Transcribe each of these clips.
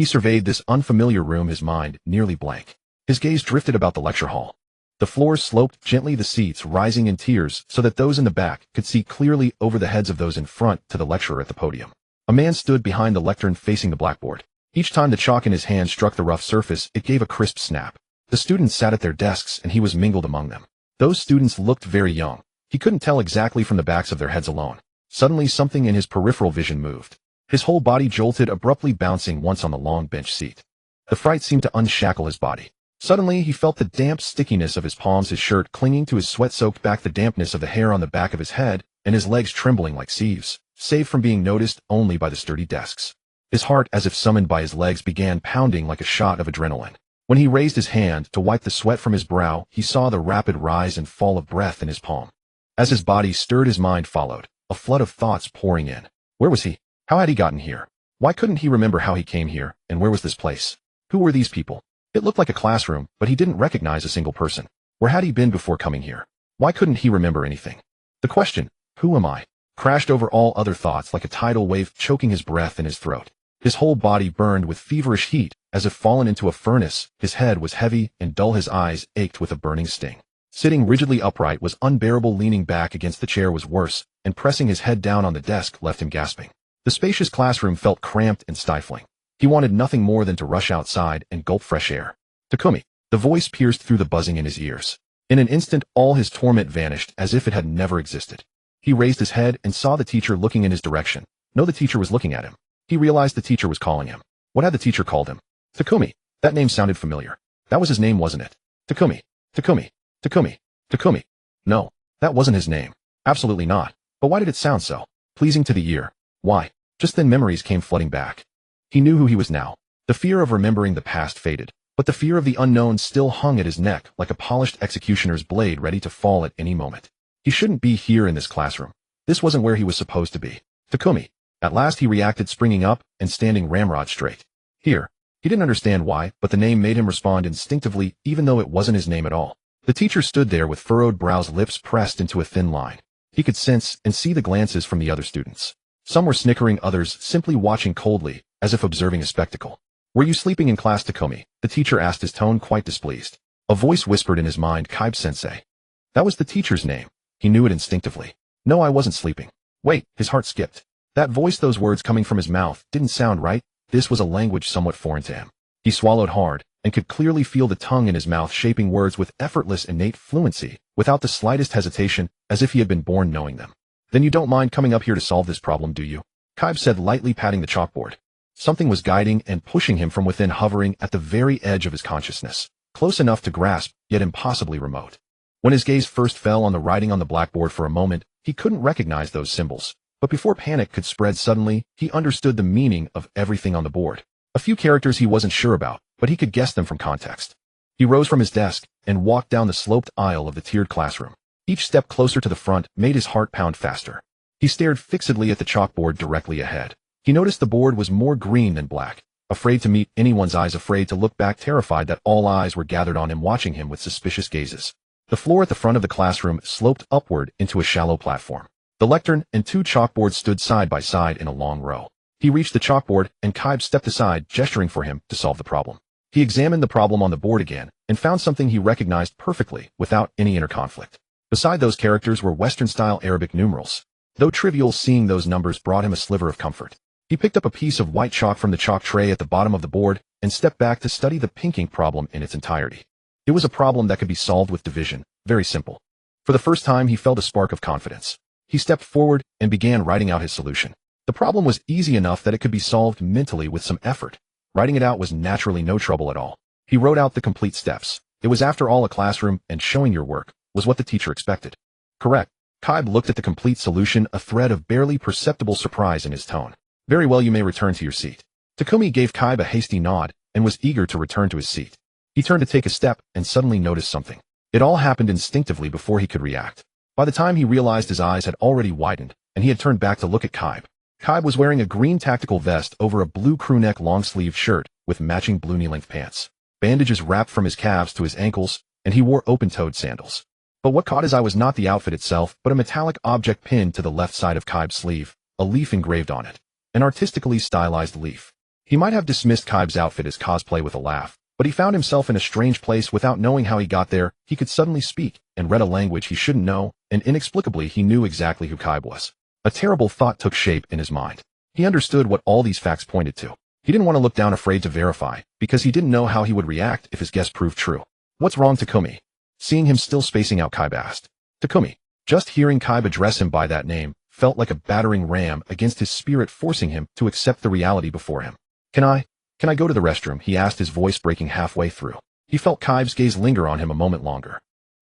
He surveyed this unfamiliar room, his mind nearly blank. His gaze drifted about the lecture hall. The floors sloped gently, the seats rising in tiers so that those in the back could see clearly over the heads of those in front to the lecturer at the podium. A man stood behind the lectern facing the blackboard. Each time the chalk in his hand struck the rough surface, it gave a crisp snap. The students sat at their desks and he was mingled among them. Those students looked very young. He couldn't tell exactly from the backs of their heads alone. Suddenly something in his peripheral vision moved. His whole body jolted, abruptly bouncing once on the long bench seat. The fright seemed to unshackle his body. Suddenly he felt the damp stickiness of his palms, his shirt clinging to his sweat-soaked back, the dampness of the hair on the back of his head, and his legs trembling like sieves, save from being noticed only by the sturdy desks. His heart, as if summoned by his legs, began pounding like a shot of adrenaline. When he raised his hand to wipe the sweat from his brow, he saw the rapid rise and fall of breath in his palm. As his body stirred, his mind followed, a flood of thoughts pouring in. Where was he? How had he gotten here? Why couldn't he remember how he came here, and where was this place? Who were these people? It looked like a classroom, but he didn't recognize a single person. Where had he been before coming here? Why couldn't he remember anything? The question, who am I, crashed over all other thoughts like a tidal wave, choking his breath in his throat. His whole body burned with feverish heat, as if fallen into a furnace. His head was heavy and dull, his eyes ached with a burning sting. Sitting rigidly upright was unbearable, leaning back against the chair was worse, and pressing his head down on the desk left him gasping. The spacious classroom felt cramped and stifling. He wanted nothing more than to rush outside and gulp fresh air. Takumi. The voice pierced through the buzzing in his ears. In an instant, all his torment vanished as if it had never existed. He raised his head and saw the teacher looking in his direction. No, the teacher was looking at him. He realized the teacher was calling him. What had the teacher called him? Takumi. That name sounded familiar. That was his name, wasn't it? Takumi. Takumi. Takumi. Takumi. No, that wasn't his name. Absolutely not. But why did it sound so pleasing to the ear? Why? Just then memories came flooding back. He knew who he was now. The fear of remembering the past faded, but the fear of the unknown still hung at his neck like a polished executioner's blade ready to fall at any moment. He shouldn't be here in this classroom. This wasn't where he was supposed to be. Takumi. At last he reacted, springing up and standing ramrod straight. Here. He didn't understand why, but the name made him respond instinctively, even though it wasn't his name at all. The teacher stood there with furrowed brows, lips pressed into a thin line. He could sense and see the glances from the other students. Some were snickering, others simply watching coldly, as if observing a spectacle. Were you sleeping in class, Takumi? The teacher asked, his tone quite displeased. A voice whispered in his mind, Kaibe-sensei. That was the teacher's name. He knew it instinctively. No, I wasn't sleeping. Wait, his heart skipped. That voice, those words coming from his mouth, didn't sound right. This was a language somewhat foreign to him. He swallowed hard, and could clearly feel the tongue in his mouth shaping words with effortless, innate fluency, without the slightest hesitation, as if he had been born knowing them. Then you don't mind coming up here to solve this problem, do you? Kaibe said, lightly patting the chalkboard. Something was guiding and pushing him from within, hovering at the very edge of his consciousness, close enough to grasp, yet impossibly remote. When his gaze first fell on the writing on the blackboard for a moment, he couldn't recognize those symbols. But before panic could spread suddenly, he understood the meaning of everything on the board. A few characters he wasn't sure about, but he could guess them from context. He rose from his desk and walked down the sloped aisle of the tiered classroom. Each step closer to the front made his heart pound faster. He stared fixedly at the chalkboard directly ahead. He noticed the board was more green than black, afraid to meet anyone's eyes, afraid to look back, terrified that all eyes were gathered on him, watching him with suspicious gazes. The floor at the front of the classroom sloped upward into a shallow platform. The lectern and two chalkboards stood side by side in a long row. He reached the chalkboard, and Kaibe stepped aside, gesturing for him to solve the problem. He examined the problem on the board again, and found something he recognized perfectly, without any inner conflict. Beside those characters were Western-style Arabic numerals. Though trivial, seeing those numbers brought him a sliver of comfort. He picked up a piece of white chalk from the chalk tray at the bottom of the board, and stepped back to study the pinking problem in its entirety. It was a problem that could be solved with division, very simple. For the first time, he felt a spark of confidence. He stepped forward and began writing out his solution. The problem was easy enough that it could be solved mentally with some effort. Writing it out was naturally no trouble at all. He wrote out the complete steps. It was, after all, a classroom, and showing your work was what the teacher expected. Correct. Kaibe looked at the complete solution, a thread of barely perceptible surprise in his tone. Very well, you may return to your seat. Takumi gave Kaibe a hasty nod and was eager to return to his seat. He turned to take a step and suddenly noticed something. It all happened instinctively before he could react. By the time he realized, his eyes had already widened, and he had turned back to look at Kaibe. Kaibe was wearing a green tactical vest over a blue crewneck long-sleeve shirt with matching blue knee-length pants. Bandages wrapped from his calves to his ankles, and he wore open-toed sandals. But what caught his eye was not the outfit itself, but a metallic object pinned to the left side of Kaibe's sleeve, a leaf engraved on it. An artistically stylized leaf. He might have dismissed Kaibe's outfit as cosplay with a laugh, but he found himself in a strange place without knowing how he got there. He could suddenly speak and read a language he shouldn't know, and inexplicably he knew exactly who Kaibe was. A terrible thought took shape in his mind. He understood what all these facts pointed to. He didn't want to look down afraid to verify, because he didn't know how he would react if his guess proved true. What's wrong, Takumi? Seeing him still spacing out, Kaibe asked. Takumi. Just hearing Kaibe address him by that name felt like a battering ram against his spirit, forcing him to accept the reality before him. Can I go to the restroom? He asked, his voice breaking halfway through. He felt Kaibe's gaze linger on him a moment longer.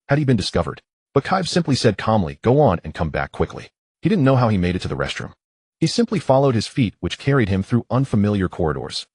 Had he been discovered? But Kaibe simply said calmly, go on and come back quickly. He didn't know how he made it to the restroom. He simply followed his feet, which carried him through unfamiliar corridors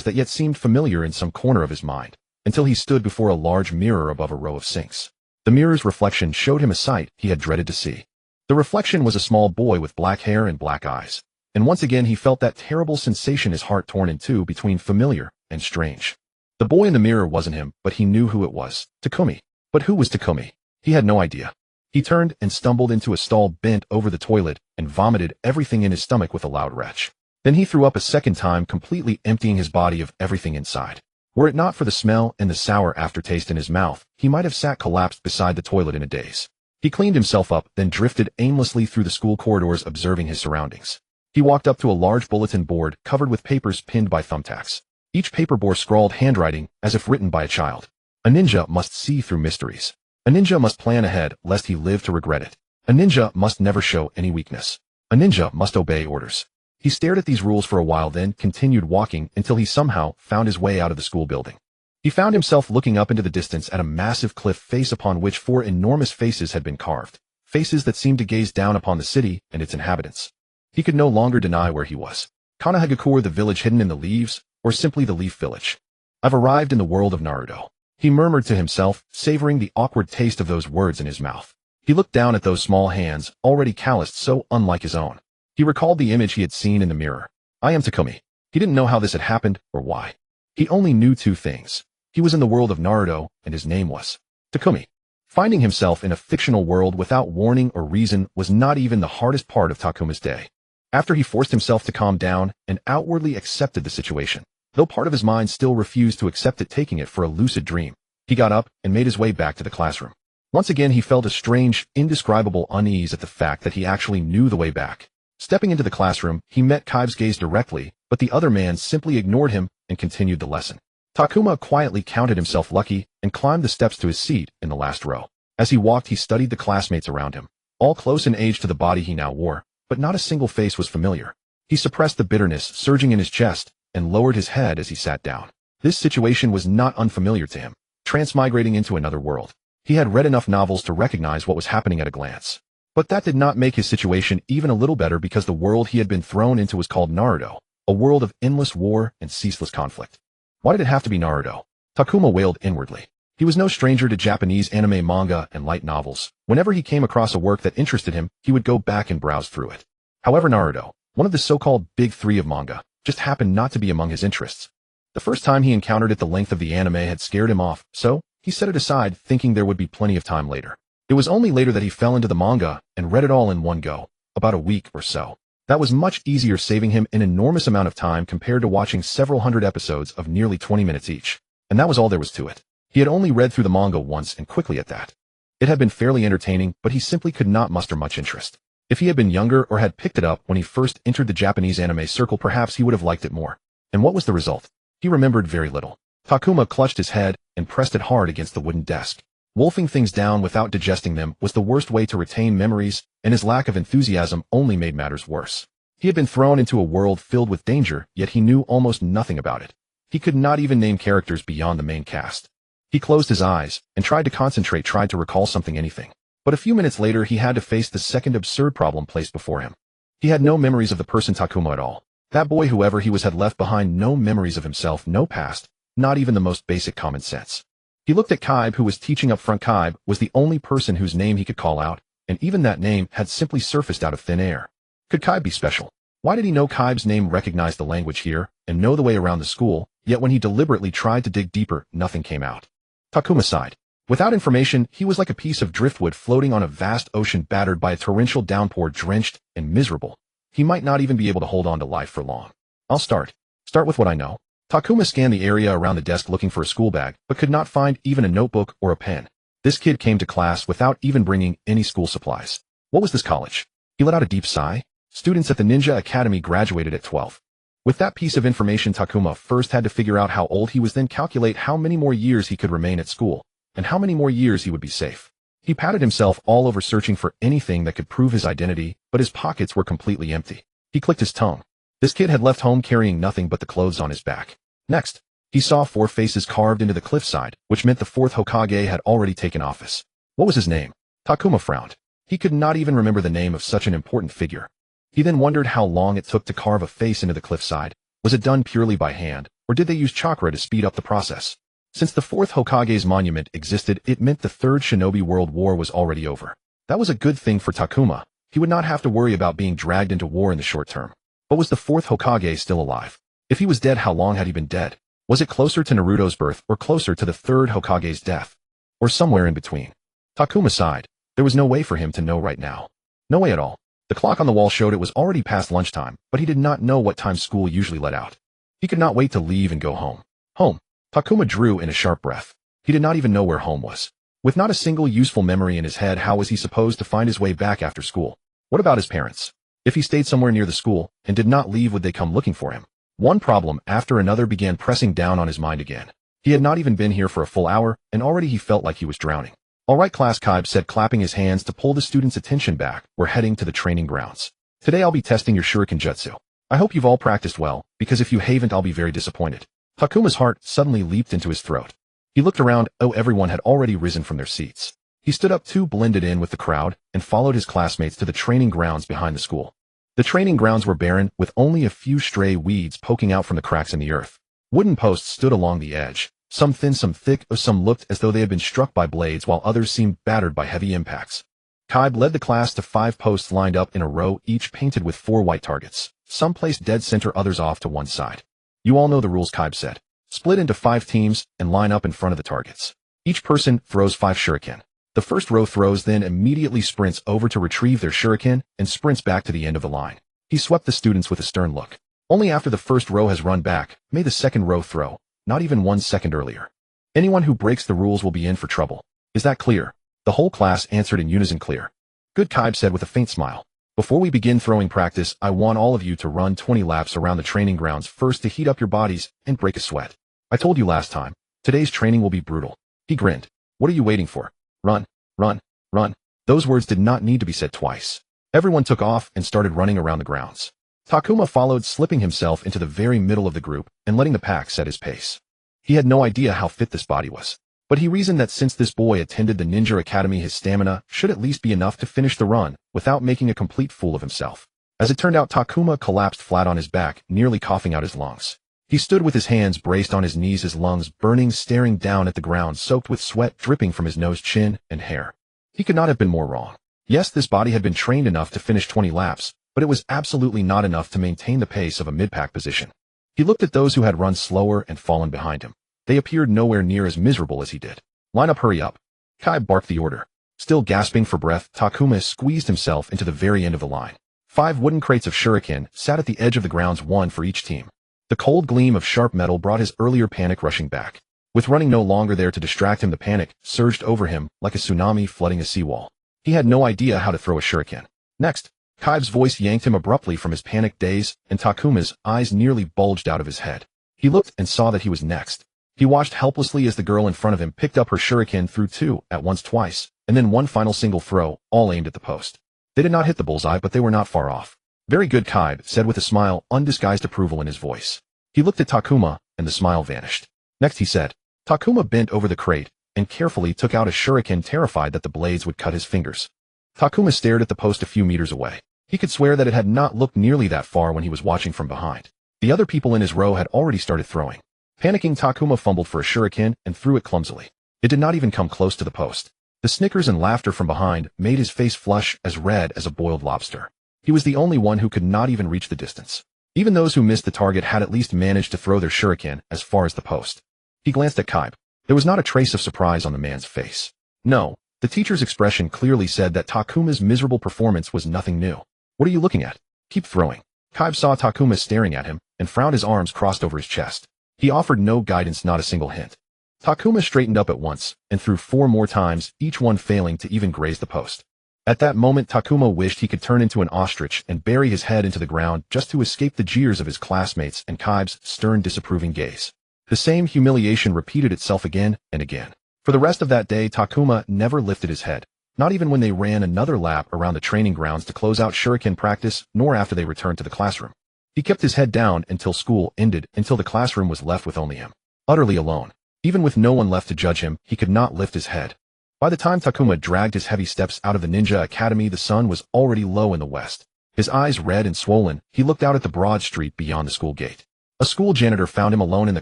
that yet seemed familiar in some corner of his mind, until he stood before a large mirror above a row of sinks. The mirror's reflection showed him a sight he had dreaded to see. The reflection was a small boy with black hair and black eyes. And once again he felt that terrible sensation, his heart torn in two between familiar and strange. The boy in the mirror wasn't him, but he knew who it was. Takumi. But who was Takumi? He had no idea. He turned and stumbled into a stall, bent over the toilet, and vomited everything in his stomach with a loud retch. Then he threw up a second time, completely emptying his body of everything inside. Were it not for the smell and the sour aftertaste in his mouth, he might have sat collapsed beside the toilet in a daze. He cleaned himself up, then drifted aimlessly through the school corridors, observing his surroundings. He walked up to a large bulletin board covered with papers pinned by thumbtacks. Each paper bore scrawled handwriting, as if written by a child. A ninja must see through mysteries. A ninja must plan ahead, lest he live to regret it. A ninja must never show any weakness. A ninja must obey orders. He stared at these rules for a while, then continued walking until he somehow found his way out of the school building. He found himself looking up into the distance at a massive cliff face upon which 4 enormous faces had been carved, faces that seemed to gaze down upon the city and its inhabitants. He could no longer deny where he was. Kanahagakur, the village hidden in the leaves, or simply the Leaf Village. I've arrived in the world of Naruto. He murmured to himself, savoring the awkward taste of those words in his mouth. He looked down at those small hands, already calloused, so unlike his own. He recalled the image he had seen in the mirror. I am Takumi. He didn't know how this had happened, or why. He only knew 2 things. He was in the world of Naruto, and his name was Takumi. Finding himself in a fictional world without warning or reason was not even the hardest part of Takuma's day. After he forced himself to calm down and outwardly accepted the situation, though part of his mind still refused to accept it, taking it for a lucid dream, he got up and made his way back to the classroom. Once again he felt a strange, indescribable unease at the fact that he actually knew the way back. Stepping into the classroom, he met Kaibe's gaze directly, but the other man simply ignored him and continued the lesson. Takuma quietly counted himself lucky and climbed the steps to his seat in the last row. As he walked, he studied the classmates around him, all close in age to the body he now wore, but not a single face was familiar. He suppressed the bitterness surging in his chest and lowered his head as he sat down. This situation was not unfamiliar to him, transmigrating into another world. He had read enough novels to recognize what was happening at a glance. But that did not make his situation even a little better, because the world he had been thrown into was called Naruto, a world of endless war and ceaseless conflict. Why did it have to be Naruto? Takuma wailed inwardly. He was no stranger to Japanese anime, manga, and light novels. Whenever he came across a work that interested him, he would go back and browse through it. However, Naruto, one of the so-called big 3 of manga, just happened not to be among his interests. The first time he encountered it, the length of the anime had scared him off, so he set it aside, thinking there would be plenty of time later. It was only later that he fell into the manga and read it all in one go, about a week or so. That was much easier, saving him an enormous amount of time compared to watching several hundred episodes of nearly 20 minutes each. And that was all there was to it. He had only read through the manga once, and quickly at that. It had been fairly entertaining, but he simply could not muster much interest. If he had been younger or had picked it up when he first entered the Japanese anime circle, perhaps he would have liked it more. And what was the result? He remembered very little. Takuma clutched his head and pressed it hard against the wooden desk. Wolfing things down without digesting them was the worst way to retain memories, and his lack of enthusiasm only made matters worse. He had been thrown into a world filled with danger, yet he knew almost nothing about it. He could not even name characters beyond the main cast. He closed his eyes and tried to concentrate, tried to recall anything. But a few minutes later he had to face the second absurd problem placed before him. He had no memories of the person Takuma at all. That boy, whoever he was, had left behind no memories of himself, no past, not even the most basic common sense. He looked at Kaibe, who was teaching up front. Kaibe was the only person whose name he could call out, and even that name had simply surfaced out of thin air. Could Kaibe be special? Why did he know Kaibe's name, recognize the language here, and know the way around the school, yet when he deliberately tried to dig deeper, nothing came out? Takuma sighed. Without information, he was like a piece of driftwood floating on a vast ocean, battered by a torrential downpour, drenched and miserable. He might not even be able to hold on to life for long. I'll start. Start with what I know. Takuma scanned the area around the desk looking for a school bag, but could not find even a notebook or a pen. This kid came to class without even bringing any school supplies. What was this college? He let out a deep sigh. Students at the Ninja Academy graduated at 12. With that piece of information, Takuma first had to figure out how old he was, then calculate how many more years he could remain at school, and how many more years he would be safe. He patted himself all over searching for anything that could prove his identity, but his pockets were completely empty. He clicked his tongue. This kid had left home carrying nothing but the clothes on his back. Next, he saw 4 faces carved into the cliffside, which meant the 4th Hokage had already taken office. What was his name? Takuma frowned. He could not even remember the name of such an important figure. He then wondered how long it took to carve a face into the cliffside. Was it done purely by hand, or did they use chakra to speed up the process? Since the 4th Hokage's monument existed, it meant the 3rd Shinobi World War was already over. That was a good thing for Takuma. He would not have to worry about being dragged into war in the short term. But was the 4th Hokage still alive? If he was dead, how long had he been dead? Was it closer to Naruto's birth or closer to the 3rd Hokage's death? Or somewhere in between? Takuma sighed. There was no way for him to know right now. No way at all. The clock on the wall showed it was already past lunchtime, but he did not know what time school usually let out. He could not wait to leave and go home. Home. Takuma drew in a sharp breath. He did not even know where home was. With not a single useful memory in his head, how was he supposed to find his way back after school? What about his parents? If he stayed somewhere near the school and did not leave, would they come looking for him? One problem after another began pressing down on his mind again. He had not even been here for a full hour, and already he felt like he was drowning. All right, class, Kaib said, clapping his hands to pull the students' attention back. We're heading to the training grounds. Today I'll be testing your Shuriken jutsu. I hope you've all practiced well, because if you haven't, I'll be very disappointed. Takuma's heart suddenly leaped into his throat. He looked around. Oh, everyone had already risen from their seats. He stood up too, blended in with the crowd, and followed his classmates to the training grounds behind the school. The training grounds were barren, with only a few stray weeds poking out from the cracks in the earth. Wooden posts stood along the edge. Some thin, some thick, or some looked as though they had been struck by blades, while others seemed battered by heavy impacts. Kaib led the class to 5 posts lined up in a row, each painted with 4 white targets. Some placed dead center, others off to one side. You all know the rules, Kaib said. Split into 5 teams and line up in front of the targets. Each person throws 5 shuriken. The first row throws, then immediately sprints over to retrieve their shuriken and sprints back to the end of the line. He swept the students with a stern look. Only after the first row has run back may the second row throw. Not even 1 second earlier. Anyone who breaks the rules will be in for trouble. Is that clear? The whole class answered in unison, clear. Good, Kaib said with a faint smile. Before we begin throwing practice, I want all of you to run 20 laps around the training grounds first to heat up your bodies and break a sweat. I told you last time. Today's training will be brutal. He grinned. What are you waiting for? Run, run, run. Those words did not need to be said twice. Everyone took off and started running around the grounds. Takuma followed, slipping himself into the very middle of the group and letting the pack set his pace. He had no idea how fit this body was, but he reasoned that since this boy attended the Ninja Academy, his stamina should at least be enough to finish the run without making a complete fool of himself. As it turned out, Takuma collapsed flat on his back, nearly coughing out his lungs. He stood with his hands braced on his knees, his lungs burning, staring down at the ground, soaked with sweat dripping from his nose, chin, and hair. He could not have been more wrong. Yes, this body had been trained enough to finish 20 laps, but it was absolutely not enough to maintain the pace of a mid-pack position. He looked at those who had run slower and fallen behind him. They appeared nowhere near as miserable as he did. Line up, hurry up. Kaib barked the order. Still gasping for breath, Takuma squeezed himself into the very end of the line. 5 wooden crates of shuriken sat at the edge of the grounds, 1 for each team. The cold gleam of sharp metal brought his earlier panic rushing back. With running no longer there to distract him, the panic surged over him like a tsunami flooding a seawall. He had no idea how to throw a shuriken. Next, Kaib's voice yanked him abruptly from his panicked daze, and Takuma's eyes nearly bulged out of his head. He looked and saw that he was next. He watched helplessly as the girl in front of him picked up her shuriken, threw 2 at once, twice, and then 1 final single throw, all aimed at the post. They did not hit the bullseye, but they were not far off. Very good, Kaib said with a smile, undisguised approval in his voice. He looked at Takuma, and the smile vanished. Next, he said. Takuma bent over the crate and carefully took out a shuriken, terrified that the blades would cut his fingers. Takuma stared at the post a few meters away. He could swear that it had not looked nearly that far when he was watching from behind. The other people in his row had already started throwing. Panicking, Takuma fumbled for a shuriken and threw it clumsily. It did not even come close to the post. The snickers and laughter from behind made his face flush as red as a boiled lobster. He was the only one who could not even reach the distance. Even those who missed the target had at least managed to throw their shuriken as far as the post. He glanced at Kaib. There was not a trace of surprise on the man's face. No, the teacher's expression clearly said that Takuma's miserable performance was nothing new. What are you looking at? Keep throwing. Kaiba saw Takuma staring at him and frowned, his arms crossed over his chest. He offered no guidance, not a single hint. Takuma straightened up at once and threw 4 more times, each one failing to even graze the post. At that moment, Takuma wished he could turn into an ostrich and bury his head into the ground just to escape the jeers of his classmates and Kaiba's stern, disapproving gaze. The same humiliation repeated itself again and again. For the rest of that day, Takuma never lifted his head, not even when they ran another lap around the training grounds to close out shuriken practice, nor after they returned to the classroom. He kept his head down until school ended, until the classroom was left with only him. Utterly alone. Even with no one left to judge him, he could not lift his head. By the time Takuma dragged his heavy steps out of the ninja academy, the sun was already low in the west. His eyes red and swollen, he looked out at the broad street beyond the school gate. A school janitor found him alone in the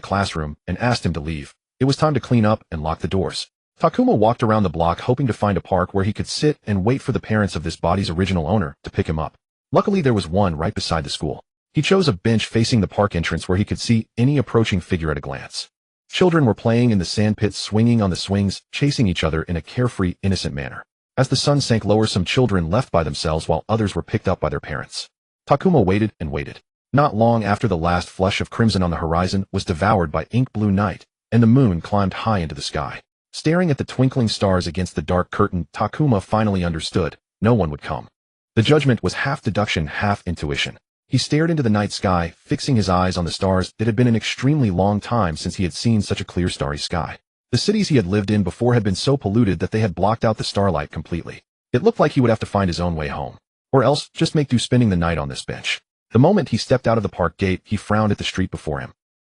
classroom and asked him to leave. It was time to clean up and lock the doors. Takuma walked around the block hoping to find a park where he could sit and wait for the parents of this body's original owner to pick him up. Luckily, there was one right beside the school. He chose a bench facing the park entrance where he could see any approaching figure at a glance. Children were playing in the sandpit, swinging on the swings, chasing each other in a carefree, innocent manner. As the sun sank lower, some children left by themselves while others were picked up by their parents. Takuma waited and waited. Not long after the last flush of crimson on the horizon was devoured by ink-blue night, and the moon climbed high into the sky. Staring at the twinkling stars against the dark curtain, Takuma finally understood. No one would come. The judgment was half deduction, half intuition. He stared into the night sky, fixing his eyes on the stars. It had been an extremely long time since he had seen such a clear, starry sky. The cities he had lived in before had been so polluted that they had blocked out the starlight completely. It looked like he would have to find his own way home. Or else, just make do spending the night on this bench. The moment he stepped out of the park gate, he frowned at the street before him.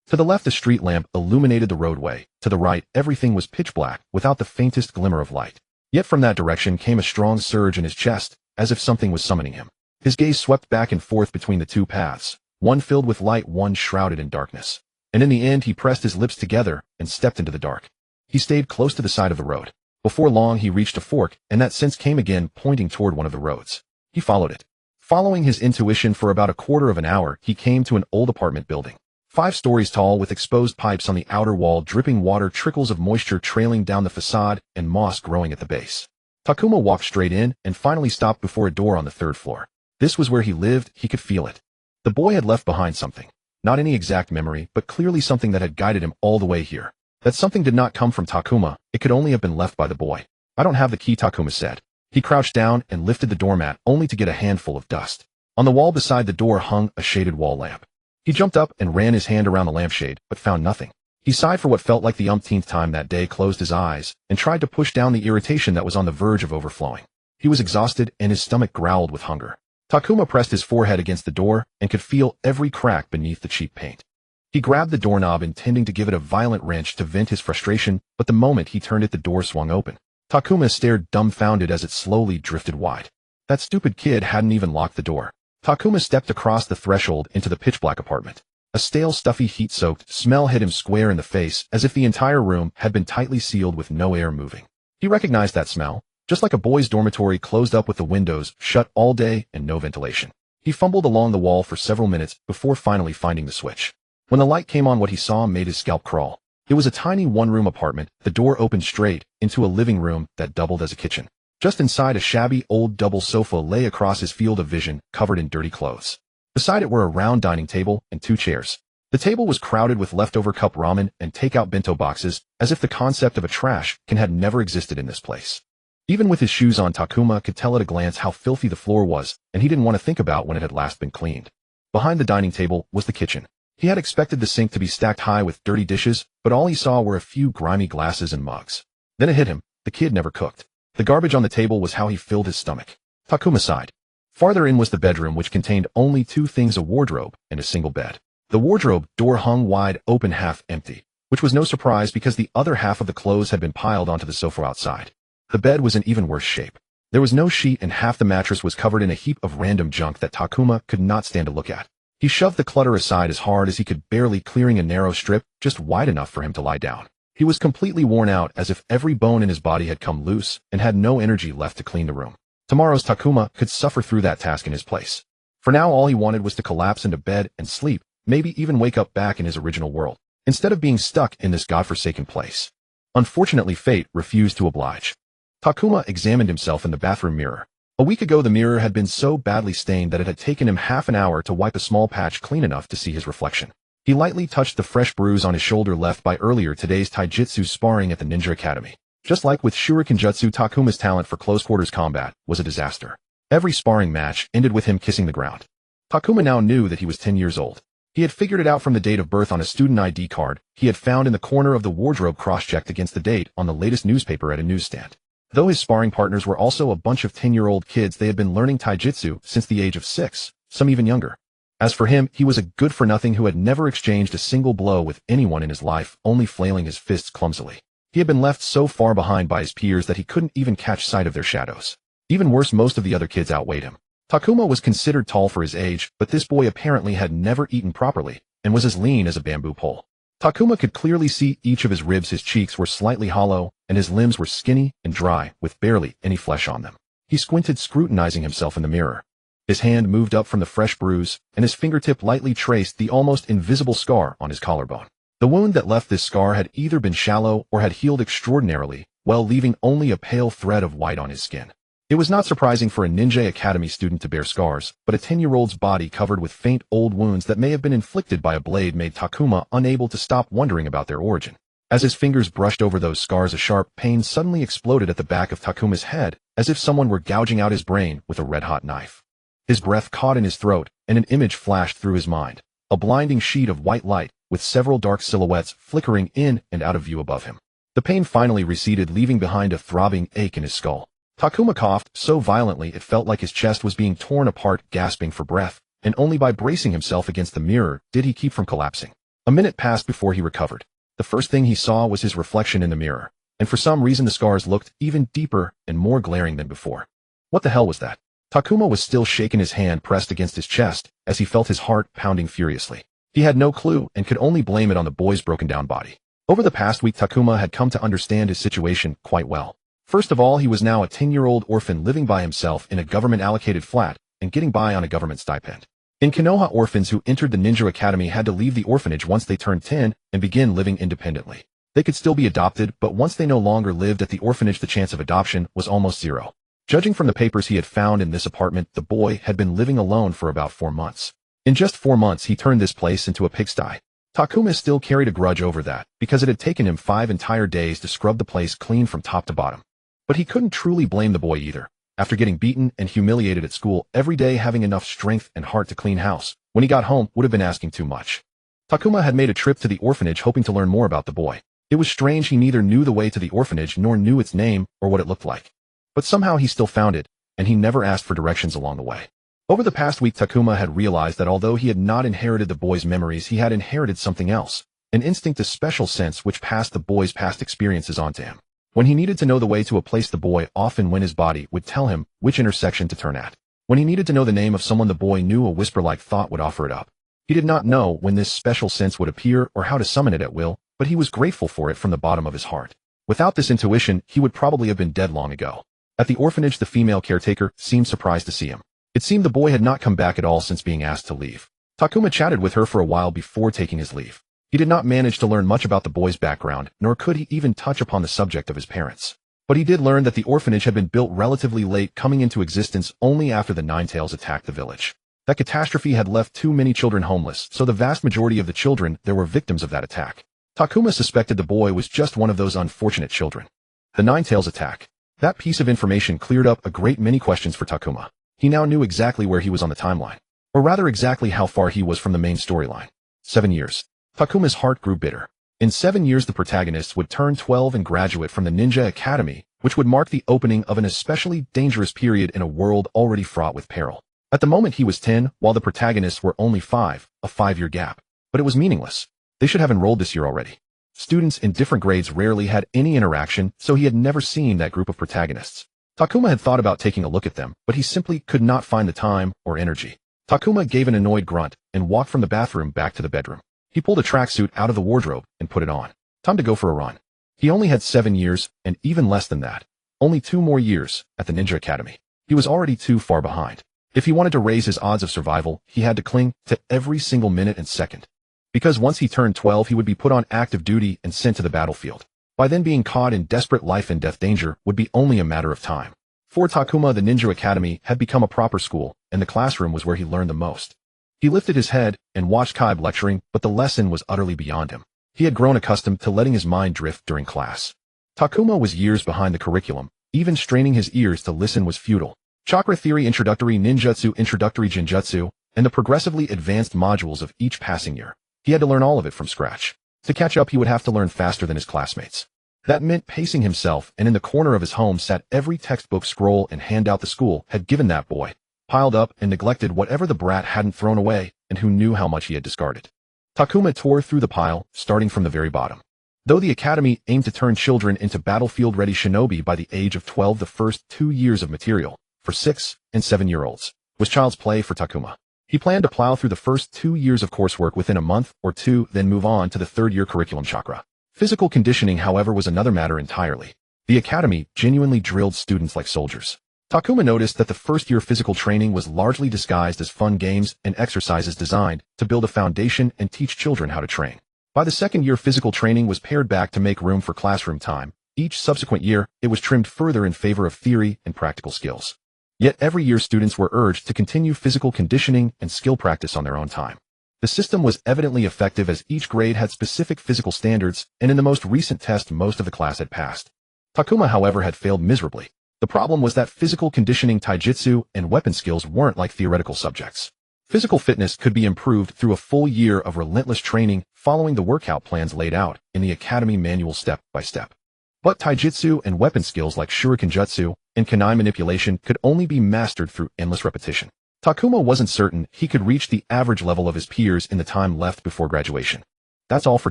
To the left, a street lamp illuminated the roadway. To the right, everything was pitch black, without the faintest glimmer of light. Yet from that direction came a strong surge in his chest, as if something was summoning him. His gaze swept back and forth between the two paths, one filled with light, one shrouded in darkness. And in the end, he pressed his lips together and stepped into the dark. He stayed close to the side of the road. Before long, he reached a fork, and that sense came again, pointing toward one of the roads. He followed it. Following his intuition for about a quarter of an hour, he came to an old apartment building. 5 stories tall, with exposed pipes on the outer wall, dripping water, trickles of moisture trailing down the facade, and moss growing at the base. Takuma walked straight in and finally stopped before a door on the 3rd floor. This was where he lived. He could feel it. The boy had left behind something. Not any exact memory, but clearly something that had guided him all the way here. That something did not come from Takuma. It could only have been left by the boy. "I don't have the key," Takuma said. He crouched down and lifted the doormat, only to get a handful of dust. On the wall beside the door hung a shaded wall lamp. He jumped up and ran his hand around the lampshade, but found nothing. He sighed for what felt like the umpteenth time that day, closed his eyes, and tried to push down the irritation that was on the verge of overflowing. He was exhausted, and his stomach growled with hunger. Takuma pressed his forehead against the door and could feel every crack beneath the cheap paint. He grabbed the doorknob, intending to give it a violent wrench to vent his frustration, but the moment he turned it, the door swung open. Takuma stared dumbfounded as it slowly drifted wide. That stupid kid hadn't even locked the door. Takuma stepped across the threshold into the pitch-black apartment. A stale, stuffy, heat-soaked smell hit him square in the face, as if the entire room had been tightly sealed with no air moving. He recognized that smell, just like a boy's dormitory closed up with the windows shut all day and no ventilation. He fumbled along the wall for several minutes before finally finding the switch. When the light came on, what he saw made his scalp crawl. It was a tiny one-room apartment. The door opened straight into a living room that doubled as a kitchen. Just inside, a shabby old double sofa lay across his field of vision, covered in dirty clothes. Beside it were a round dining table and 2 chairs. The table was crowded with leftover cup ramen and takeout bento boxes, as if the concept of a trash can had never existed in this place. Even with his shoes on, Takuma could tell at a glance how filthy the floor was, and he didn't want to think about when it had last been cleaned. Behind the dining table was the kitchen. He had expected the sink to be stacked high with dirty dishes, but all he saw were a few grimy glasses and mugs. Then it hit him. The kid never cooked. The garbage on the table was how he filled his stomach. Takuma sighed. Farther in was the bedroom, which contained only 2 things, a wardrobe and a single bed. The wardrobe door hung wide open, half empty, which was no surprise because the other half of the clothes had been piled onto the sofa outside. The bed was in even worse shape. There was no sheet, and half the mattress was covered in a heap of random junk that Takuma could not stand to look at. He shoved the clutter aside as hard as he could, barely clearing a narrow strip just wide enough for him to lie down. He was completely worn out, as if every bone in his body had come loose, and had no energy left to clean the room. Tomorrow's Takuma could suffer through that task in his place. For now, all he wanted was to collapse into bed and sleep, maybe even wake up back in his original world, instead of being stuck in this godforsaken place. Unfortunately, fate refused to oblige. Takuma examined himself in the bathroom mirror. A week ago the mirror had been so badly stained that it had taken him half an hour to wipe a small patch clean enough to see his reflection. He lightly touched the fresh bruise on his shoulder left by earlier today's taijutsu sparring at the Ninja Academy. Just like with Shuriken Jutsu, Takuma's talent for close-quarters combat was a disaster. Every sparring match ended with him kissing the ground. Takuma now knew that he was 10 years old. He had figured it out from the date of birth on a student ID card he had found in the corner of the wardrobe cross-checked against the date on the latest newspaper at a newsstand. Though his sparring partners were also a bunch of 10-year-old kids, they had been learning taijutsu since the age of 6, some even younger. As for him, he was a good-for-nothing who had never exchanged a single blow with anyone in his life, only flailing his fists clumsily. He had been left so far behind by his peers that he couldn't even catch sight of their shadows. Even worse, most of the other kids outweighed him. Takuma was considered tall for his age, but this boy apparently had never eaten properly and was as lean as a bamboo pole. Takuma could clearly see each of his ribs. His cheeks were slightly hollow, and his limbs were skinny and dry, with barely any flesh on them. He squinted, scrutinizing himself in the mirror. His hand moved up from the fresh bruise, and his fingertip lightly traced the almost invisible scar on his collarbone. The wound that left this scar had either been shallow or had healed extraordinarily well, leaving only a pale thread of white on his skin. It was not surprising for a Ninja Academy student to bear scars, but a 10-year-old's body covered with faint old wounds that may have been inflicted by a blade made Takuma unable to stop wondering about their origin. As his fingers brushed over those scars, a sharp pain suddenly exploded at the back of Takuma's head, as if someone were gouging out his brain with a red-hot knife. His breath caught in his throat, and an image flashed through his mind. A blinding sheet of white light, with several dark silhouettes flickering in and out of view above him. The pain finally receded, leaving behind a throbbing ache in his skull. Takuma coughed so violently it felt like his chest was being torn apart, gasping for breath, and only by bracing himself against the mirror did he keep from collapsing. A minute passed before he recovered. The first thing he saw was his reflection in the mirror, and for some reason the scars looked even deeper and more glaring than before. What the hell was that? Takuma was still shaking, his hand pressed against his chest as he felt his heart pounding furiously. He had no clue and could only blame it on the boy's broken-down body. Over the past week, Takuma had come to understand his situation quite well. First of all, he was now a 10-year-old orphan living by himself in a government-allocated flat and getting by on a government stipend. In Konoha, orphans who entered the Ninja Academy had to leave the orphanage once they turned 10 and begin living independently. They could still be adopted, but once they no longer lived at the orphanage, the chance of adoption was almost zero. Judging from the papers he had found in this apartment, the boy had been living alone for about 4 months. In just 4 months, he turned this place into a pigsty. Takuma still carried a grudge over that, because it had taken him 5 entire days to scrub the place clean from top to bottom. But he couldn't truly blame the boy either. After getting beaten and humiliated at school, every day having enough strength and heart to clean house when he got home would have been asking too much. Takuma had made a trip to the orphanage hoping to learn more about the boy. It was strange, he neither knew the way to the orphanage nor knew its name or what it looked like. But somehow he still found it, and he never asked for directions along the way. Over the past week, Takuma had realized that although he had not inherited the boy's memories, he had inherited something else, an instinct, a special sense which passed the boy's past experiences onto him. When he needed to know the way to a place, the boy often when his body would tell him which intersection to turn at. When he needed to know the name of someone, the boy knew a whisper-like thought would offer it up. He did not know when this special sense would appear or how to summon it at will, but he was grateful for it from the bottom of his heart. Without this intuition, he would probably have been dead long ago. At the orphanage, the female caretaker seemed surprised to see him. It seemed the boy had not come back at all since being asked to leave. Takuma chatted with her for a while before taking his leave. He did not manage to learn much about the boy's background, nor could he even touch upon the subject of his parents. But he did learn that the orphanage had been built relatively late, coming into existence only after the Ninetales attacked the village. That catastrophe had left too many children homeless, so the vast majority of the children there were victims of that attack. Takuma suspected the boy was just one of those unfortunate children. The Ninetales attack. That piece of information cleared up a great many questions for Takuma. He now knew exactly where he was on the timeline, or rather exactly how far he was from the main storyline. 7 years. Takuma's heart grew bitter. In 7 years, the protagonist would turn 12 and graduate from the Ninja Academy, which would mark the opening of an especially dangerous period in a world already fraught with peril. At the moment he was 10, while the protagonists were only 5, a 5-year gap. But it was meaningless. They should have enrolled this year already. Students in different grades rarely had any interaction, so he had never seen that group of protagonists. Takuma had thought about taking a look at them, but he simply could not find the time or energy. Takuma gave an annoyed grunt and walked from the bathroom back to the bedroom. He pulled a tracksuit out of the wardrobe and put it on. Time to go for a run. He only had 7 years, and even less than that. Only 2 more years at the Ninja Academy. He was already too far behind. If he wanted to raise his odds of survival, he had to cling to every single minute and second. Because once he turned 12, he would be put on active duty and sent to the battlefield. By then, being caught in desperate life and death danger would be only a matter of time. For Takuma, the Ninja Academy had become a proper school, and the classroom was where he learned the most. He lifted his head and watched Kaiba lecturing, but the lesson was utterly beyond him. He had grown accustomed to letting his mind drift during class. Takuma was years behind the curriculum. Even straining his ears to listen was futile. Chakra Theory Introductory Ninjutsu Introductory Genjutsu, and the progressively advanced modules of each passing year. He had to learn all of it from scratch. To catch up, he would have to learn faster than his classmates. That meant pacing himself, and in the corner of his home sat every textbook, scroll, and handout the school had given that boy, piled up and neglected whatever the brat hadn't thrown away, and who knew how much he had discarded. Takuma tore through the pile, starting from the very bottom. Though the academy aimed to turn children into battlefield-ready shinobi by the age of 12, the first 2 years of material, for 6- and 7-year-olds, was child's play for Takuma. He planned to plow through the first 2 years of coursework within a month or two, then move on to the third-year curriculum chakra. Physical conditioning, however, was another matter entirely. The academy genuinely drilled students like soldiers. Takuma noticed that the first-year physical training was largely disguised as fun games and exercises designed to build a foundation and teach children how to train. By the second year, physical training was pared back to make room for classroom time. Each subsequent year, it was trimmed further in favor of theory and practical skills. Yet every year, students were urged to continue physical conditioning and skill practice on their own time. The system was evidently effective, as each grade had specific physical standards, and in the most recent test, most of the class had passed. Takuma, however, had failed miserably. The problem was that physical conditioning, taijutsu, and weapon skills weren't like theoretical subjects. Physical fitness could be improved through a full year of relentless training, following the workout plans laid out in the academy manual step by step. But taijutsu and weapon skills like shuriken jutsu and kunai manipulation could only be mastered through endless repetition. Takuma wasn't certain he could reach the average level of his peers in the time left before graduation. "That's all for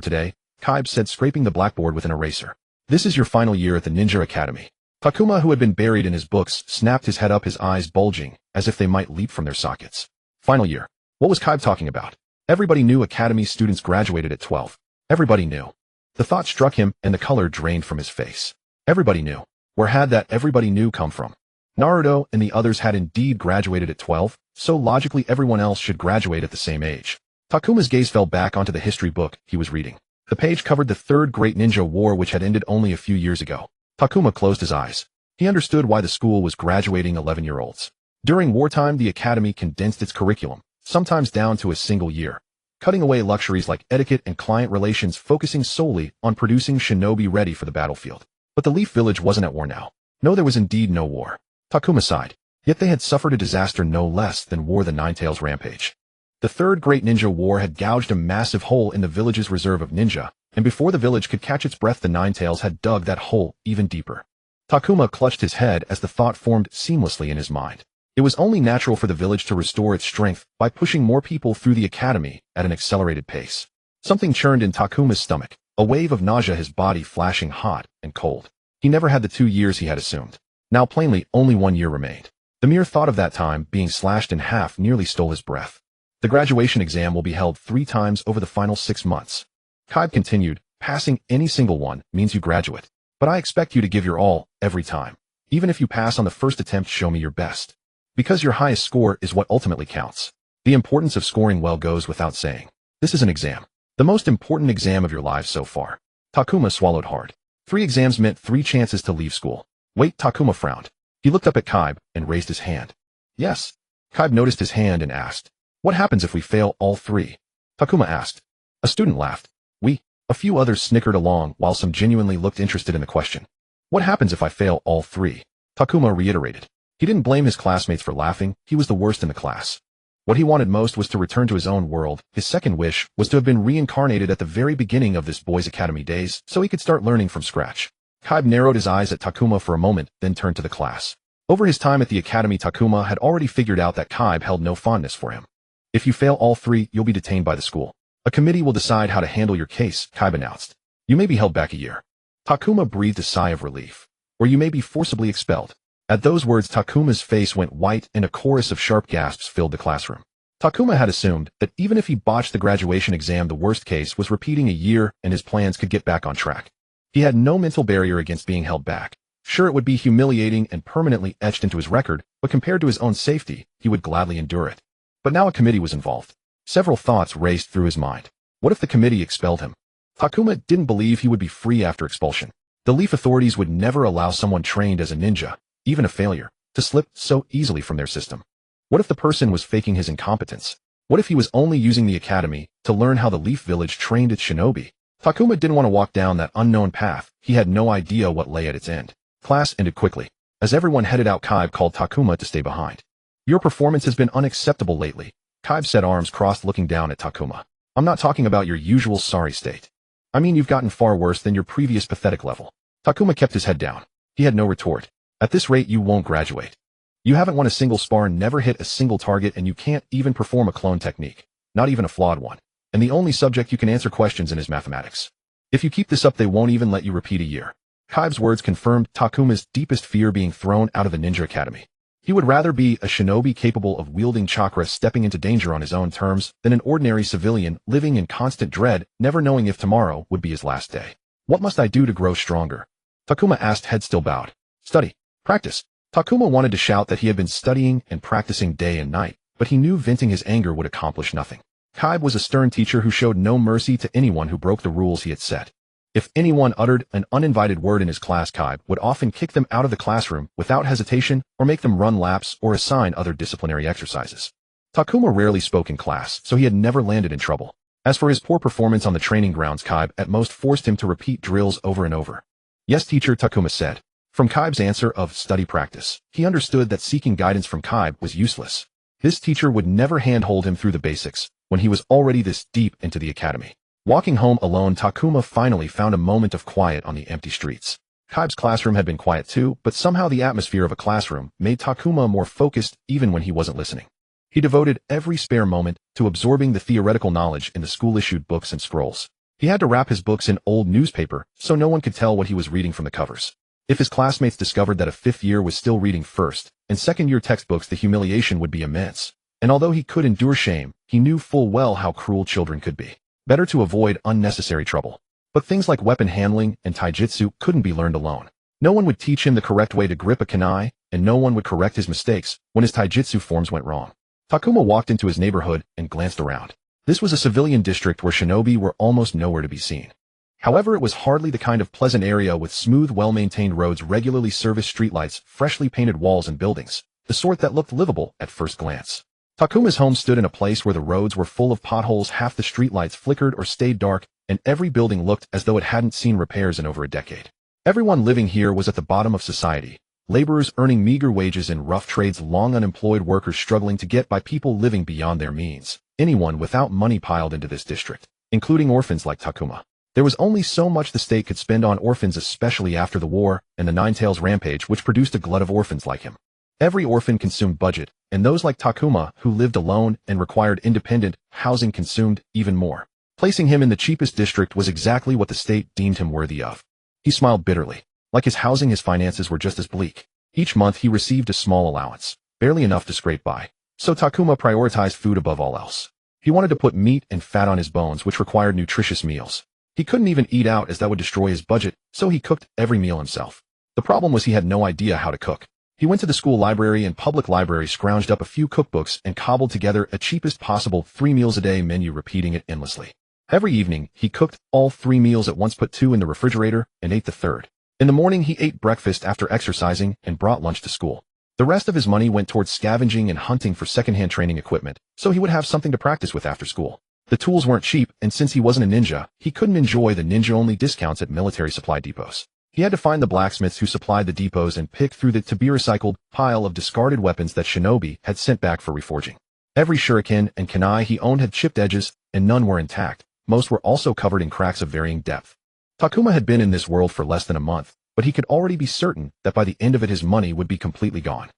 today," Kaiba said, scraping the blackboard with an eraser. "This is your final year at the Ninja Academy." Takuma, who had been buried in his books, snapped his head up, his eyes bulging, as if they might leap from their sockets. Final year. What was Kaiba talking about? Everybody knew academy students graduated at 12. Everybody knew. The thought struck him, and the color drained from his face. Everybody knew. Where had that everybody knew come from? Naruto and the others had indeed graduated at 12, so logically everyone else should graduate at the same age. Takuma's gaze fell back onto the history book he was reading. The page covered the Third Great Ninja War, which had ended only a few years ago. Takuma closed his eyes. He understood why the school was graduating 11-year-olds. During wartime, the academy condensed its curriculum, sometimes down to a single year, cutting away luxuries like etiquette and client relations, focusing solely on producing shinobi ready for the battlefield. But the Leaf Village wasn't at war now. No, there was indeed no war. Takuma sighed. Yet they had suffered a disaster no less than War the Ninetales Rampage. The Third Great Ninja War had gouged a massive hole in the village's reserve of ninja, and before the village could catch its breath, the Ninetales had dug that hole even deeper. Takuma clutched his head as the thought formed seamlessly in his mind. It was only natural for the village to restore its strength by pushing more people through the academy at an accelerated pace. Something churned in Takuma's stomach, a wave of nausea, his body flashing hot and cold. He never had the 2 years he had assumed. Now plainly, only 1 year remained. The mere thought of that time being slashed in half nearly stole his breath. The graduation exam will be held 3 times over the final 6 months. Kaiba continued, passing any single one means you graduate. But I expect you to give your all, every time. Even if you pass on the first attempt, show me your best. Because your highest score is what ultimately counts. The importance of scoring well goes without saying. This is an exam. The most important exam of your lives so far. Takuma swallowed hard. 3 exams meant 3 chances to leave school. Wait, Takuma frowned. He looked up at Kaiba and raised his hand. Yes. Kaiba noticed his hand and asked, "What happens if we fail all 3? Takuma asked. A student laughed. We. A few others snickered along, while some genuinely looked interested in the question. What happens if I fail all 3? Takuma reiterated. He didn't blame his classmates for laughing. He was the worst in the class. What he wanted most was to return to his own world. His second wish was to have been reincarnated at the very beginning of this boys' academy days, so he could start learning from scratch. Kaiba narrowed his eyes at Takuma for a moment, then turned to the class. Over his time at the academy, Takuma had already figured out that Kaiba held no fondness for him. If you fail all 3, you'll be detained by the school. A committee will decide how to handle your case, Kaiba announced. You may be held back a year. Takuma breathed a sigh of relief. Or you may be forcibly expelled. At those words, Takuma's face went white and a chorus of sharp gasps filled the classroom. Takuma had assumed that even if he botched the graduation exam, the worst case was repeating a year and his plans could get back on track. He had no mental barrier against being held back. Sure, it would be humiliating and permanently etched into his record, but compared to his own safety, he would gladly endure it. But now a committee was involved. Several thoughts raced through his mind. What if the committee expelled him? Takuma didn't believe he would be free after expulsion. The Leaf authorities would never allow someone trained as a ninja, even a failure, to slip so easily from their system? What if the person was faking his incompetence? What if he was only using the academy to learn how the Leaf Village trained its shinobi? Takuma didn't want to walk down that unknown path. He had no idea what lay at its end. Class ended quickly. As everyone headed out, Kaiba called Takuma to stay behind. Your performance has been unacceptable lately, Kaiba said, arms crossed, looking down at Takuma. I'm not talking about your usual sorry state. I mean, you've gotten far worse than your previous pathetic level. Takuma kept his head down. He had no retort. At this rate, you won't graduate. You haven't won a single spar, never hit a single target, and you can't even perform a clone technique. Not even a flawed one. And the only subject you can answer questions in is mathematics. If you keep this up, they won't even let you repeat a year. Kaiba's words confirmed Takuma's deepest fear, being thrown out of the ninja academy. He would rather be a shinobi capable of wielding chakra, stepping into danger on his own terms, than an ordinary civilian living in constant dread, never knowing if tomorrow would be his last day. What must I do to grow stronger? Takuma asked, head still bowed. Study. Practice. Takuma wanted to shout that he had been studying and practicing day and night, but he knew venting his anger would accomplish nothing. Kaiba was a stern teacher who showed no mercy to anyone who broke the rules he had set. If anyone uttered an uninvited word in his class, Kaiba would often kick them out of the classroom without hesitation, or make them run laps, or assign other disciplinary exercises. Takuma rarely spoke in class, so he had never landed in trouble. As for his poor performance on the training grounds, Kaiba at most forced him to repeat drills over and over. Yes, teacher, Takuma said. From Kaiba's answer of study practice, he understood that seeking guidance from Kaiba was useless. This teacher would never handhold him through the basics when he was already this deep into the academy. Walking home alone, Takuma finally found a moment of quiet on the empty streets. Kaiba's classroom had been quiet too, but somehow the atmosphere of a classroom made Takuma more focused even when he wasn't listening. He devoted every spare moment to absorbing the theoretical knowledge in the school-issued books and scrolls. He had to wrap his books in old newspaper so no one could tell what he was reading from the covers. If his classmates discovered that a fifth year was still reading first and second year textbooks, the humiliation would be immense. And although he could endure shame, he knew full well how cruel children could be. Better to avoid unnecessary trouble. But things like weapon handling and taijutsu couldn't be learned alone. No one would teach him the correct way to grip a kunai, and no one would correct his mistakes when his taijutsu forms went wrong. Takuma walked into his neighborhood and glanced around. This was a civilian district where shinobi were almost nowhere to be seen. However, it was hardly the kind of pleasant area with smooth, well-maintained roads, regularly serviced streetlights, freshly painted walls and buildings, the sort that looked livable at first glance. Takuma's home stood in a place where the roads were full of potholes, half the streetlights flickered or stayed dark, and every building looked as though it hadn't seen repairs in over a decade. Everyone living here was at the bottom of society. Laborers earning meager wages in rough trades, long unemployed workers struggling to get by, people living beyond their means. Anyone without money piled into this district, including orphans like Takuma. There was only so much the state could spend on orphans, especially after the war and the Ninetales rampage, which produced a glut of orphans like him. Every orphan consumed budget, and those like Takuma, who lived alone and required independent housing, consumed even more. Placing him in the cheapest district was exactly what the state deemed him worthy of. He smiled bitterly. Like his housing, his finances were just as bleak. Each month he received a small allowance, barely enough to scrape by. So Takuma prioritized food above all else. He wanted to put meat and fat on his bones, which required nutritious meals. He couldn't even eat out, as that would destroy his budget, so he cooked every meal himself. The problem was he had no idea how to cook. He went to the school library and public library, scrounged up a few cookbooks, and cobbled together a cheapest possible 3 meals a day menu, repeating it endlessly. Every evening, he cooked all 3 meals at once, put 2 in the refrigerator, and ate the third. In the morning, he ate breakfast after exercising and brought lunch to school. The rest of his money went towards scavenging and hunting for secondhand training equipment, so he would have something to practice with after school. The tools weren't cheap, and since he wasn't a ninja, he couldn't enjoy the ninja-only discounts at military supply depots. He had to find the blacksmiths who supplied the depots and pick through the to-be-recycled pile of discarded weapons that shinobi had sent back for reforging. Every shuriken and kunai he owned had chipped edges, and none were intact. Most were also covered in cracks of varying depth. Takuma had been in this world for less than a month, but he could already be certain that by the end of it his money would be completely gone.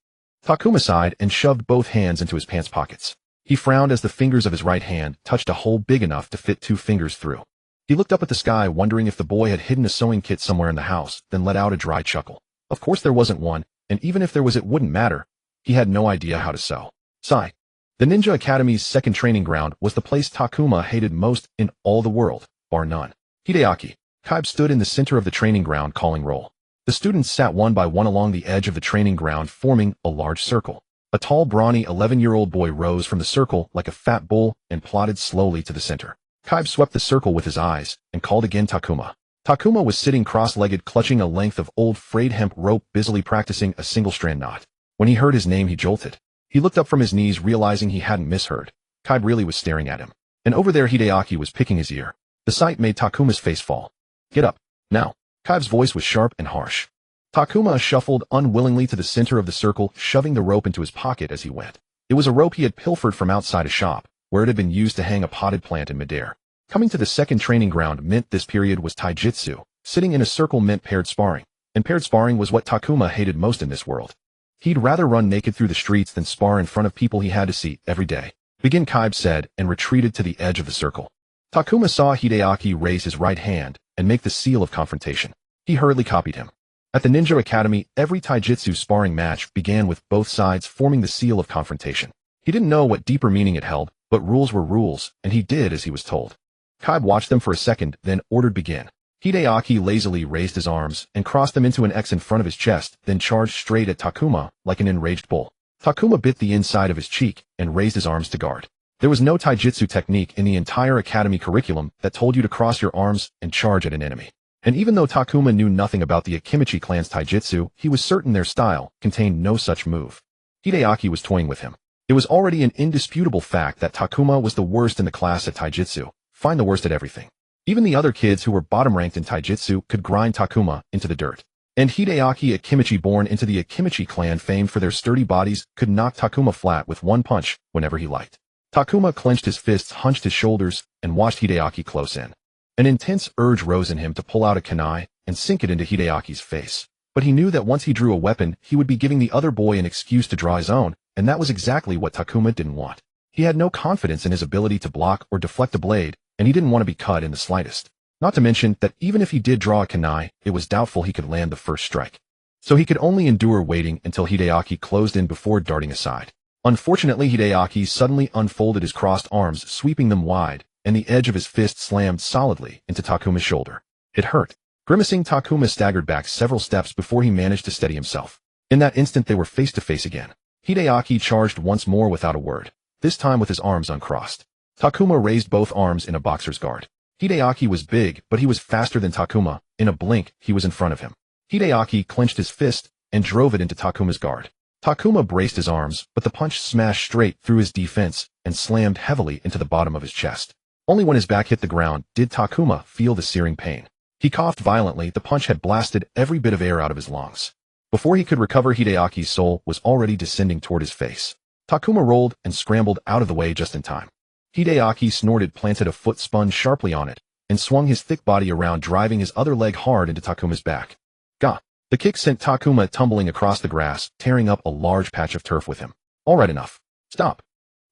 Takuma sighed and shoved both hands into his pants pockets. He frowned as the fingers of his right hand touched a hole big enough to fit 2 fingers through. He looked up at the sky, wondering if the boy had hidden a sewing kit somewhere in the house, then let out a dry chuckle. Of course there wasn't one, and even if there was, it wouldn't matter. He had no idea how to sew. Sigh. The Ninja Academy's second training ground was the place Takuma hated most in all the world, bar none. Hideaki. Kaiba stood in the center of the training ground, calling roll. The students sat one by one along the edge of the training ground, forming a large circle. A tall, brawny 11-year-old boy rose from the circle like a fat bull and plodded slowly to the center. Kaiba swept the circle with his eyes and called again, Takuma. Takuma was sitting cross-legged clutching a length of old frayed hemp rope busily practicing a single-strand knot. When he heard his name he jolted. He looked up from his knees realizing he hadn't misheard. Kaiba really was staring at him. And over there Hideaki was picking his ear. The sight made Takuma's face fall. Get up. Now. Kaiba's voice was sharp and harsh. Takuma shuffled unwillingly to the center of the circle, shoving the rope into his pocket as he went. It was a rope he had pilfered from outside a shop, where it had been used to hang a potted plant in midair. Coming to the second training ground meant this period was taijutsu. Sitting in a circle meant paired sparring. And paired sparring was what Takuma hated most in this world. He'd rather run naked through the streets than spar in front of people he had to see every day. Begin, Kaiba said, and retreated to the edge of the circle. Takuma saw Hideaki raise his right hand and make the seal of confrontation. He hurriedly copied him. At the Ninja Academy, every taijutsu sparring match began with both sides forming the seal of confrontation. He didn't know what deeper meaning it held, but rules were rules, and he did as he was told. Kaiba watched them for a second, then ordered begin. Hideaki lazily raised his arms and crossed them into an X in front of his chest, then charged straight at Takuma like an enraged bull. Takuma bit the inside of his cheek and raised his arms to guard. There was no taijutsu technique in the entire academy curriculum that told you to cross your arms and charge at an enemy. And even though Takuma knew nothing about the Akimichi clan's taijutsu, he was certain their style contained no such move. Hideaki was toying with him. It was already an indisputable fact that Takuma was the worst in the class at taijutsu, the worst at everything. Even the other kids who were bottom-ranked in taijutsu could grind Takuma into the dirt. And Hideaki Akimichi, born into the Akimichi clan famed for their sturdy bodies, could knock Takuma flat with one punch whenever he liked. Takuma clenched his fists, hunched his shoulders, and watched Hideaki close in. An intense urge rose in him to pull out a kunai and sink it into Hideaki's face. But he knew that once he drew a weapon, he would be giving the other boy an excuse to draw his own, and that was exactly what Takuma didn't want. He had no confidence in his ability to block or deflect a blade, and he didn't want to be cut in the slightest. Not to mention that even if he did draw a kunai, it was doubtful he could land the first strike. So he could only endure waiting until Hideaki closed in before darting aside. Unfortunately, Hideaki suddenly unfolded his crossed arms, sweeping them wide, and the edge of his fist slammed solidly into Takuma's shoulder. It hurt. Grimacing, Takuma staggered back several steps before he managed to steady himself. In that instant, they were face to face again. Hideaki charged once more without a word, this time with his arms uncrossed. Takuma raised both arms in a boxer's guard. Hideaki was big, but he was faster than Takuma. In a blink, he was in front of him. Hideaki clenched his fist and drove it into Takuma's guard. Takuma braced his arms, but the punch smashed straight through his defense and slammed heavily into the bottom of his chest. Only when his back hit the ground did Takuma feel the searing pain. He coughed violently. The punch had blasted every bit of air out of his lungs. Before he could recover, Hideaki's soul was already descending toward his face. Takuma rolled and scrambled out of the way just in time. Hideaki snorted, planted a foot, spun sharply on it, and swung his thick body around, driving his other leg hard into Takuma's back. Gah! The kick sent Takuma tumbling across the grass, tearing up a large patch of turf with him. All right, enough. Stop.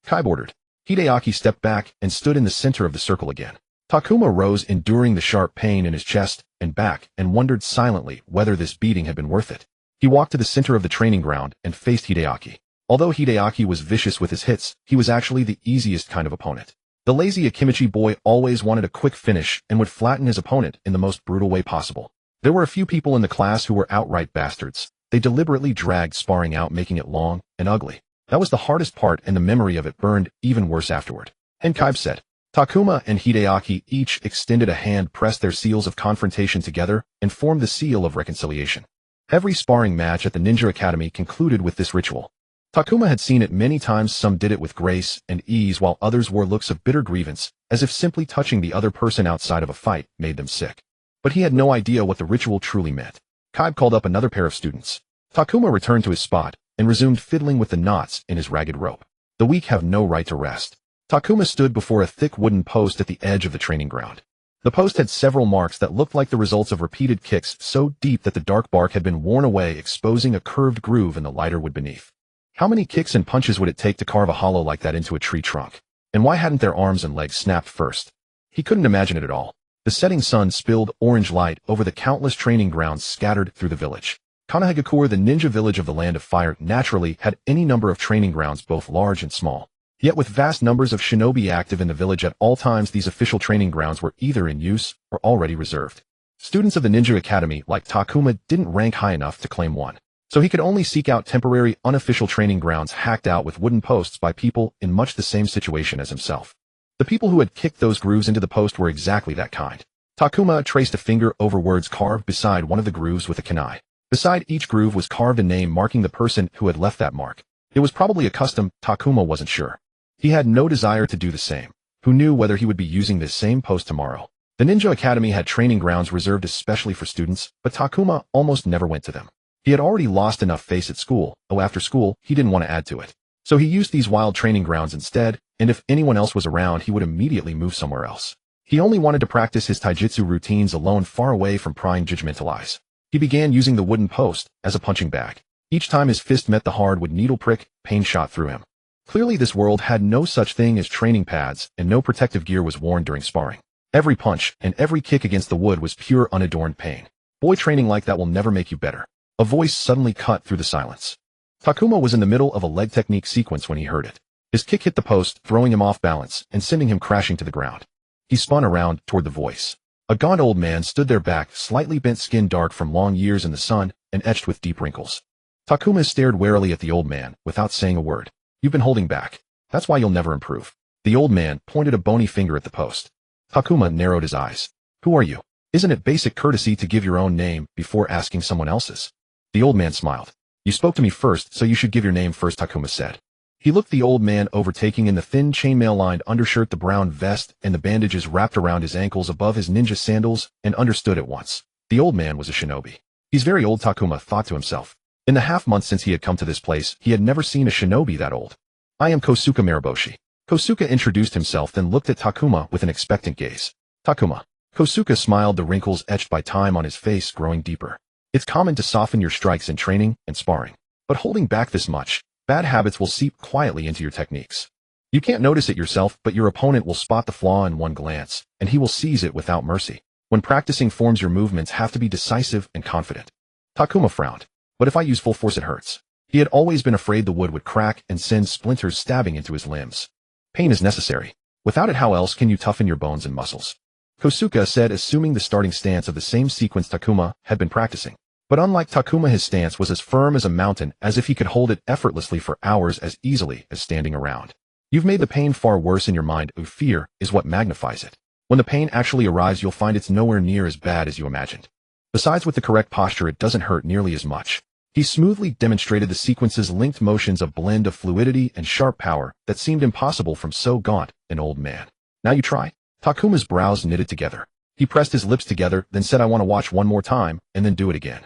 Kaiba ordered. Hideaki stepped back and stood in the center of the circle again. Takuma rose, enduring the sharp pain in his chest and back, and wondered silently whether this beating had been worth it. He walked to the center of the training ground and faced Hideaki. Although Hideaki was vicious with his hits, he was actually the easiest kind of opponent. The lazy Akimichi boy always wanted a quick finish and would flatten his opponent in the most brutal way possible. There were a few people in the class who were outright bastards. They deliberately dragged sparring out, making it long and ugly. That was the hardest part, and the memory of it burned even worse afterward. And Kaiba said. Takuma and Hideaki each extended a hand, pressed their seals of confrontation together, and formed the seal of reconciliation. Every sparring match at the Ninja Academy concluded with this ritual. Takuma had seen it many times. Some did it with grace and ease, while others wore looks of bitter grievance, as if simply touching the other person outside of a fight made them sick. But he had no idea what the ritual truly meant. Kaiba called up another pair of students. Takuma returned to his spot and resumed fiddling with the knots in his ragged rope. The weak have no right to rest. Takuma stood before a thick wooden post at the edge of the training ground. The post had several marks that looked like the results of repeated kicks so deep that the dark bark had been worn away, exposing a curved groove in the lighter wood beneath. How many kicks and punches would it take to carve a hollow like that into a tree trunk? And why hadn't their arms and legs snapped first? He couldn't imagine it at all. The setting sun spilled orange light over the countless training grounds scattered through the village. Kanahagakure, the ninja village of the Land of Fire, naturally had any number of training grounds, both large and small. Yet with vast numbers of shinobi active in the village at all times, these official training grounds were either in use or already reserved. Students of the Ninja Academy, like Takuma, didn't rank high enough to claim one. So he could only seek out temporary, unofficial training grounds hacked out with wooden posts by people in much the same situation as himself. The people who had kicked those grooves into the post were exactly that kind. Takuma traced a finger over words carved beside one of the grooves with a kunai. Beside each groove was carved a name marking the person who had left that mark. It was probably a custom, Takuma wasn't sure. He had no desire to do the same. Who knew whether he would be using this same post tomorrow? The Ninja Academy had training grounds reserved especially for students, but Takuma almost never went to them. He had already lost enough face at school, after school, he didn't want to add to it. So he used these wild training grounds instead, and if anyone else was around he would immediately move somewhere else. He only wanted to practice his taijutsu routines alone far away from prying judgmental eyes. He began using the wooden post as a punching bag. Each time his fist met the hardwood needle prick, pain shot through him. Clearly this world had no such thing as training pads, and no protective gear was worn during sparring. Every punch and every kick against the wood was pure unadorned pain. Boy, training like that will never make you better. A voice suddenly cut through the silence. Takuma was in the middle of a leg technique sequence when he heard it. His kick hit the post, throwing him off balance and sending him crashing to the ground. He spun around toward the voice. A gaunt old man stood there, back, slightly bent, skin dark from long years in the sun and etched with deep wrinkles. Takuma stared warily at the old man without saying a word. You've been holding back. That's why you'll never improve. The old man pointed a bony finger at the post. Takuma narrowed his eyes. Who are you? Isn't it basic courtesy to give your own name before asking someone else's? The old man smiled. You spoke to me first, so you should give your name first, Takuma said. He looked the old man over, taking in the thin chainmail-lined undershirt, the brown vest, and the bandages wrapped around his ankles above his ninja sandals, and understood at once. The old man was a shinobi. He's very old, Takuma thought to himself. In the half-month since he had come to this place, he had never seen a shinobi that old. I am Kosuke Maraboshi. Kosuke introduced himself, then looked at Takuma with an expectant gaze. Takuma. Kosuke smiled, the wrinkles etched by time on his face growing deeper. It's common to soften your strikes in training and sparring. But holding back this much, bad habits will seep quietly into your techniques. You can't notice it yourself, but your opponent will spot the flaw in one glance, and he will seize it without mercy. When practicing forms, your movements have to be decisive and confident. Takuma frowned. But if I use full force, it hurts. He had always been afraid the wood would crack and send splinters stabbing into his limbs. Pain is necessary. Without it, how else can you toughen your bones and muscles? Kosuke said, assuming the starting stance of the same sequence Takuma had been practicing. But unlike Takuma, his stance was as firm as a mountain, as if he could hold it effortlessly for hours, as easily as standing around. You've made the pain far worse in your mind. Fear is what magnifies it. When the pain actually arrives, you'll find it's nowhere near as bad as you imagined. Besides, with the correct posture, it doesn't hurt nearly as much. He smoothly demonstrated the sequence's linked motions, a blend of fluidity and sharp power that seemed impossible from so gaunt an old man. Now you try. Takuma's brows knitted together. He pressed his lips together, then said, I want to watch one more time, and then do it again.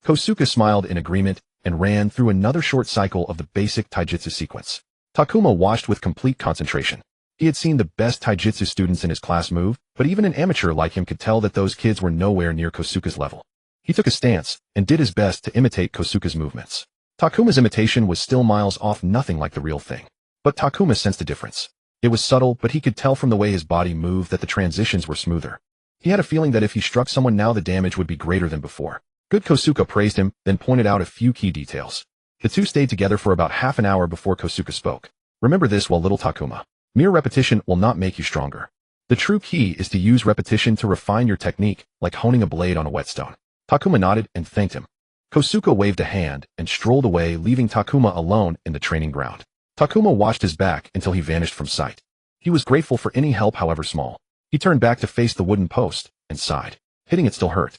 Kosuke smiled in agreement and ran through another short cycle of the basic taijutsu sequence. Takuma watched with complete concentration. He had seen the best taijutsu students in his class move, but even an amateur like him could tell that those kids were nowhere near Kosuke's level. He took a stance and did his best to imitate Kosuke's movements. Takuma's imitation was still miles off, nothing like the real thing. But Takuma sensed a difference. It was subtle, but he could tell from the way his body moved that the transitions were smoother. He had a feeling that if he struck someone now, the damage would be greater than before. Good. Kosuke praised him, then pointed out a few key details. The two stayed together for about half an hour before Kosuke spoke. Remember this well, little Takuma. Mere repetition will not make you stronger. The true key is to use repetition to refine your technique, like honing a blade on a whetstone. Takuma nodded and thanked him. Kosuke waved a hand and strolled away, leaving Takuma alone in the training ground. Takuma watched his back until he vanished from sight. He was grateful for any help, however small. He turned back to face the wooden post and sighed. Hitting it still hurt.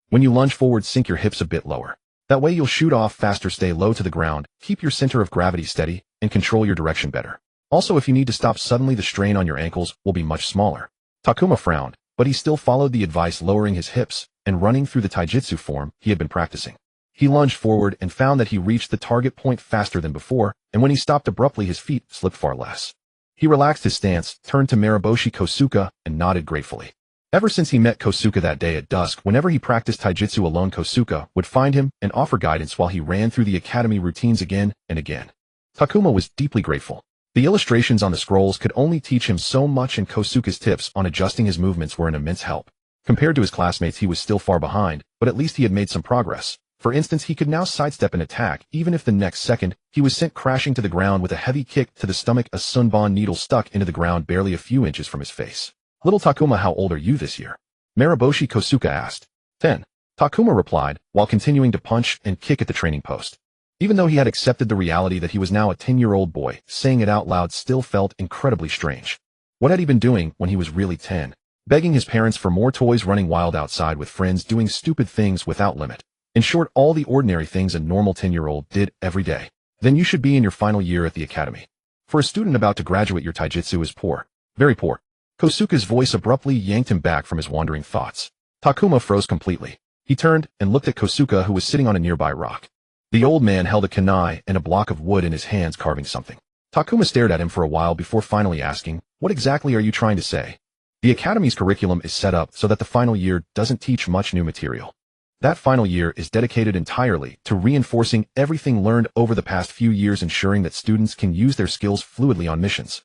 When you lunge forward, sink your hips a bit lower. That way you'll shoot off faster. Stay low to the ground, keep your center of gravity steady, and control your direction better. Also, if you need to stop suddenly, the strain on your ankles will be much smaller. Takuma frowned, but he still followed the advice, lowering his hips and running through the taijutsu form he had been practicing. He lunged forward and found that he reached the target point faster than before, and when he stopped abruptly, his feet slipped far less. He relaxed his stance, turned to Maraboshi Kosuke, and nodded gratefully. Ever since he met Kosuke that day at dusk, whenever he practiced taijutsu alone, Kosuke would find him and offer guidance while he ran through the academy routines again and again. Takuma was deeply grateful. The illustrations on the scrolls could only teach him so much, and Kosuke's tips on adjusting his movements were an immense help. Compared to his classmates, he was still far behind, but at least he had made some progress. For instance, he could now sidestep an attack, even if the next second he was sent crashing to the ground with a heavy kick to the stomach, a sunbon needle stuck into the ground barely a few inches from his face. Little Takuma, how old are you this year? Maraboshi Kosuke asked. 10. Takuma replied, while continuing to punch and kick at the training post. Even though he had accepted the reality that he was now a 10-year-old boy, saying it out loud still felt incredibly strange. What had he been doing when he was really 10? begging his parents for more toys, running wild outside with friends, doing stupid things without limit. In short, all the ordinary things a normal 10-year-old did every day. Then you should be in your final year at the academy. For a student about to graduate, your taijutsu is poor. Very poor. Kosuke's voice abruptly yanked him back from his wandering thoughts. Takuma froze completely. He turned and looked at Kosuke, who was sitting on a nearby rock. The old man held a kunai and a block of wood in his hands, carving something. Takuma stared at him for a while before finally asking, "What exactly are you trying to say?" The academy's curriculum is set up so that the final year doesn't teach much new material. That final year is dedicated entirely to reinforcing everything learned over the past few years, ensuring that students can use their skills fluidly on missions.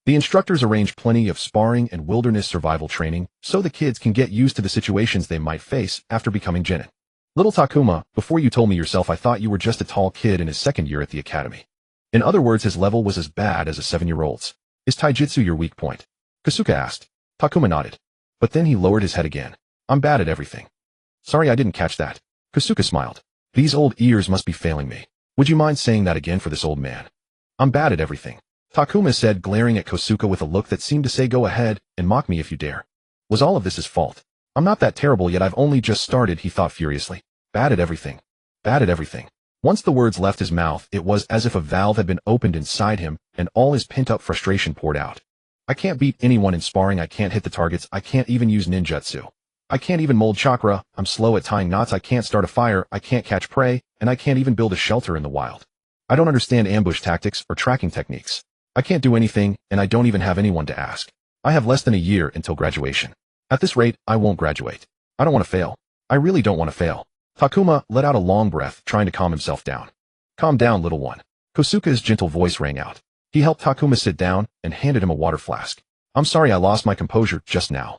The instructors arrange plenty of sparring and wilderness survival training so the kids can get used to the situations they might face after becoming genin. Little Takuma, before you told me yourself, I thought you were just a tall kid in his second year at the academy. In other words, his level was as bad as a 7-year-old's. Is taijutsu your weak point? Kosuke asked. Takuma nodded. But then he lowered his head again. I'm bad at everything. Sorry, I didn't catch that. Kosuke smiled. These old ears must be failing me. Would you mind saying that again for this old man? I'm bad at everything, Takuma said, glaring at Kosuke with a look that seemed to say, go ahead and mock me if you dare. Was all of this his fault? I'm not that terrible yet, I've only just started, he thought furiously. Bad at everything. Bad at everything. Once the words left his mouth, it was as if a valve had been opened inside him and all his pent-up frustration poured out. I can't beat anyone in sparring, I can't hit the targets, I can't even use ninjutsu. I can't even mold chakra, I'm slow at tying knots, I can't start a fire, I can't catch prey, and I can't even build a shelter in the wild. I don't understand ambush tactics or tracking techniques. I can't do anything, and I don't even have anyone to ask. I have less than a year until graduation. At this rate, I won't graduate. I don't want to fail. I really don't want to fail. Takuma let out a long breath, trying to calm himself down. Calm down, little one. Kosuke's gentle voice rang out. He helped Takuma sit down and handed him a water flask. I'm sorry I lost my composure just now.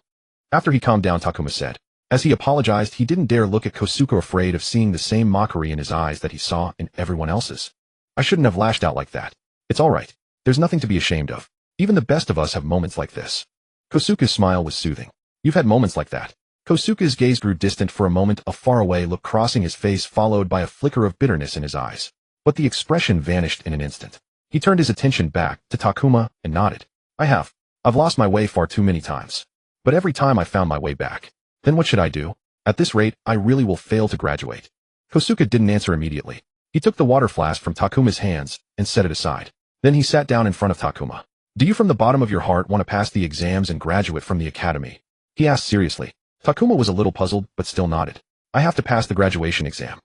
After he calmed down, Takuma said. As he apologized, he didn't dare look at Kosuke, afraid of seeing the same mockery in his eyes that he saw in everyone else's. I shouldn't have lashed out like that. It's all right. There's nothing to be ashamed of. Even the best of us have moments like this. Kosuke's smile was soothing. You've had moments like that. Kosuke's gaze grew distant for a moment, a faraway look crossing his face followed by a flicker of bitterness in his eyes. But the expression vanished in an instant. He turned his attention back to Takuma and nodded. I've lost my way far too many times. But every time I found my way back. Then what should I do? At this rate, I really will fail to graduate. Kosuke didn't answer immediately. He took the water flask from Takuma's hands and set it aside. Then he sat down in front of Takuma. Do you from the bottom of your heart want to pass the exams and graduate from the academy? He asked seriously. Takuma was a little puzzled, but still nodded. I have to pass the graduation exam.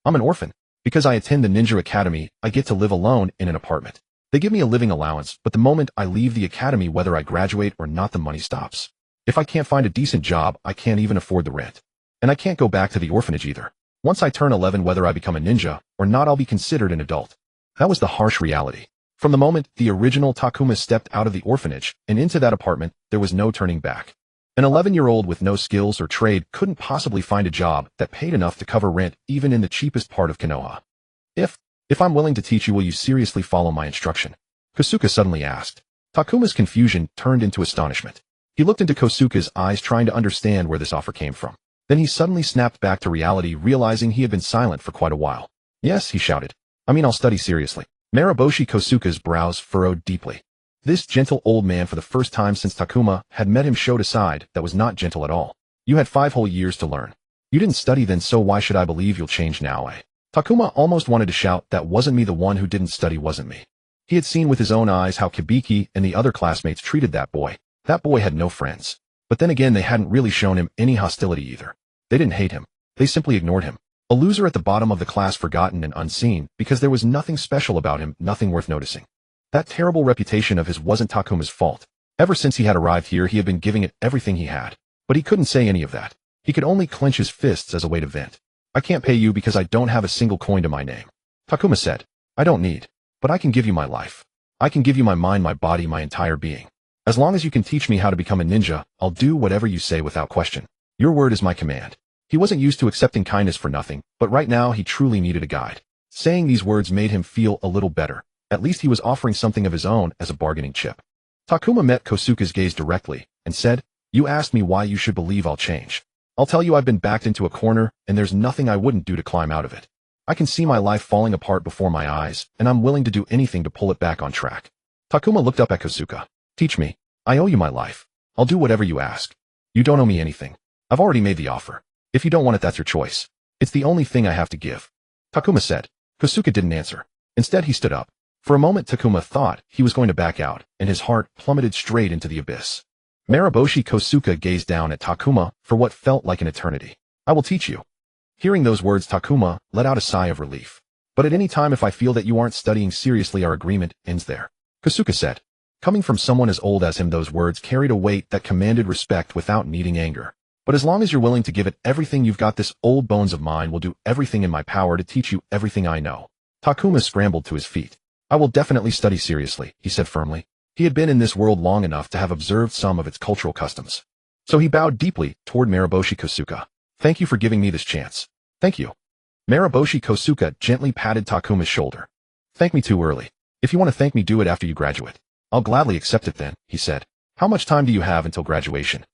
I'm an orphan. Because I attend the ninja academy, I get to live alone in an apartment. They give me a living allowance, but the moment I leave the academy, whether I graduate or not, the money stops. If I can't find a decent job, I can't even afford the rent. And I can't go back to the orphanage either. Once I turn 11, whether I become a ninja or not, I'll be considered an adult. That was the harsh reality. From the moment the original Takuma stepped out of the orphanage and into that apartment, there was no turning back. An 11-year-old with no skills or trade couldn't possibly find a job that paid enough to cover rent, even in the cheapest part of Konoha. If I'm willing to teach you, will you seriously follow my instruction? Kosuke suddenly asked. Takuma's confusion turned into astonishment. He looked into Kosuke's eyes, trying to understand where this offer came from. Then he suddenly snapped back to reality, realizing he had been silent for quite a while. Yes, he shouted. I'll study seriously. Mariboshi Kosuke's brows furrowed deeply. This gentle old man, for the first time since Takuma had met him, showed a side that was not gentle at all. You had 5 whole years to learn. You didn't study then, so why should I believe you'll change now, eh? Takuma almost wanted to shout, that wasn't me, the one who didn't study wasn't me. He had seen with his own eyes how Kibiki and the other classmates treated that boy. That boy had no friends. But then again, they hadn't really shown him any hostility either. They didn't hate him. They simply ignored him. A loser at the bottom of the class, forgotten and unseen, because there was nothing special about him, nothing worth noticing. That terrible reputation of his wasn't Takuma's fault. Ever since he had arrived here, he had been giving it everything he had. But he couldn't say any of that. He could only clench his fists as a way to vent. I can't pay you because I don't have a single coin to my name. Takuma said. I don't need. But I can give you my life. I can give you my mind, my body, my entire being. As long as you can teach me how to become a ninja, I'll do whatever you say without question. Your word is my command. He wasn't used to accepting kindness for nothing, but right now he truly needed a guide. Saying these words made him feel a little better. At least he was offering something of his own as a bargaining chip. Takuma met Kosuke's gaze directly and said, You asked me why you should believe I'll change. I'll tell you, I've been backed into a corner, and there's nothing I wouldn't do to climb out of it. I can see my life falling apart before my eyes, and I'm willing to do anything to pull it back on track. Takuma looked up at Kosuke. Teach me. I owe you my life. I'll do whatever you ask. You don't owe me anything. I've already made the offer. If you don't want it, that's your choice. It's the only thing I have to give. Takuma said. Kosuke didn't answer. Instead, he stood up. For a moment, Takuma thought he was going to back out, and his heart plummeted straight into the abyss. Mariboshi Kosuke gazed down at Takuma for what felt like an eternity. I will teach you. Hearing those words, Takuma let out a sigh of relief. But at any time, if I feel that you aren't studying seriously, our agreement ends there. Kosuke said. Coming from someone as old as him, those words carried a weight that commanded respect without needing anger. But as long as you're willing to give it everything you've got, this old bones of mine will do everything in my power to teach you everything I know. Takuma scrambled to his feet. I will definitely study seriously, he said firmly. He had been in this world long enough to have observed some of its cultural customs. So he bowed deeply toward Mariboshi Kosuke. Thank you for giving me this chance. Thank you. Mariboshi Kosuke gently patted Takuma's shoulder. Thank me too early. If you want to thank me, do it after you graduate. I'll gladly accept it then, he said. How much time do you have until graduation?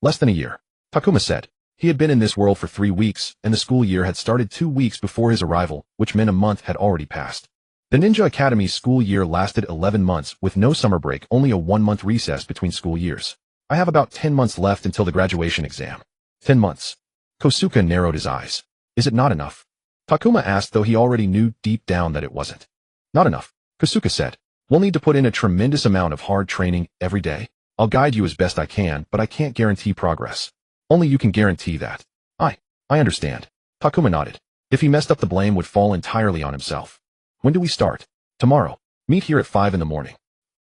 Less than a year. Takuma said. He had been in this world for 3 weeks, and the school year had started 2 weeks before his arrival, which meant a month had already passed. The Ninja Academy's school year lasted 11 months with no summer break, only a 1-month recess between school years. I have about 10 months left until the graduation exam. 10 months. Kosuke narrowed his eyes. Is it not enough? Takuma asked, though he already knew deep down that it wasn't. Not enough, Kosuke said. We'll need to put in a tremendous amount of hard training every day. I'll guide you as best I can, but I can't guarantee progress. Only you can guarantee that. I understand. Takuma nodded. If he messed up, the blame would fall entirely on himself. When do we start? Tomorrow. Meet here at 5 in the morning.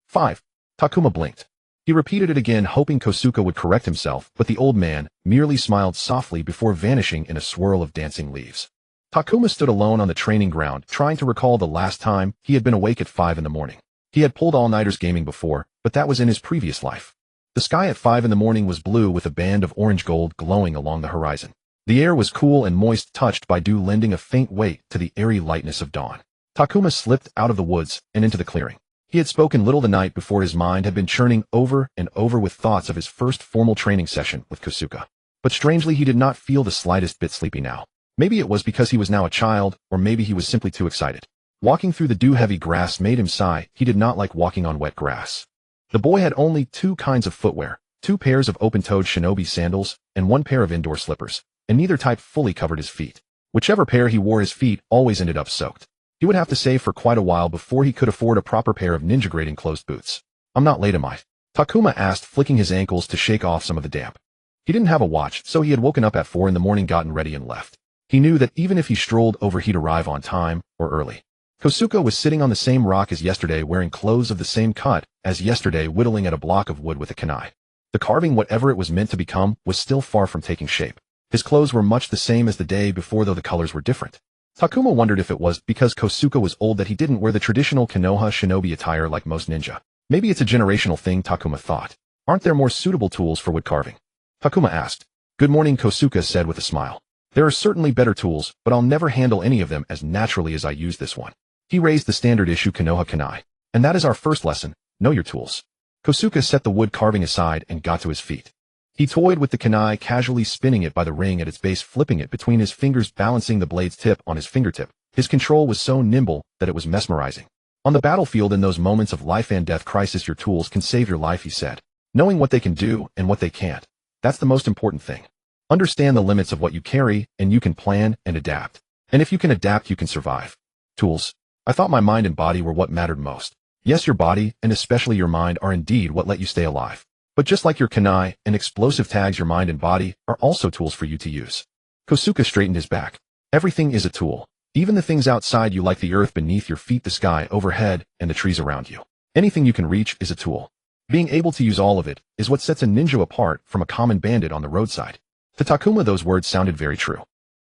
5. Takuma blinked. He repeated it again, hoping Kosuke would correct himself, but the old man merely smiled softly before vanishing in a swirl of dancing leaves. Takuma stood alone on the training ground, trying to recall the last time he had been awake at 5 in the morning. He had pulled all-nighters gaming before, but that was in his previous life. The sky at 5 in the morning was blue with a band of orange gold glowing along the horizon. The air was cool and moist, touched by dew, lending a faint weight to the airy lightness of dawn. Takuma slipped out of the woods and into the clearing. He had spoken little the night before. His mind had been churning over and over with thoughts of his first formal training session with Kosuke. But strangely, he did not feel the slightest bit sleepy now. Maybe it was because he was now a child, or maybe he was simply too excited. Walking through the dew-heavy grass made him sigh. He did not like walking on wet grass. The boy had only 2 kinds of footwear, 2 pairs of open-toed shinobi sandals, and 1 pair of indoor slippers, and neither type fully covered his feet. Whichever pair he wore, his feet always ended up soaked. He would have to save for quite a while before he could afford a proper pair of ninja-grade enclosed boots. I'm not late, am I? Takuma asked, flicking his ankles to shake off some of the damp. He didn't have a watch, so he had woken up at 4 in the morning, gotten ready, and left. He knew that even if he strolled over, he'd arrive on time, or early. Kosuke was sitting on the same rock as yesterday, wearing clothes of the same cut as yesterday, whittling at a block of wood with a kunai. The carving, whatever it was meant to become, was still far from taking shape. His clothes were much the same as the day before, though the colors were different. Takuma wondered if it was because Kosuke was old that he didn't wear the traditional Konoha shinobi attire like most ninja. Maybe it's a generational thing, Takuma thought. Aren't there more suitable tools for wood carving? Takuma asked. Good morning, Kosuke said with a smile. There are certainly better tools, but I'll never handle any of them as naturally as I use this one. He raised the standard issue Konoha kunai. And that is our first lesson. Know your tools. Kosuke set the wood carving aside and got to his feet. He toyed with the kunai, casually spinning it by the ring at its base, flipping it between his fingers, balancing the blade's tip on his fingertip. His control was so nimble that it was mesmerizing. On the battlefield, in those moments of life and death crisis, your tools can save your life, he said. Knowing what they can do and what they can't. That's the most important thing. Understand the limits of what you carry, and you can plan and adapt. And if you can adapt, you can survive. Tools. I thought my mind and body were what mattered most. Yes, your body, and especially your mind, are indeed what let you stay alive. But just like your kunai and explosive tags, your mind and body are also tools for you to use. Kosuke straightened his back. Everything is a tool. Even the things outside you, like the earth beneath your feet, the sky overhead, and the trees around you. Anything you can reach is a tool. Being able to use all of it is what sets a ninja apart from a common bandit on the roadside. To Takuma, those words sounded very true.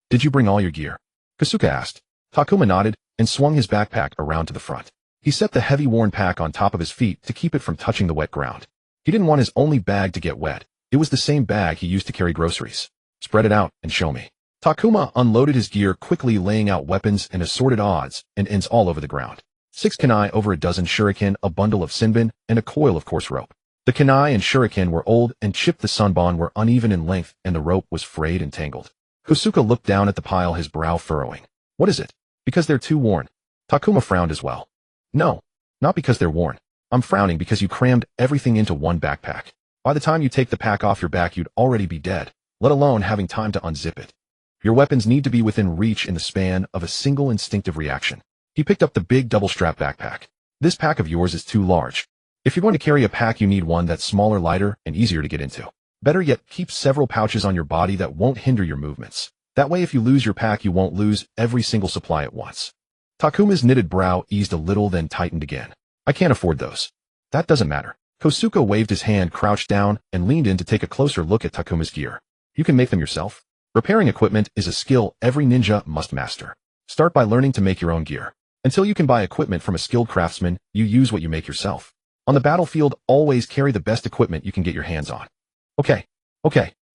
Did you bring all your gear? Kosuke asked. Takuma nodded and swung his backpack around to the front. He set the heavy worn pack on top of his feet to keep it from touching the wet ground. He didn't want his only bag to get wet. It was the same bag he used to carry groceries. Spread it out and show me. Takuma unloaded his gear quickly, laying out weapons and assorted odds and ends all over the ground. 6 kunai, over a dozen shuriken, a bundle of sinbin, and a coil of coarse rope. The kunai and shuriken were old and chipped, the sunbon were uneven in length, and the rope was frayed and tangled. Kosuke looked down at the pile, his brow furrowing. What is it? Because they're too worn. Takuma frowned as well. No, not because they're worn. I'm frowning because you crammed everything into one backpack. By the time you take the pack off your back, you'd already be dead, let alone having time to unzip it. Your weapons need to be within reach in the span of a single instinctive reaction. He picked up the big double-strap backpack. This pack of yours is too large. If you're going to carry a pack, you need one that's smaller, lighter, and easier to get into. Better yet, keep several pouches on your body that won't hinder your movements. That way, if you lose your pack, you won't lose every single supply at once. Takuma's knitted brow eased a little, then tightened again. I can't afford those. That doesn't matter. Kosuke waved his hand, crouched down, and leaned in to take a closer look at Takuma's gear. You can make them yourself. Repairing equipment is a skill every ninja must master. Start by learning to make your own gear. Until you can buy equipment from a skilled craftsman, you use what you make yourself. On the battlefield, always carry the best equipment you can get your hands on. Okay.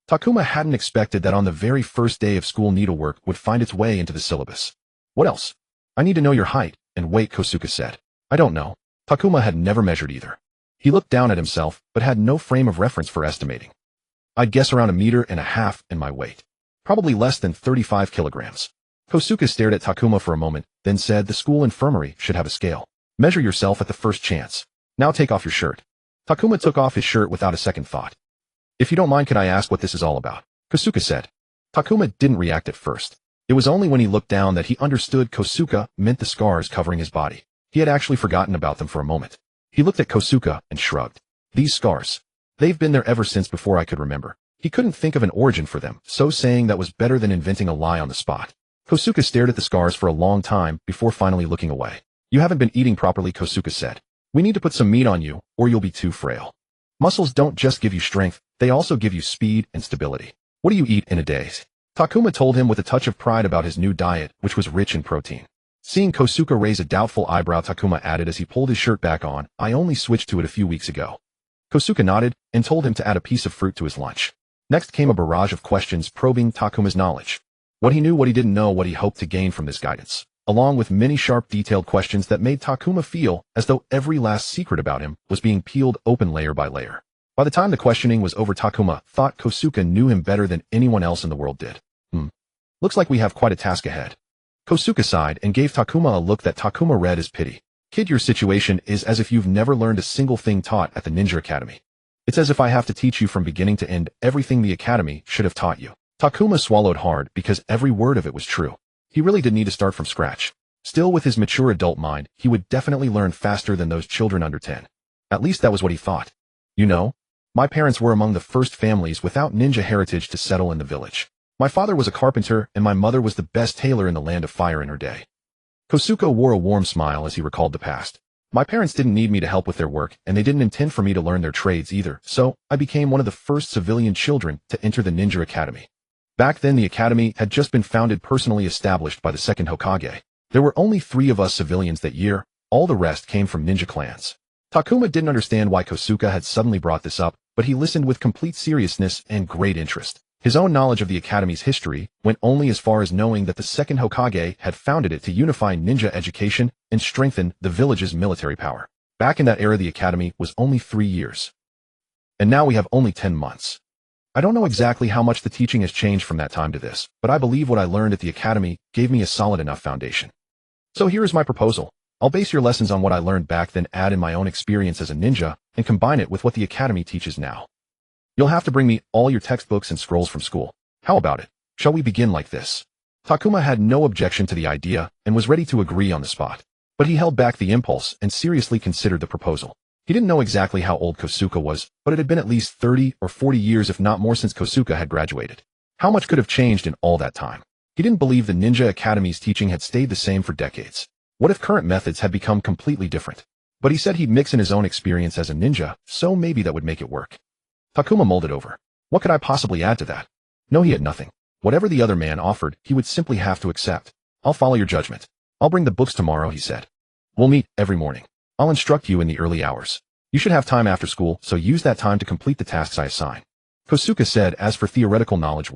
Takuma hadn't expected that on the very first day of school needlework would find its way into the syllabus. What else? I need to know your height and weight, Kosuke said. I don't know. Takuma had never measured either. He looked down at himself, but had no frame of reference for estimating. I'd guess around 1.5 meters and my weight. Probably less than 35 kilograms. Kosuke stared at Takuma for a moment, then said the school infirmary should have a scale. Measure yourself at the first chance. Now take off your shirt. Takuma took off his shirt without a second thought. If you don't mind, could I ask what this is all about? Kosuke said. Takuma didn't react at first. It was only when he looked down that he understood Kosuke meant the scars covering his body. He had actually forgotten about them for a moment. He looked at Kosuke and shrugged. These scars. They've been there ever since before I could remember. He couldn't think of an origin for them, so saying that was better than inventing a lie on the spot. Kosuke stared at the scars for a long time before finally looking away. You haven't been eating properly, Kosuke said. We need to put some meat on you, or you'll be too frail. Muscles don't just give you strength, they also give you speed and stability. What do you eat in a day? Takuma told him with a touch of pride about his new diet, which was rich in protein. Seeing Kosuke raise a doubtful eyebrow, Takuma added as he pulled his shirt back on, I only switched to it a few weeks ago. Kosuke nodded and told him to add a piece of fruit to his lunch. Next came a barrage of questions probing Takuma's knowledge. What he knew, what he didn't know, what he hoped to gain from this guidance, along with many sharp, detailed questions that made Takuma feel as though every last secret about him was being peeled open layer by layer. By the time the questioning was over, Takuma thought Kosuke knew him better than anyone else in the world did. Looks like we have quite a task ahead. Kosuke sighed and gave Takuma a look that Takuma read as pity. Kid, your situation is as if you've never learned a single thing taught at the Ninja Academy. It's as if I have to teach you from beginning to end everything the Academy should have taught you. Takuma swallowed hard because every word of it was true. He really did need to start from scratch. Still, with his mature adult mind, he would definitely learn faster than those children under 10. At least that was what he thought. You know, my parents were among the first families without ninja heritage to settle in the village. My father was a carpenter and my mother was the best tailor in the land of fire in her day. Kosuke wore a warm smile as he recalled the past. My parents didn't need me to help with their work, and they didn't intend for me to learn their trades either, so I became one of the first civilian children to enter the Ninja Academy. Back then, the academy had just been founded, personally established by the second Hokage. There were only 3 of us civilians that year, all the rest came from ninja clans. Takuma didn't understand why Kosuke had suddenly brought this up, but he listened with complete seriousness and great interest. His own knowledge of the academy's history went only as far as knowing that the second Hokage had founded it to unify ninja education and strengthen the village's military power. Back in that era, the academy was only 3 years. And now we have only 10 months. I don't know exactly how much the teaching has changed from that time to this, but I believe what I learned at the academy gave me a solid enough foundation. So here is my proposal. I'll base your lessons on what I learned back then, add in my own experience as a ninja, and combine it with what the academy teaches now. You'll have to bring me all your textbooks and scrolls from school. How about it? Shall we begin like this? Takuma had no objection to the idea and was ready to agree on the spot. But he held back the impulse and seriously considered the proposal. He didn't know exactly how old Kosuke was, but it had been at least 30 or 40 years, if not more, since Kosuke had graduated. How much could have changed in all that time? He didn't believe the Ninja Academy's teaching had stayed the same for decades. What if current methods had become completely different? But he said he'd mix in his own experience as a ninja, so maybe that would make it work. Takuma mulled it over. What could I possibly add to that? No, he had nothing. Whatever the other man offered, he would simply have to accept. I'll follow your judgment. I'll bring the books tomorrow, he said. We'll meet every morning. I'll instruct you in the early hours. You should have time after school, so use that time to complete the tasks I assign. Kosuke said, as for theoretical knowledge,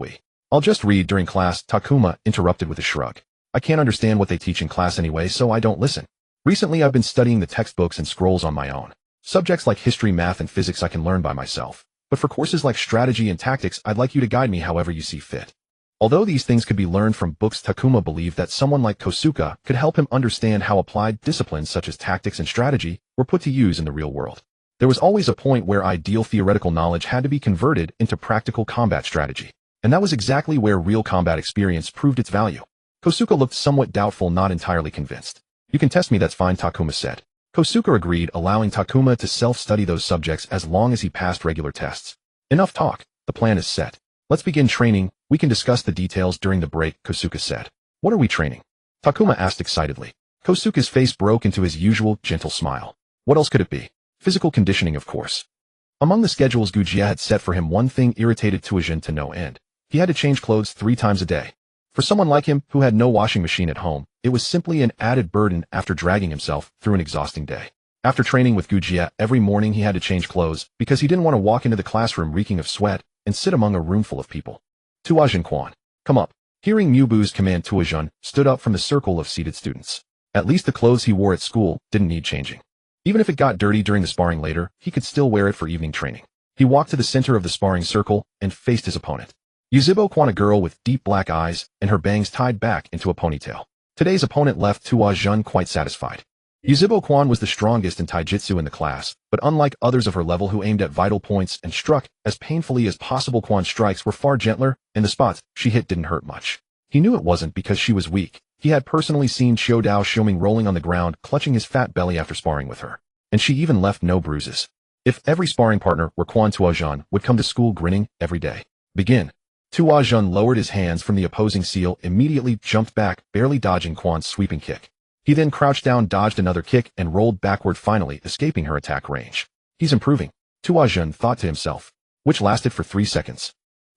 I'll just read during class. Takuma interrupted with a shrug. I can't understand what they teach in class anyway, so I don't listen. Recently, I've been studying the textbooks and scrolls on my own. Subjects like history, math, and physics I can learn by myself. But for courses like strategy and tactics, I'd like you to guide me however you see fit. Although these things could be learned from books, Takuma believed that someone like Kosuke could help him understand how applied disciplines such as tactics and strategy were put to use in the real world. There was always a point where ideal theoretical knowledge had to be converted into practical combat strategy. And that was exactly where real combat experience proved its value. Kosuke looked somewhat doubtful, not entirely convinced. You can test me, that's fine, Takuma said. Kosuke agreed, allowing Takuma to self-study those subjects as long as he passed regular tests. Enough talk, the plan is set. Let's begin training, we can discuss the details during the break, Kosuke said. What are we training? Takuma asked excitedly. Kosuke's face broke into his usual gentle smile. What else could it be? Physical conditioning, of course. Among the schedules Gujia had set for him, one thing irritated Tuajin to no end. He had to change clothes 3 times a day. For someone like him, who had no washing machine at home, it was simply an added burden after dragging himself through an exhausting day. After training with Gujia, every morning he had to change clothes because he didn't want to walk into the classroom reeking of sweat and sit among a room full of people. Tuajin Quan, come up. Hearing Mubu's command, Tuajin stood up from the circle of seated students. At least the clothes he wore at school didn't need changing. Even if it got dirty during the sparring later, he could still wear it for evening training. He walked to the center of the sparring circle and faced his opponent. Yuzhibo Quan, a girl with deep black eyes and her bangs tied back into a ponytail. Today's opponent left Tuajin quite satisfied. Yuzhibo Quan was the strongest in taijutsu in the class, but unlike others of her level who aimed at vital points and struck as painfully as possible, Quan's strikes were far gentler, and the spots she hit didn't hurt much. He knew it wasn't because she was weak. He had personally seen Dao Xiuming rolling on the ground, clutching his fat belly after sparring with her. And she even left no bruises. If every sparring partner were Quan, Tuajin would come to school grinning every day. Begin. Tuajin lowered his hands from the opposing seal, immediately jumped back, barely dodging Quan's sweeping kick. He then crouched down, dodged another kick, and rolled backward, finally escaping her attack range. He's improving, Tuajin thought to himself, which lasted for 3 seconds.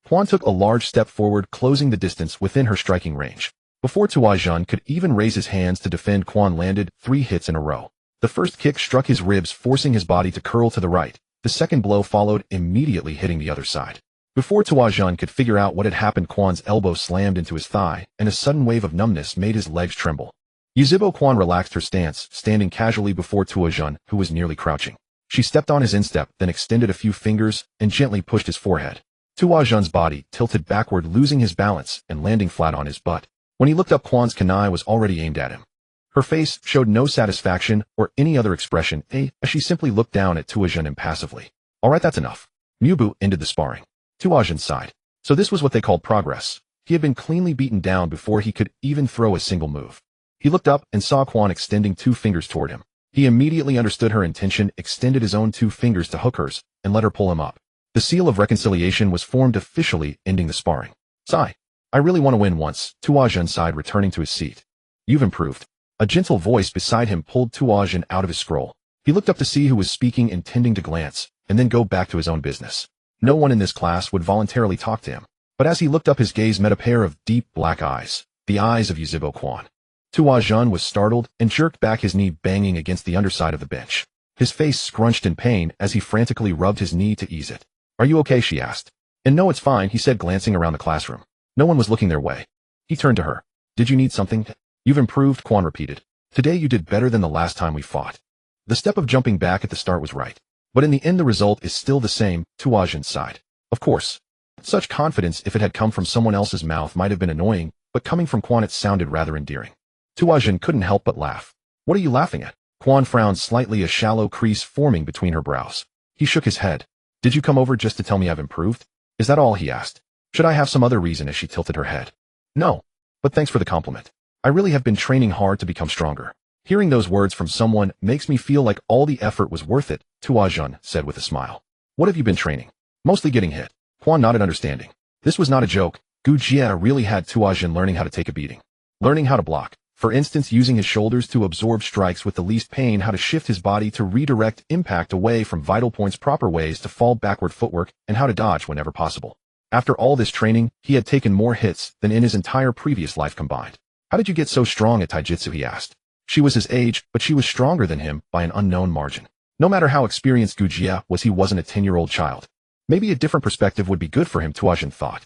Quan took a large step forward, closing the distance within her striking range. Before Tuajin could even raise his hands to defend, Quan landed 3 hits in a row. The first kick struck his ribs, forcing his body to curl to the right. The second blow followed, immediately hitting the other side. Before Tuajin could figure out what had happened, Quan's elbow slammed into his thigh, and a sudden wave of numbness made his legs tremble. Yuzhibo Quan relaxed her stance, standing casually before Tuajin, who was nearly crouching. She stepped on his instep, then extended a few fingers and gently pushed his forehead. Tuajin's body tilted backward, losing his balance and landing flat on his butt. When he looked up, Quan's kunai was already aimed at him. Her face showed no satisfaction or any other expression, as she simply looked down at Tuajin impassively. Alright, that's enough. Mubu ended the sparring. Tuajin sighed. So this was what they called progress. He had been cleanly beaten down before he could even throw a single move. He looked up and saw Quan extending 2 fingers toward him. He immediately understood her intention, extended his own 2 fingers to hook hers, and let her pull him up. The seal of reconciliation was formed, officially ending the sparring. Sigh. I really want to win once, Tuajin sighed, returning to his seat. You've improved. A gentle voice beside him pulled Tuajin out of his scroll. He looked up to see who was speaking, intending to glance, and then go back to his own business. No one in this class would voluntarily talk to him. But as he looked up, his gaze met a pair of deep black eyes, the eyes of Yuzhibo Quan. Tuajin was startled and jerked back, his knee banging against the underside of the bench. His face scrunched in pain as he frantically rubbed his knee to ease it. Are you okay? She asked. And no, it's fine, he said, glancing around the classroom. No one was looking their way. He turned to her. Did you need something? You've improved, Quan repeated. Today you did better than the last time we fought. The step of jumping back at the start was right. But in the end the result is still the same, Tuajin sighed. Of course. Such confidence, if it had come from someone else's mouth, might have been annoying, but coming from Quan it sounded rather endearing. Tuajin couldn't help but laugh. What are you laughing at? Quan frowned slightly, a shallow crease forming between her brows. He shook his head. Did you come over just to tell me I've improved? Is that all? He asked. Should I have some other reason? As she tilted her head. No. But thanks for the compliment. I really have been training hard to become stronger. Hearing those words from someone makes me feel like all the effort was worth it, Tuajin said with a smile. What have you been training? Mostly getting hit. Quan nodded, understanding. This was not a joke. Gujia really had Tuajin learning how to take a beating. Learning how to block. For instance, using his shoulders to absorb strikes with the least pain, how to shift his body to redirect impact away from vital points, proper ways to fall backward footwork, and how to dodge whenever possible. After all this training, he had taken more hits than in his entire previous life combined. How did you get so strong at taijutsu? He asked. She was his age, but she was stronger than him by an unknown margin. No matter how experienced Gujia was, he wasn't a 10-year-old child. Maybe a different perspective would be good for him, Tuajin thought.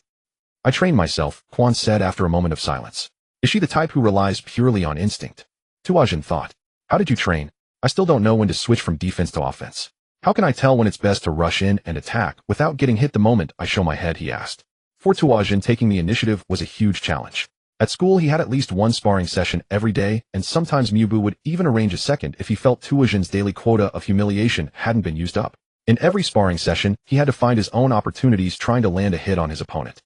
I train myself, Quan said after a moment of silence. Is she the type who relies purely on instinct? Tuajin thought. How did you train? I still don't know when to switch from defense to offense. How can I tell when it's best to rush in and attack without getting hit the moment I show my head? He asked. For Tuajin, taking the initiative was a huge challenge. At school, he had at least one sparring session every day, and sometimes Mubu would even arrange a second if he felt Tuajin's daily quota of humiliation hadn't been used up. In every sparring session, he had to find his own opportunities trying to land a hit on his opponent.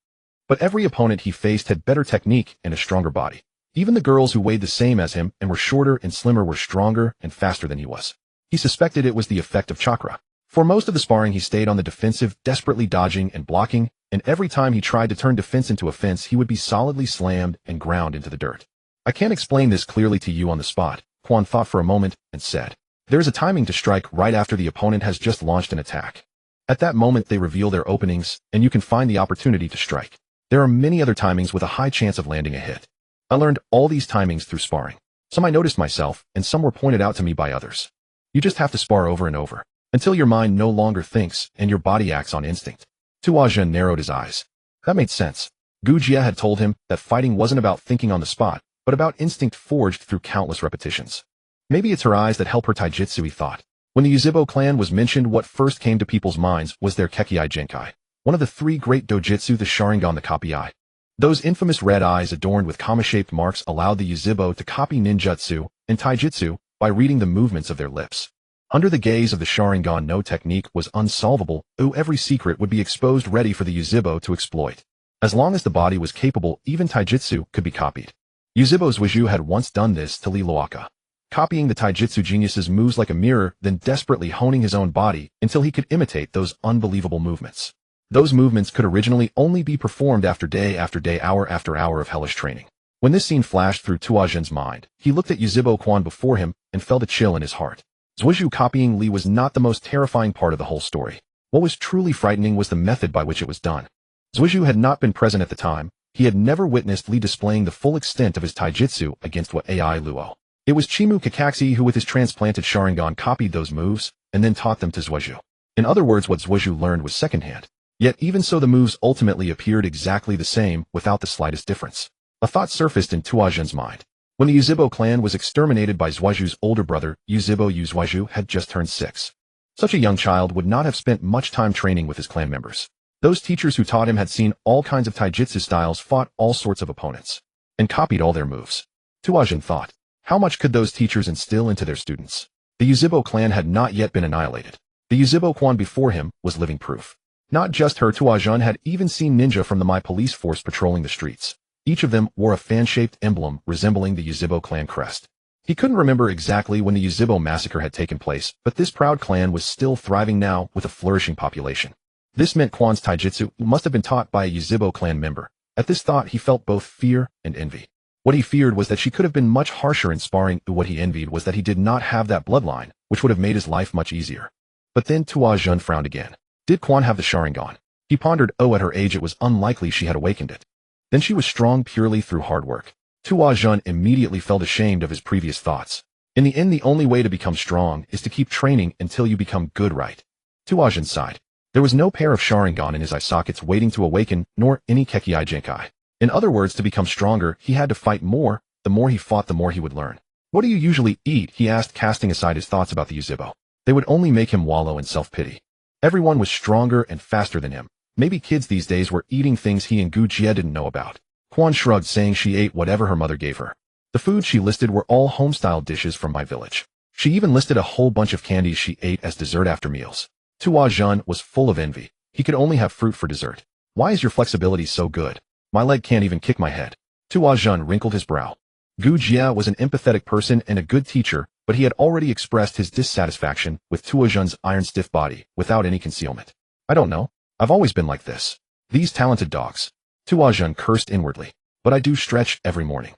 But every opponent he faced had better technique and a stronger body. Even the girls who weighed the same as him and were shorter and slimmer were stronger and faster than he was. He suspected it was the effect of chakra. For most of the sparring, he stayed on the defensive, desperately dodging and blocking, and every time he tried to turn defense into offense, he would be solidly slammed and ground into the dirt. I can't explain this clearly to you on the spot, Quan thought for a moment and said. There's a timing to strike right after the opponent has just launched an attack. At that moment, they reveal their openings, and you can find the opportunity to strike. There are many other timings with a high chance of landing a hit. I learned all these timings through sparring. Some I noticed myself, and some were pointed out to me by others. You just have to spar over and over, until your mind no longer thinks and your body acts on instinct. Tuajin narrowed his eyes. That made sense. Gu Jie had told him that fighting wasn't about thinking on the spot, but about instinct forged through countless repetitions. Maybe it's her eyes that help her taijutsu, he thought. When the Yuzhibo clan was mentioned, what first came to people's minds was their Kekkei Genkai, one of the three great dojutsu, the Sharingan, the copy eye. Those infamous red eyes adorned with kama-shaped marks allowed the Yuzhibo to copy ninjutsu and taijutsu by reading the movements of their lips. Under the gaze of the Sharingan, no technique was unsolvable, every secret would be exposed ready for the Yuzhibo to exploit. As long as the body was capable, even taijutsu could be copied. Yuzhibo Zhuizhu had once done this to Li Luoka, copying the taijutsu genius's moves like a mirror, then desperately honing his own body until he could imitate those unbelievable movements. Those movements could originally only be performed after day, hour after hour of hellish training. When this scene flashed through Tuajin's mind, he looked at Yuzhibo Quan before him and felt a chill in his heart. Zhuizhu copying Li was not the most terrifying part of the whole story. What was truly frightening was the method by which it was done. Zhuizhu had not been present at the time. He had never witnessed Li displaying the full extent of his taijutsu against what AI Luo. It was Chimu Kakaxi who with his transplanted Sharingan copied those moves and then taught them to Zhuizhu. In other words, what Zhuizhu learned was secondhand. Yet even so, the moves ultimately appeared exactly the same without the slightest difference. A thought surfaced in Tuajin's mind. When the Yuzhibo clan was exterminated by Zhuizhu's older brother, Yuzhibo Zhuizhu had just turned 6. Such a young child would not have spent much time training with his clan members. Those teachers who taught him had seen all kinds of taijutsu styles, fought all sorts of opponents, and copied all their moves. Tuajin thought, how much could those teachers instill into their students? The Yuzhibo clan had not yet been annihilated. The Yuzhibo Quan before him was living proof. Not just her, Tuajin had even seen ninja from the My Police force patrolling the streets. Each of them wore a fan-shaped emblem resembling the Yuzhibo clan crest. He couldn't remember exactly when the Yuzhibo massacre had taken place, but this proud clan was still thriving now with a flourishing population. This meant Quan's taijutsu must have been taught by a Yuzhibo clan member. At this thought, he felt both fear and envy. What he feared was that she could have been much harsher in sparring. What he envied was that he did not have that bloodline, which would have made his life much easier. But then Tuajin frowned again. Did Quan have the Sharingan? He pondered, at her age it was unlikely she had awakened it. Then she was strong purely through hard work. Tuajin immediately felt ashamed of his previous thoughts. In the end, the only way to become strong is to keep training until you become good, right? Tuajin sighed. There was no pair of Sharingan in his eye sockets waiting to awaken, nor any Kekkei Genkai. In other words, to become stronger, he had to fight more. The more he fought, the more he would learn. What do you usually eat? He asked, casting aside his thoughts about the Yuzhibo. They would only make him wallow in self-pity. Everyone was stronger and faster than him. Maybe kids these days were eating things he and Gu Jie didn't know about. Quan shrugged, saying she ate whatever her mother gave her. The food she listed were all home-style dishes from my village. She even listed a whole bunch of candies she ate as dessert after meals. Tuajin was full of envy. He could only have fruit for dessert. Why is your flexibility so good? My leg can't even kick my head. Tuajin wrinkled his brow. Gu Jie was an empathetic person and a good teacher, but he had already expressed his dissatisfaction with Tuajin's iron-stiff body without any concealment. I don't know. I've always been like this. These talented dogs. Tuajin cursed inwardly. But I do stretch every morning.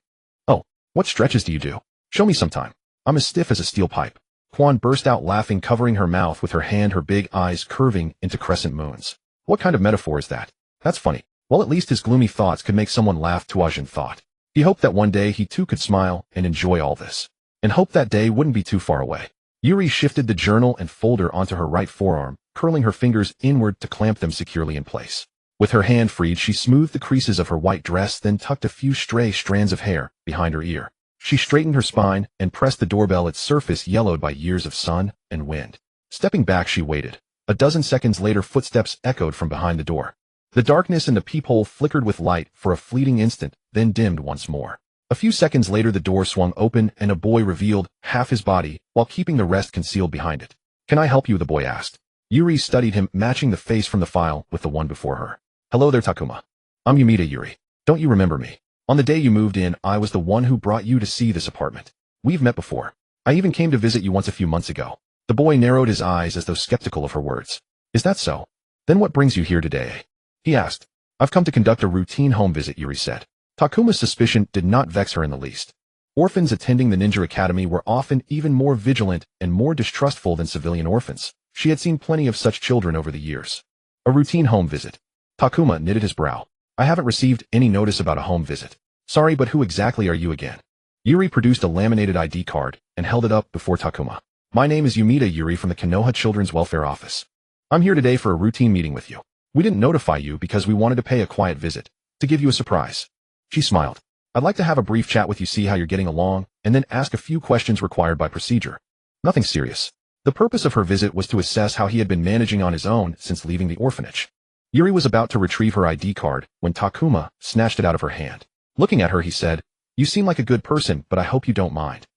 Oh, what stretches do you do? Show me sometime. I'm as stiff as a steel pipe. Quan burst out laughing, covering her mouth with her hand, her big eyes curving into crescent moons. What kind of metaphor is that? That's funny. Well, at least his gloomy thoughts could make someone laugh, Tuajin thought. He hoped that one day he too could smile and enjoy all this. And hoped that day wouldn't be too far away. Yuri shifted the journal and folder onto her right forearm, curling her fingers inward to clamp them securely in place. With her hand freed, she smoothed the creases of her white dress, then tucked a few stray strands of hair behind her ear. She straightened her spine and pressed the doorbell, its surface yellowed by years of sun and wind. Stepping back, she waited. A dozen seconds later, footsteps echoed from behind the door. The darkness in the peephole flickered with light for a fleeting instant, then dimmed once more. A few seconds later the door swung open and a boy revealed half his body, while keeping the rest concealed behind it. "Can I help you?" the boy asked. Yuri studied him, matching the face from the file with the one before her. "Hello there, Takuma. I'm Yumita Yuri. Don't you remember me? On the day you moved in, I was the one who brought you to see this apartment. We've met before. I even came to visit you once a few months ago." The boy narrowed his eyes as though skeptical of her words. "Is that so? Then what brings you here today?" he asked. "I've come to conduct a routine home visit," Yuri said. Takuma's suspicion did not vex her in the least. Orphans attending the ninja academy were often even more vigilant and more distrustful than civilian orphans. She had seen plenty of such children over the years. "A routine home visit." Takuma knitted his brow. "I haven't received any notice about a home visit. Sorry, but who exactly are you again?" Yuri produced a laminated ID card and held it up before Takuma. "My name is Yumita Yuri from the Konoha Children's Welfare Office. I'm here today for a routine meeting with you. We didn't notify you because we wanted to pay a quiet visit, to give you a surprise." She smiled. "I'd like to have a brief chat with you, see how you're getting along, and then ask a few questions required by procedure. Nothing serious." The purpose of her visit was to assess how he had been managing on his own since leaving the orphanage. Yuri was about to retrieve her ID card when Takuma snatched it out of her hand. Looking at her, he said, "You seem like a good person, but I hope you don't mind."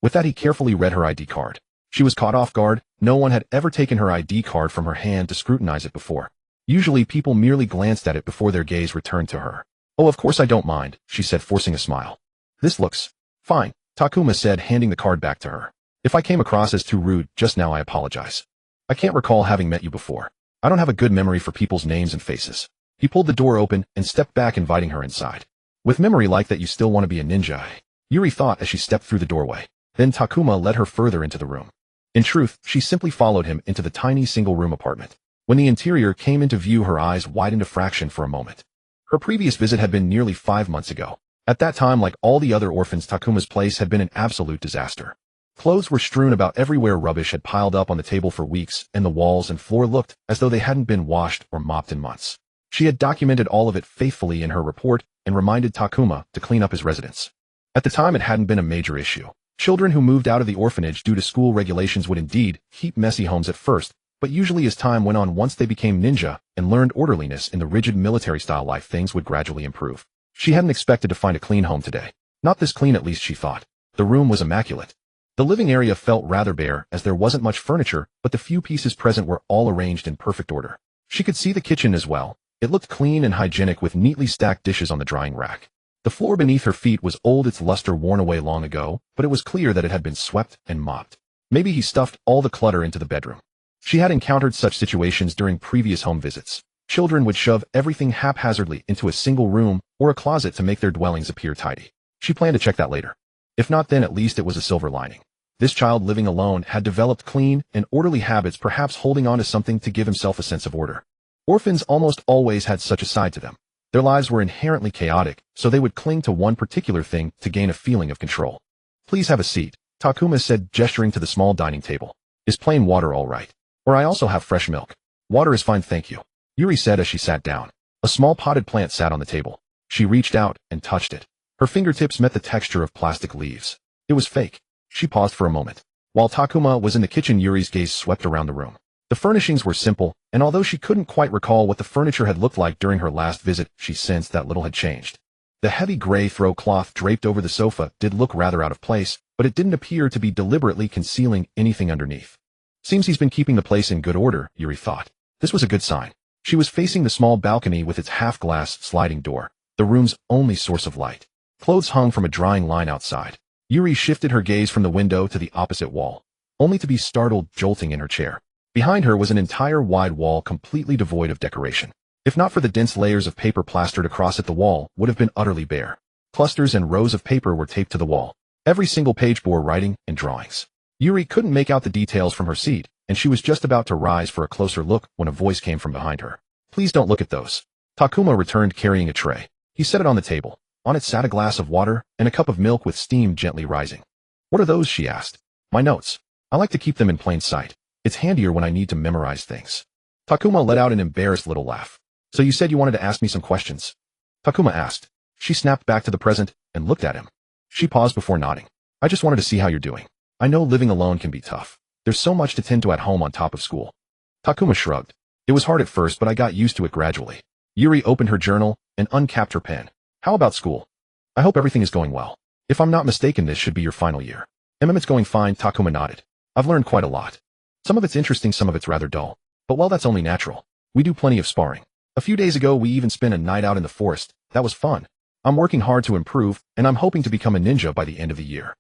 With that, he carefully read her ID card. She was caught off guard. No one had ever taken her ID card from her hand to scrutinize it before. Usually people merely glanced at it before their gaze returned to her. "Oh, of course I don't mind," she said, forcing a smile. "This looks fine," Takuma said, handing the card back to her. "If I came across as too rude just now, I apologize. I can't recall having met you before. I don't have a good memory for people's names and faces." He pulled the door open and stepped back, inviting her inside. "With memory like that, you still want to be a ninja?" Yuri thought as she stepped through the doorway. Then Takuma led her further into the room. In truth, she simply followed him into the tiny single-room apartment. When the interior came into view, her eyes widened a fraction for a moment. Her previous visit had been nearly 5 months ago. At that time, like all the other orphans, Takuma's place had been an absolute disaster. Clothes were strewn about everywhere, rubbish had piled up on the table for weeks, and the walls and floor looked as though they hadn't been washed or mopped in months. She had documented all of it faithfully in her report and reminded Takuma to clean up his residence. At the time, it hadn't been a major issue. Children who moved out of the orphanage due to school regulations would indeed keep messy homes at first, but usually as time went on, once they became ninja and learned orderliness in the rigid military-style life, things would gradually improve. She hadn't expected to find a clean home today. Not this clean, at least, she thought. The room was immaculate. The living area felt rather bare, as there wasn't much furniture, but the few pieces present were all arranged in perfect order. She could see the kitchen as well. It looked clean and hygienic, with neatly stacked dishes on the drying rack. The floor beneath her feet was old, its luster worn away long ago, but it was clear that it had been swept and mopped. Maybe he stuffed all the clutter into the bedroom. She had encountered such situations during previous home visits. Children would shove everything haphazardly into a single room or a closet to make their dwellings appear tidy. She planned to check that later. If not then, at least it was a silver lining. This child living alone had developed clean and orderly habits, perhaps holding on to something to give himself a sense of order. Orphans almost always had such a side to them. Their lives were inherently chaotic, so they would cling to one particular thing to gain a feeling of control. "Please have a seat," Takuma said, gesturing to the small dining table. "Is plain water all right? Or I also have fresh milk." "Water is fine, thank you," Yuri said as she sat down. A small potted plant sat on the table. She reached out and touched it. Her fingertips met the texture of plastic leaves. It was fake. She paused for a moment. While Takuma was in the kitchen, Yuri's gaze swept around the room. The furnishings were simple, and although she couldn't quite recall what the furniture had looked like during her last visit, she sensed that little had changed. The heavy gray throw cloth draped over the sofa did look rather out of place, but it didn't appear to be deliberately concealing anything underneath. "Seems he's been keeping the place in good order," Yuri thought. This was a good sign. She was facing the small balcony with its half-glass sliding door, the room's only source of light. Clothes hung from a drying line outside. Yuri shifted her gaze from the window to the opposite wall, only to be startled, jolting in her chair. Behind her was an entire wide wall completely devoid of decoration. If not for the dense layers of paper plastered across it, the wall would have been utterly bare. Clusters and rows of paper were taped to the wall. Every single page bore writing and drawings. Yuri couldn't make out the details from her seat, and she was just about to rise for a closer look when a voice came from behind her. "Please don't look at those." Takuma returned, carrying a tray. He set it on the table. On it sat a glass of water and a cup of milk with steam gently rising. "What are those?" she asked. "My notes. I like to keep them in plain sight. It's handier when I need to memorize things." Takuma let out an embarrassed little laugh. "So you said you wanted to ask me some questions?" Takuma asked. She snapped back to the present and looked at him. She paused before nodding. "I just wanted to see how you're doing. I know living alone can be tough. There's so much to tend to at home on top of school." Takuma shrugged. "It was hard at first, but I got used to it gradually. Yuri opened her journal and uncapped her pen. How about school? I hope everything is going well. If I'm not mistaken, this should be your final year. It's going fine, Takuma nodded. I've learned quite a lot. Some of it's interesting, some of it's rather dull. But well, that's only natural. We do plenty of sparring. A few days ago, we even spent a night out in the forest. That was fun. I'm working hard to improve, and I'm hoping to become a ninja by the end of the year.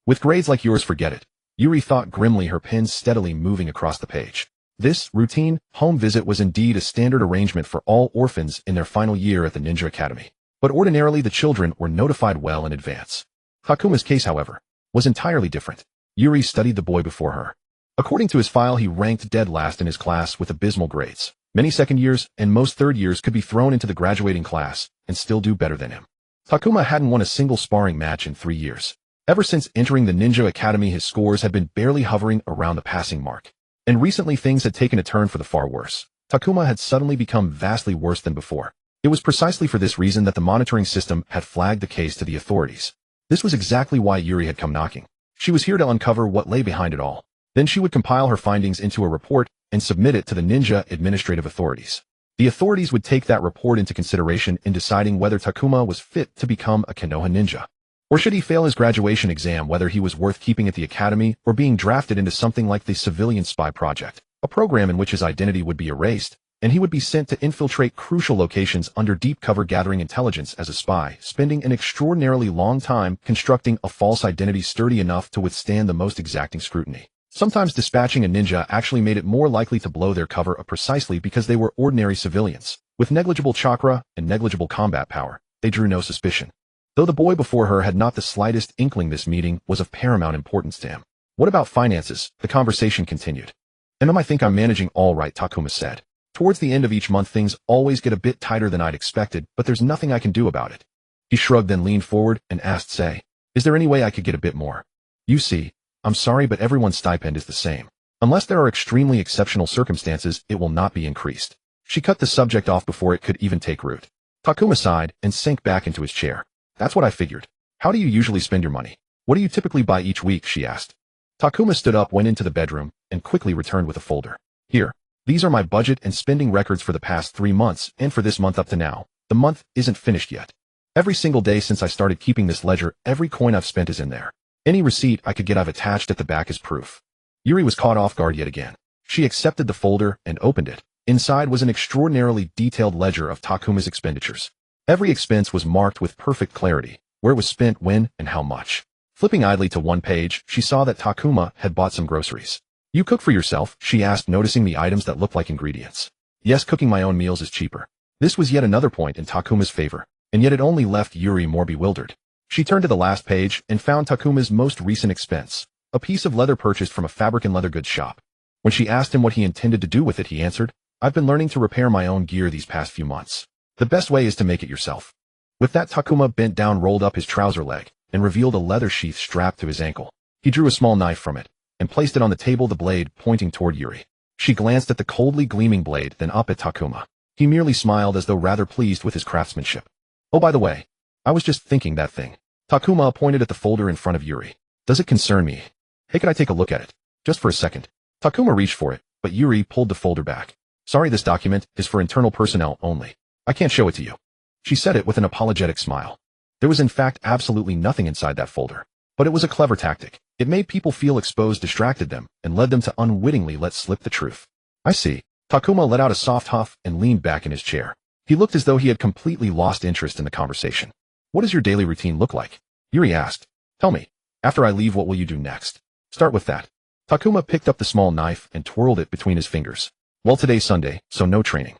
With grades like yours, forget it. Yuri thought grimly, her pen steadily moving across the page. This routine home visit was indeed a standard arrangement for all orphans in their final year at the Ninja Academy. But ordinarily the children were notified well in advance. Takuma's case, however, was entirely different. Yuri studied the boy before her. According to his file, he ranked dead last in his class with abysmal grades. Many second years and most third years could be thrown into the graduating class and still do better than him. Takuma hadn't won a single sparring match in 3 years. Ever since entering the Ninja Academy, his scores had been barely hovering around the passing mark. And recently things had taken a turn for the far worse. Takuma had suddenly become vastly worse than before. It was precisely for this reason that the monitoring system had flagged the case to the authorities. This was exactly why Yuri had come knocking. She was here to uncover what lay behind it all. Then she would compile her findings into a report and submit it to the ninja administrative authorities. The authorities would take that report into consideration in deciding whether Takuma was fit to become a Konoha ninja. Or should he fail his graduation exam, whether he was worth keeping at the academy or being drafted into something like the Civilian Spy Project, a program in which his identity would be erased, and he would be sent to infiltrate crucial locations under deep cover, gathering intelligence as a spy, spending an extraordinarily long time constructing a false identity sturdy enough to withstand the most exacting scrutiny. Sometimes dispatching a ninja actually made it more likely to blow their cover up precisely because they were ordinary civilians. With negligible chakra and negligible combat power, they drew no suspicion. Though the boy before her had not the slightest inkling, this meeting was of paramount importance to him. What about finances? The conversation continued. I think I'm managing all right, Takuma said. Towards the end of each month things always get a bit tighter than I'd expected, but there's nothing I can do about it. He shrugged, then leaned forward and asked, say, is there any way I could get a bit more? You see, I'm sorry, but everyone's stipend is the same. Unless there are extremely exceptional circumstances, it will not be increased. She cut the subject off before it could even take root. Takuma sighed and sank back into his chair. That's what I figured. How do you usually spend your money? What do you typically buy each week? She asked. Takuma stood up, went into the bedroom, and quickly returned with a folder. Here. These are my budget and spending records for the past 3 months, and for this month up to now. The month isn't finished yet. Every single day since I started keeping this ledger, every coin I've spent is in there. Any receipt I could get I've attached at the back as proof. Yuri was caught off guard yet again. She accepted the folder and opened it. Inside was an extraordinarily detailed ledger of Takuma's expenditures. Every expense was marked with perfect clarity, where it was spent, when, and how much. Flipping idly to one page, she saw that Takuma had bought some groceries. You cook for yourself? She asked, noticing the items that looked like ingredients. Yes, cooking my own meals is cheaper. This was yet another point in Takuma's favor, and yet it only left Yuri more bewildered. She turned to the last page and found Takuma's most recent expense, a piece of leather purchased from a fabric and leather goods shop. When she asked him what he intended to do with it, he answered, I've been learning to repair my own gear these past few months. The best way is to make it yourself. With that, Takuma bent down, rolled up his trouser leg, and revealed a leather sheath strapped to his ankle. He drew a small knife from it and placed it on the table, the blade pointing toward Yuri. She glanced at the coldly gleaming blade, then up at Takuma. He merely smiled as though rather pleased with his craftsmanship. Oh, by the way, I was just thinking that thing. Takuma pointed at the folder in front of Yuri. Does it concern me? Hey, could I take a look at it? Just for a second. Takuma reached for it, but Yuri pulled the folder back. Sorry, this document is for internal personnel only. I can't show it to you. She said it with an apologetic smile. There was in fact absolutely nothing inside that folder. But it was a clever tactic. It made people feel exposed, distracted them, and led them to unwittingly let slip the truth. I see. Takuma let out a soft huff and leaned back in his chair. He looked as though he had completely lost interest in the conversation. What does your daily routine look like? Yuri asked. Tell me. After I leave, what will you do next? Start with that. Takuma picked up the small knife and twirled it between his fingers. Well, today's Sunday, so no training.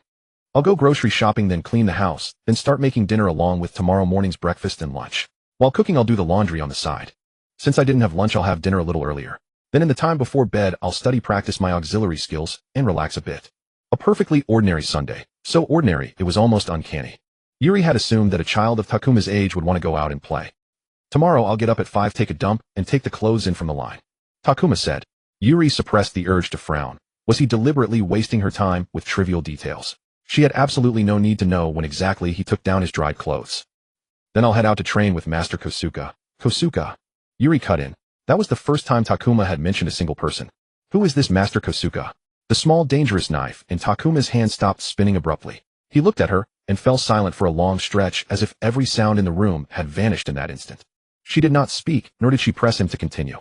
I'll go grocery shopping, then clean the house, then start making dinner along with tomorrow morning's breakfast and lunch. While cooking, I'll do the laundry on the side. Since I didn't have lunch, I'll have dinner a little earlier. Then in the time before bed, I'll study, practice my auxiliary skills, and relax a bit. A perfectly ordinary Sunday. So ordinary, it was almost uncanny. Yuri had assumed that a child of Takuma's age would want to go out and play. Tomorrow I'll get up at 5, take a dump, and take the clothes in from the line. Takuma said. Yuri suppressed the urge to frown. Was he deliberately wasting her time with trivial details? She had absolutely no need to know when exactly he took down his dried clothes. Then I'll head out to train with Master Kosuka. Kosuka. Yuri cut in. That was the first time Takuma had mentioned a single person. Who is this Master Kosuka? The small dangerous knife in Takuma's hand stopped spinning abruptly. He looked at her, and fell silent for a long stretch as if every sound in the room had vanished in that instant. She did not speak, nor did she press him to continue.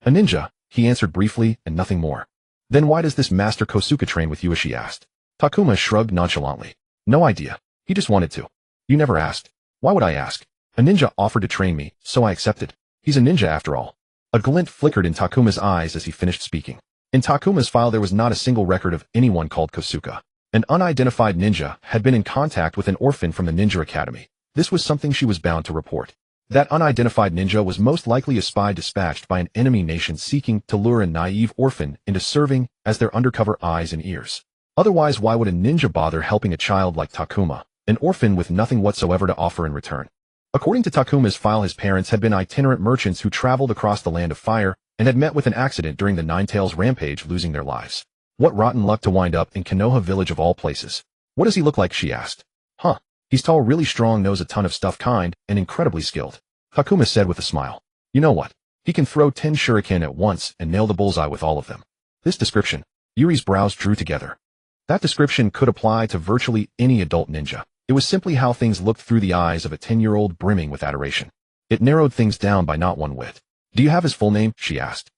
A ninja, he answered briefly and nothing more. Then why does this Master Kosuke train with you, she asked. Takuma shrugged nonchalantly. No idea. He just wanted to. You never asked. Why would I ask? A ninja offered to train me, so I accepted. He's a ninja after all. A glint flickered in Takuma's eyes as he finished speaking. In Takuma's file there was not a single record of anyone called Kosuke. An unidentified ninja had been in contact with an orphan from the Ninja Academy. This was something she was bound to report. That unidentified ninja was most likely a spy dispatched by an enemy nation seeking to lure a naive orphan into serving as their undercover eyes and ears. Otherwise, why would a ninja bother helping a child like Takuma, an orphan with nothing whatsoever to offer in return? According to Takuma's file, his parents had been itinerant merchants who traveled across the Land of Fire and had met with an accident during the Nine Tails rampage, losing their lives. What rotten luck to wind up in Konoha village of all places. What does he look like, she asked. Huh. He's tall, really strong, knows a ton of stuff, kind, and incredibly skilled. Takuma said with a smile. You know what? He can throw 10 shuriken at once and nail the bullseye with all of them. This description. Yuri's brows drew together. That description could apply to virtually any adult ninja. It was simply how things looked through the eyes of a 10-year-old brimming with adoration. It narrowed things down by not one whit. Do you have his full name, she asked.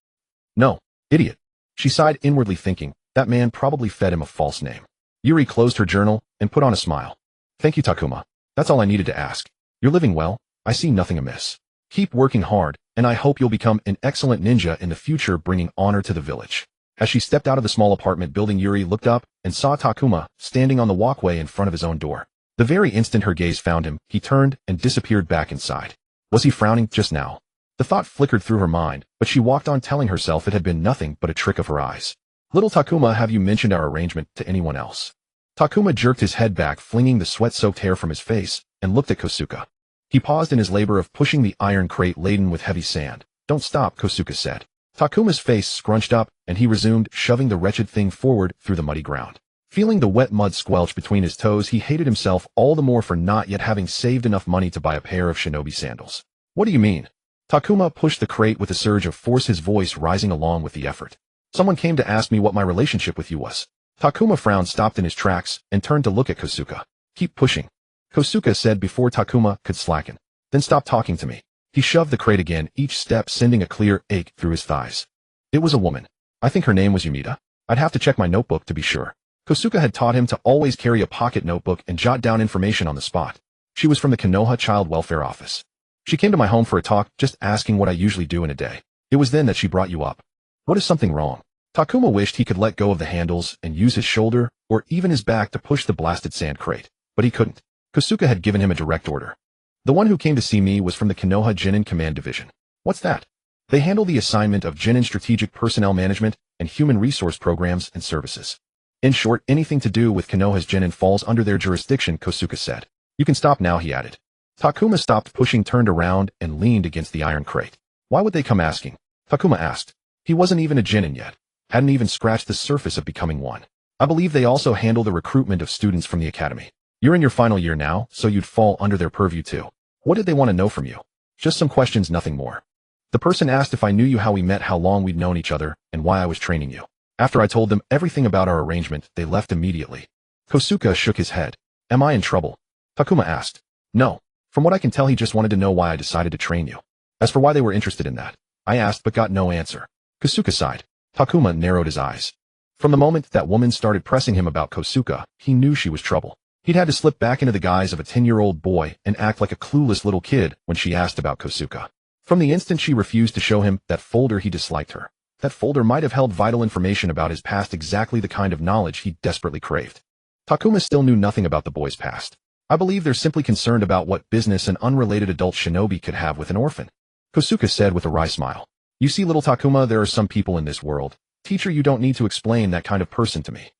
No, idiot. She sighed inwardly, thinking, that man probably fed him a false name. Yuri closed her journal and put on a smile. Thank you, Takuma. That's all I needed to ask. You're living well. I see nothing amiss. Keep working hard, and I hope you'll become an excellent ninja in the future, bringing honor to the village. As she stepped out of the small apartment building, Yuri looked up and saw Takuma standing on the walkway in front of his own door. The very instant her gaze found him, he turned and disappeared back inside. Was he frowning just now? The thought flickered through her mind, but she walked on, telling herself it had been nothing but a trick of her eyes. Little Takuma, have you mentioned our arrangement to anyone else? Takuma jerked his head back, flinging the sweat-soaked hair from his face, and looked at Kosuke. He paused in his labor of pushing the iron crate laden with heavy sand. Don't stop, Kosuke said. Takuma's face scrunched up, and he resumed shoving the wretched thing forward through the muddy ground. Feeling the wet mud squelch between his toes, he hated himself all the more for not yet having saved enough money to buy a pair of shinobi sandals. What do you mean? Takuma pushed the crate with a surge of force, his voice rising along with the effort. Someone came to ask me what my relationship with you was. Takuma frowned, stopped in his tracks, and turned to look at Kosuke. Keep pushing, Kosuke said before Takuma could slacken. Then stop talking to me. He shoved the crate again, each step sending a clear ache through his thighs. It was a woman. I think her name was Yumida. I'd have to check my notebook to be sure. Kosuke had taught him to always carry a pocket notebook and jot down information on the spot. She was from the Konoha Child Welfare Office. She came to my home for a talk, just asking what I usually do in a day. It was then that she brought you up. What is something wrong? Takuma wished he could let go of the handles and use his shoulder or even his back to push the blasted sand crate, but he couldn't. Kosuke had given him a direct order. The one who came to see me was from the Konoha Genin Command Division. What's that? They handle the assignment of Genin strategic personnel management and human resource programs and services. In short, anything to do with Konoha's Genin falls under their jurisdiction, Kosuke said. You can stop now, he added. Takuma stopped pushing, turned around, and leaned against the iron crate. Why would they come asking? Takuma asked. He wasn't even a Genin yet. Hadn't even scratched the surface of becoming one. I believe they also handle the recruitment of students from the academy. You're in your final year now, so you'd fall under their purview too. What did they want to know from you? Just some questions, nothing more. The person asked if I knew you, how we met, how long we'd known each other, and why I was training you. After I told them everything about our arrangement, they left immediately. Kosuke shook his head. Am I in trouble? Takuma asked. No. From what I can tell, he just wanted to know why I decided to train you. As for why they were interested in that, I asked but got no answer. Kosuke sighed. Takuma narrowed his eyes. From the moment that woman started pressing him about Kosuke, he knew she was trouble. He'd had to slip back into the guise of a 10-year-old boy and act like a clueless little kid when she asked about Kosuke. From the instant she refused to show him that folder, he disliked her. That folder might have held vital information about his past, exactly the kind of knowledge he desperately craved. Takuma still knew nothing about the boy's past. I believe they're simply concerned about what business an unrelated adult shinobi could have with an orphan, Kosuke said with a wry smile. You see, little Takuma, there are some people in this world. Teacher, you don't need to explain that kind of person to me.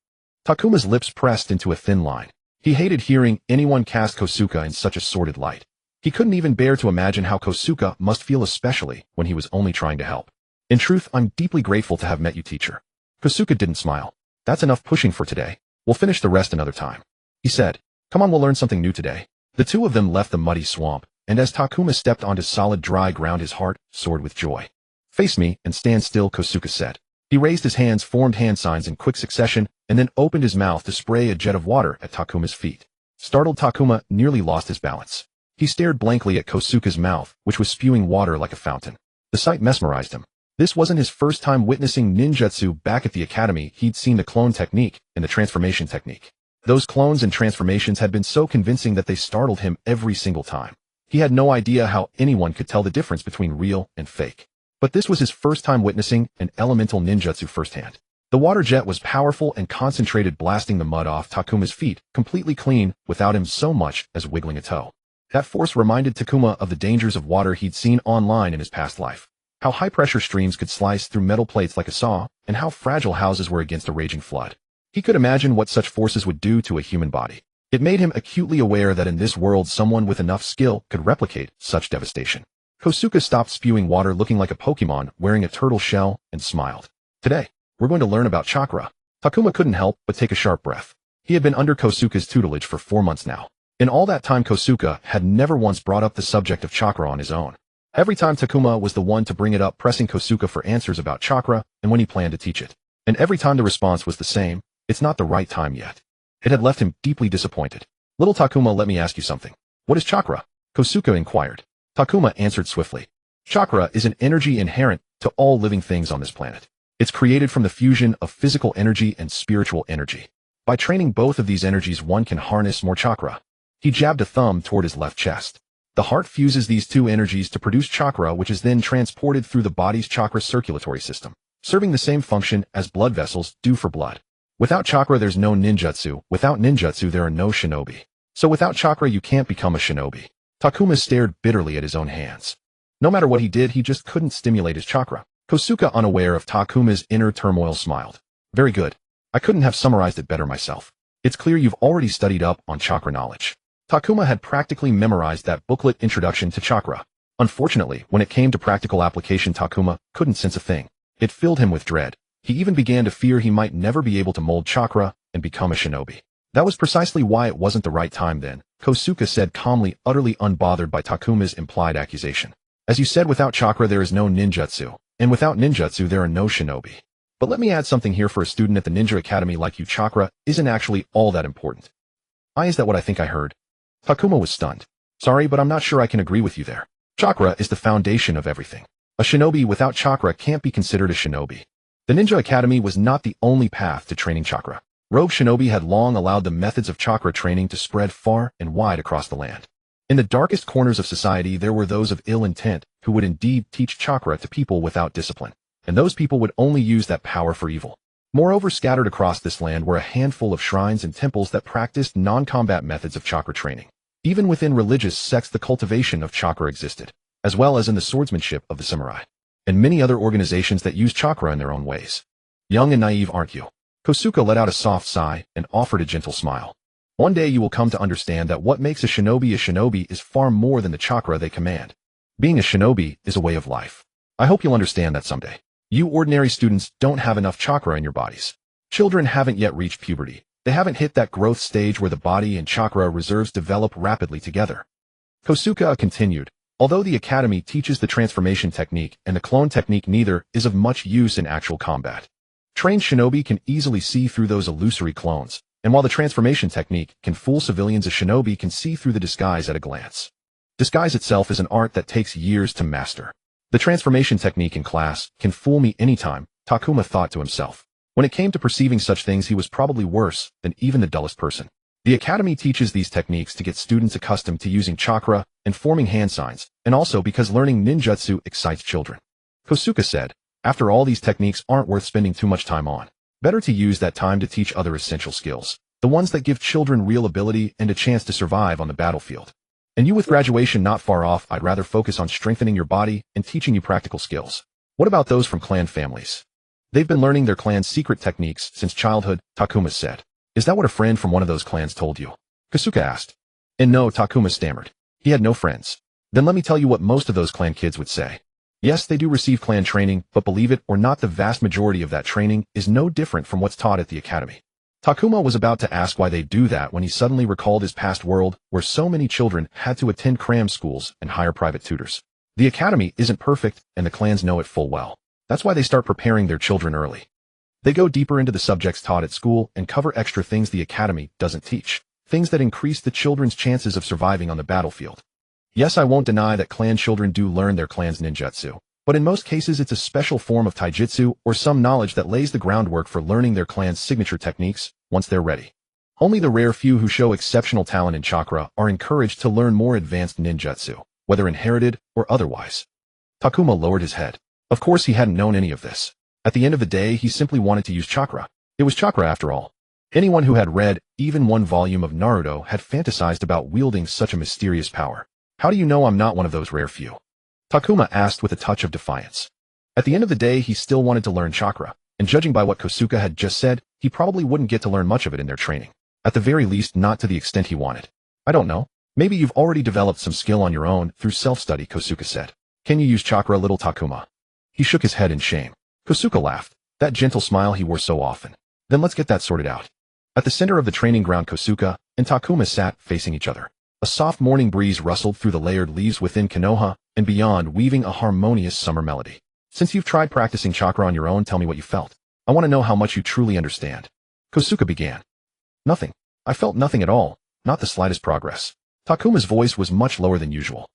Takuma's lips pressed into a thin line. He hated hearing anyone cast Kosuke in such a sordid light. He couldn't even bear to imagine how Kosuke must feel, especially when he was only trying to help. In truth, I'm deeply grateful to have met you, teacher. Kosuke didn't smile. That's enough pushing for today. We'll finish the rest another time. He said, come on, we'll learn something new today. The two of them left the muddy swamp, and as Takuma stepped onto solid dry ground, his heart soared with joy. Face me and stand still, Kosuke said. He raised his hands, formed hand signs in quick succession, and then opened his mouth to spray a jet of water at Takuma's feet. Startled, Takuma nearly lost his balance. He stared blankly at Kosuke's mouth, which was spewing water like a fountain. The sight mesmerized him. This wasn't his first time witnessing ninjutsu. Back at the academy, he'd seen the clone technique and the transformation technique. Those clones and transformations had been so convincing that they startled him every single time. He had no idea how anyone could tell the difference between real and fake. But this was his first time witnessing an elemental ninjutsu firsthand. The water jet was powerful and concentrated, blasting the mud off Takuma's feet, completely clean, without him so much as wiggling a toe. That force reminded Takuma of the dangers of water he'd seen online in his past life. How high-pressure streams could slice through metal plates like a saw, and how fragile houses were against a raging flood. He could imagine what such forces would do to a human body. It made him acutely aware that in this world someone with enough skill could replicate such devastation. Kosuke stopped spewing water, looking like a Pokemon wearing a turtle shell, and smiled. Today, we're going to learn about chakra. Takuma couldn't help but take a sharp breath. He had been under Kosuke's tutelage for 4 months now. In all that time, Kosuke had never once brought up the subject of chakra on his own. Every time Takuma was the one to bring it up, pressing Kosuke for answers about chakra and when he planned to teach it. And every time the response was the same: it's not the right time yet. It had left him deeply disappointed. Little Takuma, let me ask you something. What is chakra? Kosuke inquired. Takuma answered swiftly. Chakra is an energy inherent to all living things on this planet. It's created from the fusion of physical energy and spiritual energy. By training both of these energies, one can harness more chakra. He jabbed a thumb toward his left chest. The heart fuses these two energies to produce chakra, which is then transported through the body's chakra circulatory system, serving the same function as blood vessels do for blood. Without chakra, there's no ninjutsu. Without ninjutsu, there are no shinobi. So without chakra, you can't become a shinobi. Takuma stared bitterly at his own hands. No matter what he did, he just couldn't stimulate his chakra. Kosuke, unaware of Takuma's inner turmoil, smiled. Very good. I couldn't have summarized it better myself. It's clear you've already studied up on chakra knowledge. Takuma had practically memorized that booklet, Introduction to Chakra. Unfortunately, when it came to practical application, Takuma couldn't sense a thing. It filled him with dread. He even began to fear he might never be able to mold chakra and become a shinobi. That was precisely why it wasn't the right time then, Kosuke said calmly, utterly unbothered by Takuma's implied accusation. As you said, without chakra there is no ninjutsu, and without ninjutsu there are no shinobi. But let me add something here. For a student at the Ninja Academy like you, chakra isn't actually all that important. Is that what I think I heard? Takuma was stunned. Sorry, but I'm not sure I can agree with you there. Chakra is the foundation of everything. A shinobi without chakra can't be considered a shinobi. The Ninja Academy was not the only path to training chakra. Rogue shinobi had long allowed the methods of chakra training to spread far and wide across the land. In the darkest corners of society, there were those of ill intent who would indeed teach chakra to people without discipline, and those people would only use that power for evil. Moreover, scattered across this land were a handful of shrines and temples that practiced non-combat methods of chakra training. Even within religious sects, the cultivation of chakra existed, as well as in the swordsmanship of the samurai, and many other organizations that use chakra in their own ways. Young and naive, aren't you? Kosuke let out a soft sigh and offered a gentle smile. One day you will come to understand that what makes a shinobi is far more than the chakra they command. Being a shinobi is a way of life. I hope you'll understand that someday. You ordinary students don't have enough chakra in your bodies. Children haven't yet reached puberty. They haven't hit that growth stage where the body and chakra reserves develop rapidly together. Kosuke continued. Although the academy teaches the transformation technique and the clone technique, neither is of much use in actual combat. Trained shinobi can easily see through those illusory clones, and while the transformation technique can fool civilians, a shinobi can see through the disguise at a glance. Disguise itself is an art that takes years to master. The transformation technique in class can fool me anytime, Takuma thought to himself. When it came to perceiving such things, he was probably worse than even the dullest person. The academy teaches these techniques to get students accustomed to using chakra and forming hand signs, and also because learning ninjutsu excites children. Kosuke said, after all, these techniques aren't worth spending too much time on. Better to use that time to teach other essential skills, the ones that give children real ability and a chance to survive on the battlefield. And you, with graduation not far off, I'd rather focus on strengthening your body and teaching you practical skills. What about those from clan families? They've been learning their clan's secret techniques since childhood, Takuma said. Is that what a friend from one of those clans told you? Kosuke asked. And no, Takuma stammered. He had no friends. Then let me tell you what most of those clan kids would say. Yes, they do receive clan training, but believe it or not, the vast majority of that training is no different from what's taught at the academy. Takuma was about to ask why they do that when he suddenly recalled his past world where so many children had to attend cram schools and hire private tutors. The academy isn't perfect, and the clans know it full well. That's why they start preparing their children early. They go deeper into the subjects taught at school and cover extra things the academy doesn't teach. things that increased the children's chances of surviving on the battlefield. Yes, I won't deny that clan children do learn their clan's ninjutsu, but in most cases it's a special form of taijutsu or some knowledge that lays the groundwork for learning their clan's signature techniques once they're ready. Only the rare few who show exceptional talent in chakra are encouraged to learn more advanced ninjutsu, whether inherited or otherwise. Takuma lowered his head. Of course he hadn't known any of this. At the end of the day, he simply wanted to use chakra. It was chakra after all. Anyone who had read even one volume of Naruto had fantasized about wielding such a mysterious power. How do you know I'm not one of those rare few? Takuma asked with a touch of defiance. At the end of the day, he still wanted to learn chakra, and judging by what Kosuke had just said, he probably wouldn't get to learn much of it in their training. At the very least, not to the extent he wanted. I don't know. Maybe you've already developed some skill on your own through self-study, Kosuke said. Can you use chakra, little Takuma? He shook his head in shame. Kosuke laughed, that gentle smile he wore so often. Then let's get that sorted out. At the center of the training ground, Kosuke and Takuma sat facing each other. A soft morning breeze rustled through the layered leaves within Konoha and beyond, weaving a harmonious summer melody. Since you've tried practicing chakra on your own, tell me what you felt. I want to know how much you truly understand. Kosuke began. Nothing. I felt nothing at all, not the slightest progress. Takuma's voice was much lower than usual.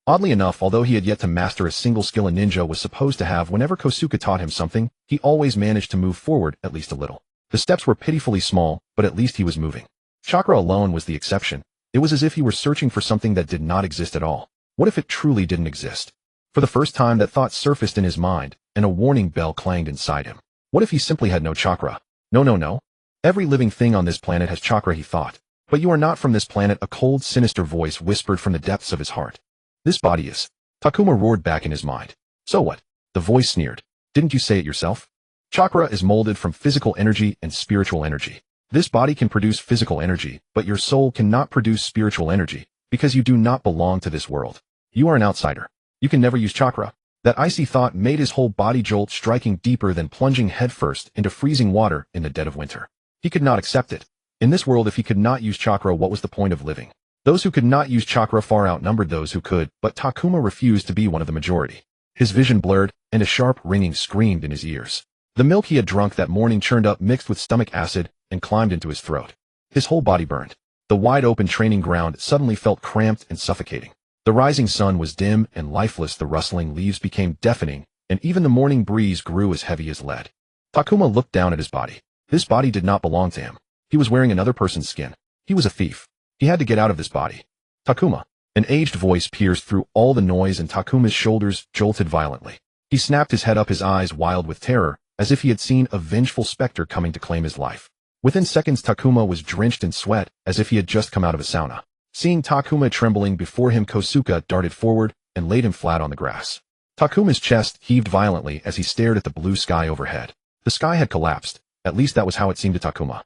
Oddly enough, although he had yet to master a single skill a ninja was supposed to have, whenever Kosuke taught him something, he always managed to move forward at least a little. The steps were pitifully small, but at least he was moving. Chakra alone was the exception. It was as if he were searching for something that did not exist at all. What if it truly didn't exist? For the first time, that thought surfaced in his mind, and a warning bell clanged inside him. What if he simply had no chakra? No. Every living thing on this planet has chakra, he thought. But you are not from this planet, a cold, sinister voice whispered from the depths of his heart. This body is. Takuma roared back in his mind. So what? The voice sneered. Didn't you say it yourself? Chakra is molded from physical energy and spiritual energy. This body can produce physical energy, but your soul cannot produce spiritual energy, because you do not belong to this world. You are an outsider. You can never use chakra. That icy thought made his whole body jolt, striking deeper than plunging headfirst into freezing water in the dead of winter. He could not accept it. In this world, if he could not use chakra, what was the point of living? Those who could not use chakra far outnumbered those who could, but Takuma refused to be one of the majority. His vision blurred, and a sharp ringing screamed in his ears. The milk he had drunk that morning churned up, mixed with stomach acid, and climbed into his throat. His whole body burned. The wide-open training ground suddenly felt cramped and suffocating. The rising sun was dim and lifeless, the rustling leaves became deafening, and even the morning breeze grew as heavy as lead. Takuma looked down at his body. This body did not belong to him. He was wearing another person's skin. He was a thief. He had to get out of this body. Takuma. An aged voice pierced through all the noise, and Takuma's shoulders jolted violently. He snapped his head up, his eyes wild with terror, as if he had seen a vengeful specter coming to claim his life. Within seconds, Takuma was drenched in sweat, as if he had just come out of a sauna. Seeing Takuma trembling before him, Kosuke darted forward and laid him flat on the grass. Takuma's chest heaved violently as he stared at the blue sky overhead. The sky had collapsed. At least that was how it seemed to Takuma.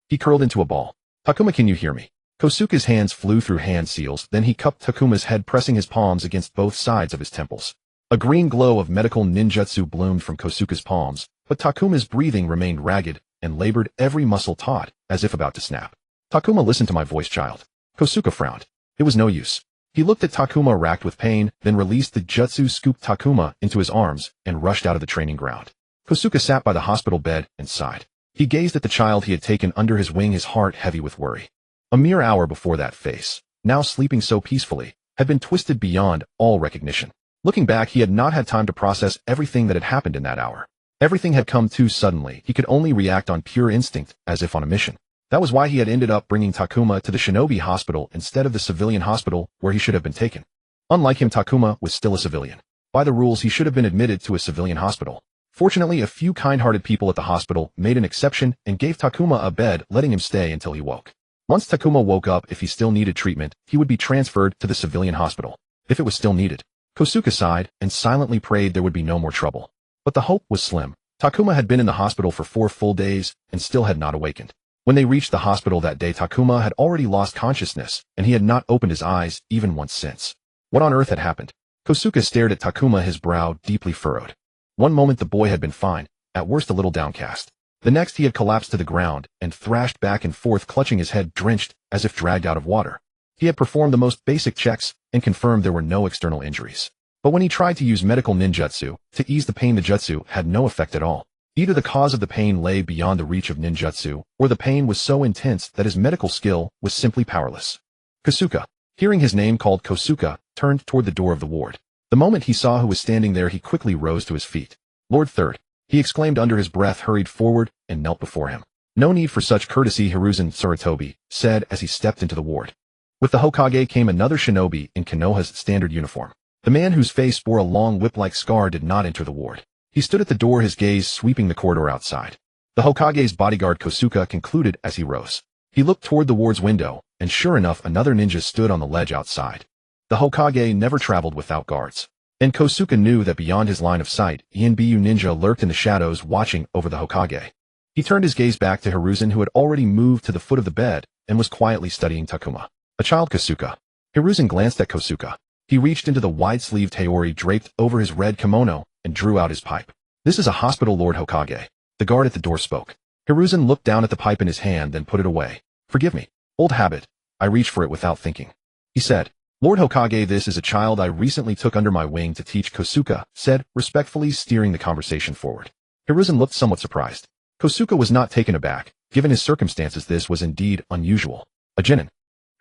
He curled into a ball. Takuma, can you hear me? Kosuke's hands flew through hand seals, then he cupped Takuma's head, pressing his palms against both sides of his temples. A green glow of medical ninjutsu bloomed from Kosuke's palms, but Takuma's breathing remained ragged and labored, every muscle taut, as if about to snap. Takuma, listen to my voice, child. Kosuke frowned. It was no use. He looked at Takuma, racked with pain, then released the jutsu, scooped Takuma into his arms, and rushed out of the training ground. Kosuke sat by the hospital bed and sighed. He gazed at the child he had taken under his wing, his heart heavy with worry. A mere hour before, that face, now sleeping so peacefully, had been twisted beyond all recognition. Looking back, he had not had time to process everything that had happened in that hour. Everything had come too suddenly. He could only react on pure instinct, as if on a mission. That was why he had ended up bringing Takuma to the Shinobi hospital instead of the civilian hospital where he should have been taken. Unlike him, Takuma was still a civilian. By the rules, he should have been admitted to a civilian hospital. Fortunately, a few kind-hearted people at the hospital made an exception and gave Takuma a bed, letting him stay until he woke. Once Takuma woke up, if he still needed treatment, he would be transferred to the civilian hospital. If it was still needed. Kosuke sighed and silently prayed there would be no more trouble. But the hope was slim. Takuma had been in the hospital for 4 full days and still had not awakened. When they reached the hospital that day, Takuma had already lost consciousness, and he had not opened his eyes even once since. What on earth had happened? Kosuke stared at Takuma, his brow deeply furrowed. One moment the boy had been fine, at worst a little downcast. The next he had collapsed to the ground and thrashed back and forth, clutching his head, drenched as if dragged out of water. He had performed the most basic checks and confirmed there were no external injuries. But when he tried to use medical ninjutsu to ease the pain, the jutsu had no effect at all. Either the cause of the pain lay beyond the reach of ninjutsu, or the pain was so intense that his medical skill was simply powerless. Kosuke, hearing his name called Kosuke, turned toward the door of the ward. The moment he saw who was standing there, he quickly rose to his feet. Lord Third, he exclaimed under his breath, hurried forward, and knelt before him. No need for such courtesy, Hiruzen Sarutobi said as he stepped into the ward. With the Hokage came another shinobi in Konoha's standard uniform. The man whose face bore a long whip-like scar did not enter the ward. He stood at the door, his gaze sweeping the corridor outside. The Hokage's bodyguard Kosuke concluded as he rose. He looked toward the ward's window, and sure enough, another ninja stood on the ledge outside. The Hokage never traveled without guards. And Kosuke knew that beyond his line of sight, Inbu ninja lurked in the shadows watching over the Hokage. He turned his gaze back to Hiruzen, who had already moved to the foot of the bed and was quietly studying Takuma. A child Kosuke. Hiruzen glanced at Kosuke. He reached into the wide-sleeved taori draped over his red kimono and drew out his pipe. This is a hospital, Lord Hokage. The guard at the door spoke. Hiruzen looked down at the pipe in his hand, then put it away. Forgive me. Old habit. I reached for it without thinking. He said. Lord Hokage, this is a child I recently took under my wing to teach, Kosuke said, respectfully steering the conversation forward. Hiruzen looked somewhat surprised. Kosuke was not taken aback. Given his circumstances, this was indeed unusual. A genin?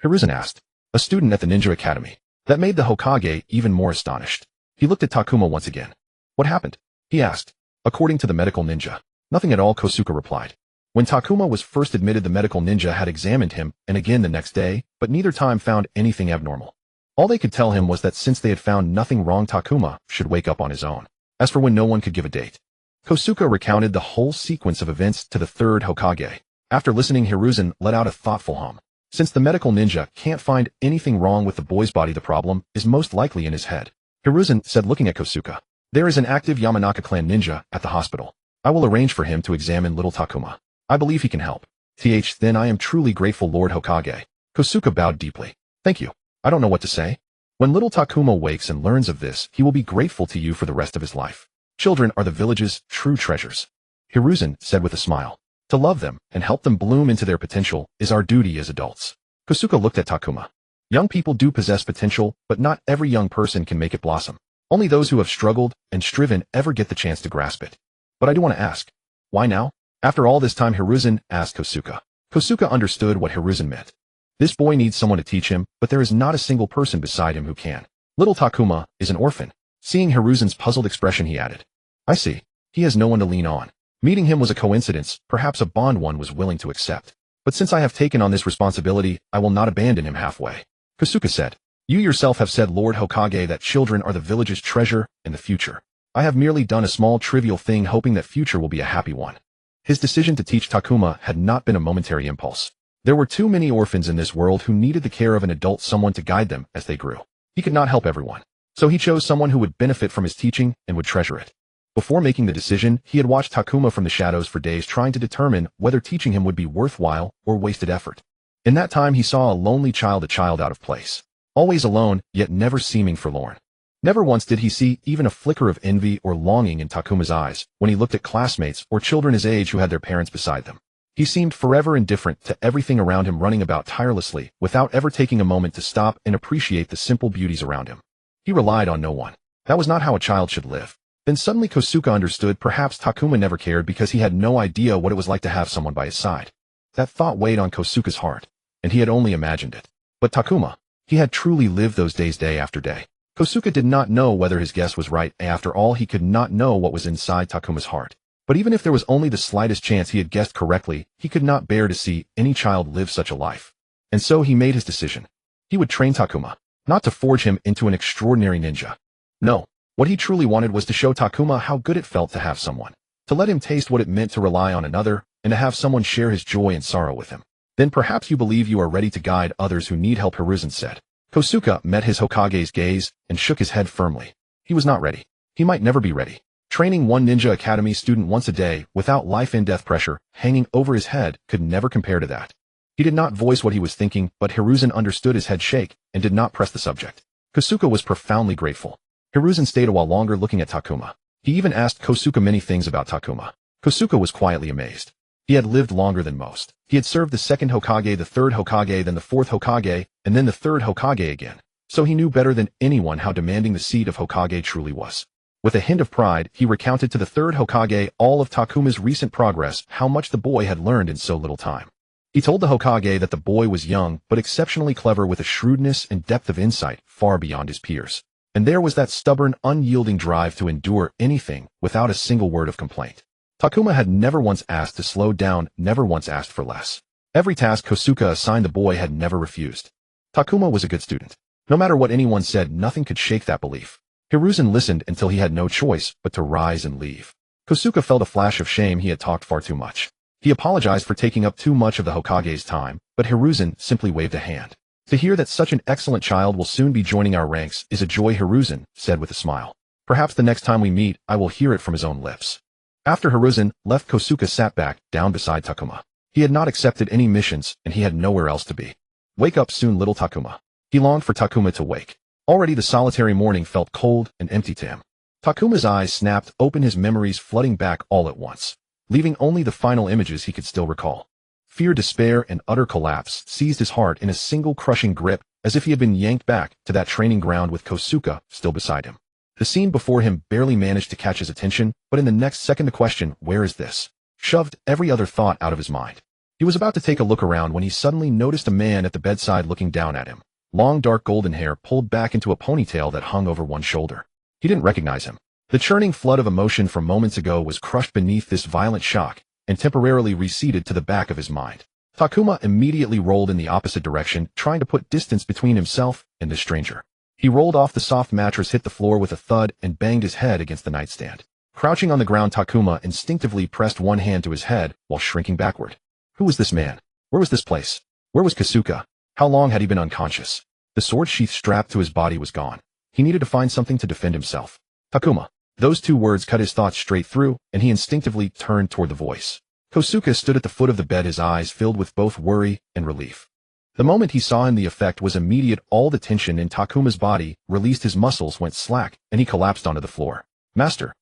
Hiruzen asked. A student at the ninja academy. That made the Hokage even more astonished. He looked at Takuma once again. What happened? He asked. According to the medical ninja. Nothing at all, Kosuke replied. When Takuma was first admitted, the medical ninja had examined him, and again the next day, but neither time found anything abnormal. All they could tell him was that since they had found nothing wrong, Takuma should wake up on his own. As for when, no one could give a date. Kosuke recounted the whole sequence of events to the third Hokage. After listening, Hiruzen let out a thoughtful hum. Since the medical ninja can't find anything wrong with the boy's body, the problem is most likely in his head. Hiruzen said, looking at Kosuke. There is an active Yamanaka clan ninja at the hospital. I will arrange for him to examine little Takuma. I believe he can help. Then I am truly grateful, Lord Hokage. Kosuke bowed deeply. Thank you. I don't know what to say. When little Takuma wakes and learns of this, he will be grateful to you for the rest of his life. Children are the village's true treasures. Hiruzen said with a smile. To love them and help them bloom into their potential is our duty as adults. Kosuke looked at Takuma. Young people do possess potential, but not every young person can make it blossom. Only those who have struggled and striven ever get the chance to grasp it. But I do want to ask, why now? After all this time, Hiruzen asked Kosuke. Kosuke understood what Hiruzen meant. This boy needs someone to teach him, but there is not a single person beside him who can. Little Takuma is an orphan. Seeing Hiruzen's puzzled expression, he added. I see. He has no one to lean on. Meeting him was a coincidence, perhaps a bond one was willing to accept. But since I have taken on this responsibility, I will not abandon him halfway. Kosuke said. You yourself have said, Lord Hokage, that children are the village's treasure and the future. I have merely done a small trivial thing, hoping that future will be a happy one. His decision to teach Takuma had not been a momentary impulse. There were too many orphans in this world who needed the care of an adult, someone to guide them as they grew. He could not help everyone. So he chose someone who would benefit from his teaching and would treasure it. Before making the decision, he had watched Takuma from the shadows for days, trying to determine whether teaching him would be worthwhile or wasted effort. In that time, he saw a lonely child, a child out of place. Always alone, yet never seeming forlorn. Never once did he see even a flicker of envy or longing in Takuma's eyes when he looked at classmates or children his age who had their parents beside them. He seemed forever indifferent to everything around him, running about tirelessly without ever taking a moment to stop and appreciate the simple beauties around him. He relied on no one. That was not how a child should live. Then suddenly Kosuke understood. Perhaps Takuma never cared because he had no idea what it was like to have someone by his side. That thought weighed on Kosuke's heart, and he had only imagined it. But Takuma, he had truly lived those days day after day. Kosuke did not know whether his guess was right. After all, he could not know what was inside Takuma's heart. But even if there was only the slightest chance he had guessed correctly, he could not bear to see any child live such a life. And so he made his decision. He would train Takuma, not to forge him into an extraordinary ninja. No, what he truly wanted was to show Takuma how good it felt to have someone, to let him taste what it meant to rely on another, and to have someone share his joy and sorrow with him. Then perhaps you believe you are ready to guide others who need help, Hiruzen said. Kosuke met his Hokage's gaze and shook his head firmly. He was not ready. He might never be ready. Training one ninja academy student once a day without life and death pressure hanging over his head could never compare to that. He did not voice what he was thinking, but Hiruzen understood his head shake and did not press the subject. Kosuke was profoundly grateful. Hiruzen stayed a while longer looking at Takuma. He even asked Kosuke many things about Takuma. Kosuke was quietly amazed. He had lived longer than most. He had served the second Hokage, the third Hokage, then the fourth Hokage, and then the third Hokage again. So he knew better than anyone how demanding the seat of Hokage truly was. With a hint of pride, he recounted to the third Hokage all of Takuma's recent progress, how much the boy had learned in so little time. He told the Hokage that the boy was young, but exceptionally clever with a shrewdness and depth of insight far beyond his peers. And there was that stubborn, unyielding drive to endure anything without a single word of complaint. Takuma had never once asked to slow down, never once asked for less. Every task Kosuke assigned the boy had never refused. Takuma was a good student. No matter what anyone said, nothing could shake that belief. Hiruzen listened until he had no choice but to rise and leave. Kosuke felt a flash of shame he had talked far too much. He apologized for taking up too much of the Hokage's time, but Hiruzen simply waved a hand. To hear that such an excellent child will soon be joining our ranks is a joy, Hiruzen said with a smile. Perhaps the next time we meet, I will hear it from his own lips. After Hiruzen left, Kosuke sat back down beside Takuma. He had not accepted any missions, and he had nowhere else to be. Wake up soon, little Takuma. He longed for Takuma to wake. Already the solitary morning felt cold and empty to him. Takuma's eyes snapped open, his memories flooding back all at once, leaving only the final images he could still recall. Fear, despair, and utter collapse seized his heart in a single crushing grip, as if he had been yanked back to that training ground with Kosuke still beside him. The scene before him barely managed to catch his attention, but in the next second the question, "Where is this?" shoved every other thought out of his mind. He was about to take a look around when he suddenly noticed a man at the bedside looking down at him. Long dark golden hair pulled back into a ponytail that hung over one shoulder. He didn't recognize him. The churning flood of emotion from moments ago was crushed beneath this violent shock and temporarily receded to the back of his mind. Takuma immediately rolled in the opposite direction, trying to put distance between himself and the stranger. He rolled off the soft mattress, hit the floor with a thud, and banged his head against the nightstand. Crouching on the ground, Takuma instinctively pressed one hand to his head while shrinking backward. Who was this man? Where was this place? Where was Kosuke? How long had he been unconscious? The sword sheath strapped to his body was gone. He needed to find something to defend himself. Takuma. Those two words cut his thoughts straight through, and he instinctively turned toward the voice. Kosuke stood at the foot of the bed, his eyes filled with both worry and relief. The moment he saw him, the effect was immediate. All the tension in Takuma's body released, his muscles went slack, and he collapsed onto the floor. Master.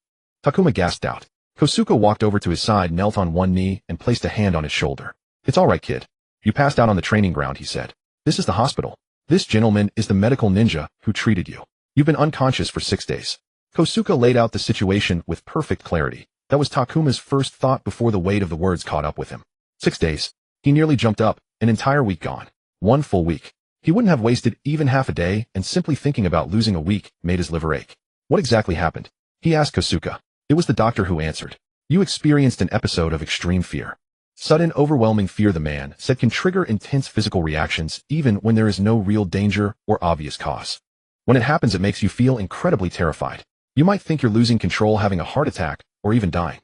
Takuma gasped out. Kosuke walked over to his side, knelt on one knee, and placed a hand on his shoulder. It's all right, kid. You passed out on the training ground, he said. This is the hospital. This gentleman is the medical ninja who treated you. You've been unconscious for 6 days. Kosuke laid out the situation with perfect clarity. That was Takuma's first thought before the weight of the words caught up with him. 6 days. He nearly jumped up. An entire week gone. 1 full week. He wouldn't have wasted even half a day, and simply thinking about losing a week made his liver ache. What exactly happened? He asked Kosuke. It was the doctor who answered. You experienced an episode of extreme fear. Sudden, overwhelming fear, the man said, can trigger intense physical reactions even when there is no real danger or obvious cause. When it happens, it makes you feel incredibly terrified. You might think you're losing control, having a heart attack, or even dying.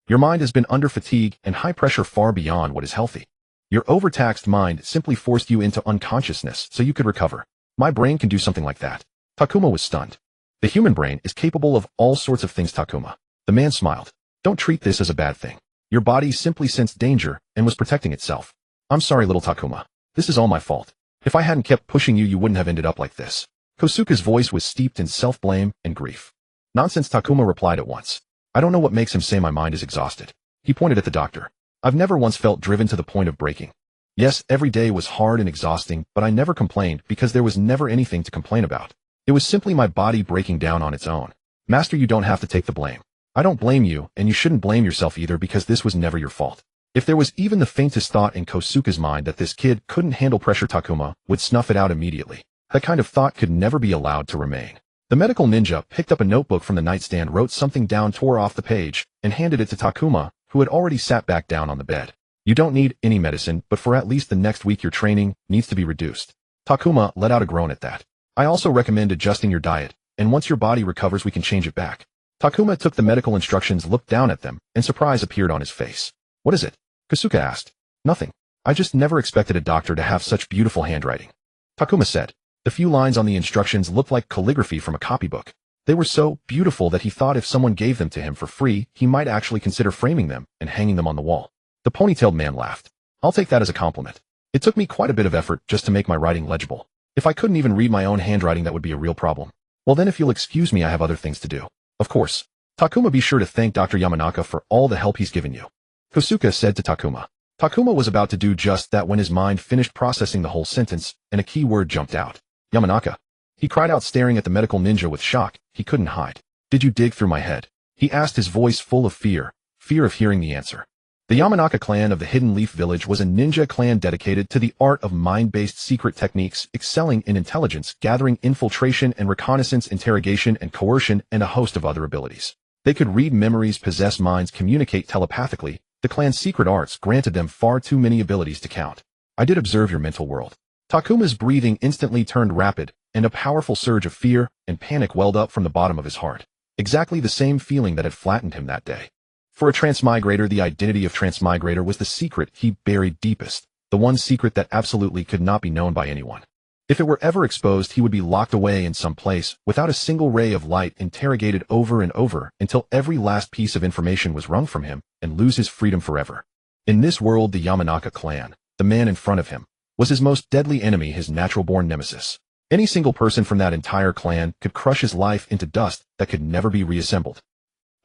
Your mind has been under fatigue and high pressure far beyond what is healthy. Your overtaxed mind simply forced you into unconsciousness so you could recover. My brain can do something like that. Takuma was stunned. The human brain is capable of all sorts of things, Takuma. The man smiled. Don't treat this as a bad thing. Your body simply sensed danger and was protecting itself. I'm sorry, little Takuma. This is all my fault. If I hadn't kept pushing you, you wouldn't have ended up like this. Kosuke's voice was steeped in self-blame and grief. Nonsense, Takuma replied at once. I don't know what makes him say my mind is exhausted. He pointed at the doctor. I've never once felt driven to the point of breaking. Yes, every day was hard and exhausting, but I never complained because there was never anything to complain about. It was simply my body breaking down on its own. Master, you don't have to take the blame. I don't blame you, and you shouldn't blame yourself either, because this was never your fault. If there was even the faintest thought in Kosuke's mind that this kid couldn't handle pressure, Takuma would snuff it out immediately. That kind of thought could never be allowed to remain. The medical ninja picked up a notebook from the nightstand, wrote something down, tore off the page, and handed it to Takuma, who had already sat back down on the bed. You don't need any medicine, but for at least the next week your training needs to be reduced. Takuma let out a groan at that. I also recommend adjusting your diet, and once your body recovers we can change it back. Takuma took the medical instructions, looked down at them, and surprise appeared on his face. What is it? Kosuke asked. Nothing. I just never expected a doctor to have such beautiful handwriting. Takuma said. The few lines on the instructions looked like calligraphy from a copybook. They were so beautiful that he thought if someone gave them to him for free, he might actually consider framing them and hanging them on the wall. The ponytailed man laughed. I'll take that as a compliment. It took me quite a bit of effort just to make my writing legible. If I couldn't even read my own handwriting, that would be a real problem. Well then, if you'll excuse me, I have other things to do. Of course. Takuma, be sure to thank Dr. Yamanaka for all the help he's given you. Kosuke said to Takuma. Takuma was about to do just that when his mind finished processing the whole sentence, and a key word jumped out. Yamanaka. He cried out, staring at the medical ninja with shock he couldn't hide. Did you dig through my head? He asked, his voice full of fear of hearing the answer. The Yamanaka clan of the Hidden Leaf Village was a ninja clan dedicated to the art of mind-based secret techniques, excelling in intelligence, gathering, infiltration and reconnaissance, interrogation and coercion, and a host of other abilities. They could read memories, possess minds, communicate telepathically. The clan's secret arts granted them far too many abilities to count. I did observe your mental world. Takuma's breathing instantly turned rapid, and a powerful surge of fear and panic welled up from the bottom of his heart. Exactly the same feeling that had flattened him that day. For a transmigrator, the identity of transmigrator was the secret he buried deepest, the one secret that absolutely could not be known by anyone. If it were ever exposed, he would be locked away in some place, without a single ray of light, interrogated over and over, until every last piece of information was wrung from him, and lose his freedom forever. In this world, the Yamanaka clan, the man in front of him, was his most deadly enemy, his natural-born nemesis. Any single person from that entire clan could crush his life into dust that could never be reassembled.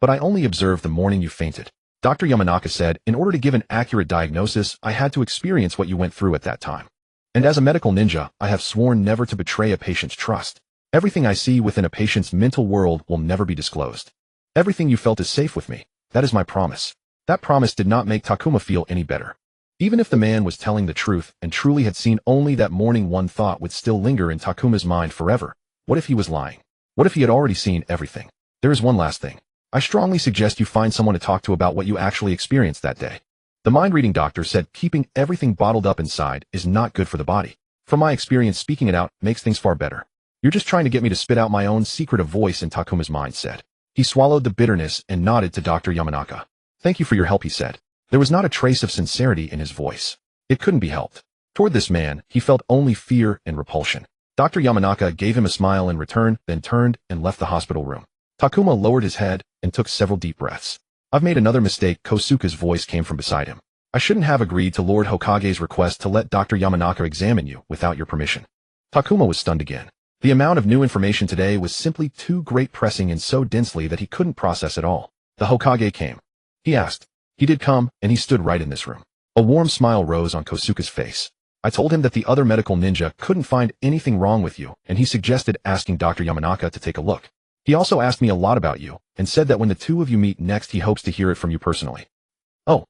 But I only observed the morning you fainted. Dr. Yamanaka said, in order to give an accurate diagnosis, I had to experience what you went through at that time. And as a medical ninja, I have sworn never to betray a patient's trust. Everything I see within a patient's mental world will never be disclosed. Everything you felt is safe with me. That is my promise. That promise did not make Takuma feel any better. Even if the man was telling the truth and truly had seen only that morning, one thought would still linger in Takuma's mind forever. What if he was lying? What if he had already seen everything? There is one last thing. I strongly suggest you find someone to talk to about what you actually experienced that day. The mind-reading doctor said keeping everything bottled up inside is not good for the body. From my experience, speaking it out makes things far better. You're just trying to get me to spit out my own secret, a voice in Takuma's mind said. He swallowed the bitterness and nodded to Dr. Yamanaka. Thank you for your help, he said. There was not a trace of sincerity in his voice. It couldn't be helped. Toward this man, he felt only fear and repulsion. Dr. Yamanaka gave him a smile in return, then turned and left the hospital room. Takuma lowered his head and took several deep breaths. I've made another mistake. Kosuke's voice came from beside him. I shouldn't have agreed to Lord Hokage's request to let Dr. Yamanaka examine you without your permission. Takuma was stunned again. The amount of new information today was simply too great, pressing in so densely that he couldn't process it all. The Hokage came. He asked. He did come, and he stood right in this room. A warm smile rose on Kosuke's face. I told him that the other medical ninja couldn't find anything wrong with you, and he suggested asking Dr. Yamanaka to take a look. He also asked me a lot about you, and said that when the two of you meet next, he hopes to hear it from you personally. Oh.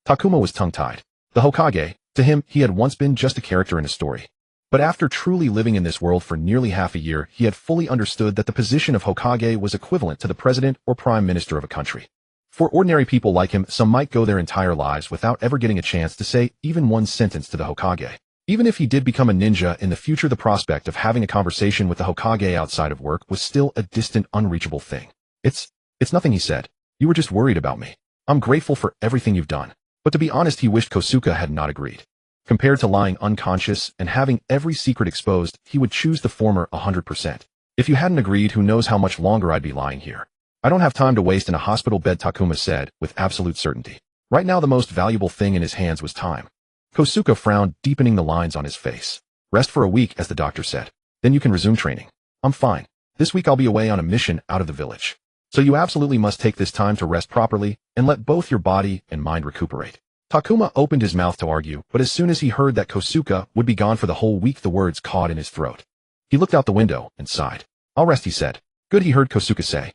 Takuma was tongue-tied. The Hokage, to him, he had once been just a character in a story. But after truly living in this world for nearly half a year, he had fully understood that the position of Hokage was equivalent to the president or prime minister of a country. For ordinary people like him, some might go their entire lives without ever getting a chance to say even one sentence to the Hokage. Even if he did become a ninja in the future, the prospect of having a conversation with the Hokage outside of work was still a distant, unreachable thing. It's nothing, he said. You were just worried about me. I'm grateful for everything you've done. But to be honest, he wished Kosuke had not agreed. Compared to lying unconscious and having every secret exposed, he would choose the former 100%. If you hadn't agreed, who knows how much longer I'd be lying here. I don't have time to waste in a hospital bed, Takuma said, with absolute certainty. Right now, the most valuable thing in his hands was time. Kosuke frowned, deepening the lines on his face. Rest for a week, as the doctor said. Then you can resume training. I'm fine. This week I'll be away on a mission out of the village. So you absolutely must take this time to rest properly and let both your body and mind recuperate. Takuma opened his mouth to argue, but as soon as he heard that Kosuke would be gone for the whole week, the words caught in his throat. He looked out the window and sighed. I'll rest, he said. Good, he heard Kosuke say.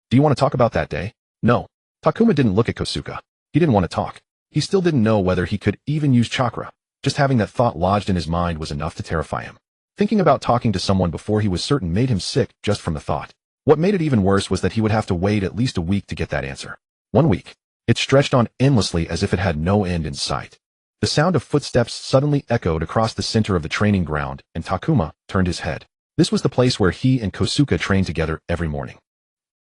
Do you want to talk about that day? No. Takuma didn't look at Kosuke. He didn't want to talk. He still didn't know whether he could even use chakra. Just having that thought lodged in his mind was enough to terrify him. Thinking about talking to someone before he was certain made him sick just from the thought. What made it even worse was that he would have to wait at least a week to get that answer. 1 week. It stretched on endlessly as if it had no end in sight. The sound of footsteps suddenly echoed across the center of the training ground, and Takuma turned his head. This was the place where he and Kosuke trained together every morning.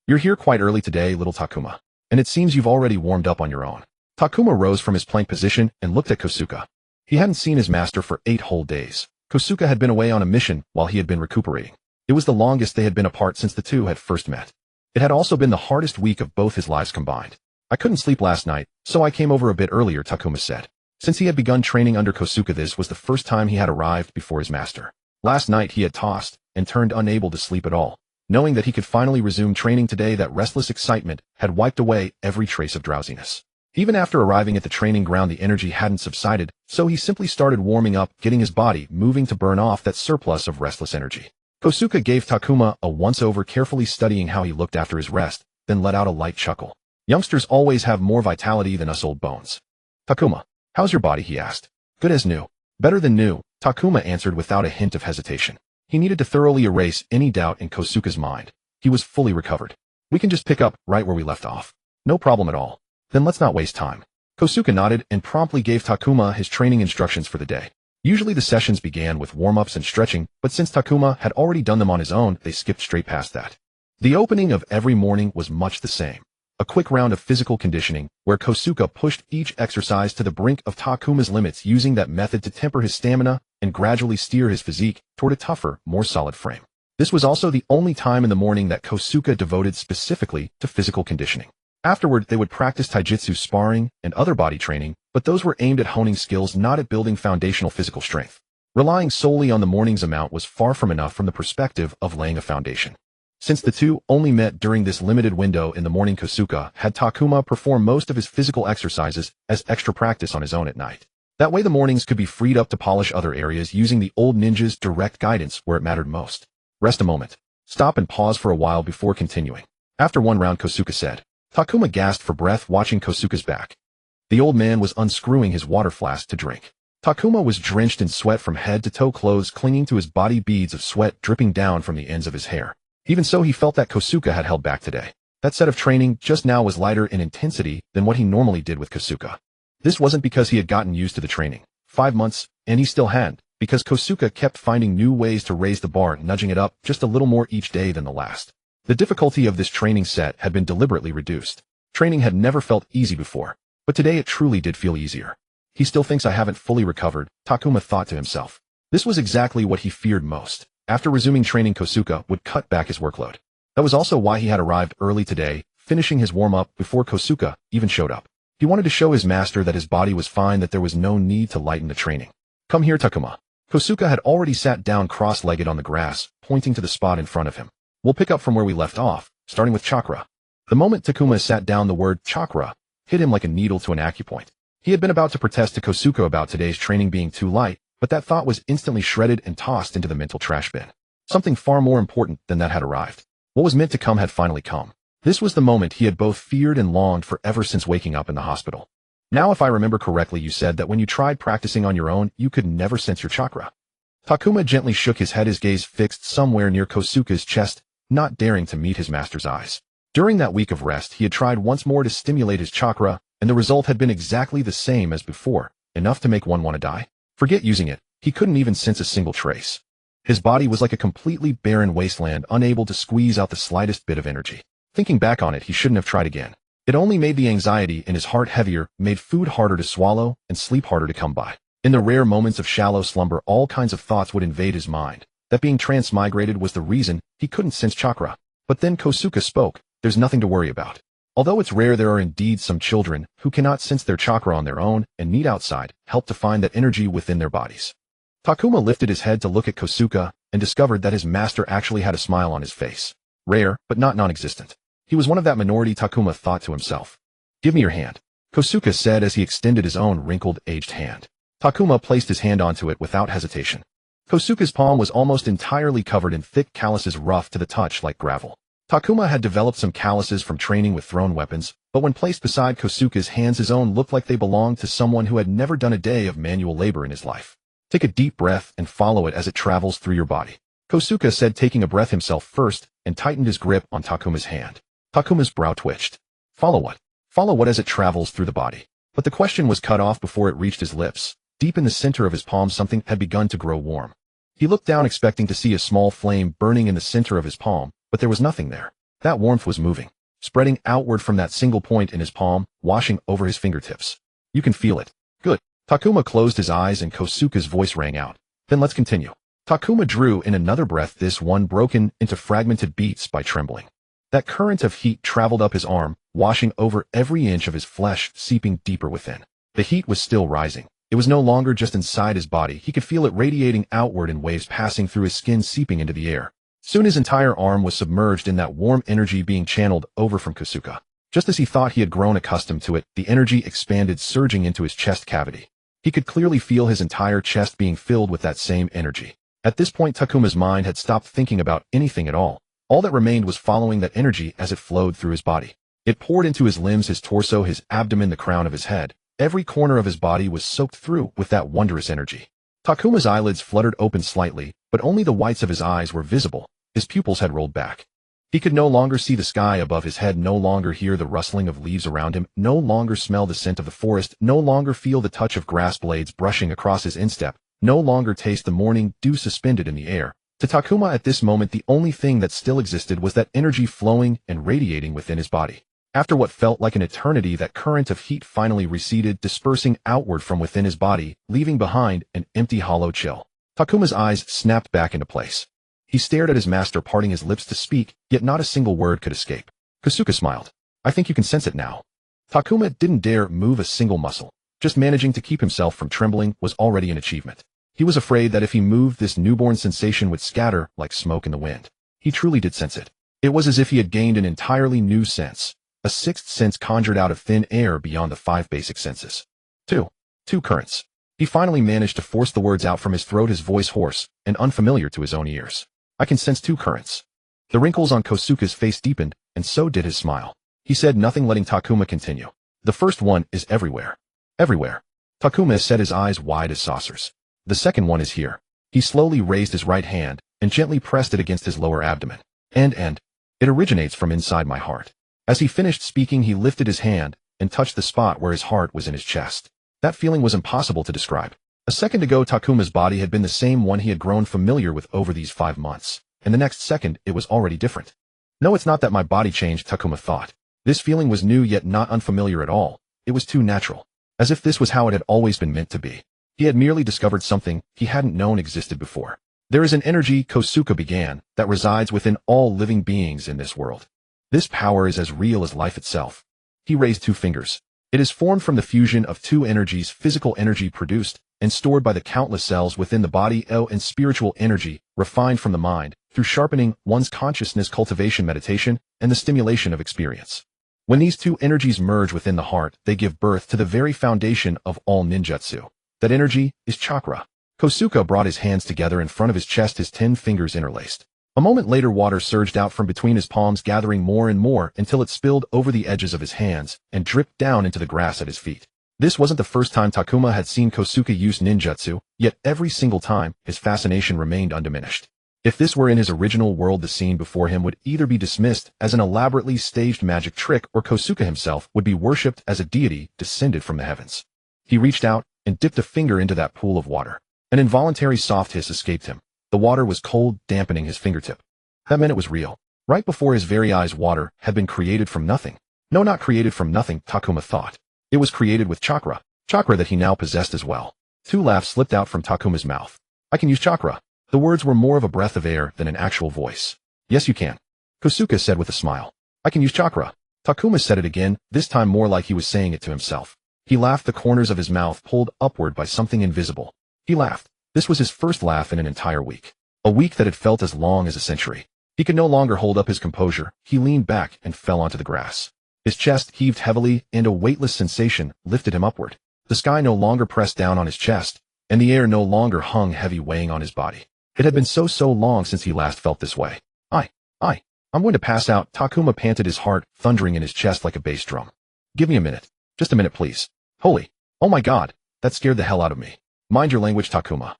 You're here quite early today, little Takuma. And it seems you've already warmed up on your own. Takuma rose from his plank position and looked at Kosuke. He hadn't seen his master for 8 whole days. Kosuke had been away on a mission while he had been recuperating. It was the longest they had been apart since the two had first met. It had also been the hardest week of both his lives combined. I couldn't sleep last night, so I came over a bit earlier, Takuma said. Since he had begun training under Kosuke, this was the first time he had arrived before his master. Last night he had tossed and turned, unable to sleep at all. Knowing that he could finally resume training today, that restless excitement had wiped away every trace of drowsiness. Even after arriving at the training ground, the energy hadn't subsided, so he simply started warming up, getting his body moving to burn off that surplus of restless energy. Kosuke gave Takuma a once-over, carefully studying how he looked after his rest, then let out a light chuckle. Youngsters always have more vitality than us old bones. Takuma, how's your body? He asked. Good as new. Better than new, Takuma answered without a hint of hesitation. He needed to thoroughly erase any doubt in Kosuke's mind. He was fully recovered. We can just pick up right where we left off. No problem at all. Then let's not waste time. Kosuke nodded and promptly gave Takuma his training instructions for the day. Usually the sessions began with warm-ups and stretching, but since Takuma had already done them on his own, they skipped straight past that. The opening of every morning was much the same. A quick round of physical conditioning, where Kosuke pushed each exercise to the brink of Takuma's limits, using that method to temper his stamina and gradually steer his physique toward a tougher, more solid frame. This was also the only time in the morning that Kosuke devoted specifically to physical conditioning. Afterward, they would practice taijutsu, sparring, and other body training, but those were aimed at honing skills, not at building foundational physical strength. Relying solely on the morning's amount was far from enough from the perspective of laying a foundation. Since the two only met during this limited window in the morning, Kosuke had Takuma perform most of his physical exercises as extra practice on his own at night. That way the mornings could be freed up to polish other areas using the old ninja's direct guidance where it mattered most. Rest a moment. Stop and pause for a while before continuing. After one round, Kosuke said. Takuma gasped for breath, watching Kosuke's back. The old man was unscrewing his water flask to drink. Takuma was drenched in sweat from head to toe, clothes clinging to his body, beads of sweat dripping down from the ends of his hair. Even so, he felt that Kosuke had held back today. That set of training just now was lighter in intensity than what he normally did with Kosuke. This wasn't because he had gotten used to the training. 5 months, and he still hadn't, because Kosuke kept finding new ways to raise the bar, nudging it up just a little more each day than the last. The difficulty of this training set had been deliberately reduced. Training had never felt easy before, but today it truly did feel easier. He still thinks I haven't fully recovered, Takuma thought to himself. This was exactly what he feared most. After resuming training, Kosuke would cut back his workload. That was also why he had arrived early today, finishing his warm-up before Kosuke even showed up. He wanted to show his master that his body was fine, that there was no need to lighten the training. Come here, Takuma. Kosuke had already sat down cross-legged on the grass, pointing to the spot in front of him. We'll pick up from where we left off, starting with chakra. The moment Takuma sat down, the word chakra hit him like a needle to an acupoint. He had been about to protest to Kosuke about today's training being too light, but that thought was instantly shredded and tossed into the mental trash bin. Something far more important than that had arrived. What was meant to come had finally come. This was the moment he had both feared and longed for ever since waking up in the hospital. Now, if I remember correctly, you said that when you tried practicing on your own, you could never sense your chakra. Takuma gently shook his head, his gaze fixed somewhere near Kosuke's chest, not daring to meet his master's eyes. During that week of rest, he had tried once more to stimulate his chakra, and the result had been exactly the same as before, enough to make one want to die. Forget using it, he couldn't even sense a single trace. His body was like a completely barren wasteland, unable to squeeze out the slightest bit of energy. Thinking back on it, he shouldn't have tried again. It only made the anxiety in his heart heavier, made food harder to swallow, and sleep harder to come by. In the rare moments of shallow slumber, all kinds of thoughts would invade his mind. That being transmigrated was the reason he couldn't sense chakra. But then Kosuke spoke. There's nothing to worry about. Although it's rare, there are indeed some children who cannot sense their chakra on their own and need outside help to find that energy within their bodies. Takuma lifted his head to look at Kosuke and discovered that his master actually had a smile on his face. Rare, but not non-existent. He was one of that minority, Takuma thought to himself. Give me your hand, Kosuke said as he extended his own wrinkled, aged hand. Takuma placed his hand onto it without hesitation. Kosuke's palm was almost entirely covered in thick calluses, rough to the touch like gravel. Takuma had developed some calluses from training with thrown weapons, but when placed beside Kosuke's hands, his own looked like they belonged to someone who had never done a day of manual labor in his life. Take a deep breath and follow it as it travels through your body, Kosuke said, taking a breath himself first, and tightened his grip on Takuma's hand. Takuma's brow twitched. Follow what? Follow what as it travels through the body? But the question was cut off before it reached his lips. Deep in the center of his palm, something had begun to grow warm. He looked down, expecting to see a small flame burning in the center of his palm, but there was nothing there. That warmth was moving, spreading outward from that single point in his palm, washing over his fingertips. You can feel it. Good. Takuma closed his eyes and Kosuke's voice rang out. Then let's continue. Takuma drew in another breath, this one broken into fragmented beats by trembling. That current of heat traveled up his arm, washing over every inch of his flesh, seeping deeper within. The heat was still rising. It was no longer just inside his body. He could feel it radiating outward in waves, passing through his skin, seeping into the air. Soon his entire arm was submerged in that warm energy being channeled over from Kosuke. Just as he thought he had grown accustomed to it, the energy expanded, surging into his chest cavity. He could clearly feel his entire chest being filled with that same energy. At this point, Takuma's mind had stopped thinking about anything at all. All that remained was following that energy as it flowed through his body. It poured into his limbs, his torso, his abdomen, the crown of his head. Every corner of his body was soaked through with that wondrous energy. Takuma's eyelids fluttered open slightly, but only the whites of his eyes were visible. His pupils had rolled back. He could no longer see the sky above his head, no longer hear the rustling of leaves around him, no longer smell the scent of the forest, no longer feel the touch of grass blades brushing across his instep, no longer taste the morning dew suspended in the air. To Takuma at this moment, the only thing that still existed was that energy flowing and radiating within his body. After what felt like an eternity, that current of heat finally receded, dispersing outward from within his body, leaving behind an empty, hollow chill. Takuma's eyes snapped back into place. He stared at his master, parting his lips to speak, yet not a single word could escape. Kosuke smiled. I think you can sense it now. Takuma didn't dare move a single muscle. Just managing to keep himself from trembling was already an achievement. He was afraid that if he moved, this newborn sensation would scatter like smoke in the wind. He truly did sense it. It was as if he had gained an entirely new sense. A sixth sense conjured out of thin air beyond the 5 basic senses. Two currents. He finally managed to force the words out from his throat, his voice hoarse and unfamiliar to his own ears. I can sense 2 currents. The wrinkles on Kosuke's face deepened, and so did his smile. He said nothing, letting Takuma continue. The first one is everywhere. Everywhere. Takuma set his eyes wide as saucers. The second one is here. He slowly raised his right hand and gently pressed it against his lower abdomen. And it originates from inside my heart. As he finished speaking, he lifted his hand and touched the spot where his heart was in his chest. That feeling was impossible to describe. A second ago, Takuma's body had been the same one he had grown familiar with over these 5 months, and the next second it was already different. No, it's not that my body changed, Takuma thought. This feeling was new yet not unfamiliar at all. It was too natural, as if this was how it had always been meant to be. He had merely discovered something he hadn't known existed before. There is an energy, Kosuke began, that resides within all living beings in this world. This power is as real as life itself. He raised 2 fingers. It is formed from the fusion of 2 energies, physical energy produced and stored by the countless cells within the body, and spiritual energy, refined from the mind, through sharpening one's consciousness, cultivation, meditation, and the stimulation of experience. When these 2 energies merge within the heart, they give birth to the very foundation of all ninjutsu. That energy is chakra. Kosuke brought his hands together in front of his chest, his 10 fingers interlaced. A moment later, water surged out from between his palms, gathering more and more until it spilled over the edges of his hands and dripped down into the grass at his feet. This wasn't the first time Takuma had seen Kosuke use ninjutsu, yet every single time, his fascination remained undiminished. If this were in his original world, the scene before him would either be dismissed as an elaborately staged magic trick, or Kosuke himself would be worshipped as a deity descended from the heavens. He reached out and dipped a finger into that pool of water. An involuntary soft hiss escaped him. The water was cold, dampening his fingertip. That meant it was real. Right before his very eyes, water had been created from nothing. No, not created from nothing, Takuma thought. It was created with chakra that he now possessed as well. 2 laughs slipped out from Takuma's mouth. I can use chakra. The words were more of a breath of air than an actual voice. Yes, you can. Kosuke said with a smile. I can use chakra. Takuma said it again, this time more like he was saying it to himself. He laughed, the corners of his mouth pulled upward by something invisible. He laughed. This was his first laugh in an entire week. A week that had felt as long as a century. He could no longer hold up his composure. He leaned back and fell onto the grass. His chest heaved heavily, and a weightless sensation lifted him upward. The sky no longer pressed down on his chest, and the air no longer hung heavy, weighing on his body. It had been so long since he last felt this way. I'm going to pass out, Takuma panted, his heart thundering in his chest like a bass drum. Give me a minute. Just a minute, please. Holy. Oh my God. That scared the hell out of me. Mind your language, Takuma.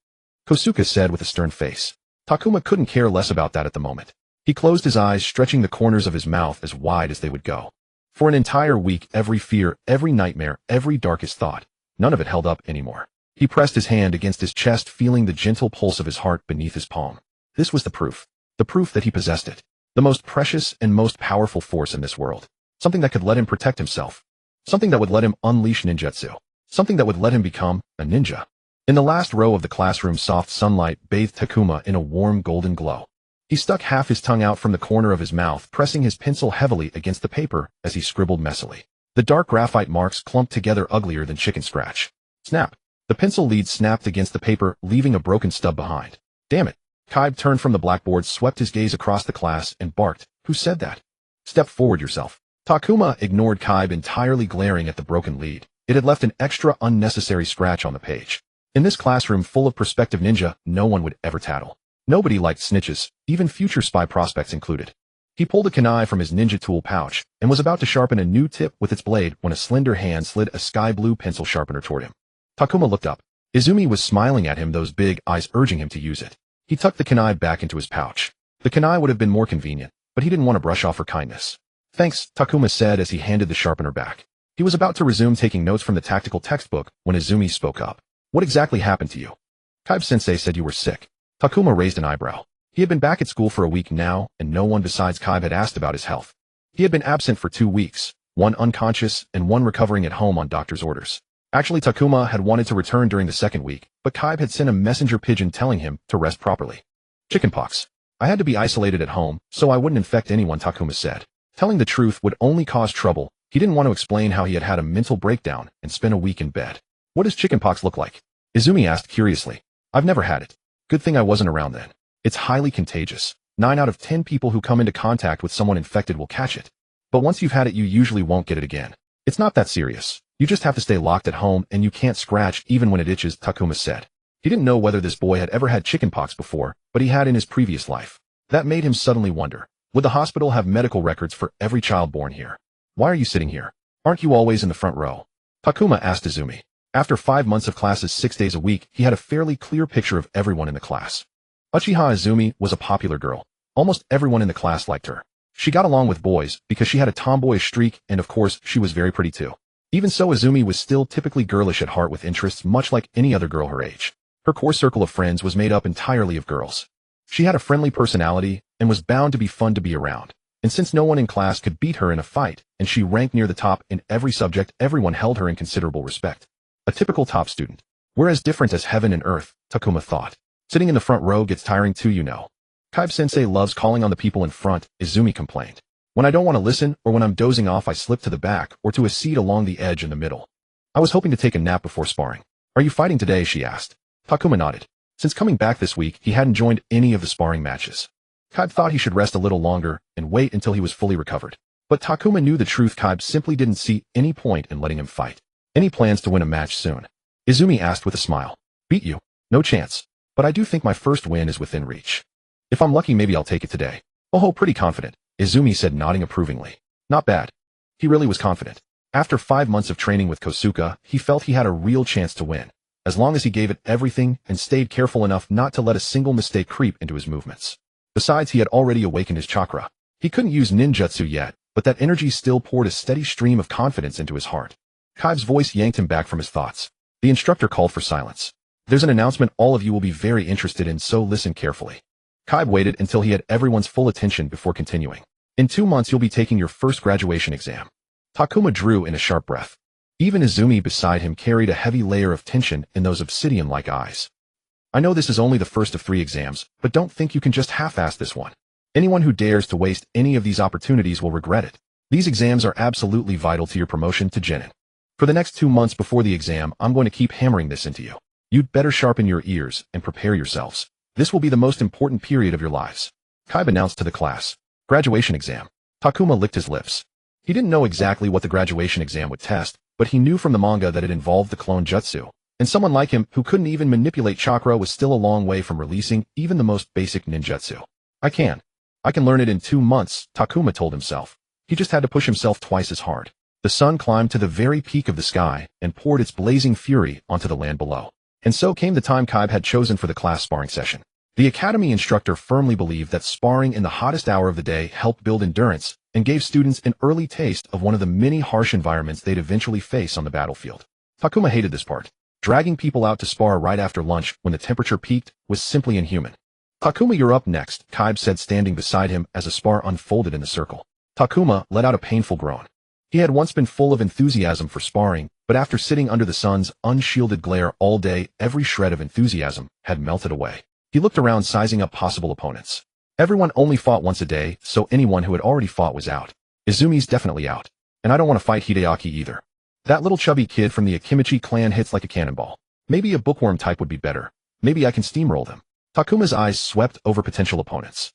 Kosuke said with a stern face. Takuma couldn't care less about that at the moment. He closed his eyes, stretching the corners of his mouth as wide as they would go. For an entire week, every fear, every nightmare, every darkest thought, none of it held up anymore. He pressed his hand against his chest, feeling the gentle pulse of his heart beneath his palm. This was the proof that he possessed it. The most precious and most powerful force in this world. Something that could let him protect himself. Something that would let him unleash ninjutsu. Something that would let him become a ninja. In the last row of the classroom, soft sunlight bathed Takuma in a warm golden glow. He stuck half his tongue out from the corner of his mouth, pressing his pencil heavily against the paper as he scribbled messily. The dark graphite marks clumped together, uglier than chicken scratch. Snap. The pencil lead snapped against the paper, leaving a broken stub behind. Damn it. Kaib turned from the blackboard, swept his gaze across the class, and barked. Who said that? Step forward yourself. Takuma ignored Kaib, entirely glaring at the broken lead. It had left an extra unnecessary scratch on the page. In this classroom full of prospective ninja, no one would ever tattle. Nobody liked snitches, even future spy prospects included. He pulled a kunai from his ninja tool pouch and was about to sharpen a new tip with its blade when a slender hand slid a sky blue pencil sharpener toward him. Takuma looked up. Izumi was smiling at him, those big eyes urging him to use it. He tucked the kunai back into his pouch. The kunai would have been more convenient, but he didn't want to brush off her kindness. Thanks, Takuma said as he handed the sharpener back. He was about to resume taking notes from the tactical textbook when Izumi spoke up. What exactly happened to you? Kaibe-sensei said you were sick. Takuma raised an eyebrow. He had been back at school for a week now, and no one besides Kaibe had asked about his health. He had been absent for 2 weeks, one unconscious and one recovering at home on doctor's orders. Actually, Takuma had wanted to return during the second week, but Kaibe had sent a messenger pigeon telling him to rest properly. Chickenpox. I had to be isolated at home, so I wouldn't infect anyone, Takuma said. Telling the truth would only cause trouble. He didn't want to explain how he had had a mental breakdown and spent a week in bed. What does chickenpox look like? Izumi asked curiously. I've never had it. Good thing I wasn't around then. It's highly contagious. 9 out of 10 people who come into contact with someone infected will catch it. But once you've had it, you usually won't get it again. It's not that serious. You just have to stay locked at home and you can't scratch even when it itches, Takuma said. He didn't know whether this boy had ever had chickenpox before, but he had in his previous life. That made him suddenly wonder, would the hospital have medical records for every child born here? Why are you sitting here? Aren't you always in the front row? Takuma asked Izumi. After 5 months of classes 6 days a week, he had a fairly clear picture of everyone in the class. Uchiha Izumi was a popular girl. Almost everyone in the class liked her. She got along with boys because she had a tomboyish streak, and of course, she was very pretty too. Even so, Izumi was still typically girlish at heart with interests much like any other girl her age. Her core circle of friends was made up entirely of girls. She had a friendly personality and was bound to be fun to be around. And since no one in class could beat her in a fight, and she ranked near the top in every subject, everyone held her in considerable respect. A typical top student. We're as different as heaven and earth, Takuma thought. Sitting in the front row gets tiring too, you know. Kaibe-sensei loves calling on the people in front, Izumi complained. When I don't want to listen or when I'm dozing off, I slip to the back or to a seat along the edge in the middle. I was hoping to take a nap before sparring. Are you fighting today? She asked. Takuma nodded. Since coming back this week, he hadn't joined any of the sparring matches. Kaibe thought he should rest a little longer and wait until he was fully recovered. But Takuma knew the truth. Kaibe simply didn't see any point in letting him fight. Any plans to win a match soon? Izumi asked with a smile. Beat you? No chance. But I do think my first win is within reach. If I'm lucky, maybe I'll take it today. Oh, pretty confident, Izumi said, nodding approvingly. Not bad. He really was confident. After 5 months of training with Kosuke, he felt he had a real chance to win, as long as he gave it everything and stayed careful enough not to let a single mistake creep into his movements. Besides, he had already awakened his chakra. He couldn't use ninjutsu yet, but that energy still poured a steady stream of confidence into his heart. Kaibe's voice yanked him back from his thoughts. The instructor called for silence. There's an announcement all of you will be very interested in, so listen carefully. Kaibe waited until he had everyone's full attention before continuing. In 2 months, you'll be taking your first graduation exam. Takuma drew in a sharp breath. Even Izumi beside him carried a heavy layer of tension in those obsidian-like eyes. I know this is only the first of 3 exams, but don't think you can just half-ass this one. Anyone who dares to waste any of these opportunities will regret it. These exams are absolutely vital to your promotion to genin. For the next 2 months before the exam, I'm going to keep hammering this into you. You'd better sharpen your ears and prepare yourselves. This will be the most important period of your lives. Kaibe announced to the class. Graduation exam. Takuma licked his lips. He didn't know exactly what the graduation exam would test, but he knew from the manga that it involved the clone jutsu. And someone like him, who couldn't even manipulate chakra, was still a long way from releasing even the most basic ninjutsu. I can learn it in 2 months, Takuma told himself. He just had to push himself twice as hard. The sun climbed to the very peak of the sky and poured its blazing fury onto the land below. And so came the time Kaibe had chosen for the class sparring session. The academy instructor firmly believed that sparring in the hottest hour of the day helped build endurance and gave students an early taste of one of the many harsh environments they'd eventually face on the battlefield. Takuma hated this part. Dragging people out to spar right after lunch when the temperature peaked was simply inhuman. Takuma, you're up next, Kaibe said, standing beside him as a spar unfolded in the circle. Takuma let out a painful groan. He had once been full of enthusiasm for sparring, but after sitting under the sun's unshielded glare all day, every shred of enthusiasm had melted away. He looked around, sizing up possible opponents. Everyone only fought once a day, so anyone who had already fought was out. Izumi's definitely out. And I don't want to fight Hideaki either. That little chubby kid from the Akimichi clan hits like a cannonball. Maybe a bookworm type would be better. Maybe I can steamroll them. Takuma's eyes swept over potential opponents.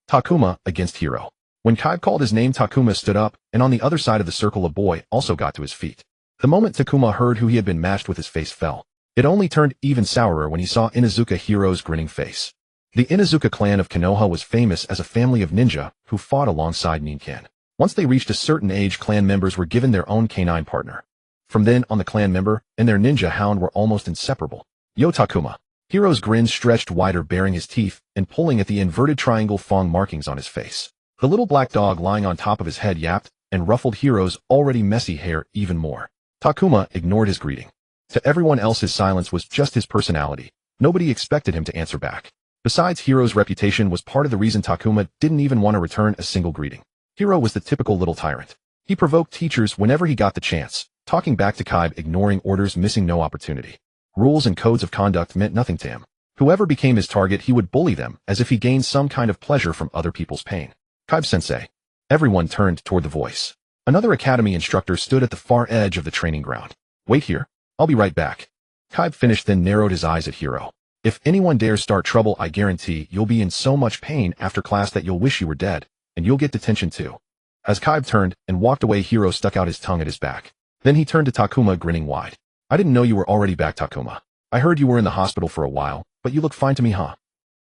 Takuma against Hiro. When Kaibe called his name, Takuma stood up, and on the other side of the circle a boy also got to his feet. The moment Takuma heard who he had been matched with, his face fell. It only turned even sourer when he saw Inuzuka Hiro's grinning face. The Inuzuka clan of Konoha was famous as a family of ninja who fought alongside Ninken. Once they reached a certain age, clan members were given their own canine partner. From then on, the clan member and their ninja hound were almost inseparable. Yo Takuma. Hiro's grin stretched wider, baring his teeth and pulling at the inverted triangle fang markings on his face. The little black dog lying on top of his head yapped and ruffled Hiro's already messy hair even more. Takuma ignored his greeting. To everyone else, his silence was just his personality. Nobody expected him to answer back. Besides, Hiro's reputation was part of the reason Takuma didn't even want to return a single greeting. Hiro was the typical little tyrant. He provoked teachers whenever he got the chance, talking back to Kaibe, ignoring orders, missing no opportunity. Rules and codes of conduct meant nothing to him. Whoever became his target, he would bully them as if he gained some kind of pleasure from other people's pain. Kaibe-sensei. Everyone turned toward the voice. Another academy instructor stood at the far edge of the training ground. Wait here. I'll be right back. Kaibe finished, then narrowed his eyes at Hiro. If anyone dares start trouble, I guarantee you'll be in so much pain after class that you'll wish you were dead, and you'll get detention too. As Kaibe turned and walked away, Hiro stuck out his tongue at his back. Then he turned to Takuma, grinning wide. I didn't know you were already back, Takuma. I heard you were in the hospital for a while, but you look fine to me, huh?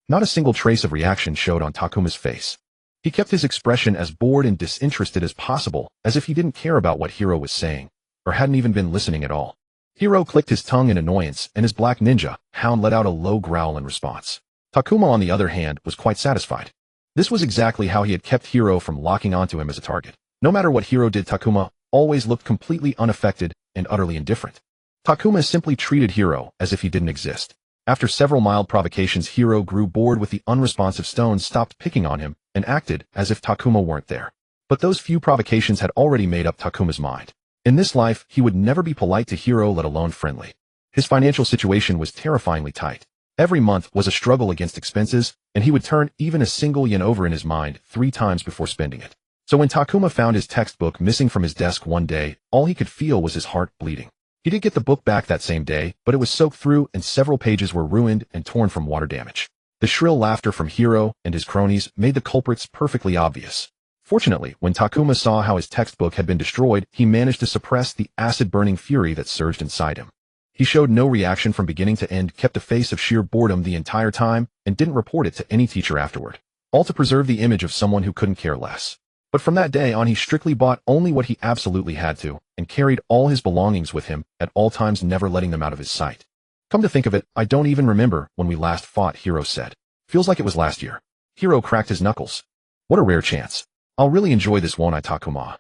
Not a single trace of reaction showed on Takuma's face. He kept his expression as bored and disinterested as possible, as if he didn't care about what Hiro was saying, or hadn't even been listening at all. Hiro clicked his tongue in annoyance, and his black ninja hound let out a low growl in response. Takuma, on the other hand, was quite satisfied. This was exactly how he had kept Hiro from locking onto him as a target. No matter what Hiro did, Takuma always looked completely unaffected and utterly indifferent. Takuma simply treated Hiro as if he didn't exist. After several mild provocations, Hiro grew bored with the unresponsive stones, stopped picking on him, and acted as if Takuma weren't there. But those few provocations had already made up Takuma's mind. In this life, he would never be polite to Hiro, let alone friendly. His financial situation was terrifyingly tight. Every month was a struggle against expenses, and he would turn even a single yen over in his mind 3 times before spending it. So when Takuma found his textbook missing from his desk one day, all he could feel was his heart bleeding. He did get the book back that same day, but it was soaked through and several pages were ruined and torn from water damage. The shrill laughter from Hiro and his cronies made the culprits perfectly obvious. Fortunately, when Takuma saw how his textbook had been destroyed, he managed to suppress the acid-burning fury that surged inside him. He showed no reaction from beginning to end, kept a face of sheer boredom the entire time, and didn't report it to any teacher afterward, all to preserve the image of someone who couldn't care less. But from that day on, he strictly bought only what he absolutely had to, and carried all his belongings with him at all times, never letting them out of his sight. Come to think of it, I don't even remember when we last fought, Hiro said. Feels like it was last year. Hiro cracked his knuckles. What a rare chance. I'll really enjoy this, won't I, Takuma?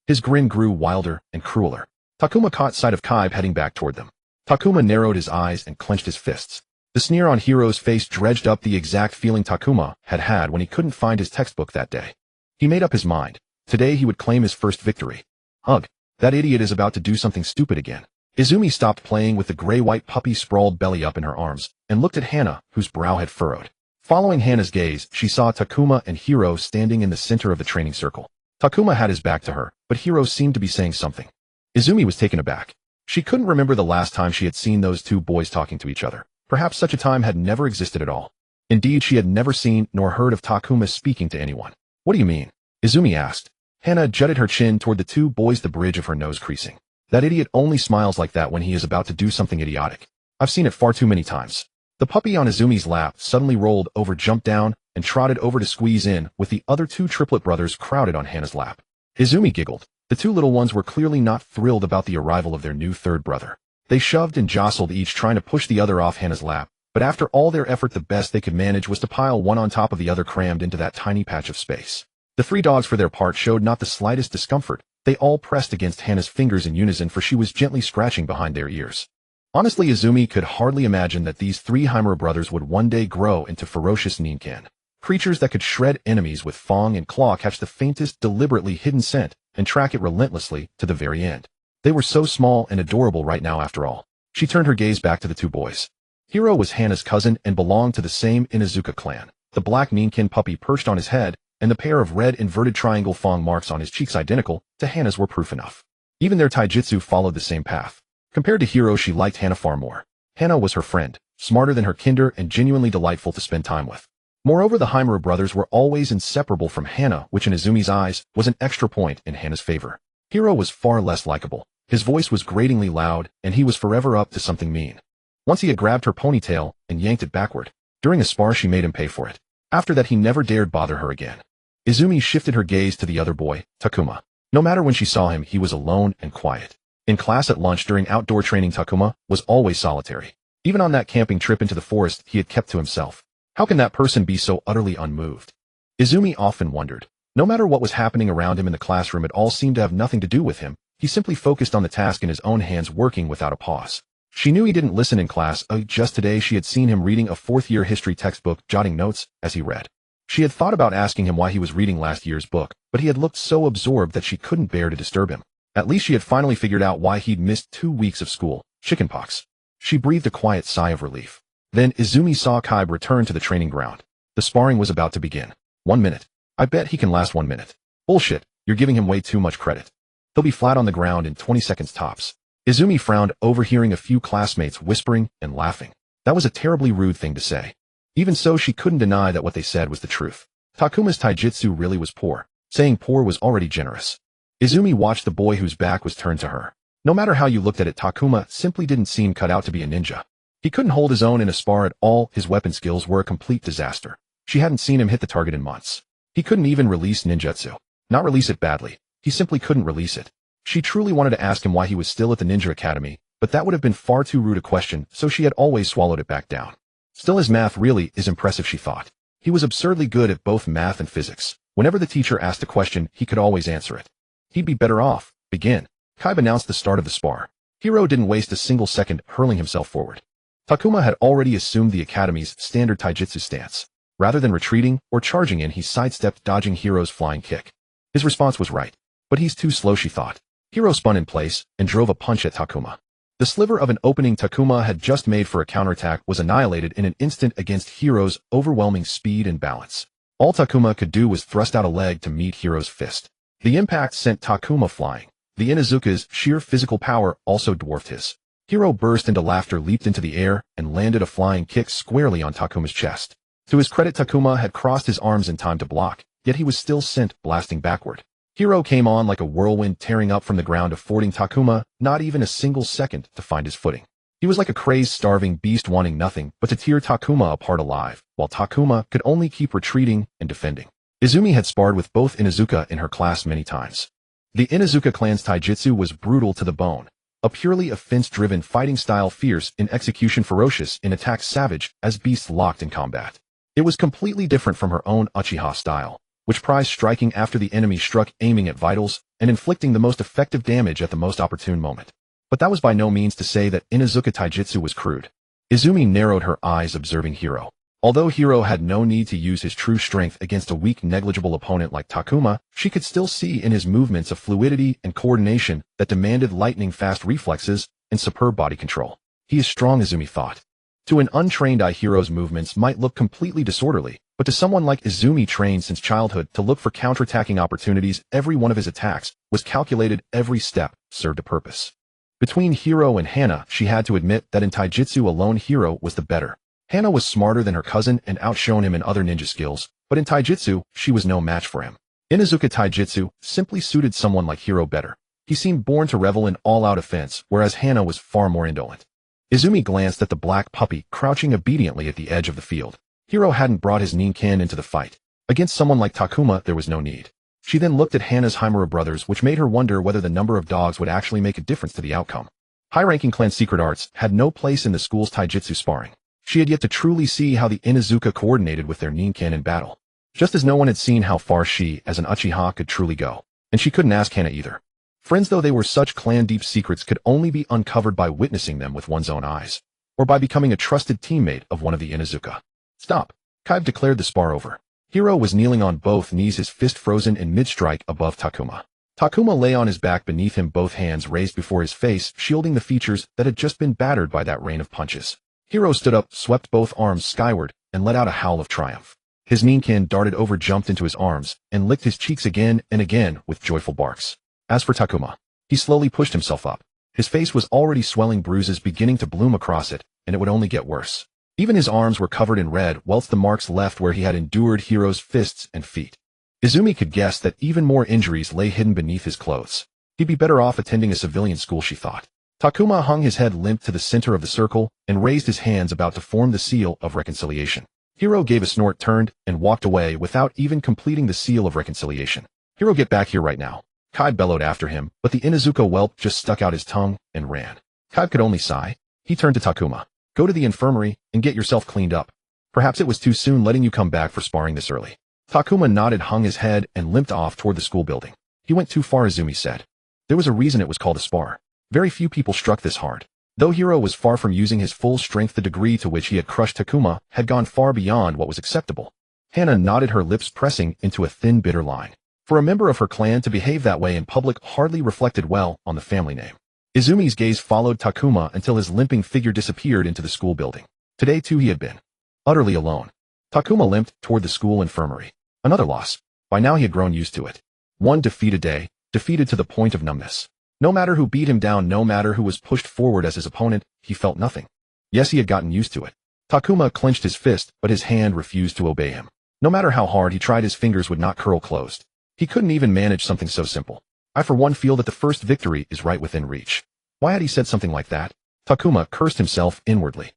His grin grew wilder and crueler. Takuma caught sight of Kaibe heading back toward them. Takuma narrowed his eyes and clenched his fists. The sneer on Hiro's face dredged up the exact feeling Takuma had had when he couldn't find his textbook that day. He made up his mind. Today he would claim his first victory. Ugh, that idiot is about to do something stupid again. Izumi stopped playing with the gray-white puppy sprawled belly up in her arms, and looked at Hana, whose brow had furrowed. Following Hana's gaze, she saw Takuma and Hiro standing in the center of the training circle. Takuma had his back to her, but Hiro seemed to be saying something. Izumi was taken aback. She couldn't remember the last time she had seen those two boys talking to each other. Perhaps such a time had never existed at all. Indeed, she had never seen nor heard of Takuma speaking to anyone. What do you mean? Izumi asked. Hana jutted her chin toward the two boys, the bridge of her nose creasing. That idiot only smiles like that when he is about to do something idiotic. I've seen it far too many times. The puppy on Izumi's lap suddenly rolled over, jumped down, and trotted over to squeeze in, with the other two triplet brothers crowded on Hana's lap. Izumi giggled. The two little ones were clearly not thrilled about the arrival of their new third brother. They shoved and jostled, each trying to push the other off Hana's lap, but after all their effort, the best they could manage was to pile one on top of the other, crammed into that tiny patch of space. The 3 dogs, for their part, showed not the slightest discomfort. They all pressed against Hana's fingers in unison, for she was gently scratching behind their ears. Honestly, Izumi could hardly imagine that these 3 Himura brothers would one day grow into ferocious Ninken. Creatures that could shred enemies with fang and claw, catch the faintest, deliberately hidden scent, and track it relentlessly to the very end. They were so small and adorable right now, after all. She turned her gaze back to the 2 boys. Hiro was Hana's cousin and belonged to the same Inuzuka clan. The black Ninken puppy perched on his head, and the pair of red inverted triangle fang marks on his cheeks, identical to Hana's, were proof enough. Even their taijutsu followed the same path. Compared to Hiro, she liked Hana far more. Hana was her friend, smarter than her kinder, and genuinely delightful to spend time with. Moreover, the Himura brothers were always inseparable from Hana, which in Izumi's eyes was an extra point in Hana's favor. Hiro was far less likable. His voice was gratingly loud, and he was forever up to something mean. Once he had grabbed her ponytail and yanked it backward. During a spar she made him pay for it. After that he never dared bother her again. Izumi shifted her gaze to the other boy, Takuma. No matter when she saw him, he was alone and quiet. In class, at lunch, during outdoor training, Takuma was always solitary. Even on that camping trip into the forest, he had kept to himself. How can that person be so utterly unmoved? Izumi often wondered. No matter what was happening around him in the classroom, it all seemed to have nothing to do with him. He simply focused on the task in his own hands, working without a pause. She knew he didn't listen in class. Just today she had seen him reading a fourth-year history textbook, jotting notes as he read. She had thought about asking him why he was reading last year's book, but he had looked so absorbed that she couldn't bear to disturb him. At least she had finally figured out why he'd missed 2 weeks of school: chickenpox. She breathed a quiet sigh of relief. Then Izumi saw Kaiba return to the training ground. The sparring was about to begin. 1 minute. I bet he can last 1 minute. Bullshit, you're giving him way too much credit. He'll be flat on the ground in 20 seconds tops. Izumi frowned, overhearing a few classmates whispering and laughing. That was a terribly rude thing to say. Even so, she couldn't deny that what they said was the truth. Takuma's taijutsu really was poor. Saying poor was already generous. Izumi watched the boy whose back was turned to her. No matter how you looked at it, Takuma simply didn't seem cut out to be a ninja. He couldn't hold his own in a spar at all. His weapon skills were a complete disaster. She hadn't seen him hit the target in months. He couldn't even release ninjutsu. Not release it badly. He simply couldn't release it. She truly wanted to ask him why he was still at the Ninja Academy, but that would have been far too rude a question, so she had always swallowed it back down. Still, his math really is impressive, she thought. He was absurdly good at both math and physics. Whenever the teacher asked a question, he could always answer it. He'd be better off. Begin. Kaiba announced the start of the spar. Hiro didn't waste a single second, hurling himself forward. Takuma had already assumed the Academy's standard taijutsu stance. Rather than retreating or charging in, he sidestepped, dodging Hiro's flying kick. His response was right. But he's too slow, she thought. Hiro spun in place and drove a punch at Takuma. The sliver of an opening Takuma had just made for a counterattack was annihilated in an instant against Hiro's overwhelming speed and balance. All Takuma could do was thrust out a leg to meet Hiro's fist. The impact sent Takuma flying. The Inuzuka's sheer physical power also dwarfed his. Hiro burst into laughter, leaped into the air, and landed a flying kick squarely on Takuma's chest. To his credit, Takuma had crossed his arms in time to block, yet he was still sent blasting backward. Hiro came on like a whirlwind, tearing up from the ground, affording Takuma not even a single second to find his footing. He was like a crazed, starving beast, wanting nothing but to tear Takuma apart alive, while Takuma could only keep retreating and defending. Izumi had sparred with both Inuzuka in her class many times. The Inuzuka clan's taijutsu was brutal to the bone, a purely offense-driven fighting style, fierce in execution, ferocious in attack, savage as beasts locked in combat. It was completely different from her own Uchiha style, which prized striking after the enemy struck, aiming at vitals, and inflicting the most effective damage at the most opportune moment. But that was by no means to say that Inuzuka taijutsu was crude. Izumi narrowed her eyes, observing Hiro. Although Hiro had no need to use his true strength against a weak, negligible opponent like Takuma, she could still see in his movements a fluidity and coordination that demanded lightning-fast reflexes and superb body control. He is strong, Izumi thought. To an untrained eye, Hiro's movements might look completely disorderly, but to someone like Izumi, trained since childhood to look for counterattacking opportunities, every one of his attacks was calculated, every step served a purpose. Between Hiro and Hana, she had to admit that in taijutsu alone Hiro was the better. Hana was smarter than her cousin and outshone him in other ninja skills, but in taijutsu, she was no match for him. Inuzuka taijutsu simply suited someone like Hiro better. He seemed born to revel in all-out offense, whereas Hana was far more indolent. Izumi glanced at the black puppy crouching obediently at the edge of the field. Hiro hadn't brought his Ninken into the fight. Against someone like Takuma, there was no need. She then looked at Hana's Himura brothers, which made her wonder whether the number of dogs would actually make a difference to the outcome. High-ranking clan secret arts had no place in the school's taijutsu sparring. She had yet to truly see how the Inuzuka coordinated with their Ninken in battle. Just as no one had seen how far she, as an Uchiha, could truly go. And she couldn't ask Hana either. Friends though they were, such clan-deep secrets could only be uncovered by witnessing them with one's own eyes, or by becoming a trusted teammate of one of the Inuzuka. Stop. Kaiba declared the spar over. Hiro was kneeling on both knees, his fist frozen in mid-strike above Takuma. Takuma lay on his back beneath him, both hands raised before his face, shielding the features that had just been battered by that rain of punches. Hiro stood up, swept both arms skyward, and let out a howl of triumph. His Ninken darted over, jumped into his arms, and licked his cheeks again and again with joyful barks. As for Takuma, he slowly pushed himself up. His face was already swelling, bruises beginning to bloom across it, and it would only get worse. Even his arms were covered in red, whilst the marks left where he had endured Hiro's fists and feet. Izumi could guess that even more injuries lay hidden beneath his clothes. He'd be better off attending a civilian school, she thought. Takuma hung his head limp to the center of the circle and raised his hands about to form the seal of reconciliation. Hiro gave a snort, turned, and walked away without even completing the seal of reconciliation. Hiro, get back here right now. Kai bellowed after him, but the Inuzuka whelp just stuck out his tongue and ran. Kai could only sigh. He turned to Takuma. Go to the infirmary and get yourself cleaned up. Perhaps it was too soon letting you come back for sparring this early. Takuma nodded, hung his head, and limped off toward the school building. He went too far, Izumi said. There was a reason it was called a spar. Very few people struck this hard. Though Hiro was far from using his full strength, the degree to which he had crushed Takuma had gone far beyond what was acceptable. Hana nodded, her lips pressing into a thin, bitter line. For a member of her clan to behave that way in public hardly reflected well on the family name. Izumi's gaze followed Takuma until his limping figure disappeared into the school building. Today too he had been utterly alone. Takuma limped toward the school infirmary. Another loss. By now he had grown used to it. One defeat a day, defeated to the point of numbness. No matter who beat him down, no matter who was pushed forward as his opponent, he felt nothing. Yes, he had gotten used to it. Takuma clenched his fist, but his hand refused to obey him. No matter how hard he tried, his fingers would not curl closed. He couldn't even manage something so simple. I for one feel that the first victory is right within reach. Why had he said something like that? Takuma cursed himself inwardly.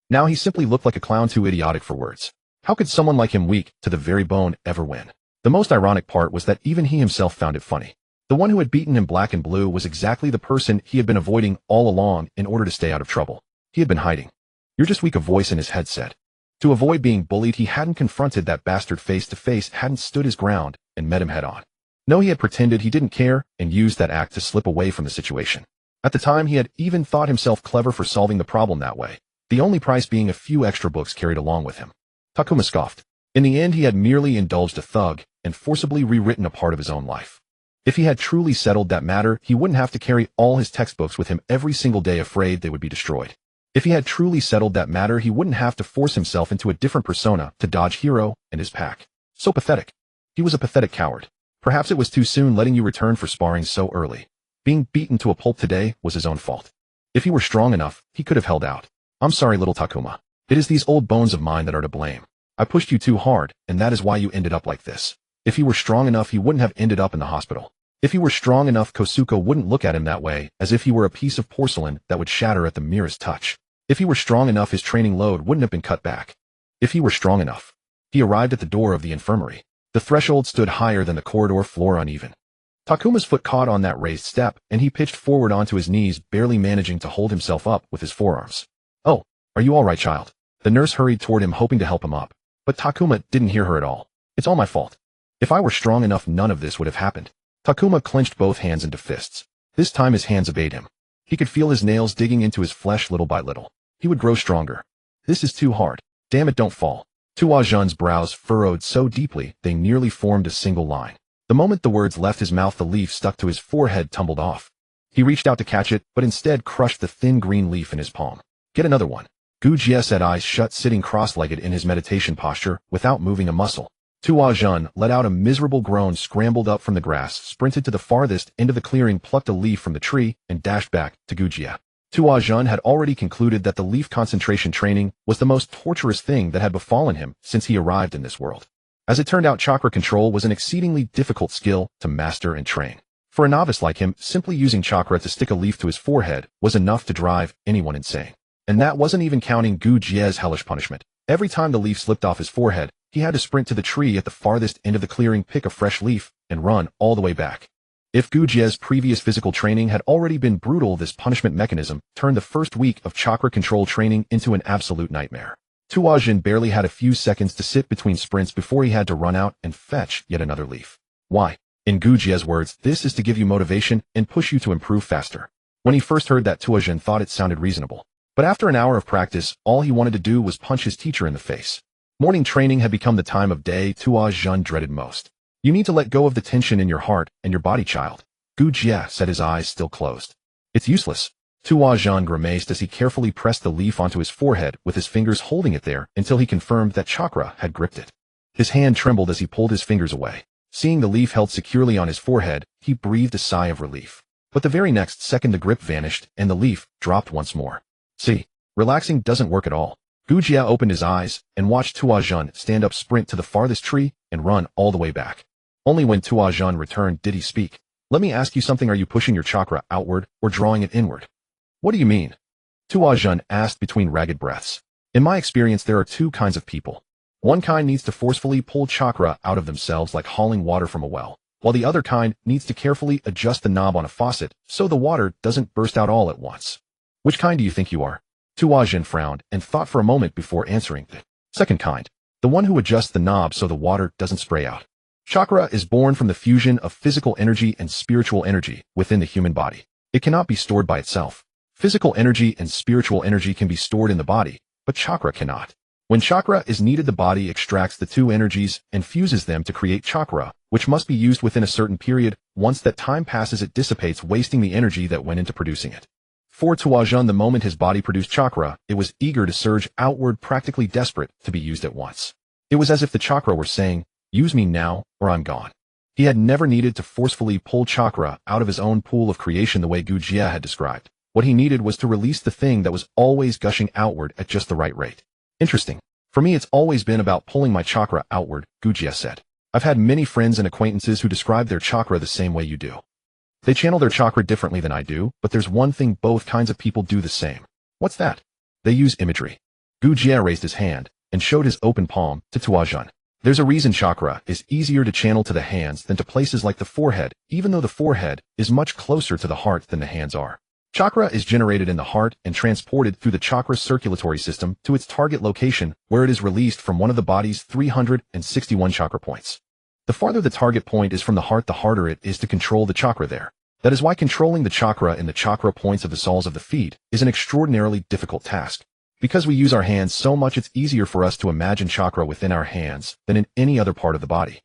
Now he simply looked like a clown, too idiotic for words. How could someone like him, weak to the very bone, ever win? The most ironic part was that even he himself found it funny. The one who had beaten him black and blue was exactly the person he had been avoiding all along in order to stay out of trouble. He had been hiding. You're just weak, a voice in his head said. To avoid being bullied, he hadn't confronted that bastard face to face, hadn't stood his ground and met him head on. No, he had pretended he didn't care and used that act to slip away from the situation. At the time, he had even thought himself clever for solving the problem that way, the only price being a few extra books carried along with him. Takuma scoffed. In the end, he had merely indulged a thug and forcibly rewritten a part of his own life. If he had truly settled that matter, he wouldn't have to carry all his textbooks with him every single day, afraid they would be destroyed. If he had truly settled that matter, he wouldn't have to force himself into a different persona to dodge Hiro and his pack. So pathetic. He was a pathetic coward. Perhaps it was too soon letting you return for sparring so early. Being beaten to a pulp today was his own fault. If he were strong enough, he could have held out. I'm sorry, little Takuma. It is these old bones of mine that are to blame. I pushed you too hard, and that is why you ended up like this. If he were strong enough, he wouldn't have ended up in the hospital. If he were strong enough, Kosuko wouldn't look at him that way, as if he were a piece of porcelain that would shatter at the merest touch. If he were strong enough, his training load wouldn't have been cut back. If he were strong enough. He arrived at the door of the infirmary. The threshold stood higher than the corridor floor, uneven. Takuma's foot caught on that raised step, and he pitched forward onto his knees, barely managing to hold himself up with his forearms. Oh, are you all right, child? The nurse hurried toward him, hoping to help him up. But Takuma didn't hear her at all. It's all my fault. If I were strong enough, none of this would have happened. Takuma clenched both hands into fists. This time his hands obeyed him. He could feel his nails digging into his flesh little by little. He would grow stronger. This is too hard. Damn it, don't fall. Tuajan's brows furrowed so deeply they nearly formed a single line. The moment the words left his mouth, the leaf stuck to his forehead tumbled off. He reached out to catch it, but instead crushed the thin green leaf in his palm. Get another one. Gujie said, eyes shut, sitting cross-legged in his meditation posture, without moving a muscle. Tuajan let out a miserable groan, scrambled up from the grass, sprinted to the farthest end of the clearing, plucked a leaf from the tree, and dashed back to Gujie. Tuajan had already concluded that the leaf concentration training was the most torturous thing that had befallen him since he arrived in this world. As it turned out, chakra control was an exceedingly difficult skill to master and train. For a novice like him, simply using chakra to stick a leaf to his forehead was enough to drive anyone insane. And that wasn't even counting Gujie's hellish punishment. Every time the leaf slipped off his forehead, he had to sprint to the tree at the farthest end of the clearing, pick a fresh leaf, and run all the way back. If Gujie's previous physical training had already been brutal, this punishment mechanism turned the first week of chakra control training into an absolute nightmare. Tuajan barely had a few seconds to sit between sprints before he had to run out and fetch yet another leaf. Why? In Gujie's words, this is to give you motivation and push you to improve faster. When he first heard that, Tuajan thought it sounded reasonable. But after an hour of practice, all he wanted to do was punch his teacher in the face. Morning training had become the time of day Tuajan dreaded most. You need to let go of the tension in your heart and your body, child. Gujie said, his eyes still closed. It's useless. Tuajan grimaced as he carefully pressed the leaf onto his forehead, with his fingers holding it there until he confirmed that chakra had gripped it. His hand trembled as he pulled his fingers away. Seeing the leaf held securely on his forehead, he breathed a sigh of relief. But the very next second the grip vanished and the leaf dropped once more. See, relaxing doesn't work at all. Gujie opened his eyes and watched Tuajan stand up, sprint to the farthest tree, and run all the way back. Only when Tuajan returned did he speak. Let me ask you something, are you pushing your chakra outward or drawing it inward? What do you mean? Tuajun asked between ragged breaths. In my experience, there are two kinds of people. One kind needs to forcefully pull chakra out of themselves like hauling water from a well, while the other kind needs to carefully adjust the knob on a faucet so the water doesn't burst out all at once. Which kind do you think you are? Tuajun frowned and thought for a moment before answering. The second kind. The one who adjusts the knob so the water doesn't spray out. Chakra is born from the fusion of physical energy and spiritual energy within the human body. It cannot be stored by itself. Physical energy and spiritual energy can be stored in the body, but chakra cannot. When chakra is needed, the body extracts the two energies and fuses them to create chakra, which must be used within a certain period. Once that time passes, it dissipates, wasting the energy that went into producing it. For Tuajun, the moment his body produced chakra, it was eager to surge outward, practically desperate to be used at once. It was as if the chakra were saying, "Use me now, or I'm gone." He had never needed to forcefully pull chakra out of his own pool of creation the way Gujia had described. What he needed was to release the thing that was always gushing outward at just the right rate. Interesting. For me, it's always been about pulling my chakra outward, Gujia said. I've had many friends and acquaintances who describe their chakra the same way you do. They channel their chakra differently than I do, but there's one thing both kinds of people do the same. What's that? They use imagery. Gujia raised his hand and showed his open palm to Tuajun. There's a reason chakra is easier to channel to the hands than to places like the forehead, even though the forehead is much closer to the heart than the hands are. Chakra is generated in the heart and transported through the chakra circulatory system to its target location, where it is released from one of the body's 361 chakra points. The farther the target point is from the heart, the harder it is to control the chakra there. That is why controlling the chakra in the chakra points of the soles of the feet is an extraordinarily difficult task. Because we use our hands so much, it's easier for us to imagine chakra within our hands than in any other part of the body.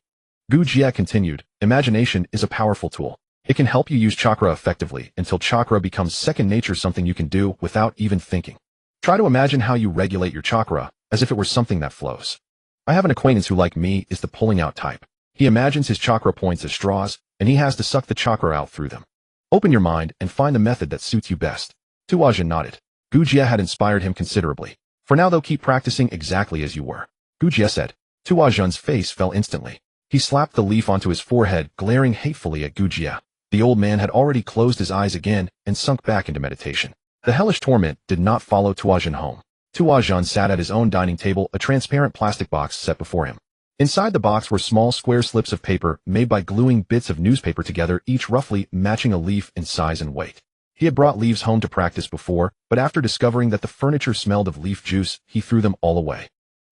Gujia continued, imagination is a powerful tool. It can help you use chakra effectively until chakra becomes second nature, something you can do without even thinking. Try to imagine how you regulate your chakra as if it were something that flows. I have an acquaintance who, like me, is the pulling out type. He imagines his chakra points as straws, and he has to suck the chakra out through them. Open your mind and find the method that suits you best. Tuajun nodded. Gujia had inspired him considerably. For now, though, keep practicing exactly as you were. Gujia said. Tuajun's face fell instantly. He slapped the leaf onto his forehead, glaring hatefully at Gujia. The old man had already closed his eyes again and sunk back into meditation. The hellish torment did not follow Tuajun home. Tuajun sat at his own dining table, a transparent plastic box set before him. Inside the box were small square slips of paper made by gluing bits of newspaper together, each roughly matching a leaf in size and weight. He had brought leaves home to practice before, but after discovering that the furniture smelled of leaf juice, he threw them all away.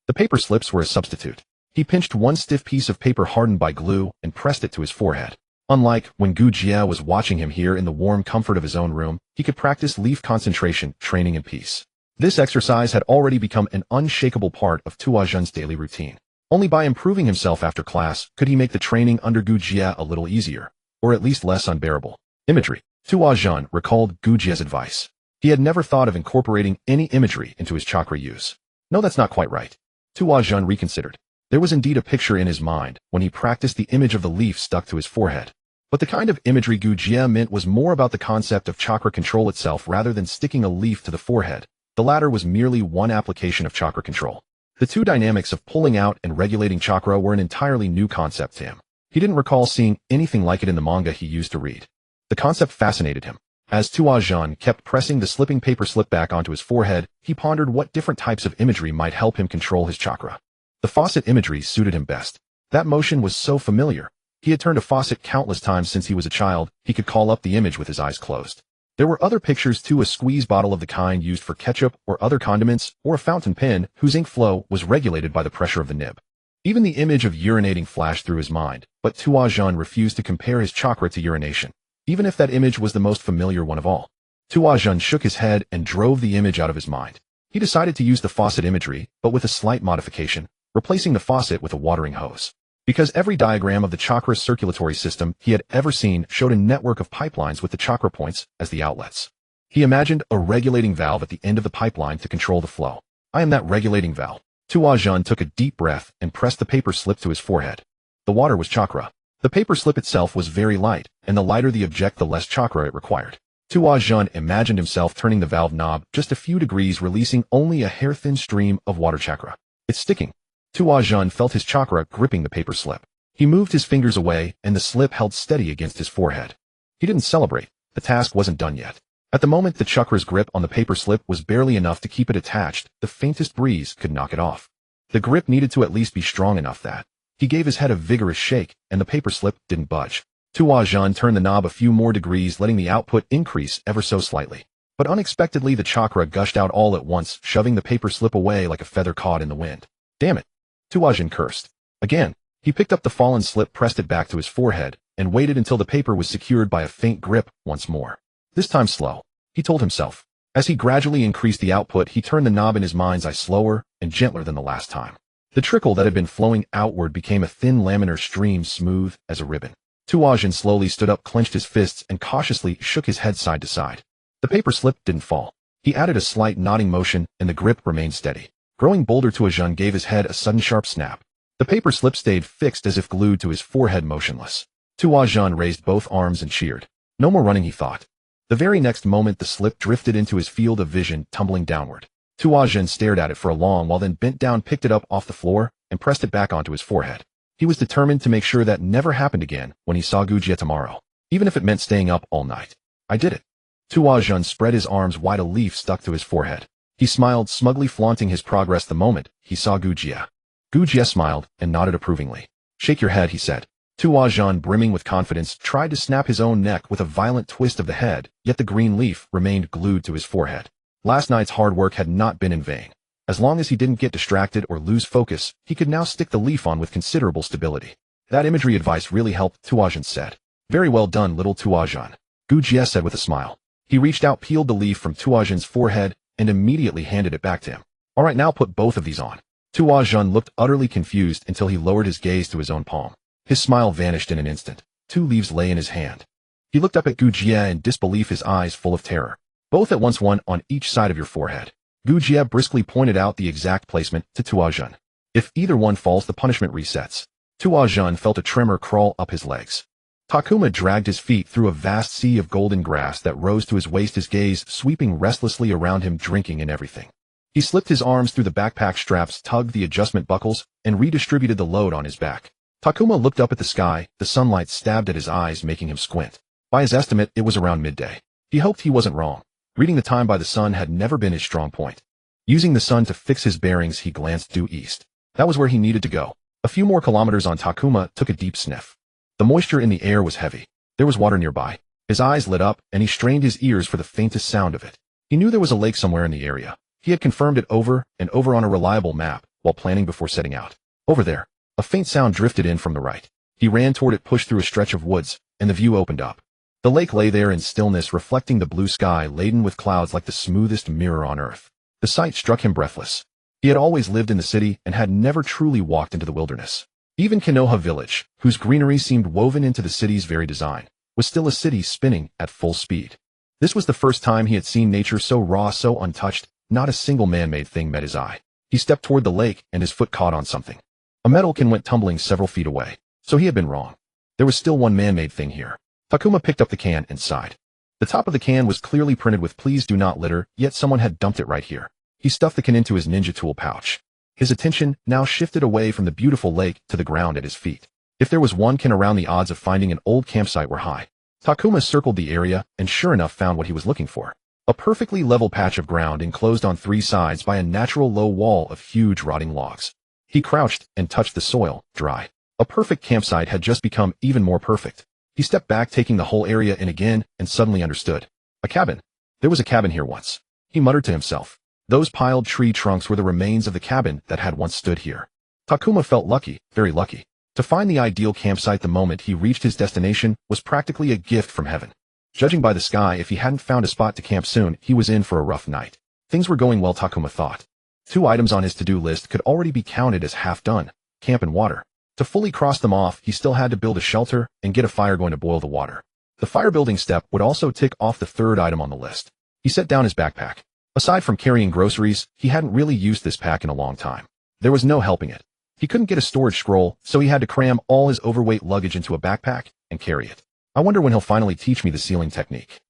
The paper slips were a substitute. He pinched one stiff piece of paper hardened by glue and pressed it to his forehead. Unlike when Gujia was watching him here in the warm comfort of his own room, he could practice leaf concentration training in peace. This exercise had already become an unshakable part of Tuajun's daily routine. Only by improving himself after class could he make the training under Gujia a little easier, or at least less unbearable. Imagery. Tuajun recalled Gujia's advice. He had never thought of incorporating any imagery into his chakra use. No, that's not quite right. Tuajun reconsidered. There was indeed a picture in his mind when he practiced the image of the leaf stuck to his forehead. But the kind of imagery Gujia meant was more about the concept of chakra control itself rather than sticking a leaf to the forehead. The latter was merely one application of chakra control. The two dynamics of pulling out and regulating chakra were an entirely new concept to him. He didn't recall seeing anything like it in the manga he used to read. The concept fascinated him. As Tuajun kept pressing the slipping paper slip back onto his forehead, he pondered what different types of imagery might help him control his chakra. The faucet imagery suited him best. That motion was so familiar. He had turned a faucet countless times since he was a child. He could call up the image with his eyes closed. There were other pictures too, a squeeze bottle of the kind used for ketchup or other condiments, or a fountain pen whose ink flow was regulated by the pressure of the nib. Even the image of urinating flashed through his mind, but Tuajun refused to compare his chakra to urination, even if that image was the most familiar one of all. Tuajun shook his head and drove the image out of his mind. He decided to use the faucet imagery, but with a slight modification, replacing the faucet with a watering hose. Because every diagram of the chakra circulatory system he had ever seen showed a network of pipelines with the chakra points as the outlets. He imagined a regulating valve at the end of the pipeline to control the flow. I am that regulating valve. Tuajun took a deep breath and pressed the paper slip to his forehead. The water was chakra. The paper slip itself was very light, and the lighter the object, the less chakra it required. Tuajun imagined himself turning the valve knob just a few degrees, releasing only a hair-thin stream of water chakra. It's sticking. Tuajun felt his chakra gripping the paper slip. He moved his fingers away, and the slip held steady against his forehead. He didn't celebrate. The task wasn't done yet. At the moment the chakra's grip on the paper slip was barely enough to keep it attached, the faintest breeze could knock it off. The grip needed to at least be strong enough that he gave his head a vigorous shake, and the paper slip didn't budge. Tuazhan turned the knob a few more degrees, letting the output increase ever so slightly. But unexpectedly the chakra gushed out all at once, shoving the paper slip away like a feather caught in the wind. Damn it! Tuazhan cursed. Again, he picked up the fallen slip, pressed it back to his forehead, and waited until the paper was secured by a faint grip once more. This time slow, he told himself. As he gradually increased the output, he turned the knob in his mind's eye slower and gentler than the last time. The trickle that had been flowing outward became a thin laminar stream, smooth as a ribbon. Tuazhan slowly stood up, clenched his fists, and cautiously shook his head side to side. The paper slip didn't fall. He added a slight nodding motion, and the grip remained steady. Growing bolder, Tuazhan gave his head a sudden sharp snap. The paper slip stayed fixed as if glued to his forehead, motionless. Tuazhan raised both arms and cheered. No more running, he thought. The very next moment the slip drifted into his field of vision, tumbling downward. Tuazhan stared at it for a long while, then bent down, picked it up off the floor, and pressed it back onto his forehead. He was determined to make sure that never happened again when he saw Gujia tomorrow, even if it meant staying up all night. I did it. Tuazhan spread his arms wide, a leaf stuck to his forehead. He smiled, smugly flaunting his progress the moment he saw Gujia. Gujia smiled and nodded approvingly. Shake your head, he said. Tuazhan, brimming with confidence, tried to snap his own neck with a violent twist of the head, yet the green leaf remained glued to his forehead. Last night's hard work had not been in vain. As long as he didn't get distracted or lose focus, he could now stick the leaf on with considerable stability. That imagery advice really helped, Tuazhan said. Very well done, little Tuazhan, Gujia said with a smile. He reached out, peeled the leaf from Tuazhan's forehead, and immediately handed it back to him. All right, now put both of these on. Tuazhan looked utterly confused until he lowered his gaze to his own palm. His smile vanished in an instant. 2 leaves lay in his hand. He looked up at Gujia in disbelief, his eyes full of terror. Both at once, one on each side of your forehead. Gujia briskly pointed out the exact placement to Tuazhan. If either one falls, the punishment resets. Tuazhan felt a tremor crawl up his legs. Takuma dragged his feet through a vast sea of golden grass that rose to his waist, his gaze sweeping restlessly around him, drinking in everything. He slipped his arms through the backpack straps, tugged the adjustment buckles, and redistributed the load on his back. Takuma looked up at the sky, the sunlight stabbed at his eyes, making him squint. By his estimate, it was around midday. He hoped he wasn't wrong. Reading the time by the sun had never been his strong point. Using the sun to fix his bearings, he glanced due east. That was where he needed to go. A few more kilometers on. Takuma took a deep sniff. The moisture in the air was heavy. There was water nearby. His eyes lit up, and he strained his ears for the faintest sound of it. He knew there was a lake somewhere in the area. He had confirmed it over and over on a reliable map while planning before setting out. Over there. A faint sound drifted in from the right. He ran toward it, pushed through a stretch of woods, and the view opened up. The lake lay there in stillness, reflecting the blue sky laden with clouds like the smoothest mirror on earth. The sight struck him breathless. He had always lived in the city and had never truly walked into the wilderness. Even Konoha village, whose greenery seemed woven into the city's very design, was still a city spinning at full speed. This was the first time he had seen nature so raw, so untouched. Not a single man-made thing met his eye. He stepped toward the lake, and his foot caught on something. A metal can went tumbling several feet away. So he had been wrong. There was still one man-made thing here. Takuma picked up the can and sighed. The top of the can was clearly printed with "Please do not litter," yet someone had dumped it right here. He stuffed the can into his ninja tool pouch. His attention now shifted away from the beautiful lake to the ground at his feet. If there was one can around, the odds of finding an old campsite were high. Takuma circled the area and sure enough found what he was looking for. A perfectly level patch of ground enclosed on 3 sides by a natural low wall of huge rotting logs. He crouched and touched the soil, dry. A perfect campsite had just become even more perfect. He stepped back, taking the whole area in again, and suddenly understood. A cabin. There was a cabin here once. He muttered to himself. Those piled tree trunks were the remains of the cabin that had once stood here. Takuma felt lucky, very lucky. To find the ideal campsite the moment he reached his destination was practically a gift from heaven. Judging by the sky, if he hadn't found a spot to camp soon, he was in for a rough night. Things were going well, Takuma thought. 2 items on his to-do list could already be counted as half done: camp and water. To fully cross them off, he still had to build a shelter and get a fire going to boil the water. The fire building step would also tick off the 3rd item on the list. He set down his backpack. Aside from carrying groceries, he hadn't really used this pack in a long time. There was no helping it. He couldn't get a storage scroll, so he had to cram all his overweight luggage into a backpack and carry it. I wonder when he'll finally teach me the sealing technique.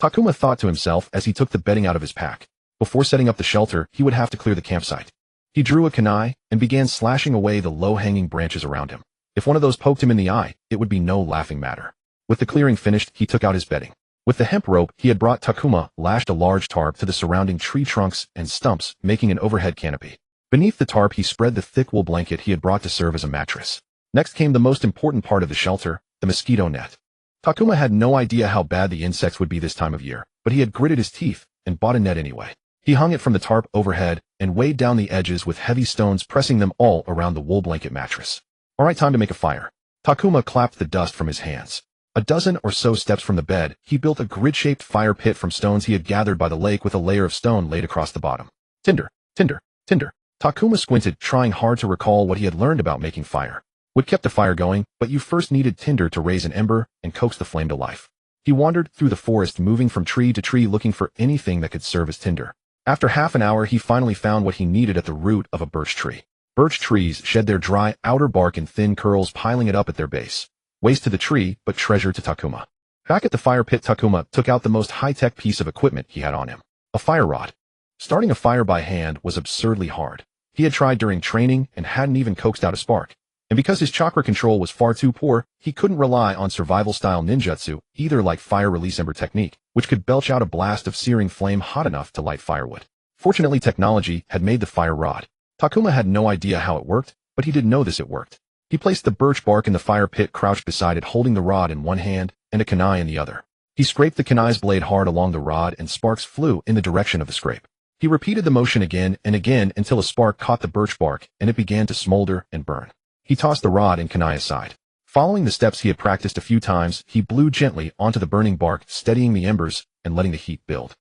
Takuma thought to himself as he took the bedding out of his pack. Before setting up the shelter, he would have to clear the campsite. He drew a kunai and began slashing away the low-hanging branches around him. If one of those poked him in the eye, it would be no laughing matter. With the clearing finished, he took out his bedding. With the hemp rope he had brought, Takuma lashed a large tarp to the surrounding tree trunks and stumps, making an overhead canopy. Beneath the tarp he spread the thick wool blanket he had brought to serve as a mattress. Next came the most important part of the shelter, the mosquito net. Takuma had no idea how bad the insects would be this time of year, but he had gritted his teeth and bought a net anyway. He hung it from the tarp overhead and weighed down the edges with heavy stones, pressing them all around the wool blanket mattress. All right, time to make a fire. Takuma clapped the dust from his hands. A dozen or so steps from the bed, he built a grid-shaped fire pit from stones he had gathered by the lake with a layer of stone laid across the bottom. Tinder, tinder, tinder. Takuma squinted, trying hard to recall what he had learned about making fire. Wood kept the fire going, but you first needed tinder to raise an ember and coax the flame to life. He wandered through the forest, moving from tree to tree looking for anything that could serve as tinder. After half an hour he finally found what he needed at the root of a birch tree. Birch trees shed their dry outer bark in thin curls, piling it up at their base. Waste to the tree, but treasure to Takuma. Back at the fire pit, Takuma took out the most high-tech piece of equipment he had on him. A fire rod. Starting a fire by hand was absurdly hard. He had tried during training and hadn't even coaxed out a spark. And because his chakra control was far too poor, he couldn't rely on survival-style ninjutsu, either like fire release ember technique, which could belch out a blast of searing flame hot enough to light firewood. Fortunately, technology had made the fire rod. Takuma had no idea how it worked, but he did know it worked. He placed the birch bark in the fire pit, crouched beside it, holding the rod in one hand and a kunai in the other. He scraped the kunai's blade hard along the rod and sparks flew in the direction of the scrape. He repeated the motion again and again until a spark caught the birch bark and it began to smolder and burn. He tossed the rod and kunai aside. Following the steps he had practiced a few times, he blew gently onto the burning bark, steadying the embers and letting the heat build.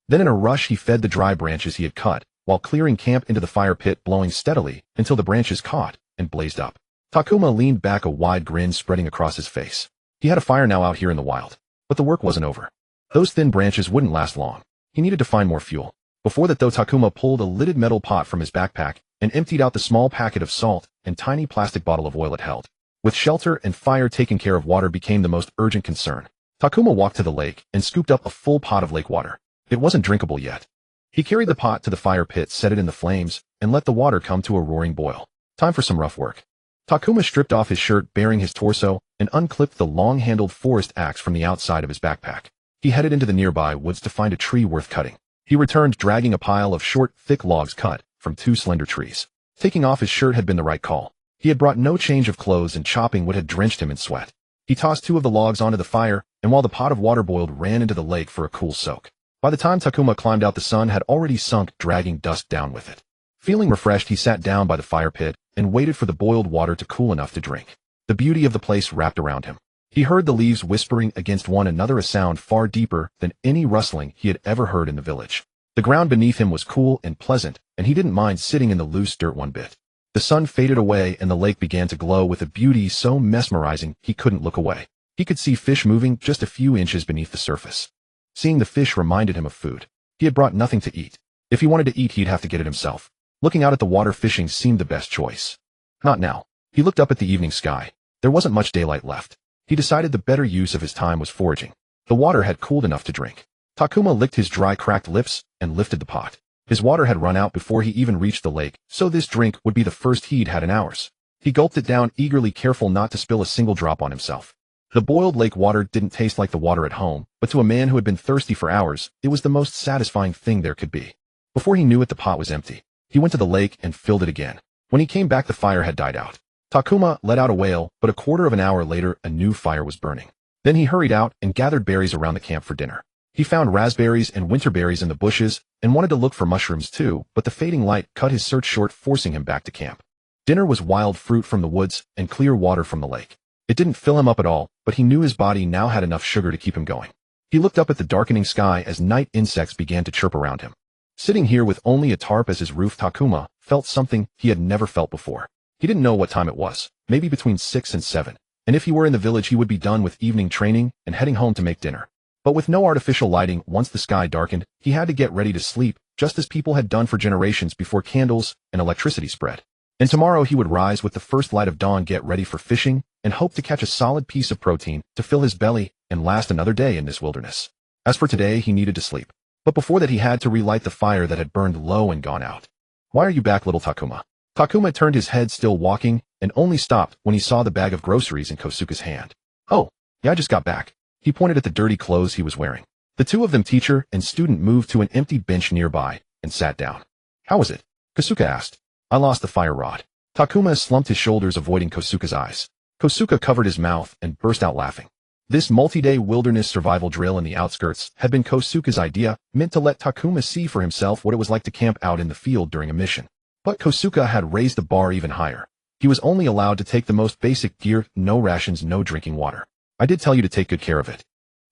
Then in a rush he fed the dry branches he had cut, while clearing camp into the fire pit, blowing steadily until the branches caught and blazed up. Takuma leaned back, a wide grin spreading across his face. He had a fire now out here in the wild. But the work wasn't over. Those thin branches wouldn't last long. He needed to find more fuel. Before that though, Takuma pulled a lidded metal pot from his backpack and emptied out the small packet of salt and tiny plastic bottle of oil it held. With shelter and fire taken care of, water became the most urgent concern. Takuma walked to the lake and scooped up a full pot of lake water. It wasn't drinkable yet. He carried the pot to the fire pit, set it in the flames, and let the water come to a roaring boil. Time for some rough work. Takuma stripped off his shirt, baring his torso, and unclipped the long-handled forest axe from the outside of his backpack. He headed into the nearby woods to find a tree worth cutting. He returned dragging a pile of short, thick logs cut from two slender trees. Taking off his shirt had been the right call. He had brought no change of clothes and chopping wood had drenched him in sweat. He tossed two of the logs onto the fire, and while the pot of water boiled, ran into the lake for a cool soak. By the time Takuma climbed out, the sun had already sunk, dragging dusk down with it. Feeling refreshed, he sat down by the fire pit and waited for the boiled water to cool enough to drink. The beauty of the place wrapped around him. He heard the leaves whispering against one another, a sound far deeper than any rustling he had ever heard in the village. The ground beneath him was cool and pleasant, and he didn't mind sitting in the loose dirt one bit. The sun faded away and the lake began to glow with a beauty so mesmerizing he couldn't look away. He could see fish moving just a few inches beneath the surface. Seeing the fish reminded him of food. He had brought nothing to eat. If he wanted to eat, he'd have to get it himself. Looking out at the water, fishing seemed the best choice. Not now. He looked up at the evening sky. There wasn't much daylight left. He decided the better use of his time was foraging. The water had cooled enough to drink. Takuma licked his dry, cracked lips and lifted the pot. His water had run out before he even reached the lake, so this drink would be the first he'd had in hours. He gulped it down eagerly, careful not to spill a single drop on himself. The boiled lake water didn't taste like the water at home, but to a man who had been thirsty for hours, it was the most satisfying thing there could be. Before he knew it, the pot was empty. He went to the lake and filled it again. When he came back, the fire had died out. Takuma let out a wail, but a quarter of an hour later, a new fire was burning. Then he hurried out and gathered berries around the camp for dinner. He found raspberries and winterberries in the bushes and wanted to look for mushrooms too, but the fading light cut his search short, forcing him back to camp. Dinner was wild fruit from the woods and clear water from the lake. It didn't fill him up at all, but he knew his body now had enough sugar to keep him going. He looked up at the darkening sky as night insects began to chirp around him. Sitting here with only a tarp as his roof, Takuma felt something he had never felt before. He didn't know what time it was, maybe between 6 and 7, and if he were in the village he would be done with evening training and heading home to make dinner. But with no artificial lighting, once the sky darkened, he had to get ready to sleep, just as people had done for generations before candles and electricity spread. And tomorrow he would rise with the first light of dawn, get ready for fishing, and hope to catch a solid piece of protein to fill his belly and last another day in this wilderness. As for today, he needed to sleep. But before that he had to relight the fire that had burned low and gone out. "Why are you back, little Takuma?" Takuma turned his head, still walking, and only stopped when he saw the bag of groceries in Kosuke's hand. "Oh, yeah, I just got back." He pointed at the dirty clothes he was wearing. The two of them, teacher and student, moved to an empty bench nearby and sat down. How was it? Kosuke asked. I lost the fire rod. Takuma slumped his shoulders, avoiding Kosuke's eyes. Kosuke covered his mouth and burst out laughing. This multi-day wilderness survival drill in the outskirts had been Kosuke's idea, meant to let Takuma see for himself what it was like to camp out in the field during a mission. But Kosuke had raised the bar even higher. He was only allowed to take the most basic gear, no rations, no drinking water. I did tell you to take good care of it.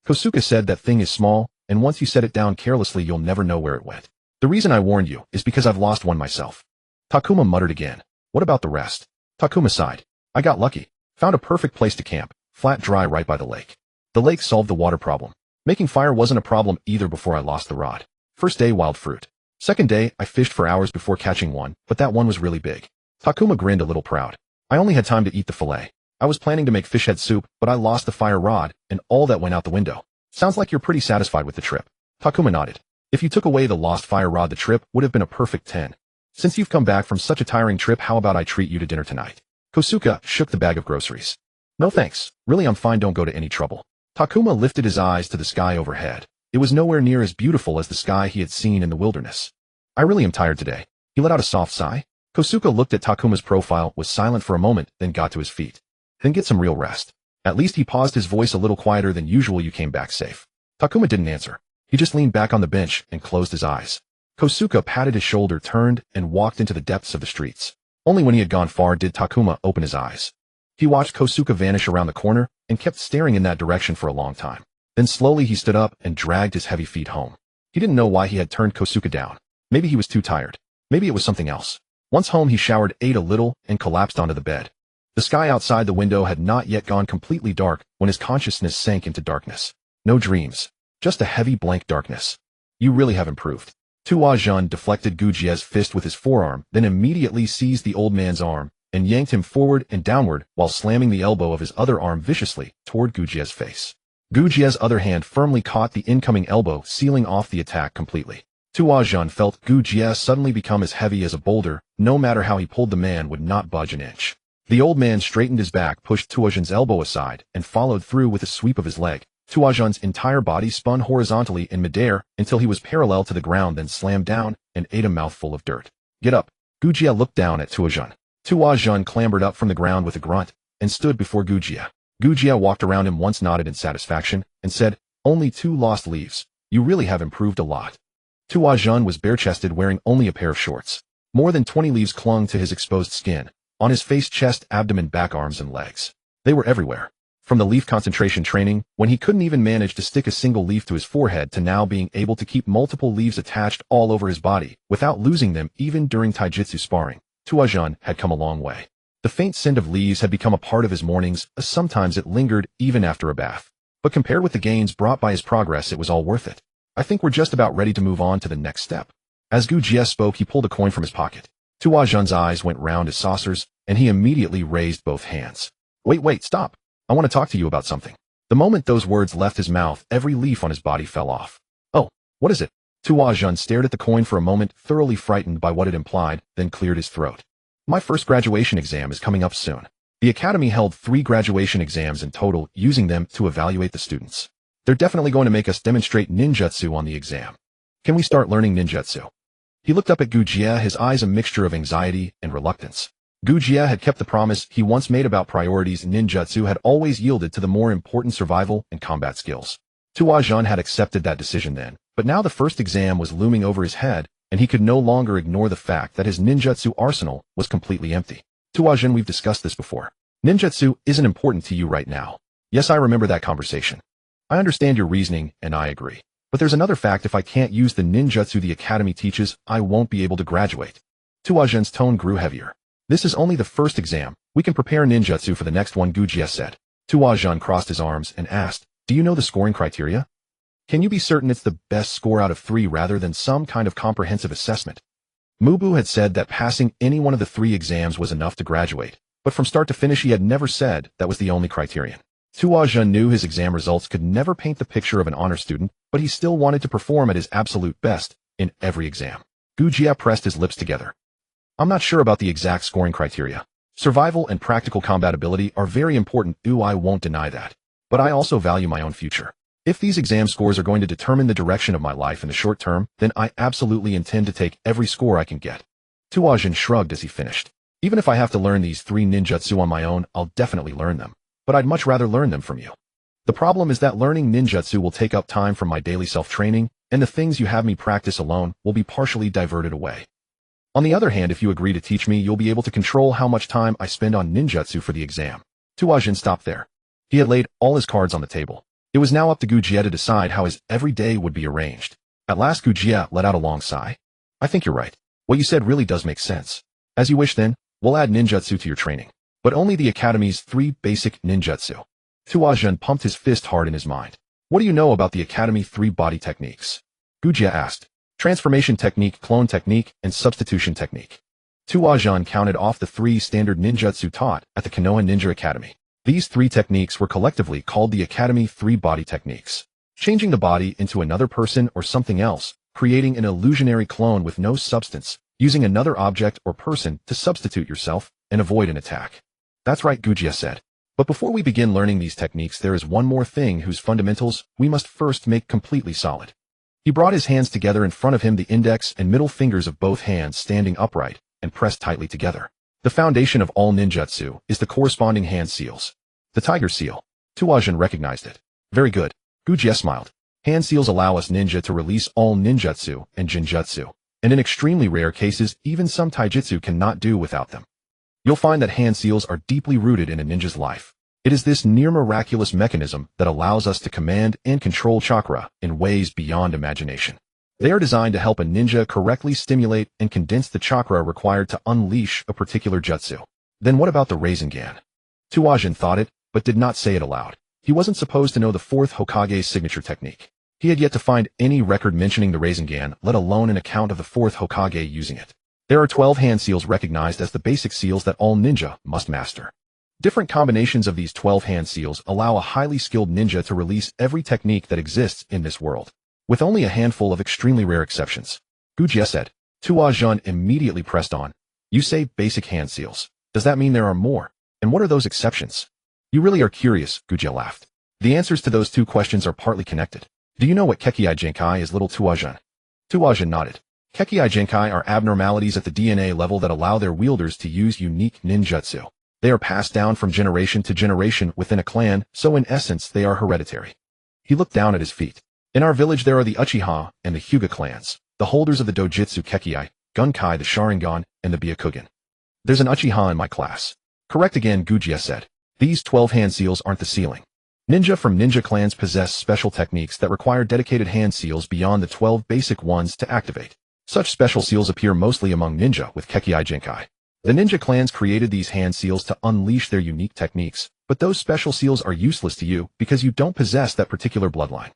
Kosuke said, that thing is small, and once you set it down carelessly you'll never know where it went. The reason I warned you is because I've lost one myself. Takuma muttered again. What about the rest? Takuma sighed. I got lucky. Found a perfect place to camp, flat, dry, right by the lake. The lake solved the water problem. Making fire wasn't a problem either before I lost the rod. First day, wild fruit. Second day, I fished for hours before catching one, but that one was really big. Takuma grinned, a little proud. I only had time to eat the fillet. I was planning to make fish head soup, but I lost the fire rod, and all that went out the window. Sounds like you're pretty satisfied with the trip. Takuma nodded. If you took away the lost fire rod, the trip would have been a perfect 10. Since you've come back from such a tiring trip, how about I treat you to dinner tonight? Kosuke shook the bag of groceries. No thanks. Really, I'm fine, don't go to any trouble. Takuma lifted his eyes to the sky overhead. It was nowhere near as beautiful as the sky he had seen in the wilderness. I really am tired today. He let out a soft sigh. Kosuke looked at Takuma's profile, was silent for a moment, then got to his feet. Then get some real rest. At least, he paused, his voice a little quieter than usual. You came back safe. Takuma didn't answer. He just leaned back on the bench and closed his eyes. Kosuke patted his shoulder, turned, and walked into the depths of the streets. Only when he had gone far did Takuma open his eyes. He watched Kosuke vanish around the corner and kept staring in that direction for a long time. Then slowly he stood up and dragged his heavy feet home. He didn't know why he had turned Kosuke down. Maybe he was too tired. Maybe it was something else. Once home, he showered, ate a little, and collapsed onto the bed. The sky outside the window had not yet gone completely dark when his consciousness sank into darkness. No dreams. Just a heavy blank darkness. You really have improved. Tuajun deflected Gujie's fist with his forearm, then immediately seized the old man's arm and yanked him forward and downward while slamming the elbow of his other arm viciously toward Gujie's face. Gujie's other hand firmly caught the incoming elbow, sealing off the attack completely. Tuajun felt Gujie suddenly become as heavy as a boulder. No matter how he pulled, the man would not budge an inch. The old man straightened his back, pushed Tuajun's elbow aside, and followed through with a sweep of his leg. Tuajun's entire body spun horizontally in midair until he was parallel to the ground, then slammed down and ate a mouthful of dirt. Get up. Gujie looked down at Tuajun. Tuajun clambered up from the ground with a grunt and stood before Gujie. Gujie walked around him once, nodded in satisfaction, and said, Only 2 lost leaves. You really have improved a lot. Tuajun was bare-chested, wearing only a pair of shorts. More than 20 leaves clung to his exposed skin, on his face, chest, abdomen, back, arms, and legs. They were everywhere. From the leaf concentration training, when he couldn't even manage to stick a single leaf to his forehead, to now being able to keep multiple leaves attached all over his body without losing them even during taijutsu sparring. Tuajun had come a long way. The faint scent of leaves had become a part of his mornings, sometimes it lingered even after a bath. But compared with the gains brought by his progress, it was all worth it. I think we're just about ready to move on to the next step. As Gujie spoke, he pulled a coin from his pocket. Tuajun's eyes went round as saucers, and he immediately raised both hands. Wait, stop. I want to talk to you about something. The moment those words left his mouth, every leaf on his body fell off. Oh, what is it? Tuajun stared at the coin for a moment, thoroughly frightened by what it implied, then cleared his throat. My first graduation exam is coming up soon. The academy held 3 graduation exams in total, using them to evaluate the students. They're definitely going to make us demonstrate ninjutsu on the exam. Can we start learning ninjutsu? He looked up at Gujie, his eyes a mixture of anxiety and reluctance. Gujie had kept the promise he once made about priorities. Ninjutsu had always yielded to the more important survival and combat skills. Tuajun had accepted that decision then, but now the first exam was looming over his head, and he could no longer ignore the fact that his ninjutsu arsenal was completely empty. Tuajun, we've discussed this before. Ninjutsu isn't important to you right now. Yes, I remember that conversation. I understand your reasoning, and I agree. But there's another fact: if I can't use the ninjutsu the academy teaches, I won't be able to graduate. Tuajun's tone grew heavier. This is only the first exam. We can prepare ninjutsu for the next one, Gujie said. Tuajun crossed his arms and asked, Do you know the scoring criteria? Can you be certain it's the best score out of 3 rather than some kind of comprehensive assessment? Mubu had said that passing any one of the 3 exams was enough to graduate, but from start to finish he had never said that was the only criterion. Tuajun knew his exam results could never paint the picture of an honor student, but he still wanted to perform at his absolute best in every exam. Gujie pressed his lips together. I'm not sure about the exact scoring criteria. Survival and practical combat ability are very important. I won't deny that. but I also value my own future. If these exam scores are going to determine the direction of my life in the short term, then I absolutely intend to take every score I can get. Tuajin shrugged as he finished. Even if I have to learn these 3 ninjutsu on my own, I'll definitely learn them. But I'd much rather learn them from you. The problem is that learning ninjutsu will take up time from my daily self-training, and the things you have me practice alone will be partially diverted away. On the other hand, if you agree to teach me, you'll be able to control how much time I spend on ninjutsu for the exam. Tuajin stopped there. He had laid all his cards on the table. It was now up to Gujie to decide how his every day would be arranged. At last Gujie let out a long sigh. I think you're right. What you said really does make sense. As you wish then, we'll add ninjutsu to your training. But only the Academy's 3 basic ninjutsu. Tuajin pumped his fist hard in his mind. What do you know about the Academy 3 body techniques? Gujie asked. Transformation technique, clone technique, and substitution technique. Tuajin counted off the 3 standard ninjutsu taught at the Konoha Ninja Academy. These 3 techniques were collectively called the Academy 3 body techniques. Changing the body into another person or something else, creating an illusionary clone with no substance, using another object or person to substitute yourself, and avoid an attack. That's right, Gujie said. But before we begin learning these techniques, there is one more thing whose fundamentals we must first make completely solid. He brought his hands together in front of him, the index and middle fingers of both hands standing upright and pressed tightly together. The foundation of all ninjutsu is the corresponding hand seals. The tiger seal. Tuajin recognized it. Very good. Gujie smiled. Hand seals allow us ninja to release all ninjutsu and jinjutsu, and in extremely rare cases, even some taijutsu cannot do without them. You'll find that hand seals are deeply rooted in a ninja's life. It is this near-miraculous mechanism that allows us to command and control chakra in ways beyond imagination. They are designed to help a ninja correctly stimulate and condense the chakra required to unleash a particular jutsu. Then what about the Sharingan? Tuajin thought it, but did not say it aloud. He wasn't supposed to know the 4th Hokage's signature technique. He had yet to find any record mentioning the Sharingan, let alone an account of the 4th Hokage using it. There are 12 hand seals recognized as the basic seals that all ninja must master. Different combinations of these 12 hand seals allow a highly skilled ninja to release every technique that exists in this world, with only a handful of extremely rare exceptions. Gujie said. Tuajin immediately pressed on. You say basic hand seals. Does that mean there are more? And what are those exceptions? You really are curious, Gujie laughed. The answers to those 2 questions are partly connected. Do you know what Kekkei Genkai is, little Tuajin? Tuajin nodded. Kekkei Genkai are abnormalities at the DNA level that allow their wielders to use unique ninjutsu. They are passed down from generation to generation within a clan, so in essence they are hereditary. He looked down at his feet. In our village there are the Uchiha and the Hyuga clans, the holders of the Dojutsu Kekkei, Gunkai, the Sharingan, and the Byakugan. There's an Uchiha in my class. Correct again, Gujie said. These 12 hand seals aren't the ceiling. Ninja from ninja clans possess special techniques that require dedicated hand seals beyond the 12 basic ones to activate. Such special seals appear mostly among ninja with Kekkei Genkai. The ninja clans created these hand seals to unleash their unique techniques, but those special seals are useless to you because you don't possess that particular bloodline.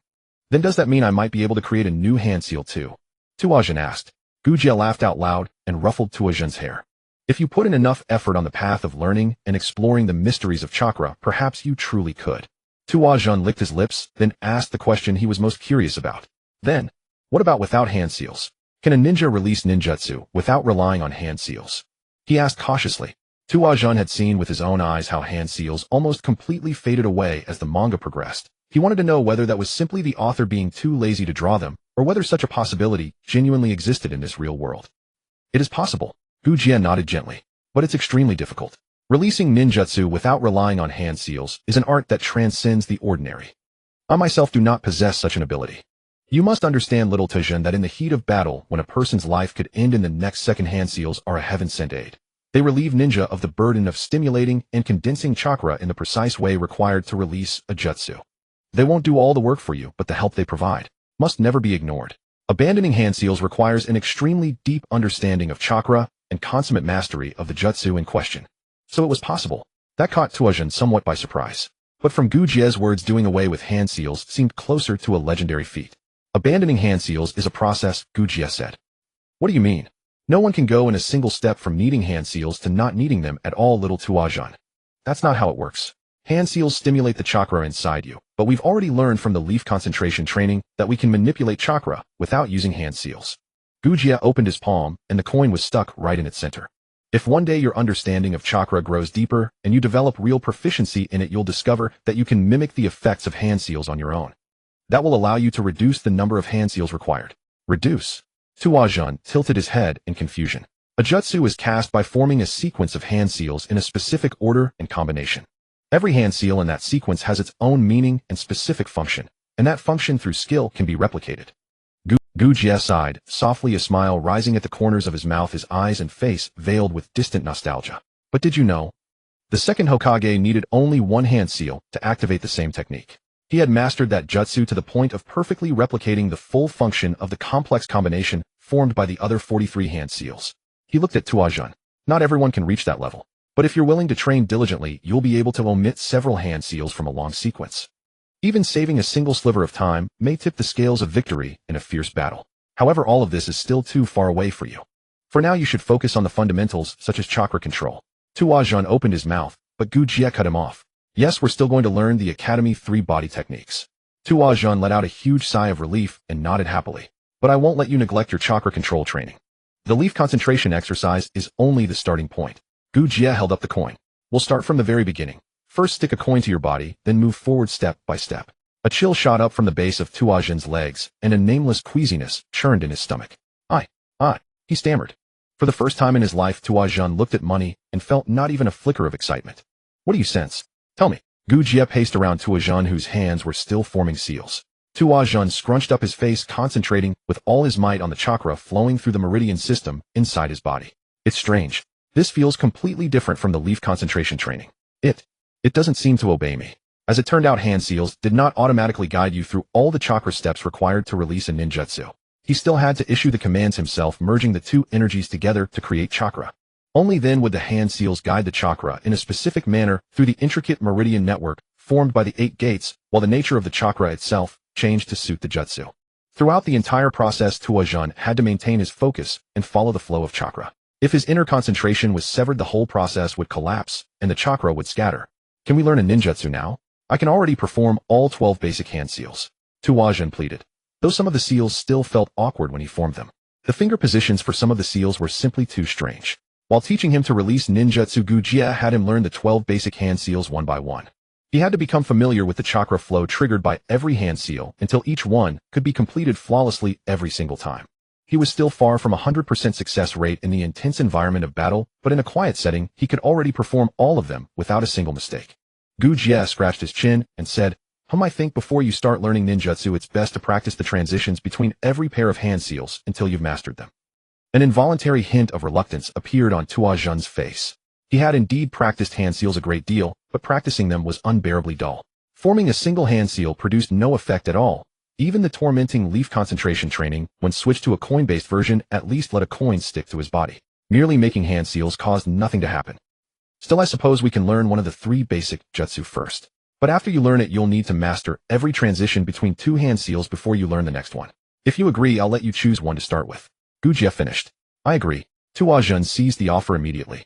Then does that mean I might be able to create a new hand seal too? Tuajin asked. Gujie laughed out loud and ruffled Tuajin's hair. If you put in enough effort on the path of learning and exploring the mysteries of chakra, perhaps you truly could. Tuajin licked his lips, then asked the question he was most curious about. Then, what about without hand seals? Can a ninja release ninjutsu without relying on hand seals? He asked cautiously. Tuajin had seen with his own eyes how hand seals almost completely faded away as the manga progressed. He wanted to know whether that was simply the author being too lazy to draw them, or whether such a possibility genuinely existed in this real world. It is possible. Gujie nodded gently, but it's extremely difficult. Releasing ninjutsu without relying on hand seals is an art that transcends the ordinary. I myself do not possess such an ability. You must understand, little Tuajin, that in the heat of battle, when a person's life could end in the next second, hand seals are a heaven-sent aid. They relieve ninja of the burden of stimulating and condensing chakra in the precise way required to release a jutsu. They won't do all the work for you, but the help they provide must never be ignored. Abandoning hand seals requires an extremely deep understanding of chakra and consummate mastery of the jutsu in question. So it was possible. That caught Tuajin somewhat by surprise. But from Gujie's words, doing away with hand seals seemed closer to a legendary feat. Abandoning hand seals is a process, Gujie said. What do you mean? No one can go in a single step from needing hand seals to not needing them at all, little Tuajin. That's not how it works. Hand seals stimulate the chakra inside you, but we've already learned from the leaf concentration training that we can manipulate chakra without using hand seals. Gujie opened his palm, and the coin was stuck right in its center. If one day your understanding of chakra grows deeper and you develop real proficiency in it, you'll discover that you can mimic the effects of hand seals on your own. That will allow you to reduce the number of hand seals required. Reduce. Tuajun tilted his head in confusion. A jutsu is cast by forming a sequence of hand seals in a specific order and combination. Every hand seal in that sequence has its own meaning and specific function, and that function through skill can be replicated. Gujie sighed, softly, a smile rising at the corners of his mouth, his eyes and face veiled with distant nostalgia. But did you know? The second Hokage needed only one hand seal to activate the same technique. He had mastered that jutsu to the point of perfectly replicating the full function of the complex combination formed by the other 43 hand seals. He looked at Tuajun. Not everyone can reach that level, but if you're willing to train diligently, you'll be able to omit several hand seals from a long sequence. Even saving a single sliver of time may tip the scales of victory in a fierce battle. However, all of this is still too far away for you. For now, you should focus on the fundamentals such as chakra control. Tuajun opened his mouth, but Gujie cut him off. Yes, we're still going to learn the Academy 3 body techniques. Tuajun let out a huge sigh of relief and nodded happily. But I won't let you neglect your chakra control training. The leaf concentration exercise is only the starting point. Gujie held up the coin. We'll start from the very beginning. First, stick a coin to your body, then move forward step by step. A chill shot up from the base of Tuajun's legs, and a nameless queasiness churned in his stomach. He stammered. For the first time in his life, Tuajun looked at money and felt not even a flicker of excitement. What do you sense? Tell me. Gujie paced around Tuajun, whose hands were still forming seals. Tuajun scrunched up his face, concentrating with all his might on the chakra flowing through the meridian system inside his body. It's strange. This feels completely different from the leaf concentration training. It doesn't seem to obey me. As it turned out, hand seals did not automatically guide you through all the chakra steps required to release a ninjutsu. He still had to issue the commands himself, merging the two energies together to create chakra. Only then would the hand seals guide the chakra in a specific manner through the intricate meridian network formed by the 8 gates, while the nature of the chakra itself changed to suit the jutsu. Throughout the entire process, Tuajun had to maintain his focus and follow the flow of chakra. If his inner concentration was severed, the whole process would collapse and the chakra would scatter. Can we learn a ninjutsu now? I can already perform all 12 basic hand seals. Tuajun pleaded, though some of the seals still felt awkward when he formed them. The finger positions for some of the seals were simply too strange. While teaching him to release ninjutsu, Gujie had him learn the 12 basic hand seals one by one. He had to become familiar with the chakra flow triggered by every hand seal until each one could be completed flawlessly every single time. He was still far from 100% success rate in the intense environment of battle, but in a quiet setting, he could already perform all of them without a single mistake. Gujie scratched his chin and said, I think before you start learning ninjutsu, it's best to practice the transitions between every pair of hand seals until you've mastered them. An involuntary hint of reluctance appeared on Tuajun's face. He had indeed practiced hand seals a great deal, but practicing them was unbearably dull. Forming a single hand seal produced no effect at all. Even the tormenting leaf concentration training, when switched to a coin-based version, at least let a coin stick to his body. Merely making hand seals caused nothing to happen. Still, I suppose we can learn one of the 3 basic jutsu first. But after you learn it, you'll need to master every transition between 2 hand seals before you learn the next one. If you agree, I'll let you choose one to start with. Gujie finished. I agree. Tuajun seized the offer immediately.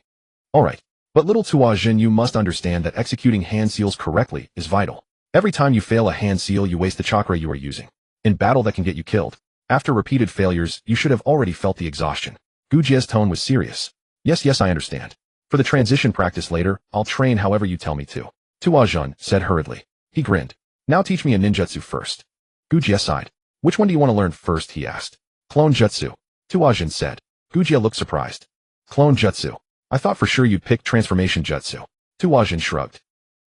Alright. But little Tuajun, you must understand that executing hand seals correctly is vital. Every time you fail a hand seal, you waste the chakra you are using. In battle, that can get you killed. After repeated failures, you should have already felt the exhaustion. Gujie's tone was serious. Yes, I understand. For the transition practice later, I'll train however you tell me to. Tuajun said hurriedly. He grinned. Now teach me a ninjutsu first. Gujie sighed. Which one do you want to learn first? He asked. Clone jutsu. Tuajun said. Gujie looked surprised. Clone jutsu. I thought for sure you'd pick transformation jutsu. Tuajun shrugged.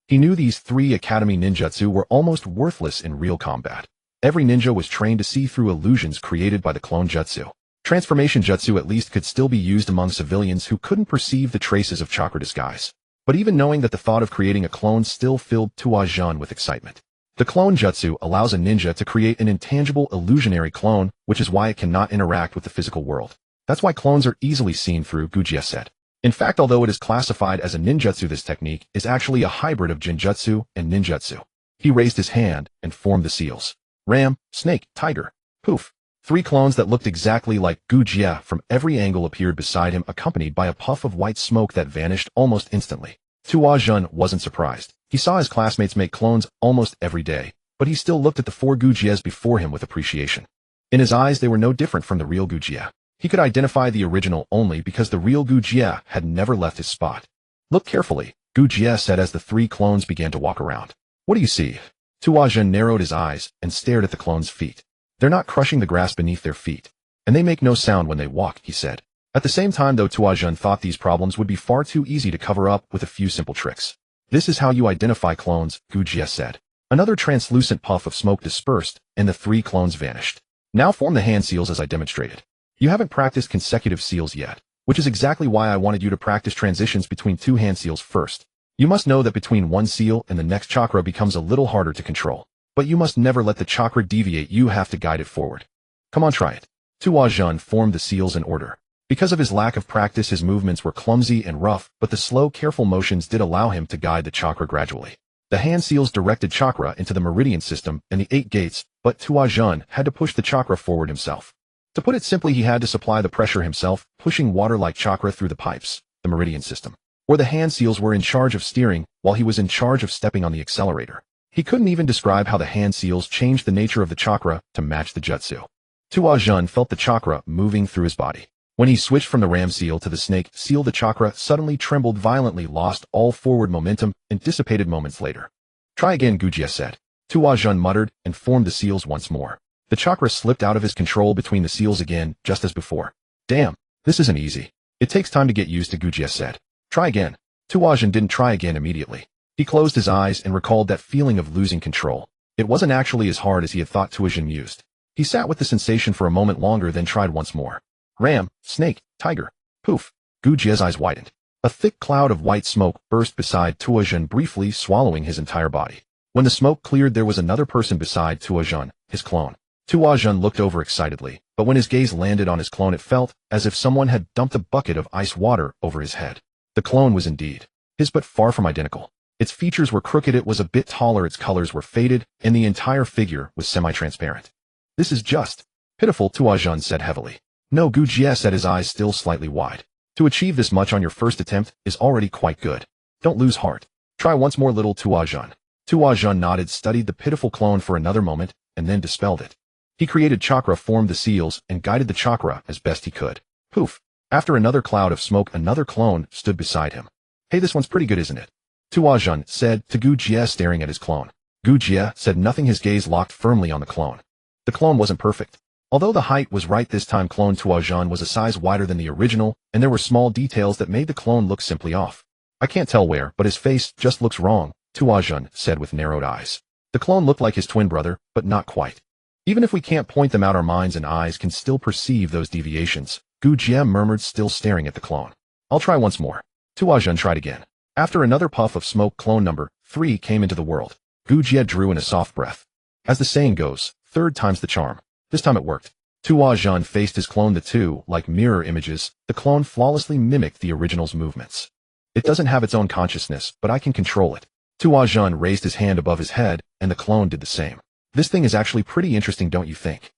He knew these 3 academy ninjutsu were almost worthless in real combat. Every ninja was trained to see through illusions created by the clone jutsu. Transformation jutsu at least could still be used among civilians who couldn't perceive the traces of chakra disguise. But even knowing that, the thought of creating a clone still filled Tuajun with excitement. The clone jutsu allows a ninja to create an intangible illusionary clone, which is why it cannot interact with the physical world. That's why clones are easily seen through, Gujie said. In fact, although it is classified as a ninjutsu, this technique is actually a hybrid of jinjutsu and ninjutsu. He raised his hand and formed the seals. Ram, snake, tiger. Poof. 3 clones that looked exactly like Gujie from every angle appeared beside him, accompanied by a puff of white smoke that vanished almost instantly. Tuajun wasn't surprised. He saw his classmates make clones almost every day, but he still looked at the 4 Gujies before him with appreciation. In his eyes, they were no different from the real Gujie. He could identify the original only because the real Gu Jie had never left his spot. Look carefully, Gu Jie said as the three clones began to walk around. What do you see? Tuazhen narrowed his eyes and stared at the clones' feet. They're not crushing the grass beneath their feet. And they make no sound when they walk, he said. At the same time though, Tuazhen thought these problems would be far too easy to cover up with a few simple tricks. This is how you identify clones, Gu Jie said. Another translucent puff of smoke dispersed, and the three clones vanished. Now form the hand seals as I demonstrated. You haven't practiced consecutive seals yet, which is exactly why I wanted you to practice transitions between two hand seals first. You must know that between one seal and the next chakra becomes a little harder to control. But you must never let the chakra deviate, you have to guide it forward. Come on, try it. Tuazhen formed the seals in order. Because of his lack of practice, his movements were clumsy and rough, but the slow, careful motions did allow him to guide the chakra gradually. The hand seals directed chakra into the meridian system and the 8 gates, but Tuazhen had to push the chakra forward himself. To put it simply, he had to supply the pressure himself, pushing water-like chakra through the pipes, the meridian system. Or the hand seals were in charge of steering, while he was in charge of stepping on the accelerator. He couldn't even describe how the hand seals changed the nature of the chakra to match the jutsu. Tuazhen felt the chakra moving through his body. When he switched from the ram seal to the snake seal, the chakra suddenly trembled violently, lost all forward momentum, and dissipated moments later. Try again, Gu Jie said. Tuazhen muttered and formed the seals once more. The chakra slipped out of his control between the seals again, just as before. Damn, this isn't easy. It takes time to get used to, Gu Jie said. Try again. Tuazhen didn't try again immediately. He closed his eyes and recalled that feeling of losing control. It wasn't actually as hard as he had thought, Tuazhen mused. He sat with the sensation for a moment longer, then tried once more. Ram, snake, tiger. Poof. Gu Jie's eyes widened. A thick cloud of white smoke burst beside Tuazhen, briefly swallowing his entire body. When the smoke cleared, there was another person beside Tuazhen, his clone. Tuazhen looked over excitedly, but when his gaze landed on his clone, it felt as if someone had dumped a bucket of ice water over his head. The clone was indeed his, but far from identical. Its features were crooked, it was a bit taller, its colors were faded, and the entire figure was semi-transparent. This is just pitiful, Tuazhen said heavily. No, Gu Jie said, his eyes still slightly wide. To achieve this much on your first attempt is already quite good. Don't lose heart. Try once more, little Tuazhen. Tuazhen nodded, studied the pitiful clone for another moment, and then dispelled it. He created chakra, formed the seals, and guided the chakra as best he could. Poof. After another cloud of smoke, another clone stood beside him. Hey, this one's pretty good, isn't it? Tuazhen said to Gu Jie, staring at his clone. Gu Jie said nothing, his gaze locked firmly on the clone. The clone wasn't perfect. Although the height was right this time, clone Tuazhen was a size wider than the original, and there were small details that made the clone look simply off. I can't tell where, but his face just looks wrong, Tuazhen said with narrowed eyes. The clone looked like his twin brother, but not quite. Even if we can't point them out, our minds and eyes can still perceive those deviations, Gu Jie murmured, still staring at the clone. I'll try once more. Tuazhen tried again. After another puff of smoke, clone number 3 came into the world. Gu Jie drew in a soft breath. As the saying goes, third time's the charm. This time it worked. Tuazhen faced his clone. The two, like mirror images, the clone flawlessly mimicked the original's movements. It doesn't have its own consciousness, but I can control it. Tuazhen raised his hand above his head, and the clone did the same. This thing is actually pretty interesting, don't you think?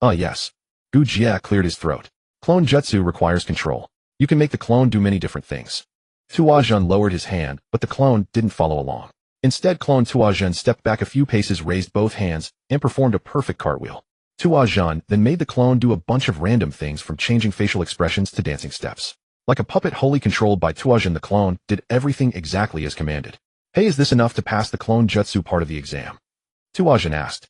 Yes. Gu Jie cleared his throat. Clone jutsu requires control. You can make the clone do many different things. Tuazhen lowered his hand, but the clone didn't follow along. Instead, clone Tuazhen stepped back a few paces, raised both hands, and performed a perfect cartwheel. Tuazhen then made the clone do a bunch of random things, from changing facial expressions to dancing steps. Like a puppet wholly controlled by Tuazhen, the clone did everything exactly as commanded. Hey, is this enough to pass the clone jutsu part of the exam? Tuazhen asked.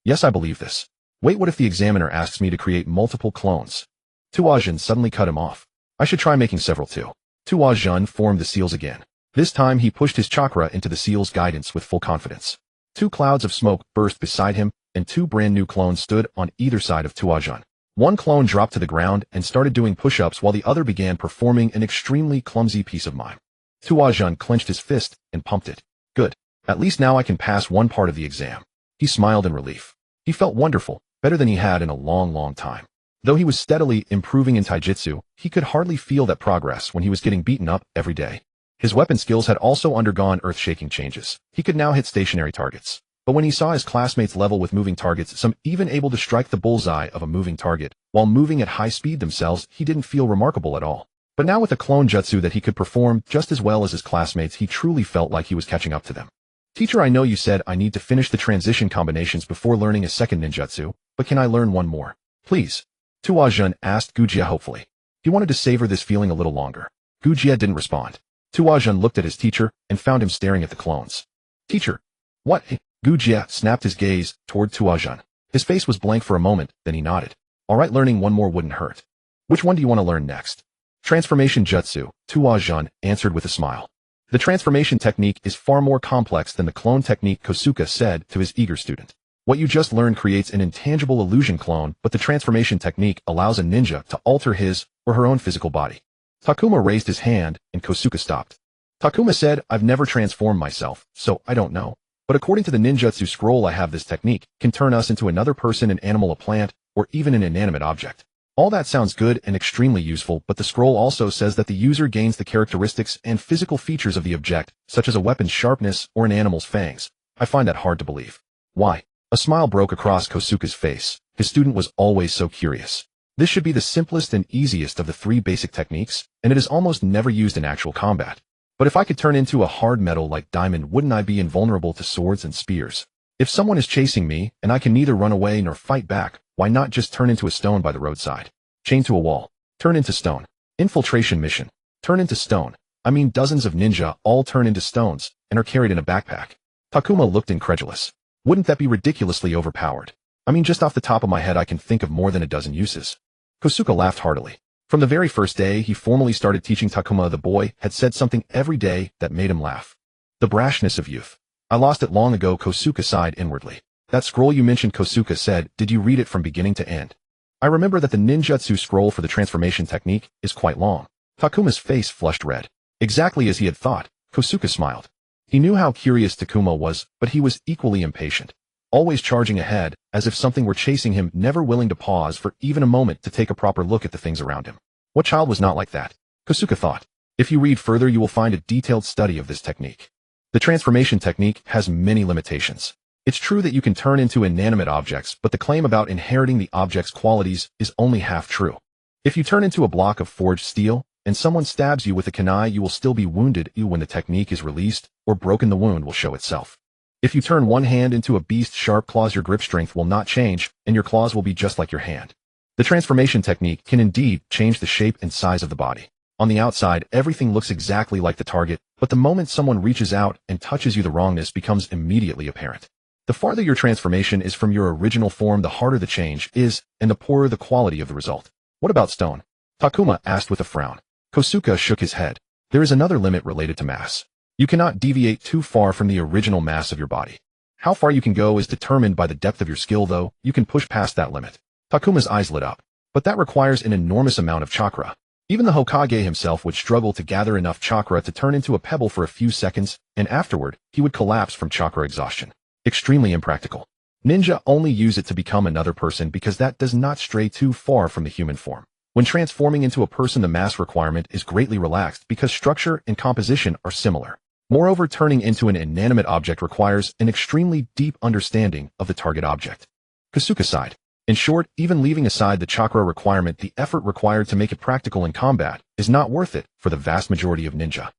Yes, I believe this. Wait, what if the examiner asks me to create multiple clones? Tuazhen suddenly cut him off. I should try making several too. Tuazhen formed the seals again. This time he pushed his chakra into the seal's guidance with full confidence. 2 clouds of smoke burst beside him, and 2 brand new clones stood on either side of Tuazhen. One clone dropped to the ground and started doing push-ups, while the other began performing an extremely clumsy piece of mime. Tuazhen clenched his fist and pumped it. Good. At least now I can pass one part of the exam. He smiled in relief. He felt wonderful, better than he had in a long time. Though he was steadily improving in taijutsu, he could hardly feel that progress when he was getting beaten up every day. His weapon skills had also undergone earth-shaking changes. He could now hit stationary targets. But when he saw his classmates level with moving targets, some even able to strike the bullseye of a moving target, while moving at high speed themselves, he didn't feel remarkable at all. But now with a clone jutsu that he could perform just as well as his classmates, he truly felt like he was catching up to them. Teacher, I know you said I need to finish the transition combinations before learning a second ninjutsu, but can I learn one more? Please. Tuajun asked Gujia hopefully. He wanted to savor this feeling a little longer. Gujia didn't respond. Tuajun looked at his teacher and found him staring at the clones. Teacher. What? Gujia snapped his gaze toward Tuajun. His face was blank for a moment, then he nodded. Alright, learning one more wouldn't hurt. Which one do you want to learn next? Transformation Jutsu, Tuajun answered with a smile. The transformation technique is far more complex than the clone technique, Kosuke said to his eager student. What you just learned creates an intangible illusion clone, but the transformation technique allows a ninja to alter his or her own physical body. Takuma raised his hand, and Kosuke stopped. Takuma said, I've never transformed myself, so I don't know. But according to the ninjutsu scroll I have, this technique can turn us into another person, an animal, a plant, or even an inanimate object. All that sounds good and extremely useful, but the scroll also says that the user gains the characteristics and physical features of the object, such as a weapon's sharpness or an animal's fangs. I find that hard to believe. Why? A smile broke across Kosuke's face. His student was always so curious. This should be the simplest and easiest of the three basic techniques, and it is almost never used in actual combat. But if I could turn into a hard metal like diamond, wouldn't I be invulnerable to swords and spears? If someone is chasing me, and I can neither run away nor fight back, why not just turn into a stone by the roadside? Chain to a wall. Turn into stone. Infiltration mission. Turn into stone. I mean, dozens of ninja all turn into stones, and are carried in a backpack. Takuma looked incredulous. Wouldn't that be ridiculously overpowered? I mean, just off the top of my head I can think of more than a dozen uses. Kosuke laughed heartily. From the very first day he formally started teaching Takuma, the boy had said something every day that made him laugh. The brashness of youth. I lost it long ago, Kosuke sighed inwardly. That scroll you mentioned, Kosuke said, did you read it from beginning to end? I remember that the ninjutsu scroll for the transformation technique is quite long. Takuma's face flushed red. Exactly as he had thought, Kosuke smiled. He knew how curious Takuma was, but he was equally impatient. Always charging ahead, as if something were chasing him, never willing to pause for even a moment to take a proper look at the things around him. What child was not like that? Kosuke thought. If you read further you will find a detailed study of this technique. The transformation technique has many limitations. It's true that you can turn into inanimate objects, but the claim about inheriting the object's qualities is only half true. If you turn into a block of forged steel, and someone stabs you with a kunai, you will still be wounded when the technique is released, or broken, the wound will show itself. If you turn one hand into a beast's sharp claws, your grip strength will not change, and your claws will be just like your hand. The transformation technique can indeed change the shape and size of the body. On the outside, everything looks exactly like the target, but the moment someone reaches out and touches you, the wrongness becomes immediately apparent. The farther your transformation is from your original form, the harder the change is, and the poorer the quality of the result. What about stone? Takuma asked with a frown. Kosuke shook his head. There is another limit related to mass. You cannot deviate too far from the original mass of your body. How far you can go is determined by the depth of your skill, though. You can push past that limit. Takuma's eyes lit up. But that requires an enormous amount of chakra. Even the Hokage himself would struggle to gather enough chakra to turn into a pebble for a few seconds, and afterward, he would collapse from chakra exhaustion. Extremely impractical. Ninja only use it to become another person because that does not stray too far from the human form. When transforming into a person, the mass requirement is greatly relaxed because structure and composition are similar. Moreover, turning into an inanimate object requires an extremely deep understanding of the target object. Kosuke sighed. In short, even leaving aside the chakra requirement, the effort required to make it practical in combat is not worth it for the vast majority of ninja.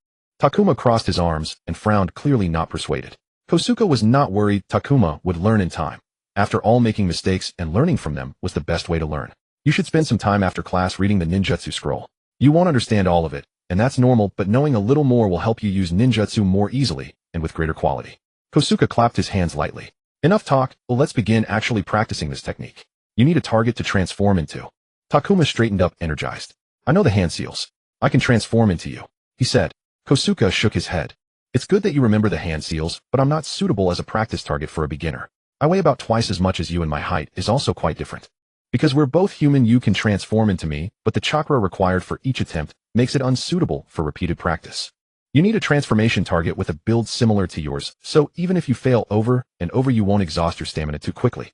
Takuma crossed his arms and frowned, clearly not persuaded. Kosuke was not worried. Takuma would learn in time. After all, making mistakes and learning from them was the best way to learn. You should spend some time after class reading the ninjutsu scroll. You won't understand all of it, and that's normal, but knowing a little more will help you use ninjutsu more easily and with greater quality. Kosuke clapped his hands lightly. Enough talk, well, let's begin actually practicing this technique. You need a target to transform into. Takuma straightened up, energized. I know the hand seals. I can transform into you, he said. Kosuke shook his head. It's good that you remember the hand seals, but I'm not suitable as a practice target for a beginner. I weigh about twice as much as you, and my height is also quite different. Because we're both human, you can transform into me, but the chakra required for each attempt makes it unsuitable for repeated practice. You need a transformation target with a build similar to yours, so even if you fail over and over, you won't exhaust your stamina too quickly.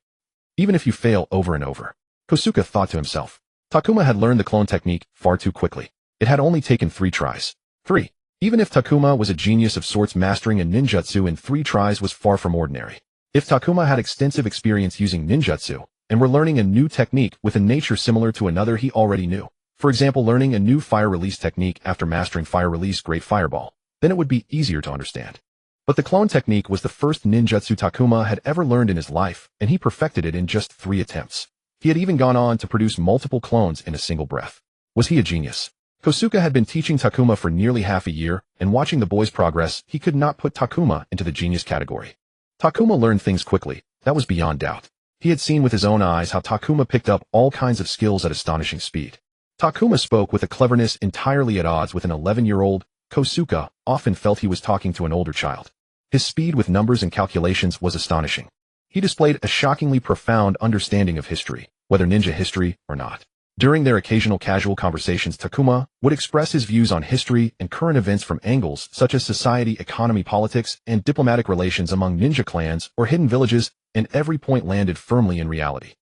Even if you fail over and over. Kosuke thought to himself. Takuma had learned the clone technique far too quickly. It had only taken 3 tries. 3. Even if Takuma was a genius of sorts, mastering a ninjutsu in 3 tries was far from ordinary. If Takuma had extensive experience using ninjutsu, and were learning a new technique with a nature similar to another he already knew, for example, learning a new fire release technique after mastering fire release Great Fireball, then it would be easier to understand. But the clone technique was the first ninjutsu Takuma had ever learned in his life, and he perfected it in just 3 attempts. He had even gone on to produce multiple clones in a single breath. Was he a genius? Kosuke had been teaching Takuma for nearly half a year, and watching the boy's progress, he could not put Takuma into the genius category. Takuma learned things quickly, that was beyond doubt. He had seen with his own eyes how Takuma picked up all kinds of skills at astonishing speed. Takuma spoke with a cleverness entirely at odds with an 11-year-old. Kosuke often felt he was talking to an older child. His speed with numbers and calculations was astonishing. He displayed a shockingly profound understanding of history, whether ninja history or not. During their occasional casual conversations, Takuma would express his views on history and current events from angles such as society, economy, politics, and diplomatic relations among ninja clans or hidden villages, and every point landed firmly in reality.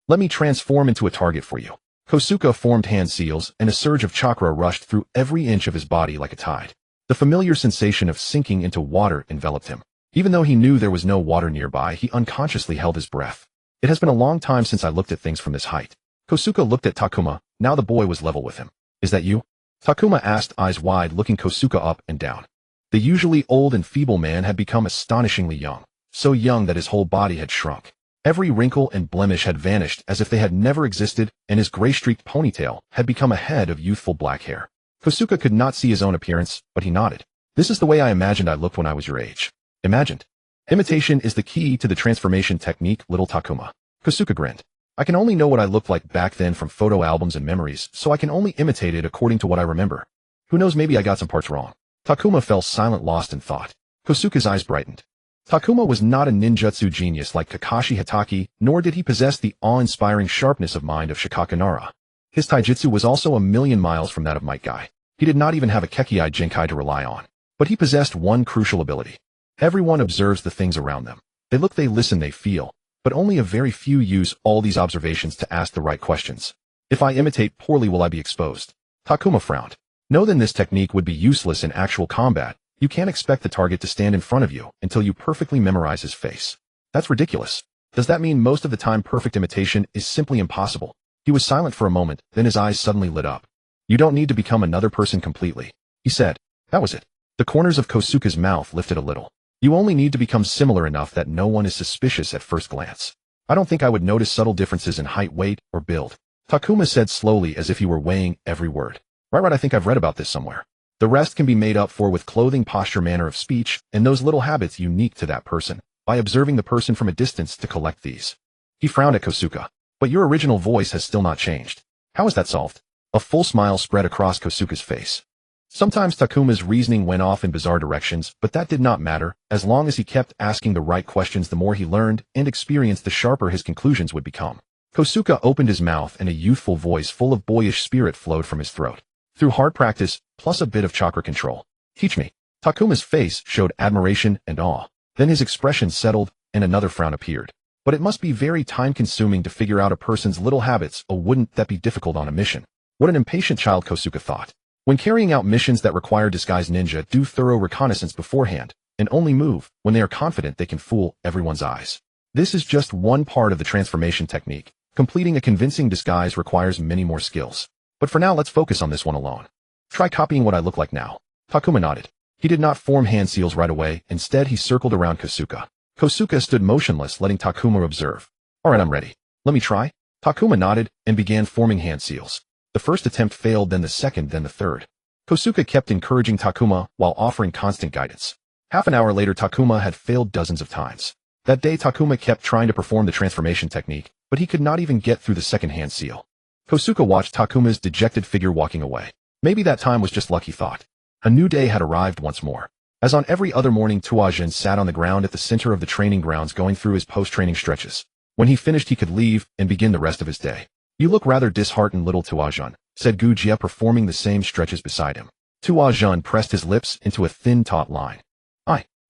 Let me transform into a target for you. Kosuke formed hand seals, and a surge of chakra rushed through every inch of his body like a tide. The familiar sensation of sinking into water enveloped him. Even though he knew there was no water nearby, he unconsciously held his breath. It has been a long time since I looked at things from this height. Kosuke looked at Takuma, now the boy was level with him. Is that you? Takuma asked, eyes wide, looking Kosuke up and down. The usually old and feeble man had become astonishingly young, so young that his whole body had shrunk. Every wrinkle and blemish had vanished as if they had never existed, and his gray-streaked ponytail had become a head of youthful black hair. Kosuke could not see his own appearance, but he nodded. This is the way I imagined I looked when I was your age. Imagined. Imitation is the key to the transformation technique, little Takuma. Kosuke grinned. I can only know what I looked like back then from photo albums and memories, so I can only imitate it according to what I remember. Who knows, maybe I got some parts wrong. Takuma fell silent, lost in thought. Kosuke's eyes brightened. Takuma was not a ninjutsu genius like Kakashi Hatake, nor did he possess the awe-inspiring sharpness of mind of Shikage Nara. His taijutsu was also a million miles from that of Might Guy. He did not even have a Kekkai Jinkai to rely on. But he possessed one crucial ability. Everyone observes the things around them. They look, they listen, they feel. But only a very few use all these observations to ask the right questions. If I imitate poorly, will I be exposed? Takuma frowned. No, then this technique would be useless in actual combat. You can't expect the target to stand in front of you until you perfectly memorize his face. That's ridiculous. Does that mean most of the time perfect imitation is simply impossible? He was silent for a moment, then his eyes suddenly lit up. You don't need to become another person completely, he said. That was it. The corners of Kosuke's mouth lifted a little. You only need to become similar enough that no one is suspicious at first glance. I don't think I would notice subtle differences in height, weight, or build. Takuma said slowly as if he were weighing every word. Right, I think I've read about this somewhere. The rest can be made up for with clothing, posture, manner of speech, and those little habits unique to that person, by observing the person from a distance to collect these. He frowned at Kosuke. But your original voice has still not changed. How is that solved? A full smile spread across Kosuke's face. Sometimes Takuma's reasoning went off in bizarre directions, but that did not matter. As long as he kept asking the right questions, the more he learned and experienced, the sharper his conclusions would become. Kosuke opened his mouth and a youthful voice full of boyish spirit flowed from his throat. Through hard practice, plus a bit of chakra control. Teach me. Takuma's face showed admiration and awe. Then his expression settled, and another frown appeared. But it must be very time-consuming to figure out a person's little habits, or wouldn't that be difficult on a mission? What an impatient child, Kosuke thought. When carrying out missions that require disguised ninja, do thorough reconnaissance beforehand, and only move when they are confident they can fool everyone's eyes. This is just one part of the transformation technique. Completing a convincing disguise requires many more skills. But for now, let's focus on this one alone. Try copying what I look like now. Takuma nodded. He did not form hand seals right away. Instead, he circled around Kosuke. Kosuke stood motionless, letting Takuma observe. All right, I'm ready. Let me try. Takuma nodded and began forming hand seals. The first attempt failed, then the second, then the third. Kosuke kept encouraging Takuma while offering constant guidance. Half an hour later, Takuma had failed dozens of times. That day, Takuma kept trying to perform the transformation technique, but he could not even get through the second hand seal. Kosuke watched Takuma's dejected figure walking away. Maybe that time was just luck, he thought. A new day had arrived once more. As on every other morning, Tuajin sat on the ground at the center of the training grounds going through his post-training stretches. When he finished, he could leave and begin the rest of his day. You look rather disheartened, little Tuajin, said Gujia, performing the same stretches beside him. Tuajin pressed his lips into a thin, taut line.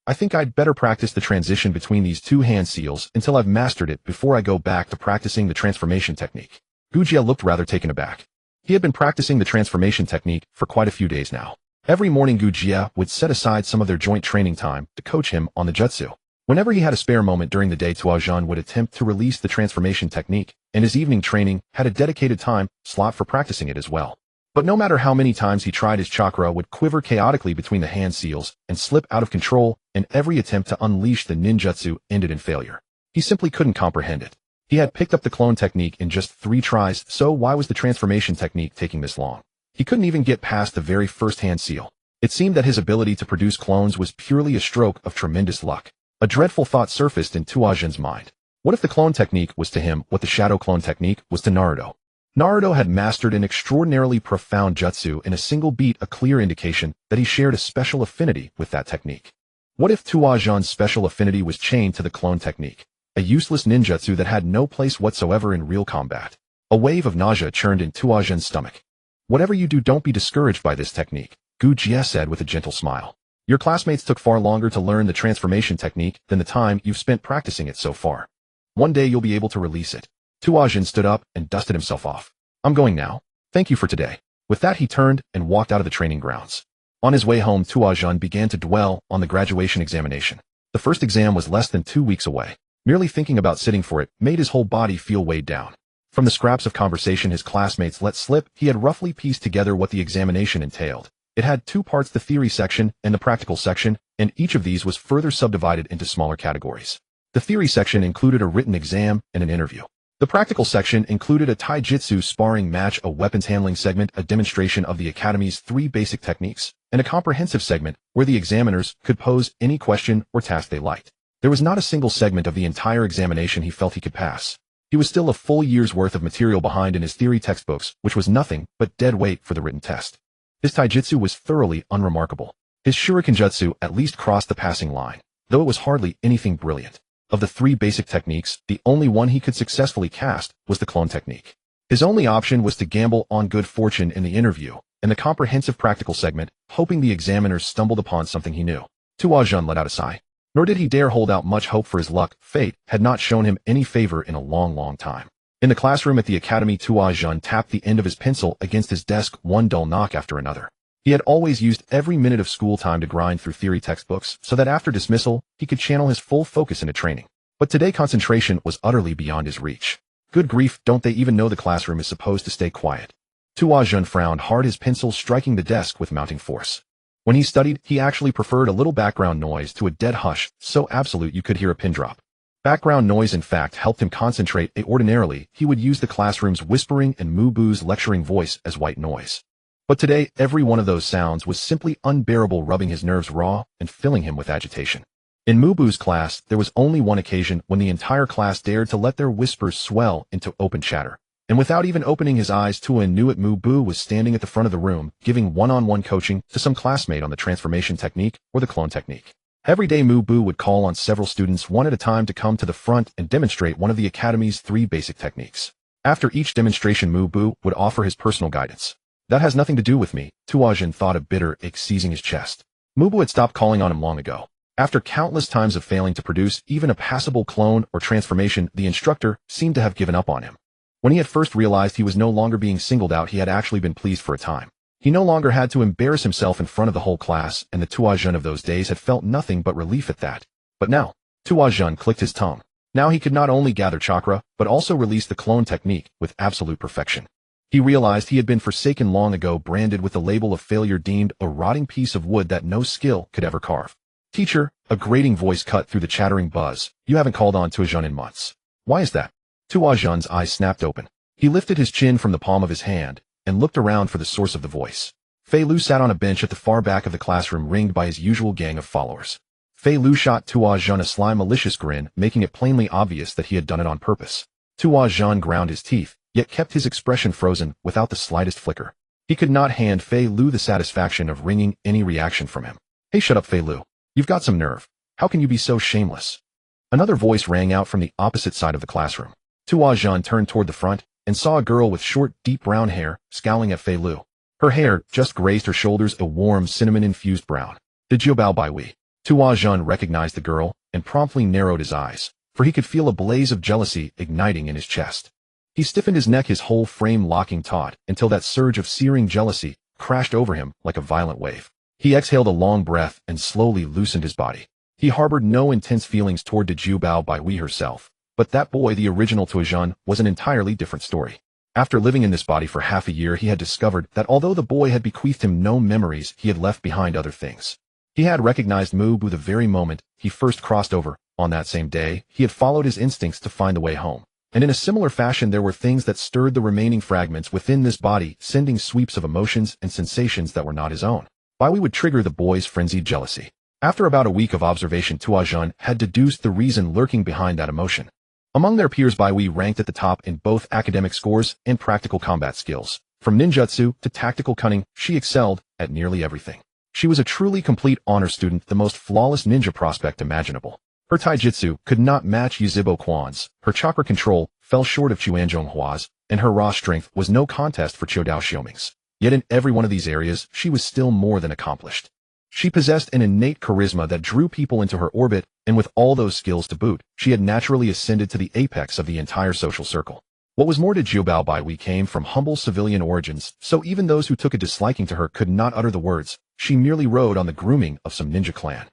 I think I'd better practice the transition between these two hand seals until I've mastered it before I go back to practicing the transformation technique. Gujia looked rather taken aback. He had been practicing the transformation technique for quite a few days now. Every morning, Gujia would set aside some of their joint training time to coach him on the jutsu. Whenever he had a spare moment during the day, Tuajin would attempt to release the transformation technique, and his evening training had a dedicated time slot for practicing it as well. But no matter how many times he tried, his chakra would quiver chaotically between the hand seals and slip out of control, and every attempt to unleash the ninjutsu ended in failure. He simply couldn't comprehend it. He had picked up the clone technique in just 3 tries, so why was the transformation technique taking this long? He couldn't even get past the very first-hand seal. It seemed that his ability to produce clones was purely a stroke of tremendous luck. A dreadful thought surfaced in Tuajin's mind. What if the clone technique was to him what the shadow clone technique was to Naruto? Naruto had mastered an extraordinarily profound jutsu in a single beat, a clear indication that he shared a special affinity with that technique. What if Tuajin's special affinity was chained to the clone technique? A useless ninjutsu that had no place whatsoever in real combat. A wave of nausea churned in Tuajin's stomach. Whatever you do, don't be discouraged by this technique, Gu Jie said with a gentle smile. Your classmates took far longer to learn the transformation technique than the time you've spent practicing it so far. One day you'll be able to release it. Tuajin stood up and dusted himself off. I'm going now. Thank you for today. With that he turned and walked out of the training grounds. On his way home, Tuajin began to dwell on the graduation examination. The first exam was less than 2 weeks away. Merely thinking about sitting for it made his whole body feel weighed down. From the scraps of conversation his classmates let slip, he had roughly pieced together what the examination entailed. It had 2 parts, the theory section and the practical section, and each of these was further subdivided into smaller categories. The theory section included a written exam and an interview. The practical section included a taijutsu sparring match, a weapons handling segment, a demonstration of the Academy's 3 basic techniques, and a comprehensive segment where the examiners could pose any question or task they liked. There was not a single segment of the entire examination he felt he could pass. He was still a full year's worth of material behind in his theory textbooks, which was nothing but dead weight for the written test. His taijutsu was thoroughly unremarkable. His shuriken jutsu at least crossed the passing line, though it was hardly anything brilliant. Of the 3 basic techniques, the only one he could successfully cast was the clone technique. His only option was to gamble on good fortune in the interview and the comprehensive practical segment, hoping the examiners stumbled upon something he knew. Tuajin let out a sigh. Nor did he dare hold out much hope for his luck. Fate had not shown him any favor in a long time. In the classroom at the academy, Tuajin tapped the end of his pencil against his desk, one dull knock after another. He had always used every minute of school time to grind through theory textbooks so that after dismissal, he could channel his full focus into training. But today concentration was utterly beyond his reach. Good grief, don't they even know the classroom is supposed to stay quiet? Tuajin frowned hard, his pencil striking the desk with mounting force. When he studied, he actually preferred a little background noise to a dead hush, so absolute you could hear a pin drop. Background noise in fact helped him concentrate. Ordinarily, he would use the classroom's whispering and Mubu's lecturing voice as white noise. But today, every one of those sounds was simply unbearable, rubbing his nerves raw and filling him with agitation. In Mubu's class, there was only one occasion when the entire class dared to let their whispers swell into open chatter. And without even opening his eyes, Tuan knew it. Mubu was standing at the front of the room, giving one-on-one coaching to some classmate on the transformation technique or the clone technique. Every day, Mubu would call on several students one at a time to come to the front and demonstrate one of the Academy's 3 basic techniques. After each demonstration, Mubu would offer his personal guidance. That has nothing to do with me, Tuajin thought, a bitter ache seizing his chest. Mubu had stopped calling on him long ago. After countless times of failing to produce even a passable clone or transformation, the instructor seemed to have given up on him. When he had first realized he was no longer being singled out, he had actually been pleased for a time. He no longer had to embarrass himself in front of the whole class, and the Tuajin of those days had felt nothing but relief at that. But now, Tuajin clicked his tongue. Now he could not only gather chakra, but also release the clone technique with absolute perfection. He realized he had been forsaken long ago, branded with the label of failure, deemed a rotting piece of wood that no skill could ever carve. Teacher, a grating voice cut through the chattering buzz. You haven't called on Tuajin in months. Why is that? Tuajin's eyes snapped open. He lifted his chin from the palm of his hand and looked around for the source of the voice. Fei Lu sat on a bench at the far back of the classroom, ringed by his usual gang of followers. Fei Lu shot Tuajin a sly, malicious grin, making it plainly obvious that he had done it on purpose. Tuajin ground his teeth, yet kept his expression frozen without the slightest flicker. He could not hand Fei Lu the satisfaction of wringing any reaction from him. Hey, shut up, Fei Lu. You've got some nerve. How can you be so shameless? Another voice rang out from the opposite side of the classroom. Tuajin turned toward the front and saw a girl with short, deep brown hair scowling at Fei Lu. Her hair just grazed her shoulders, a warm, cinnamon-infused brown. Did you bow by we? Tuajin recognized the girl and promptly narrowed his eyes, for he could feel a blaze of jealousy igniting in his chest. He stiffened his neck, his whole frame locking taut, until that surge of searing jealousy crashed over him like a violent wave. He exhaled a long breath and slowly loosened his body. He harbored no intense feelings toward Diju Bao Bai Wei herself, but that boy, the original Tuajin, was an entirely different story. After living in this body for half a year, he had discovered that although the boy had bequeathed him no memories, he had left behind other things. He had recognized Mubu the very moment he first crossed over. On that same day, he had followed his instincts to find the way home. And in a similar fashion there were things that stirred the remaining fragments within this body, sending sweeps of emotions and sensations that were not his own. Baihui would trigger the boy's frenzied jealousy. After about a week of observation, Tuajun had deduced the reason lurking behind that emotion. Among their peers, Baihui ranked at the top in both academic scores and practical combat skills. From ninjutsu to tactical cunning, she excelled at nearly everything. She was a truly complete honor student, the most flawless ninja prospect imaginable. Her taijutsu could not match Yuzhibo Quan's, her chakra control fell short of Chuanzhong Hua's, and her raw strength was no contest for Qiudao Xiuming's. Yet in every one of these areas, she was still more than accomplished. She possessed an innate charisma that drew people into her orbit, and with all those skills to boot, she had naturally ascended to the apex of the entire social circle. What was more to Jiubao Baihui came from humble civilian origins, so even those who took a disliking to her could not utter the words. She merely rode on the grooming of some ninja clan.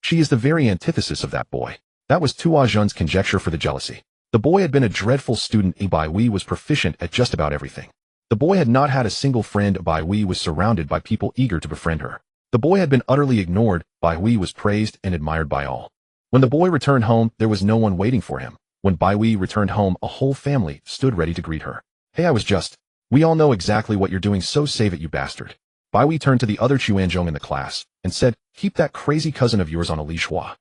She is the very antithesis of that boy. That was Tuajun's conjecture for the jealousy. The boy had been a dreadful student. Baihui was proficient at just about everything. The boy had not had a single friend. Baihui was surrounded by people eager to befriend her. The boy had been utterly ignored. Baihui was praised and admired by all. When the boy returned home, there was no one waiting for him. When Baihui returned home, a whole family stood ready to greet her. Hey, we all know exactly what you're doing, so save it, you bastard. Baihui turned to the other Chuanzhong in the class and said, keep that crazy cousin of yours on a leash, Hua.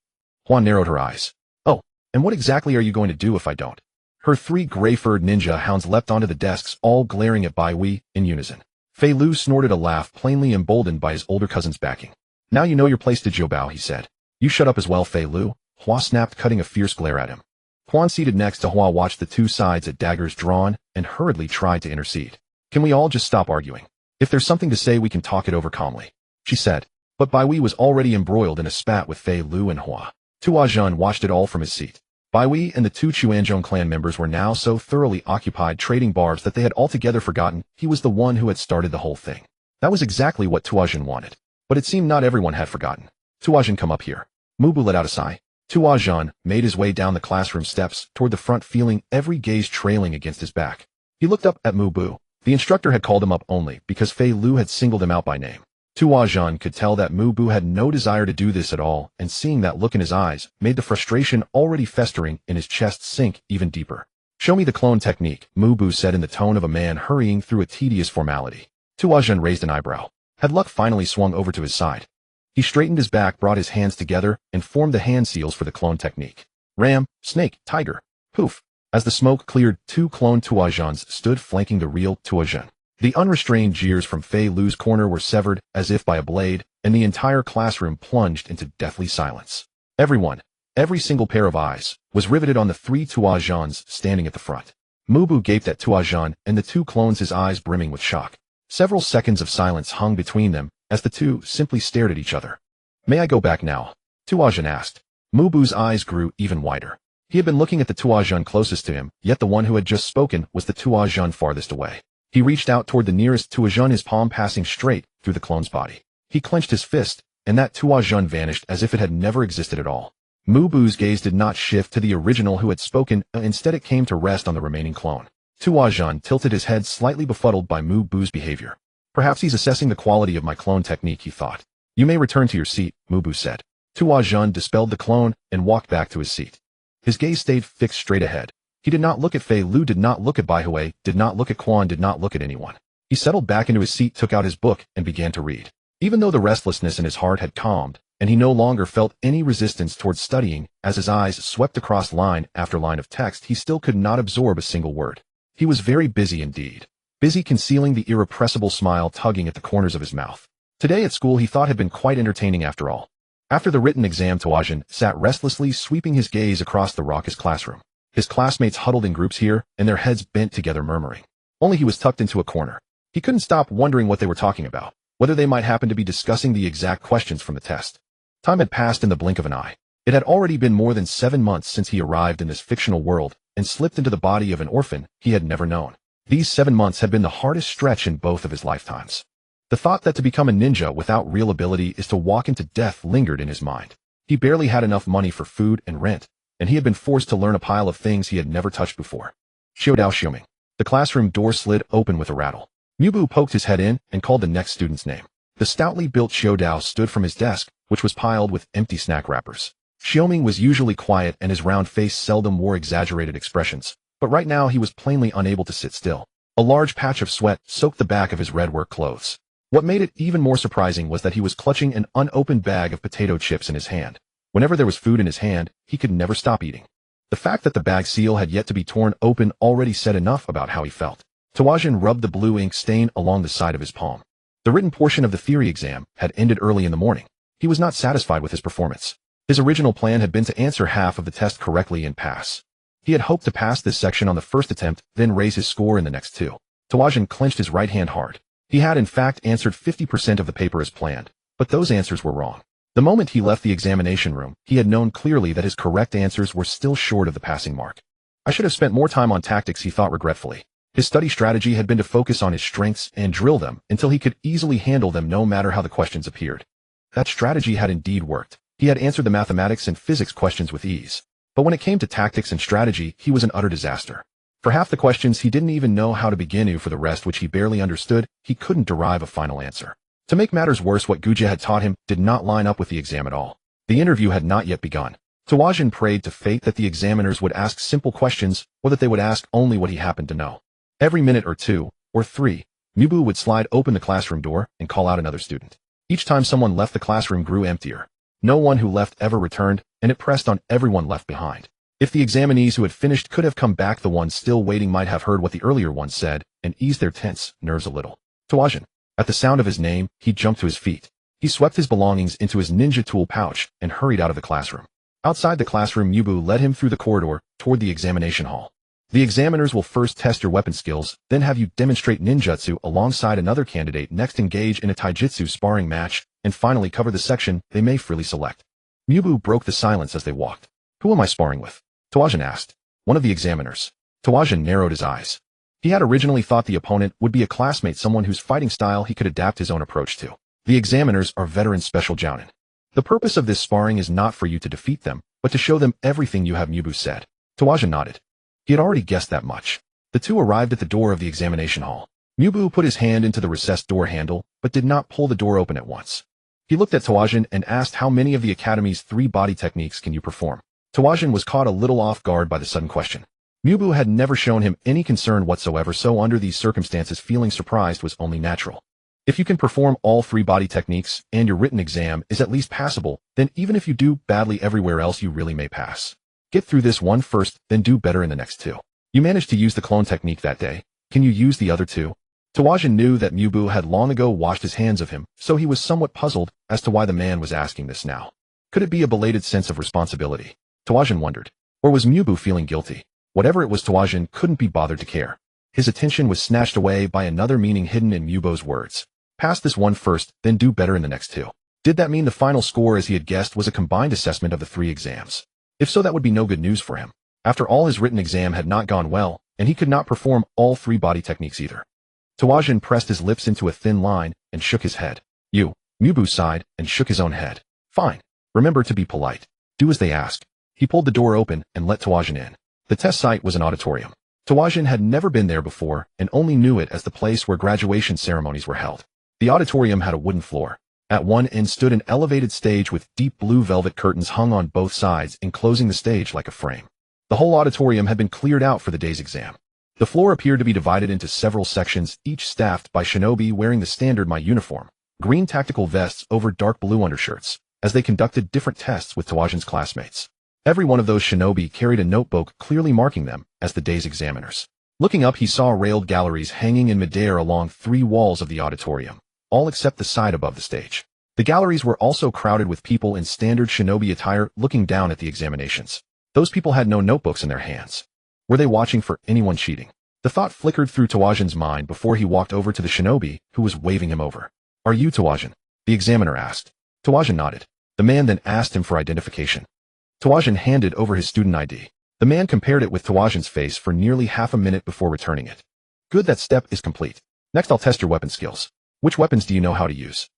Hua narrowed her eyes. Oh, and what exactly are you going to do if I don't? Her three gray-furred ninja hounds leapt onto the desks, all glaring at Baihui in unison. Fei Lu snorted a laugh, plainly emboldened by his older cousin's backing. Now you know your place to Jiubao, he said. You shut up as well, Fei Lu, Hua snapped, cutting a fierce glare at him. Quan, seated next to Hua, watched the two sides at daggers drawn and hurriedly tried to intercede. Can we all just stop arguing? If there's something to say, we can talk it over calmly, she said. But Baihui was already embroiled in a spat with Fei Lu and Hua. Tuajun watched it all from his seat. Baihui and the two Chuanzhong clan members were now so thoroughly occupied trading barbs that they had altogether forgotten he was the one who had started the whole thing. That was exactly what Tuajun wanted. But it seemed not everyone had forgotten. Tuajun, come up here. Mubu let out a sigh. Tuajun made his way down the classroom steps toward the front, feeling every gaze trailing against his back. He looked up at Mubu. The instructor had called him up only because Fei Lu had singled him out by name. Tuajun could tell that Mubu had no desire to do this at all, and seeing that look in his eyes made the frustration already festering in his chest sink even deeper. Show me the clone technique, Mubu said in the tone of a man hurrying through a tedious formality. Tuajun raised an eyebrow. Had luck finally swung over to his side? He straightened his back, brought his hands together, and formed the hand seals for the clone technique. Ram, snake, tiger. Poof. As the smoke cleared, two clone Tuajuns stood flanking the real Tuajun. The unrestrained jeers from Fei Lu's corner were severed as if by a blade, and the entire classroom plunged into deathly silence. Everyone, every single pair of eyes, was riveted on the three Tuajuns standing at the front. Mubu gaped at Tuajun and the two clones, his eyes brimming with shock. Several seconds of silence hung between them as the two simply stared at each other. May I go back now? Tuajun asked. Mubu's eyes grew even wider. He had been looking at the Tuajun closest to him, yet the one who had just spoken was the Tuajun farthest away. He reached out toward the nearest Tuajun, his palm passing straight through the clone's body. He clenched his fist, and that Tuajun vanished as if it had never existed at all. Mubu's gaze did not shift to the original who had spoken, instead it came to rest on the remaining clone. Tuajun tilted his head, slightly befuddled by Mubu's behavior. Perhaps he's assessing the quality of my clone technique, he thought. You may return to your seat, Mubu said. Tuajun dispelled the clone and walked back to his seat. His gaze stayed fixed straight ahead. He did not look at Fei Lu, did not look at Baihui, did not look at Quan, did not look at anyone. He settled back into his seat, took out his book, and began to read. Even though the restlessness in his heart had calmed, and he no longer felt any resistance towards studying, as his eyes swept across line after line of text, he still could not absorb a single word. He was very busy indeed. Busy concealing the irrepressible smile tugging at the corners of his mouth. Today at school he thought had been quite entertaining after all. After the written exam, Tuajun sat restlessly, sweeping his gaze across the raucous classroom. His classmates huddled in groups here, and their heads bent together, murmuring. Only he was tucked into a corner. He couldn't stop wondering what they were talking about, whether they might happen to be discussing the exact questions from the test. Time had passed in the blink of an eye. It had already been more than 7 months since he arrived in this fictional world and slipped into the body of an orphan he had never known. These 7 months had been the hardest stretch in both of his lifetimes. The thought that to become a ninja without real ability is to walk into death lingered in his mind. He barely had enough money for food and rent, and he had been forced to learn a pile of things he had never touched before. Qiudao Xiuming. The classroom door slid open with a rattle. Mubu poked his head in and called the next student's name. The stoutly built Qiudao stood from his desk, which was piled with empty snack wrappers. Xiuming was usually quiet and his round face seldom wore exaggerated expressions, but right now he was plainly unable to sit still. A large patch of sweat soaked the back of his red work clothes. What made it even more surprising was that he was clutching an unopened bag of potato chips in his hand. Whenever there was food in his hand, he could never stop eating. The fact that the bag seal had yet to be torn open already said enough about how he felt. Tawazin rubbed the blue ink stain along the side of his palm. The written portion of the theory exam had ended early in the morning. He was not satisfied with his performance. His original plan had been to answer half of the test correctly and pass. He had hoped to pass this section on the first attempt, then raise his score in the next two. Tawazin clenched his right hand hard. He had in fact answered 50% of the paper as planned, but those answers were wrong. The moment he left the examination room, he had known clearly that his correct answers were still short of the passing mark. I should have spent more time on tactics, he thought regretfully. His study strategy had been to focus on his strengths and drill them until he could easily handle them no matter how the questions appeared. That strategy had indeed worked. He had answered the mathematics and physics questions with ease. But when it came to tactics and strategy, he was an utter disaster. For half the questions, he didn't even know how to begin, and for the rest, which he barely understood, he couldn't derive a final answer. To make matters worse, what Guja had taught him did not line up with the exam at all. The interview had not yet begun. Tawazin prayed to fate that the examiners would ask simple questions, or that they would ask only what he happened to know. Every minute or two, or three, Mubu would slide open the classroom door and call out another student. Each time someone left, the classroom grew emptier. No one who left ever returned, and it pressed on everyone left behind. If the examinees who had finished could have come back, the ones still waiting might have heard what the earlier ones said and eased their tense nerves a little. Tawazin. At the sound of his name, he jumped to his feet. He swept his belongings into his ninja tool pouch and hurried out of the classroom. Outside the classroom, Mubu led him through the corridor toward the examination hall. The examiners will first test your weapon skills, then have you demonstrate ninjutsu alongside another candidate, next engage in a taijutsu sparring match, and finally cover the section they may freely select. Mubu broke the silence as they walked. Who am I sparring with? Tawazin asked. One of the examiners. Tawazin narrowed his eyes. He had originally thought the opponent would be a classmate, someone whose fighting style he could adapt his own approach to. The examiners are veteran special jounin. The purpose of this sparring is not for you to defeat them, but to show them everything you have, Mubu said. Tawazin nodded. He had already guessed that much. The two arrived at the door of the examination hall. Mubu put his hand into the recessed door handle, but did not pull the door open at once. He looked at Tawazin and asked, how many of the academy's 3 body techniques can you perform? Tawazin was caught a little off guard by the sudden question. Mubu had never shown him any concern whatsoever, so under these circumstances feeling surprised was only natural. If you can perform all 3 body techniques, and your written exam is at least passable, then even if you do badly everywhere else you really may pass. Get through this one first, then do better in the next 2. You managed to use the clone technique that day. Can you use the other 2? Tawazin knew that Mubu had long ago washed his hands of him, so he was somewhat puzzled as to why the man was asking this now. Could it be a belated sense of responsibility? Tawazin wondered. Or was Mubu feeling guilty? Whatever it was, Tawazin couldn't be bothered to care. His attention was snatched away by another meaning hidden in Mubu's words. Pass this one first, then do better in the next 2. Did that mean the final score, as he had guessed, was a combined assessment of the 3 exams? If so, that would be no good news for him. After all, his written exam had not gone well, and he could not perform all 3 body techniques either. Tawazin pressed his lips into a thin line and shook his head. You. Mubu sighed and shook his own head. Fine. Remember to be polite. Do as they ask. He pulled the door open and let Tawazin in. The test site was an auditorium. Tawazin had never been there before and only knew it as the place where graduation ceremonies were held. The auditorium had a wooden floor. At one end stood an elevated stage with deep blue velvet curtains hung on both sides, enclosing the stage like a frame. The whole auditorium had been cleared out for the day's exam. The floor appeared to be divided into several sections, each staffed by shinobi wearing the standard my uniform, green tactical vests over dark blue undershirts, as they conducted different tests with Tawazin's classmates. Every one of those shinobi carried a notebook clearly marking them as the day's examiners. Looking up, he saw railed galleries hanging in midair along 3 walls of the auditorium, all except the side above the stage. The galleries were also crowded with people in standard shinobi attire looking down at the examinations. Those people had no notebooks in their hands. Were they watching for anyone cheating? The thought flickered through Tawazin's mind before he walked over to the shinobi who was waving him over. Are you Tawazin? The examiner asked. Tawazin nodded. The man then asked him for identification. Tawazin handed over his student ID. The man compared it with Tawazin's face for nearly half a minute before returning it. Good, that step is complete. Next I'll test your weapon skills. Which weapons do you know how to use?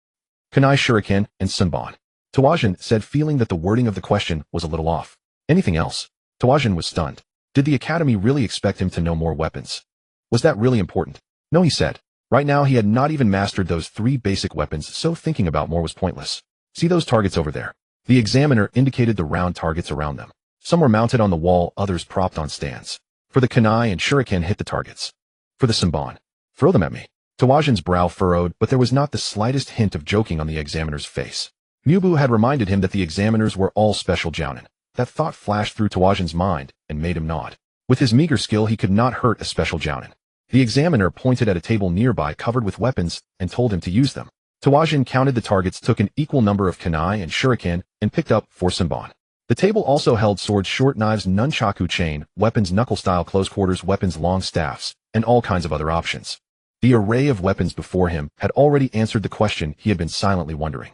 Kunai, Shuriken, and Sunban. Tawazin said, feeling that the wording of the question was a little off. Anything else? Tawazin was stunned. Did the academy really expect him to know more weapons? Was that really important? No, he said. Right now he had not even mastered those 3 basic weapons, so thinking about more was pointless. See those targets over there? The examiner indicated the round targets around them. Some were mounted on the wall, others propped on stands. For the kunai and shuriken, hit the targets. For the senbon, throw them at me. Tawajin's brow furrowed, but there was not the slightest hint of joking on the examiner's face. Mubu had reminded him that the examiners were all special jounin. That thought flashed through Tawajin's mind and made him nod. With his meager skill, he could not hurt a special jounin. The examiner pointed at a table nearby covered with weapons and told him to use them. Tawajin counted the targets, took an equal number of kunai and shuriken, and picked up 4 senbon. The table also held swords, short knives, nunchaku chain, weapons, knuckle-style close quarters weapons, long staffs, and all kinds of other options. The array of weapons before him had already answered the question he had been silently wondering.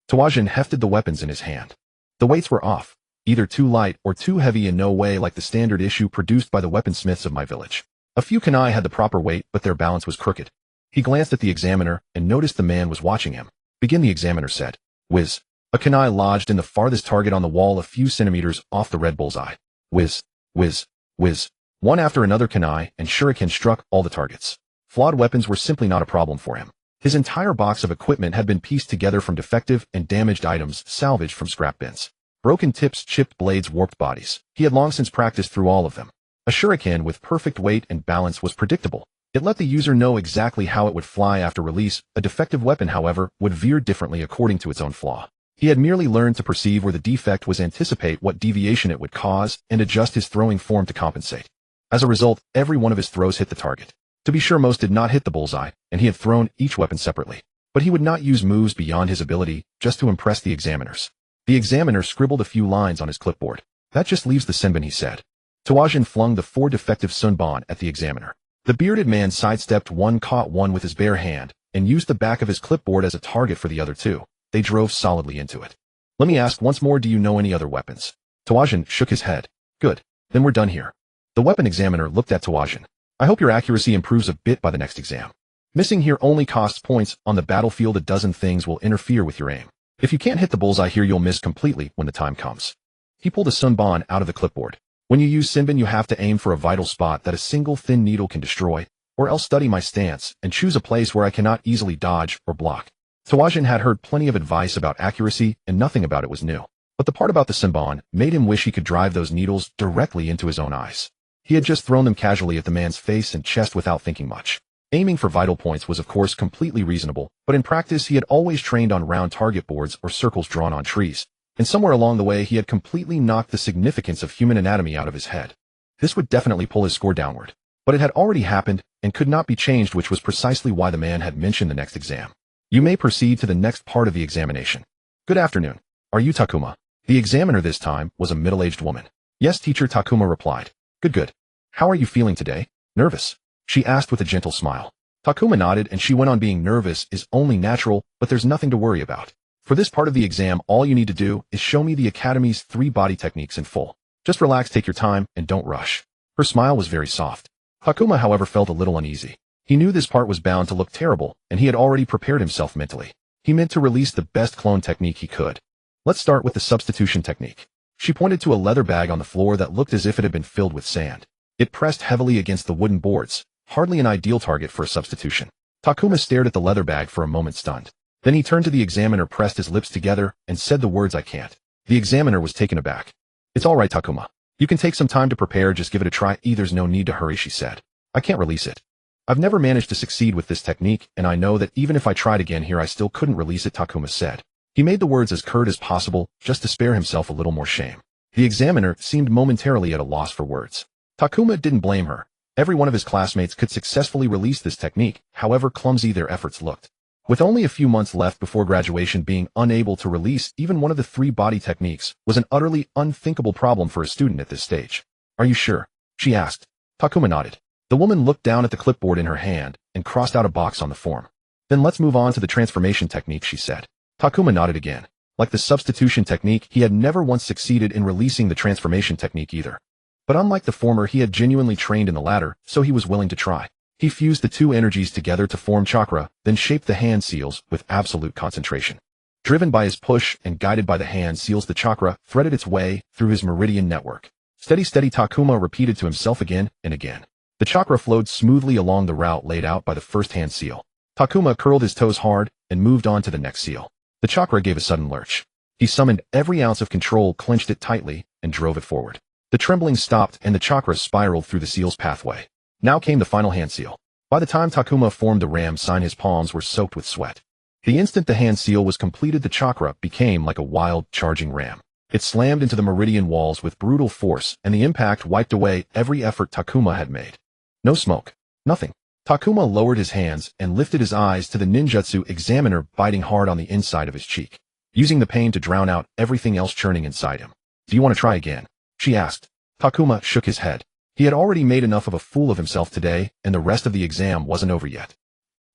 Tawajin hefted the weapons in his hand. The weights were off, either too light or too heavy, in no way like the standard issue produced by the weaponsmiths of my village. A few kunai had the proper weight, but their balance was crooked. He glanced at the examiner and noticed the man was watching him. Begin, the examiner said. Whiz. A kunai lodged in the farthest target on the wall a few centimeters off the red bullseye. Whiz. Whiz. Whiz. One after another kunai and shuriken struck all the targets. Flawed weapons were simply not a problem for him. His entire box of equipment had been pieced together from defective and damaged items salvaged from scrap bins. Broken tips, chipped blades, warped bodies. He had long since practiced through all of them. A shuriken with perfect weight and balance was predictable. It let the user know exactly how it would fly after release. A defective weapon, however, would veer differently according to its own flaw. He had merely learned to perceive where the defect was, anticipate what deviation it would cause, and adjust his throwing form to compensate. As a result, every one of his throws hit the target. To be sure, most did not hit the bullseye, and he had thrown each weapon separately. But he would not use moves beyond his ability, just to impress the examiners. The examiner scribbled a few lines on his clipboard. That just leaves the senbon, he said. Tawajin flung the 4 defective senbon at the examiner. The bearded man sidestepped one, caught one with his bare hand, and used the back of his clipboard as a target for the other 2. They drove solidly into it. Let me ask once more, do you know any other weapons? Tawajin shook his head. Good. Then we're done here. The weapon examiner looked at Tawajin. I hope your accuracy improves a bit by the next exam. Missing here only costs points. On the battlefield, a dozen things will interfere with your aim. If you can't hit the bullseye here, you'll miss completely when the time comes. He pulled a senbon out of the clipboard. When you use senbon, you have to aim for a vital spot that a single thin needle can destroy, or else study my stance and choose a place where I cannot easily dodge or block. Tawajin had heard plenty of advice about accuracy, and nothing about it was new. But the part about the senbon made him wish he could drive those needles directly into his own eyes. He had just thrown them casually at the man's face and chest without thinking much. Aiming for vital points was of course completely reasonable, but in practice he had always trained on round target boards or circles drawn on trees, and somewhere along the way he had completely knocked the significance of human anatomy out of his head. This would definitely pull his score downward. But it had already happened and could not be changed, which was precisely why the man had mentioned the next exam. You may proceed to the next part of the examination. Good afternoon. Are you Takuma? The examiner this time was a middle-aged woman. Yes, teacher, Takuma replied. Good. How are you feeling today? Nervous? She asked with a gentle smile. Takuma nodded, and she went on. Being nervous is only natural, but there's nothing to worry about. For this part of the exam, all you need to do is show me the Academy's 3 body techniques in full. Just relax, take your time, and don't rush. Her smile was very soft. Takuma, however, felt a little uneasy. He knew this part was bound to look terrible, and he had already prepared himself mentally. He meant to release the best clone technique he could. Let's start with the substitution technique. She pointed to a leather bag on the floor that looked as if it had been filled with sand. It pressed heavily against the wooden boards, hardly an ideal target for a substitution. Takuma stared at the leather bag for a moment, stunned. Then he turned to the examiner, pressed his lips together, and said the words, I can't. The examiner was taken aback. It's all right, Takuma. You can take some time to prepare, just give it a try. There's no need to hurry, she said. I can't release it. I've never managed to succeed with this technique, and I know that even if I tried again here I still couldn't release it, Takuma said. He made the words as curt as possible, just to spare himself a little more shame. The examiner seemed momentarily at a loss for words. Takuma didn't blame her. Every one of his classmates could successfully release this technique, however clumsy their efforts looked. With only a few months left before graduation, being unable to release even one of the 3 body techniques was an utterly unthinkable problem for a student at this stage. Are you sure? She asked. Takuma nodded. The woman looked down at the clipboard in her hand and crossed out a box on the form. Then let's move on to the transformation technique, she said. Takuma nodded again. Like the substitution technique, he had never once succeeded in releasing the transformation technique either. But unlike the former, he had genuinely trained in the latter, so he was willing to try. He fused the 2 energies together to form chakra, then shaped the hand seals with absolute concentration. Driven by his push and guided by the hand seals, the chakra threaded its way through his meridian network. Steady, Takuma repeated to himself again and again. The chakra flowed smoothly along the route laid out by the first hand seal. Takuma curled his toes hard and moved on to the next seal. The chakra gave a sudden lurch. He summoned every ounce of control, clenched it tightly, and drove it forward. The trembling stopped and the chakra spiraled through the seal's pathway. Now came the final hand seal. By the time Takuma formed the ram sign, his palms were soaked with sweat. The instant the hand seal was completed, the chakra became like a wild, charging ram. It slammed into the meridian walls with brutal force, and the impact wiped away every effort Takuma had made. No smoke. Nothing. Takuma lowered his hands and lifted his eyes to the ninjutsu examiner biting hard on the inside of his cheek, using the pain to drown out everything else churning inside him. "Do you want to try again?" she asked. Takuma shook his head. He had already made enough of a fool of himself today, and the rest of the exam wasn't over yet.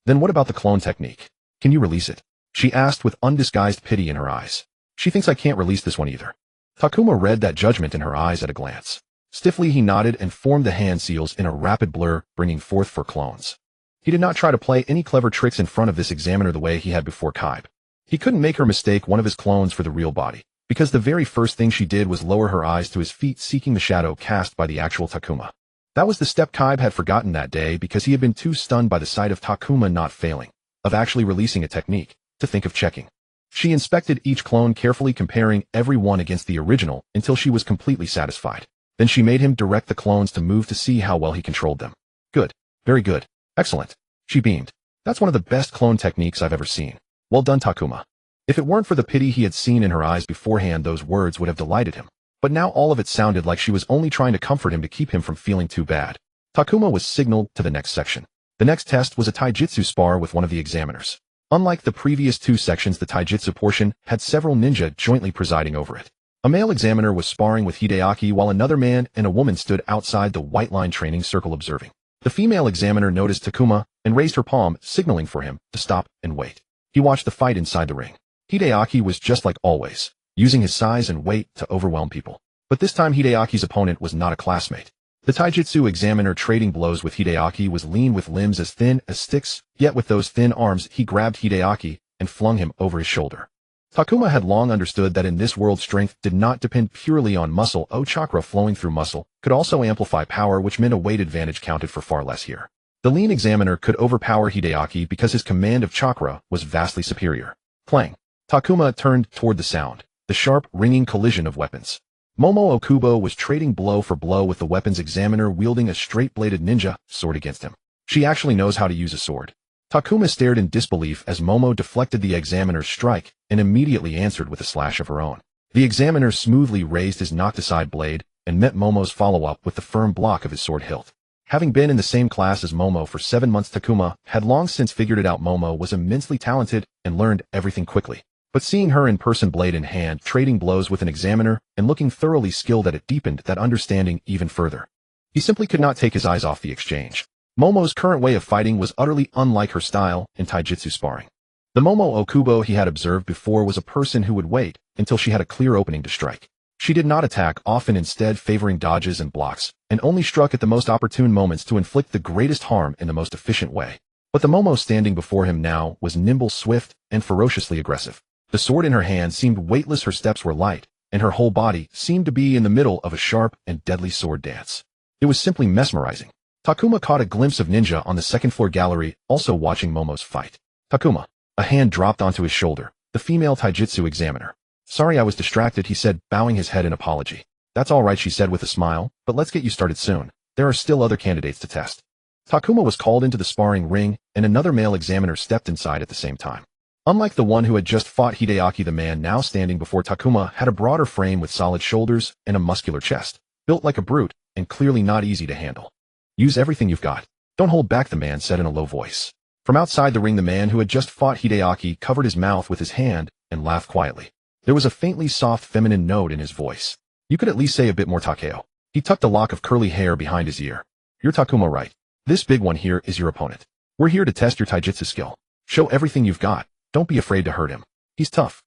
"Then what about the clone technique? Can you release it?" she asked with undisguised pity in her eyes. "She thinks I can't release this one either." Takuma read that judgment in her eyes at a glance. Stiffly he nodded and formed the hand seals in a rapid blur, bringing forth 4 clones. He did not try to play any clever tricks in front of this examiner the way he had before Kaiba. He couldn't make her mistake one of his clones for the real body, because the very first thing she did was lower her eyes to his feet, seeking the shadow cast by the actual Takuma. That was the step Kaiba had forgotten that day because he had been too stunned by the sight of Takuma not failing, of actually releasing a technique, to think of checking. She inspected each clone carefully, comparing every one against the original until she was completely satisfied. Then she made him direct the clones to move to see how well he controlled them. "Good. Very good. Excellent." She beamed. "That's one of the best clone techniques I've ever seen. Well done, Takuma." If it weren't for the pity he had seen in her eyes beforehand, those words would have delighted him. But now all of it sounded like she was only trying to comfort him to keep him from feeling too bad. Takuma was signaled to the next section. The next test was a taijutsu spar with one of the examiners. Unlike the previous 2 sections, the taijutsu portion had several ninja jointly presiding over it. A male examiner was sparring with Hideaki while another man and a woman stood outside the white line training circle observing. The female examiner noticed Takuma and raised her palm, signaling for him to stop and wait. He watched the fight inside the ring. Hideaki was just like always, using his size and weight to overwhelm people. But this time Hideaki's opponent was not a classmate. The taijutsu examiner trading blows with Hideaki was lean with limbs as thin as sticks, yet with those thin arms he grabbed Hideaki and flung him over his shoulder. Takuma had long understood that in this world strength did not depend purely on muscle. Chakra flowing through muscle could also amplify power, which meant a weight advantage counted for far less here. The lean examiner could overpower Hideaki because his command of chakra was vastly superior. Clang. Takuma turned toward the sound, the sharp, ringing collision of weapons. Momo Okubo was trading blow for blow with the weapons examiner wielding a straight-bladed ninja sword against him. She actually knows how to use a sword. Takuma stared in disbelief as Momo deflected the examiner's strike and immediately answered with a slash of her own. The examiner smoothly raised his knocked-aside blade and met Momo's follow-up with the firm block of his sword hilt. Having been in the same class as Momo for 7 months, Takuma had long since figured it out. Momo was immensely talented and learned everything quickly. But seeing her in person, blade in hand, trading blows with an examiner and looking thoroughly skilled at it deepened that understanding even further. He simply could not take his eyes off the exchange. Momo's current way of fighting was utterly unlike her style in taijutsu sparring. The Momo Okubo he had observed before was a person who would wait until she had a clear opening to strike. She did not attack, often instead favoring dodges and blocks, and only struck at the most opportune moments to inflict the greatest harm in the most efficient way. But the Momo standing before him now was nimble, swift, and ferociously aggressive. The sword in her hand seemed weightless, her steps were light, and her whole body seemed to be in the middle of a sharp and deadly sword dance. It was simply mesmerizing. Takuma caught a glimpse of ninja on the second-floor gallery, also watching Momo's fight. "Takuma." A hand dropped onto his shoulder, the female taijutsu examiner. "Sorry, I was distracted," he said, bowing his head in apology. "That's all right," she said with a smile, "but let's get you started soon. There are still other candidates to test." Takuma was called into the sparring ring, and another male examiner stepped inside at the same time. Unlike the one who had just fought Hideaki, the man now standing before Takuma had a broader frame with solid shoulders and a muscular chest, built like a brute and clearly not easy to handle. "Use everything you've got. Don't hold back," the man said in a low voice. From outside the ring, the man who had just fought Hideaki covered his mouth with his hand and laughed quietly. There was a faintly soft feminine note in his voice. "You could at least say a bit more, Takeo." He tucked a lock of curly hair behind his ear. "You're Takuma, right? This big one here is your opponent. We're here to test your taijutsu skill. Show everything you've got. Don't be afraid to hurt him. He's tough."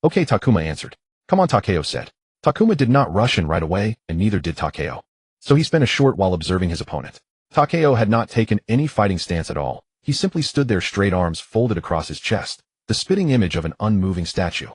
"Okay," Takuma answered. "Come on," Takeo said. Takuma did not rush in right away, and neither did Takeo. So he spent a short while observing his opponent. Takeo had not taken any fighting stance at all. He simply stood there, straight arms folded across his chest, the spitting image of an unmoving statue.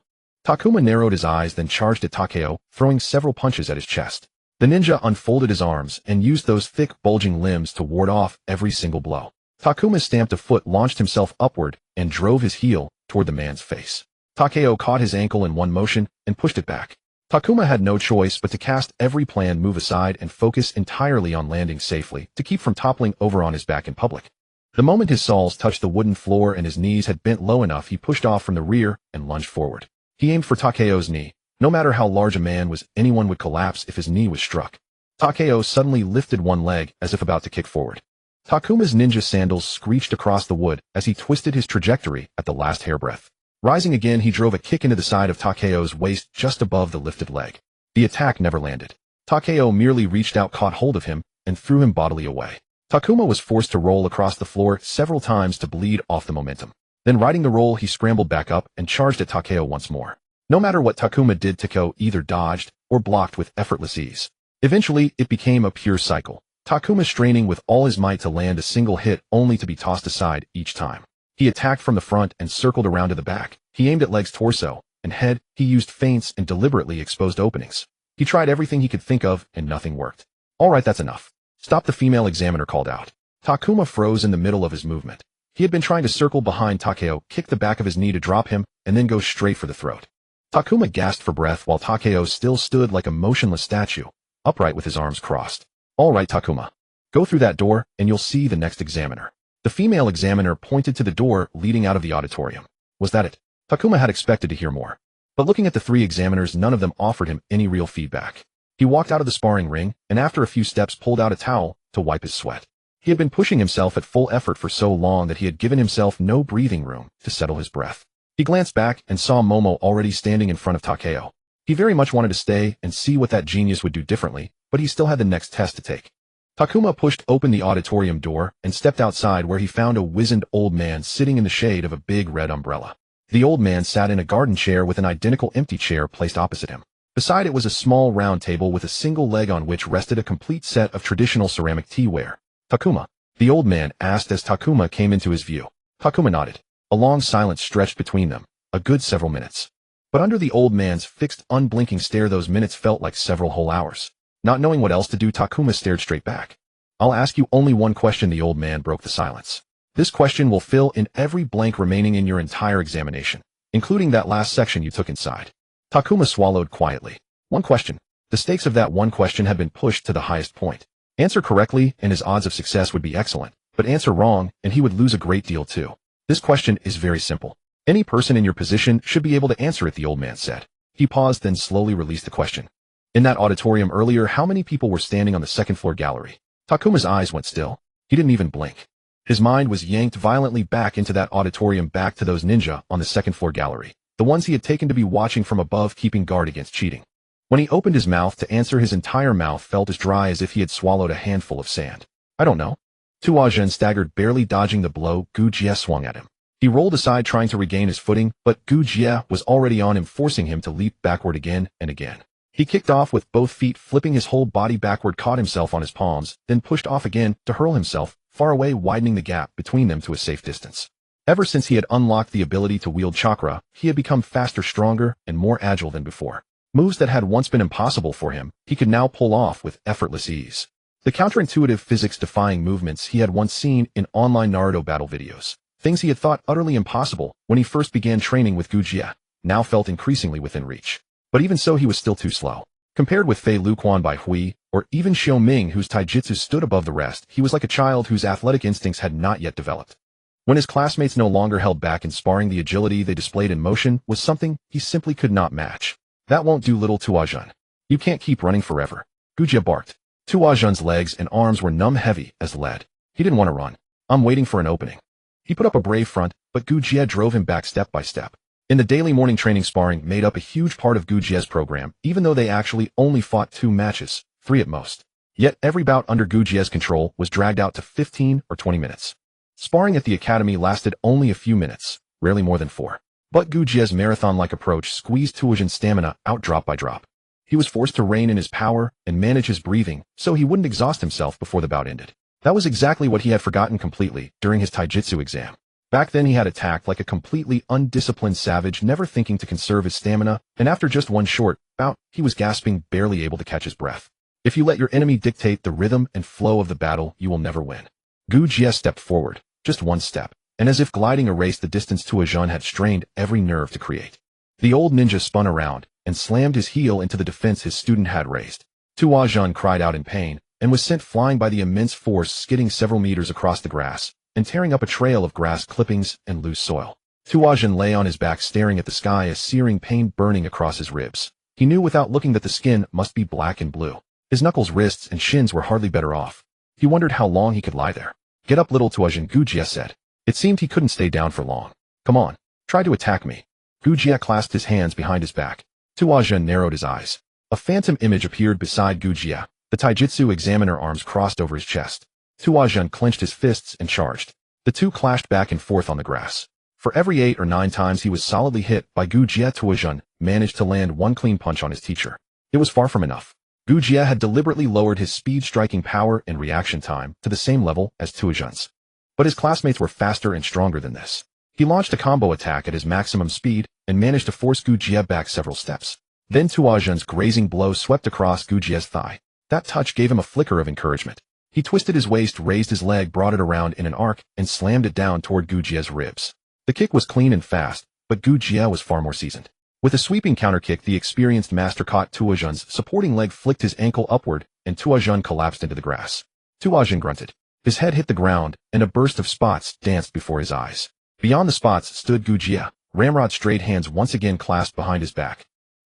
Takuma narrowed his eyes, then charged at Takeo, throwing several punches at his chest. The ninja unfolded his arms and used those thick, bulging limbs to ward off every single blow. Takuma stamped a foot, launched himself upward, and drove his heel toward the man's face. Takeo caught his ankle in one motion and pushed it back. Takuma had no choice but to cast every planned move aside and focus entirely on landing safely to keep from toppling over on his back in public. The moment his soles touched the wooden floor and his knees had bent low enough, he pushed off from the rear and lunged forward. He aimed for Takeo's knee. No matter how large a man was, anyone would collapse if his knee was struck. Takeo suddenly lifted one leg as if about to kick forward. Takuma's ninja sandals screeched across the wood as he twisted his trajectory at the last hairbreadth. Rising again, he drove a kick into the side of Takeo's waist just above the lifted leg. The attack never landed. Takeo merely reached out, caught hold of him, and threw him bodily away. Takuma was forced to roll across the floor several times to bleed off the momentum. Then, riding the roll, he scrambled back up and charged at Takeo once more. No matter what Takuma did, Takeo either dodged or blocked with effortless ease. Eventually, it became a pure cycle. Takuma straining with all his might to land a single hit only to be tossed aside each time. He attacked from the front and circled around to the back. He aimed at legs, torso, and head. He used feints and deliberately exposed openings. He tried everything he could think of, and nothing worked. All right, that's enough. Stop, the female examiner called out. Takuma froze in the middle of his movement. He had been trying to circle behind Takeo, kick the back of his knee to drop him, and then go straight for the throat. Takuma gasped for breath while Takeo still stood like a motionless statue, upright with his arms crossed. All right, Takuma. Go through that door, and you'll see the next examiner. The female examiner pointed to the door leading out of the auditorium. Was that it? Takuma had expected to hear more. But looking at the three examiners, none of them offered him any real feedback. He walked out of the sparring ring, and after a few steps pulled out a towel to wipe his sweat. He had been pushing himself at full effort for so long that he had given himself no breathing room to settle his breath. He glanced back and saw Momo already standing in front of Takeo. He very much wanted to stay and see what that genius would do differently, but he still had the next test to take. Takuma pushed open the auditorium door and stepped outside, where he found a wizened old man sitting in the shade of a big red umbrella. The old man sat in a garden chair with an identical empty chair placed opposite him. Beside it was a small round table with a single leg on which rested a complete set of traditional ceramic teaware. Takuma? The old man asked as Takuma came into his view. Takuma nodded. A long silence stretched between them, a good several minutes. But under the old man's fixed, unblinking stare, those minutes felt like several whole hours. Not knowing what else to do, Takuma stared straight back. I'll ask you only one question, the old man broke the silence. This question will fill in every blank remaining in your entire examination, including that last section you took inside. Takuma swallowed quietly. One question. The stakes of that one question had been pushed to the highest point. Answer correctly, and his odds of success would be excellent, but answer wrong, and he would lose a great deal too. This question is very simple. Any person in your position should be able to answer it, the old man said. He paused, then slowly released the question. In that auditorium earlier, how many people were standing on the second-floor gallery? Takuma's eyes went still. He didn't even blink. His mind was yanked violently back into that auditorium, back to those ninja on the second-floor gallery, the ones he had taken to be watching from above, keeping guard against cheating. When he opened his mouth to answer, his entire mouth felt as dry as if he had swallowed a handful of sand. I don't know. Tuazhen staggered, barely dodging the blow Gu Jie swung at him. He rolled aside, trying to regain his footing, but Gu Jie was already on him, forcing him to leap backward again and again. He kicked off with both feet, flipping his whole body backward, caught himself on his palms, then pushed off again to hurl himself far away, widening the gap between them to a safe distance. Ever since he had unlocked the ability to wield chakra, he had become faster, stronger, and more agile than before. Moves that had once been impossible for him, he could now pull off with effortless ease. The counterintuitive, physics-defying movements he had once seen in online Naruto battle videos, things he had thought utterly impossible when he first began training with Gu Jie, now felt increasingly within reach. But even so, he was still too slow. Compared with Fei Luquan Bai Hui, or even Xiao Ming, whose taijutsu stood above the rest, he was like a child whose athletic instincts had not yet developed. When his classmates no longer held back in sparring, the agility they displayed in motion was something he simply could not match. That won't do, little Tuazhen. You can't keep running forever. Gu Jie barked. Tuazhen's legs and arms were numb, heavy as lead. He didn't want to run. I'm waiting for an opening. He put up a brave front, but Gu Jie drove him back step by step. In the daily morning training, sparring made up a huge part of Gu Jie's program, even though they actually only fought 2 matches, 3 at most. Yet every bout under Gu Jie's control was dragged out to 15 or 20 minutes. Sparring at the academy lasted only a few minutes, rarely more than 4. But Gu Jie's marathon-like approach squeezed Tuazhen's stamina out drop by drop. He was forced to rein in his power and manage his breathing so he wouldn't exhaust himself before the bout ended. That was exactly what he had forgotten completely during his taijutsu exam. Back then he had attacked like a completely undisciplined savage, never thinking to conserve his stamina, and after just one short bout, he was gasping, barely able to catch his breath. If you let your enemy dictate the rhythm and flow of the battle, you will never win. Gu Jie stepped forward, just one step, and as if gliding erased the distance Tuazhen had strained every nerve to create. The old ninja spun around, and slammed his heel into the defense his student had raised. Tuazhan cried out in pain, and was sent flying by the immense force, skidding several meters across the grass, and tearing up a trail of grass clippings and loose soil. Tuazhan lay on his back staring at the sky, a searing pain burning across his ribs. He knew without looking that the skin must be black and blue. His knuckles, wrists, and shins were hardly better off. He wondered how long he could lie there. Get up, little Tuazhan, Gujia said. It seemed he couldn't stay down for long. Come on, try to attack me. Gujia clasped his hands behind his back. Tuazhan narrowed his eyes. A phantom image appeared beside Gujia. The taijutsu examiner, arms crossed over his chest. Tuazhan clenched his fists and charged. The two clashed back and forth on the grass. For every 8 or 9 times he was solidly hit by Gujia, Tuazhan managed to land one clean punch on his teacher. It was far from enough. Gujia had deliberately lowered his speed, striking power, and reaction time to the same level as Tuazhan's. But his classmates were faster and stronger than this. He launched a combo attack at his maximum speed and managed to force Gujia back several steps. Then Tuazhan's grazing blow swept across Gujia's thigh. That touch gave him a flicker of encouragement. He twisted his waist, raised his leg, brought it around in an arc, and slammed it down toward Gujia's ribs. The kick was clean and fast, but Gujia was far more seasoned. With a sweeping counterkick, the experienced master caught Tuazhan's supporting leg, flicked his ankle upward, and Tuazhan collapsed into the grass. Tuazhan grunted. His head hit the ground, and a burst of spots danced before his eyes. Beyond the spots stood Gujia, ramrod straight, hands once again clasped behind his back.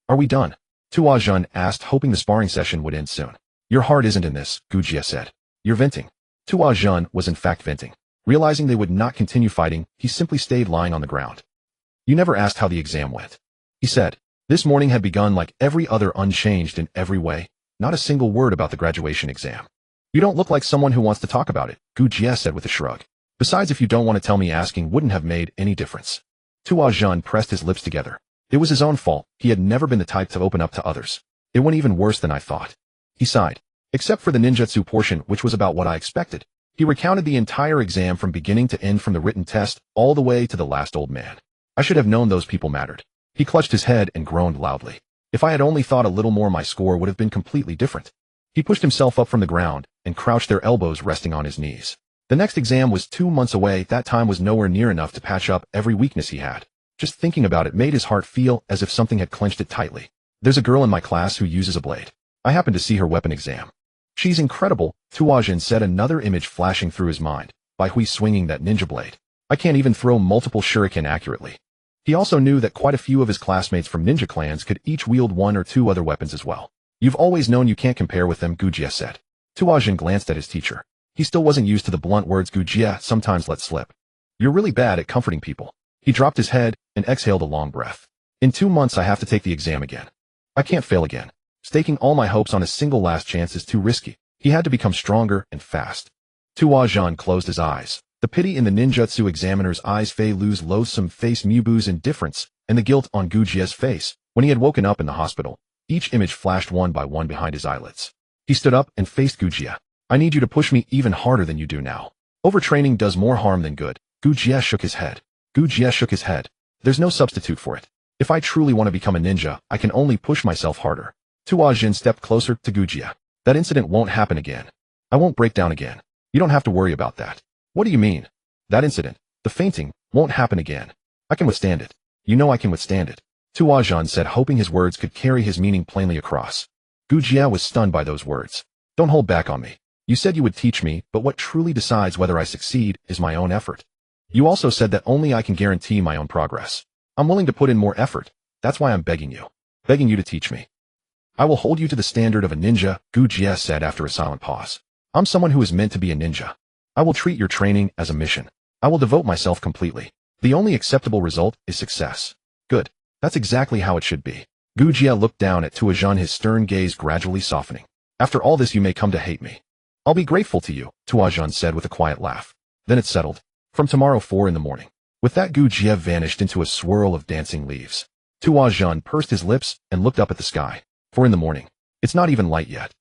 Are we done? Tuazhan asked, hoping the sparring session would end soon. Your heart isn't in this, Gujia said. You're venting. Tuazhan was in fact venting. Realizing they would not continue fighting, he simply stayed lying on the ground. You never asked how the exam went, he said. This morning had begun like every other, unchanged in every way. Not a single word about the graduation exam. You don't look like someone who wants to talk about it, Gujia said with a shrug. Besides, if you don't want to tell me, asking wouldn't have made any difference. Tuazhan pressed his lips together. It was his own fault. He had never been the type to open up to others. It went even worse than I thought. He sighed. Except for the ninjutsu portion, which was about what I expected. He recounted the entire exam from beginning to end, from the written test all the way to the last old man. I should have known those people mattered. He clutched his head and groaned loudly. If I had only thought a little more, my score would have been completely different. He pushed himself up from the ground and crouched, their elbows resting on his knees. The next exam was 2 months away. That time was nowhere near enough to patch up every weakness he had. Just thinking about it made his heart feel as if something had clenched it tightly. There's a girl in my class who uses a blade. I happened to see her weapon exam. She's incredible, Tuazhan said, another image flashing through his mind. By Hui swinging that ninja blade. I can't even throw multiple shuriken accurately. He also knew that quite a few of his classmates from ninja clans could each wield 1 or 2 other weapons as well. You've always known you can't compare with them, Gujia said. Tuazhan glanced at his teacher. He still wasn't used to the blunt words Gujia sometimes let slip. You're really bad at comforting people. He dropped his head and exhaled a long breath. In 2 months I have to take the exam again. I can't fail again. Staking all my hopes on a single last chance is too risky. He had to become stronger and fast. Tuazhan closed his eyes. The pity in the ninjutsu examiner's eyes, Fei Lu's loathsome face, Mubu's indifference, and the guilt on Gujia's face. When he had woken up in the hospital, each image flashed one by one behind his eyelids. He stood up and faced Gujia. I need you to push me even harder than you do now. Overtraining does more harm than good. Gujia shook his head. There's no substitute for it. If I truly want to become a ninja, I can only push myself harder. Tuazhan stepped closer to Gujia. That incident won't happen again. I won't break down again. You don't have to worry about that. What do you mean? That incident, the fainting, won't happen again. I can withstand it. You know I can withstand it. Tuazhan said, hoping his words could carry his meaning plainly across. Gujia was stunned by those words. Don't hold back on me. You said you would teach me, but what truly decides whether I succeed is my own effort. You also said that only I can guarantee my own progress. I'm willing to put in more effort. That's why I'm begging you to teach me. I will hold you to the standard of a ninja, Gujia said after a silent pause. I'm someone who is meant to be a ninja. I will treat your training as a mission. I will devote myself completely. The only acceptable result is success. Good. That's exactly how it should be. Gujia looked down at Tuazhan, his stern gaze gradually softening. After all this, you may come to hate me. I'll be grateful to you, Tuazhan said with a quiet laugh. Then it's settled. From tomorrow 4 in the morning. With that, Gujia vanished into a swirl of dancing leaves. Tuazhan pursed his lips and looked up at the sky. 4 in the morning. It's not even light yet.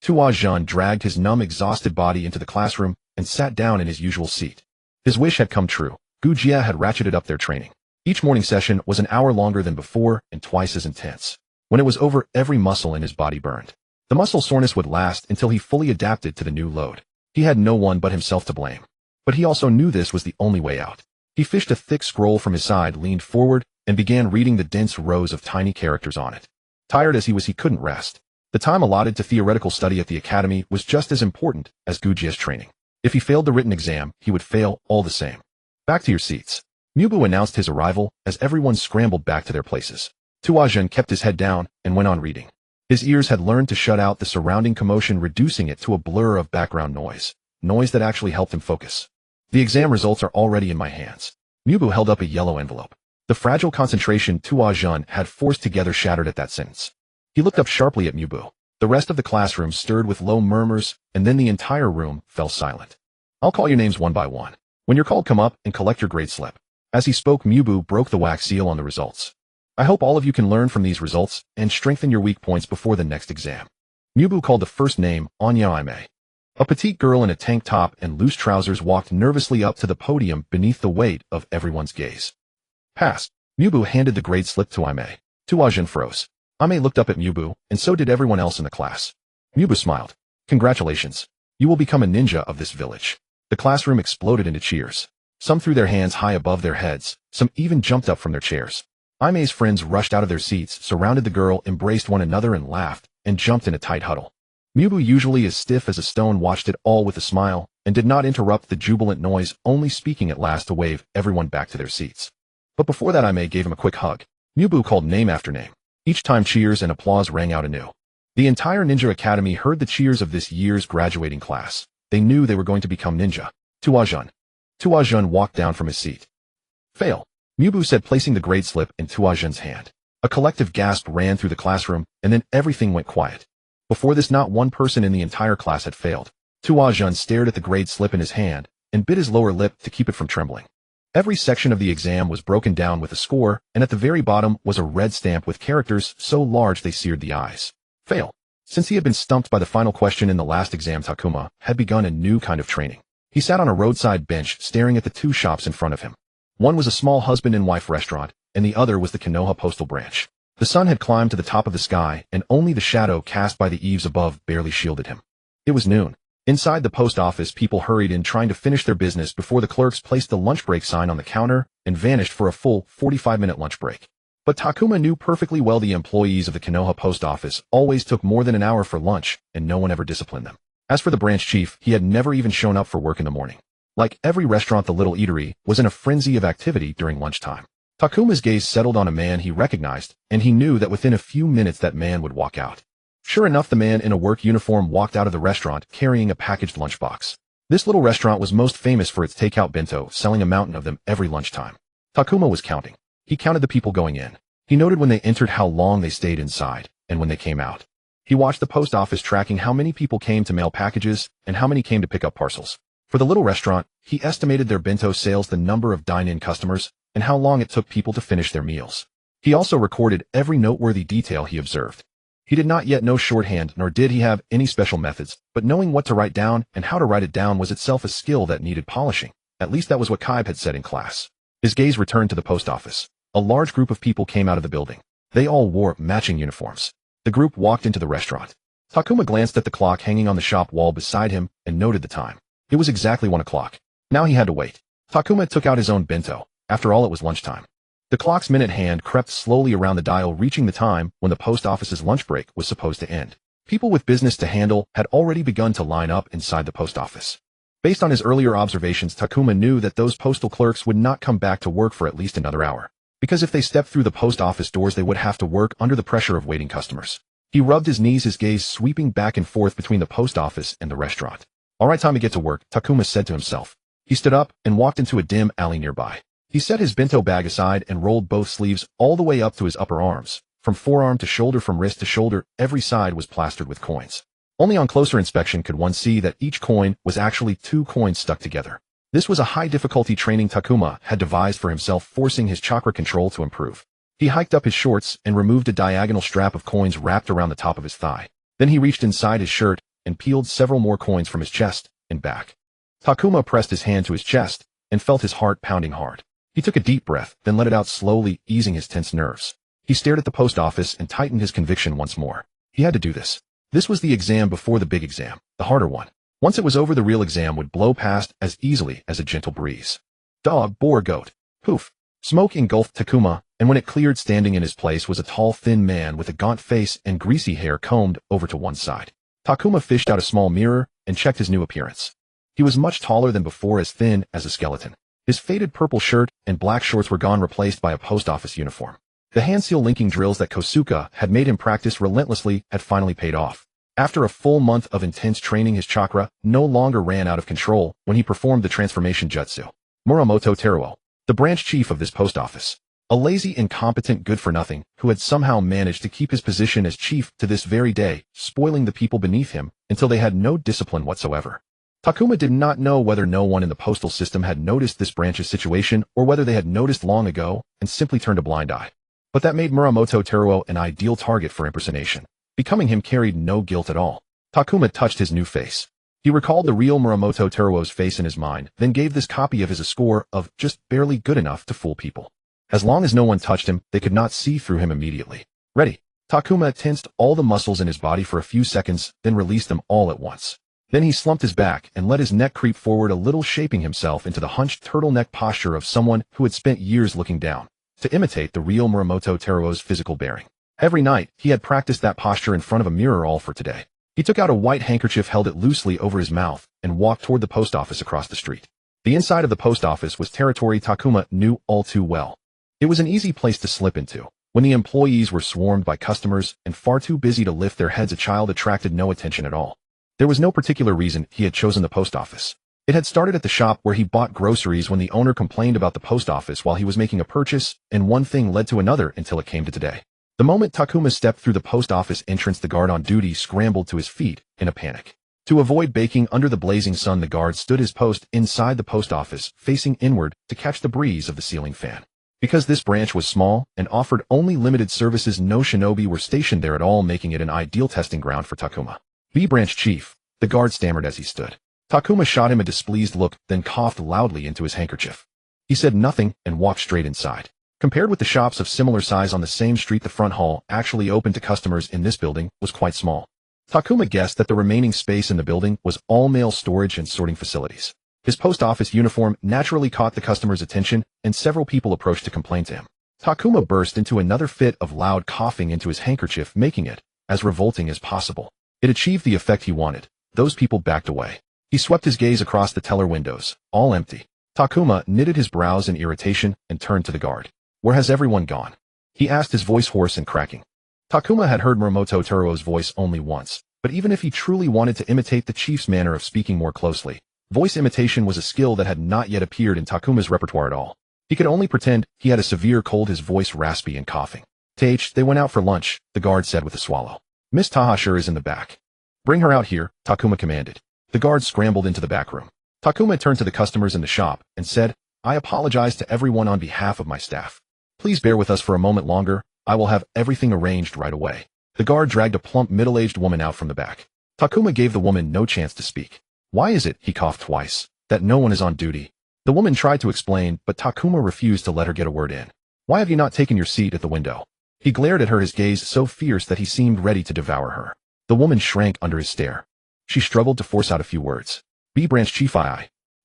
Tuazhan dragged his numb, exhausted body into the classroom and sat down in his usual seat. His wish had come true. Gujia had ratcheted up their training. Each morning session was an hour longer than before and twice as intense. When it was over, every muscle in his body burned. The muscle soreness would last until he fully adapted to the new load. He had no one but himself to blame. But he also knew this was the only way out. He fished a thick scroll from his side, leaned forward, and began reading the dense rows of tiny characters on it. Tired as he was, he couldn't rest. The time allotted to theoretical study at the academy was just as important as Gujia's training. If he failed the written exam, he would fail all the same. Back to your seats. Mubu announced his arrival as everyone scrambled back to their places. Tuajun kept his head down and went on reading. His ears had learned to shut out the surrounding commotion, reducing it to a blur of background noise that actually helped him focus. The exam results are already in my hands. Mubu held up a yellow envelope. The fragile concentration Tuajun had forced together shattered at that sentence. He looked up sharply at Mubu. The rest of the classroom stirred with low murmurs, and then the entire room fell silent. I'll call your names one by one. When you're called, come up and collect your grade slip. As he spoke, Mubu broke the wax seal on the results. I hope all of you can learn from these results and strengthen your weak points before the next exam. Mubu called the first name, Anya Aime. A petite girl in a tank top and loose trousers walked nervously up to the podium beneath the weight of everyone's gaze. Pass. Mubu handed the grade slip to Aime. Tuajun froze. Aime looked up at Mubu, and so did everyone else in the class. Mubu smiled. Congratulations. You will become a ninja of this village. The classroom exploded into cheers. Some threw their hands high above their heads, some even jumped up from their chairs. Aime's friends rushed out of their seats, surrounded the girl, embraced one another and laughed, and jumped in a tight huddle. Mubu, usually as stiff as a stone, watched it all with a smile, and did not interrupt the jubilant noise, only speaking at last to wave everyone back to their seats. But before that, Aime gave him a quick hug. Mubu called name after name. Each time cheers and applause rang out anew. The entire Ninja Academy heard the cheers of this year's graduating class. They knew they were going to become ninja. Tuajun. Tuajun walked down from his seat. Fail. Mubu said, placing the grade slip in Tuajun's hand. A collective gasp ran through the classroom, and then everything went quiet. Before this, not one person in the entire class had failed. Tuajun stared at the grade slip in his hand and bit his lower lip to keep it from trembling. Every section of the exam was broken down with a score, and at the very bottom was a red stamp with characters so large they seared the eyes. Fail. Since he had been stumped by the final question in the last exam, Takuma had begun a new kind of training. He sat on a roadside bench staring at the two shops in front of him. One was a small husband and wife restaurant, and the other was the Konoha postal branch. The sun had climbed to the top of the sky, and only the shadow cast by the eaves above barely shielded him. It was noon. Inside the post office, people hurried in trying to finish their business before the clerks placed the lunch break sign on the counter and vanished for a full 45-minute lunch break. But Takuma knew perfectly well the employees of the Konoha post office always took more than an hour for lunch, and no one ever disciplined them. As for the branch chief, he had never even shown up for work in the morning. Like every restaurant, the little eatery was in a frenzy of activity during lunchtime. Takuma's gaze settled on a man he recognized, and he knew that within a few minutes that man would walk out. Sure enough, the man in a work uniform walked out of the restaurant carrying a packaged lunchbox. This little restaurant was most famous for its takeout bento, selling a mountain of them every lunchtime. Takuma was counting. He counted the people going in. He noted when they entered how long they stayed inside, and when they came out. He watched the post office tracking how many people came to mail packages and how many came to pick up parcels. For the little restaurant, he estimated their bento sales, the number of dine-in customers, and how long it took people to finish their meals. He also recorded every noteworthy detail he observed. He did not yet know shorthand, nor did he have any special methods, but knowing what to write down and how to write it down was itself a skill that needed polishing. At least that was what Kaib had said in class. His gaze returned to the post office. A large group of people came out of the building. They all wore matching uniforms. The group walked into the restaurant. Takuma glanced at the clock hanging on the shop wall beside him and noted the time. It was exactly 1 o'clock. Now he had to wait. Takuma took out his own bento. After all, it was lunchtime. The clock's minute hand crept slowly around the dial, reaching the time when the post office's lunch break was supposed to end. People with business to handle had already begun to line up inside the post office. Based on his earlier observations, Takuma knew that those postal clerks would not come back to work for at least another hour. Because if they stepped through the post office doors, they would have to work under the pressure of waiting customers. He rubbed his knees, his gaze sweeping back and forth between the post office and the restaurant. All right, time to get to work, Takuma said to himself. He stood up and walked into a dim alley nearby. He set his bento bag aside and rolled both sleeves all the way up to his upper arms. From forearm to shoulder, from wrist to shoulder, every side was plastered with coins. Only on closer inspection could one see that each coin was actually 2 coins stuck together. This was a high-difficulty training Takuma had devised for himself, forcing his chakra control to improve. He hiked up his shorts and removed a diagonal strap of coins wrapped around the top of his thigh. Then he reached inside his shirt and peeled several more coins from his chest and back. Takuma pressed his hand to his chest and felt his heart pounding hard. He took a deep breath, then let it out slowly, easing his tense nerves. He stared at the post office and tightened his conviction once more. He had to do this. This was the exam before the big exam, the harder one. Once it was over, the real exam would blow past as easily as a gentle breeze. Dog, boar, goat. Poof. Smoke engulfed Takuma, and when it cleared, standing in his place was a tall, thin man with a gaunt face and greasy hair combed over to one side. Takuma fished out a small mirror and checked his new appearance. He was much taller than before, as thin as a skeleton. His faded purple shirt and black shorts were gone, replaced by a post office uniform. The hand-seal linking drills that Kosuke had made him practice relentlessly had finally paid off. After a full month of intense training, his chakra no longer ran out of control when he performed the transformation jutsu. Muramoto Teruo, the branch chief of this post office, a lazy, incompetent good-for-nothing who had somehow managed to keep his position as chief to this very day, spoiling the people beneath him until they had no discipline whatsoever. Takuma did not know whether no one in the postal system had noticed this branch's situation or whether they had noticed long ago and simply turned a blind eye. But that made Muramoto Teruo an ideal target for impersonation. Becoming him carried no guilt at all. Takuma touched his new face. He recalled the real Muramoto Teruo's face in his mind, then gave this copy of his a score of just barely good enough to fool people. As long as no one touched him, they could not see through him immediately. Ready. Takuma tensed all the muscles in his body for a few seconds, then released them all at once. Then he slumped his back and let his neck creep forward a little, shaping himself into the hunched turtleneck posture of someone who had spent years looking down, to imitate the real Muramoto Teruo's physical bearing. Every night, he had practiced that posture in front of a mirror, all for today. He took out a white handkerchief, held it loosely over his mouth, and walked toward the post office across the street. The inside of the post office was territory Takuma knew all too well. It was an easy place to slip into. When the employees were swarmed by customers and far too busy to lift their heads, a child attracted no attention at all. There was no particular reason he had chosen the post office. It had started at the shop where he bought groceries when the owner complained about the post office while he was making a purchase, and one thing led to another until it came to today. The moment Takuma stepped through the post office entrance, the guard on duty scrambled to his feet in a panic. To avoid baking under the blazing sun, the guard stood his post inside the post office, facing inward to catch the breeze of the ceiling fan. Because this branch was small and offered only limited services, no shinobi were stationed there at all, making it an ideal testing ground for Takuma. "The branch chief," the guard stammered as he stood. Takuma shot him a displeased look, then coughed loudly into his handkerchief. He said nothing and walked straight inside. Compared with the shops of similar size on the same street, the front hall, actually open to customers in this building, was quite small. Takuma guessed that the remaining space in the building was all mail storage and sorting facilities. His post office uniform naturally caught the customer's attention, and several people approached to complain to him. Takuma burst into another fit of loud coughing into his handkerchief, making it as revolting as possible. It achieved the effect he wanted. Those people backed away. He swept his gaze across the teller windows, all empty. Takuma knitted his brows in irritation and turned to the guard. "Where has everyone gone?" he asked, his voice hoarse and cracking. Takuma had heard Muramoto Teruo's voice only once, but even if he truly wanted to imitate the chief's manner of speaking more closely, voice imitation was a skill that had not yet appeared in Takuma's repertoire at all. He could only pretend he had a severe cold, his voice raspy and coughing. They went out for lunch," the guard said with a swallow. "Miss Tahashira is in the back." "Bring her out here," Takuma commanded. The guard scrambled into the back room. Takuma turned to the customers in the shop and said, "I apologize to everyone on behalf of my staff. Please bear with us for a moment longer. I will have everything arranged right away." The guard dragged a plump, middle-aged woman out from the back. Takuma gave the woman no chance to speak. "Why is it," he coughed twice, "that no one is on duty?" The woman tried to explain, but Takuma refused to let her get a word in. "Why have you not taken your seat at the window?" He glared at her, his gaze so fierce that he seemed ready to devour her. The woman shrank under his stare. She struggled to force out a few words. "B branch chief,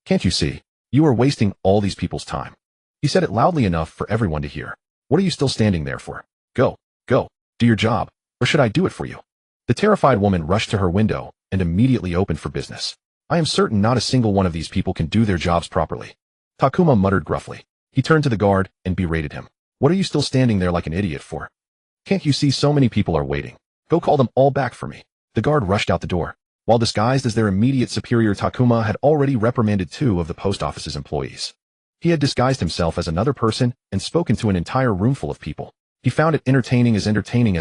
can't you see? You are wasting all these people's time." He said it loudly enough for everyone to hear. "What are you still standing there for? Go, do your job, or should I do it for you?" The terrified woman rushed to her window and immediately opened for business. "I am certain not a single one of these people can do their jobs properly." Takuma muttered gruffly. He turned to the guard and berated him. "What are you still standing there like an idiot for? Can't you see so many people are waiting? Go call them all back for me." The guard rushed out the door. While disguised as their immediate superior, Takuma had already reprimanded 2 of the post office's employees. He had disguised himself as another person and spoken to an entire roomful of people. He found it entertaining as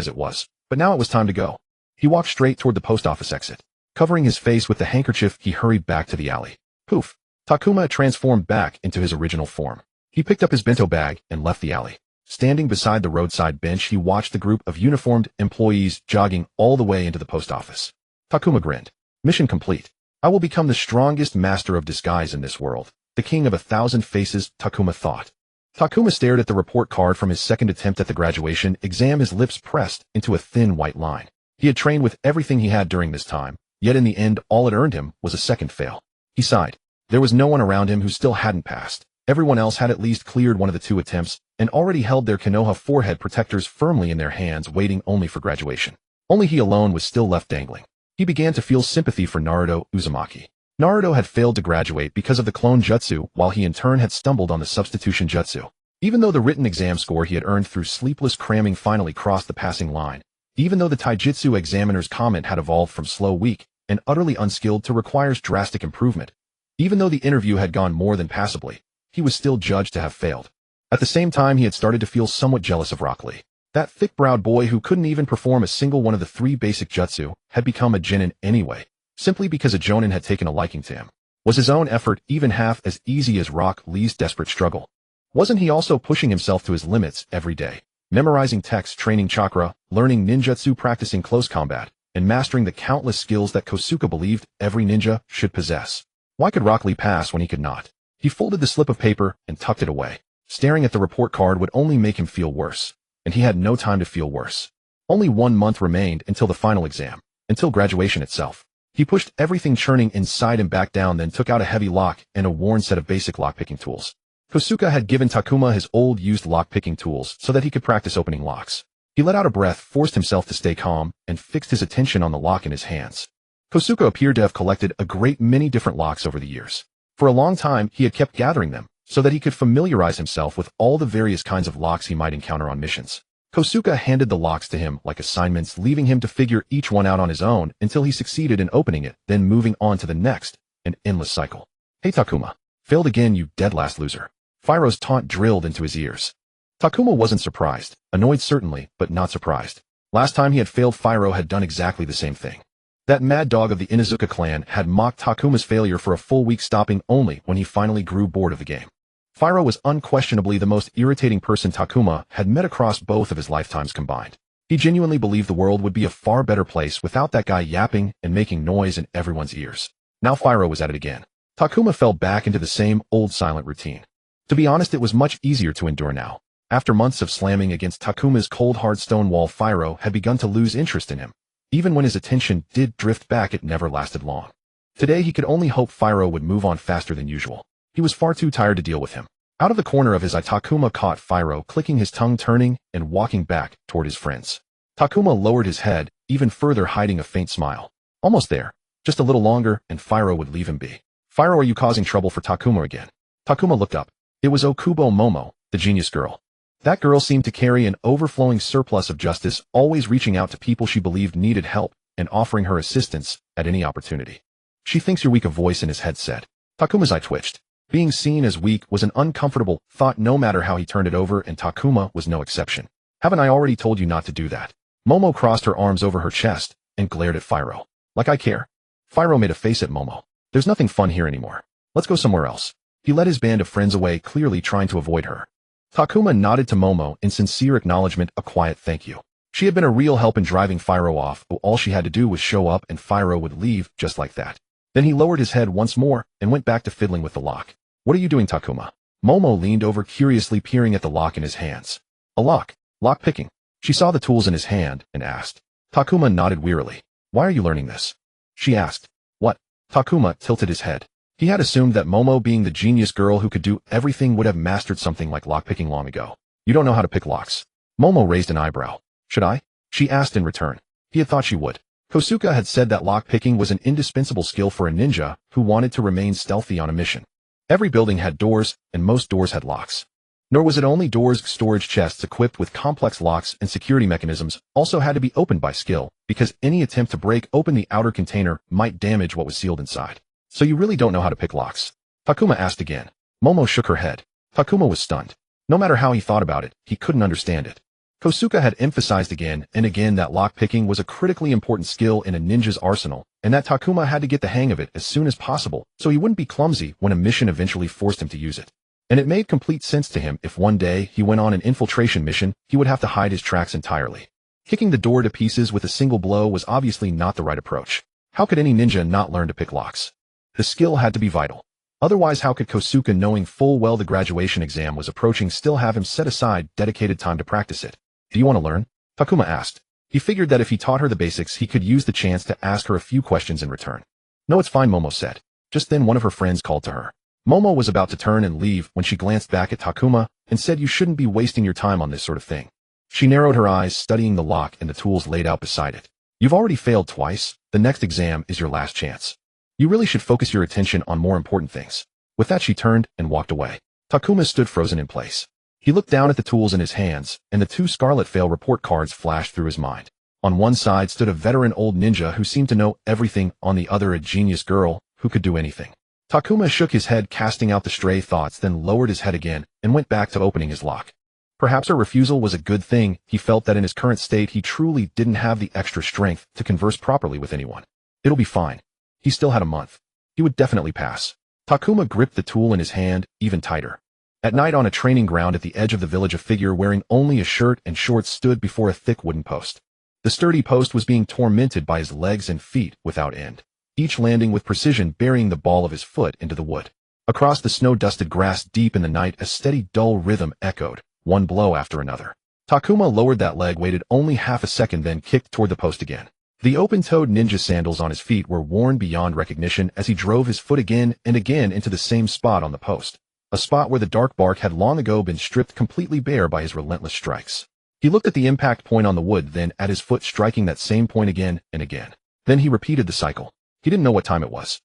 it was, but now it was time to go. He walked straight toward the post office exit. Covering his face with the handkerchief, he hurried back to the alley. Poof! Takuma transformed back into his original form. He picked up his bento bag and left the alley. Standing beside the roadside bench, he watched the group of uniformed employees jogging all the way into the post office. Takuma grinned. Mission complete. I will become the strongest master of disguise in this world. The king of 1,000 faces, Takuma thought. Takuma stared at the report card from his second attempt at the graduation exam, his lips pressed into a thin white line. He had trained with everything he had during this time, yet in the end all it earned him was a second fail. He sighed. There was no one around him who still hadn't passed, Everyone else had at least cleared one of the two attempts and already held their Konoha forehead protectors firmly in their hands, waiting only for graduation. Only he alone was still left dangling. He began to feel sympathy for Naruto Uzumaki. Naruto had failed to graduate because of the clone jutsu, while he in turn had stumbled on the substitution jutsu. Even though the written exam score he had earned through sleepless cramming finally crossed the passing line, even though the taijutsu examiner's comment had evolved from slow, weak, and utterly unskilled to requires drastic improvement, even though the interview had gone more than passably, he was still judged to have failed. At the same time, he had started to feel somewhat jealous of Rock Lee. That thick-browed boy who couldn't even perform a single one of the 3 basic jutsu had become a genin anyway, simply because a jonin had taken a liking to him. Was his own effort even half as easy as Rock Lee's desperate struggle? Wasn't he also pushing himself to his limits every day, memorizing texts, training chakra, learning ninjutsu, practicing close combat, and mastering the countless skills that Kosuke believed every ninja should possess? Why could Rock Lee pass when he could not? He folded the slip of paper and tucked it away. Staring at the report card would only make him feel worse, and he had no time to feel worse. Only 1 month remained until the final exam, until graduation itself. He pushed everything churning inside and back down, then took out a heavy lock and a worn set of basic lockpicking tools. Kosuke had given Takuma his old used lockpicking tools so that he could practice opening locks. He let out a breath, forced himself to stay calm, and fixed his attention on the lock in his hands. Kosuke appeared to have collected a great many different locks over the years. For a long time, he had kept gathering them, so that he could familiarize himself with all the various kinds of locks he might encounter on missions. Kosuke handed the locks to him like assignments, leaving him to figure each one out on his own until he succeeded in opening it, then moving on to the next, an endless cycle. "Hey Takuma. Failed again, you dead last loser." Fyro's taunt drilled into his ears. Takuma wasn't surprised, annoyed certainly, but not surprised. Last time he had failed, Fyro had done exactly the same thing. That mad dog of the Inuzuka clan had mocked Takuma's failure for a full week, stopping only when he finally grew bored of the game. Fyro was unquestionably the most irritating person Takuma had met across both of his lifetimes combined. He genuinely believed the world would be a far better place without that guy yapping and making noise in everyone's ears. Now Fyro was at it again. Takuma fell back into the same old silent routine. To be honest, it was much easier to endure now. After months of slamming against Takuma's cold hard stone wall, Fyro had begun to lose interest in him. Even when his attention did drift back, it never lasted long. Today he could only hope Fyro would move on faster than usual. He was far too tired to deal with him. Out of the corner of his eye, Takuma caught Fyro clicking his tongue, turning and walking back toward his friends. Takuma lowered his head, even further hiding a faint smile. Almost there. Just a little longer, and Fyro would leave him be. "Fyro, are you causing trouble for Takuma again?" Takuma looked up. It was Okubo Momo, the genius girl. That girl seemed to carry an overflowing surplus of justice, always reaching out to people she believed needed help and offering her assistance at any opportunity. "She thinks you're weak," a voice in his head said. Takuma's eye twitched. Being seen as weak was an uncomfortable thought no matter how he turned it over, and Takuma was no exception. "Haven't I already told you not to do that?" Momo crossed her arms over her chest and glared at Fyro. "Like I care?" Fyro made a face at Momo. "There's nothing fun here anymore. Let's go somewhere else." He led his band of friends away, clearly trying to avoid her. Takuma nodded to Momo in sincere acknowledgement, a quiet thank you. She had been a real help in driving Fyro off, but all she had to do was show up and Fyro would leave just like that. Then he lowered his head once more and went back to fiddling with the lock. "What are you doing, Takuma?" Momo leaned over, curiously peering at the lock in his hands. "A lock. Lock picking." She saw the tools in his hand and asked. Takuma nodded wearily. "Why are you learning this?" she asked. "What?" Takuma tilted his head. He had assumed that Momo, being the genius girl who could do everything, would have mastered something like lockpicking long ago. "You don't know how to pick locks." Momo raised an eyebrow. "Should I?" she asked in return. He had thought she would. Kosuke had said that lockpicking was an indispensable skill for a ninja who wanted to remain stealthy on a mission. Every building had doors, and most doors had locks. Nor was it only doors. Storage chests equipped with complex locks and security mechanisms also had to be opened by skill, because any attempt to break open the outer container might damage what was sealed inside. "So you really don't know how to pick locks?" Takuma asked again. Momo shook her head. Takuma was stunned. No matter how he thought about it, he couldn't understand it. Kosuke had emphasized again and again that lockpicking was a critically important skill in a ninja's arsenal, and that Takuma had to get the hang of it as soon as possible so he wouldn't be clumsy when a mission eventually forced him to use it. And it made complete sense to him if one day he went on an infiltration mission, he would have to hide his tracks entirely. Kicking the door to pieces with a single blow was obviously not the right approach. How could any ninja not learn to pick locks? The skill had to be vital. Otherwise, how could Kosuke, knowing full well the graduation exam was approaching, still have him set aside dedicated time to practice it? "Do you want to learn?" Takuma asked. He figured that if he taught her the basics, he could use the chance to ask her a few questions in return. "No, it's fine," Momo said. Just then one of her friends called to her. Momo was about to turn and leave when she glanced back at Takuma and said you shouldn't be wasting your time on this sort of thing. She narrowed her eyes, studying the lock and the tools laid out beside it. You've already failed twice. The next exam is your last chance. You really should focus your attention on more important things. With that, she turned and walked away. Takuma stood frozen in place. He looked down at the tools in his hands, and the two Scarlet Fail report cards flashed through his mind. On one side stood a veteran old ninja who seemed to know everything, on the other a genius girl who could do anything. Takuma shook his head, casting out the stray thoughts, then lowered his head again and went back to opening his lock. Perhaps her refusal was a good thing. He felt that in his current state he truly didn't have the extra strength to converse properly with anyone. It'll be fine. He still had a month. He would definitely pass. Takuma gripped the tool in his hand even tighter. At night, on a training ground at the edge of the village, a figure wearing only a shirt and shorts stood before a thick wooden post. The sturdy post was being tormented by his legs and feet without end, each landing with precision, burying the ball of his foot into the wood. Across the snow-dusted grass deep in the night, a steady, dull rhythm echoed, one blow after another. Takuma lowered that leg, waited only half a second, then kicked toward the post again. The open-toed ninja sandals on his feet were worn beyond recognition as he drove his foot again and again into the same spot on the post, a spot where the dark bark had long ago been stripped completely bare by his relentless strikes. He looked at the impact point on the wood, then at his foot, striking that same point again and again. Then he repeated the cycle. He didn't know what time it was.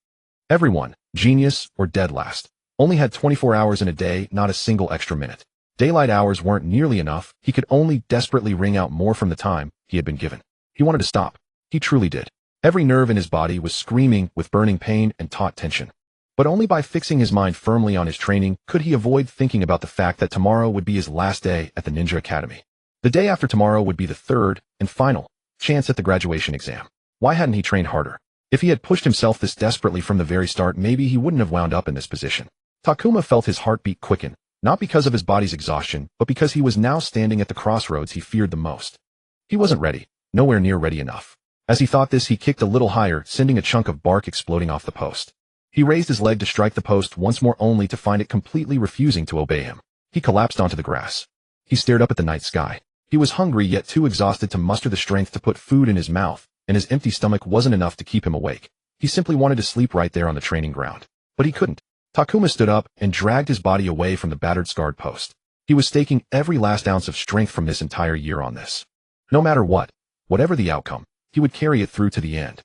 Everyone, genius or dead last, only had 24 hours in a day, not a single extra minute. Daylight hours weren't nearly enough. He could only desperately wring out more from the time he had been given. He wanted to stop. He truly did. Every nerve in his body was screaming with burning pain and taut tension. But only by fixing his mind firmly on his training could he avoid thinking about the fact that tomorrow would be his last day at the Ninja Academy. The day after tomorrow would be the third and final chance at the graduation exam. Why hadn't he trained harder? If he had pushed himself this desperately from the very start, maybe he wouldn't have wound up in this position. Takuma felt his heartbeat quicken, not because of his body's exhaustion, but because he was now standing at the crossroads he feared the most. He wasn't ready, nowhere near ready enough. As he thought this, he kicked a little higher, sending a chunk of bark exploding off the post. He raised his leg to strike the post once more, only to find it completely refusing to obey him. He collapsed onto the grass. He stared up at the night sky. He was hungry, yet too exhausted to muster the strength to put food in his mouth, and his empty stomach wasn't enough to keep him awake. He simply wanted to sleep right there on the training ground. But he couldn't. Takuma stood up and dragged his body away from the battered, scarred post. He was staking every last ounce of strength from this entire year on this. No matter what, whatever the outcome, he would carry it through to the end.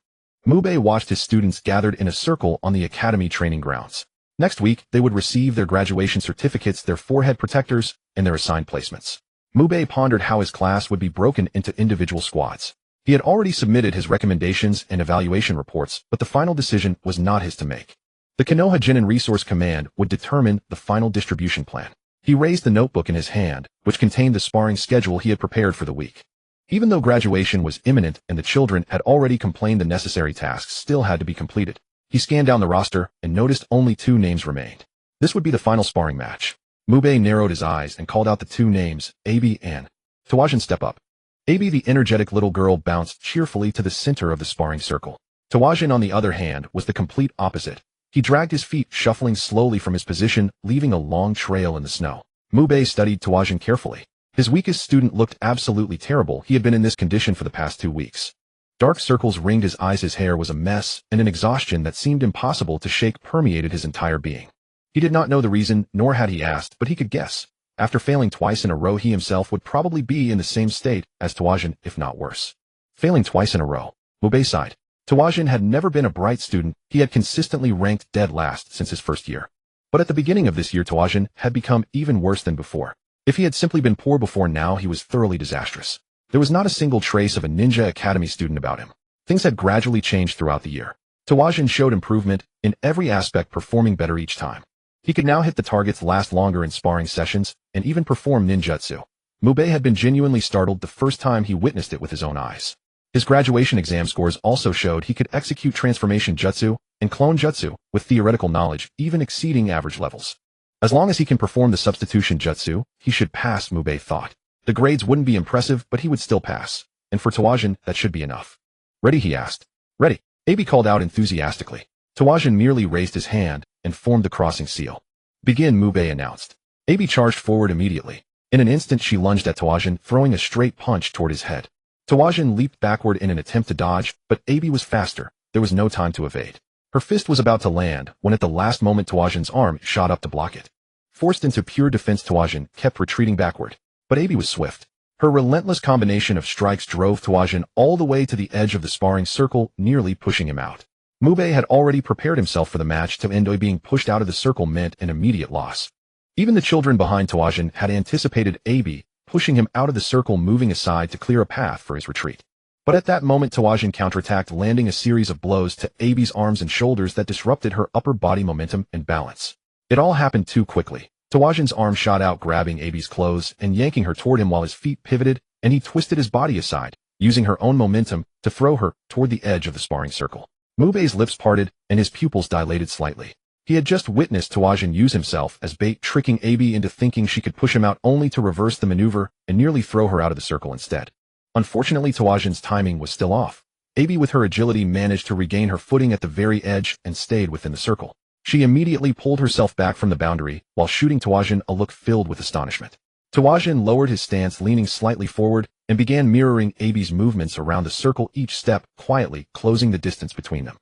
Mubei watched his students gathered in a circle on the academy training grounds. Next week, they would receive their graduation certificates, their forehead protectors, and their assigned placements. Mubei pondered how his class would be broken into individual squads. He had already submitted his recommendations and evaluation reports, but the final decision was not his to make. The Konoha Genin Resource Command would determine the final distribution plan. He raised the notebook in his hand, which contained the sparring schedule he had prepared for the week. Even though graduation was imminent and the children had already complained, the necessary tasks still had to be completed. He scanned down the roster and noticed only 2 names remained. This would be the final sparring match. Mubei narrowed his eyes and called out the 2 names, Abi and Tawajin. Step up. Abi, the energetic little girl, bounced cheerfully to the center of the sparring circle. Tawajin, on the other hand, was the complete opposite. He dragged his feet, shuffling slowly from his position, leaving a long trail in the snow. Mubei studied Tawajin carefully. His weakest student looked absolutely terrible. He had been in this condition for the past 2 weeks. Dark circles ringed his eyes, his hair was a mess, and an exhaustion that seemed impossible to shake permeated his entire being. He did not know the reason, nor had he asked, but he could guess. After failing twice in a row, he himself would probably be in the same state as Tawajin, if not worse. Failing twice in a row. Mubei sighed. Tawajin had never been a bright student. He had consistently ranked dead last since his first year. But at the beginning of this year, Tawajin had become even worse than before. If he had simply been poor before, now he was thoroughly disastrous. There was not a single trace of a Ninja Academy student about him. Things had gradually changed throughout the year. Tawajin showed improvement in every aspect, performing better each time. He could now hit the targets, last longer in sparring sessions, and even perform ninjutsu. Mubei had been genuinely startled the first time he witnessed it with his own eyes. His graduation exam scores also showed he could execute transformation jutsu and clone jutsu with theoretical knowledge, even exceeding average levels. As long as he can perform the substitution jutsu, he should pass, Mubei thought. The grades wouldn't be impressive, but he would still pass. And for Tawajin, that should be enough. Ready, he asked. Ready, Abi called out enthusiastically. Tawajin merely raised his hand and formed the crossing seal. Begin, Mubei announced. Abi charged forward immediately. In an instant, she lunged at Tawajin, throwing a straight punch toward his head. Tawajin leaped backward in an attempt to dodge, but Abi was faster. There was no time to evade. Her fist was about to land when at the last moment Tawajin's arm shot up to block it. Forced into pure defense, Tawajin kept retreating backward, but Abi was swift. Her relentless combination of strikes drove Tawajin all the way to the edge of the sparring circle, nearly pushing him out. Mube had already prepared himself for the match to end, being pushed out of the circle meant an immediate loss. Even the children behind Tawajin had anticipated Abi pushing him out of the circle, moving aside to clear a path for his retreat. But at that moment Tawajin counterattacked, landing a series of blows to Abi's arms and shoulders that disrupted her upper body momentum and balance. It all happened too quickly. Tawajin's arm shot out, grabbing Abi's clothes and yanking her toward him while his feet pivoted, and he twisted his body aside, using her own momentum to throw her toward the edge of the sparring circle. Mube's lips parted and his pupils dilated slightly. He had just witnessed Tawajin use himself as bait, tricking Abi into thinking she could push him out, only to reverse the maneuver and nearly throw her out of the circle instead. Unfortunately, Tawajin's timing was still off. Abi, with her agility, managed to regain her footing at the very edge and stayed within the circle. She immediately pulled herself back from the boundary while shooting Tawajin a look filled with astonishment. Tawajin lowered his stance, leaning slightly forward, and began mirroring Abi's movements around the circle, each step quietly closing the distance between them.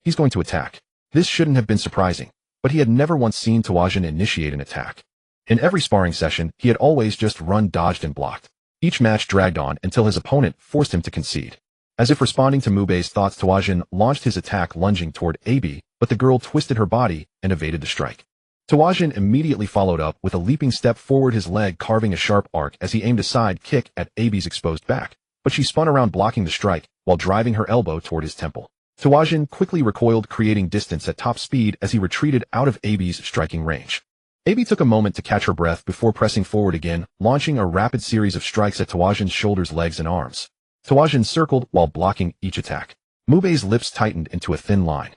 He's going to attack. This shouldn't have been surprising, but he had never once seen Tawajin initiate an attack. In every sparring session, he had always just run, dodged, and blocked. Each match dragged on until his opponent forced him to concede. As if responding to Mube's thoughts, Tawajin launched his attack, lunging toward Abi, but the girl twisted her body and evaded the strike. Tawajin immediately followed up with a leaping step forward, his leg carving a sharp arc as he aimed a side kick at Abi's exposed back, but she spun around, blocking the strike while driving her elbow toward his temple. Tawajin quickly recoiled, creating distance at top speed as he retreated out of Abi's striking range. Abi took a moment to catch her breath before pressing forward again, launching a rapid series of strikes at Tawajin's shoulders, legs, and arms. Tawajin circled while blocking each attack. Mube's lips tightened into a thin line.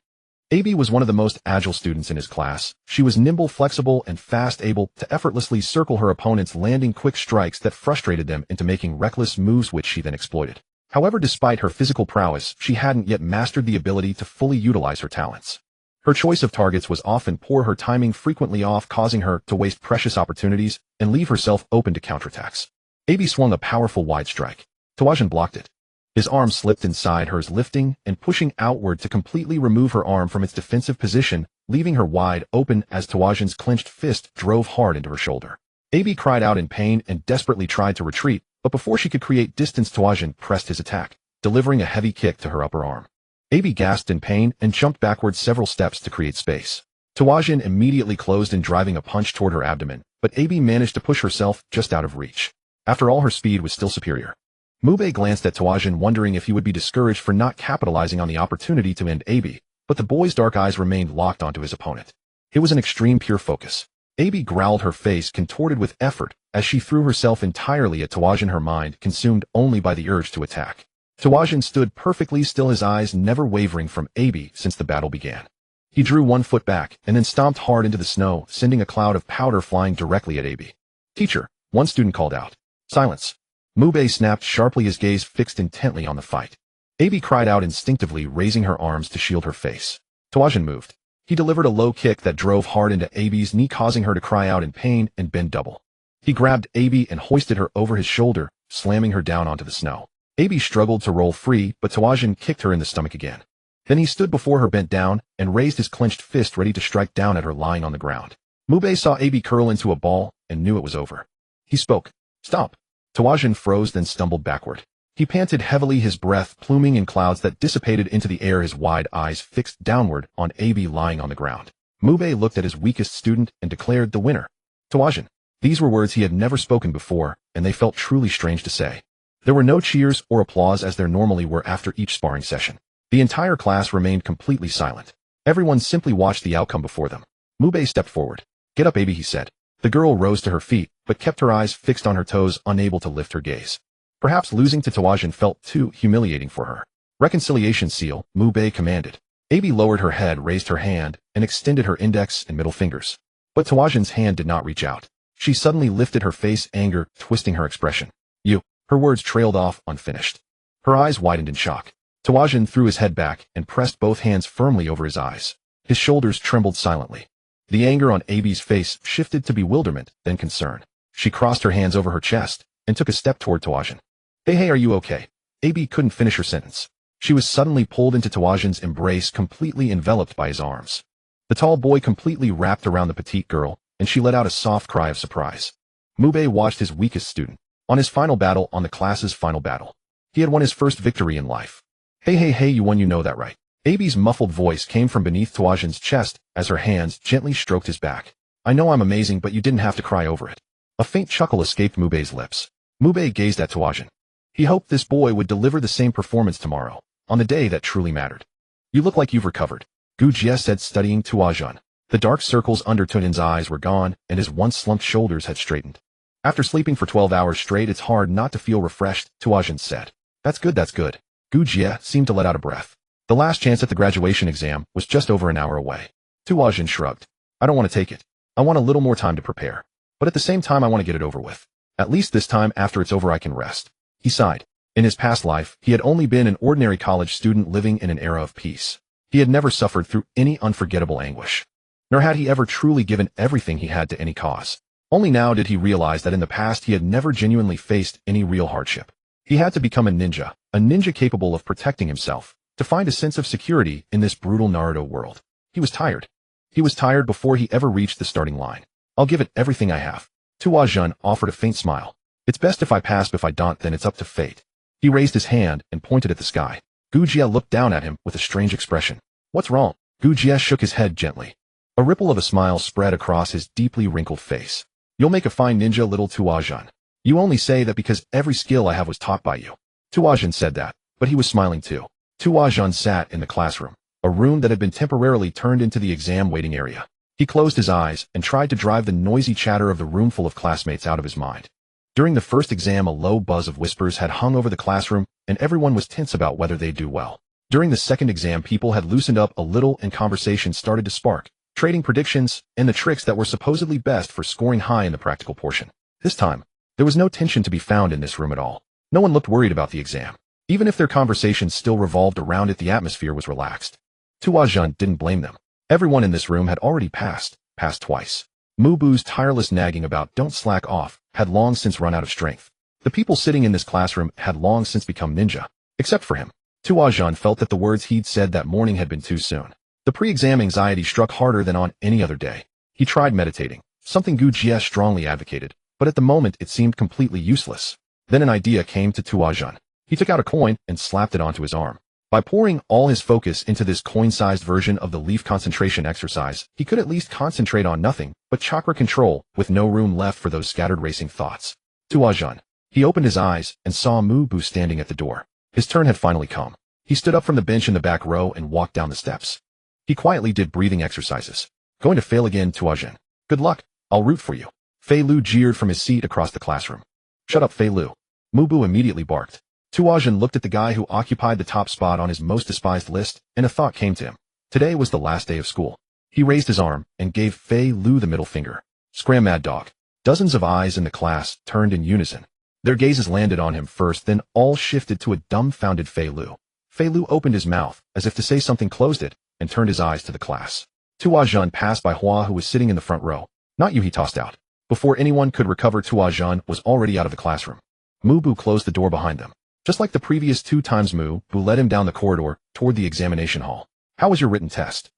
Abi was one of the most agile students in his class. She was nimble, flexible, and fast, able to effortlessly circle her opponents, landing quick strikes that frustrated them into making reckless moves, which she then exploited. However, despite her physical prowess, she hadn't yet mastered the ability to fully utilize her talents. Her choice of targets was often poor, her timing frequently off, causing her to waste precious opportunities and leave herself open to counterattacks. Abi swung a powerful wide strike. Tawajin blocked it. His arm slipped inside hers, lifting and pushing outward to completely remove her arm from its defensive position, leaving her wide open as Tawajin's clenched fist drove hard into her shoulder. Abi cried out in pain and desperately tried to retreat, but before she could create distance, Tawajin pressed his attack, delivering a heavy kick to her upper arm. Abi gasped in pain and jumped backward several steps to create space. Tawajin immediately closed in, driving a punch toward her abdomen, but Abi managed to push herself just out of reach. After all, her speed was still superior. Mube glanced at Tawajin, wondering if he would be discouraged for not capitalizing on the opportunity to end Abi, but the boy's dark eyes remained locked onto his opponent. It was an extreme, pure focus. Abi growled, her face contorted with effort as she threw herself entirely at Tawajin, her mind consumed only by the urge to attack. Tawajin stood perfectly still, his eyes never wavering from Abi since the battle began. He drew one foot back and then stomped hard into the snow, sending a cloud of powder flying directly at Abi. "Teacher," one student called out. "Silence." Mube snapped sharply, his gaze fixed intently on the fight. Abi cried out instinctively, raising her arms to shield her face. Tawajin moved. He delivered a low kick that drove hard into Abi's knee, causing her to cry out in pain and bend double. He grabbed Abi and hoisted her over his shoulder, slamming her down onto the snow. Abi struggled to roll free, but Tawajin kicked her in the stomach again. Then he stood before her, bent down, and raised his clenched fist, ready to strike down at her lying on the ground. Mube saw Abi curl into a ball and knew it was over. He spoke. "Stop." Tawajin froze, then stumbled backward. He panted heavily, his breath pluming in clouds that dissipated into the air, his wide eyes fixed downward on Abi lying on the ground. Mube looked at his weakest student and declared, "The winner, Tawajin." These were words he had never spoken before, and they felt truly strange to say. There were no cheers or applause as there normally were after each sparring session. The entire class remained completely silent. Everyone simply watched the outcome before them. Mube stepped forward. "Get up, Abi," he said. The girl rose to her feet, but kept her eyes fixed on her toes, unable to lift her gaze. Perhaps losing to Tawajin felt too humiliating for her. "Reconciliation seal," Mube commanded. Abi lowered her head, raised her hand, and extended her index and middle fingers. But Tawajin's hand did not reach out. She suddenly lifted her face, anger twisting her expression. "You." Her words trailed off unfinished. Her eyes widened in shock. Tawajin threw his head back and pressed both hands firmly over his eyes. His shoulders trembled silently. The anger on Abi's face shifted to bewilderment, then concern. She crossed her hands over her chest and took a step toward Tawajin. Hey, are you okay?" Abi couldn't finish her sentence. She was suddenly pulled into Tuajin's embrace, completely enveloped by his arms. The tall boy completely wrapped around the petite girl, and she let out a soft cry of surprise. Mubei watched his weakest student on his final battle, on the class's final battle. He had won his first victory in life. Hey, you won, you know that, right? Abi's muffled voice came from beneath Tuajin's chest as her hands gently stroked his back. I know I'm amazing, but you didn't have to cry over it. A faint chuckle escaped Mubei's lips. Mubei gazed at Tuajin. He hoped this boy would deliver the same performance tomorrow, on the day that truly mattered. You look like you've recovered, Gu Jie said, studying Tuajin. The dark circles under Tunin's eyes were gone, and his once slumped shoulders had straightened. After sleeping for 12 hours straight, it's hard not to feel refreshed, Tuajin said. That's good. Gu Jie seemed to let out a breath. The last chance at the graduation exam was just over an hour away. Tuajin shrugged. I don't want to take it. I want a little more time to prepare. But at the same time, I want to get it over with. At least this time, after it's over, I can rest. He sighed. In his past life, he had only been an ordinary college student living in an era of peace. He had never suffered through any unforgettable anguish. Nor had he ever truly given everything he had to any cause. Only now did he realize that in the past he had never genuinely faced any real hardship. He had to become a ninja capable of protecting himself, to find a sense of security in this brutal Naruto world. He was tired. He was tired before he ever reached the starting line. I'll give it everything I have. Tuajin offered a faint smile. It's best if I pass, but if I don't, then it's up to fate. He raised his hand and pointed at the sky. Gu Jie looked down at him with a strange expression. What's wrong? Gu Jie shook his head gently. A ripple of a smile spread across his deeply wrinkled face. You'll make a fine ninja, little Tuajin. You only say that because every skill I have was taught by you. Tuajin said that, but he was smiling too. Tuajin sat in the classroom, a room that had been temporarily turned into the exam waiting area. He closed his eyes and tried to drive the noisy chatter of the room full of classmates out of his mind. During the first exam, a low buzz of whispers had hung over the classroom, and everyone was tense about whether they'd do well. During the second exam, people had loosened up a little and conversations started to spark, trading predictions and the tricks that were supposedly best for scoring high in the practical portion. This time, there was no tension to be found in this room at all. No one looked worried about the exam. Even if their conversations still revolved around it, the atmosphere was relaxed. Tuajin didn't blame them. Everyone in this room had already passed twice. Mubu's tireless nagging about don't slack off had long since run out of strength. The people sitting in this classroom had long since become ninja, except for him. Tuajin felt that the words he'd said that morning had been too soon. The pre-exam anxiety struck harder than on any other day. He tried meditating, something Gu Jie strongly advocated, but at the moment it seemed completely useless. Then an idea came to Tuajin. He took out a coin and slapped it onto his arm. By pouring all his focus into this coin-sized version of the leaf concentration exercise, he could at least concentrate on nothing but chakra control, with no room left for those scattered racing thoughts. Tuajin. He opened his eyes and saw Mubu standing at the door. His turn had finally come. He stood up from the bench in the back row and walked down the steps. He quietly did breathing exercises. Going to fail again, Tuajin. Good luck. I'll root for you. Fei Lu jeered from his seat across the classroom. Shut up, Fei Lu. Mubu immediately barked. Tuajin looked at the guy who occupied the top spot on his most despised list, and a thought came to him. Today was the last day of school. He raised his arm and gave Fei Lu the middle finger. Scram, mad dog. Dozens of eyes in the class turned in unison. Their gazes landed on him first, then all shifted to a dumbfounded Fei Lu. Fei Lu opened his mouth, as if to say something, closed it, and turned his eyes to the class. Tuajin passed by Hua, who was sitting in the front row. Not you, he tossed out. Before anyone could recover, Tuajin was already out of the classroom. Mubu closed the door behind them. Just like the previous 2 times, Mubu led him down the corridor toward the examination hall. How was your written test?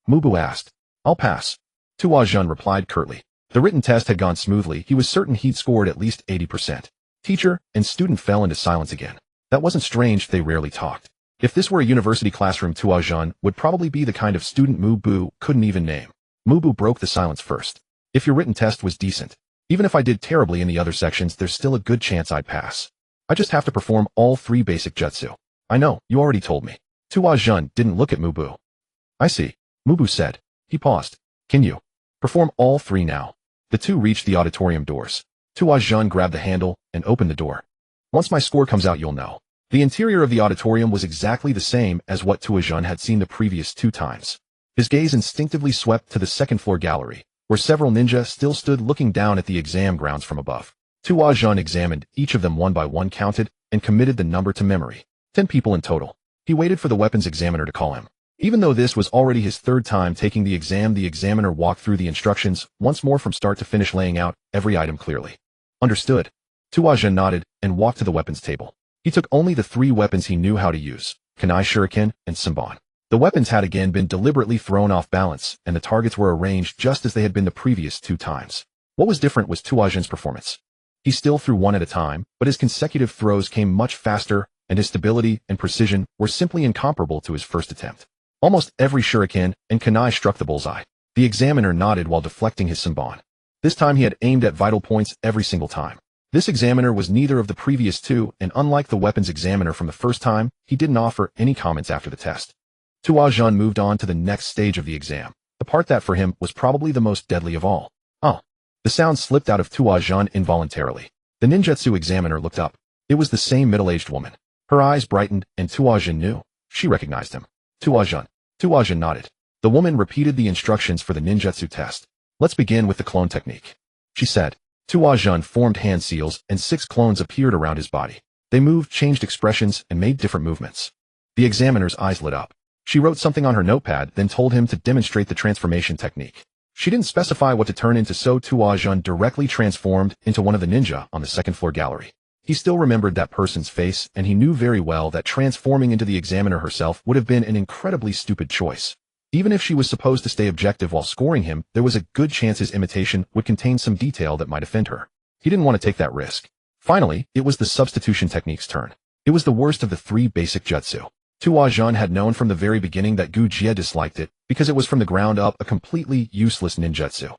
Mubu asked. I'll pass. Tuajin replied curtly. The written test had gone smoothly. He was certain he'd scored at least 80%. Teacher and student fell into silence again. That wasn't strange, they rarely talked. If this were a university classroom, Tuajin would probably be the kind of student Mubu couldn't even name. Mubu broke the silence first. If your written test was decent, even if I did terribly in the other sections, there's still a good chance I'd pass. I just have to perform all 3 basic jutsu. I know, you already told me. Tuajin didn't look at Mubu. I see, Mubu said. He paused. Can you perform all 3 now? The two reached the auditorium doors. Tuajin grabbed the handle and opened the door. Once my score comes out, you'll know. The interior of the auditorium was exactly the same as what Tuajin had seen the previous 2 times. His gaze instinctively swept to the second-floor gallery, where several ninja still stood looking down at the exam grounds from above. Tuajin examined each of them one by one, counted, and committed the number to memory. 10 people in total. He waited for the weapons examiner to call him. Even though this was already his 3rd time taking the exam, the examiner walked through the instructions once more from start to finish, laying out every item clearly. Understood. Tuajin nodded and walked to the weapons table. He took only the 3 weapons he knew how to use. kunai shuriken, and senbon. The weapons had again been deliberately thrown off balance, and the targets were arranged just as they had been the previous 2 times. What was different was Tuajin's performance. He still threw one at a time, but his consecutive throws came much faster, and his stability and precision were simply incomparable to his first attempt. Almost every shuriken and kunai struck the bullseye. The examiner nodded while deflecting his senbon. This time he had aimed at vital points every single time. This examiner was neither of the previous 2, and unlike the weapons examiner from the first time, he didn't offer any comments after the test. Tuajin moved on to the next stage of the exam, the part that for him was probably the most deadly of all. Oh. The sound slipped out of Tuajin involuntarily. The ninjutsu examiner looked up. It was the same middle-aged woman. Her eyes brightened, and Tuajin knew. She recognized him. Tuajin. Tuajin nodded. The woman repeated the instructions for the ninjutsu test. Let's begin with the clone technique, she said. Tuajin formed hand seals, and 6 clones appeared around his body. They moved, changed expressions, and made different movements. The examiner's eyes lit up. She wrote something on her notepad, then told him to demonstrate the transformation technique. She didn't specify what to turn into, so Tuajin directly transformed into one of the ninja on the second-floor gallery. He still remembered that person's face, and he knew very well that transforming into the examiner herself would have been an incredibly stupid choice. Even if she was supposed to stay objective while scoring him, there was a good chance his imitation would contain some detail that might offend her. He didn't want to take that risk. Finally, it was the substitution technique's turn. It was the worst of the 3 basic jutsu. Tuajin had known from the very beginning that Gu Jie disliked it, because it was from the ground up a completely useless ninjutsu.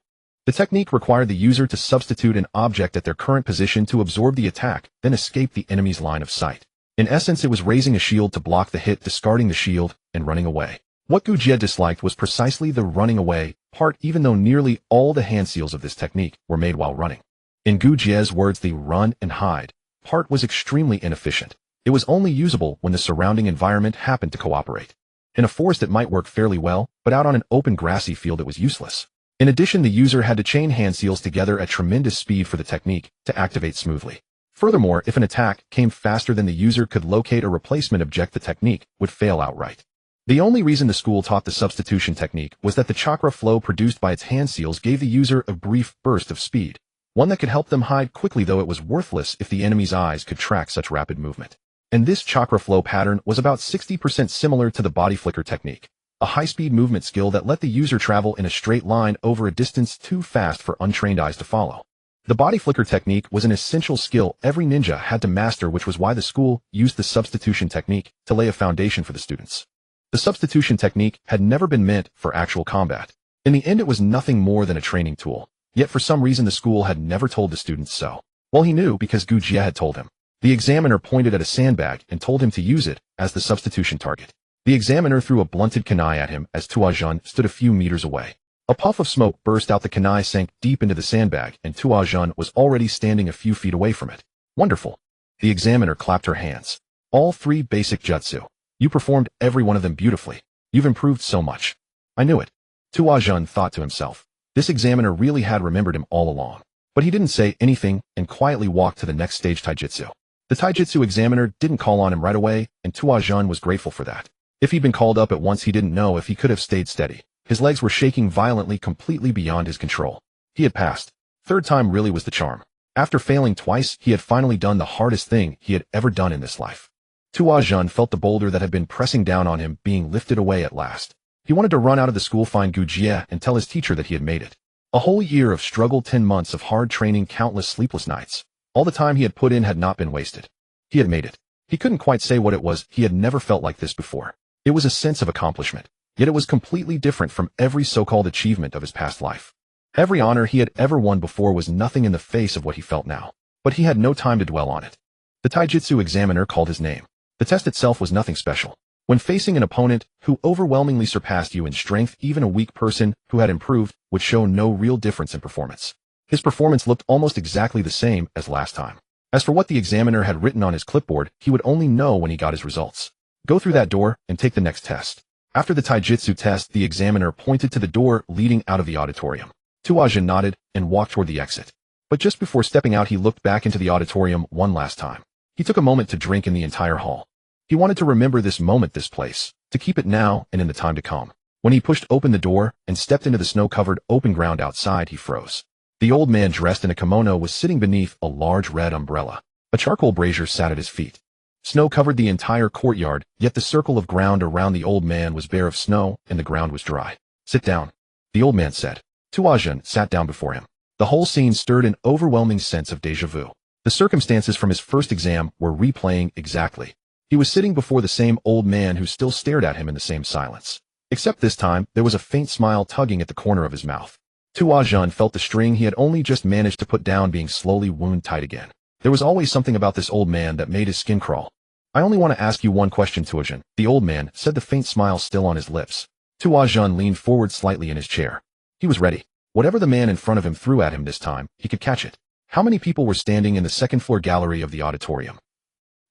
The technique required the user to substitute an object at their current position to absorb the attack, then escape the enemy's line of sight. In essence, it was raising a shield to block the hit, discarding the shield, and running away. What Gu Jie disliked was precisely the running away part, even though nearly all the hand seals of this technique were made while running. In Gu Jie's words, the run and hide part was extremely inefficient. It was only usable when the surrounding environment happened to cooperate. In a forest it might work fairly well, but out on an open grassy field it was useless. In addition, the user had to chain hand seals together at tremendous speed for the technique to activate smoothly. Furthermore, if an attack came faster than the user could locate a replacement object, the technique would fail outright. The only reason the school taught the substitution technique was that the chakra flow produced by its hand seals gave the user a brief burst of speed, one that could help them hide quickly, though it was worthless if the enemy's eyes could track such rapid movement. And this chakra flow pattern was about 60% similar to the body flicker technique, a high-speed movement skill that let the user travel in a straight line over a distance too fast for untrained eyes to follow. The body flicker technique was an essential skill every ninja had to master, which was why the school used the substitution technique to lay a foundation for the students. The substitution technique had never been meant for actual combat. In the end, it was nothing more than a training tool, yet for some reason the school had never told the students so. Well, he knew because Gu Jie had told him. The examiner pointed at a sandbag and told him to use it as the substitution target. The examiner threw a blunted kunai at him as Tuajin stood a few meters away. A puff of smoke burst out, the kunai sank deep into the sandbag, and Tuajin was already standing a few feet away from it. Wonderful. The examiner clapped her hands. All 3 basic jutsu. You performed every one of them beautifully. You've improved so much. I knew it. Tuajin thought to himself. This examiner really had remembered him all along. But he didn't say anything and quietly walked to the next stage, taijutsu. The taijutsu examiner didn't call on him right away, and Tuajin was grateful for that. If he'd been called up at once, he didn't know if he could have stayed steady. His legs were shaking violently, completely beyond his control. He had passed. 3rd time really was the charm. After failing twice, he had finally done the hardest thing he had ever done in this life. Tuajin felt the boulder that had been pressing down on him being lifted away at last. He wanted to run out of the school, find Gu Jie, and tell his teacher that he had made it. A whole year of struggle, 10 months of hard training, countless sleepless nights. All the time he had put in had not been wasted. He had made it. He couldn't quite say what it was. He had never felt like this before. It was a sense of accomplishment, yet it was completely different from every so-called achievement of his past life. Every honor he had ever won before was nothing in the face of what he felt now. But he had no time to dwell on it. The taijutsu examiner called his name. The test itself was nothing special. When facing an opponent who overwhelmingly surpassed you in strength, even a weak person who had improved would show no real difference in performance. His performance looked almost exactly the same as last time. As for what the examiner had written on his clipboard, he would only know when he got his results. Go through that door and take the next test. After the taijutsu test, the examiner pointed to the door leading out of the auditorium. Tuajin nodded and walked toward the exit. But just before stepping out, he looked back into the auditorium one last time. He took a moment to drink in the entire hall. He wanted to remember this moment, this place, to keep it now and in the time to come. When he pushed open the door and stepped into the snow-covered open ground outside, he froze. The old man dressed in a kimono was sitting beneath a large red umbrella. A charcoal brazier sat at his feet. Snow covered the entire courtyard, yet the circle of ground around the old man was bare of snow, and the ground was dry. Sit down, the old man said. Tuajun sat down before him. The whole scene stirred an overwhelming sense of déjà vu. The circumstances from his first exam were replaying exactly. He was sitting before the same old man who still stared at him in the same silence. Except this time, there was a faint smile tugging at the corner of his mouth. Tuajun felt the string he had only just managed to put down being slowly wound tight again. There was always something about this old man that made his skin crawl. I only want to ask you one question, Tuajun, the old man said, the faint smile still on his lips. Tuajun leaned forward slightly in his chair. He was ready. Whatever the man in front of him threw at him this time, he could catch it. How many people were standing in the second-floor gallery of the auditorium?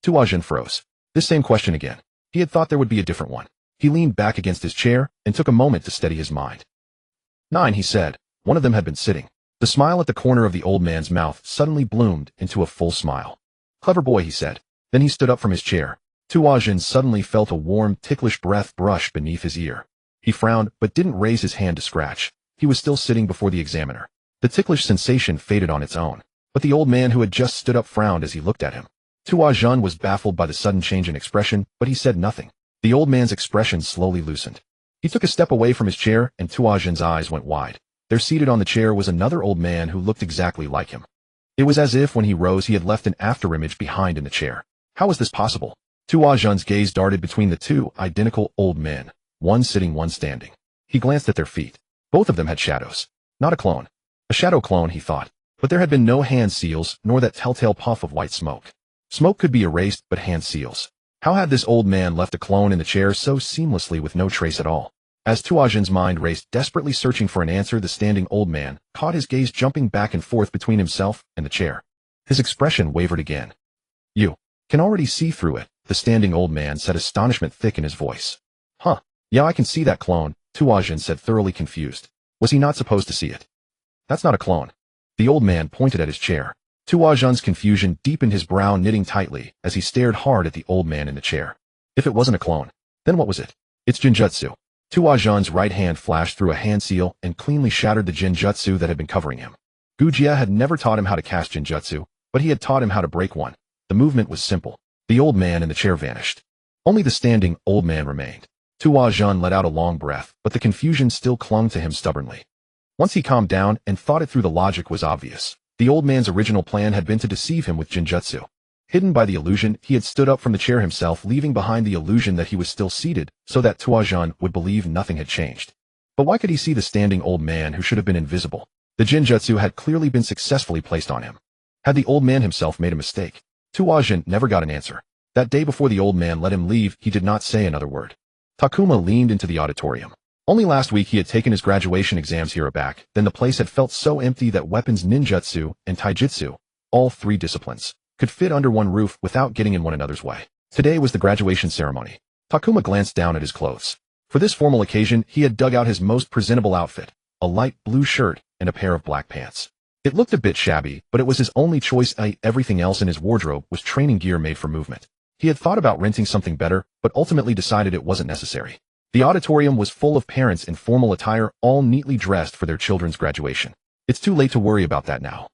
Tuajun froze. This same question again. He had thought there would be a different one. He leaned back against his chair and took a moment to steady his mind. 9, he said. One of them had been sitting. The smile at the corner of the old man's mouth suddenly bloomed into a full smile. Clever boy, he said. Then he stood up from his chair. Tuajun suddenly felt a warm, ticklish breath brush beneath his ear. He frowned, but didn't raise his hand to scratch. He was still sitting before the examiner. The ticklish sensation faded on its own, but the old man who had just stood up frowned as he looked at him. Tuajun was baffled by the sudden change in expression, but he said nothing. The old man's expression slowly loosened. He took a step away from his chair, and Tuajun's eyes went wide. There, seated on the chair, was another old man who looked exactly like him. It was as if when he rose he had left an afterimage behind in the chair. How was this possible? Tuajun's gaze darted between the two identical old men, one sitting, one standing. He glanced at their feet. Both of them had shadows. Not a clone. A shadow clone, he thought. But there had been no hand seals, nor that telltale puff of white smoke. Smoke could be erased, but hand seals. How had this old man left a clone in the chair so seamlessly with no trace at all? As Tuajun's mind raced, desperately searching for an answer, the standing old man caught his gaze jumping back and forth between himself and the chair. His expression wavered again. You can already see through it, the standing old man said, astonishment thick in his voice. Huh. Yeah, I can see that clone, Tuajun said, thoroughly confused. Was he not supposed to see it? That's not a clone. The old man pointed at his chair. Tuajun's confusion deepened, his brow knitting tightly as he stared hard at the old man in the chair. If it wasn't a clone, then what was it? It's Jinjutsu. Tuajun's right hand flashed through a hand seal and cleanly shattered the Jinjutsu that had been covering him. Gujia had never taught him how to cast Jinjutsu, but he had taught him how to break one. The movement was simple. The old man in the chair vanished. Only the standing old man remained. Tuajun let out a long breath, but the confusion still clung to him stubbornly. Once he calmed down and thought it through, the logic was obvious. The old man's original plan had been to deceive him with Jinjutsu. Hidden by the illusion, he had stood up from the chair himself, leaving behind the illusion that he was still seated, so that Tuajun would believe nothing had changed. But why could he see the standing old man who should have been invisible? The Jinjutsu had clearly been successfully placed on him. Had the old man himself made a mistake? Tuajun never got an answer. That day before the old man let him leave, he did not say another word. Takuma leaned into the auditorium. Only last week he had taken his graduation exams here back, then the place had felt so empty that weapons, ninjutsu, and taijutsu, all 3 disciplines, could fit under one roof without getting in one another's way. Today was the graduation ceremony. Takuma glanced down at his clothes. For this formal occasion, he had dug out his most presentable outfit, a light blue shirt and a pair of black pants. It looked a bit shabby, but it was his only choice. Everything else in his wardrobe was training gear made for movement. He had thought about renting something better, but ultimately decided it wasn't necessary. The auditorium was full of parents in formal attire, all neatly dressed for their children's graduation. It's too late to worry about that now.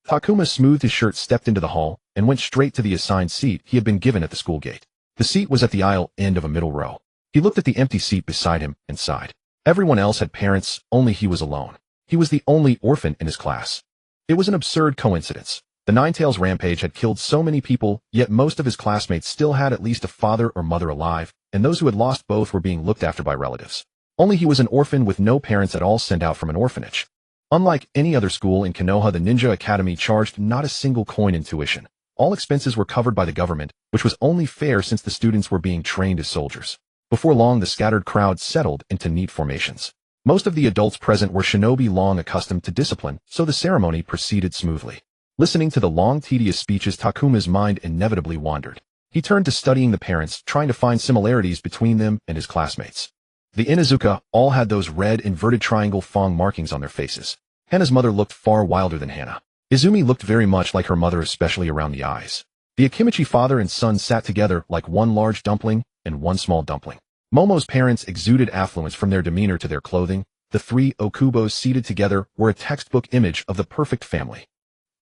Takuma smoothed his shirt, stepped into the hall, and went straight to the assigned seat he had been given at the school gate. The seat was at the aisle end of a middle row. He looked at the empty seat beside him and sighed. Everyone else had parents, only he was alone. He was the only orphan in his class. It was an absurd coincidence. The Ninetales rampage had killed so many people, yet most of his classmates still had at least a father or mother alive, and those who had lost both were being looked after by relatives. Only he was an orphan with no parents at all, sent out from an orphanage. Unlike any other school in Konoha, the Ninja Academy charged not a single coin in tuition. All expenses were covered by the government, which was only fair since the students were being trained as soldiers. Before long, the scattered crowd settled into neat formations. Most of the adults present were shinobi, long accustomed to discipline, so the ceremony proceeded smoothly. Listening to the long, tedious speeches, Takuma's mind inevitably wandered. He turned to studying the parents, trying to find similarities between them and his classmates. The Inuzuka all had those red inverted triangle fong markings on their faces. Hana's mother looked far wilder than Hana. Izumi looked very much like her mother, especially around the eyes. The Akimichi father and son sat together like one large dumpling and one small dumpling. Momo's parents exuded affluence from their demeanor to their clothing. The 3 Okubos seated together were a textbook image of the perfect family.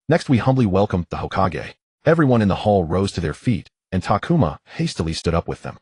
Next, we humbly welcomed the Hokage. Everyone in the hall rose to their feet, and Takuma hastily stood up with them.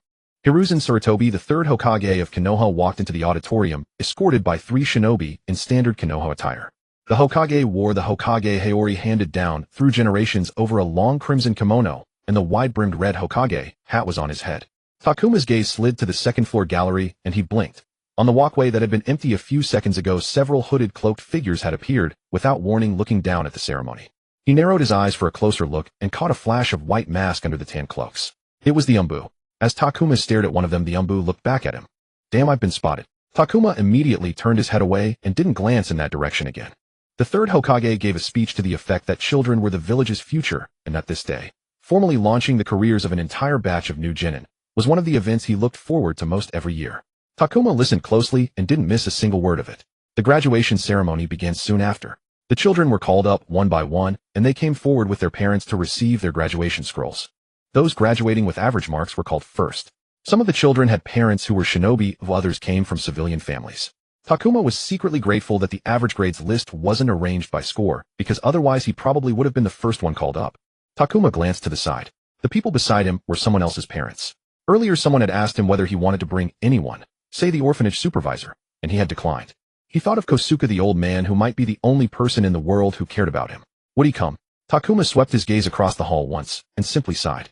Hiruzen Sarutobi, the third Hokage of Konoha, walked into the auditorium, escorted by 3 shinobi in standard Konoha attire. The Hokage wore the Hokage Haori handed down through generations over a long crimson kimono, and the wide-brimmed red Hokage hat was on his head. Takuma's gaze slid to the second-floor gallery, and he blinked. On the walkway that had been empty a few seconds ago, several hooded cloaked figures had appeared, without warning, looking down at the ceremony. He narrowed his eyes for a closer look and caught a flash of white mask under the tan cloaks. It was the Umbu. As Takuma stared at one of them, the Umbu looked back at him. Damn, I've been spotted. Takuma immediately turned his head away and didn't glance in that direction again. The third Hokage gave a speech to the effect that children were the village's future, and that this day, formally launching the careers of an entire batch of new genin, was one of the events he looked forward to most every year. Takuma listened closely and didn't miss a single word of it. The graduation ceremony began soon after. The children were called up one by one, and they came forward with their parents to receive their graduation scrolls. Those graduating with average marks were called first. Some of the children had parents who were shinobi, while others came from civilian families. Takuma was secretly grateful that the average grades list wasn't arranged by score, because otherwise he probably would have been the first one called up. Takuma glanced to the side. The people beside him were someone else's parents. Earlier someone had asked him whether he wanted to bring anyone, say the orphanage supervisor, and he had declined. He thought of Kosuke, the old man who might be the only person in the world who cared about him. Would he come? Takuma swept his gaze across the hall once, and simply sighed.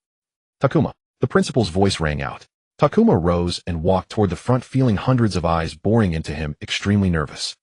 Takuma. The principal's voice rang out. Takuma rose and walked toward the front, feeling hundreds of eyes boring into him, extremely nervous.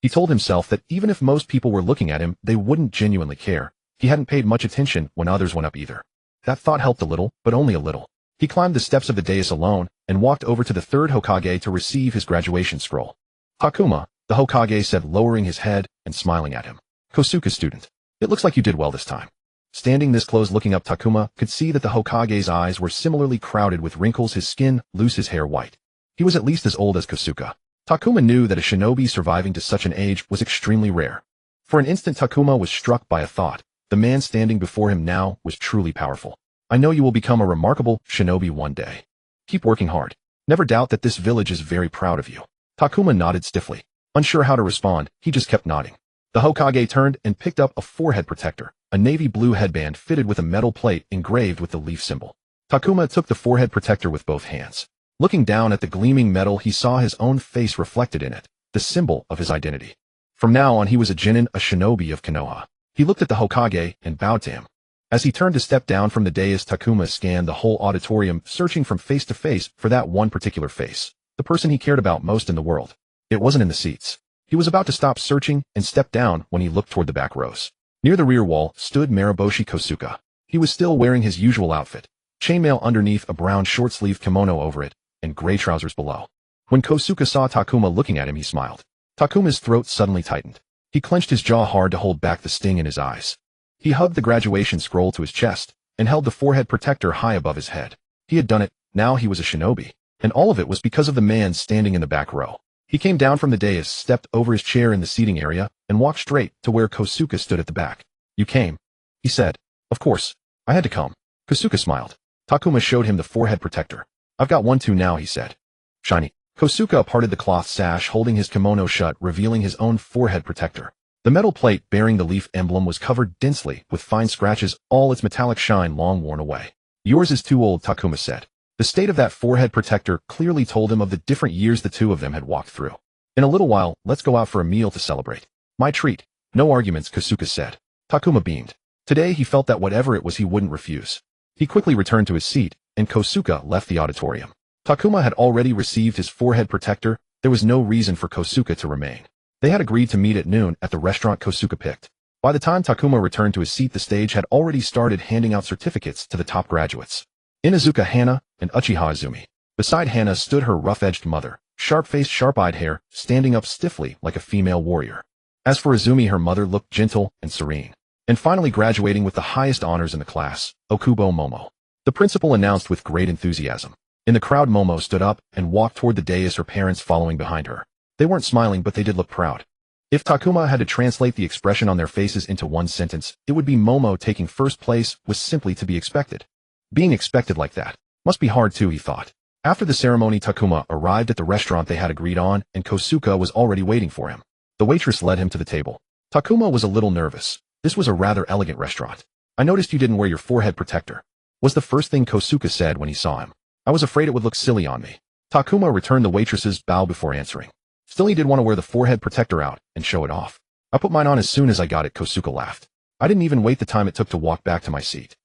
He told himself that even if most people were looking at him, they wouldn't genuinely care. He hadn't paid much attention when others went up either. That thought helped a little, but only a little. He climbed the steps of the dais alone, and walked over to the third Hokage to receive his graduation scroll. Takuma, the Hokage said, lowering his head and smiling at him. Kosuke, student. It looks like you did well this time. Standing this close looking up, Takuma could see that the Hokage's eyes were similarly crowded with wrinkles, his skin loose, his hair white. He was at least as old as Kosuke. Takuma knew that a shinobi surviving to such an age was extremely rare. For an instant Takuma was struck by a thought. The man standing before him now was truly powerful. I know you will become a remarkable shinobi one day. Keep working hard. Never doubt that this village is very proud of you. Takuma nodded stiffly. Unsure how to respond, he just kept nodding. The Hokage turned and picked up a forehead protector, a navy blue headband fitted with a metal plate engraved with the leaf symbol. Takuma took the forehead protector with both hands. Looking down at the gleaming metal, he saw his own face reflected in it, the symbol of his identity. From now on, he was a genin, a shinobi of Konoha. He looked at the Hokage and bowed to him. As he turned to step down from the dais, Takuma scanned the whole auditorium, searching from face to face for that one particular face, the person he cared about most in the world. It wasn't in the seats. He was about to stop searching and step down when he looked toward the back rows. Near the rear wall stood Mariboshi Kosuke. He was still wearing his usual outfit, chainmail underneath, a brown short-sleeved kimono over it, and gray trousers below. When Kosuke saw Takuma looking at him, he smiled. Takuma's throat suddenly tightened. He clenched his jaw hard to hold back the sting in his eyes. He hugged the graduation scroll to his chest and held the forehead protector high above his head. He had done it. Now he was a shinobi. And all of it was because of the man standing in the back row. He came down from the dais, stepped over his chair in the seating area, and walked straight to where Kosuke stood at the back. You came, he said. Of course. I had to come. Kosuke smiled. Takuma showed him the forehead protector. I've got one too now, he said. Shiny. Kosuke parted the cloth sash holding his kimono shut, revealing his own forehead protector. The metal plate bearing the leaf emblem was covered densely with fine scratches, all its metallic shine long worn away. Yours is too old, Takuma said. The state of that forehead protector clearly told him of the different years the two of them had walked through. In a little while, let's go out for a meal to celebrate. My treat. No arguments, Kosuke said. Takuma beamed. Today he felt that whatever it was he wouldn't refuse. He quickly returned to his seat, and Kosuke left the auditorium. Takuma had already received his forehead protector. There was no reason for Kosuke to remain. They had agreed to meet at noon at the restaurant Kosuke picked. By the time Takuma returned to his seat, the stage had already started handing out certificates to the top graduates. Inuzuka Hana and Uchiha Izumi. Beside Hana stood her rough-edged mother, sharp-faced, sharp-eyed hair, standing up stiffly like a female warrior. As for Izumi, her mother looked gentle and serene. And finally, graduating with the highest honors in the class, Okubo Momo. The principal announced with great enthusiasm. In the crowd, Momo stood up and walked toward the dais, her parents following behind her. They weren't smiling, but they did look proud. If Takuma had to translate the expression on their faces into one sentence, it would be Momo taking first place was simply to be expected. Being expected like that must be hard too, he thought. After the ceremony, Takuma arrived at the restaurant they had agreed on, and Kosuke was already waiting for him. The waitress led him to the table. Takuma was a little nervous. This was a rather elegant restaurant. I noticed you didn't wear your forehead protector. was the first thing Kosuke said when he saw him. I was afraid it would look silly on me. Takuma returned the waitress's bow before answering. Still, he did want to wear the forehead protector out and show it off. I put mine on as soon as I got it, Kosuke laughed. I didn't even wait the time it took to walk back to my seat.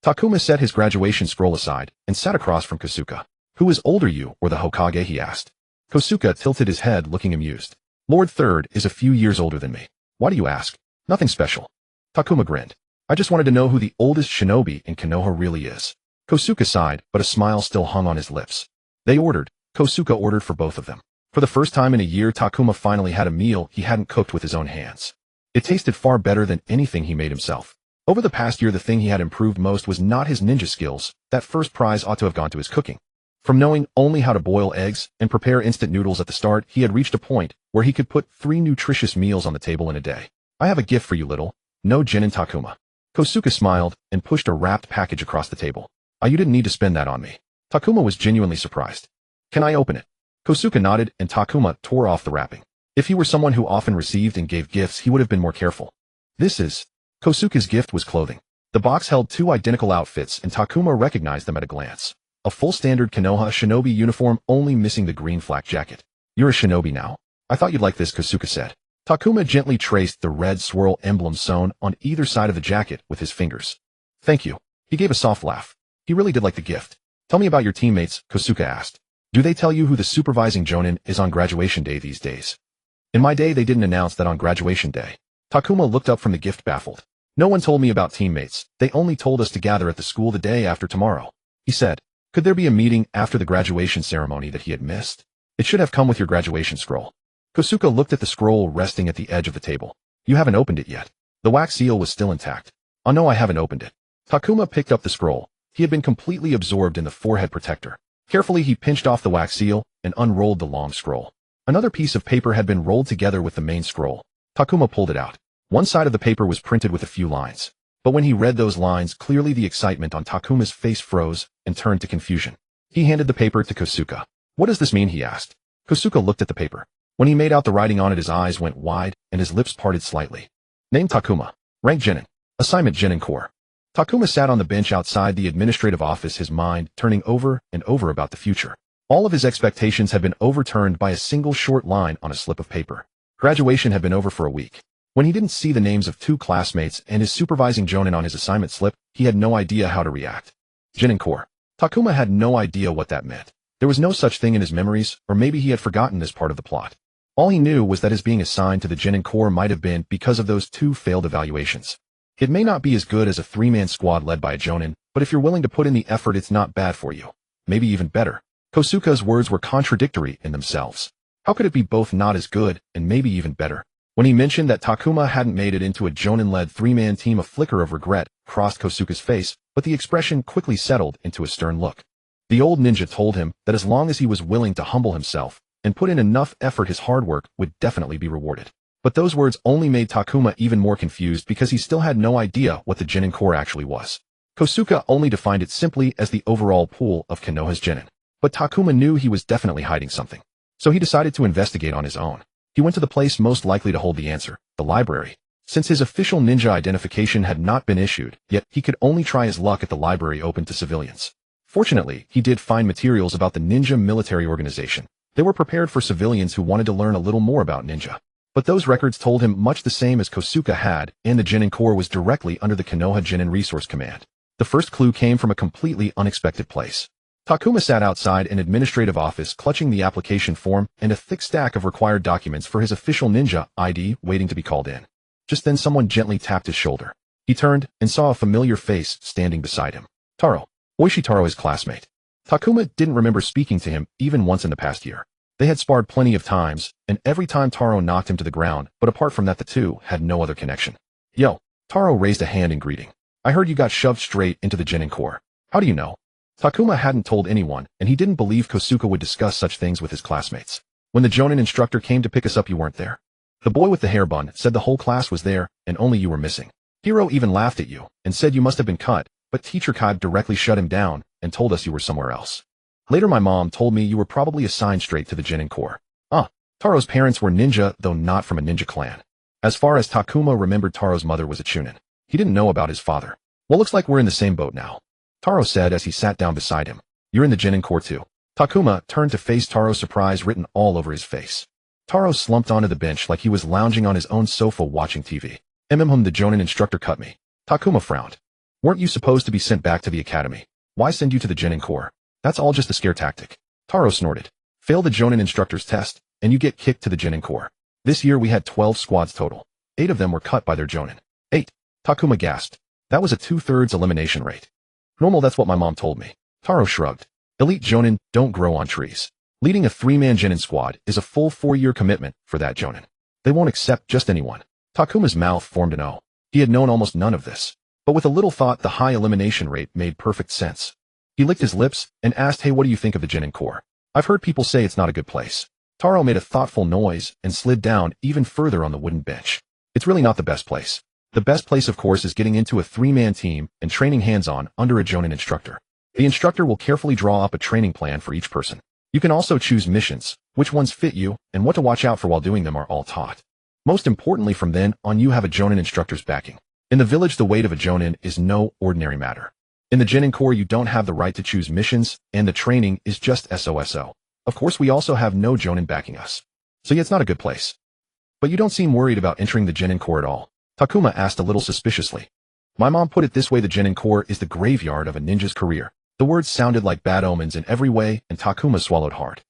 Takuma set his graduation scroll aside and sat across from Kosuke. Who is older, you or the Hokage, he asked. Kosuke tilted his head, looking amused. Lord Third is a few years older than me. Why do you ask? Nothing special. Takuma grinned. I just wanted to know who the oldest shinobi in Konoha really is. Kosuke sighed, but a smile still hung on his lips. They ordered. Kosuke ordered for both of them. For the first time in a year, Takuma finally had a meal he hadn't cooked with his own hands. It tasted far better than anything he made himself. Over the past year, the thing he had improved most was not his ninja skills. That first prize ought to have gone to his cooking. From knowing only how to boil eggs and prepare instant noodles at the start, he had reached a point where he could put 3 nutritious meals on the table in a day. I have a gift for you, little. No Jinin, Takuma. Kosuke smiled and pushed a wrapped package across the table. You didn't need to spend that on me. Takuma was genuinely surprised. Can I open it? Kosuke nodded and Takuma tore off the wrapping. If he were someone who often received and gave gifts, he would have been more careful. This is... Kosuke's gift was clothing. The box held 2 identical outfits and Takuma recognized them at a glance. A full standard Konoha shinobi uniform, only missing the green flak jacket. You're a shinobi now. I thought you'd like this, Kosuke said. Takuma gently traced the red swirl emblem sewn on either side of the jacket with his fingers. Thank you. He gave a soft laugh. He really did like the gift. Tell me about your teammates, Kosuke asked. Do they tell you who the supervising jonin is on graduation day these days? In my day, they didn't announce that on graduation day. Takuma looked up from the gift baffled. No one told me about teammates. They only told us to gather at the school the day after tomorrow. He said. Could there be a meeting after the graduation ceremony that he had missed? It should have come with your graduation scroll. Kosuke looked at the scroll resting at the edge of the table. You haven't opened it yet. The wax seal was still intact. Oh no, I haven't opened it. Takuma picked up the scroll. He had been completely absorbed in the forehead protector. Carefully, he pinched off the wax seal and unrolled the long scroll. Another piece of paper had been rolled together with the main scroll. Takuma pulled it out. One side of the paper was printed with a few lines. But when he read those lines, clearly the excitement on Takuma's face froze and turned to confusion. He handed the paper to Kosuke. What does this mean, he asked. Kosuke looked at the paper. When he made out the writing on it, his eyes went wide and his lips parted slightly. Name Takuma. Rank Genin. Assignment Genin Corps. Takuma sat on the bench outside the administrative office, his mind turning over and over about the future. All of his expectations had been overturned by a single short line on a slip of paper. Graduation had been over for a week. When he didn't see the names of 2 classmates and his supervising jonin on his assignment slip, he had no idea how to react. Genin Corps. Takuma had no idea what that meant. There was no such thing in his memories, or maybe he had forgotten this part of the plot. All he knew was that his being assigned to the Genin Corps might have been because of those 2 failed evaluations. It may not be as good as a 3-man squad led by a jonin, but if you're willing to put in the effort, it's not bad for you. Maybe even better. Kosuke's words were contradictory in themselves. How could it be both not as good and maybe even better? When he mentioned that Takuma hadn't made it into a jonin-led 3-man team, a flicker of regret crossed Kosuke's face, but the expression quickly settled into a stern look. The old ninja told him that as long as he was willing to humble himself and put in enough effort, his hard work would definitely be rewarded. But those words only made Takuma even more confused because he still had no idea what the Genin Corps actually was. Kosuke only defined it simply as the overall pool of Konoha's genin. But Takuma knew he was definitely hiding something. So he decided to investigate on his own. He went to the place most likely to hold the answer, the library. Since his official ninja identification had not been issued, yet he could only try his luck at the library open to civilians. Fortunately, he did find materials about the ninja military organization. They were prepared for civilians who wanted to learn a little more about ninja. But those records told him much the same as Kosuke had, and the Genin Corps was directly under the Konoha Genin Resource Command. The first clue came from a completely unexpected place. Takuma sat outside an administrative office clutching the application form and a thick stack of required documents for his official ninja ID waiting to be called in. Just then someone gently tapped his shoulder. He turned and saw a familiar face standing beside him. Taro. Oishi Taro, his classmate. Takuma didn't remember speaking to him even once in the past year. They had sparred plenty of times, and every time Taro knocked him to the ground, but apart from that the two had no other connection. Yo. Taro raised a hand in greeting. I heard you got shoved straight into the Genin Corps. How do you know? Takuma hadn't told anyone, and he didn't believe Kosuke would discuss such things with his classmates. When the Jonin instructor came to pick us up, you weren't there. The boy with the hair bun said the whole class was there, and only you were missing. Hiro even laughed at you, and said you must have been cut, but Teacher Kai directly shut him down, and told us you were somewhere else. Later my mom told me you were probably assigned straight to the Genin Corps. Taro's parents were ninja, though not from a ninja clan. As far as Takuma remembered, Taro's mother was a chunin. He didn't know about his father. Well, looks like we're in the same boat now. Taro said as he sat down beside him. You're in the Genin Corps too. Takuma turned to face Taro, surprise written all over his face. Taro slumped onto the bench like he was lounging on his own sofa watching TV. The Jonin instructor cut me. Takuma frowned. Weren't you supposed to be sent back to the academy? Why send you to the Genin Corps? That's all just a scare tactic. Taro snorted. Fail the Jonin instructor's test, and you get kicked to the Genin Corps. This year we had 12 squads total. 8 of them were cut by their Jonin. 8. Takuma gasped. That was a 2/3 elimination rate. Normal, that's what my mom told me. Taro shrugged. Elite Jonin don't grow on trees. Leading a 3-man Genin squad is a full 4-year commitment for that Jonin. They won't accept just anyone. Takuma's mouth formed an O. He had known almost none of this. But with a little thought, the high elimination rate made perfect sense. He licked his lips and asked, hey, what do you think of the Genin Corps? I've heard people say it's not a good place. Taro made a thoughtful noise and slid down even further on the wooden bench. It's really not the best place. The best place, of course, is getting into a 3-man team and training hands-on under a Jonin instructor. The instructor will carefully draw up a training plan for each person. You can also choose missions, which ones fit you, and what to watch out for while doing them are all taught. Most importantly, from then on you have a Jonin instructor's backing. In the village, the weight of a Jonin is no ordinary matter. In the Genin Corps, you don't have the right to choose missions, and the training is just SOSO. Of course, we also have no Jonin backing us. So yeah, it's not a good place. But you don't seem worried about entering the Genin Corps at all. Takuma asked a little suspiciously. My mom put it this way, the Genin Corps is the graveyard of a ninja's career. The words sounded like bad omens in every way, and Takuma swallowed hard.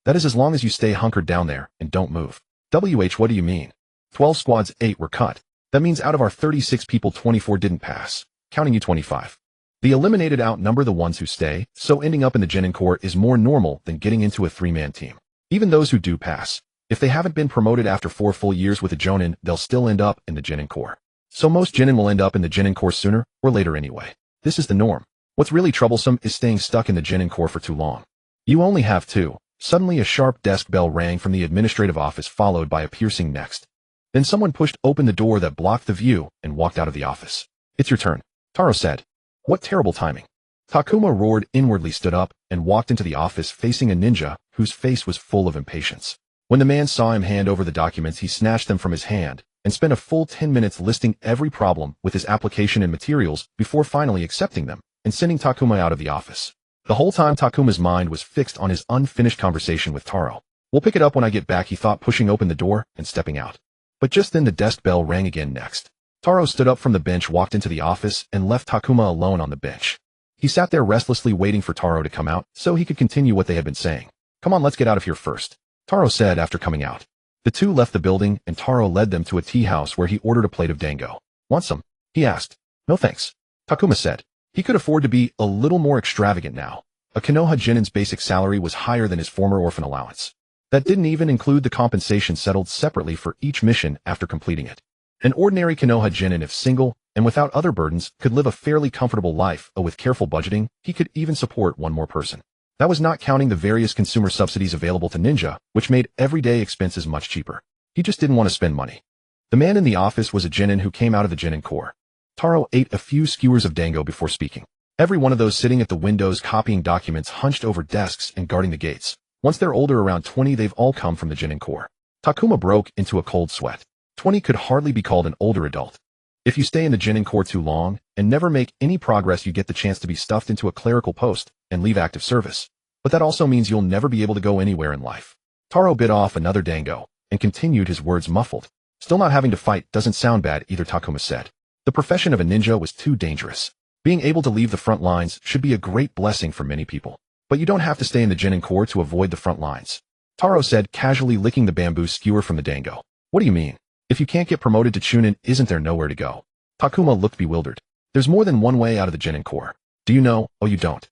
That is as long as you stay hunkered down there and don't move. What do you mean? 12 squads, 8 were cut. That means out of our 36 people, 24 didn't pass, counting you 25. The eliminated outnumber the ones who stay, so ending up in the Genin Corps is more normal than getting into a 3-man team. Even those who do pass, if they haven't been promoted after 4 full years with a Jonin, they'll still end up in the Genin Corps. So most Genin will end up in the Genin Corps sooner or later anyway. This is the norm. What's really troublesome is staying stuck in the Genin Corps for too long. You only have 2. Suddenly a sharp desk bell rang from the administrative office, followed by a piercing next. Then someone pushed open the door that blocked the view and walked out of the office. It's your turn, Taro said. What terrible timing. Takuma roared inwardly, stood up, and walked into the office facing a ninja whose face was full of impatience. When the man saw him hand over the documents, he snatched them from his hand and spent a full 10 minutes listing every problem with his application and materials before finally accepting them and sending Takuma out of the office. The whole time Takuma's mind was fixed on his unfinished conversation with Taro. We'll pick it up when I get back, he thought, pushing open the door and stepping out. But just then the desk bell rang again next. Taro stood up from the bench, walked into the office, and left Takuma alone on the bench. He sat there restlessly waiting for Taro to come out so he could continue what they had been saying. Come on, let's get out of here first, Taro said after coming out. The two left the building and Taro led them to a tea house where he ordered a plate of dango. Want some? He asked. No thanks, Takuma said. He could afford to be a little more extravagant now. A Konoha Genin's basic salary was higher than his former orphan allowance. That didn't even include the compensation settled separately for each mission after completing it. An ordinary Konoha Genin, if single and without other burdens, could live a fairly comfortable life, but with careful budgeting, he could even support one more person. That was not counting the various consumer subsidies available to ninja, which made everyday expenses much cheaper. He just didn't want to spend money. The man in the office was a Genin who came out of the Genin Corps. Taro ate a few skewers of dango before speaking. Every one of those sitting at the windows copying documents, hunched over desks and guarding the gates. Once they're older, around 20, they've all come from the Genin Corps. Takuma broke into a cold sweat. 20 could hardly be called an older adult. If you stay in the Genin Corps too long and never make any progress, you get the chance to be stuffed into a clerical post and leave active service. But that also means you'll never be able to go anywhere in life. Taro bit off another dango and continued, his words muffled. Still not having to fight doesn't sound bad either, Takuma said. The profession of a ninja was too dangerous. Being able to leave the front lines should be a great blessing for many people. But you don't have to stay in the Genin Corps to avoid the front lines, Taro said, casually licking the bamboo skewer from the dango. What do you mean? If you can't get promoted to Chunin, isn't there nowhere to go? Takuma looked bewildered. There's more than one way out of the Genin Corps. Do you know? Oh, you don't.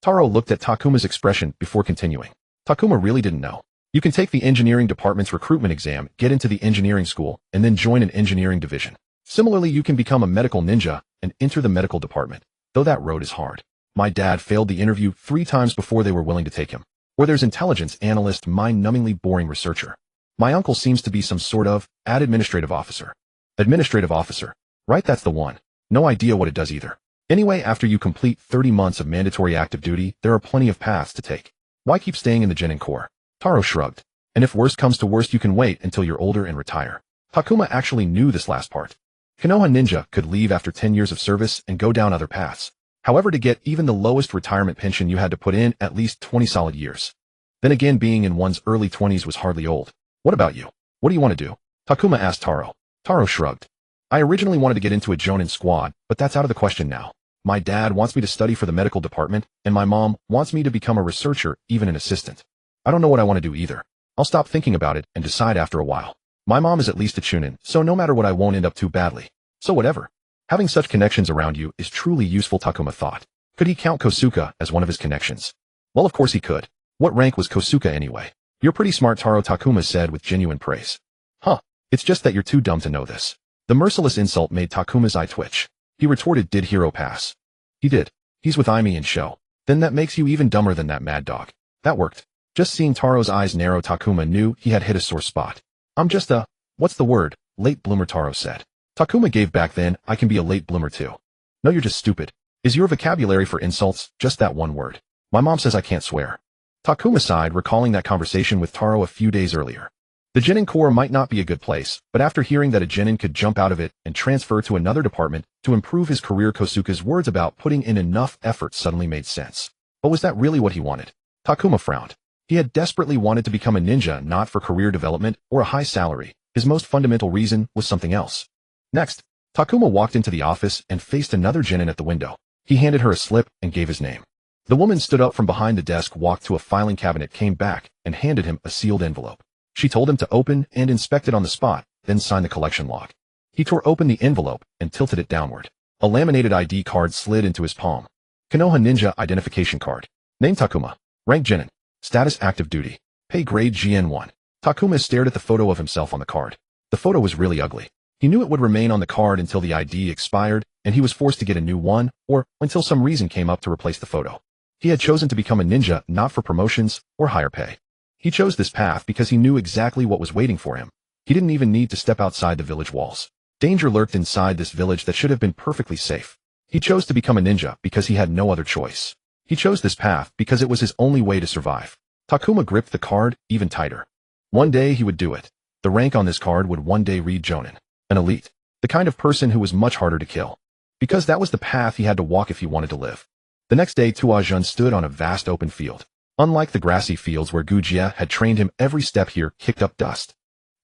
Taro looked at Takuma's expression before continuing. Takuma really didn't know. You can take the engineering department's recruitment exam, get into the engineering school, and then join an engineering division. Similarly, you can become a medical ninja and enter the medical department, though that road is hard. My dad failed the interview 3 times before they were willing to take him. Or there's intelligence analyst, mind-numbingly boring researcher. My uncle seems to be some sort of administrative officer. Administrative officer. Right, that's the one. No idea what it does either. Anyway, after you complete 30 months of mandatory active duty, there are plenty of paths to take. Why keep staying in the Genin Corps? Taro shrugged. And if worst comes to worst, you can wait until you're older and retire. Takuma actually knew this last part. Konoha ninja could leave after 10 years of service and go down other paths. However, to get even the lowest retirement pension you had to put in at least 20 solid years. Then again, being in one's early 20s was hardly old. What about you? What do you want to do? Takuma asked Taro. Taro shrugged. I originally wanted to get into a Jonin squad, but that's out of the question now. My dad wants me to study for the medical department, and my mom wants me to become a researcher, even an assistant. I don't know what I want to do either. I'll stop thinking about it and decide after a while. My mom is at least a chunin, so no matter what I won't end up too badly. So whatever. Having such connections around you is truly useful, Takuma thought. Could he count Kosuke as one of his connections? Well, of course he could. What rank was Kosuke anyway? You're pretty smart, Taro, Takuma said with genuine praise. Huh. It's just that you're too dumb to know this. The merciless insult made Takuma's eye twitch. He retorted, did Hiro pass? He did. He's with Aimi and Sho. Then that makes you even dumber than that mad dog. That worked. Just seeing Taro's eyes narrow, Takuma knew he had hit a sore spot. I'm just a, what's the word, late bloomer, Taro said. Takuma gave back, then I can be a late bloomer too. No, you're just stupid. Is your vocabulary for insults just that one word? My mom says I can't swear. Takuma sighed, recalling that conversation with Taro a few days earlier. The Genin Corps might not be a good place, but after hearing that a Genin could jump out of it and transfer to another department to improve his career, Kosuke's words about putting in enough effort suddenly made sense. But was that really what he wanted? Takuma frowned. He had desperately wanted to become a ninja, not for career development or a high salary. His most fundamental reason was something else. Next, Takuma walked into the office and faced another Genin at the window. He handed her a slip and gave his name. The woman stood up from behind the desk, walked to a filing cabinet, came back, and handed him a sealed envelope. She told him to open and inspect it on the spot, then sign the collection log. He tore open the envelope and tilted it downward. A laminated ID card slid into his palm. Konoha Ninja Identification Card. Name Takuma. Rank Genin. Status active duty. Pay grade GN1. Takuma stared at the photo of himself on the card. The photo was really ugly. He knew it would remain on the card until the ID expired, and he was forced to get a new one, or until some reason came up to replace the photo. He had chosen to become a ninja not for promotions or higher pay. He chose this path because he knew exactly what was waiting for him. He didn't even need to step outside the village walls. Danger lurked inside this village that should have been perfectly safe. He chose to become a ninja because he had no other choice. He chose this path because it was his only way to survive. Takuma gripped the card even tighter. One day he would do it. The rank on this card would one day read Jonin. An elite. The kind of person who was much harder to kill. Because that was the path he had to walk if he wanted to live. The next day, Tuajun stood on a vast open field. Unlike the grassy fields where Gujia had trained him, every step here kicked up dust.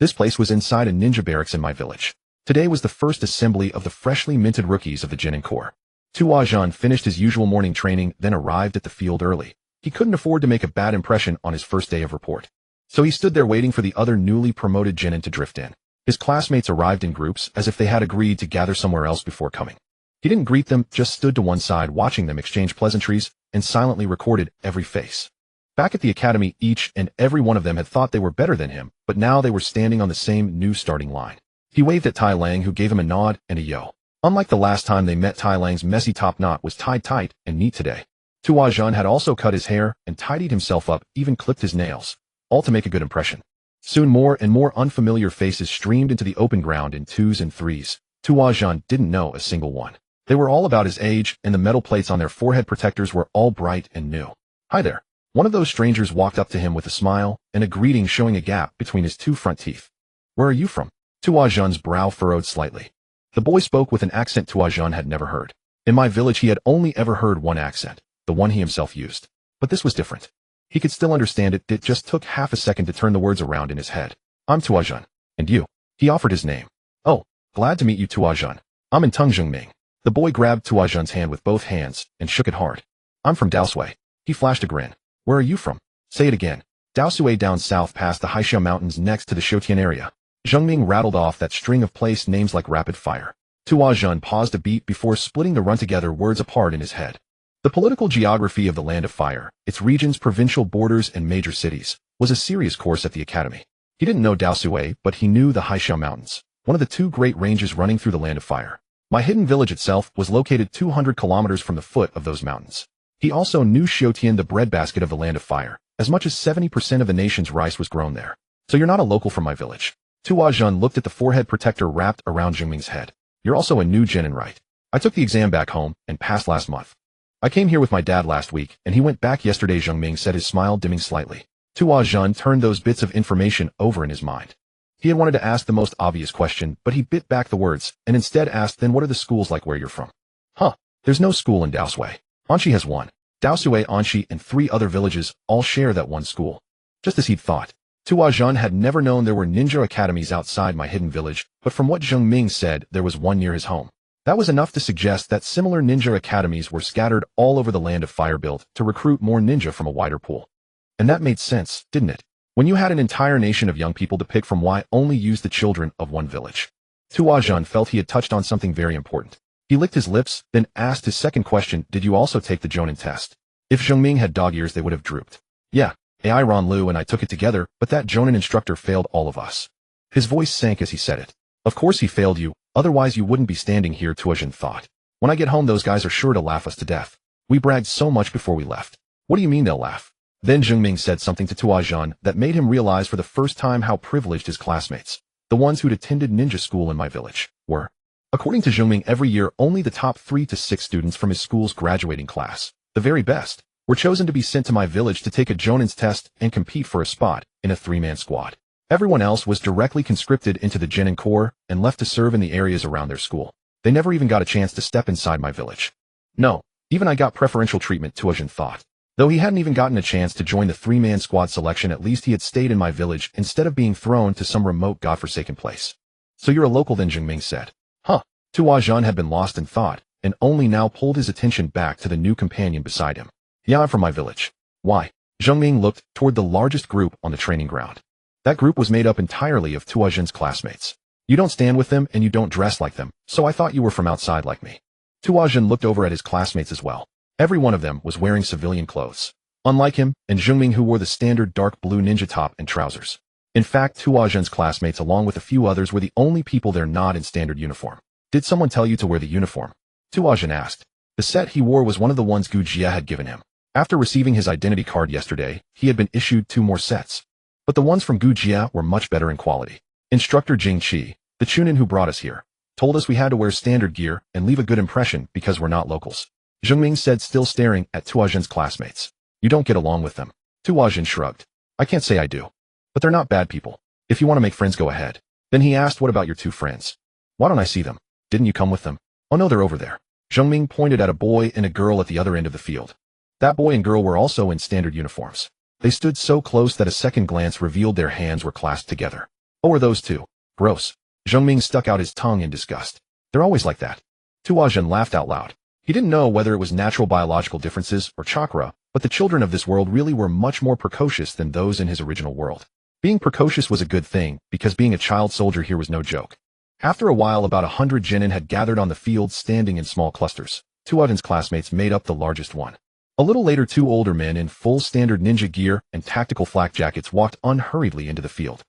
This place was inside a ninja barracks in my village. Today was the first assembly of the freshly minted rookies of the Genin Corps. Tuajun finished his usual morning training, then arrived at the field early. He couldn't afford to make a bad impression on his first day of report. So he stood there waiting for the other newly promoted Genin to drift in. His classmates arrived in groups as if they had agreed to gather somewhere else before coming. He didn't greet them, just stood to one side watching them exchange pleasantries and silently recorded every face. Back at the academy, each and every one of them had thought they were better than him, but now they were standing on the same new starting line. He waved at Tai Lang, who gave him a nod and a yo. Unlike the last time they met, Tai Lang's messy top knot was tied tight and neat today. Tuajun had also cut his hair and tidied himself up, even clipped his nails, all to make a good impression. Soon more and more unfamiliar faces streamed into the open ground in twos and threes. Tuajun didn't know a single one. They were all about his age, and the metal plates on their forehead protectors were all bright and new. Hi there. One of those strangers walked up to him with a smile and a greeting, showing a gap between his two front teeth. Where are you from? Tuajun's brow furrowed slightly. The boy spoke with an accent Tuajun had never heard. In my village he had only ever heard one accent, the one he himself used. But this was different. He could still understand it, it just took half a second to turn the words around in his head. I'm Tuajun. And you? He offered his name. Oh, glad to meet you, Tuajun. I'm in Tungjungming. The boy grabbed Tuajun's hand with both hands and shook it hard. I'm from Daosui. He flashed a grin. Where are you from? Say it again. Daosui, down south past the Haixia Mountains next to the Shotian area. Zhengming rattled off that string of place names like rapid fire. Tuajun paused a beat before splitting the run-together words apart in his head. The political geography of the Land of Fire, its regions, provincial borders, and major cities, was a serious course at the academy. He didn't know Daosui, but he knew the Haixia Mountains, one of the two great ranges running through the Land of Fire. My hidden village itself was located 200 kilometers from the foot of those mountains. He also knew Shotian, the breadbasket of the Land of Fire. As much as 70% of the nation's rice was grown there. So you're not a local from my village. Tuajun looked at the forehead protector wrapped around Jingming's head. You're also a new Genin, right? I took the exam back home and passed last month. I came here with my dad last week, and he went back yesterday, Zhengming said, his smile dimming slightly. Tuajun turned those bits of information over in his mind. He had wanted to ask the most obvious question, but he bit back the words, and instead asked, then what are the schools like where you're from? Huh. There's no school in Daosui. Anshi has one. Daosui, Anshi, and 3 other villages all share that one school. Just as he'd thought. Tuazhan had never known there were ninja academies outside my hidden village, but from what Zheng Ming said, there was one near his home. That was enough to suggest that similar ninja academies were scattered all over the land of Firebuild to recruit more ninja from a wider pool. And that made sense, didn't it? When you had an entire nation of young people to pick from, why only use the children of one village? Tuazhan felt he had touched on something very important. He licked his lips, then asked his second question, did you also take the Jonin test? If Zheng Ming had dog ears, they would have drooped. Yeah, AI Ron Lu and I took it together, but that Jonin instructor failed all of us. His voice sank as he said it. Of course he failed you, otherwise you wouldn't be standing here, Tuazhan thought. When I get home, those guys are sure to laugh us to death. We bragged so much before we left. What do you mean they'll laugh? Then Zheng Ming said something to Tuazhan that made him realize for the first time how privileged his classmates, the ones who'd attended ninja school in my village, were. According to Zheng Ming, every year only the top 3 to 6 students from his school's graduating class, the very best, were chosen to be sent to my village to take a Jonin's test and compete for a spot in a 3-man squad. Everyone else was directly conscripted into the Genin Corps and left to serve in the areas around their school. They never even got a chance to step inside my village. No, even I got preferential treatment, Tuazhan thought. Though he hadn't even gotten a chance to join the 3-man squad selection, at least he had stayed in my village instead of being thrown to some remote godforsaken place. So you're a local then, Zheng Ming said. Huh. Tuazhan had been lost in thought, and only now pulled his attention back to the new companion beside him. Yeah, I'm from my village. Why? Zheng Ming looked toward the largest group on the training ground. That group was made up entirely of Tuazhan's classmates. You don't stand with them and you don't dress like them, so I thought you were from outside like me. Tuazhan looked over at his classmates as well. Every one of them was wearing civilian clothes. Unlike him, and Zheng Ming, who wore the standard dark blue ninja top and trousers. In fact, Tuazhan's classmates along with a few others were the only people there not in standard uniform. Did someone tell you to wear the uniform? Tuazhan asked. The set he wore was one of the ones Gu Jia had given him. After receiving his identity card yesterday, he had been issued 2 more sets. But the ones from Gu Jia were much better in quality. Instructor Jing Qi, the Chunin who brought us here, told us we had to wear standard gear and leave a good impression because we're not locals. Zheng Ming said, still staring at Tuazhan's classmates. You don't get along with them. Tuazhan shrugged. I can't say I do. But they're not bad people. If you want to make friends, go ahead. Then he asked, what about your 2 friends? Why don't I see them? Didn't you come with them? Oh no, they're over there. Zheng Ming pointed at a boy and a girl at the other end of the field. That boy and girl were also in standard uniforms. They stood so close that a second glance revealed their hands were clasped together. Oh, are those 2? Gross. Zheng Ming stuck out his tongue in disgust. They're always like that. Tuazhan laughed out loud. He didn't know whether it was natural biological differences or chakra, but the children of this world really were much more precocious than those in his original world. Being precocious was a good thing, because being a child soldier here was no joke. After a while, about 100 genin had gathered on the field, standing in small clusters. Tuazhan's classmates made up the largest one. A little later, 2 older men in full standard ninja gear and tactical flak jackets walked unhurriedly into the field.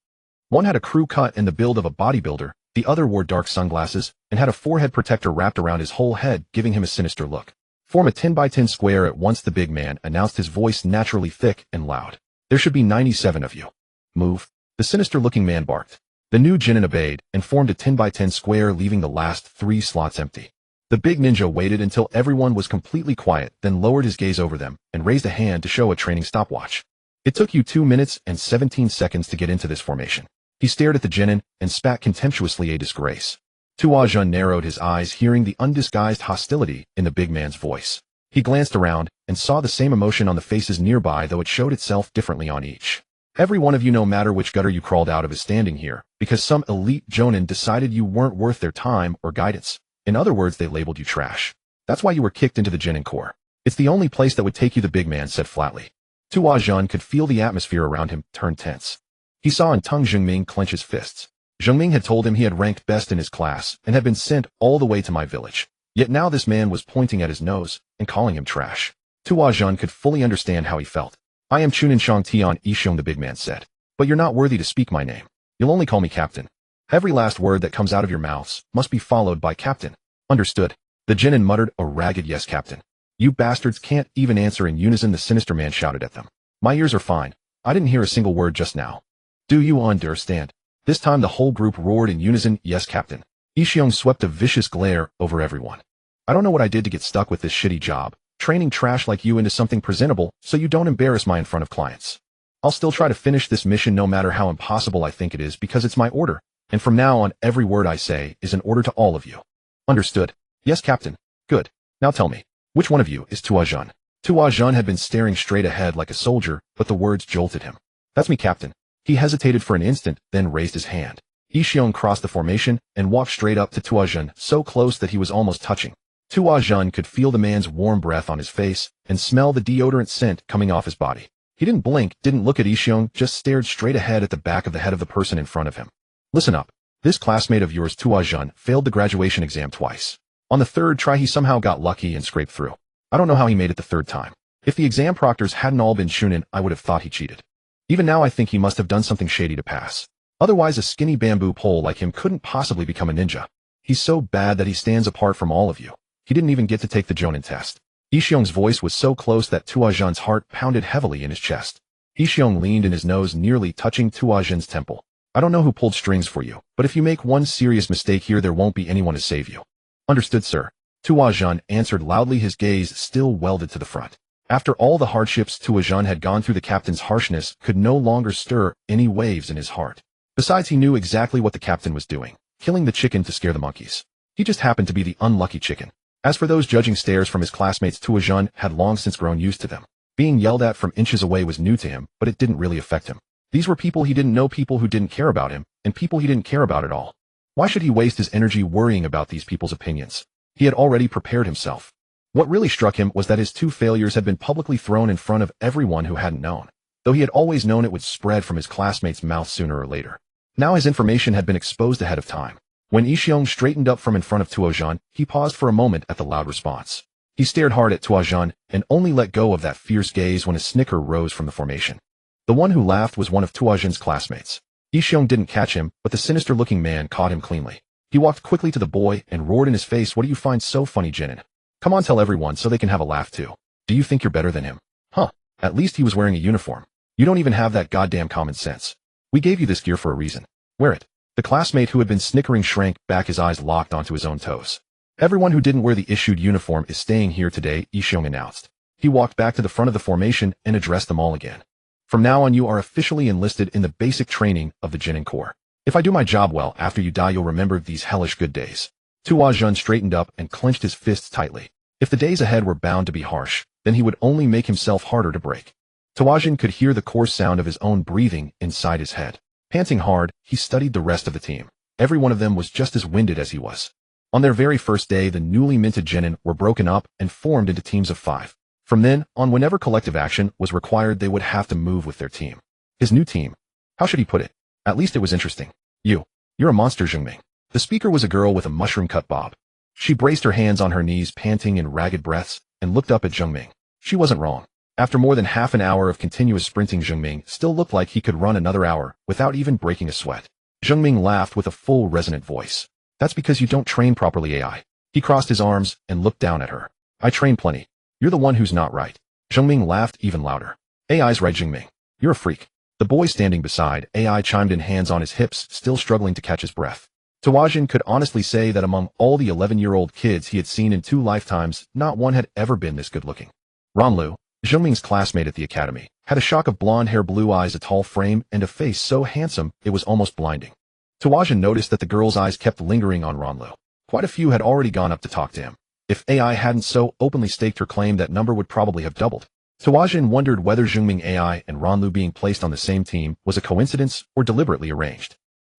One had a crew cut and the build of a bodybuilder, the other wore dark sunglasses and had a forehead protector wrapped around his whole head, giving him a sinister look. Form a 10x10 square at once, the big man announced, his voice naturally thick and loud. There should be 97 of you. Move. The sinister-looking man barked. The new genin obeyed and formed a 10x10 square, leaving the last 3 slots empty. The big ninja waited until everyone was completely quiet, then lowered his gaze over them and raised a hand to show a training stopwatch. It took you 2 minutes and 17 seconds to get into this formation. He stared at the genin and spat contemptuously, a disgrace. Tuazhan narrowed his eyes, hearing the undisguised hostility in the big man's voice. He glanced around and saw the same emotion on the faces nearby, though it showed itself differently on each. Every one of you, no matter which gutter you crawled out of, is standing here because some elite jonin decided you weren't worth their time or guidance. In other words, they labeled you trash. That's why you were kicked into the genin corps. It's the only place that would take you, the big man said flatly. Tuazhan could feel the atmosphere around him turn tense. He saw in tongue Zheng Ming clench his fists. Zheng Ming had told him he had ranked best in his class and had been sent all the way to my village. Yet now this man was pointing at his nose and calling him trash. Tuazhan could fully understand how he felt. I am Chunin Shang Tian Yixiong, the big man said. But you're not worthy to speak my name. You'll only call me captain. Every last word that comes out of your mouths must be followed by captain. Understood? The genin muttered a ragged yes, captain. You bastards can't even answer in unison, the sinister man shouted at them. My ears are fine. I didn't hear a single word just now. Do you understand? This time the whole group roared in unison, yes, captain. Yixiong swept a vicious glare over everyone. I don't know what I did to get stuck with this shitty job, training trash like you into something presentable so you don't embarrass me in front of clients. I'll still try to finish this mission no matter how impossible I think it is, because it's my order, and from now on every word I say is an order to all of you. Understood? Yes, captain. Good. Now tell me, which one of you is Tuajun? Tuajun had been staring straight ahead like a soldier, but the words jolted him. That's me, Captain. He hesitated for an instant, then raised his hand. Ishion crossed the formation and walked straight up to Tuajun, so close that he was almost touching. Tuajun could feel the man's warm breath on his face and smell the deodorant scent coming off his body. He didn't blink, didn't look at Ishion, just stared straight ahead at the back of the head of the person in front of him. Listen up. This classmate of yours, Tuajun, failed the graduation exam twice. On the third try he somehow got lucky and scraped through. I don't know how he made it the third time. If the exam proctors hadn't all been Shunin, I would have thought he cheated. Even now I think he must have done something shady to pass. Otherwise a skinny bamboo pole like him couldn't possibly become a ninja. He's so bad that he stands apart from all of you. He didn't even get to take the Jonin test. Ishiong's voice was so close that Tuajun's heart pounded heavily in his chest. Ishiong leaned in his nose, nearly touching Tuajun's temple. I don't know who pulled strings for you, but if you make one serious mistake here there won't be anyone to save you. Understood, sir. Tuajun answered loudly, his gaze still welded to the front. After all the hardships Tuajun had gone through, the captain's harshness could no longer stir any waves in his heart. Besides, he knew exactly what the captain was doing, killing the chicken to scare the monkeys. He just happened to be the unlucky chicken. As for those judging stares from his classmates, Tuajun had long since grown used to them. Being yelled at from inches away was new to him, but it didn't really affect him. These were people he didn't know, people who didn't care about him, and people he didn't care about at all. Why should he waste his energy worrying about these people's opinions? He had already prepared himself. What really struck him was that his two failures had been publicly thrown in front of everyone who hadn't known, though he had always known it would spread from his classmates' mouths sooner or later. Now his information had been exposed ahead of time. When Ishiong straightened up from in front of Tuajun, he paused for a moment at the loud response. He stared hard at Tuajun and only let go of that fierce gaze when a snicker rose from the formation. The one who laughed was one of Tuajun's classmates. Ishiong didn't catch him, but the sinister-looking man caught him cleanly. He walked quickly to the boy and roared in his face, "What do you find so funny, Jinin? Come on, tell everyone so they can have a laugh too. Do you think you're better than him? Huh, at least he was wearing a uniform. You don't even have that goddamn common sense. We gave you this gear for a reason. Wear it." The classmate who had been snickering shrank back, his eyes locked onto his own toes. "Everyone who didn't wear the issued uniform is staying here today," Ishiong announced. He walked back to the front of the formation and addressed them all again. "From now on you are officially enlisted in the basic training of the Jinin Corps. If I do my job well, after you die you'll remember these hellish good days." Tuajun straightened up and clenched his fists tightly. If the days ahead were bound to be harsh, then he would only make himself harder to break. Tuajun could hear the coarse sound of his own breathing inside his head. Panting hard, he studied the rest of the team. Every one of them was just as winded as he was. On their very first day, the newly minted Genin were broken up and formed into teams of 5. From then on, whenever collective action was required, they would have to move with their team. His new team. How should he put it? At least it was interesting. You're a monster, Zhengming. The speaker was a girl with a mushroom-cut bob. She braced her hands on her knees, panting in ragged breaths, and looked up at Zhengming. She wasn't wrong. After more than half an hour of continuous sprinting, Zhengming still looked like he could run another hour without even breaking a sweat. Zhengming laughed with a full, resonant voice. "That's because you don't train properly, AI." He crossed his arms and looked down at her. "I train plenty. You're the one who's not right." Zhengming laughed even louder. "AI's right, Zhengming. You're a freak." The boy standing beside AI chimed in, hands on his hips, still struggling to catch his breath. Tuajun could honestly say that among all the 11-year-old kids he had seen in 2 lifetimes, not one had ever been this good-looking. Ranlu, Zhengming's classmate at the academy, had a shock of blonde hair, blue eyes, a tall frame, and a face so handsome it was almost blinding. Tuajun noticed that the girl's eyes kept lingering on Ranlu. Quite a few had already gone up to talk to him. If AI hadn't so openly staked her claim, that number would probably have doubled. Tuajun wondered whether Zhengming, AI, and Ranlu being placed on the same team was a coincidence or deliberately arranged.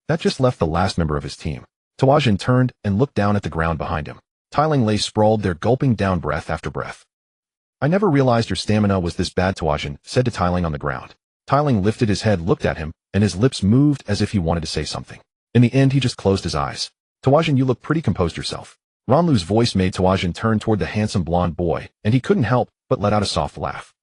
That just left the last member of his team. Tuajun turned and looked down at the ground behind him. Tailing lay sprawled there, gulping down breath after breath. "I never realized your stamina was this bad," Tuajun said to Tailing on the ground. Tailing lifted his head, looked at him, and his lips moved as if he wanted to say something. In the end, he just closed his eyes. "Tuajun, you look pretty composed yourself." Ranlu's voice made Tuajun turn toward the handsome blonde boy, and he couldn't help but let out a soft laugh.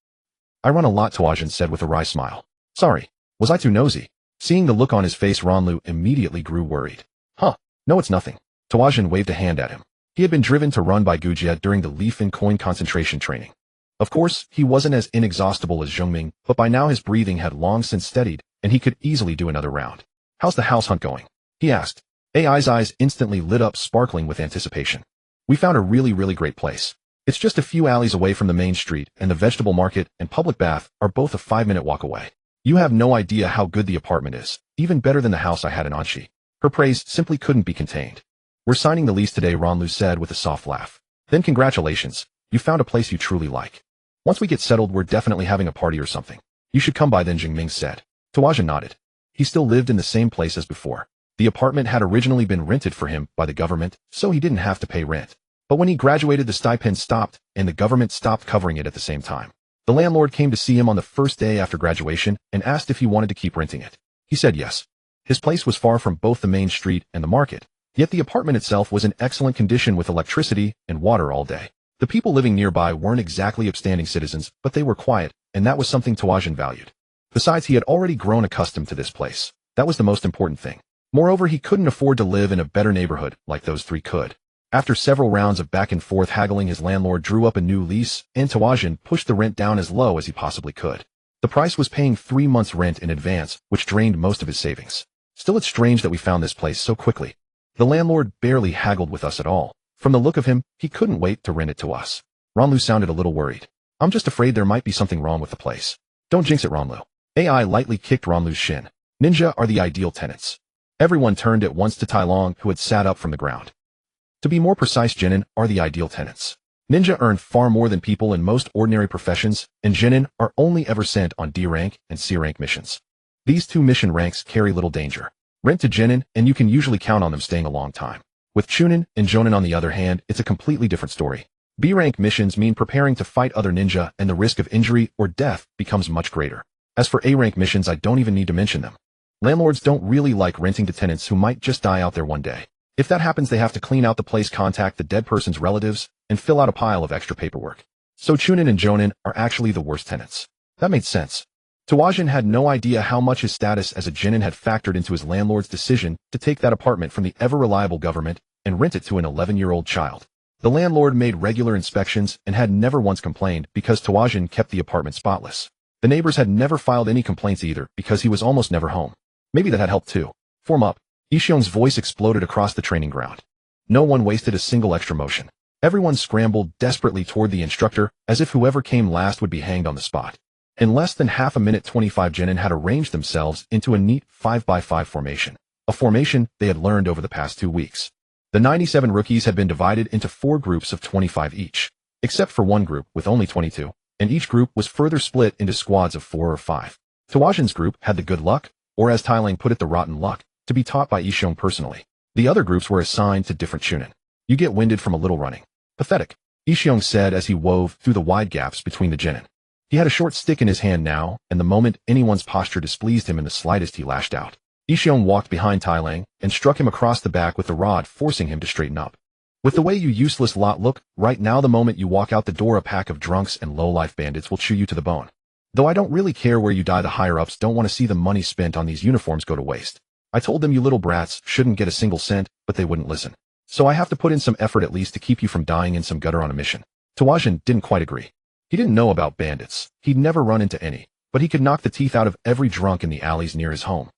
"I run a lot," Tuajun said with a wry smile. "Sorry, was I too nosy?" Seeing the look on his face, Ranlu immediately grew worried. "Huh, no, it's nothing." Tuajun waved a hand at him. He had been driven to run by Gujia during the leaf and coin concentration training. Of course, he wasn't as inexhaustible as Zhengming, but by now his breathing had long since steadied, and he could easily do another round. "How's the house hunt going?" he asked. AI's eyes instantly lit up, sparkling with anticipation. "We found a really great place. It's just a few alleys away from the main street, and the vegetable market and public bath are both a 5-minute walk away. You have no idea how good the apartment is, even better than the house I had in Anshi." Her praise simply couldn't be contained. "We're signing the lease today," Ranlu said with a soft laugh. Then congratulations, you found a place you truly like. Once we get settled, we're definitely having a party or something. You should come by then, Jingming said. Tawajin nodded. He still lived in the same place as before. The apartment had originally been rented for him by the government, so he didn't have to pay rent. But when he graduated, the stipend stopped, and the government stopped covering it at the same time. The landlord came to see him on the first day after graduation and asked if he wanted to keep renting it. He said yes. His place was far from both the main street and the market, yet the apartment itself was in excellent condition with electricity and water all day. The people living nearby weren't exactly upstanding citizens, but they were quiet, and that was something Tawajin valued. Besides, he had already grown accustomed to this place. That was the most important thing. Moreover, he couldn't afford to live in a better neighborhood like those three could. After several rounds of back and forth haggling, his landlord drew up a new lease, and Tawajin pushed the rent down as low as he possibly could. The price was paying 3 months' rent in advance, which drained most of his savings. Still, it's strange that we found this place so quickly. The landlord barely haggled with us at all. From the look of him, he couldn't wait to rent it to us. Ronlu sounded a little worried. I'm just afraid there might be something wrong with the place. Don't jinx it, Ronlu. AI lightly kicked Ronlu's shin. Ninja are the ideal tenants. Everyone turned at once to Tai Long, who had sat up from the ground. To be more precise, Genin are the ideal tenants. Ninja earn far more than people in most ordinary professions, and Genin are only ever sent on D rank and C rank missions. These two mission ranks carry little danger. Rent to Genin, and you can usually count on them staying a long time. With Chunin and Jonin, on the other hand, it's a completely different story. B rank missions mean preparing to fight other ninja, and the risk of injury or death becomes much greater. As for A rank missions, I don't even need to mention them. Landlords don't really like renting to tenants who might just die out there one day. If that happens, they have to clean out the place, contact the dead person's relatives, and fill out a pile of extra paperwork. So Chunin and Jonin are actually the worst tenants. That made sense. Tawajin had no idea how much his status as a Genin had factored into his landlord's decision to take that apartment from the ever-reliable government and rent it to an 11-year-old child. The landlord made regular inspections and had never once complained because Tawajin kept the apartment spotless. The neighbors had never filed any complaints either because he was almost never home. Maybe that had helped too. Form up. Ishiong's voice exploded across the training ground. No one wasted a single extra motion. Everyone scrambled desperately toward the instructor, as if whoever came last would be hanged on the spot. In less than half a minute, 25 Genin had arranged themselves into a neat 5x5 formation, a formation they had learned over the past 2 weeks. The 97 rookies had been divided into 4 groups of 25 each, except for one group with only 22, and each group was further split into squads of 4 or 5. Tawajin's group had the good luck, or as Tai Lang put it, the rotten luck, to be taught by Ishiong personally. The other groups were assigned to different Chunin. You get winded from a little running. Pathetic, Ishiong said as he wove through the wide gaps between the Genin. He had a short stick in his hand now, and the moment anyone's posture displeased him in the slightest, he lashed out. Ishiong walked behind Tai Lang and struck him across the back with the rod, forcing him to straighten up. With the way you useless lot look, right now the moment you walk out the door, a pack of drunks and low-life bandits will chew you to the bone. Though I don't really care where you die, the higher-ups don't want to see the money spent on these uniforms go to waste. I told them you little brats shouldn't get a single cent, but they wouldn't listen. So I have to put in some effort at least to keep you from dying in some gutter on a mission. Tawajin didn't quite agree. He didn't know about bandits. He'd never run into any, but he could knock the teeth out of every drunk in the alleys near his home.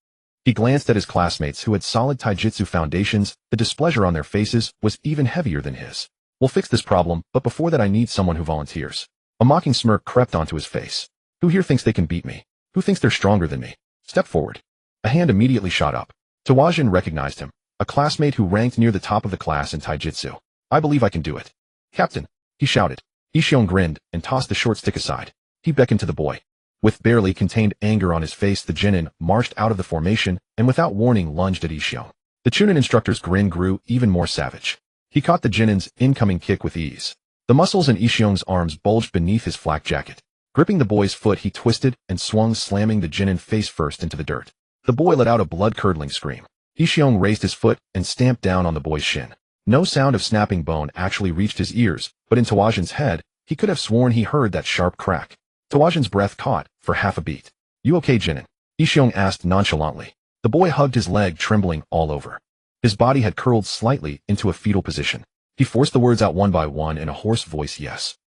He glanced at his classmates who had solid taijutsu foundations. The displeasure on their faces was even heavier than his. We'll fix this problem, but before that I need someone who volunteers. A mocking smirk crept onto his face. Who here thinks they can beat me? Who thinks they're stronger than me? Step forward. A hand immediately shot up. Tawajin recognized him, a classmate who ranked near the top of the class in taijutsu. I believe I can do it. Captain, he shouted. Ishiong grinned and tossed the short stick aside. He beckoned to the boy. With barely contained anger on his face, the Genin marched out of the formation and without warning lunged at Ishiong. The Chunin instructor's grin grew even more savage. He caught the Genin's incoming kick with ease. The muscles in Ishiong's arms bulged beneath his flak jacket. Gripping the boy's foot, he twisted and swung, slamming the Genin face first into the dirt. The boy let out a blood-curdling scream. Ishiong raised his foot and stamped down on the boy's shin. No sound of snapping bone actually reached his ears, but in Tawajin's head, he could have sworn he heard that sharp crack. Tawajin's breath caught for half a beat. You okay, Genin? Ishiong asked nonchalantly. The boy hugged his leg, trembling all over. His body had curled slightly into a fetal position. He forced the words out one by one in a hoarse voice. Yes.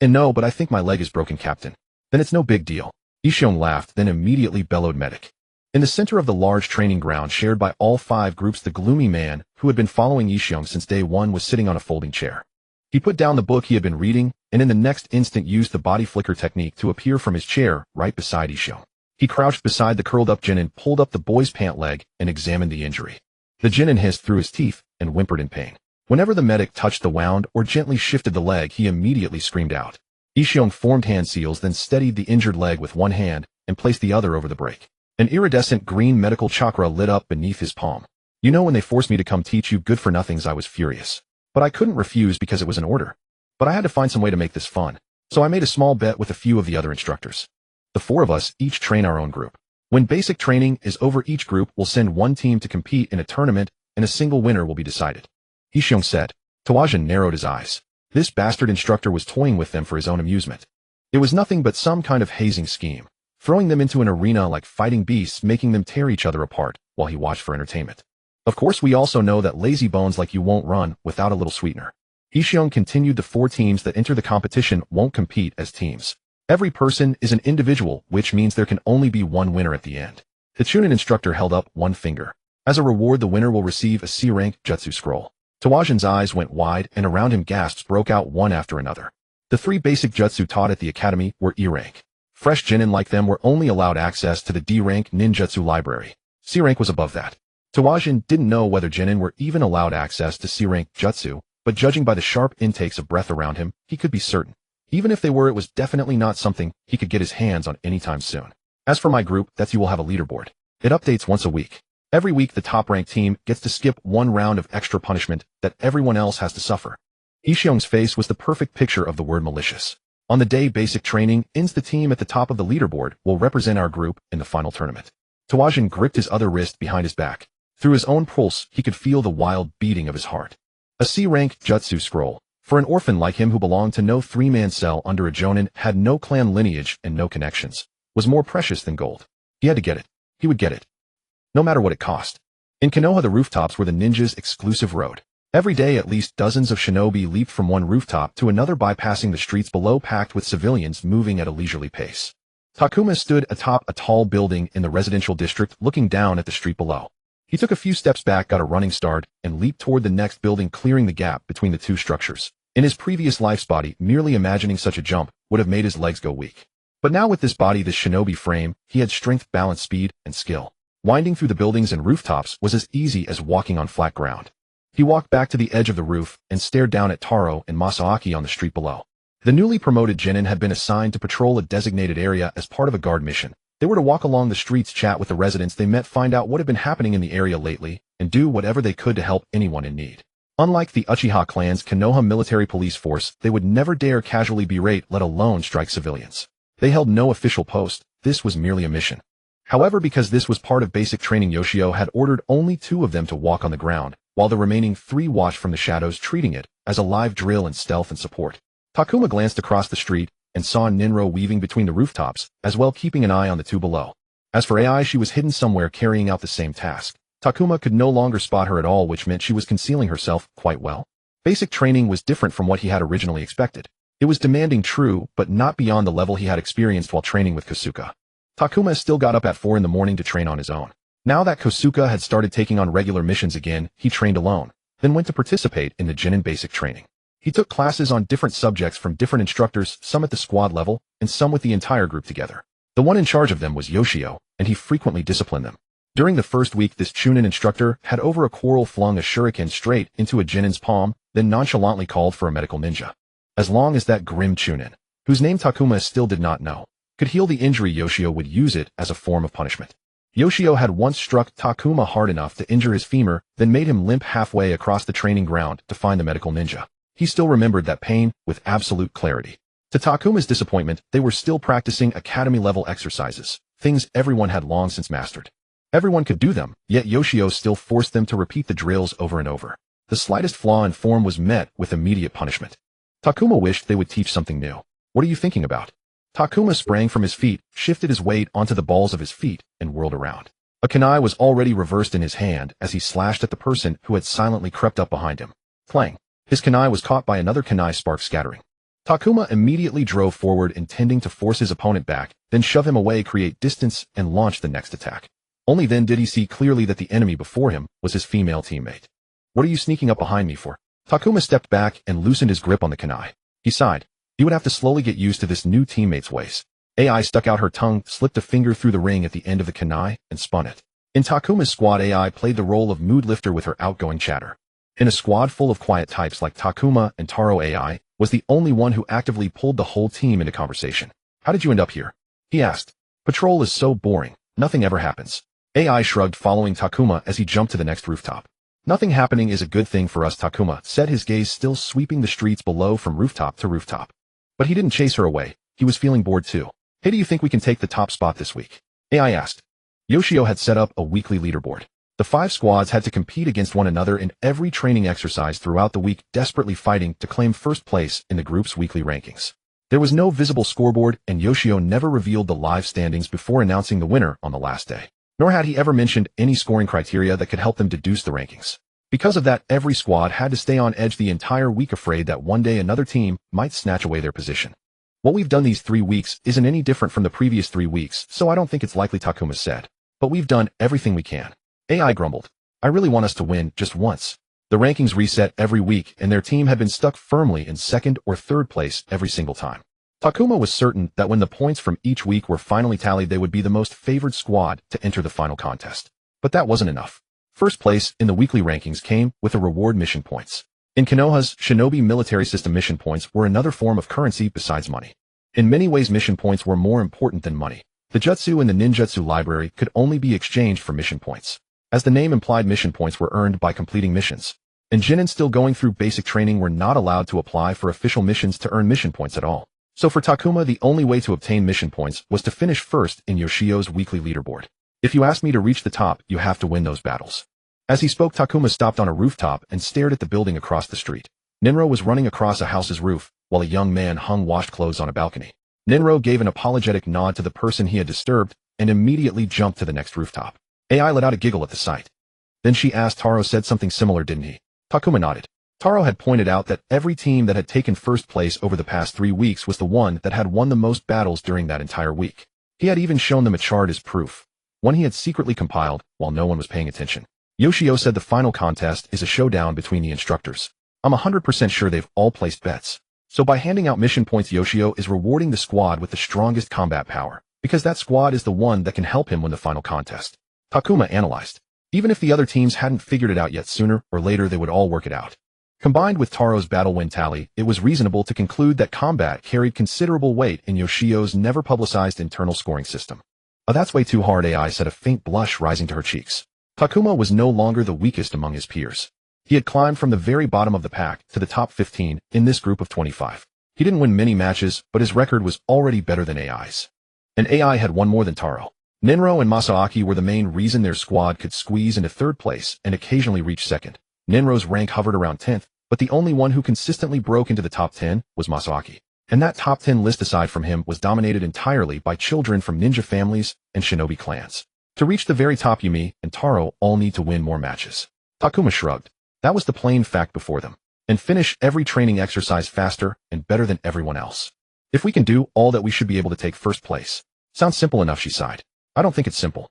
And no, but I think my leg is broken, Captain. Then it's no big deal. Ishiong laughed, then immediately bellowed medic. In the center of the large training ground shared by all 5 groups, the gloomy man, who had been following Ishiong since day 1, was sitting on a folding chair. He put down the book he had been reading, and in the next instant used the body flicker technique to appear from his chair right beside Ishiong. He crouched beside the curled-up Genin, pulled up the boy's pant leg, and examined the injury. The Genin hissed through his teeth and whimpered in pain. Whenever the medic touched the wound or gently shifted the leg, he immediately screamed out. Ishiong formed hand seals, then steadied the injured leg with one hand and placed the other over the break. An iridescent green medical chakra lit up beneath his palm. You know, when they forced me to come teach you good-for-nothings, I was furious. But I couldn't refuse because it was an order. But I had to find some way to make this fun. So I made a small bet with a few of the other instructors. The 4 of us each train our own group. When basic training is over, each group will send one team to compete in a tournament, and a single winner will be decided. Ishiong said. Tawajin narrowed his eyes. This bastard instructor was toying with them for his own amusement. It was nothing but some kind of hazing scheme, throwing them into an arena like fighting beasts, making them tear each other apart while he watched for entertainment. Of course, we also know that lazy bones like you won't run without a little sweetener. Ishiong continued. The 4 teams that enter the competition won't compete as teams. Every person is an individual, which means there can only be one winner at the end. The Chunin instructor held up one finger. As a reward, the winner will receive a C-rank jutsu scroll. Tawajin's eyes went wide, and around him gasps broke out one after another. The 3 basic jutsu taught at the academy were E-rank. Fresh genin like them were only allowed access to the D-rank ninjutsu library. C-rank was above that. Tawajin didn't know whether genin were even allowed access to C-rank jutsu, but judging by the sharp intakes of breath around him, he could be certain. Even if they were, it was definitely not something he could get his hands on anytime soon. As for my group, you will have a leaderboard. It updates once a week. Every week, the top-ranked team gets to skip one round of extra punishment that everyone else has to suffer. Ishiong's face was the perfect picture of the word malicious. On the day basic training ends, the team at the top of the leaderboard will represent our group in the final tournament. Tawajin gripped his other wrist behind his back. Through his own pulse, he could feel the wild beating of his heart. A C-rank jutsu scroll. For an orphan like him who belonged to no 3-man cell under a jonin, had no clan lineage and no connections, was more precious than gold. He had to get it. He would get it. No matter what it cost. In Konoha, the rooftops were the ninjas' exclusive road. Every day, at least dozens of shinobi leaped from one rooftop to another, bypassing the streets below packed with civilians moving at a leisurely pace. Takuma stood atop a tall building in the residential district, looking down at the street below. He took a few steps back, got a running start, and leaped toward the next building, clearing the gap between the 2 structures. In his previous life's body, merely imagining such a jump would have made his legs go weak. But now with this body, this shinobi frame, he had strength, balance, speed, and skill. Winding through the buildings and rooftops was as easy as walking on flat ground. He walked back to the edge of the roof and stared down at Taro and Masaaki on the street below. The newly promoted genin had been assigned to patrol a designated area as part of a guard mission. They were to walk along the streets, chat with the residents they met, find out what had been happening in the area lately, and do whatever they could to help anyone in need. Unlike the Uchiha clan's Konoha military police force, they would never dare casually berate, let alone strike civilians. They held no official post. This was merely a mission. However, because this was part of basic training, Yoshio had ordered only 2 of them to walk on the ground, while the remaining 3 watched from the shadows, treating it as a live drill in stealth and support. Takuma glanced across the street and saw Ninro weaving between the rooftops, as well keeping an eye on the 2 below. As for Ai, she was hidden somewhere carrying out the same task. Takuma could no longer spot her at all, which meant she was concealing herself quite well. Basic training was different from what he had originally expected. It was demanding, true, but not beyond the level he had experienced while training with Kosuka. Takuma still got up at 4 in the morning to train on his own. Now that Kosuka had started taking on regular missions again, he trained alone, then went to participate in the genin basic training. He took classes on different subjects from different instructors, some at the squad level, and some with the entire group together. The one in charge of them was Yoshio, and he frequently disciplined them. During the first week, this Chunin instructor had over a quarrel flung a shuriken straight into a genin's palm, then nonchalantly called for a medical ninja. As long as that grim Chunin, whose name Takuma still did not know, could heal the injury, Yoshio would use it as a form of punishment. Yoshio had once struck Takuma hard enough to injure his femur, then made him limp halfway across the training ground to find the medical ninja. He still remembered that pain with absolute clarity. To Takuma's disappointment, they were still practicing academy-level exercises, things everyone had long since mastered. Everyone could do them, yet Yoshio still forced them to repeat the drills over and over. The slightest flaw in form was met with immediate punishment. Takuma wished they would teach something new. What are you thinking about? Takuma sprang from his feet, shifted his weight onto the balls of his feet, and whirled around. A kunai was already reversed in his hand as he slashed at the person who had silently crept up behind him. Clang! His kunai was caught by another kunai, spark scattering. Takuma immediately drove forward, intending to force his opponent back, then shove him away, create distance, and launch the next attack. Only then did he see clearly that the enemy before him was his female teammate. What are you sneaking up behind me for? Takuma stepped back and loosened his grip on the kunai. He sighed. He would have to slowly get used to this new teammate's ways. AI stuck out her tongue, slipped a finger through the ring at the end of the kunai, and spun it. In Takuma's squad, AI played the role of mood lifter with her outgoing chatter. In a squad full of quiet types like Takuma and Taro, AI was the only one who actively pulled the whole team into conversation. How did you end up here? He asked. Patrol is so boring. Nothing ever happens. AI shrugged, following Takuma as he jumped to the next rooftop. Nothing happening is a good thing for us, Takuma said, his gaze still sweeping the streets below from rooftop to rooftop. But he didn't chase her away. He was feeling bored too. Hey, do you think we can take the top spot this week? AI asked. Yoshio had set up a weekly leaderboard. The 5 squads had to compete against one another in every training exercise throughout the week, desperately fighting to claim first place in the group's weekly rankings. There was no visible scoreboard, and Yoshio never revealed the live standings before announcing the winner on the last day. Nor had he ever mentioned any scoring criteria that could help them deduce the rankings. Because of that, every squad had to stay on edge the entire week, afraid that one day another team might snatch away their position. What we've done these 3 weeks isn't any different from the previous 3 weeks, so I don't think it's likely, Takuma said. But we've done everything we can. AI grumbled. I really want us to win just once. The rankings reset every week, and their team had been stuck firmly in 2nd or 3rd place every single time. Takuma was certain that when the points from each week were finally tallied, they would be the most favored squad to enter the final contest. But that wasn't enough. First place in the weekly rankings came with a reward: mission points. In Konoha's Shinobi military system, mission points were another form of currency besides money. In many ways, mission points were more important than money. The jutsu in the ninjutsu library could only be exchanged for mission points. As the name implied, mission points were earned by completing missions. And Genin still going through basic training were not allowed to apply for official missions to earn mission points at all. So for Takuma, the only way to obtain mission points was to finish first in Yoshio's weekly leaderboard. If you ask me to reach the top, you have to win those battles. As he spoke, Takuma stopped on a rooftop and stared at the building across the street. Ninro was running across a house's roof, while a young man hung washed clothes on a balcony. Ninro gave an apologetic nod to the person he had disturbed and immediately jumped to the next rooftop. AI let out a giggle at the sight. Then she asked, Taro said something similar, didn't he? Takuma nodded. Taro had pointed out that every team that had taken first place over the past 3 weeks was the one that had won the most battles during that entire week. He had even shown them a chart as proof, one he had secretly compiled while no one was paying attention. Yoshio said the final contest is a showdown between the instructors. I'm 100% sure they've all placed bets. So by handing out mission points, Yoshio is rewarding the squad with the strongest combat power, because that squad is the one that can help him win the final contest. Takuma analyzed. Even if the other teams hadn't figured it out yet, sooner or later they would all work it out. Combined with Taro's battle win tally, it was reasonable to conclude that combat carried considerable weight in Yoshio's never-publicized internal scoring system. Oh, that's way too hard, AI said, a faint blush rising to her cheeks. Takuma was no longer the weakest among his peers. He had climbed from the very bottom of the pack to the top 15 in this group of 25. He didn't win many matches, but his record was already better than AI's. And AI had won more than Taro. Ninro and Masaaki were the main reason their squad could squeeze into 3rd place and occasionally reach 2nd. Ninro's rank hovered around 10th, but the only one who consistently broke into the top 10 was Masaaki. And that top 10 list aside from him was dominated entirely by children from ninja families and shinobi clans. To reach the very top, Yumi and Taro all need to win more matches. Takuma shrugged. That was the plain fact before them. And finish every training exercise faster and better than everyone else. If we can do all that, we should be able to take first place. Sounds simple enough, she sighed. I don't think it's simple.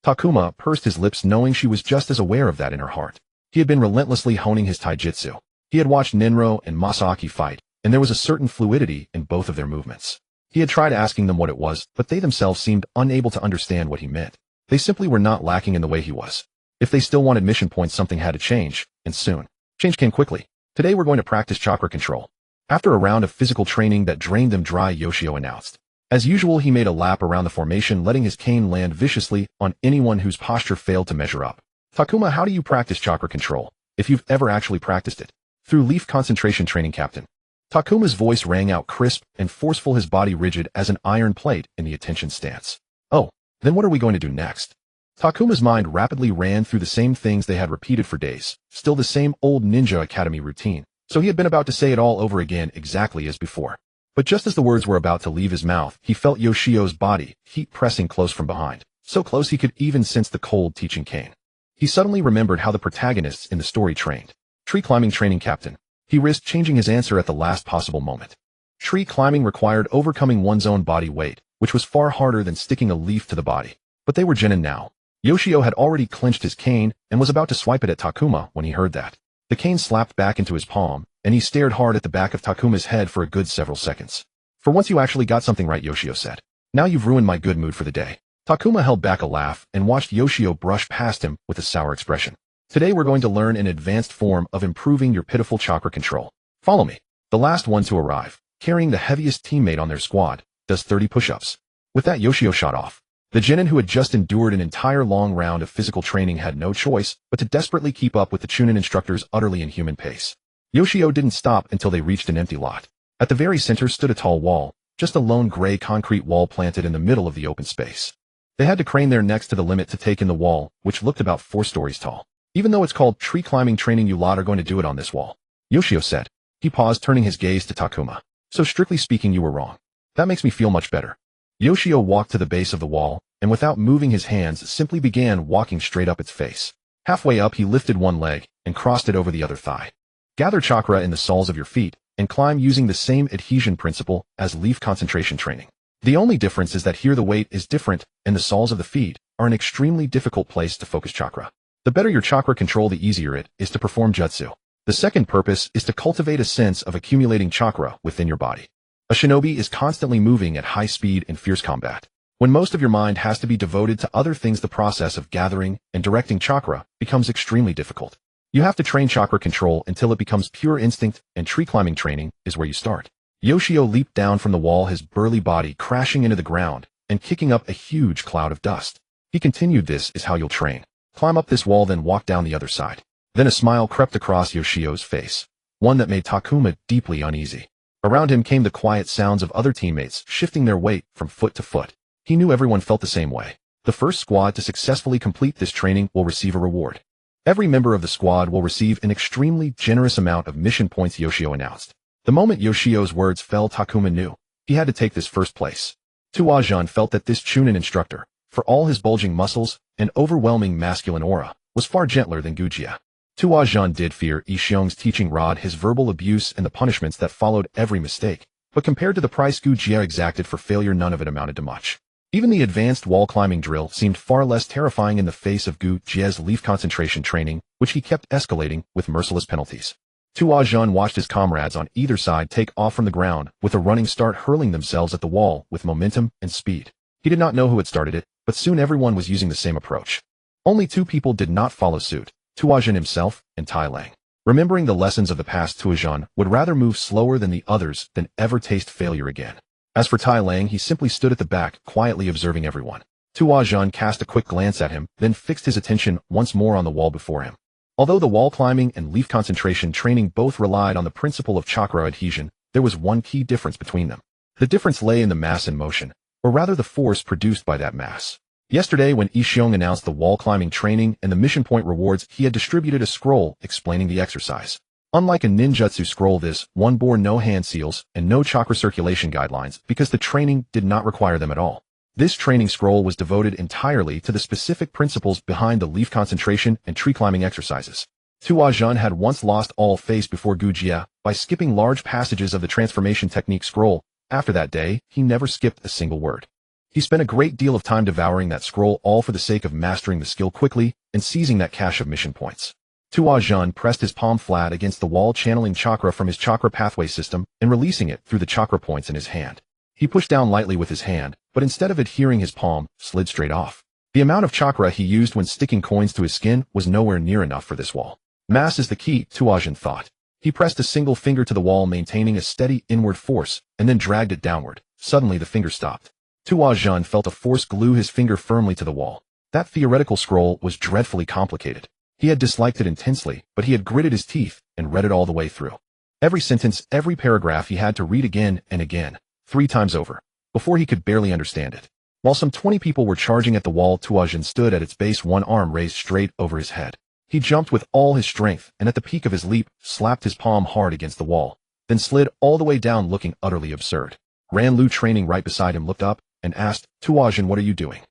Takuma pursed his lips, knowing she was just as aware of that in her heart. He had been relentlessly honing his taijutsu. He had watched Ninro and Masaaki fight, and there was a certain fluidity in both of their movements. He had tried asking them what it was, but they themselves seemed unable to understand what he meant. They simply were not lacking in the way he was. If they still wanted mission points, something had to change, and soon. Change came quickly. Today we're going to practice chakra control. After a round of physical training that drained them dry, Yoshio announced. As usual, he made a lap around the formation, letting his cane land viciously on anyone whose posture failed to measure up. Takuma, how do you practice chakra control, if you've ever actually practiced it? Through leaf concentration training, Captain. Takuma's voice rang out crisp and forceful, his body rigid as an iron plate in the attention stance. Oh, then what are we going to do next? Takuma's mind rapidly ran through the same things they had repeated for days, still the same old ninja academy routine, so he had been about to say it all over again exactly as before. But just as the words were about to leave his mouth, he felt Yoshio's body, heat pressing close from behind, so close he could even sense the cold teaching cane. He suddenly remembered how the protagonists in the story trained. Tree climbing training, Captain. He risked changing his answer at the last possible moment. Tree climbing required overcoming one's own body weight, which was far harder than sticking a leaf to the body. But they were genin now. Yoshio had already clenched his cane and was about to swipe it at Takuma when he heard that. The cane slapped back into his palm, and he stared hard at the back of Takuma's head for a good several seconds. For once you actually got something right, Yoshio said. Now you've ruined my good mood for the day. Takuma held back a laugh and watched Yoshio brush past him with a sour expression. Today we're going to learn an advanced form of improving your pitiful chakra control. Follow me. The last one to arrive, carrying the heaviest teammate on their squad, does 30 push-ups. With that, Yoshio shot off. The genin who had just endured an entire long round of physical training had no choice but to desperately keep up with the Chunin instructor's utterly inhuman pace. Yoshio didn't stop until they reached an empty lot. At the very center stood a tall wall, just a lone gray concrete wall planted in the middle of the open space. They had to crane their necks to the limit to take in the wall, which looked about 4 stories tall. Even though it's called tree climbing training, you lot are going to do it on this wall, Yoshio said. He paused, turning his gaze to Takuma. So strictly speaking, you were wrong. That makes me feel much better. Yoshio walked to the base of the wall, and without moving his hands, simply began walking straight up its face. Halfway up, he lifted one leg and crossed it over the other thigh. Gather chakra in the soles of your feet and climb using the same adhesion principle as leaf concentration training. The only difference is that here the weight is different, and the soles of the feet are an extremely difficult place to focus chakra. The better your chakra control, the easier it is to perform jutsu. The second purpose is to cultivate a sense of accumulating chakra within your body. A shinobi is constantly moving at high speed in fierce combat. When most of your mind has to be devoted to other things, the process of gathering and directing chakra becomes extremely difficult. You have to train chakra control until it becomes pure instinct, and tree climbing training is where you start. Yoshio leaped down from the wall, his burly body crashing into the ground and kicking up a huge cloud of dust. He continued, "This is how you'll train. Climb up this wall, then walk down the other side." Then a smile crept across Yoshio's face, one that made Takuma deeply uneasy. Around him came the quiet sounds of other teammates shifting their weight from foot to foot. He knew everyone felt the same way. The first squad to successfully complete this training will receive a reward. Every member of the squad will receive an extremely generous amount of mission points, Yoshio announced. The moment Yoshio's words fell, Takuma knew he had to take this first place. Tuajan felt that this Chunin instructor, for all his bulging muscles and overwhelming masculine aura, was far gentler than Gujia. Tuajan did fear Ishiong's teaching rod, his verbal abuse, and the punishments that followed every mistake, but compared to the price Gujia exacted for failure, none of it amounted to much. Even the advanced wall climbing drill seemed far less terrifying in the face of Gujia's leaf concentration training, which he kept escalating with merciless penalties. Tuajan watched his comrades on either side take off from the ground with a running start, hurling themselves at the wall with momentum and speed. He did not know who had started it, but soon everyone was using the same approach. Only 2 people did not follow suit, Tuajan himself and Tai Lang. Remembering the lessons of the past, Tuajan would rather move slower than the others than ever taste failure again. As for Tai Lang, he simply stood at the back, quietly observing everyone. Tuajan cast a quick glance at him, then fixed his attention once more on the wall before him. Although the wall climbing and leaf concentration training both relied on the principle of chakra adhesion, there was one key difference between them. The difference lay in the mass in motion, or rather the force produced by that mass. Yesterday, when Ishiong announced the wall climbing training and the mission point rewards, he had distributed a scroll explaining the exercise. Unlike a ninjutsu scroll, this one bore no hand seals and no chakra circulation guidelines because the training did not require them at all. This training scroll was devoted entirely to the specific principles behind the leaf concentration and tree climbing exercises. Tuajan had once lost all faith before Gujia by skipping large passages of the transformation technique scroll. After that day, he never skipped a single word. He spent a great deal of time devouring that scroll, all for the sake of mastering the skill quickly and seizing that cache of mission points. Tuajan pressed his palm flat against the wall, channeling chakra from his chakra pathway system and releasing it through the chakra points in his hand. He pushed down lightly with his hand, but instead of adhering, his palm slid straight off. The amount of chakra he used when sticking coins to his skin was nowhere near enough for this wall. Mass is the key, Tuajan thought. He pressed a single finger to the wall, maintaining a steady inward force, and then dragged it downward. Suddenly the finger stopped. Tuajan felt a force glue his finger firmly to the wall. That theoretical scroll was dreadfully complicated. He had disliked it intensely, but he had gritted his teeth and read it all the way through. Every sentence, every paragraph he had to read again and again, 3 times over, before he could barely understand it. While some 20 people were charging at the wall, Tuajan stood at its base, one arm raised straight over his head. He jumped with all his strength, and at the peak of his leap, slapped his palm hard against the wall, then slid all the way down, looking utterly absurd. Ran Lu, training right beside him, looked up and asked, "Tuajan, what are you doing?"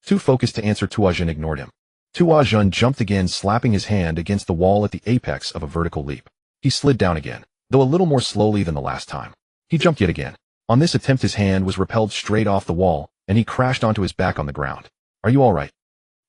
Too focused to answer, Tuajan ignored him. Tuajan jumped again, slapping his hand against the wall at the apex of a vertical leap. He slid down again, though a little more slowly than the last time. He jumped yet again. On this attempt, his hand was repelled straight off the wall, and he crashed onto his back on the ground. "Are you all right?"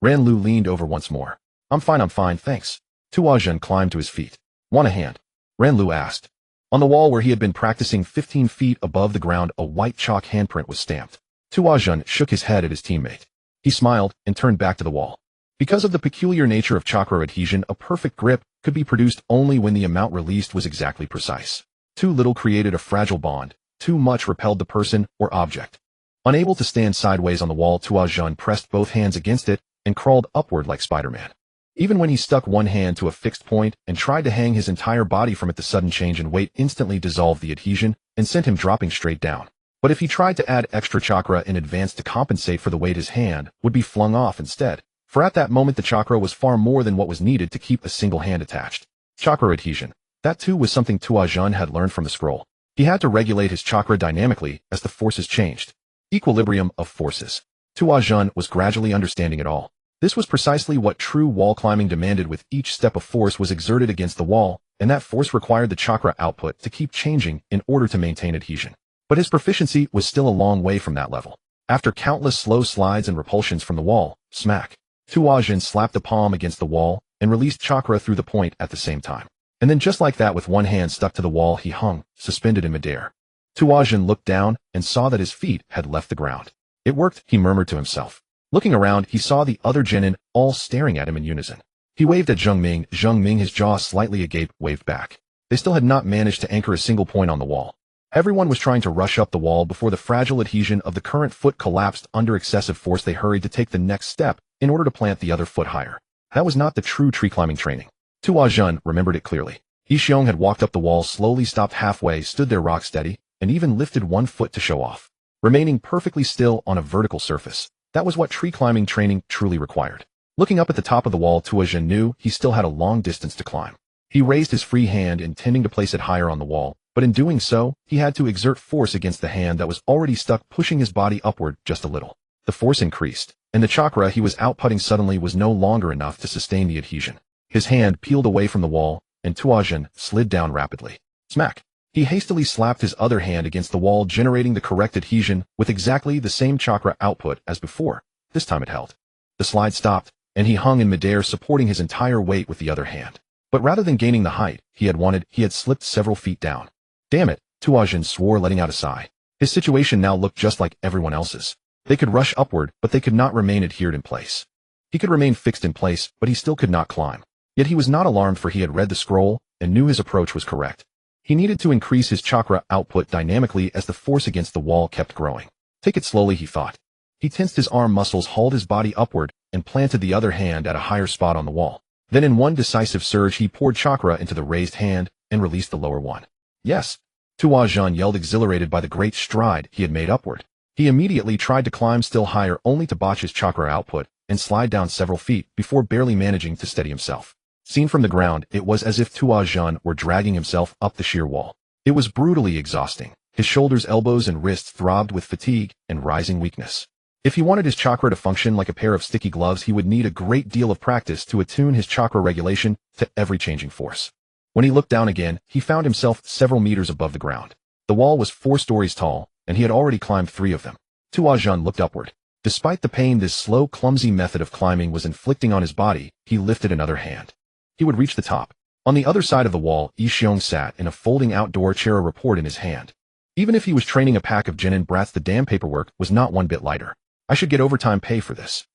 Ran Lu leaned over once more. I'm fine, thanks." Tuajan climbed to his feet. "Want a hand?" Ran Lu asked. On the wall where he had been practicing 15 feet above the ground, a white chalk handprint was stamped. Tuajan shook his head at his teammate. He smiled and turned back to the wall. Because of the peculiar nature of chakra adhesion, a perfect grip could be produced only when the amount released was exactly precise. Too little created a fragile bond, too much repelled the person or object. Unable to stand sideways on the wall, Tuajun pressed both hands against it and crawled upward like Spider-Man. Even when he stuck one hand to a fixed point and tried to hang his entire body from it, the sudden change in weight instantly dissolved the adhesion and sent him dropping straight down. But if he tried to add extra chakra in advance to compensate for the weight, his hand would be flung off instead, for at that moment the chakra was far more than what was needed to keep a single hand attached. Chakra adhesion. That too was something Tuajun had learned from the scroll. He had to regulate his chakra dynamically as the forces changed. Equilibrium of forces. Tuajun was gradually understanding it all. This was precisely what true wall climbing demanded. With each step of force was exerted against the wall, and that force required the chakra output to keep changing in order to maintain adhesion. But his proficiency was still a long way from that level. After countless slow slides and repulsions from the wall, smack, Tuajun slapped a palm against the wall and released chakra through the point at the same time. And then just like that, with one hand stuck to the wall, he hung, suspended in midair. Tuajun looked down and saw that his feet had left the ground. It worked, he murmured to himself. Looking around, he saw the other genin all staring at him in unison. He waved at Zheng Ming. Zheng Ming, his jaw slightly agape, waved back. They still had not managed to anchor a single point on the wall. Everyone was trying to rush up the wall before the fragile adhesion of the current foot collapsed under excessive force. They hurried to take the next step in order to plant the other foot higher. That was not the true tree climbing training. Tuajun remembered it clearly. Yixiong had walked up the wall, slowly stopped halfway, stood there rock steady, and even lifted one foot to show off. Remaining perfectly still on a vertical surface. That was what tree climbing training truly required. Looking up at the top of the wall, Tuajun knew he still had a long distance to climb. He raised his free hand, intending to place it higher on the wall, but in doing so, he had to exert force against the hand that was already stuck, pushing his body upward just a little. The force increased, and the chakra he was outputting suddenly was no longer enough to sustain the adhesion. His hand peeled away from the wall, and Tuajun slid down rapidly. Smack! He hastily slapped his other hand against the wall, generating the correct adhesion with exactly the same chakra output as before. This time it held. The slide stopped, and he hung in midair, supporting his entire weight with the other hand. But rather than gaining the height he had wanted, he had slipped several feet down. Damn it, Tuajun swore, letting out a sigh. His situation now looked just like everyone else's. They could rush upward, but they could not remain adhered in place. He could remain fixed in place, but he still could not climb. Yet he was not alarmed, for he had read the scroll and knew his approach was correct. He needed to increase his chakra output dynamically as the force against the wall kept growing. Take it slowly, he thought. He tensed his arm muscles, hauled his body upward, and planted the other hand at a higher spot on the wall. Then in one decisive surge he poured chakra into the raised hand and released the lower one. Yes! Tuajun yelled, exhilarated by the great stride he had made upward. He immediately tried to climb still higher, only to botch his chakra output and slide down several feet before barely managing to steady himself. Seen from the ground, it was as if Tuajun were dragging himself up the sheer wall. It was brutally exhausting. His shoulders, elbows, and wrists throbbed with fatigue and rising weakness. If he wanted his chakra to function like a pair of sticky gloves, he would need a great deal of practice to attune his chakra regulation to every changing force. When he looked down again, he found himself several meters above the ground. The wall was 4 stories tall, and he had already climbed 3 of them. Tuajun looked upward. Despite the pain this slow, clumsy method of climbing was inflicting on his body, he lifted another hand. He would reach the top. On the other side of the wall, Yixiong sat in a folding outdoor chair, a report in his hand. Even if he was training a pack of genin brats, the damn paperwork was not one bit lighter. I should get overtime pay for this,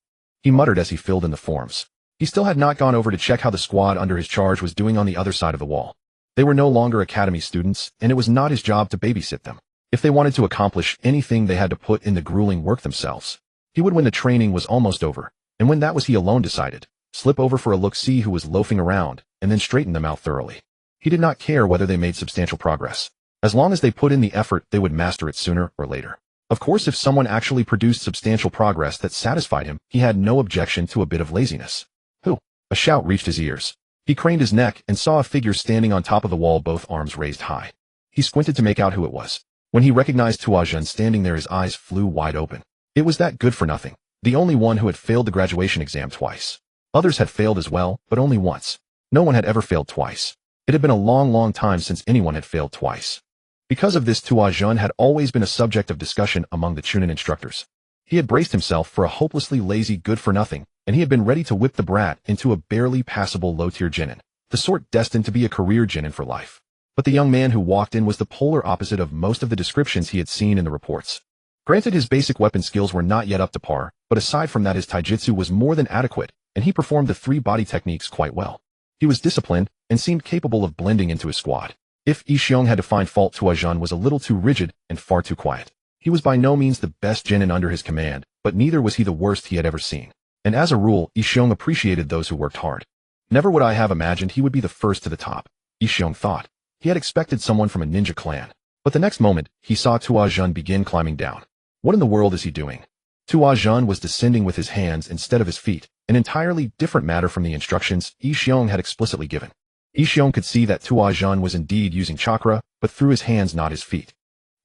he muttered as he filled in the forms. He still had not gone over to check how the squad under his charge was doing on the other side of the wall. They were no longer academy students, and it was not his job to babysit them. If they wanted to accomplish anything, they had to put in the grueling work themselves. He would, when the training was almost over, and when that was, he alone decided, slip over for a look-see who was loafing around, and then straighten them out thoroughly. He did not care whether they made substantial progress. As long as they put in the effort, they would master it sooner or later. Of course, if someone actually produced substantial progress that satisfied him, he had no objection to a bit of laziness. Who? A shout reached his ears. He craned his neck and saw a figure standing on top of the wall, both arms raised high. He squinted to make out who it was. When he recognized Tuajun standing there, his eyes flew wide open. It was that good-for-nothing, the only one who had failed the graduation exam twice. Others had failed as well, but only once. No one had ever failed twice. It had been a long, long time since anyone had failed twice. Because of this, Tuajun had always been a subject of discussion among the Chunin instructors. He had braced himself for a hopelessly lazy good-for-nothing, and he had been ready to whip the brat into a barely passable low-tier genin, the sort destined to be a career genin for life. But the young man who walked in was the polar opposite of most of the descriptions he had seen in the reports. Granted, his basic weapon skills were not yet up to par, but aside from that, his taijutsu was more than adequate, and he performed the 3 body techniques quite well. He was disciplined and seemed capable of blending into his squad. If Yi Xiong had to find fault, Tuajun was a little too rigid and far too quiet. He was by no means the best genin under his command, but neither was he the worst he had ever seen. And as a rule, Yi Xiong appreciated those who worked hard. Never would I have imagined he would be the first to the top, Yi Xiong thought. He had expected someone from a ninja clan. But the next moment, he saw Tuajun begin climbing down. What in the world is he doing? Tuajun was descending with his hands instead of his feet, an entirely different matter from the instructions Yi Xiong had explicitly given. Yi Xiong could see that Tuajun was indeed using chakra, but through his hands, not his feet.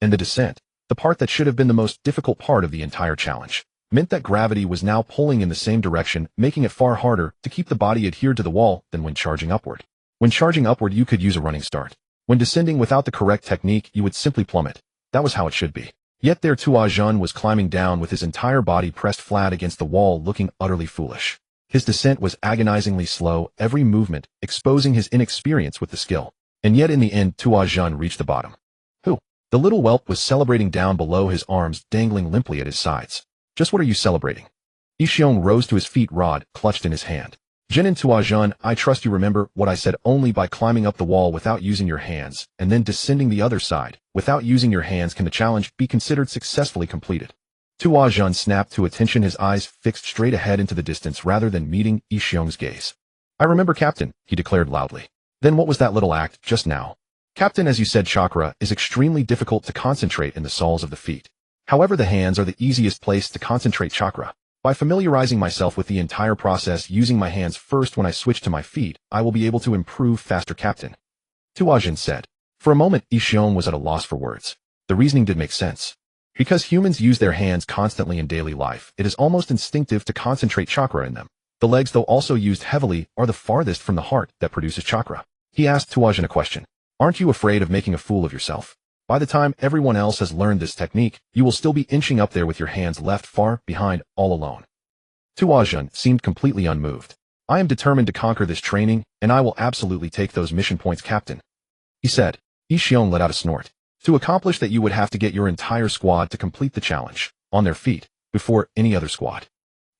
And the descent, the part that should have been the most difficult part of the entire challenge, meant that gravity was now pulling in the same direction, making it far harder to keep the body adhered to the wall than when charging upward. When charging upward, you could use a running start. When descending without the correct technique, you would simply plummet. That was how it should be. Yet there Tuajun was climbing down with his entire body pressed flat against the wall, looking utterly foolish. His descent was agonizingly slow, every movement exposing his inexperience with the skill. And yet in the end, Tuajun reached the bottom. Who? The little whelp was celebrating down below, his arms dangling limply at his sides. Just what are you celebrating? Yi Xiong rose to his feet, rod clutched in his hand. Jin and Tuajun, I trust you remember what I said. Only by climbing up the wall without using your hands, and then descending the other side, without using your hands, can the challenge be considered successfully completed. Tuajun snapped to attention, his eyes fixed straight ahead into the distance rather than meeting Yi Xiong's gaze. I remember, Captain, he declared loudly. Then what was that little act just now? Captain, as you said, chakra is extremely difficult to concentrate in the soles of the feet. However, the hands are the easiest place to concentrate chakra. By familiarizing myself with the entire process using my hands first, when I switch to my feet, I will be able to improve faster, Captain, Tuajun said. For a moment, Yi Xiong was at a loss for words. The reasoning did make sense. Because humans use their hands constantly in daily life, it is almost instinctive to concentrate chakra in them. The legs, though also used heavily, are the farthest from the heart that produces chakra. He asked Tuajun a question. Aren't you afraid of making a fool of yourself? By the time everyone else has learned this technique, you will still be inching up there with your hands left far behind, all alone. Tuajun seemed completely unmoved. I am determined to conquer this training, and I will absolutely take those mission points, Captain, he said. Yi Xiong let out a snort. To accomplish that, you would have to get your entire squad to complete the challenge, on their feet, before any other squad.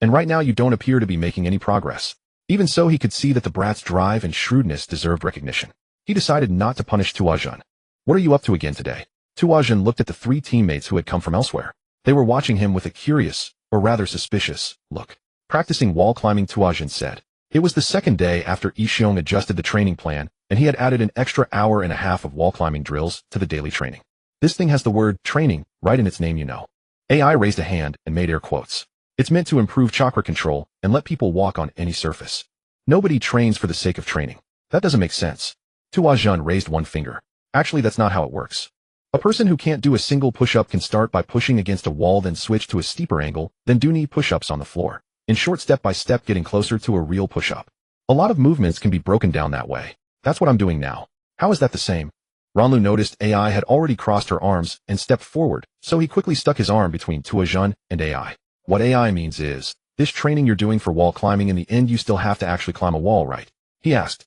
And right now you don't appear to be making any progress. Even so, he could see that the brat's drive and shrewdness deserved recognition. He decided not to punish Tuajun. What are you up to again today? Tuajun looked at the 3 teammates who had come from elsewhere. They were watching him with a curious, or rather suspicious, look. Practicing wall climbing, Tuajun said. It was the second day after Yi Xiong adjusted the training plan, and he had added an extra hour and a half of wall climbing drills to the daily training. This thing has the word training right in its name, you know. AI raised a hand and made air quotes. It's meant to improve chakra control and let people walk on any surface. Nobody trains for the sake of training. That doesn't make sense. Tuajun raised one finger. Actually, that's not how it works. A person who can't do a single push-up can start by pushing against a wall, then switch to a steeper angle, then do knee push-ups on the floor. In short, step by step, getting closer to a real push-up. A lot of movements can be broken down that way. That's what I'm doing now. How is that the same? Ranlu noticed AI had already crossed her arms and stepped forward, so he quickly stuck his arm between Tuajun and AI. What AI means is, this training you're doing for wall climbing, in the end you still have to actually climb a wall, right? He asked.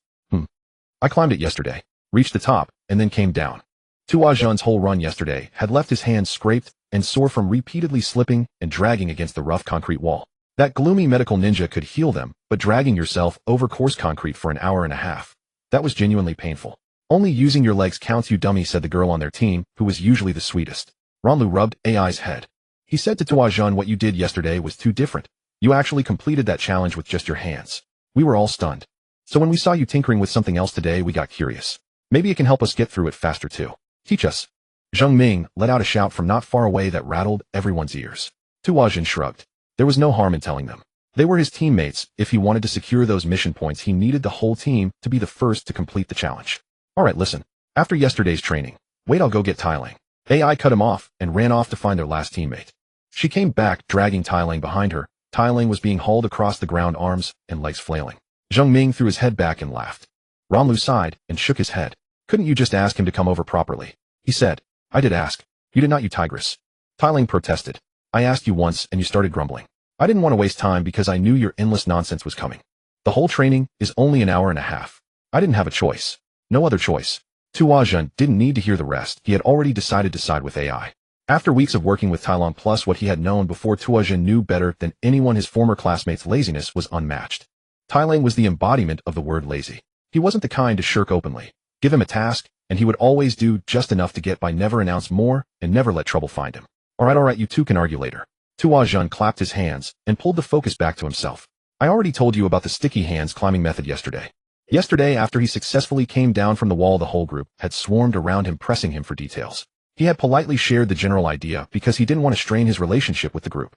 I climbed it yesterday, reached the top, and then came down. Tuajun's whole run yesterday had left his hands scraped and sore from repeatedly slipping and dragging against the rough concrete wall. That gloomy medical ninja could heal them, but dragging yourself over coarse concrete for an hour and a half, that was genuinely painful. Only using your legs counts, you dummy, said the girl on their team, who was usually the sweetest. Ranlu rubbed AI's head. He said to Tuajun, what you did yesterday was too different. You actually completed that challenge with just your hands. We were all stunned. So when we saw you tinkering with something else today, we got curious. Maybe it can help us get through it faster too. Teach us. Zheng Ming let out a shout from not far away that rattled everyone's ears. Tuajun shrugged. There was no harm in telling them. They were his teammates. If he wanted to secure those mission points, he needed the whole team to be the first to complete the challenge. Alright, listen. After yesterday's training, wait, I'll go get Tailang. AI cut him off and ran off to find their last teammate. She came back, dragging Tailang behind her. Tailang was being hauled across the ground, arms and legs flailing. Zheng Ming threw his head back and laughed. Ranlu sighed and shook his head. Couldn't you just ask him to come over properly? He said. I did ask. You did not, you tigress. Tailang protested. I asked you once and you started grumbling. I didn't want to waste time because I knew your endless nonsense was coming. The whole training is only an hour and a half. I didn't have a choice. No other choice. Tuajun didn't need to hear the rest. He had already decided to side with AI. After weeks of working with Tailang plus what he had known before, Tuajun knew better than anyone his former classmates' laziness was unmatched. Tai Lang was the embodiment of the word lazy. He wasn't the kind to shirk openly. Give him a task, and he would always do just enough to get by, never announce more, and never let trouble find him. Alright, you two can argue later. Tua Jun clapped his hands and pulled the focus back to himself. I already told you about the sticky hands climbing method yesterday. Yesterday, after he successfully came down from the wall, the whole group had swarmed around him, pressing him for details. He had politely shared the general idea because he didn't want to strain his relationship with the group.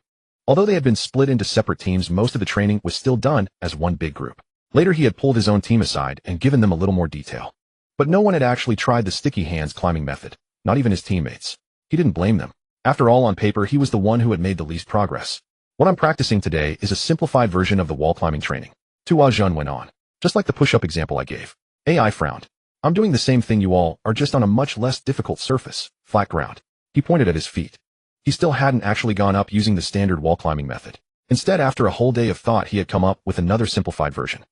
Although they had been split into separate teams, most of the training was still done as one big group. Later, he had pulled his own team aside and given them a little more detail. But no one had actually tried the sticky hands climbing method, not even his teammates. He didn't blame them. After all, on paper, he was the one who had made the least progress. What I'm practicing today is a simplified version of the wall climbing training. Tua Jun went on. Just like the push-up example I gave. AI frowned. I'm doing the same thing you all are, just on a much less difficult surface, flat ground. He pointed at his feet. He still hadn't actually gone up using the standard wall climbing method. Instead, after a whole day of thought, he had come up with another simplified version.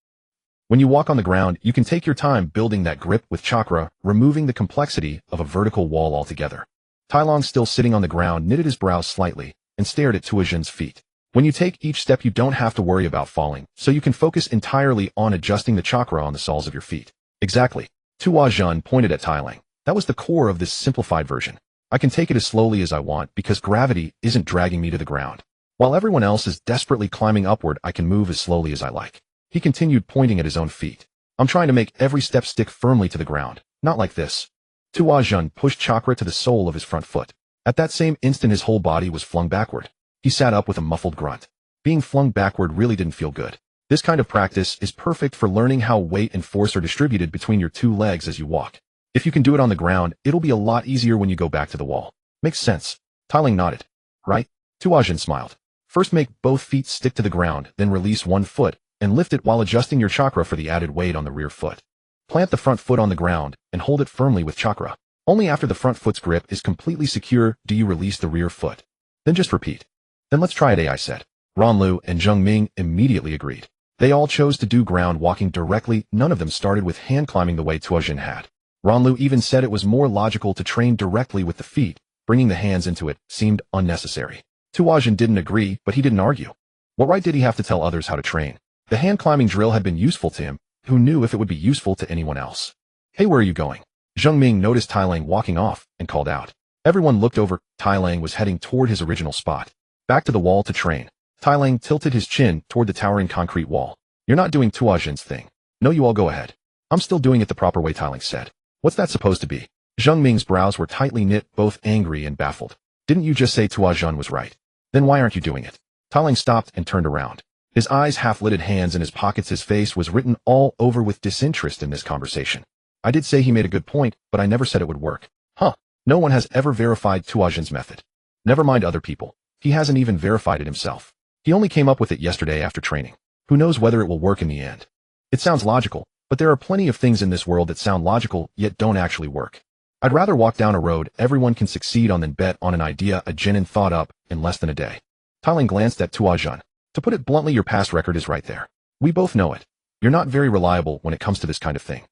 When you walk on the ground, you can take your time building that grip with chakra, removing the complexity of a vertical wall altogether. Tai Lang, still sitting on the ground, knitted his brows slightly and stared at Tua Jun's feet. When you take each step, you don't have to worry about falling, so you can focus entirely on adjusting the chakra on the soles of your feet. Exactly. Tua Jun pointed at Tai Lang. That was the core of this simplified version. I can take it as slowly as I want because gravity isn't dragging me to the ground. While everyone else is desperately climbing upward, I can move as slowly as I like. He continued, pointing at his own feet. I'm trying to make every step stick firmly to the ground, not like this. Tua Jun pushed chakra to the sole of his front foot. At that same instant, his whole body was flung backward. He sat up with a muffled grunt. Being flung backward really didn't feel good. This kind of practice is perfect for learning how weight and force are distributed between your two legs as you walk. If you can do it on the ground, it'll be a lot easier when you go back to the wall. Makes sense. Tai Lang nodded. Right? Tua Jun smiled. First, make both feet stick to the ground, then release one foot and lift it while adjusting your chakra for the added weight on the rear foot. Plant the front foot on the ground and hold it firmly with chakra. Only after the front foot's grip is completely secure do you release the rear foot. Then just repeat. Then let's try it, AI said. Ranlu and Zheng Ming immediately agreed. They all chose to do ground walking directly. None of them started with hand climbing the way Tua Jun had. Ranlu even said it was more logical to train directly with the feet. Bringing the hands into it seemed unnecessary. Tua Jun didn't agree, but he didn't argue. What right did he have to tell others how to train? The hand climbing drill had been useful to him. Who knew if it would be useful to anyone else? Hey, where are you going? Zheng Ming noticed Tai Lang walking off and called out. Everyone looked over. Tai Lang was heading toward his original spot. Back to the wall to train. Tai Lang tilted his chin toward the towering concrete wall. You're not doing Tua Jun's thing. No, you all go ahead. I'm still doing it the proper way, Tai Lang said. What's that supposed to be? Zheng Ming's brows were tightly knit, both angry and baffled. Didn't you just say Tua Jun was right? Then why aren't you doing it? Tai Lang stopped and turned around. His eyes half-lidded, hands in his pockets, his face was written all over with disinterest in this conversation. I did say he made a good point, but I never said it would work. Huh. No one has ever verified Tua Jun's method. Never mind other people. He hasn't even verified it himself. He only came up with it yesterday after training. Who knows whether it will work in the end? It sounds logical, but there are plenty of things in this world that sound logical yet don't actually work. I'd rather walk down a road everyone can succeed on than bet on an idea a genin thought up in less than a day. Tai Lang glanced at Tua Jun. To put it bluntly, your past record is right there. We both know it. You're not very reliable when it comes to this kind of thing.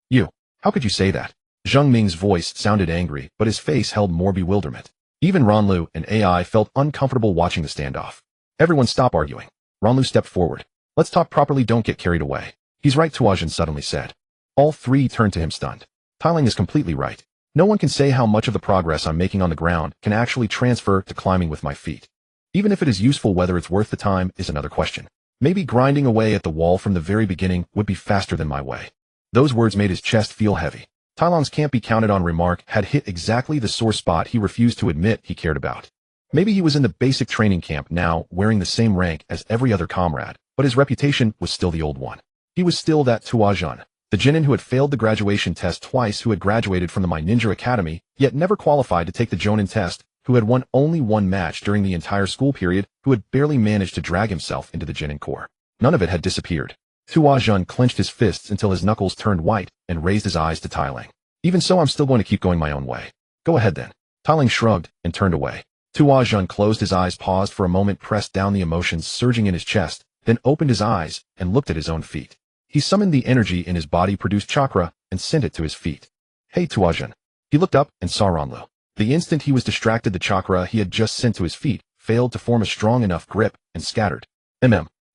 You. How could you say that? Zheng Ming's voice sounded angry, but his face held more bewilderment. Even Ranlu and AI felt uncomfortable watching the standoff. Everyone stop arguing. Ranlu stepped forward. Let's talk properly, don't get carried away. He's right, Tua Jun suddenly said. All three turned to him stunned. Tai Lang is completely right. No one can say how much of the progress I'm making on the ground can actually transfer to climbing with my feet. Even if it is useful, whether it's worth the time is another question. Maybe grinding away at the wall from the very beginning would be faster than my way. Those words made his chest feel heavy. Tai Lang's can't be counted on remark had hit exactly the sore spot he refused to admit he cared about. Maybe he was in the basic training camp now, wearing the same rank as every other comrade, but his reputation was still the old one. He was still that Tua Jun, the genin who had failed the graduation test twice, who had graduated from the My Ninja Academy, yet never qualified to take the Jonin test, who had won only one match during the entire school period, who had barely managed to drag himself into the genin corps. None of it had disappeared. Tua Jun clenched his fists until his knuckles turned white and raised his eyes to Tai Lang. Even so, I'm still going to keep going my own way. Go ahead then. Tai Lang shrugged and turned away. Tua Jun closed his eyes, paused for a moment, pressed down the emotions surging in his chest, then opened his eyes and looked at his own feet. He summoned the energy in his body, produced chakra, and sent it to his feet. Hey, Tua Jun. He looked up and saw Ranlu. The instant he was distracted, the chakra he had just sent to his feet failed to form a strong enough grip and scattered.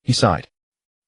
He sighed.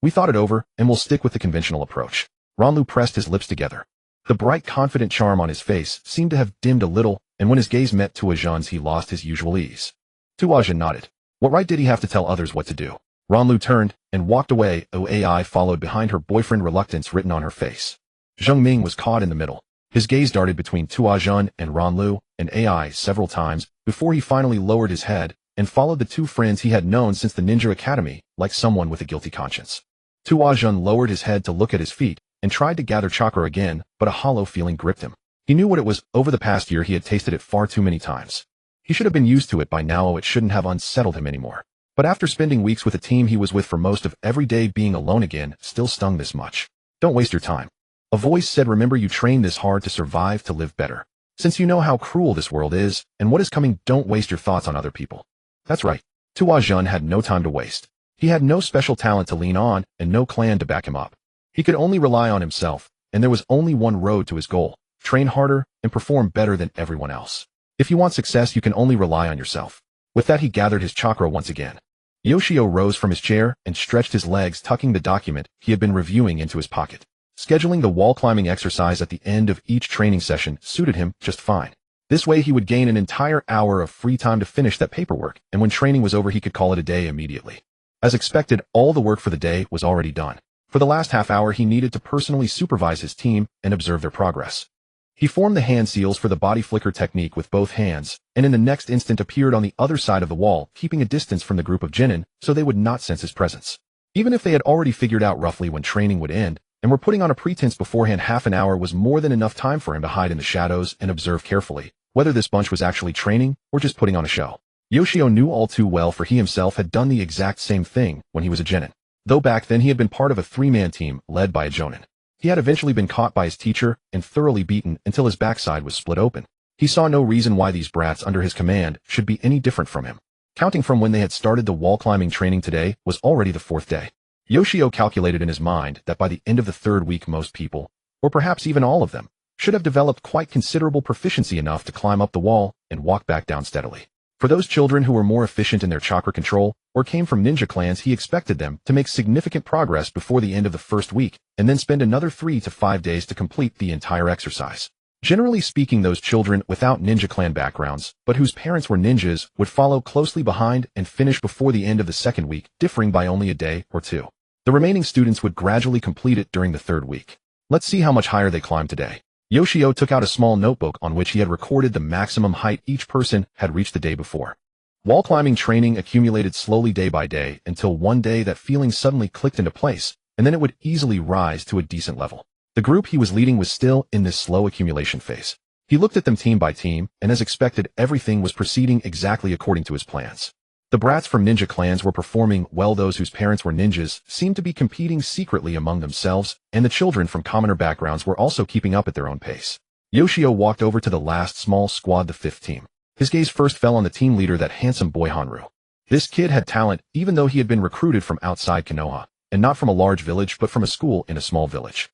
We thought it over, and we'll stick with the conventional approach. Ranlu pressed his lips together. The bright, confident charm on his face seemed to have dimmed a little, and when his gaze met Tuajan's, he lost his usual ease. Tuajan nodded. What right did he have to tell others what to do? Ranlu turned and walked away. OAI followed behind her, boyfriend reluctance written on her face. Zheng Ming was caught in the middle. His gaze darted between Tuajan and Ranlu and AI several times before he finally lowered his head and followed the two friends he had known since the Ninja Academy like someone with a guilty conscience. Tuajan lowered his head to look at his feet and tried to gather chakra again, but a hollow feeling gripped him. He knew what it was. Over the past year he had tasted it far too many times. He should have been used to it by now. It shouldn't have unsettled him anymore. But after spending weeks with a team he was with for most of every day, being alone again still stung this much. Don't waste your time. A voice said, remember, you trained this hard to survive, to live better. Since you know how cruel this world is and what is coming, don't waste your thoughts on other people. That's right. Tuajan had no time to waste. He had no special talent to lean on and no clan to back him up. He could only rely on himself, and there was only one road to his goal: train harder and perform better than everyone else. If you want success, you can only rely on yourself. With that, he gathered his chakra once again. Yoshio rose from his chair and stretched his legs, tucking the document he had been reviewing into his pocket. Scheduling the wall climbing exercise at the end of each training session suited him just fine. This way he would gain an entire hour of free time to finish that paperwork, and when training was over he could call it a day immediately. As expected, all the work for the day was already done. For the last half hour he needed to personally supervise his team and observe their progress. He formed the hand seals for the body flicker technique with both hands, and in the next instant appeared on the other side of the wall, keeping a distance from the group of genin so they would not sense his presence. Even if they had already figured out roughly when training would end, and were putting on a pretense beforehand, half an hour was more than enough time for him to hide in the shadows and observe carefully whether this bunch was actually training or just putting on a show. Yoshio knew all too well, for he himself had done the exact same thing when he was a genin. Though back then he had been part of a three-man team led by a jonin. He had eventually been caught by his teacher and thoroughly beaten until his backside was split open. He saw no reason why these brats under his command should be any different from him. Counting from when they had started the wall climbing training, today was already the fourth day. Yoshio calculated in his mind that by the end of the third week most people, or perhaps even all of them, should have developed quite considerable proficiency enough to climb up the wall and walk back down steadily. For those children who were more efficient in their chakra control or came from ninja clans, he expected them to make significant progress before the end of the first week and then spend another 3 to 5 days to complete the entire exercise. Generally speaking, those children without ninja clan backgrounds, but whose parents were ninjas, would follow closely behind and finish before the end of the second week, differing by only a day or two. The remaining students would gradually complete it during the third week. Let's see how much higher they climbed today. Yoshio took out a small notebook on which he had recorded the maximum height each person had reached the day before. Wall climbing training accumulated slowly day by day until one day that feeling suddenly clicked into place, and then it would easily rise to a decent level. The group he was leading was still in this slow accumulation phase. He looked at them team by team, and as expected, everything was proceeding exactly according to his plans. The brats from ninja clans were performing well. Those whose parents were ninjas seemed to be competing secretly among themselves, and the children from commoner backgrounds were also keeping up at their own pace. Yoshio walked over to the last small squad, the fifth team. His gaze first fell on the team leader, that handsome boy Hanru. This kid had talent, even though he had been recruited from outside Konoha, and not from a large village but from a school in a small village.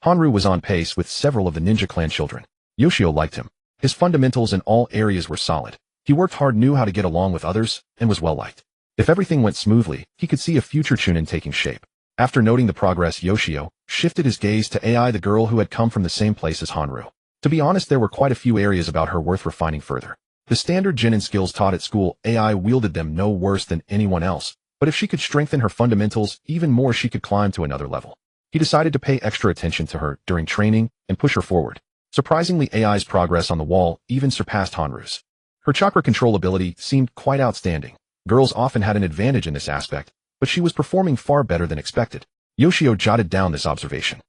Hanru was on pace with several of the ninja clan children. Yoshio liked him. His fundamentals in all areas were solid. He worked hard, knew how to get along with others, and was well liked. If everything went smoothly, he could see a future Chunin taking shape. After noting the progress, Yoshio shifted his gaze to AI, the girl who had come from the same place as Hanru. To be honest, there were quite a few areas about her worth refining further. The standard genin skills taught at school, AI wielded them no worse than anyone else, but if she could strengthen her fundamentals even more, she could climb to another level. He decided to pay extra attention to her during training and push her forward. Surprisingly, AI's progress on the wall even surpassed Hanru's. Her chakra control ability seemed quite outstanding. Girls often had an advantage in this aspect, but she was performing far better than expected. Yoshio jotted down this observation.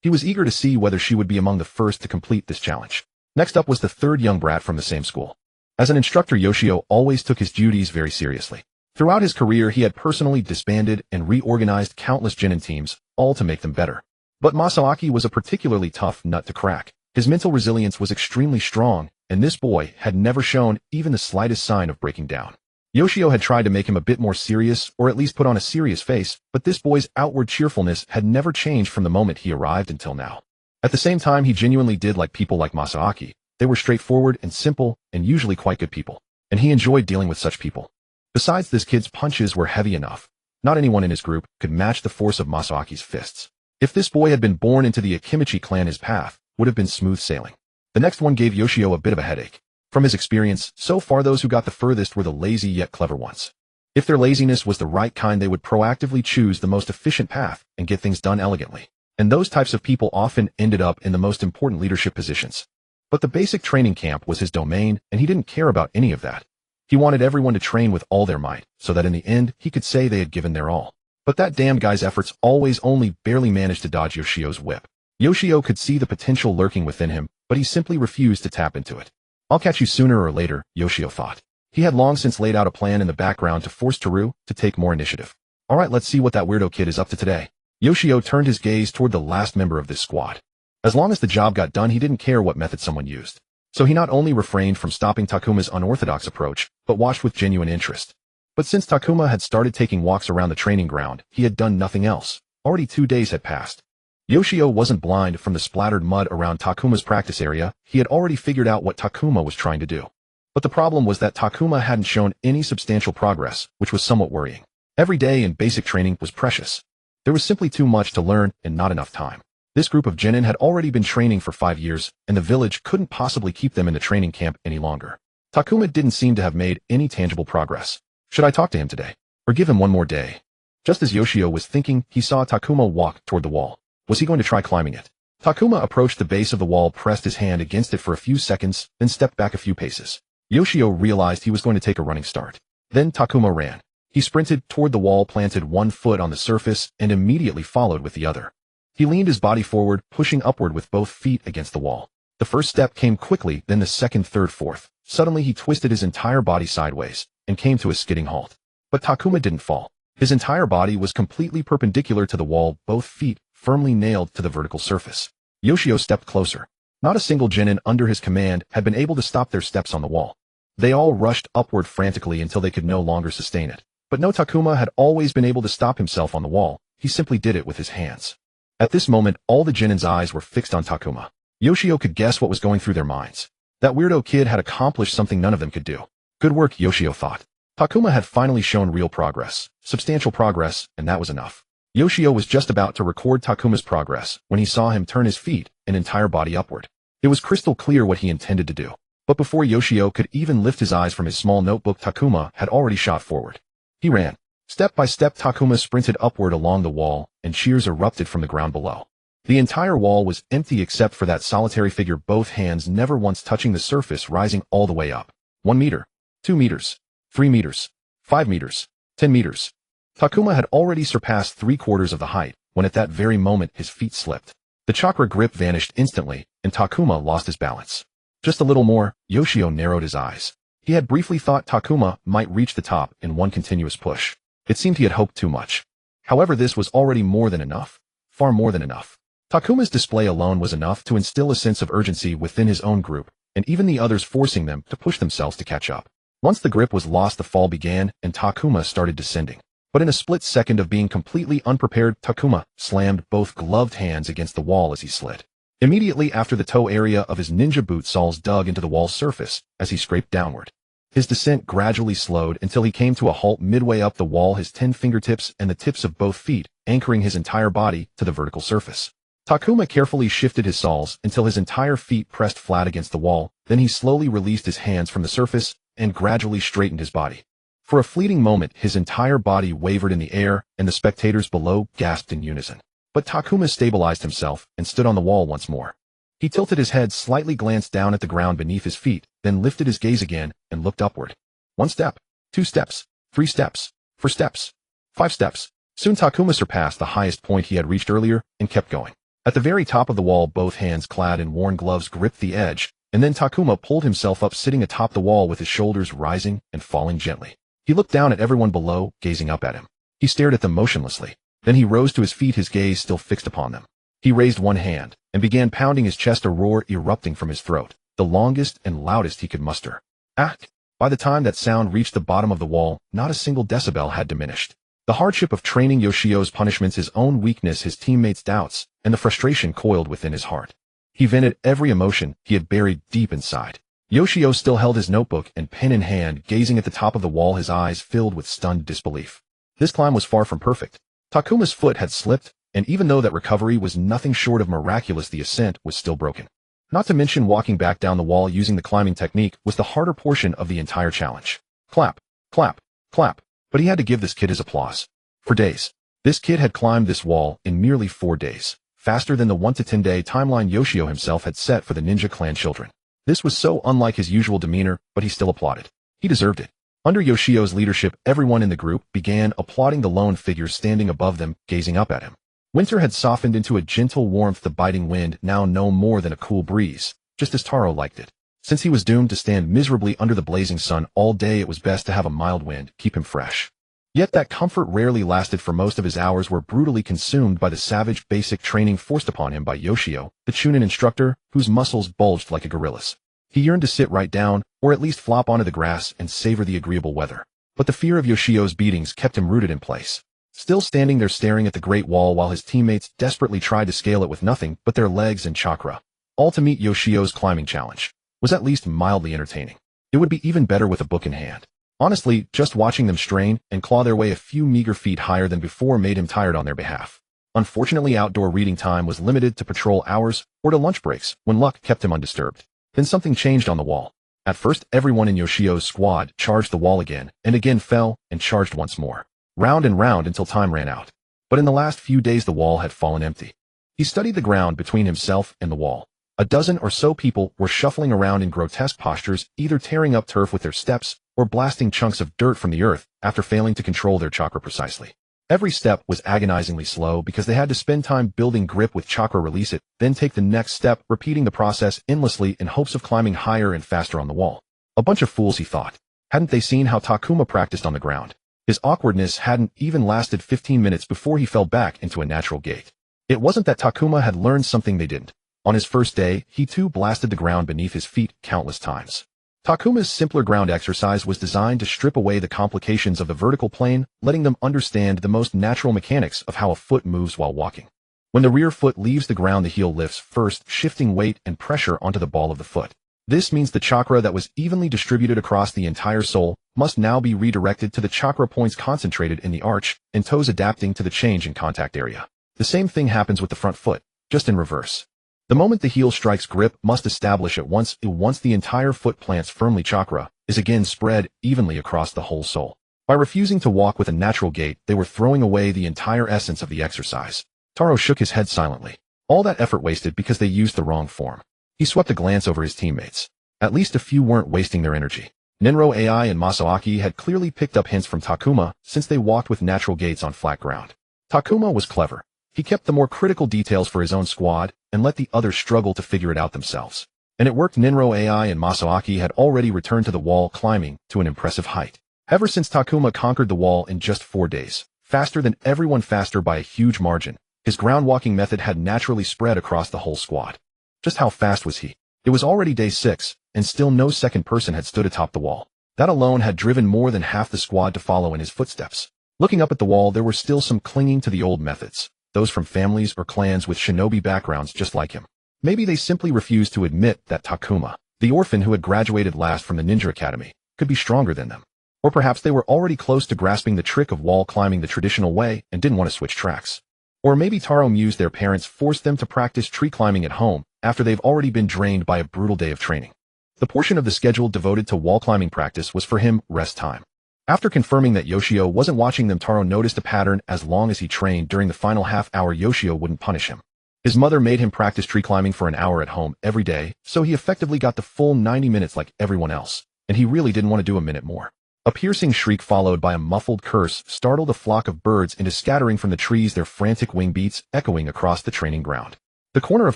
He was eager to see whether she would be among the first to complete this challenge. Next up was the third young brat from the same school. As an instructor, Yoshio always took his duties very seriously. Throughout his career, he had personally disbanded and reorganized countless genin teams, all to make them better. But Masaaki was a particularly tough nut to crack. His mental resilience was extremely strong, and this boy had never shown even the slightest sign of breaking down. Yoshio had tried to make him a bit more serious, or at least put on a serious face, but this boy's outward cheerfulness had never changed from the moment he arrived until now. At the same time, he genuinely did like people like Masaaki. They were straightforward and simple, and usually quite good people, and he enjoyed dealing with such people. Besides, this kid's punches were heavy enough. Not anyone in his group could match the force of Masaaki's fists. If this boy had been born into the Akimichi clan, his path would have been smooth sailing. The next one gave Yoshio a bit of a headache. From his experience, so far those who got the furthest were the lazy yet clever ones. If their laziness was the right kind, they would proactively choose the most efficient path and get things done elegantly. And those types of people often ended up in the most important leadership positions. But the basic training camp was his domain, and he didn't care about any of that. He wanted everyone to train with all their might, so that in the end, he could say they had given their all. But that damn guy's efforts always only barely managed to dodge Yoshio's whip. Yoshio could see the potential lurking within him, but he simply refused to tap into it. I'll catch you sooner or later, Yoshio thought. He had long since laid out a plan in the background to force Teru to take more initiative. Alright, let's see what that weirdo kid is up to today. Yoshio turned his gaze toward the last member of this squad. As long as the job got done, he didn't care what method someone used. So he not only refrained from stopping Takuma's unorthodox approach, but watched with genuine interest. But since Takuma had started taking walks around the training ground, he had done nothing else. Already 2 days had passed. Yoshio wasn't blind from the splattered mud around Takuma's practice area. He had already figured out what Takuma was trying to do. But the problem was that Takuma hadn't shown any substantial progress, which was somewhat worrying. Every day in basic training was precious. There was simply too much to learn and not enough time. This group of genin had already been training for 5 years, and the village couldn't possibly keep them in the training camp any longer. Takuma didn't seem to have made any tangible progress. Should I talk to him today? Or give him one more day? Just as Yoshio was thinking, he saw Takuma walk toward the wall. Was he going to try climbing it? Takuma approached the base of the wall, pressed his hand against it for a few seconds, then stepped back a few paces. Yoshio realized he was going to take a running start. Then Takuma ran. He sprinted toward the wall, planted one foot on the surface, and immediately followed with the other. He leaned his body forward, pushing upward with both feet against the wall. The first step came quickly, then the second, third, fourth. Suddenly he twisted his entire body sideways and came to a skidding halt. But Takuma didn't fall. His entire body was completely perpendicular to the wall, both feet firmly nailed to the vertical surface. Yoshio stepped closer. Not a single genin under his command had been able to stop their steps on the wall. They all rushed upward frantically until they could no longer sustain it. But no, Takuma had always been able to stop himself on the wall. He simply did it with his hands. At this moment, all the genin's eyes were fixed on Takuma. Yoshio could guess what was going through their minds. That weirdo kid had accomplished something none of them could do. Good work, Yoshio thought. Takuma had finally shown real progress, substantial progress, and that was enough. Yoshio was just about to record Takuma's progress when he saw him turn his feet and entire body upward. It was crystal clear what he intended to do. But before Yoshio could even lift his eyes from his small notebook, Takuma had already shot forward. He ran. Step by step, Takuma sprinted upward along the wall, and cheers erupted from the ground below. The entire wall was empty except for that solitary figure, both hands never once touching the surface, rising all the way up. 1 meter, 2 meters, 3 meters, 5 meters, 10 meters. Takuma had already surpassed 3/4 of the height, when at that very moment his feet slipped. The chakra grip vanished instantly, and Takuma lost his balance. Just a little more, Yoshio narrowed his eyes. He had briefly thought Takuma might reach the top in one continuous push. It seemed he had hoped too much. However, this was already more than enough. Far more than enough. Takuma's display alone was enough to instill a sense of urgency within his own group, and even the others, forcing them to push themselves to catch up. Once the grip was lost, the fall began, and Takuma started descending. But in a split second of being completely unprepared, Takuma slammed both gloved hands against the wall as he slid. Immediately after, the toe area of his ninja boot soles dug into the wall's surface as he scraped downward. His descent gradually slowed until he came to a halt midway up the wall, his 10 fingertips and the tips of both feet anchoring his entire body to the vertical surface. Takuma carefully shifted his soles until his entire feet pressed flat against the wall, then he slowly released his hands from the surface and gradually straightened his body. For a fleeting moment, his entire body wavered in the air, and the spectators below gasped in unison. But Takuma stabilized himself and stood on the wall once more. He tilted his head slightly, glanced down at the ground beneath his feet, then lifted his gaze again and looked upward. 1 step, 2 steps, 3 steps, 4 steps, 5 steps. Soon Takuma surpassed the highest point he had reached earlier and kept going. At the very top of the wall, both hands clad in worn gloves gripped the edge, and then Takuma pulled himself up, sitting atop the wall with his shoulders rising and falling gently. He looked down at everyone below, gazing up at him. He stared at them motionlessly. Then he rose to his feet, his gaze still fixed upon them. He raised one hand and began pounding his chest, a roar erupting from his throat, the longest and loudest he could muster. By the time that sound reached the bottom of the wall, not a single decibel had diminished. The hardship of training, Yoshio's punishments, his own weakness, his teammates' doubts, and the frustration coiled within his heart. He vented every emotion he had buried deep inside. Yoshio still held his notebook and pen in hand, gazing at the top of the wall, his eyes filled with stunned disbelief. This climb was far from perfect. Takuma's foot had slipped, and even though that recovery was nothing short of miraculous, the ascent was still broken. Not to mention walking back down the wall using the climbing technique was the harder portion of the entire challenge. Clap, clap, clap. But he had to give this kid his applause. For days. This kid had climbed this wall in merely 4 days, faster than the 1 to 10 day timeline Yoshio himself had set for the ninja clan children. This was so unlike his usual demeanor, but he still applauded. He deserved it. Under Yoshio's leadership, everyone in the group began applauding the lone figure standing above them, gazing up at him. Winter had softened into a gentle warmth, the biting wind now no more than a cool breeze, just as Taro liked it. Since he was doomed to stand miserably under the blazing sun all day, it was best to have a mild wind, keep him fresh. Yet that comfort rarely lasted, for most of his hours were brutally consumed by the savage basic training forced upon him by Yoshio, the Chunin instructor, whose muscles bulged like a gorilla's. He yearned to sit right down, or at least flop onto the grass and savor the agreeable weather. But the fear of Yoshio's beatings kept him rooted in place. Still standing there staring at the Great Wall while his teammates desperately tried to scale it with nothing but their legs and chakra. All to meet Yoshio's climbing challenge was at least mildly entertaining. It would be even better with a book in hand. Honestly, just watching them strain and claw their way a few meager feet higher than before made him tired on their behalf. Unfortunately, outdoor reading time was limited to patrol hours or to lunch breaks, when luck kept him undisturbed. Then something changed on the wall. At first, everyone in Yoshio's squad charged the wall again, and again fell, and charged once more. Round and round until time ran out. But in the last few days the wall had fallen empty. He studied the ground between himself and the wall. A dozen or so people were shuffling around in grotesque postures, either tearing up turf with their steps, or blasting chunks of dirt from the earth after failing to control their chakra precisely. Every step was agonizingly slow because they had to spend time building grip with chakra, release it, then take the next step, repeating the process endlessly in hopes of climbing higher and faster on the wall. A bunch of fools, he thought. Hadn't they seen how Takuma practiced on the ground? His awkwardness hadn't even lasted 15 minutes before he fell back into a natural gait. It wasn't that Takuma had learned something they didn't. On his first day, he too blasted the ground beneath his feet countless times. Takuma's simpler ground exercise was designed to strip away the complications of the vertical plane, letting them understand the most natural mechanics of how a foot moves while walking. When the rear foot leaves the ground, the heel lifts first, shifting weight and pressure onto the ball of the foot. This means the chakra that was evenly distributed across the entire sole must now be redirected to the chakra points concentrated in the arch, and toes adapting to the change in contact area. The same thing happens with the front foot, just in reverse. The moment the heel strikes, grip must establish at once the entire foot plants firmly. Chakra is again spread evenly across the whole sole. By refusing to walk with a natural gait, they were throwing away the entire essence of the exercise. Taro shook his head silently. All that effort wasted because they used the wrong form. He swept a glance over his teammates. At least a few weren't wasting their energy. Nenro AI and Masaaki had clearly picked up hints from Takuma since they walked with natural gaits on flat ground. Takuma was clever. He kept the more critical details for his own squad and let the others struggle to figure it out themselves. And it worked. Nenro AI and Masaaki had already returned to the wall, climbing to an impressive height. Ever since Takuma conquered the wall in just 4 days, faster than everyone, faster by a huge margin, his ground walking method had naturally spread across the whole squad. Just how fast was he? It was already day 6, and still no second person had stood atop the wall. That alone had driven more than half the squad to follow in his footsteps. Looking up at the wall, there were still some clinging to the old methods. Those from families or clans with shinobi backgrounds just like him. Maybe they simply refused to admit that Takuma, the orphan who had graduated last from the ninja academy, could be stronger than them. Or perhaps they were already close to grasping the trick of wall climbing the traditional way and didn't want to switch tracks. Or maybe Taro mused their parents forced them to practice tree climbing at home after they've already been drained by a brutal day of training. The portion of the schedule devoted to wall climbing practice was for him rest time. After confirming that Yoshio wasn't watching them, Taro noticed a pattern. As long as he trained during the final half hour, Yoshio wouldn't punish him. His mother made him practice tree climbing for an hour at home every day, so he effectively got the full 90 minutes like everyone else, and he really didn't want to do a minute more. A piercing shriek followed by a muffled curse startled a flock of birds into scattering from the trees, their frantic wing beats echoing across the training ground. The corner of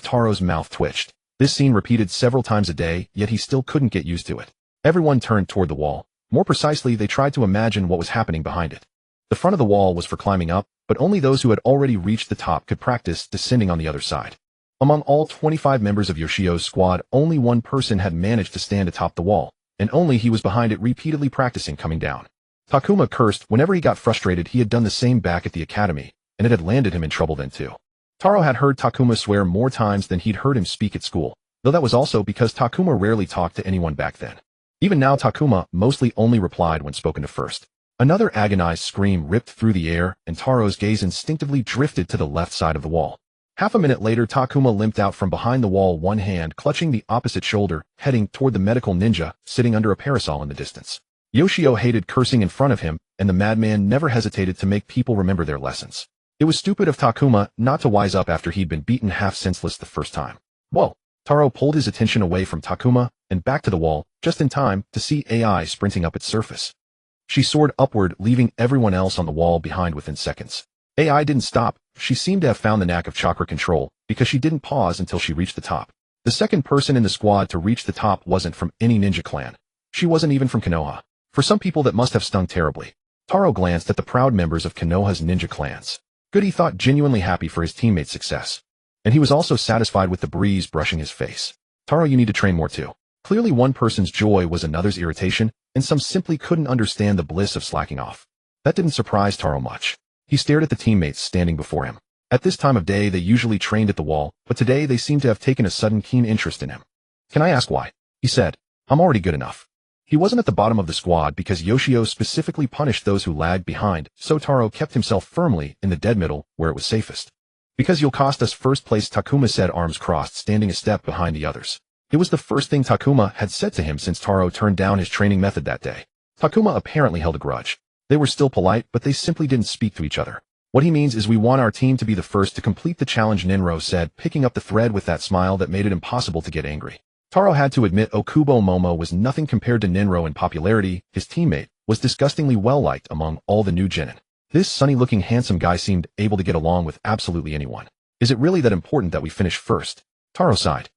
Taro's mouth twitched. This scene repeated several times a day, yet he still couldn't get used to it. Everyone turned toward the wall. More precisely, they tried to imagine what was happening behind it. The front of the wall was for climbing up, but only those who had already reached the top could practice descending on the other side. Among all 25 members of Yoshio's squad, only one person had managed to stand atop the wall, and only he was behind it, repeatedly practicing coming down. Takuma cursed. Whenever he got frustrated, he had done the same back at the academy, and it had landed him in trouble then too. Taro had heard Takuma swear more times than he'd heard him speak at school, though that was also because Takuma rarely talked to anyone back then. Even now, Takuma mostly only replied when spoken to first. Another agonized scream ripped through the air, and Taro's gaze instinctively drifted to the left side of the wall. Half a minute later, Takuma limped out from behind the wall, one hand clutching the opposite shoulder, heading toward the medical ninja, sitting under a parasol in the distance. Yoshio hated cursing in front of him, and the madman never hesitated to make people remember their lessons. It was stupid of Takuma not to wise up after he'd been beaten half senseless the first time. Whoa! Taro pulled his attention away from Takuma and back to the wall, just in time to see AI sprinting up its surface. She soared upward, leaving everyone else on the wall behind within seconds. AI didn't stop. She seemed to have found the knack of chakra control, because she didn't pause until she reached the top. The second person in the squad to reach the top wasn't from any ninja clan. She wasn't even from Konoha. For some people that must have stung terribly. Taro glanced at the proud members of Konoha's ninja clans. Good, he thought, genuinely happy for his teammate's success. And he was also satisfied with the breeze brushing his face. Taro, you need to train more too. Clearly one person's joy was another's irritation, and some simply couldn't understand the bliss of slacking off. That didn't surprise Taro much. He stared at the teammates standing before him. At this time of day they usually trained at the wall, but today they seemed to have taken a sudden keen interest in him. Can I ask why? He said. I'm already good enough. He wasn't at the bottom of the squad because Yoshio specifically punished those who lagged behind, so Taro kept himself firmly in the dead middle, where it was safest. Because you'll cost us first place, Takuma said, arms crossed, standing a step behind the others. It was the first thing Takuma had said to him since Taro turned down his training method that day. Takuma apparently held a grudge. They were still polite, but they simply didn't speak to each other. What he means is we want our team to be the first to complete the challenge, Ninro said, picking up the thread with that smile that made it impossible to get angry. Taro had to admit Okubo Momo was nothing compared to Ninro in popularity. His teammate was disgustingly well-liked among all the new genin. This sunny-looking handsome guy seemed able to get along with absolutely anyone. Is it really that important that we finish first? Taro sighed.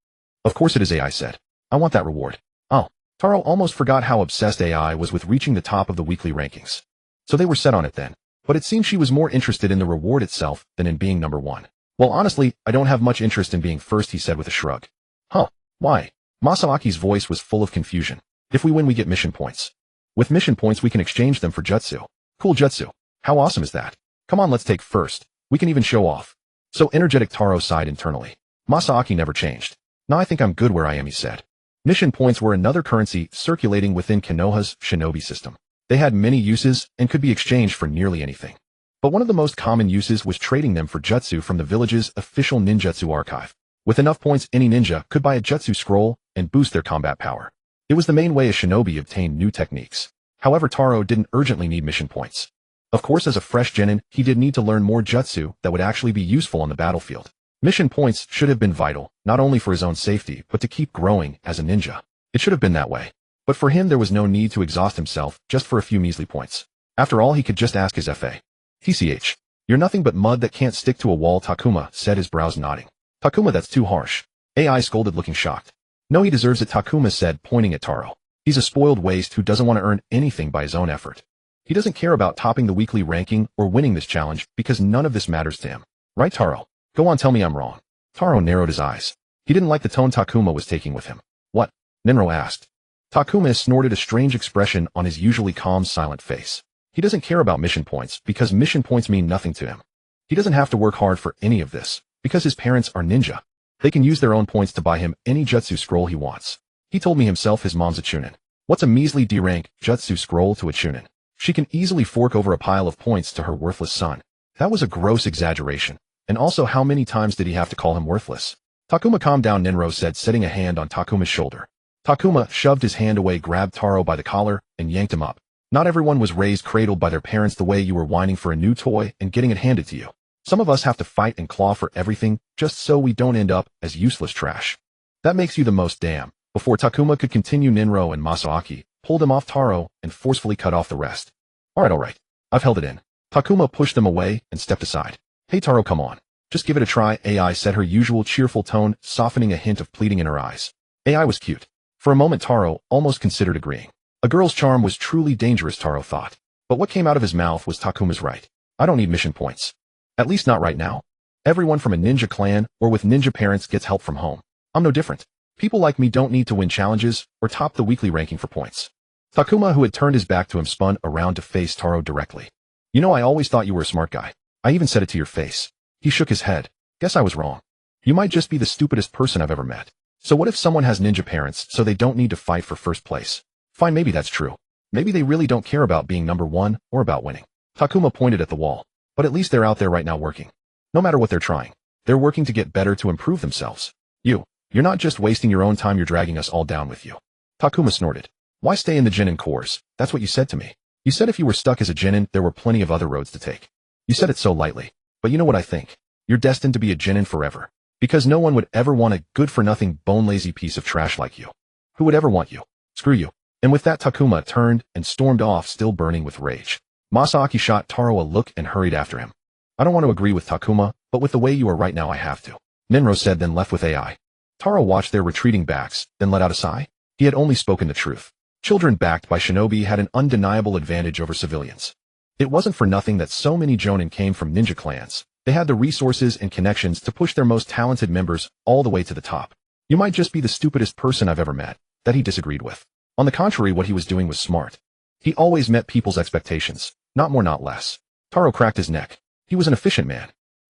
Of course it is, AI said. I want that reward. Oh. Taro almost forgot how obsessed AI was with reaching the top of the weekly rankings. So they were set on it then. But it seemed she was more interested in the reward itself than in being number one. Well, honestly, I don't have much interest in being first, he said with a shrug. Huh. Why? Masaoki's voice was full of confusion. If we win, we get mission points. With mission points, we can exchange them for jutsu. Cool jutsu. How awesome is that? Come on, let's take first. We can even show off. So energetic, Taro sighed internally. Masaoki never changed. Now I think I'm good where I am, he said. Mission points were another currency circulating within Konoha's shinobi system. They had many uses and could be exchanged for nearly anything. But one of the most common uses was trading them for jutsu from the village's official ninjutsu archive. With enough points, any ninja could buy a jutsu scroll and boost their combat power. It was the main way a shinobi obtained new techniques. However, Taro didn't urgently need mission points. Of course, as a fresh genin, he did need to learn more jutsu that would actually be useful on the battlefield. Mission points should have been vital, not only for his own safety, but to keep growing as a ninja. It should have been that way. But for him, there was no need to exhaust himself just for a few measly points. After all, he could just ask his FA. TCH. You're nothing but mud that can't stick to a wall, Takuma said, his brows nodding. Takuma, that's too harsh. AI scolded, looking shocked. No, he deserves it, Takuma said, pointing at Taro. He's a spoiled waste who doesn't want to earn anything by his own effort. He doesn't care about topping the weekly ranking or winning this challenge because none of this matters to him. Right, Taro? Go on, tell me I'm wrong. Taro narrowed his eyes. He didn't like the tone Takuma was taking with him. What? Ninro asked. Takuma snorted, a strange expression on his usually calm, silent face. He doesn't care about mission points because mission points mean nothing to him. He doesn't have to work hard for any of this because his parents are ninja. They can use their own points to buy him any jutsu scroll he wants. He told me himself his mom's a chunin. What's a measly D-rank jutsu scroll to a chunin? She can easily fork over a pile of points to her worthless son. That was a gross exaggeration. And also, how many times did he have to call him worthless? Takuma, calm down, Ninro said, setting a hand on Takuma's shoulder. Takuma shoved his hand away, grabbed Taro by the collar, and yanked him up. Not everyone was raised cradled by their parents the way you were, whining for a new toy and getting it handed to you. Some of us have to fight and claw for everything just so we don't end up as useless trash. That makes you the most damn. Before Takuma could continue, Ninro and Masaoki pulled him off Taro and forcefully cut off the rest. All right. I've held it in. Takuma pushed them away and stepped aside. Hey Taro, come on. Just give it a try, AI said, her usual cheerful tone softening a hint of pleading in her eyes. AI was cute. For a moment, Taro almost considered agreeing. A girl's charm was truly dangerous, Taro thought. But what came out of his mouth was Takuma's right. I don't need mission points. At least not right now. Everyone from a ninja clan or with ninja parents gets help from home. I'm no different. People like me don't need to win challenges or top the weekly ranking for points. Takuma, who had turned his back to him, spun around to face Taro directly. You know, I always thought you were a smart guy. I even said it to your face. He shook his head. Guess I was wrong. You might just be the stupidest person I've ever met. So what if someone has ninja parents so they don't need to fight for first place? Fine, maybe that's true. Maybe they really don't care about being number one or about winning. Takuma pointed at the wall. But at least they're out there right now working. No matter what they're trying, they're working to get better, to improve themselves. You're not just wasting your own time, you're dragging us all down with you. Takuma snorted. Why stay in the Genin Corps? That's what you said to me. You said if you were stuck as a Genin, there were plenty of other roads to take. You said it so lightly. But you know what I think? You're destined to be a Genin forever. Because no one would ever want a good-for-nothing, bone-lazy piece of trash like you. Who would ever want you? Screw you. And with that, Takuma turned and stormed off, still burning with rage. Masaaki shot Taro a look and hurried after him. I don't want to agree with Takuma, but with the way you are right now I have to. Ninro said, then left with AI. Taro watched their retreating backs, then let out a sigh. He had only spoken the truth. Children backed by shinobi had an undeniable advantage over civilians. It wasn't for nothing that so many Jonin came from ninja clans. They had the resources and connections to push their most talented members all the way to the top. You might just be the stupidest person I've ever met, that he disagreed with. On the contrary, what he was doing was smart. He always met people's expectations, not more, not less. Taro cracked his neck. He was an efficient man.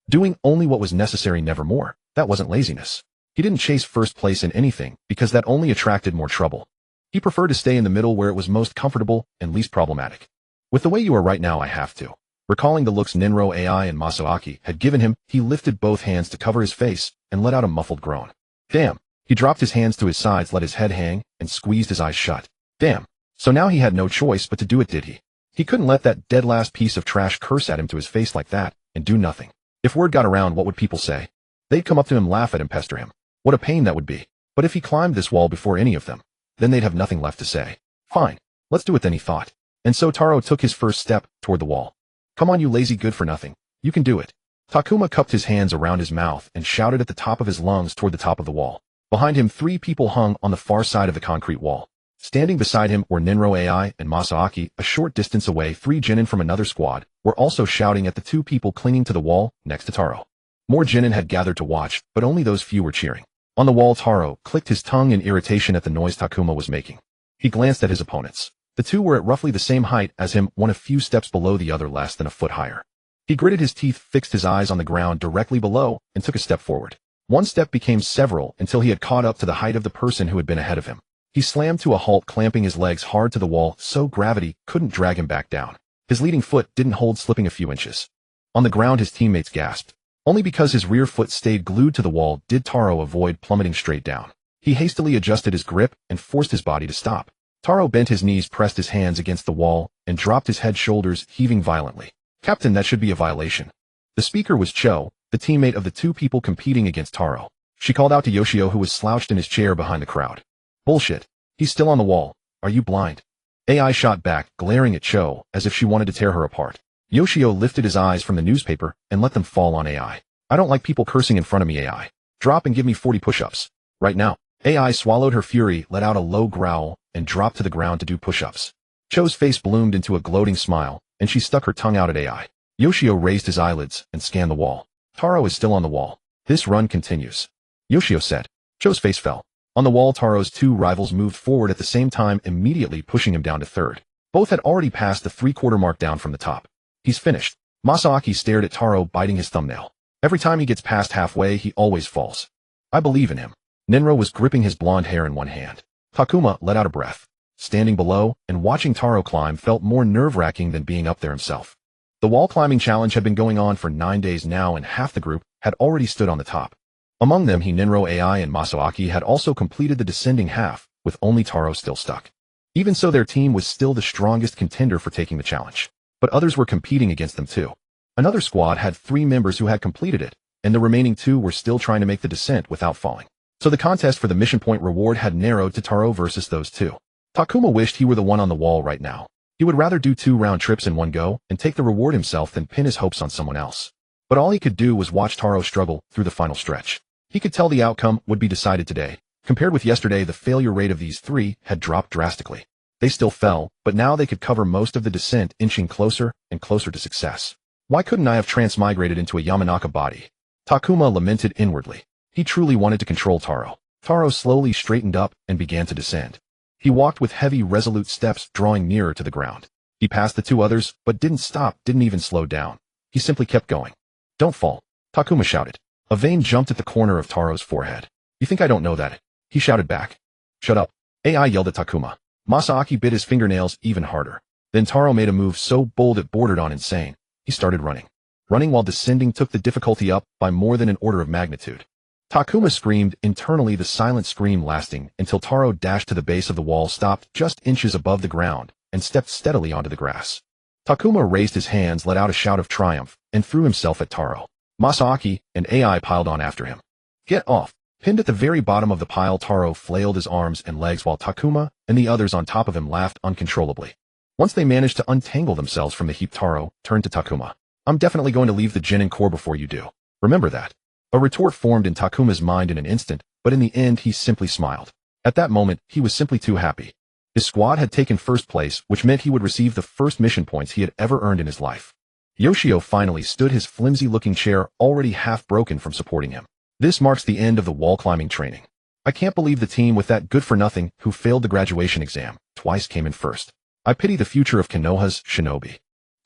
Doing only what was necessary, never more. That wasn't laziness. He didn't chase first place in anything, because that only attracted more trouble. He preferred to stay in the middle where it was most comfortable and least problematic. With the way you are right now, I have to. Recalling the looks Ninro, AI, and Masaaki had given him, he lifted both hands to cover his face and let out a muffled groan. Damn. He dropped his hands to his sides, let his head hang, and squeezed his eyes shut. Damn. So now he had no choice but to do it, did he? He couldn't let that dead last piece of trash curse at him to his face like that and do nothing. If word got around, what would people say? They'd come up to him, laugh at him, pester him. What a pain that would be. But if he climbed this wall before any of them, then they'd have nothing left to say. Fine. Let's do it then, he thought. And so Taro took his first step toward the wall. Come on, you lazy good-for-nothing. You can do it. Takuma cupped his hands around his mouth and shouted at the top of his lungs toward the top of the wall. Behind him, 3 people hung on the far side of the concrete wall. Standing beside him were Ninro, AI, and Masaaki. A short distance away, 3 Genin from another squad were also shouting at the 2 people clinging to the wall next to Taro. More Genin had gathered to watch, but only those few were cheering. On the wall, Taro clicked his tongue in irritation at the noise Takuma was making. He glanced at his opponents. The 2 were at roughly the same height as him, one a few steps below, the other less than a foot higher. He gritted his teeth, fixed his eyes on the ground directly below, and took a step forward. One step became several until he had caught up to the height of the person who had been ahead of him. He slammed to a halt, clamping his legs hard to the wall so gravity couldn't drag him back down. His leading foot didn't hold, slipping a few inches. On the ground, his teammates gasped. Only because his rear foot stayed glued to the wall did Taro avoid plummeting straight down. He hastily adjusted his grip and forced his body to stop. Taro bent his knees, pressed his hands against the wall, and dropped his head, shoulders heaving violently. Captain, that should be a violation. The speaker was Cho, the teammate of the 2 people competing against Taro. She called out to Yoshio, who was slouched in his chair behind the crowd. Bullshit. He's still on the wall. Are you blind? AI shot back, glaring at Cho as if she wanted to tear her apart. Yoshio lifted his eyes from the newspaper and let them fall on AI. I don't like people cursing in front of me, AI. Drop and give me 40 push-ups. Right now. AI swallowed her fury, let out a low growl, and dropped to the ground to do push-ups. Cho's face bloomed into a gloating smile, and she stuck her tongue out at AI. Yoshio raised his eyelids and scanned the wall. Taro is still on the wall. This run continues. Yoshio said. Cho's face fell. On the wall, Taro's 2 rivals moved forward at the same time, immediately pushing him down to 3rd. Both had already passed the 3/4 mark down from the top. He's finished. Masaaki stared at Taro, biting his thumbnail. Every time he gets past halfway, he always falls. I believe in him. Ninro was gripping his blonde hair in one hand. Takuma let out a breath. Standing below and watching Taro climb felt more nerve-wracking than being up there himself. The wall climbing challenge had been going on for 9 days now, and half the group had already stood on the top. Among them, Ninro, AI, and Masaaki had also completed the descending half, with only Taro still stuck. Even so, their team was still the strongest contender for taking the challenge. But others were competing against them too. Another squad had 3 members who had completed it, and the remaining 2 were still trying to make the descent without falling. So the contest for the mission point reward had narrowed to Taro versus those 2. Takuma wished he were the one on the wall right now. He would rather do 2 round trips in one go and take the reward himself than pin his hopes on someone else. But all he could do was watch Taro struggle through the final stretch. He could tell the outcome would be decided today. Compared with yesterday, the failure rate of these 3 had dropped drastically. They still fell, but now they could cover most of the descent, inching closer and closer to success. Why couldn't I have transmigrated into a Yamanaka body? Takuma lamented inwardly. He truly wanted to control Taro. Taro slowly straightened up and began to descend. He walked with heavy, resolute steps, drawing nearer to the ground. He passed the 2 others, but didn't stop, didn't even slow down. He simply kept going. Don't fall, Takuma shouted. A vein jumped at the corner of Taro's forehead. You think I don't know that? He shouted back. Shut up, AI yelled at Takuma. Masaaki bit his fingernails even harder. Then Taro made a move so bold it bordered on insane. He started running. Running while descending took the difficulty up by more than an order of magnitude. Takuma screamed, internally the silent scream lasting until Taro dashed to the base of the wall, stopped just inches above the ground, and stepped steadily onto the grass. Takuma raised his hands, let out a shout of triumph, and threw himself at Taro. Masaaki and AI piled on after him. Get off! Pinned at the very bottom of the pile, Taro flailed his arms and legs while Takuma and the others on top of him laughed uncontrollably. Once they managed to untangle themselves from the heap, Taro turned to Takuma. I'm definitely going to leave the Genin Corps before you do. Remember that. A retort formed in Takuma's mind in an instant, but in the end he simply smiled. At that moment, he was simply too happy. His squad had taken first place, which meant he would receive the first mission points he had ever earned in his life. Yoshio finally stood, his flimsy-looking chair already half broken from supporting him. This marks the end of the wall-climbing training. I can't believe the team with that good-for-nothing who failed the graduation exam twice came in first. I pity the future of Konoha's shinobi.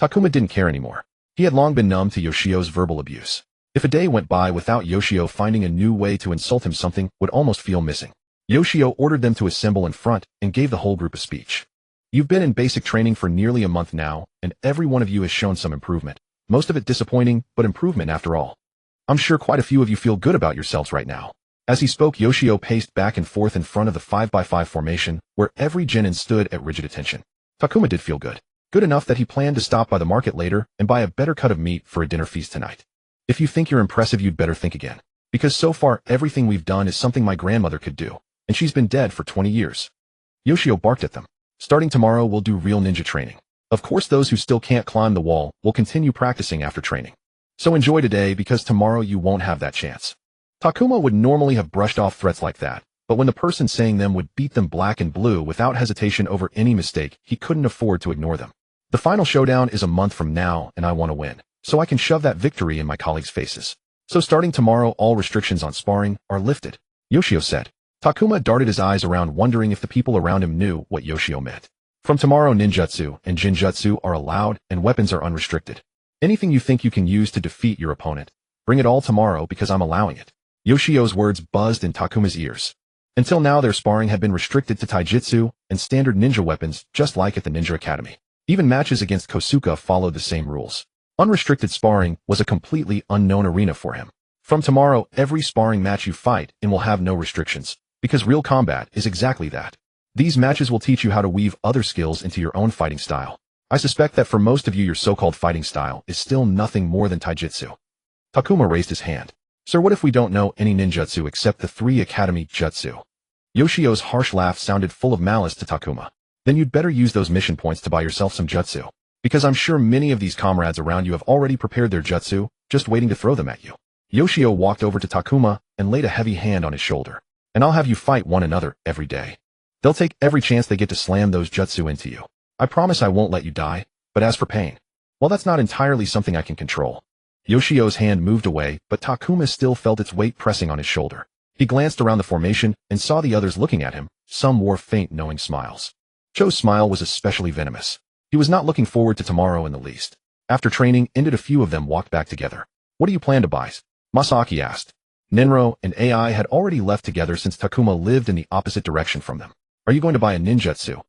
Takuma didn't care anymore. He had long been numb to Yoshio's verbal abuse. If a day went by without Yoshio finding a new way to insult him, something would almost feel missing. Yoshio ordered them to assemble in front and gave the whole group a speech. You've been in basic training for nearly a month now, and every one of you has shown some improvement. Most of it disappointing, but improvement after all. I'm sure quite a few of you feel good about yourselves right now. As he spoke, Yoshio paced back and forth in front of the 5x5 formation, where every genin stood at rigid attention. Takuma did feel good. Good enough that he planned to stop by the market later and buy a better cut of meat for a dinner feast tonight. If you think you're impressive, you'd better think again. Because so far, everything we've done is something my grandmother could do, and she's been dead for 20 years. Yoshio barked at them. Starting tomorrow, we'll do real ninja training. Of course, those who still can't climb the wall will continue practicing after training. So enjoy today, because tomorrow you won't have that chance. Takuma would normally have brushed off threats like that, but when the person saying them would beat them black and blue without hesitation over any mistake, he couldn't afford to ignore them. The final showdown is a month from now, and I want to win, so I can shove that victory in my colleagues' faces. So starting tomorrow, all restrictions on sparring are lifted, Yoshio said. Takuma darted his eyes around, wondering if the people around him knew what Yoshio meant. From tomorrow, ninjutsu and jinjutsu are allowed, and weapons are unrestricted. Anything you think you can use to defeat your opponent, bring it all tomorrow, because I'm allowing it. Yoshio's words buzzed in Takuma's ears. Until now, their sparring had been restricted to taijutsu and standard ninja weapons, just like at the Ninja Academy. Even matches against Kosuka followed the same rules. Unrestricted sparring was a completely unknown arena for him. From tomorrow, every sparring match you fight in will have no restrictions, because real combat is exactly that. These matches will teach you how to weave other skills into your own fighting style. I suspect that for most of you, your so-called fighting style is still nothing more than taijutsu. Takuma raised his hand. Sir, what if we don't know any ninjutsu except the 3 academy jutsu? Yoshio's harsh laugh sounded full of malice to Takuma. Then you'd better use those mission points to buy yourself some jutsu. Because I'm sure many of these comrades around you have already prepared their jutsu, just waiting to throw them at you. Yoshio walked over to Takuma and laid a heavy hand on his shoulder. And I'll have you fight one another every day. They'll take every chance they get to slam those jutsu into you. I promise I won't let you die, but as for pain, well, that's not entirely something I can control. Yoshio's hand moved away, but Takuma still felt its weight pressing on his shoulder. He glanced around the formation and saw the others looking at him. Some wore faint, knowing smiles. Cho's smile was especially venomous. He was not looking forward to tomorrow in the least. After training ended, a few of them walked back together. What do you plan to buy? Masaaki asked. Nenro and AI had already left together since Takuma lived in the opposite direction from them. Are you going to buy a ninjutsu?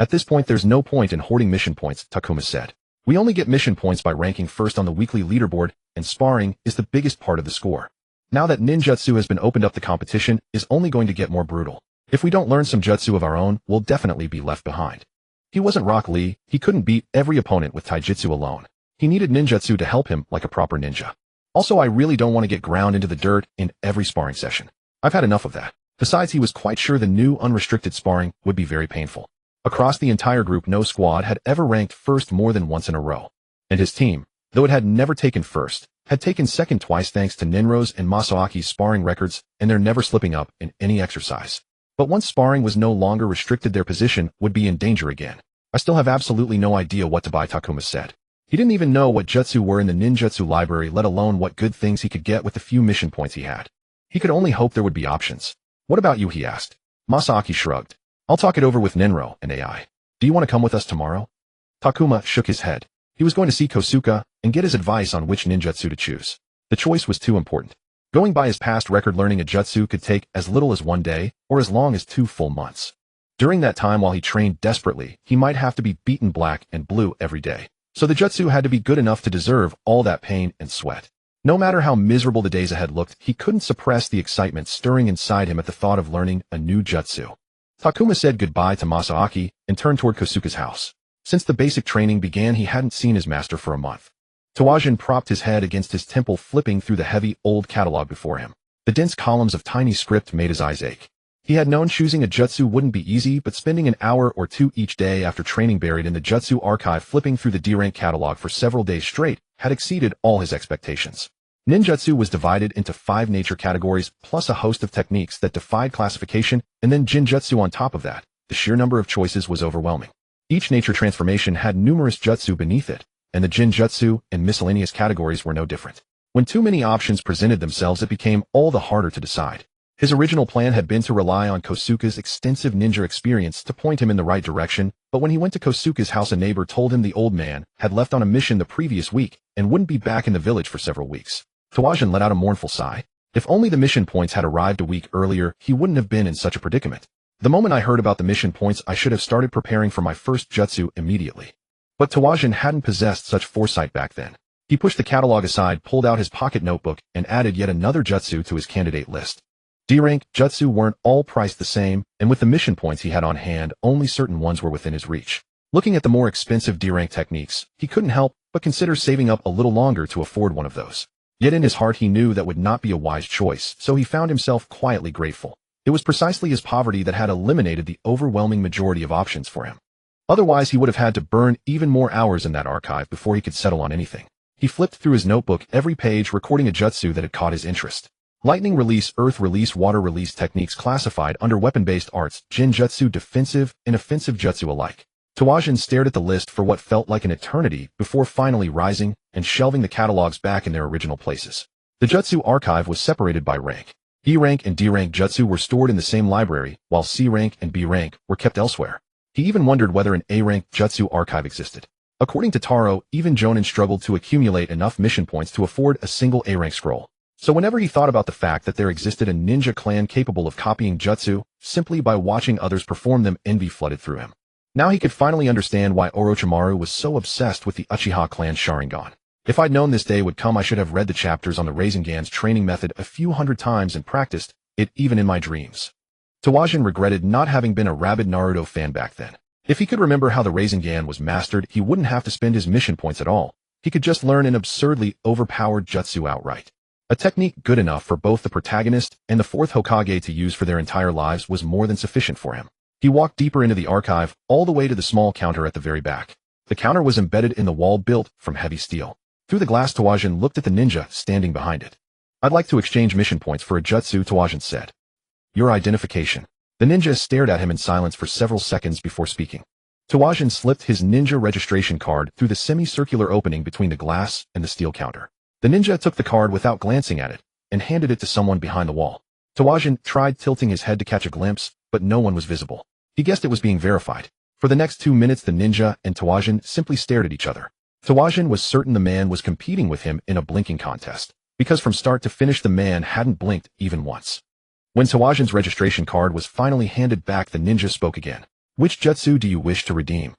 At this point, there's no point in hoarding mission points, Takuma said. We only get mission points by ranking first on the weekly leaderboard, and sparring is the biggest part of the score. Now that ninjutsu has been opened up, the competition is only going to get more brutal. If we don't learn some jutsu of our own, we'll definitely be left behind. He wasn't Rock Lee. He couldn't beat every opponent with taijutsu alone. He needed ninjutsu to help him like a proper ninja. Also, I really don't want to get ground into the dirt in every sparring session. I've had enough of that. Besides, he was quite sure the new unrestricted sparring would be very painful. Across the entire group, no squad had ever ranked first more than once in a row. And his team, though it had never taken first, had taken second twice thanks to Nenro's and Masaaki's sparring records and their never slipping up in any exercise. But once sparring was no longer restricted, their position would be in danger again. I still have absolutely no idea what to buy, Takuma said. He didn't even know what jutsu were in the ninjutsu library, let alone what good things he could get with the few mission points he had. He could only hope there would be options. What about you, he asked. Masaaki shrugged. I'll talk it over with Nenro and AI. Do you want to come with us tomorrow? Takuma shook his head. He was going to see Kosuka and get his advice on which ninjutsu to choose. The choice was too important. Going by his past record, learning a jutsu could take as little as 1 day or as long as 2 full months. During that time while he trained desperately, he might have to be beaten black and blue every day. So the jutsu had to be good enough to deserve all that pain and sweat. No matter how miserable the days ahead looked, he couldn't suppress the excitement stirring inside him at the thought of learning a new jutsu. Takuma said goodbye to Masaaki and turned toward Kosuke's house. Since the basic training began, he hadn't seen his master for a month. Tawajin propped his head against his temple, flipping through the heavy, old catalog before him. The dense columns of tiny script made his eyes ache. He had known choosing a jutsu wouldn't be easy, but spending an hour or two each day after training buried in the jutsu archive flipping through the D-rank catalog for several days straight had exceeded all his expectations. Ninjutsu was divided into 5 nature categories, plus a host of techniques that defied classification, and then Jinjutsu on top of that. The sheer number of choices was overwhelming. Each nature transformation had numerous jutsu beneath it, and the Jinjutsu and miscellaneous categories were no different. When too many options presented themselves, it became all the harder to decide. His original plan had been to rely on Kosuke's extensive ninja experience to point him in the right direction, but when he went to Kosuke's house, a neighbor told him the old man had left on a mission the previous week and wouldn't be back in the village for several weeks. Tawajin let out a mournful sigh. If only the mission points had arrived a week earlier, he wouldn't have been in such a predicament. The moment I heard about the mission points, I should have started preparing for my first jutsu immediately. But Tawajin hadn't possessed such foresight back then. He pushed the catalog aside, pulled out his pocket notebook, and added yet another jutsu to his candidate list. D-rank jutsu weren't all priced the same, and with the mission points he had on hand, only certain ones were within his reach. Looking at the more expensive D-rank techniques, he couldn't help but consider saving up a little longer to afford one of those. Yet in his heart he knew that would not be a wise choice, so he found himself quietly grateful. It was precisely his poverty that had eliminated the overwhelming majority of options for him. Otherwise he would have had to burn even more hours in that archive before he could settle on anything. He flipped through his notebook, every page recording a jutsu that had caught his interest. Lightning release, earth release, water release techniques classified under weapon-based arts, Jinjutsu, defensive and offensive jutsu alike. Tawajin stared at the list for what felt like an eternity before finally rising and shelving the catalogs back in their original places. The jutsu archive was separated by rank. E-rank and D-rank jutsu were stored in the same library, while C-rank and B-rank were kept elsewhere. He even wondered whether an A-rank jutsu archive existed. According to Taro, even Jonin struggled to accumulate enough mission points to afford a single A-rank scroll. So whenever he thought about the fact that there existed a ninja clan capable of copying jutsu simply by watching others perform them, envy flooded through him. Now he could finally understand why Orochimaru was so obsessed with the Uchiha clan Sharingan. If I'd known this day would come, I should have read the chapters on the Rasengan's training method a few hundred times and practiced it even in my dreams. Tawajin regretted not having been a rabid Naruto fan back then. If he could remember how the Rasengan was mastered, he wouldn't have to spend his mission points at all. He could just learn an absurdly overpowered jutsu outright. A technique good enough for both the protagonist and the 4th Hokage to use for their entire lives was more than sufficient for him. He walked deeper into the archive, all the way to the small counter at the very back. The counter was embedded in the wall built from heavy steel. Through the glass, Tawajin looked at the ninja standing behind it. "I'd like to exchange mission points for a jutsu," Tawajin said. "Your identification." The ninja stared at him in silence for several seconds before speaking. Tawajin slipped his ninja registration card through the semicircular opening between the glass and the steel counter. The ninja took the card without glancing at it and handed it to someone behind the wall. Tawajin tried tilting his head to catch a glimpse, but no one was visible. He guessed it was being verified. For the next 2 minutes, the ninja and Tawajin simply stared at each other. Tawajin was certain the man was competing with him in a blinking contest, because from start to finish the man hadn't blinked even once. When Tawajin's registration card was finally handed back, the ninja spoke again. "Which jutsu do you wish to redeem?"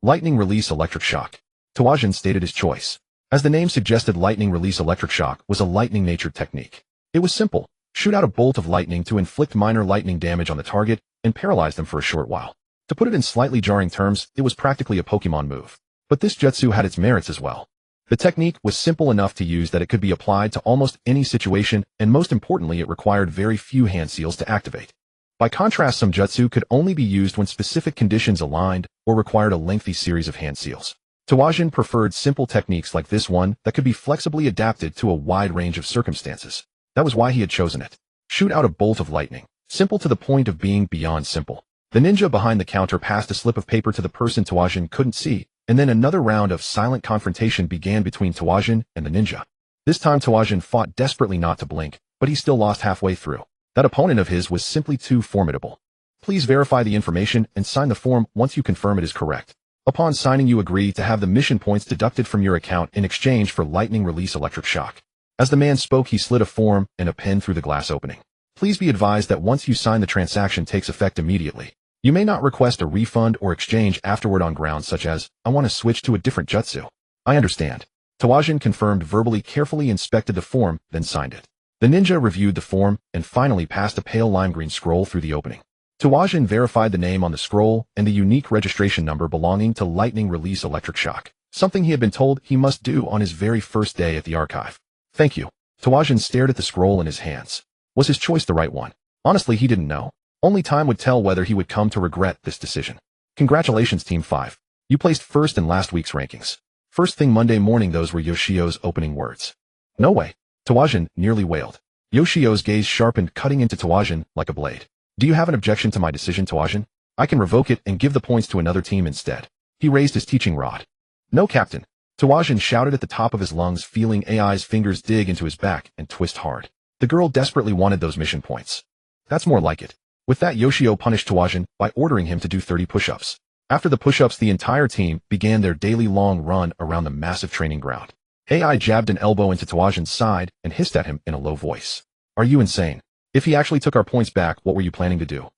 "Lightning release electric shock." Tawajin stated his choice. As the name suggested, lightning release electric shock was a lightning-natured technique. It was simple. Shoot out a bolt of lightning to inflict minor lightning damage on the target and paralyze them for a short while. To put it in slightly jarring terms, it was practically a Pokemon move. But this jutsu had its merits as well. The technique was simple enough to use that it could be applied to almost any situation, and most importantly, it required very few hand seals to activate. By contrast, some jutsu could only be used when specific conditions aligned or required a lengthy series of hand seals. Tawajin preferred simple techniques like this one that could be flexibly adapted to a wide range of circumstances. That was why he had chosen it. Shoot out a bolt of lightning. Simple to the point of being beyond simple. The ninja behind the counter passed a slip of paper to the person Tawajin couldn't see, and then another round of silent confrontation began between Tawajin and the ninja. This time Tawajin fought desperately not to blink, but he still lost halfway through. That opponent of his was simply too formidable. "Please verify the information and sign the form once you confirm it is correct. Upon signing, you agree to have the mission points deducted from your account in exchange for lightning release electric shock." As the man spoke, he slid a form and a pen through the glass opening. "Please be advised that once you sign, the transaction takes effect immediately. You may not request a refund or exchange afterward on grounds such as, I want to switch to a different jutsu. I understand. Tawajin confirmed verbally, carefully inspected the form, then signed it. The ninja reviewed the form and finally passed a pale lime green scroll through the opening. Tawajin verified the name on the scroll and the unique registration number belonging to Lightning Release Electric Shock, something he had been told he must do on his very first day at the archive. Thank you. Tawajin stared at the scroll in his hands. Was his choice the right one? Honestly, he didn't know. Only time would tell whether he would come to regret this decision. Congratulations, Team 5. You placed first in last week's rankings. First thing Monday morning, those were Yoshio's opening words. No way. Tawajin nearly wailed. Yoshio's gaze sharpened, cutting into Tawajin like a blade. Do you have an objection to my decision, Tawajin? I can revoke it and give the points to another team instead. He raised his teaching rod. No, Captain. Tawajin shouted at the top of his lungs, feeling AI's fingers dig into his back and twist hard. The girl desperately wanted those mission points. That's more like it. With that, Yoshio punished Tawajin by ordering him to do 30 push-ups. After the push-ups, the entire team began their daily long run around the massive training ground. AI jabbed an elbow into Tawajin's side and hissed at him in a low voice. Are you insane? If he actually took our points back, what were you planning to do?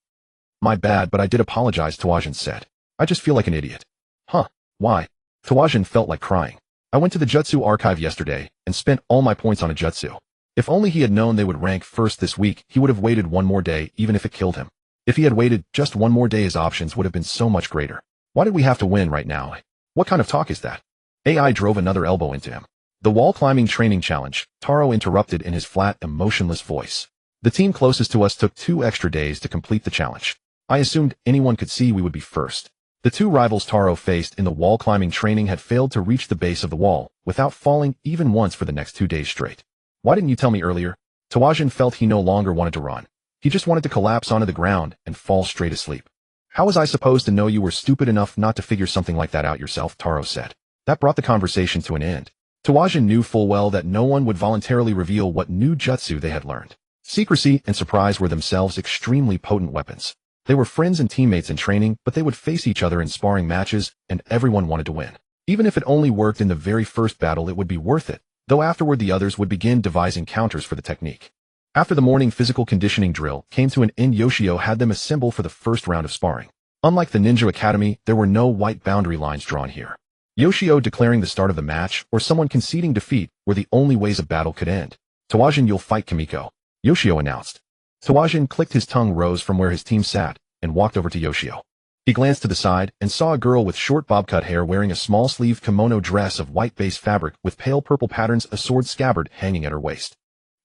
My bad, but I did apologize, Tawajin said. I just feel like an idiot. Huh? Why? Tawajin felt like crying. I went to the Jutsu archive yesterday and spent all my points on a Jutsu. If only he had known they would rank first this week, he would have waited one more day, even if it killed him. If he had waited just one more day, his options would have been so much greater. Why did we have to win right now? What kind of talk is that? AI drove another elbow into him. The wall climbing training challenge, Taro interrupted in his flat, emotionless voice. The team closest to us took 2 extra days to complete the challenge. I assumed anyone could see we would be first. The 2 rivals Taro faced in the wall climbing training had failed to reach the base of the wall without falling even once for the next 2 days straight. Why didn't you tell me earlier? Tawajin felt he no longer wanted to run. He just wanted to collapse onto the ground and fall straight asleep. How was I supposed to know you were stupid enough not to figure something like that out yourself? Taro said. That brought the conversation to an end. Tawajin knew full well that no one would voluntarily reveal what new jutsu they had learned. Secrecy and surprise were themselves extremely potent weapons. They were friends and teammates in training, but they would face each other in sparring matches, and everyone wanted to win. Even if it only worked in the very first battle, it would be worth it, though afterward the others would begin devising counters for the technique. After the morning physical conditioning drill came to an end, Yoshio had them assemble for the first round of sparring. Unlike the Ninja Academy, there were no white boundary lines drawn here. Yoshio declaring the start of the match or someone conceding defeat were the only ways a battle could end. Tawajin, you'll fight Kimiko, Yoshio announced. Tawajin clicked, his tongue rose from where his team sat and walked over to Yoshio. He glanced to the side and saw a girl with short bob-cut hair wearing a small-sleeved kimono dress of white base fabric with pale purple patterns, a sword scabbard hanging at her waist.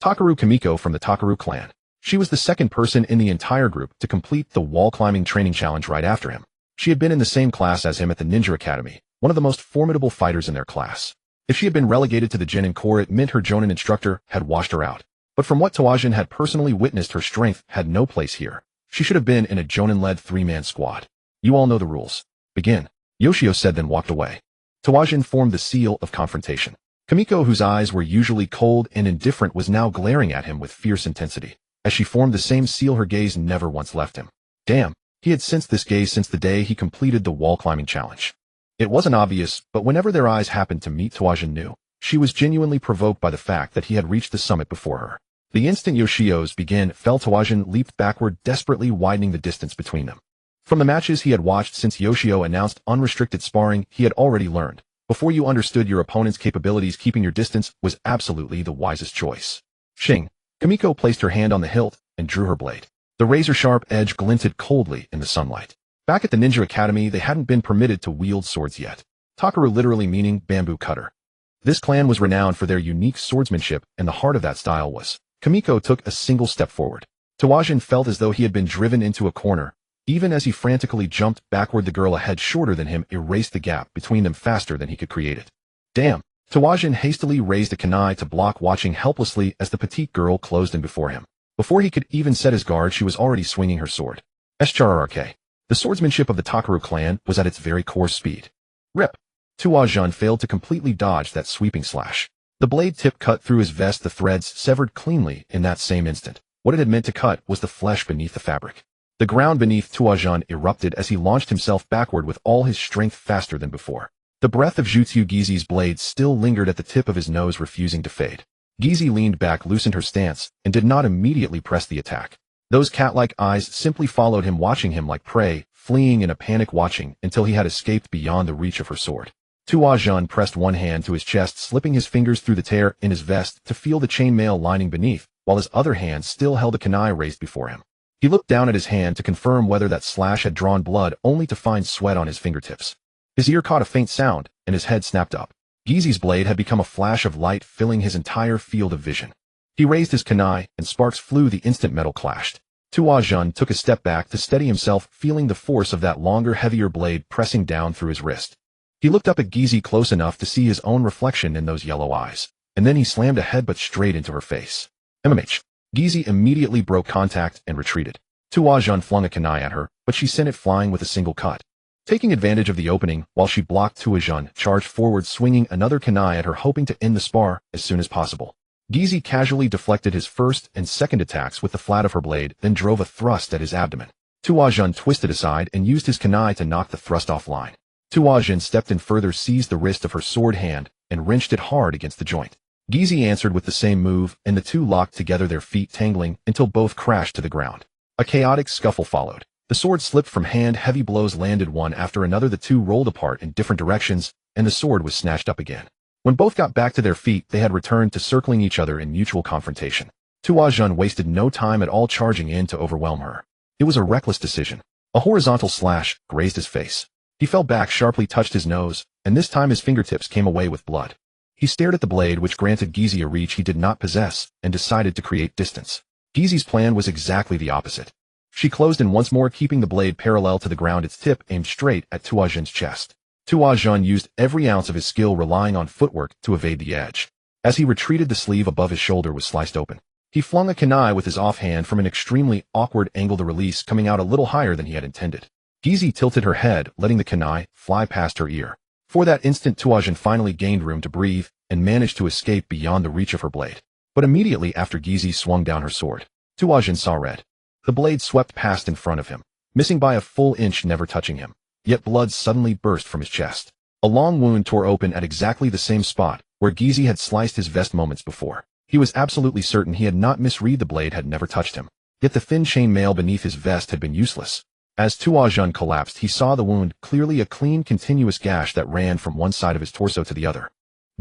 Takaru Kimiko from the Takaru clan. She was the second person in the entire group to complete the wall climbing training challenge right after him. She had been in the same class as him at the Ninja Academy, one of the most formidable fighters in their class. If she had been relegated to the Genin Corps, it meant her Jonin instructor had washed her out. But from what Tawajin had personally witnessed, her strength had no place here. She should have been in a Jonin-led 3-man squad. You all know the rules. Begin, Yoshio said, then walked away. Tawajin formed the seal of confrontation. Kimiko, whose eyes were usually cold and indifferent, was now glaring at him with fierce intensity. As she formed the same seal, her gaze never once left him. Damn, he had sensed this gaze since the day he completed the wall climbing challenge. It wasn't obvious, but whenever their eyes happened to meet, Tawajin knew. She was genuinely provoked by the fact that he had reached the summit before her. The instant Yoshio's began fell, Tawajin leaped backward, desperately widening the distance between them. From the matches he had watched since Yoshio announced unrestricted sparring, he had already learned. Before you understood your opponent's capabilities, keeping your distance was absolutely the wisest choice. Shing. Kimiko placed her hand on the hilt and drew her blade. The razor-sharp edge glinted coldly in the sunlight. Back at the Ninja Academy, they hadn't been permitted to wield swords yet. Takaru literally meaning bamboo cutter. This clan was renowned for their unique swordsmanship, and the heart of that style was. Kimiko took a single step forward. Tawajin felt as though he had been driven into a corner. Even as he frantically jumped backward, the girl a head shorter than him erased the gap between them faster than he could create it. Damn! Tawajin hastily raised a kunai to block, watching helplessly as the petite girl closed in before him. Before he could even set his guard, she was already swinging her sword. SHRRK. The swordsmanship of the Takaru clan was at its very core. Speed. Rip. Tawajin failed to completely dodge that sweeping slash. The blade tip cut through his vest, the threads severed cleanly in that same instant. What it had meant to cut was the flesh beneath the fabric. The ground beneath Tawajin erupted as he launched himself backward with all his strength, faster than before. The breath of Jutsu Gizi's blade still lingered at the tip of his nose, refusing to fade. Gizi leaned back, loosened her stance, and did not immediately press the attack. Those cat-like eyes simply followed him, watching him like prey, fleeing in a panic, watching until he had escaped beyond the reach of her sword. Tuajun pressed one hand to his chest, slipping his fingers through the tear in his vest to feel the chainmail lining beneath, while his other hand still held a kunai raised before him. He looked down at his hand to confirm whether that slash had drawn blood, only to find sweat on his fingertips. His ear caught a faint sound, and his head snapped up. Gizi's blade had become a flash of light, filling his entire field of vision. He raised his kunai, and sparks flew the instant metal clashed. Tuajun took a step back to steady himself, feeling the force of that longer, heavier blade pressing down through his wrist. He looked up at Gizi close enough to see his own reflection in those yellow eyes, and then he slammed a headbutt straight into her face. MMH. Gizi immediately broke contact and retreated. Tuajun flung a kunai at her, but she sent it flying with a single cut. Taking advantage of the opening, while she blocked, Tuajun charged forward, swinging another kunai at her, hoping to end the spar as soon as possible. Gizi casually deflected his first and second attacks with the flat of her blade, then drove a thrust at his abdomen. Tuajun twisted aside and used his kunai to knock the thrust offline. Tuajun stepped in further, seized the wrist of her sword hand, and wrenched it hard against the joint. Gizi answered with the same move, and the two locked together, their feet tangling until both crashed to the ground. A chaotic scuffle followed. The sword slipped from hand, heavy blows landed one after another, the two rolled apart in different directions, and the sword was snatched up again. When both got back to their feet, they had returned to circling each other in mutual confrontation. Tuajun wasted no time at all, charging in to overwhelm her. It was a reckless decision. A horizontal slash grazed his face. He fell back sharply, touched his nose, and this time his fingertips came away with blood. He stared at the blade, which granted Gizi a reach he did not possess, and decided to create distance. Gizi's plan was exactly the opposite. She closed in once more, keeping the blade parallel to the ground, its tip aimed straight at Tuajun's chest. Tuajun used every ounce of his skill, relying on footwork to evade the edge. As he retreated, the sleeve above his shoulder was sliced open. He flung a kunai with his offhand from an extremely awkward angle, the release coming out a little higher than he had intended. Gizi tilted her head, letting the kunai fly past her ear. For that instant, Tuajun finally gained room to breathe and managed to escape beyond the reach of her blade. But immediately after Gizi swung down her sword, Tuajun saw red. The blade swept past in front of him, missing by a full inch, never touching him. Yet blood suddenly burst from his chest. A long wound tore open at exactly the same spot where Gizi had sliced his vest moments before. He was absolutely certain he had not misread, the blade had never touched him. Yet the thin chain mail beneath his vest had been useless. As Tuajun collapsed, he saw the wound, clearly a clean, continuous gash that ran from one side of his torso to the other.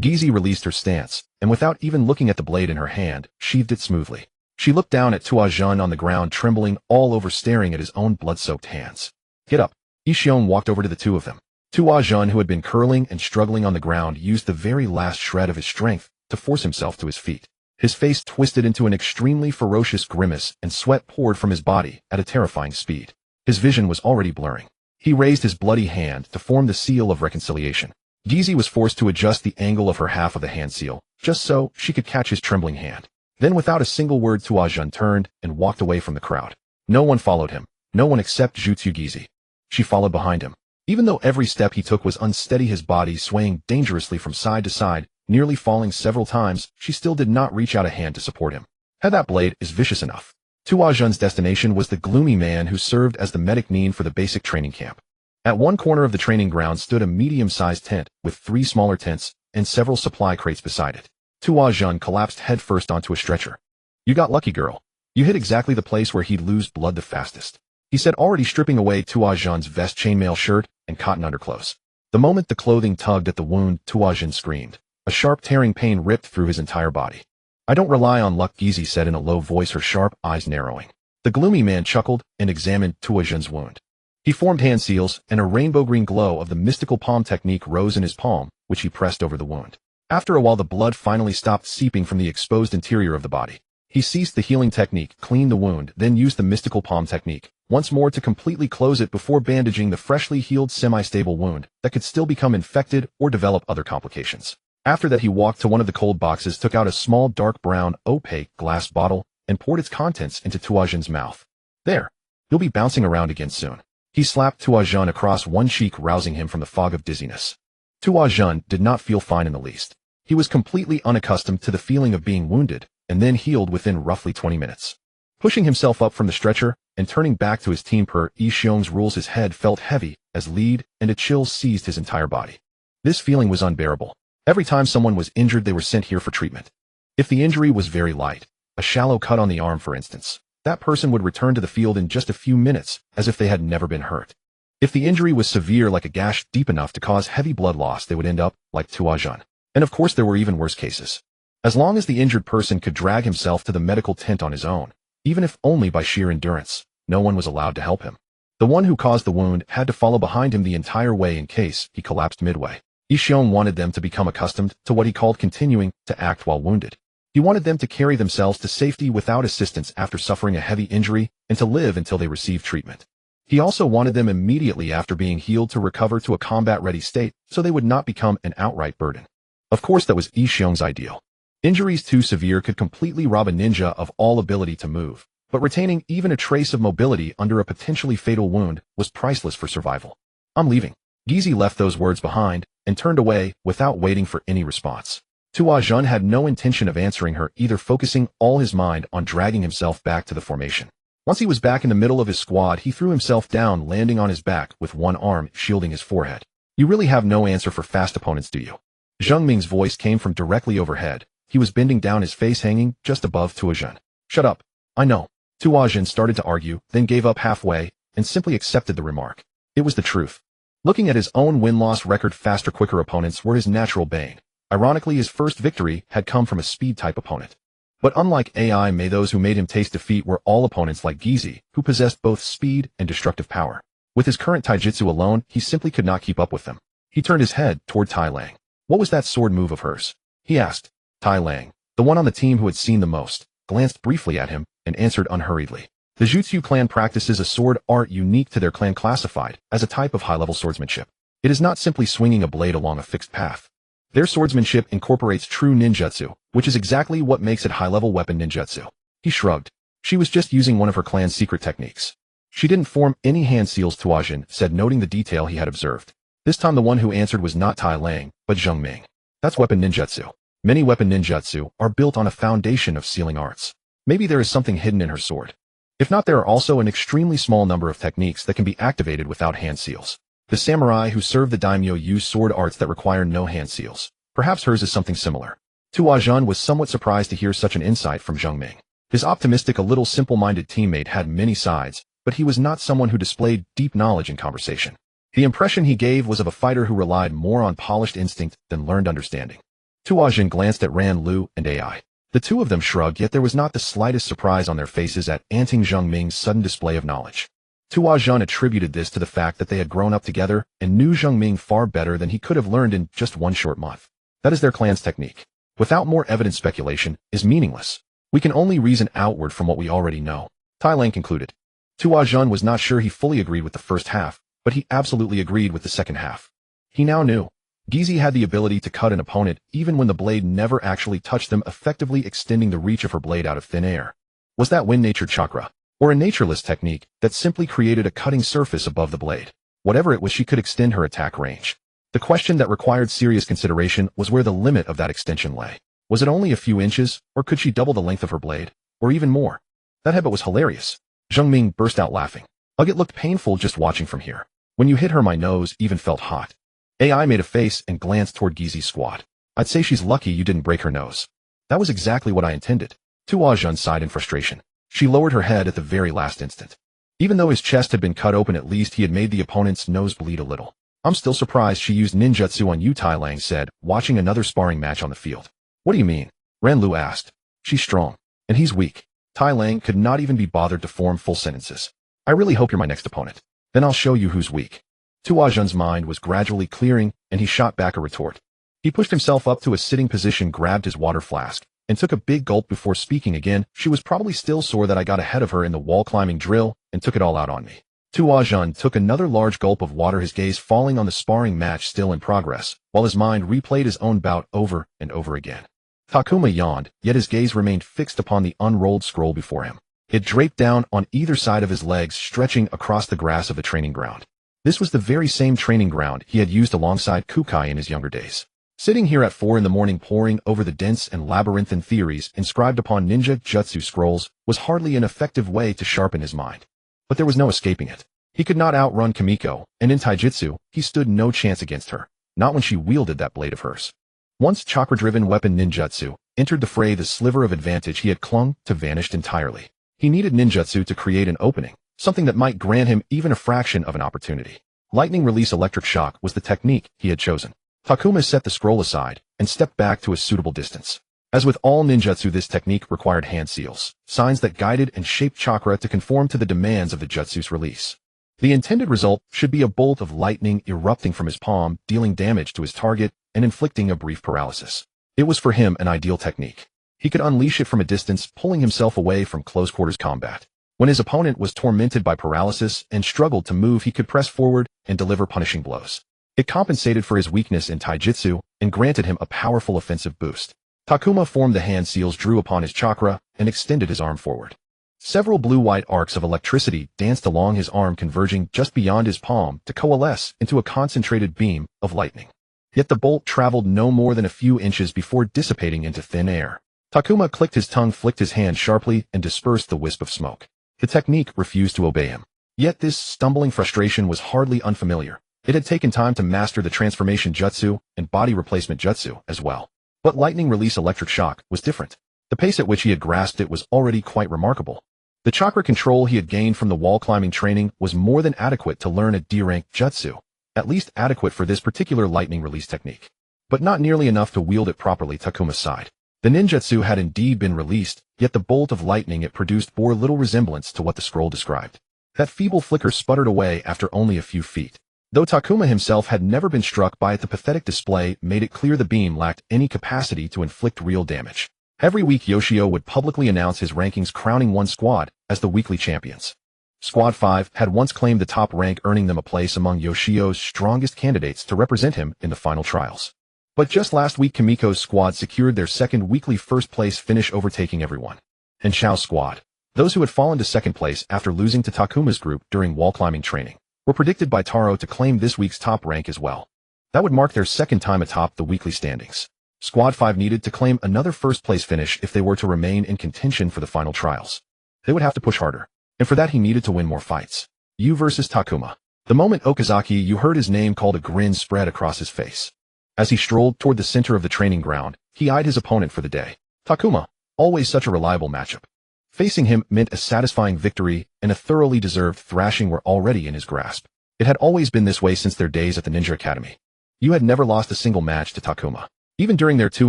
Gizi released her stance, and without even looking at the blade in her hand, sheathed it smoothly. She looked down at Tuajun on the ground, trembling all over, staring at his own blood-soaked hands. Get up. Ishion walked over to the two of them. Tuajun, who had been curling and struggling on the ground, used the very last shred of his strength to force himself to his feet. His face twisted into an extremely ferocious grimace, and sweat poured from his body at a terrifying speed. His vision was already blurring. He raised his bloody hand to form the seal of reconciliation. Gizi was forced to adjust the angle of her half of the hand seal, just so she could catch his trembling hand. Then, without a single word, Tuajun turned and walked away from the crowd. No one followed him. No one except Jutsu Gizi. She followed behind him. Even though every step he took was unsteady, his body swaying dangerously from side to side, nearly falling several times, she still did not reach out a hand to support him. Had that blade is vicious enough. Tuajun's destination was the gloomy man who served as the medic Nin for the basic training camp. At one corner of the training ground stood a medium-sized tent with 3 smaller tents and several supply crates beside it. Tuajun collapsed headfirst onto a stretcher. You got lucky, girl. You hit exactly the place where he'd lose blood the fastest, he said, already stripping away Tuajun's vest, chainmail shirt, and cotton underclothes. The moment the clothing tugged at the wound, Tuajun screamed. A sharp tearing pain ripped through his entire body. I don't rely on luck, Gizi said in a low voice, her sharp eyes narrowing. The gloomy man chuckled and examined Tuajun's wound. He formed hand seals, and a rainbow-green glow of the mystical palm technique rose in his palm, which he pressed over the wound. After a while, the blood finally stopped seeping from the exposed interior of the body. He ceased the healing technique, cleaned the wound, then used the mystical palm technique once more to completely close it before bandaging the freshly healed semi-stable wound that could still become infected or develop other complications. After that, he walked to one of the cold boxes, took out a small dark brown, opaque glass bottle, and poured its contents into Tuajun's mouth. There. You'll be bouncing around again soon. He slapped Tuajun across one cheek, rousing him from the fog of dizziness. Tuajun did not feel fine in the least. He was completely unaccustomed to the feeling of being wounded, and then healed within roughly 20 minutes. Pushing himself up from the stretcher and turning back to his team per Ishiong's rules, his head felt heavy as lead, and a chill seized his entire body. This feeling was unbearable. Every time someone was injured, they were sent here for treatment. If the injury was very light, a shallow cut on the arm for instance, that person would return to the field in just a few minutes, as if they had never been hurt. If the injury was severe, like a gash deep enough to cause heavy blood loss, they would end up like Tuajun. And of course there were even worse cases. As long as the injured person could drag himself to the medical tent on his own, even if only by sheer endurance, no one was allowed to help him. The one who caused the wound had to follow behind him the entire way in case he collapsed midway. Ishion wanted them to become accustomed to what he called continuing to act while wounded. He wanted them to carry themselves to safety without assistance after suffering a heavy injury and to live until they received treatment. He also wanted them immediately after being healed to recover to a combat-ready state so they would not become an outright burden. Of course, that was Ishion's ideal. Injuries too severe could completely rob a ninja of all ability to move, but retaining even a trace of mobility under a potentially fatal wound was priceless for survival. I'm leaving. Gizi left those words behind and turned away without waiting for any response. Tuajun had no intention of answering her, either, focusing all his mind on dragging himself back to the formation. Once he was back in the middle of his squad, he threw himself down, landing on his back with one arm shielding his forehead. You really have no answer for fast opponents, do you? Zheng Ming's voice came from directly overhead. He was bending down, his face hanging just above Tuajun. Shut up. I know. Tuajun started to argue, then gave up halfway and simply accepted the remark. It was the truth. Looking at his own win-loss record, faster, quicker opponents were his natural bane. Ironically, his first victory had come from a speed-type opponent. But unlike AI, those who made him taste defeat were all opponents like Gizi, who possessed both speed and destructive power. With his current taijutsu alone, he simply could not keep up with them. He turned his head toward Tai Lang. What was that sword move of hers? He asked. Tai Lang, the one on the team who had seen the most, glanced briefly at him and answered unhurriedly. The Jutsu clan practices a sword art unique to their clan, classified as a type of high-level swordsmanship. It is not simply swinging a blade along a fixed path. Their swordsmanship incorporates true ninjutsu, which is exactly what makes it high-level weapon ninjutsu. He shrugged. She was just using one of her clan's secret techniques. She didn't form any hand seals, Tuajun said, noting the detail he had observed. This time the one who answered was not Tai Lang, but Zheng Ming. That's weapon ninjutsu. Many weapon ninjutsu are built on a foundation of sealing arts. Maybe there is something hidden in her sword. If not, there are also an extremely small number of techniques that can be activated without hand seals. The samurai who serve the daimyo use sword arts that require no hand seals. Perhaps hers is something similar. Tuajun was somewhat surprised to hear such an insight from Zheng Ming. His optimistic, a little simple-minded teammate had many sides, but he was not someone who displayed deep knowledge in conversation. The impression he gave was of a fighter who relied more on polished instinct than learned understanding. Tuajun glanced at Ran Lu and AI. The two of them shrugged, yet there was not the slightest surprise on their faces at Anting Zheng Ming's sudden display of knowledge. Tuajun attributed this to the fact that they had grown up together and knew Zheng Ming far better than he could have learned in just one short month. That is their clan's technique. Without more evidence, speculation is meaningless. We can only reason outward from what we already know. Tai Lang concluded. Tuajun was not sure he fully agreed with the first half, but he absolutely agreed with the second half. He now knew. Gizi had the ability to cut an opponent even when the blade never actually touched them, effectively extending the reach of her blade out of thin air. Was that wind-natured chakra, or a natureless technique that simply created a cutting surface above the blade? Whatever it was, she could extend her attack range. The question that required serious consideration was where the limit of that extension lay. Was it only a few inches, or could she double the length of her blade, or even more? That headbutt was hilarious. Zheng Ming burst out laughing. Ugh, it looked painful just watching from here. When you hit her, my nose even felt hot. AI made a face and glanced toward Gizi's squad. I'd say she's lucky you didn't break her nose. That was exactly what I intended. Tuajun sighed in frustration. She lowered her head at the very last instant. Even though his chest had been cut open, at least he had made the opponent's nose bleed a little. I'm still surprised she used ninjutsu on you, Tai Lang said, watching another sparring match on the field. What do you mean? Ran Lu asked. She's strong, and he's weak. Tai Lang could not even be bothered to form full sentences. I really hope you're my next opponent. Then I'll show you who's weak. Tuajun's mind was gradually clearing, and he shot back a retort. He pushed himself up to a sitting position, grabbed his water flask, and took a big gulp before speaking again. She was probably still sore that I got ahead of her in the wall-climbing drill and took it all out on me. Tuajun took another large gulp of water, his gaze falling on the sparring match still in progress, while his mind replayed his own bout over and over again. Takuma yawned, yet his gaze remained fixed upon the unrolled scroll before him. It draped down on either side of his legs, stretching across the grass of the training ground. This was the very same training ground he had used alongside Kukai in his younger days. Sitting here at 4 a.m, poring over the dense and labyrinthine theories inscribed upon ninja jutsu scrolls was hardly an effective way to sharpen his mind. But there was no escaping it. He could not outrun Kimiko, and in taijutsu, he stood no chance against her, not when she wielded that blade of hers. Once chakra-driven weapon ninjutsu entered the fray, the sliver of advantage he had clung to vanished entirely. He needed ninjutsu to create an opening, something that might grant him even a fraction of an opportunity. Lightning release electric shock was the technique he had chosen. Takuma set the scroll aside and stepped back to a suitable distance. As with all ninjutsu, this technique required hand seals, signs that guided and shaped chakra to conform to the demands of the jutsu's release. The intended result should be a bolt of lightning erupting from his palm, dealing damage to his target and inflicting a brief paralysis. It was for him an ideal technique. He could unleash it from a distance, pulling himself away from close-quarters combat. When his opponent was tormented by paralysis and struggled to move, he could press forward and deliver punishing blows. It compensated for his weakness in taijutsu and granted him a powerful offensive boost. Takuma formed the hand seals, drew upon his chakra, and extended his arm forward. Several blue-white arcs of electricity danced along his arm, converging just beyond his palm to coalesce into a concentrated beam of lightning. Yet the bolt traveled no more than a few inches before dissipating into thin air. Takuma clicked his tongue, flicked his hand sharply, and dispersed the wisp of smoke. The technique refused to obey him. Yet this stumbling frustration was hardly unfamiliar. It had taken time to master the transformation jutsu and body replacement jutsu as well. But lightning release electric shock was different. The pace at which he had grasped it was already quite remarkable. The chakra control he had gained from the wall climbing training was more than adequate to learn a D-rank jutsu, at least adequate for this particular lightning release technique. But not nearly enough to wield it properly. Takuma sighed. The ninjutsu had indeed been released, yet the bolt of lightning it produced bore little resemblance to what the scroll described. That feeble flicker sputtered away after only a few feet. Though Takuma himself had never been struck by it, the pathetic display made it clear the beam lacked any capacity to inflict real damage. Every week Yoshio would publicly announce his rankings, crowning one squad as the weekly champions. Squad 5 had once claimed the top rank, earning them a place among Yoshio's strongest candidates to represent him in the final trials. But just last week Kimiko's squad secured their second weekly first-place finish, overtaking everyone. And Shao's squad, those who had fallen to second place after losing to Takuma's group during wall-climbing training, were predicted by Taro to claim this week's top rank as well. That would mark their second time atop the weekly standings. Squad 5 needed to claim another first-place finish if they were to remain in contention for the final trials. They would have to push harder, and for that he needed to win more fights. Yu versus Takuma. The moment Okazaki Yu heard his name called, a grin spread across his face. As he strolled toward the center of the training ground, he eyed his opponent for the day. Takuma, always such a reliable matchup. Facing him meant a satisfying victory, and a thoroughly deserved thrashing were already in his grasp. It had always been this way since their days at the Ninja Academy. Yu had never lost a single match to Takuma. Even during their two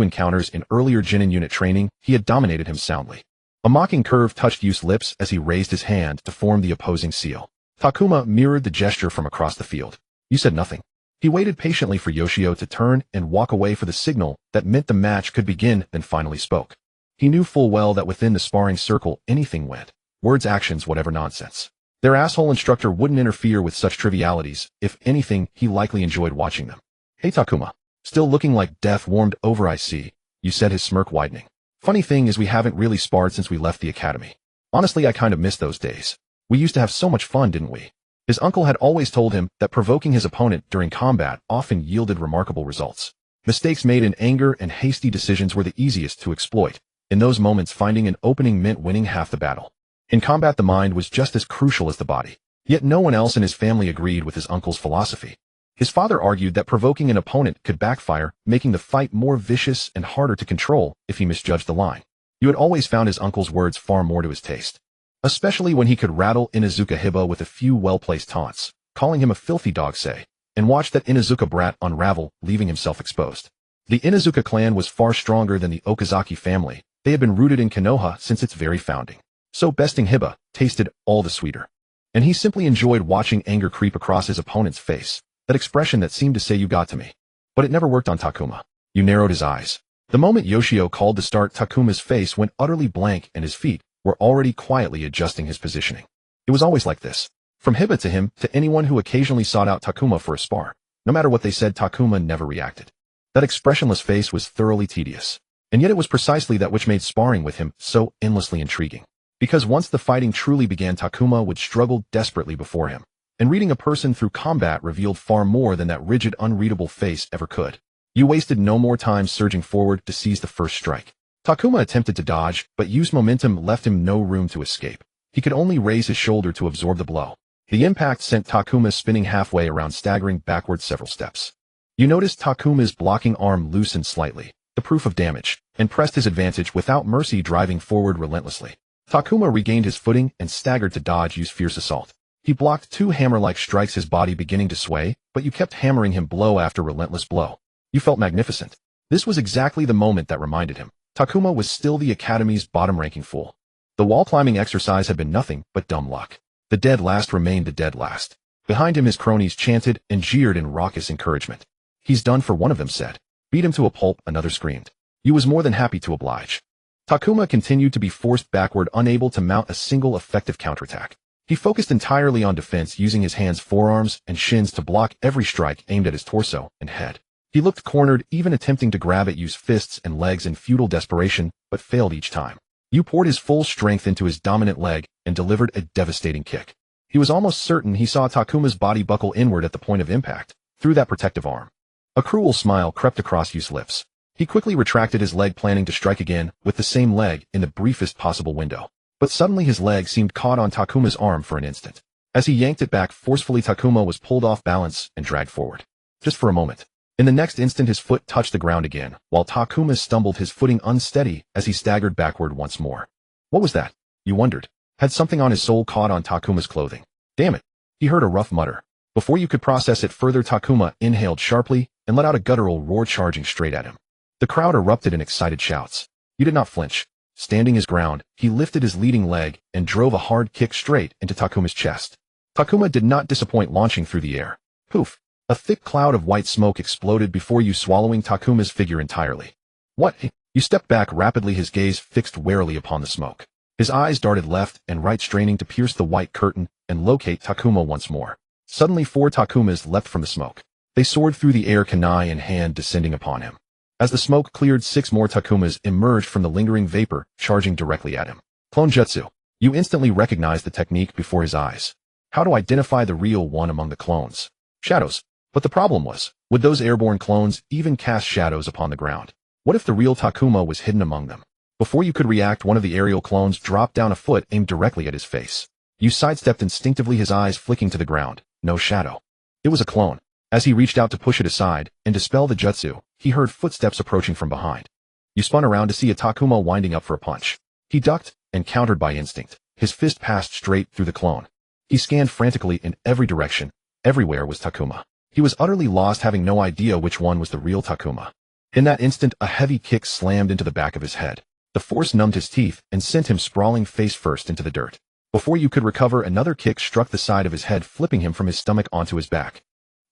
encounters in earlier Genin unit training, he had dominated him soundly. A mocking curve touched Yu's lips as he raised his hand to form the opposing seal. Takuma mirrored the gesture from across the field. Yu said nothing. He waited patiently for Yoshio to turn and walk away for the signal that meant the match could begin, then finally spoke. He knew full well that within the sparring circle anything went. Words, actions, whatever nonsense. Their asshole instructor wouldn't interfere with such trivialities. If anything, he likely enjoyed watching them. Hey Takuma. Still looking like death warmed over, I see, Yu said, his smirk widening. Funny thing is we haven't really sparred since we left the academy. Honestly, I kind of miss those days. We used to have so much fun, didn't we? His uncle had always told him that provoking his opponent during combat often yielded remarkable results. Mistakes made in anger and hasty decisions were the easiest to exploit. In those moments, finding an opening meant winning half the battle. In combat, the mind was just as crucial as the body. Yet no one else in his family agreed with his uncle's philosophy. His father argued that provoking an opponent could backfire, making the fight more vicious and harder to control if he misjudged the line. Yu had always found his uncle's words far more to his taste, especially when he could rattle Inuzuka Hiba with a few well-placed taunts, calling him a filthy dog, say, and watch that Inuzuka brat unravel, leaving himself exposed. The Inuzuka clan was far stronger than the Okazaki family. They had been rooted in Konoha since its very founding. So besting Hiba tasted all the sweeter. And he simply enjoyed watching anger creep across his opponent's face. That expression that seemed to say, "You got to me." But it never worked on Takuma. Yu narrowed his eyes. The moment Yoshio called to start, Takuma's face went utterly blank and his feet were already quietly adjusting his positioning. It was always like this. From Hiba to him, to anyone who occasionally sought out Takuma for a spar. No matter what they said, Takuma never reacted. That expressionless face was thoroughly tedious. And yet it was precisely that which made sparring with him so endlessly intriguing. Because once the fighting truly began, Takuma would struggle desperately before him. And reading a person through combat revealed far more than that rigid, unreadable face ever could. Yu wasted no more time surging forward to seize the first strike. Takuma attempted to dodge, but Yu's momentum left him no room to escape. He could only raise his shoulder to absorb the blow. The impact sent Takuma spinning halfway around, staggering backwards several steps. Yu noticed Takuma's blocking arm loosened slightly, the proof of damage, and pressed his advantage without mercy, driving forward relentlessly. Takuma regained his footing and staggered to dodge Yu's fierce assault. He blocked 2 hammer-like strikes, his body beginning to sway, but you kept hammering him blow after relentless blow. You felt magnificent. This was exactly the moment that reminded him. Takuma was still the Academy's bottom-ranking fool. The wall-climbing exercise had been nothing but dumb luck. The dead last remained the dead last. Behind him his cronies chanted and jeered in raucous encouragement. "He's done for," one of them said. "Beat him to a pulp," another screamed. You was more than happy to oblige. Takuma continued to be forced backward, unable to mount a single effective counterattack. He focused entirely on defense, using his hands, forearms, and shins to block every strike aimed at his torso and head. He looked cornered, even attempting to grab at Yu's fists and legs in futile desperation, but failed each time. Yu poured his full strength into his dominant leg and delivered a devastating kick. He was almost certain he saw Takuma's body buckle inward at the point of impact, through that protective arm. A cruel smile crept across Yu's lips. He quickly retracted his leg, planning to strike again with the same leg in the briefest possible window. But suddenly his leg seemed caught on Takuma's arm for an instant. As he yanked it back forcefully, Takuma was pulled off balance and dragged forward. Just for a moment. In the next instant his foot touched the ground again, while Takuma stumbled, his footing unsteady as he staggered backward once more. What was that? Yu wondered. Had something on his soul caught on Takuma's clothing? Damn it. He heard a rough mutter. Before you could process it further, Takuma inhaled sharply and let out a guttural roar, charging straight at him. The crowd erupted in excited shouts. Yu did not flinch. Standing his ground, he lifted his leading leg and drove a hard kick straight into Takuma's chest. Takuma did not disappoint, launching through the air. Poof! A thick cloud of white smoke exploded before Yu, swallowing Takuma's figure entirely. What? Yu stepped back rapidly, his gaze fixed warily upon the smoke. His eyes darted left and right, straining to pierce the white curtain and locate Takuma once more. Suddenly 4 Takumas leapt from the smoke. They soared through the air, kunai in hand, descending upon him. As the smoke cleared, 6 more Takumas emerged from the lingering vapor, charging directly at him. Clone Jutsu. Yu instantly recognized the technique before his eyes. How to identify the real one among the clones? Shadows. But the problem was, would those airborne clones even cast shadows upon the ground? What if the real Takuma was hidden among them? Before you could react, one of the aerial clones dropped down a foot aimed directly at his face. Yu sidestepped instinctively, his eyes flicking to the ground. No shadow. It was a clone. As he reached out to push it aside and dispel the jutsu, he heard footsteps approaching from behind. Yu spun around to see a Takuma winding up for a punch. He ducked and countered by instinct. His fist passed straight through the clone. He scanned frantically in every direction. Everywhere was Takuma. He was utterly lost, having no idea which one was the real Takuma. In that instant, a heavy kick slammed into the back of his head. The force numbed his teeth and sent him sprawling face first into the dirt. Before Yu could recover, another kick struck the side of his head, flipping him from his stomach onto his back.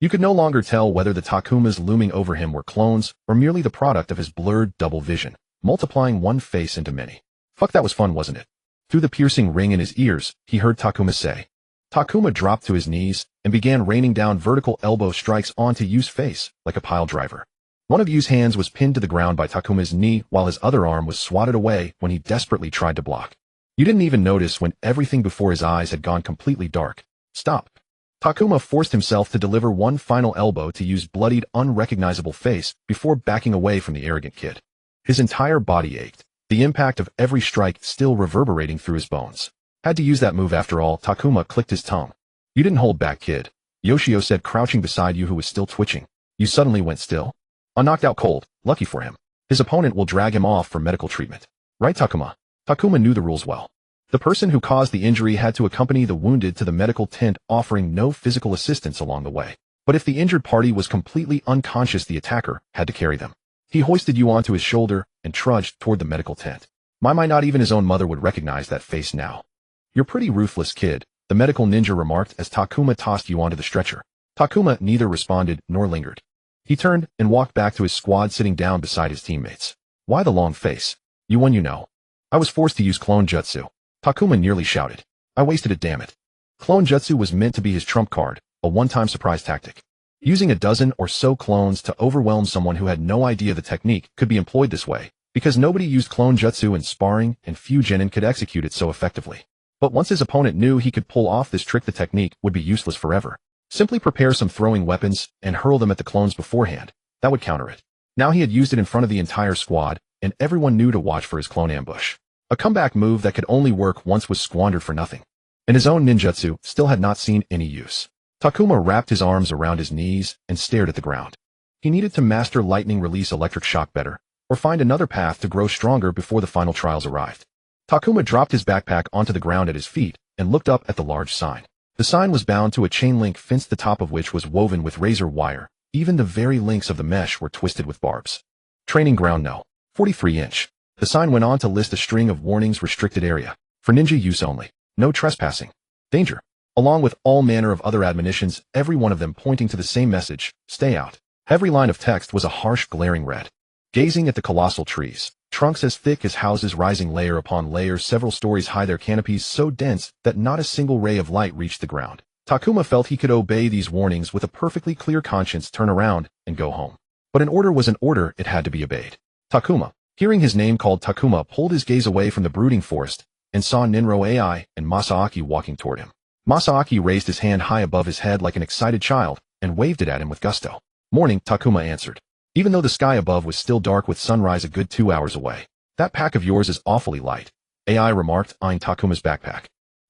You could no longer tell whether the Takumas looming over him were clones or merely the product of his blurred double vision, multiplying one face into many. Fuck, that was fun, wasn't it? Through the piercing ring in his ears, he heard Takuma say. Takuma dropped to his knees and began raining down vertical elbow strikes onto Yu's face like a pile driver. One of Yu's hands was pinned to the ground by Takuma's knee, while his other arm was swatted away when he desperately tried to block. You didn't even notice when everything before his eyes had gone completely dark. Stop. Takuma forced himself to deliver one final elbow to Yu's bloodied, unrecognizable face before backing away from the arrogant kid. His entire body ached, the impact of every strike still reverberating through his bones. Had to use that move after all. Takuma clicked his tongue. You didn't hold back, kid, Yoshio said, crouching beside Yu, who was still twitching. Yu suddenly went still. Knocked out cold. Lucky for him. His opponent will drag him off for medical treatment. Right, Takuma? Takuma knew the rules well. The person who caused the injury had to accompany the wounded to the medical tent, offering no physical assistance along the way. But if the injured party was completely unconscious, the attacker had to carry them. He hoisted Yu onto his shoulder and trudged toward the medical tent. Not even his own mother would recognize that face now. You're pretty ruthless, kid, the medical ninja remarked as Takuma tossed Yu onto the stretcher. Takuma neither responded nor lingered. He turned and walked back to his squad, sitting down beside his teammates. Why the long face? You won, you know. I was forced to use clone jutsu. Takuma nearly shouted. I wasted it, damn it. Clone jutsu was meant to be his trump card, a one-time surprise tactic. Using a dozen or so clones to overwhelm someone who had no idea the technique could be employed this way, because nobody used clone jutsu in sparring and few genin could execute it so effectively. But once his opponent knew he could pull off this trick, the technique would be useless forever. Simply prepare some throwing weapons and hurl them at the clones beforehand. That would counter it. Now he had used it in front of the entire squad, and everyone knew to watch for his clone ambush. A comeback move that could only work once was squandered for nothing. And his own ninjutsu still had not seen any use. Takuma wrapped his arms around his knees and stared at the ground. He needed to master lightning release electric shock better, or find another path to grow stronger before the final trials arrived. Takuma dropped his backpack onto the ground at his feet and looked up at the large sign. The The sign was bound to a chain link fence, the top of which was woven with razor wire. Even the very links of the mesh were twisted with barbs. Training ground no. 43-inch. The sign went on to list a string of warnings: restricted area. For ninja use only. No trespassing. Danger. Along with all manner of other admonitions, every one of them pointing to the same message: stay out. Every line of text was a harsh, glaring red. Gazing at the colossal trees, trunks as thick as houses rising layer upon layer several stories high, their canopies so dense that not a single ray of light reached the ground, Takuma felt he could obey these warnings with a perfectly clear conscience, turn around, and go home. But an order was an order, it had to be obeyed. Takuma, hearing his name called, Takuma pulled his gaze away from the brooding forest and saw Ninro AI and Masaaki walking toward him. Masaaki raised his hand high above his head like an excited child and waved it at him with gusto. Morning, Takuma answered. Even though the sky above was still dark with sunrise a good 2 hours away. That pack of yours is awfully light, AI remarked, eyeing Takuma's backpack.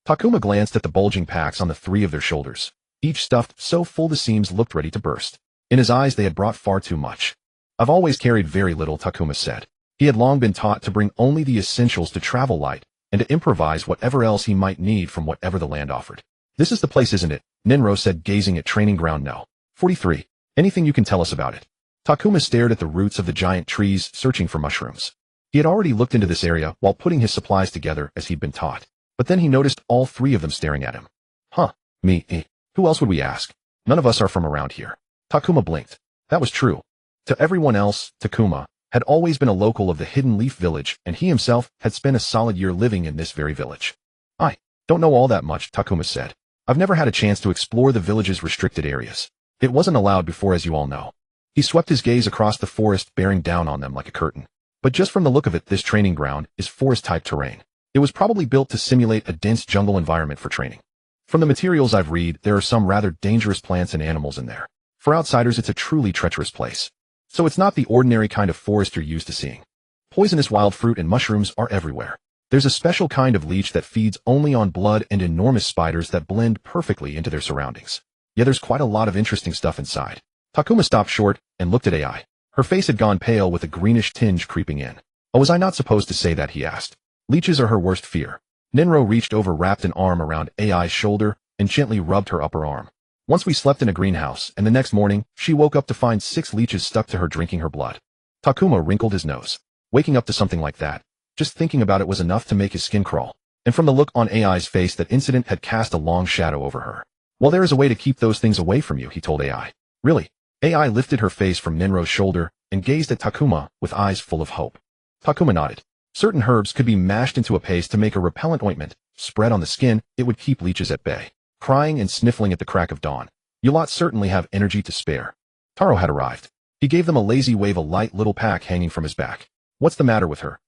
Takuma glanced at the bulging packs on the three of their shoulders, each stuffed so full the seams looked ready to burst. In his eyes they had brought far too much. I've always carried very little, Takuma said. He had long been taught to bring only the essentials to travel light, and to improvise whatever else he might need from whatever the land offered. This is the place, isn't it? Ninro said, gazing at training ground no. 43. Anything you can tell us about it? Takuma stared at the roots of the giant trees, searching for mushrooms. He had already looked into this area while putting his supplies together as he'd been taught, but then he noticed all three of them staring at him. Huh, me, who else would we ask? None of us are from around here. Takuma blinked. That was true. To everyone else, Takuma had always been a local of the Hidden Leaf Village, and he himself had spent a solid year living in this very village. I don't know all that much, Takuma said. I've never had a chance to explore the village's restricted areas. It wasn't allowed before, as you all know. He swept his gaze across the forest, bearing down on them like a curtain. But just from the look of it, this training ground is forest-type terrain. It was probably built to simulate a dense jungle environment for training. From the materials I've read, there are some rather dangerous plants and animals in there. For outsiders, it's a truly treacherous place. So it's not the ordinary kind of forest you're used to seeing. Poisonous wild fruit and mushrooms are everywhere. There's a special kind of leech that feeds only on blood and enormous spiders that blend perfectly into their surroundings. Yeah, there's quite a lot of interesting stuff inside. Takuma stopped short and looked at AI. Her face had gone pale with a greenish tinge creeping in. Oh, was I not supposed to say that, he asked. Leeches are her worst fear. Ninro reached over, wrapped an arm around AI's shoulder, and gently rubbed her upper arm. Once we slept in a greenhouse, and the next morning, she woke up to find 6 leeches stuck to her, drinking her blood. Takuma wrinkled his nose. Waking up to something like that, just thinking about it was enough to make his skin crawl. And from the look on AI's face, that incident had cast a long shadow over her. Well, there is a way to keep those things away from you, he told AI. Really? AI lifted her face from Ninro's shoulder and gazed at Takuma with eyes full of hope. Takuma nodded. Certain herbs could be mashed into a paste to make a repellent ointment. Spread on the skin, it would keep leeches at bay. Crying and sniffling at the crack of dawn. You lot certainly have energy to spare. Taro had arrived. He gave them a lazy wave, a light little pack hanging from his back. What's the matter with her?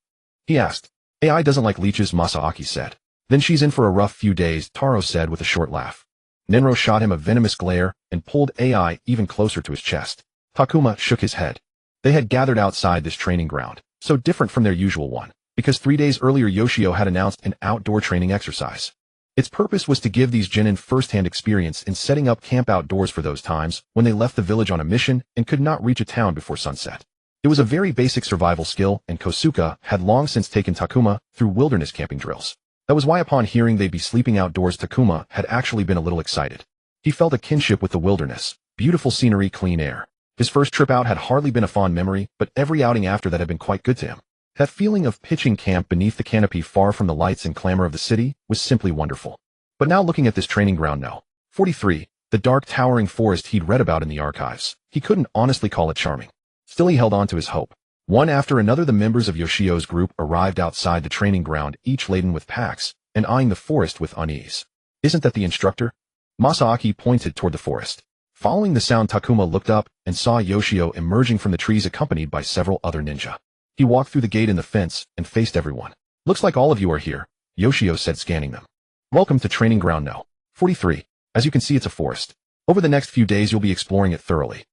He asked. AI doesn't like leeches, Masaaki said. Then she's in for a rough few days, Taro said with a short laugh. Ninro shot him a venomous glare and pulled AI even closer to his chest. Takuma shook his head. They had gathered outside this training ground, so different from their usual one, because 3 days earlier Yoshio had announced an outdoor training exercise. Its purpose was to give these genin first-hand experience in setting up camp outdoors for those times when they left the village on a mission and could not reach a town before sunset. It was a very basic survival skill, and Kosuka had long since taken Takuma through wilderness camping drills. That was why upon hearing they'd be sleeping outdoors, Takuma had actually been a little excited. He felt a kinship with the wilderness, beautiful scenery, clean air. His first trip out had hardly been a fond memory, but every outing after that had been quite good to him. That feeling of pitching camp beneath the canopy far from the lights and clamor of the city was simply wonderful. But now looking at this training ground now, 43, the dark towering forest he'd read about in the archives, he couldn't honestly call it charming. Still he held on to his hope. One after another the members of Yoshio's group arrived outside the training ground, each laden with packs, and eyeing the forest with unease. Isn't that the instructor? Masaaki pointed toward the forest. Following the sound, Takuma looked up and saw Yoshio emerging from the trees accompanied by several other ninja. He walked through the gate in the fence and faced everyone. Looks like all of you are here, Yoshio said, scanning them. Welcome to training ground no. 43. As you can see, it's a forest. Over the next few days you'll be exploring it thoroughly.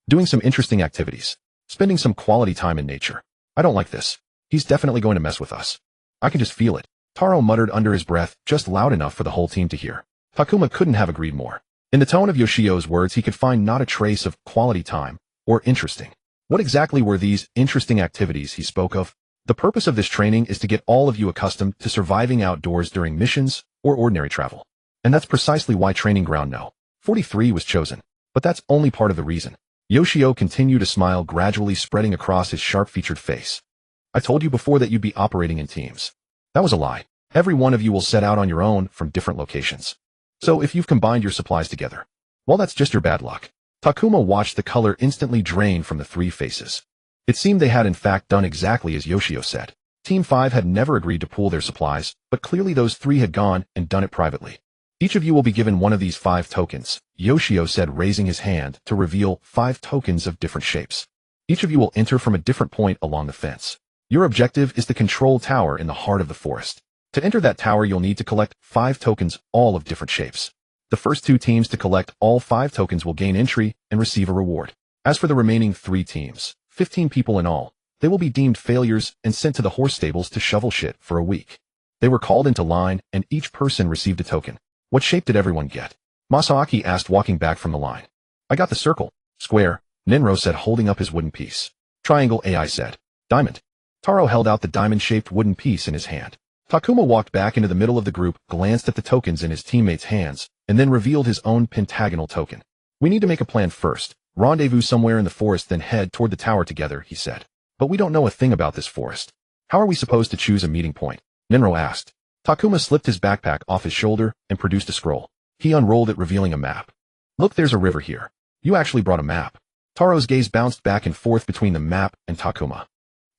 Doing some interesting activities. Spending some quality time in nature. I don't like this. He's definitely going to mess with us. I can just feel it. Taro muttered under his breath, just loud enough for the whole team to hear. Takuma couldn't have agreed more. In the tone of Yoshio's words he could find not a trace of quality time or interesting. What exactly were these interesting activities he spoke of? The purpose of this training is to get all of you accustomed to surviving outdoors during missions or ordinary travel. And that's precisely why Training Ground No. 43 was chosen. But that's only part of the reason. Yoshio continued to smile, gradually spreading across his sharp-featured face. I told you before that you'd be operating in teams. That was a lie. Every one of you will set out on your own from different locations. So if you've combined your supplies together, well, that's just your bad luck. Takuma watched the color instantly drain from the three faces. It seemed they had in fact done exactly as Yoshio said. Team 5 had never agreed to pool their supplies, but clearly those three had gone and done it privately. Each of you will be given one of these 5 tokens, Yoshio said, raising his hand to reveal 5 tokens of different shapes. Each of you will enter from a different point along the fence. Your objective is the control tower in the heart of the forest. To enter that tower, you'll need to collect 5 tokens, all of different shapes. The first 2 teams to collect all 5 tokens will gain entry and receive a reward. As for the remaining 3 teams, 15 people in all, they will be deemed failures and sent to the horse stables to shovel shit for a week. They were called into line, and each person received a token. What shape did everyone get? Masaaki asked, walking back from the line. I got the circle. Square, Ninro said, holding up his wooden piece. Triangle, AI said. Diamond. Taro held out the diamond-shaped wooden piece in his hand. Takuma walked back into the middle of the group, glanced at the tokens in his teammates' hands, and then revealed his own pentagonal token. We need to make a plan first. Rendezvous somewhere in the forest, then head toward the tower together, he said. But we don't know a thing about this forest. How are we supposed to choose a meeting point? Ninro asked. Takuma slipped his backpack off his shoulder and produced a scroll. He unrolled it, revealing a map. Look, there's a river here. You actually brought a map. Taro's gaze bounced back and forth between the map and Takuma.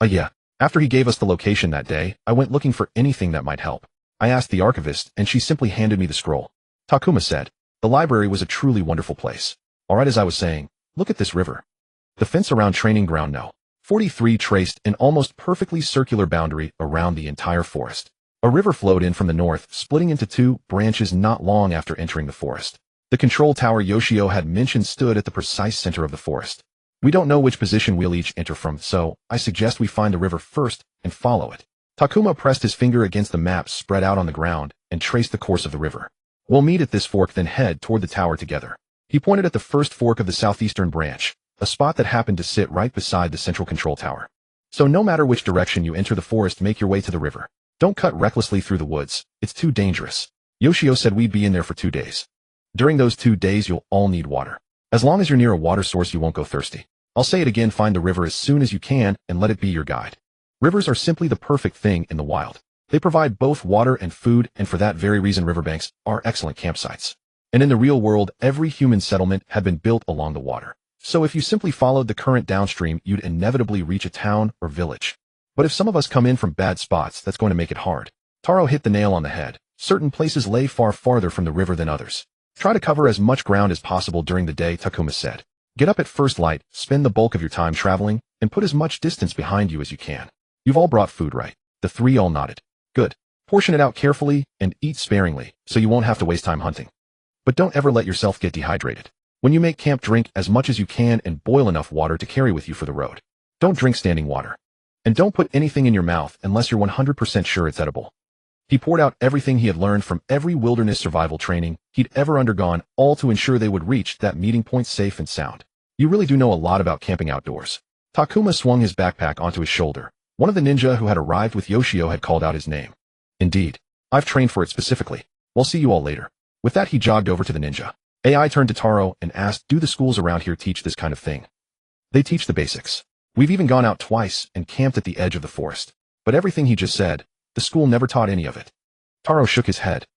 Yeah. After he gave us the location that day, I went looking for anything that might help. I asked the archivist, and she simply handed me the scroll. Takuma said. The library was a truly wonderful place. Alright, as I was saying, look at this river. The fence around Training Ground No. 43 traced an almost perfectly circular boundary around the entire forest. A river flowed in from the north, splitting into 2 branches not long after entering the forest. The control tower Yoshio had mentioned stood at the precise center of the forest. We don't know which position we'll each enter from, so I suggest we find the river first and follow it. Takuma pressed his finger against the map spread out on the ground and traced the course of the river. We'll meet at this fork, then head toward the tower together. He pointed at the first fork of the southeastern branch, a spot that happened to sit right beside the central control tower. So no matter which direction you enter the forest, make your way to the river. Don't cut recklessly through the woods. It's too dangerous. Yoshio said we'd be in there for 2 days. During those 2 days, you'll all need water. As long as you're near a water source, you won't go thirsty. I'll say it again, find the river as soon as you can and let it be your guide. Rivers are simply the perfect thing in the wild. They provide both water and food, and for that very reason riverbanks are excellent campsites. And in the real world, every human settlement had been built along the water. So if you simply followed the current downstream, you'd inevitably reach a town or village. But if some of us come in from bad spots, that's going to make it hard. Taro hit the nail on the head. Certain places lay far farther from the river than others. Try to cover as much ground as possible during the day, Takuma said. Get up at first light, spend the bulk of your time traveling, and put as much distance behind you as you can. You've all brought food, right? The 3 all nodded. Good. Portion it out carefully and eat sparingly, so you won't have to waste time hunting. But don't ever let yourself get dehydrated. When you make camp, drink as much as you can and boil enough water to carry with you for the road. Don't drink standing water. And don't put anything in your mouth unless you're 100% sure it's edible. He poured out everything he had learned from every wilderness survival training he'd ever undergone, all to ensure they would reach that meeting point safe and sound. You really do know a lot about camping outdoors. Takuma swung his backpack onto his shoulder. One of the ninja who had arrived with Yoshio had called out his name. Indeed. I've trained for it specifically. We'll see you all later. With that, he jogged over to the ninja. AI turned to Taro and asked, do the schools around here teach this kind of thing? They teach the basics. We've even gone out twice and camped at the edge of the forest. But everything he just said, the school never taught any of it. Taro shook his head.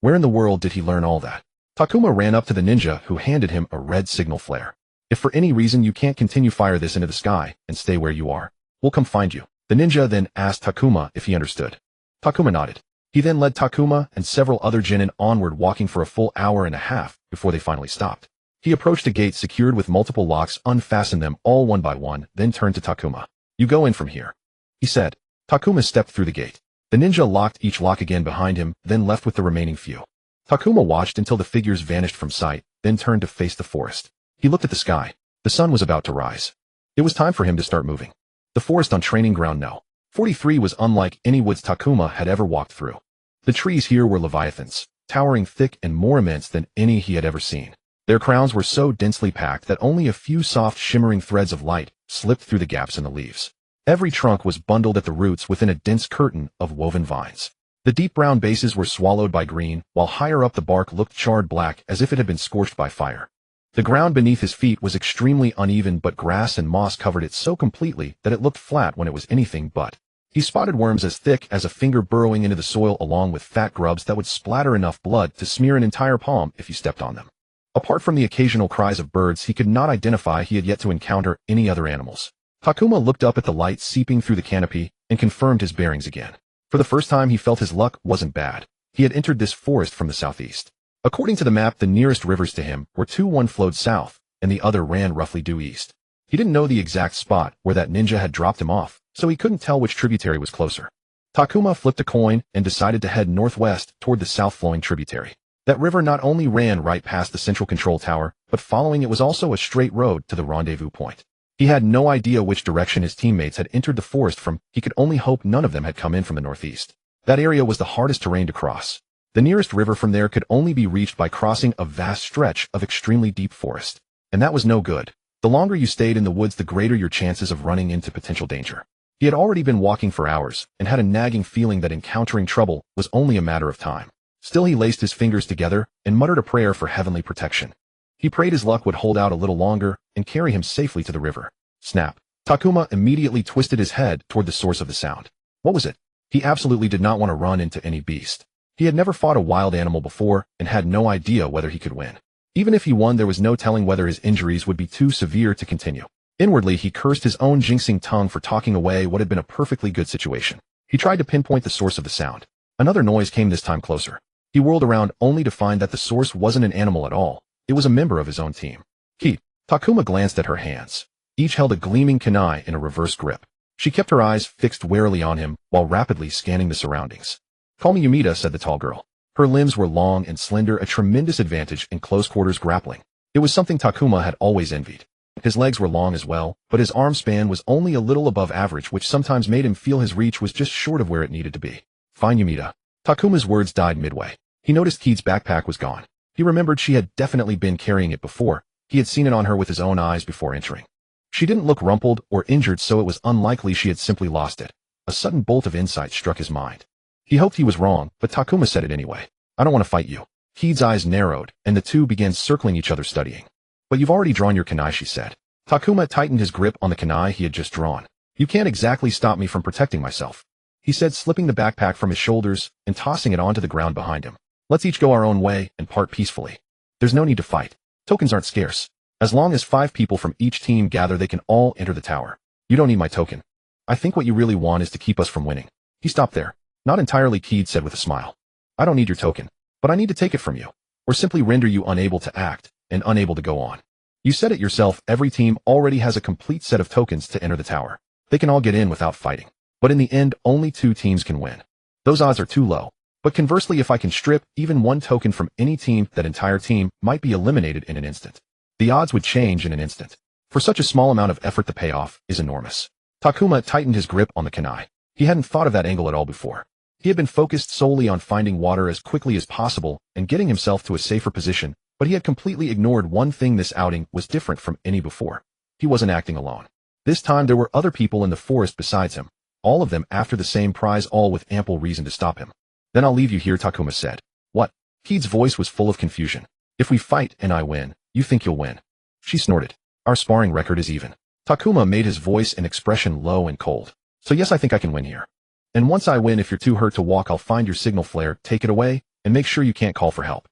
Where in the world did he learn all that? Takuma ran up to the ninja, who handed him a red signal flare. If for any reason you can't continue, fire this into the sky and stay where you are. We'll come find you. The ninja then asked Takuma if he understood. Takuma nodded. He then led Takuma and several other genin onward, walking for a full hour and a half before they finally stopped. He approached a gate secured with multiple locks, unfastened them all one by one, then turned to Takuma. You go in from here, he said. Takuma stepped through the gate. The ninja locked each lock again behind him, then left with the remaining few. Takuma watched until the figures vanished from sight, then turned to face the forest. He looked at the sky. The sun was about to rise. It was time for him to start moving. The forest on Training Ground No. 43 was unlike any woods Takuma had ever walked through. The trees here were leviathans, towering thick and more immense than any he had ever seen. Their crowns were so densely packed that only a few soft shimmering threads of light slipped through the gaps in the leaves. Every trunk was bundled at the roots within a dense curtain of woven vines. The deep brown bases were swallowed by green, while higher up the bark looked charred black as if it had been scorched by fire. The ground beneath his feet was extremely uneven, but grass and moss covered it so completely that it looked flat when it was anything but. He spotted worms as thick as a finger burrowing into the soil, along with fat grubs that would splatter enough blood to smear an entire palm if you stepped on them. Apart from the occasional cries of birds, he could not identify he had yet to encounter any other animals. Takuma looked up at the light seeping through the canopy and confirmed his bearings again. For the first time, he felt his luck wasn't bad. He had entered this forest from the southeast. According to the map, the nearest rivers to him were two. One flowed south, and the other ran roughly due east. He didn't know the exact spot where that ninja had dropped him off, so he couldn't tell which tributary was closer. Takuma flipped a coin and decided to head northwest toward the south-flowing tributary. That river not only ran right past the central control tower, but following it was also a straight road to the rendezvous point. He had no idea which direction his teammates had entered the forest from. He could only hope none of them had come in from the northeast. That area was the hardest terrain to cross. The nearest river from there could only be reached by crossing a vast stretch of extremely deep forest. And that was no good. The longer you stayed in the woods, the greater your chances of running into potential danger. He had already been walking for hours and had a nagging feeling that encountering trouble was only a matter of time. Still, he laced his fingers together and muttered a prayer for heavenly protection. He prayed his luck would hold out a little longer and carry him safely to the river. Snap. Takuma immediately twisted his head toward the source of the sound. What was it? He absolutely did not want to run into any beast. He had never fought a wild animal before and had no idea whether he could win. Even if he won, there was no telling whether his injuries would be too severe to continue. Inwardly, he cursed his own jinxing tongue for talking away what had been a perfectly good situation. He tried to pinpoint the source of the sound. Another noise came, this time closer. He whirled around only to find that the source wasn't an animal at all. It was a member of his own team. Keith. Takuma glanced at her hands. Each held a gleaming kunai in a reverse grip. She kept her eyes fixed warily on him while rapidly scanning the surroundings. "Call me Yumita," said the tall girl. Her limbs were long and slender, a tremendous advantage in close-quarters grappling. It was something Takuma had always envied. His legs were long as well, but his arm span was only a little above average, which sometimes made him feel his reach was just short of where it needed to be. "Fine, Yumita." Takuma's words died midway. He noticed Keith's backpack was gone. He remembered she had definitely been carrying it before. He had seen it on her with his own eyes before entering. She didn't look rumpled or injured, so it was unlikely she had simply lost it. A sudden bolt of insight struck his mind. He hoped he was wrong, but Takuma said it anyway. "I don't want to fight you." Keith's eyes narrowed, and the two began circling each other, studying. "But you've already drawn your kunai," she said. Takuma tightened his grip on the kunai he had just drawn. "You can't exactly stop me from protecting myself," he said, slipping the backpack from his shoulders and tossing it onto the ground behind him. "Let's each go our own way and part peacefully. There's no need to fight. Tokens aren't scarce. As long as 5 people from each team gather, they can all enter the tower. You don't need my token. I think what you really want is to keep us from winning." He stopped there. "Not entirely," Keith said with a smile. "I don't need your token, but I need to take it from you, or simply render you unable to act and unable to go on. You said it yourself, every team already has a complete set of tokens to enter the tower. They can all get in without fighting. But in the end, only 2 teams can win. Those odds are too low. But conversely, if I can strip even 1 token from any team, that entire team might be eliminated in an instant. The odds would change in an instant. For such a small amount of effort, the payoff is enormous." Takuma tightened his grip on the kunai. He hadn't thought of that angle at all before. He had been focused solely on finding water as quickly as possible and getting himself to a safer position, but he had completely ignored one thing. This outing was different from any before. He wasn't acting alone. This time there were other people in the forest besides him, all of them after the same prize, all with ample reason to stop him. "Then I'll leave you here," Takuma said. "What?" Keith's voice was full of confusion. "If we fight and I win, you think you'll win?" She snorted. "Our sparring record is even." Takuma made his voice and expression low and cold. "So yes, I think I can win here. And once I win, if you're too hurt to walk, I'll find your signal flare, take it away, and make sure you can't call for help."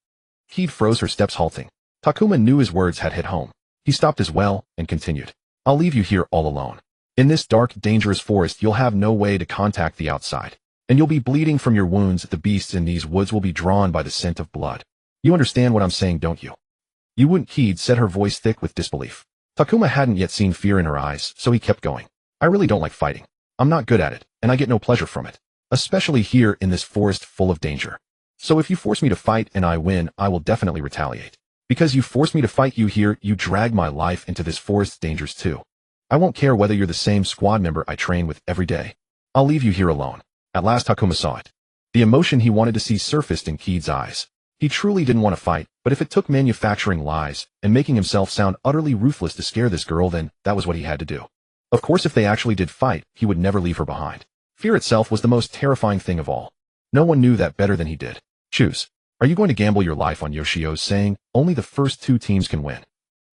Keith froze, her steps halting. Takuma knew his words had hit home. He stopped as well and continued. "I'll leave you here all alone. In this dark, dangerous forest, you'll have no way to contact the outside. And you'll be bleeding from your wounds. The beasts in these woods will be drawn by the scent of blood. You understand what I'm saying, don't you?" "You wouldn't," Keith said, her voice thick with disbelief. Takuma hadn't yet seen fear in her eyes, so he kept going. "I really don't like fighting. I'm not good at it, and I get no pleasure from it. Especially here in this forest full of danger. So if you force me to fight and I win, I will definitely retaliate. Because you force me to fight you here, you drag my life into this forest's dangers too. I won't care whether you're the same squad member I train with every day. I'll leave you here alone." At last Takuma saw it. The emotion he wanted to see surfaced in Keith's eyes. He truly didn't want to fight, but if it took manufacturing lies and making himself sound utterly ruthless to scare this girl, then that was what he had to do. Of course, if they actually did fight, he would never leave her behind. Fear itself was the most terrifying thing of all. No one knew that better than he did. Choose. Are you going to gamble your life on Yoshio's saying, only the first 2 teams can win?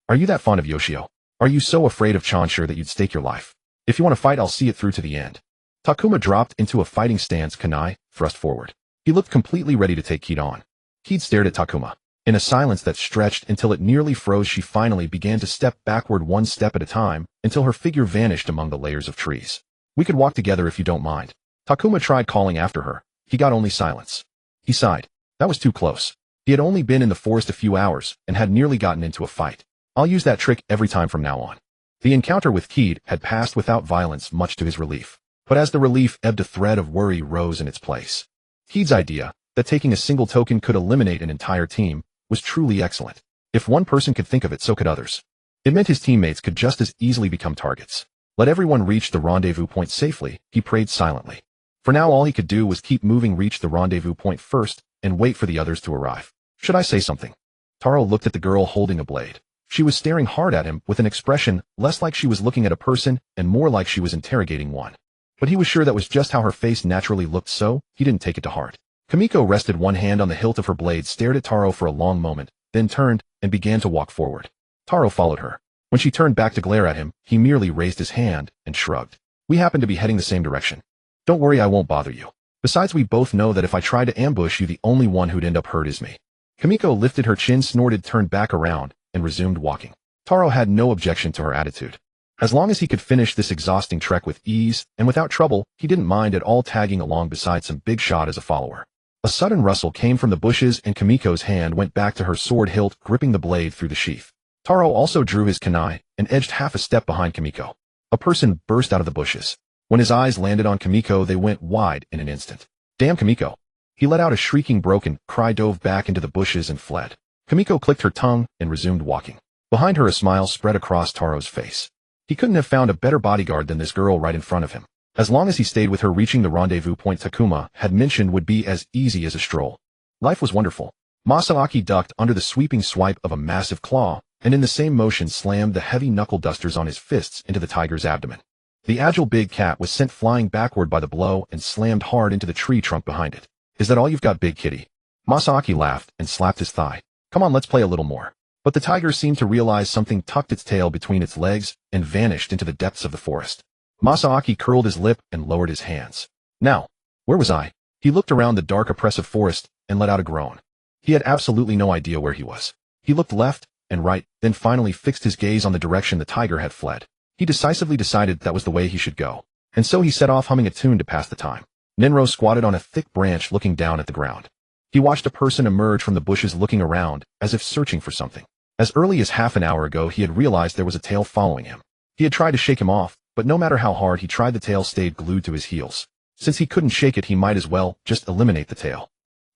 Are you that fond of Yoshio? Are you so afraid of Chansher that you'd stake your life? If you want to fight, I'll see it through to the end. Takuma dropped into a fighting stance, kunai, thrust forward. He looked completely ready to take Keed on. Keed stared at Takuma. In a silence that stretched until it nearly froze, she finally began to step backward 1 step at a time until her figure vanished among the layers of trees. We could walk together if you don't mind. Takuma tried calling after her. He got only silence. He sighed. That was too close. He had only been in the forest a few hours and had nearly gotten into a fight. I'll use that trick every time from now on. The encounter with Keed had passed without violence, much to his relief. But as the relief ebbed, a thread of worry rose in its place. Keed's idea, that taking a single token could eliminate an entire team, was truly excellent. If one person could think of it, so could others. It meant his teammates could just as easily become targets. Let everyone reach the rendezvous point safely, he prayed silently. For now, all he could do was keep moving, reach the rendezvous point first, and wait for the others to arrive. Should I say something? Taro looked at the girl holding a blade. She was staring hard at him with an expression less like she was looking at a person and more like she was interrogating one. But he was sure that was just how her face naturally looked, so he didn't take it to heart. Kamiko rested one hand on the hilt of her blade, stared at Taro for a long moment, then turned and began to walk forward. Taro followed her. When she turned back to glare at him, he merely raised his hand and shrugged. We happen to be heading the same direction. Don't worry, I won't bother you. Besides, we both know that if I try to ambush you, the only one who'd end up hurt is me. Kamiko lifted her chin, snorted, turned back around, and resumed walking. Taro had no objection to her attitude. As long as he could finish this exhausting trek with ease and without trouble, he didn't mind at all tagging along beside some big shot as a follower. A sudden rustle came from the bushes and Kamiko's hand went back to her sword hilt, gripping the blade through the sheath. Taro also drew his kunai and edged half a step behind Kamiko. A person burst out of the bushes. When his eyes landed on Kamiko, they went wide in an instant. Damn, Kamiko! He let out a shrieking broken cry, dove back into the bushes and fled. Kamiko clicked her tongue and resumed walking. Behind her, a smile spread across Taro's face. He couldn't have found a better bodyguard than this girl right in front of him. As long as he stayed with her, reaching the rendezvous point Takuma had mentioned would be as easy as a stroll. Life was wonderful. Masaaki ducked under the sweeping swipe of a massive claw, and in the same motion slammed the heavy knuckle dusters on his fists into the tiger's abdomen. The agile big cat was sent flying backward by the blow and slammed hard into the tree trunk behind it. Is that all you've got, big kitty? Masaaki laughed and slapped his thigh. Come on, let's play a little more. But the tiger seemed to realize something, tucked its tail between its legs, and vanished into the depths of the forest. Masaaki curled his lip and lowered his hands. Now, where was I? He looked around the dark, oppressive forest and let out a groan. He had absolutely no idea where he was. He looked left and right, then finally fixed his gaze on the direction the tiger had fled. He decisively decided that was the way he should go, and so he set off humming a tune to pass the time. Ninro squatted on a thick branch looking down at the ground. He watched a person emerge from the bushes, looking around as if searching for something. As early as half an hour ago, he had realized there was a tail following him. He had tried to shake him off, but no matter how hard he tried, the tail stayed glued to his heels. Since he couldn't shake it, he might as well just eliminate the tail.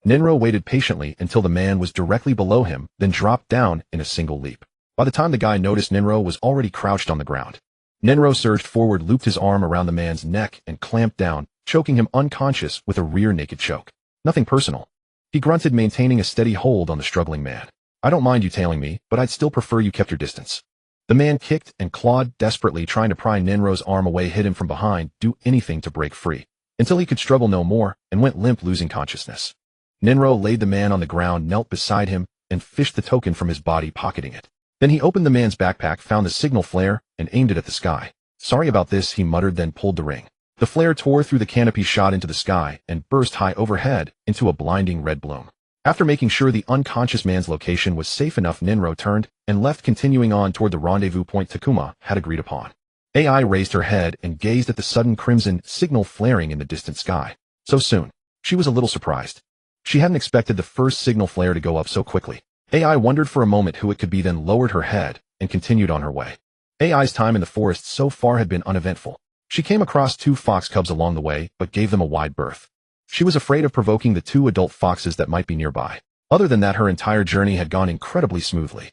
Ninro waited patiently until the man was directly below him, then dropped down in a single leap. By the time the guy noticed, Ninro was already crouched on the ground. Ninro surged forward, looped his arm around the man's neck, and clamped down, choking him unconscious with a rear naked choke. Nothing personal. He grunted, maintaining a steady hold on the struggling man. I don't mind you tailing me, but I'd still prefer you kept your distance. The man kicked and clawed desperately, trying to pry Ninro's arm away, hit him from behind, do anything to break free, until he could struggle no more and went limp, losing consciousness. Ninro laid the man on the ground, knelt beside him, and fished the token from his body, pocketing it. Then he opened the man's backpack, found the signal flare, and aimed it at the sky. Sorry about this, he muttered, then pulled the ring. The flare tore through the canopy, shot into the sky, and burst high overhead into a blinding red bloom. After making sure the unconscious man's location was safe enough, Ninro turned and left, continuing on toward the rendezvous point Takuma had agreed upon. AI raised her head and gazed at the sudden crimson signal flaring in the distant sky. So soon. She was a little surprised. She hadn't expected the first signal flare to go up so quickly. AI wondered for a moment who it could be, then lowered her head and continued on her way. AI's time in the forest so far had been uneventful. She came across 2 fox cubs along the way, but gave them a wide berth. She was afraid of provoking the 2 adult foxes that might be nearby. Other than that, her entire journey had gone incredibly smoothly.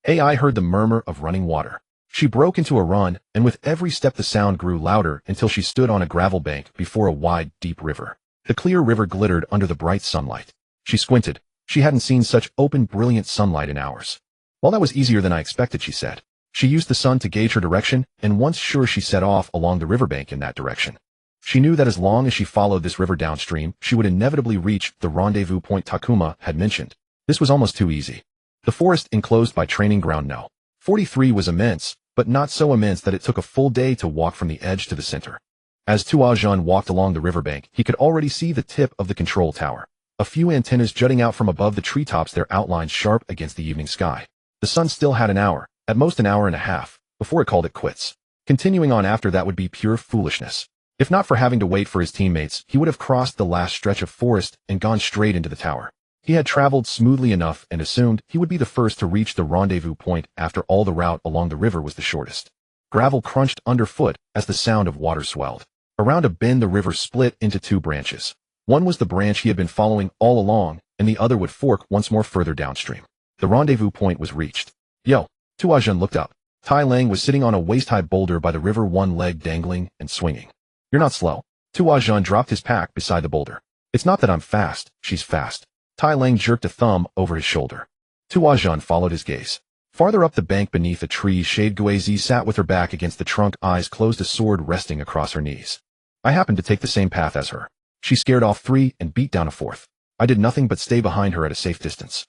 AI heard the murmur of running water. She broke into a run, and with every step the sound grew louder until she stood on a gravel bank before a wide, deep river. The clear river glittered under the bright sunlight. She squinted. She hadn't seen such open, brilliant sunlight in hours. Well, that was easier than I expected, she said. She used the sun to gauge her direction, and once sure, she set off along the riverbank in that direction. She knew that as long as she followed this river downstream, she would inevitably reach the rendezvous point Takuma had mentioned. This was almost too easy. The forest enclosed by Training Ground No. 43 was immense, but not so immense that it took a full day to walk from the edge to the center. As Tuajun walked along the riverbank, he could already see the tip of the control tower. A few antennas jutting out from above the treetops, their outlines sharp against the evening sky. The sun still had an hour, at most an hour and a half, before it called it quits. Continuing on after that would be pure foolishness. If not for having to wait for his teammates, he would have crossed the last stretch of forest and gone straight into the tower. He had traveled smoothly enough and assumed he would be the first to reach the rendezvous point after all. The route along the river was the shortest. Gravel crunched underfoot as the sound of water swelled. Around a bend the river split into two branches. One was the branch he had been following all along, and the other would fork once more further downstream. The rendezvous point was reached. Yo! Tuajun looked up. Tai Lang was sitting on a waist-high boulder by the river, one leg dangling and swinging. You're not slow. Tuajun dropped his pack beside the boulder. It's not that I'm fast, she's fast. Tai Lang jerked a thumb over his shoulder. Tuajun followed his gaze. Farther up the bank beneath a tree's shade, Guizi sat with her back against the trunk, eyes closed, a sword resting across her knees. I happened to take the same path as her. She scared off 3 and beat down a 4th. I did nothing but stay behind her at a safe distance.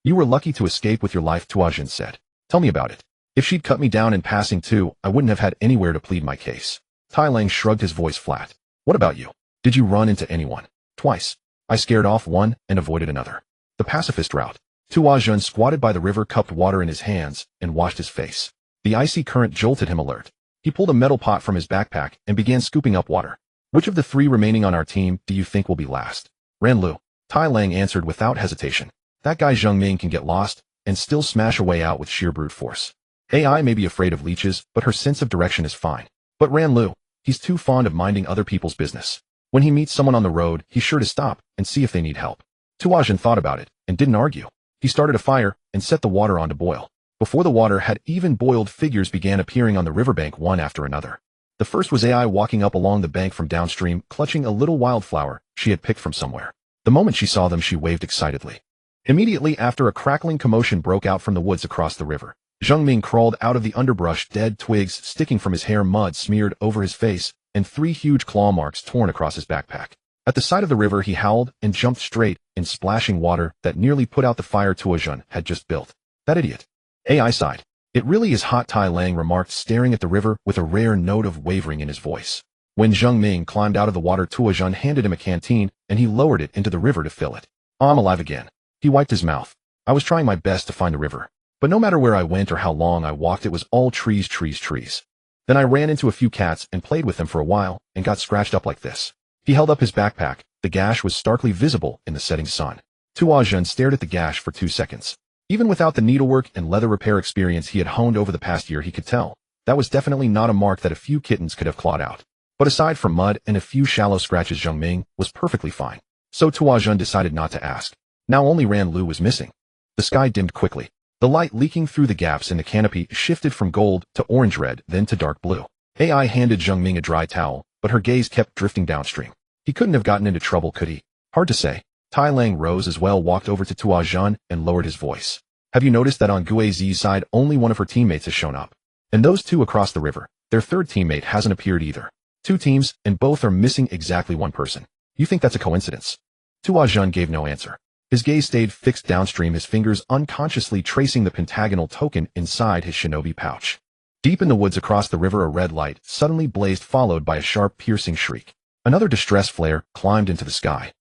You were lucky to escape with your life, Tuajun said. Tell me about it. If she'd cut me down in passing too, I wouldn't have had anywhere to plead my case. Tai Lang shrugged, his voice flat. What about you? Did you run into anyone? Twice. I scared off one and avoided another. The pacifist route. Tuajun squatted by the river, cupped water in his hands, and washed his face. The icy current jolted him alert. He pulled a metal pot from his backpack and began scooping up water. Which of the 3 remaining on our team do you think will be last? Ranlu. Tai Lang answered without hesitation. That guy Zheng Ming can get lost and still smash a way out with sheer brute force. AI may be afraid of leeches, but her sense of direction is fine. But Ranlu, he's too fond of minding other people's business. When he meets someone on the road, he's sure to stop and see if they need help. Tuajun thought about it and didn't argue. He started a fire and set the water on to boil. Before the water had even boiled, figures began appearing on the riverbank one after another. The first was AI walking up along the bank from downstream, clutching a little wildflower she had picked from somewhere. The moment she saw them, she waved excitedly. Immediately after, a crackling commotion broke out from the woods across the river. Zheng Ming crawled out of the underbrush, dead twigs sticking from his hair, mud smeared over his face, and 3 huge claw marks torn across his backpack. At the sight of the river, he howled and jumped straight in splashing water that nearly put out the fire Tuajun had just built. That idiot. AI sighed. It really is hot, Tai Lang remarked, staring at the river with a rare note of wavering in his voice. When Zheng Ming climbed out of the water, Tuajun handed him a canteen, and he lowered it into the river to fill it. I'm alive again. He wiped his mouth. I was trying my best to find the river. But no matter where I went or how long I walked, it was all trees, trees, trees. Then I ran into a few cats and played with them for a while and got scratched up like this. He held up his backpack. The gash was starkly visible in the setting sun. Tuajun stared at the gash for 2 seconds. Even without the needlework and leather repair experience he had honed over the past year, he could tell that was definitely not a mark that a few kittens could have clawed out. But aside from mud and a few shallow scratches, Zheng Ming was perfectly fine. So Tuajun decided not to ask. Now only Ranlu was missing. The sky dimmed quickly. The light leaking through the gaps in the canopy shifted from gold to orange-red, then to dark blue. AI handed Zheng Ming a dry towel, but her gaze kept drifting downstream. He couldn't have gotten into trouble, could he? Hard to say. Tai Lang rose as well, walked over to Tuajun, and lowered his voice. Have you noticed that on Guizi's side only one of her teammates has shown up? And those 2 across the river, their 3rd teammate hasn't appeared either. 2 teams, and both are missing exactly 1 person. You think that's a coincidence? Tuajun gave no answer. His gaze stayed fixed downstream, his fingers unconsciously tracing the pentagonal token inside his shinobi pouch. Deep in the woods across the river, a red light suddenly blazed, followed by a sharp, piercing shriek. Another distress flare climbed into the sky.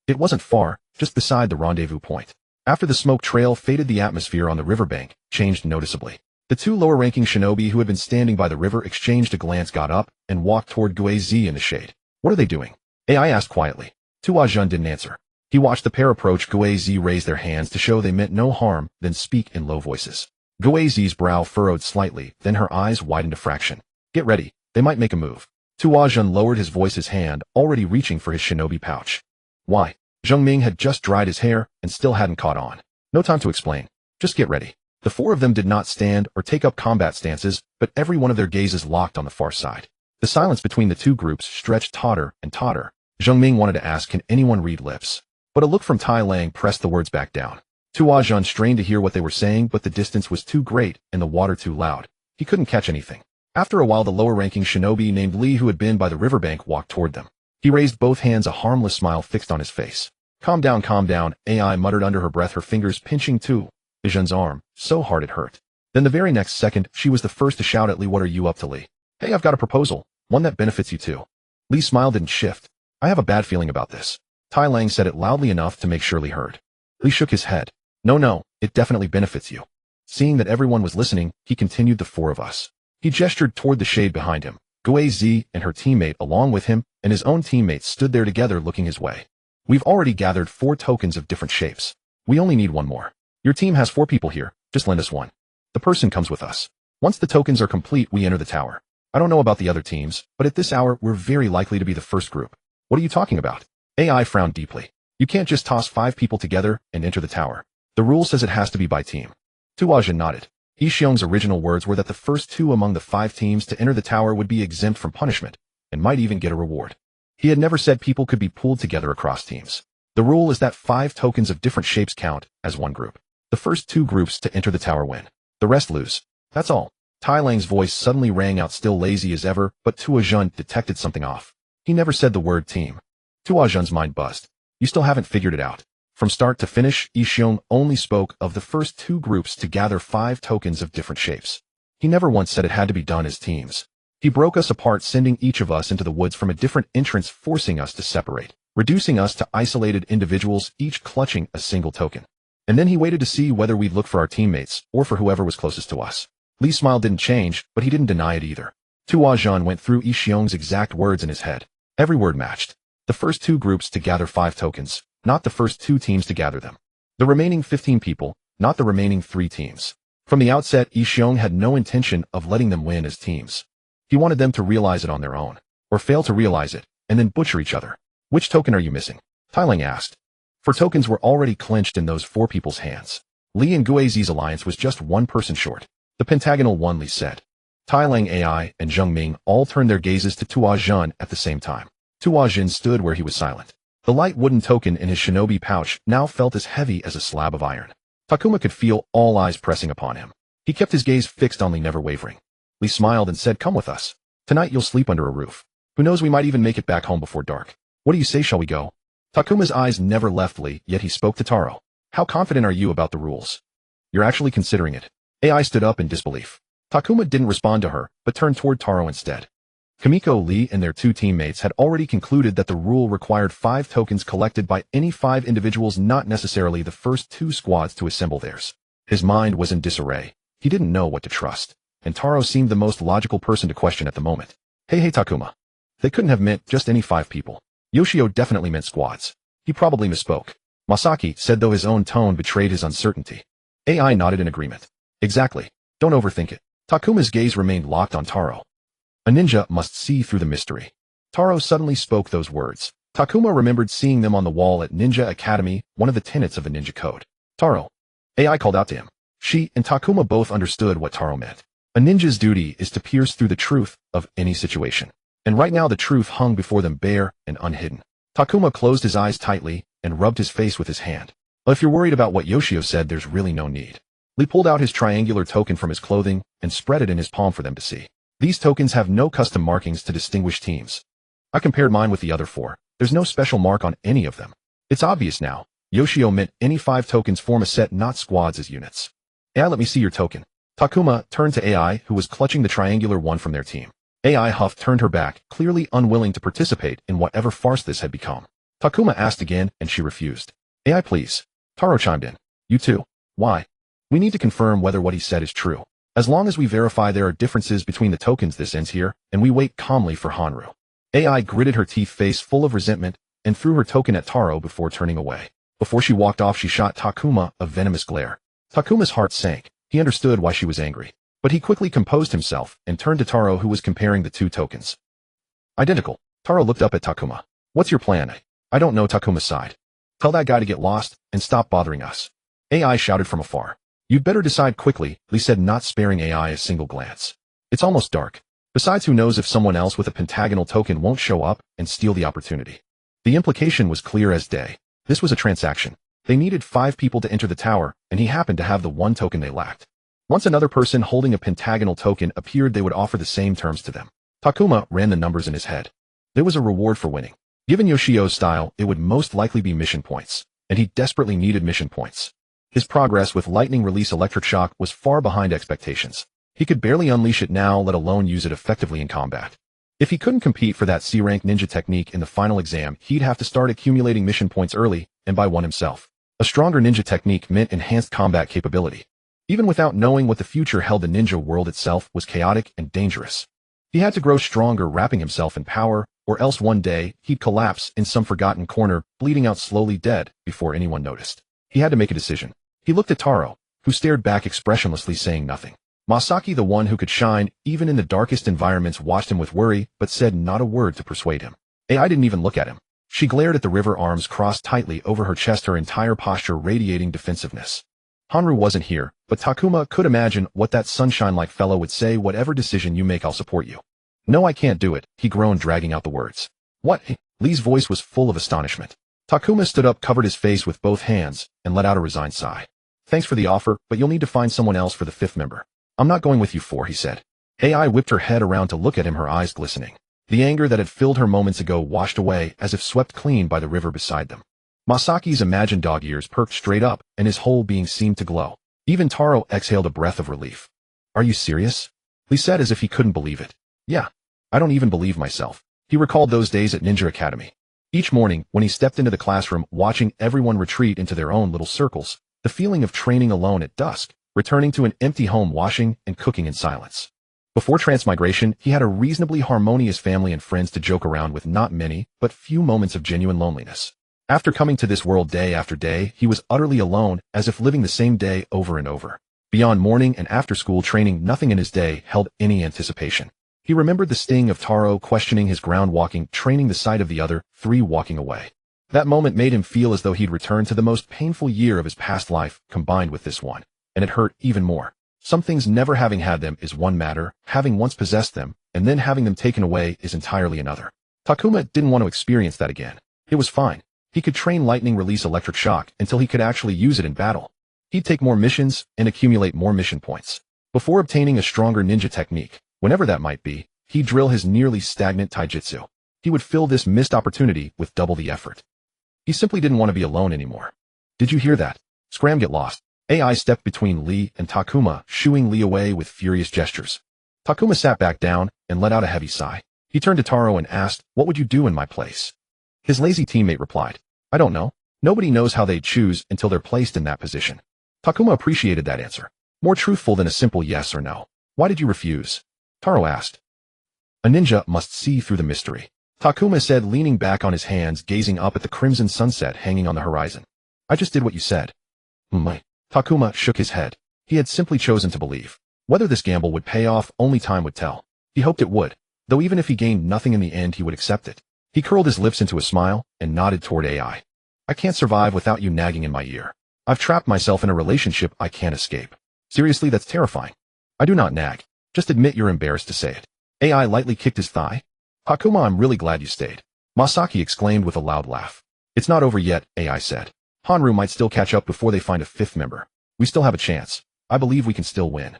It wasn't far, just beside the rendezvous point. After the smoke trail faded, the atmosphere on the riverbank changed noticeably. The 2 lower-ranking shinobi who had been standing by the river exchanged a glance, got up, and walked toward Guizi in the shade. What are they doing? AI asked quietly. Tuajun didn't answer. He watched the pair approach. Guizi raise their hands to show they meant no harm, then speak in low voices. Guizi's brow furrowed slightly, then her eyes widened a fraction. Get ready, they might make a move. Tuajun lowered his voice, his hand already reaching for his shinobi pouch. Why? Zheng Ming had just dried his hair and still hadn't caught on. No time to explain. Just get ready. The 4 of them did not stand or take up combat stances, but every one of their gazes locked on the far side. The silence between the 2 groups stretched taut and tauter. Zheng Ming wanted to ask, can anyone read lips? But a look from Tai Lang pressed the words back down. Tuajun strained to hear what they were saying, but the distance was too great and the water too loud. He couldn't catch anything. After a while, the lower-ranking shinobi named Lee, who had been by the riverbank, walked toward them. He raised both hands, a harmless smile fixed on his face. Calm down, AI muttered under her breath, her fingers pinching Tu Jun's arm, so hard it hurt. Then the very next second, she was the first to shout at Lee, "What are you up to, Lee?" "Hey, I've got a proposal, one that benefits you too." Lee's smile didn't shift. "I have a bad feeling about this." Tai Lang said it loudly enough to make sure Lee heard. Lee shook his head. No, it definitely benefits you." Seeing that everyone was listening, he continued, "The four of us." He gestured toward the shade behind him. Gue Zi and her teammate along with him, and his own teammates stood there together looking his way. "We've already gathered 4 tokens of different shapes. We only need one more. Your team has 4 people here, just lend us one. The person comes with us. Once the tokens are complete, we enter the tower. I don't know about the other teams, but at this hour, we're very likely to be the first group." "What are you talking about?" AI frowned deeply. "You can't just toss 5 people together and enter the tower. The rule says it has to be by team." Tuajin nodded. Yixiong's original words were that the first 2 among the 5 teams to enter the tower would be exempt from punishment, and might even get a reward. He had never said people could be pooled together across teams. The rule is that 5 tokens of different shapes count as one group. The first 2 groups to enter the tower win. The rest lose. That's all. Tai Lang's voice suddenly rang out, still lazy as ever, but Tuajin detected something off. He never said the word team. Tuajin's mind buzzed. "You still haven't figured it out." From start to finish, Yixiong only spoke of the first 2 groups to gather 5 tokens of different shapes. He never once said it had to be done as teams. He broke us apart, sending each of us into the woods from a different entrance, forcing us to separate, reducing us to isolated individuals, each clutching a single token. And then he waited to see whether we'd look for our teammates, or for whoever was closest to us. Lee's smile didn't change, but he didn't deny it either. Tuajin went through Yixiong's exact words in his head. Every word matched. The first 2 groups to gather 5 tokens, not the first 2 teams to gather them. The remaining 15 people, not the remaining 3 teams. From the outset, Yixiong had no intention of letting them win as teams. He wanted them to realize it on their own, or fail to realize it, and then butcher each other. "Which token are you missing?" Tai Lang asked. 4 tokens were already clenched in those 4 people's hands. Lee and Guizi's alliance was just 1 person short. "The pentagonal one," Lee said. Tai Lang, AI, and Zheng Ming all turned their gazes to Tuajin at the same time. Tuajin stood where he was silent. The light wooden token in his shinobi pouch now felt as heavy as a slab of iron. Takuma could feel all eyes pressing upon him. He kept his gaze fixed on Lee, never wavering. Lee smiled and said, "Come with us. Tonight you'll sleep under a roof. Who knows, we might even make it back home before dark. What do you say, shall we go?" Takuma's eyes never left Lee, yet he spoke to Taro. "How confident are you about the rules? You're actually considering it?" AI stood up in disbelief. Takuma didn't respond to her, but turned toward Taro instead. Kamiko, Lee, and their 2 teammates had already concluded that the rule required 5 tokens collected by any 5 individuals, not necessarily the first 2 squads to assemble theirs. His mind was in disarray. He didn't know what to trust, and Taro seemed the most logical person to question at the moment. Hey Takuma. They couldn't have meant just any 5 people. Yoshio definitely meant squads. He probably misspoke. Masaki said, though his own tone betrayed his uncertainty. AI nodded in agreement. Exactly. Don't overthink it. Takuma's gaze remained locked on Taro. A ninja must see through the mystery. Taro suddenly spoke those words. Takuma remembered seeing them on the wall at Ninja Academy, one of the tenets of the ninja code. Taro. AI called out to him. She and Takuma both understood what Taro meant. A ninja's duty is to pierce through the truth of any situation. And right now the truth hung before them, bare and unhidden. Takuma closed his eyes tightly and rubbed his face with his hand. Well, if you're worried about what Yoshio said, there's really no need. Lee pulled out his triangular token from his clothing and spread it in his palm for them to see. These tokens have no custom markings to distinguish teams. I compared mine with the other 4. There's no special mark on any of them. It's obvious now. Yoshio meant any 5 tokens form a set, not squads as units. AI, let me see your token. Takuma turned to AI, who was clutching the triangular one from their team. AI huffed, turned her back, clearly unwilling to participate in whatever farce this had become. Takuma asked again, and she refused. AI, please. Taro chimed in. You too. Why? We need to confirm whether what he said is true. As long as we verify there are differences between the tokens, this ends here, and we wait calmly for Hanru. AI gritted her teeth, face full of resentment, and threw her token at Taro before turning away. Before she walked off, she shot Takuma a venomous glare. Takuma's heart sank. He understood why she was angry. But he quickly composed himself and turned to Taro, who was comparing the 2 tokens. Identical. Taro looked up at Takuma. What's your plan? I don't know, Takuma sighed. Tell that guy to get lost and stop bothering us. AI shouted from afar. You'd better decide quickly, Lee said, not sparing AI a single glance. It's almost dark. Besides, who knows if someone else with a pentagonal token won't show up and steal the opportunity. The implication was clear as day. This was a transaction. They needed 5 people to enter the tower, and he happened to have the 1 token they lacked. Once another person holding a pentagonal token appeared, they would offer the same terms to them. Takuma ran the numbers in his head. There was a reward for winning. Given Yoshio's style, it would most likely be mission points, and he desperately needed mission points. His progress with lightning release electric shock was far behind expectations. He could barely unleash it now, let alone use it effectively in combat. If he couldn't compete for that C-rank ninja technique in the final exam, he'd have to start accumulating mission points early and buy one himself. A stronger ninja technique meant enhanced combat capability. Even without knowing what the future held, the ninja world itself was chaotic and dangerous. He had to grow stronger, wrapping himself in power, or else one day he'd collapse in some forgotten corner, bleeding out slowly, dead before anyone noticed. He had to make a decision. He looked at Taro, who stared back expressionlessly, saying nothing. Masaki, the one who could shine even in the darkest environments, watched him with worry, but said not a word to persuade him. AI didn't even look at him. She glared at the river, arms crossed tightly over her chest, her entire posture radiating defensiveness. Hanru wasn't here, but Takuma could imagine what that sunshine-like fellow would say. Whatever decision you make, I'll support you. No, I can't do it, he groaned, dragging out the words. What? Lee's voice was full of astonishment. Takuma stood up, covered his face with both hands, and let out a resigned sigh. Thanks for the offer, but you'll need to find someone else for the fifth member. I'm not going with you four, he said. AI whipped her head around to look at him, her eyes glistening. The anger that had filled her moments ago washed away as if swept clean by the river beside them. Masaki's imagined dog ears perked straight up, and his whole being seemed to glow. Even Taro exhaled a breath of relief. Are you serious? Lee said as if he couldn't believe it. Yeah. I don't even believe myself. He recalled those days at Ninja Academy. Each morning, when he stepped into the classroom, watching everyone retreat into their own little circles, the feeling of training alone at dusk, returning to an empty home, washing and cooking in silence. Before transmigration, he had a reasonably harmonious family and friends to joke around with, not many, but few moments of genuine loneliness. After coming to this world day after day, he was utterly alone, as if living the same day over and over. Beyond morning and after-school training, nothing in his day held any anticipation. He remembered the sting of Taro questioning his ground walking, training the sight of the other three walking away. That moment made him feel as though he'd returned to the most painful year of his past life, combined with this one. And it hurt even more. Some things, never having had them is one matter, having once possessed them, and then having them taken away is entirely another. Takuma didn't want to experience that again. It was fine. He could train lightning release electric shock until he could actually use it in battle. He'd take more missions and accumulate more mission points. Before obtaining a stronger ninja technique, whenever that might be, he'd drill his nearly stagnant taijutsu. He would fill this missed opportunity with double the effort. He simply didn't want to be alone anymore. Did you hear that? Scram, get lost. AI stepped between Lee and Takuma, shooing Lee away with furious gestures. Takuma sat back down and let out a heavy sigh. He turned to Taro and asked, what would you do in my place? His lazy teammate replied, I don't know. Nobody knows how they'd choose until they're placed in that position. Takuma appreciated that answer. More truthful than a simple yes or no. Why did you refuse? Taro asked. A ninja must see through the mystery. Takuma said, leaning back on his hands, gazing up at the crimson sunset hanging on the horizon. I just did what you said. Takuma shook his head. He had simply chosen to believe. Whether this gamble would pay off, only time would tell. He hoped it would, though even if he gained nothing in the end, he would accept it. He curled his lips into a smile and nodded toward AI. I can't survive without you nagging in my ear. I've trapped myself in a relationship I can't escape. Seriously, that's terrifying. I do not nag. Just admit you're embarrassed to say it. AI lightly kicked his thigh. Takuma, I'm really glad you stayed. Masaki exclaimed with a loud laugh. It's not over yet, AI said. Hanru might still catch up before they find a fifth member. We still have a chance. I believe we can still win.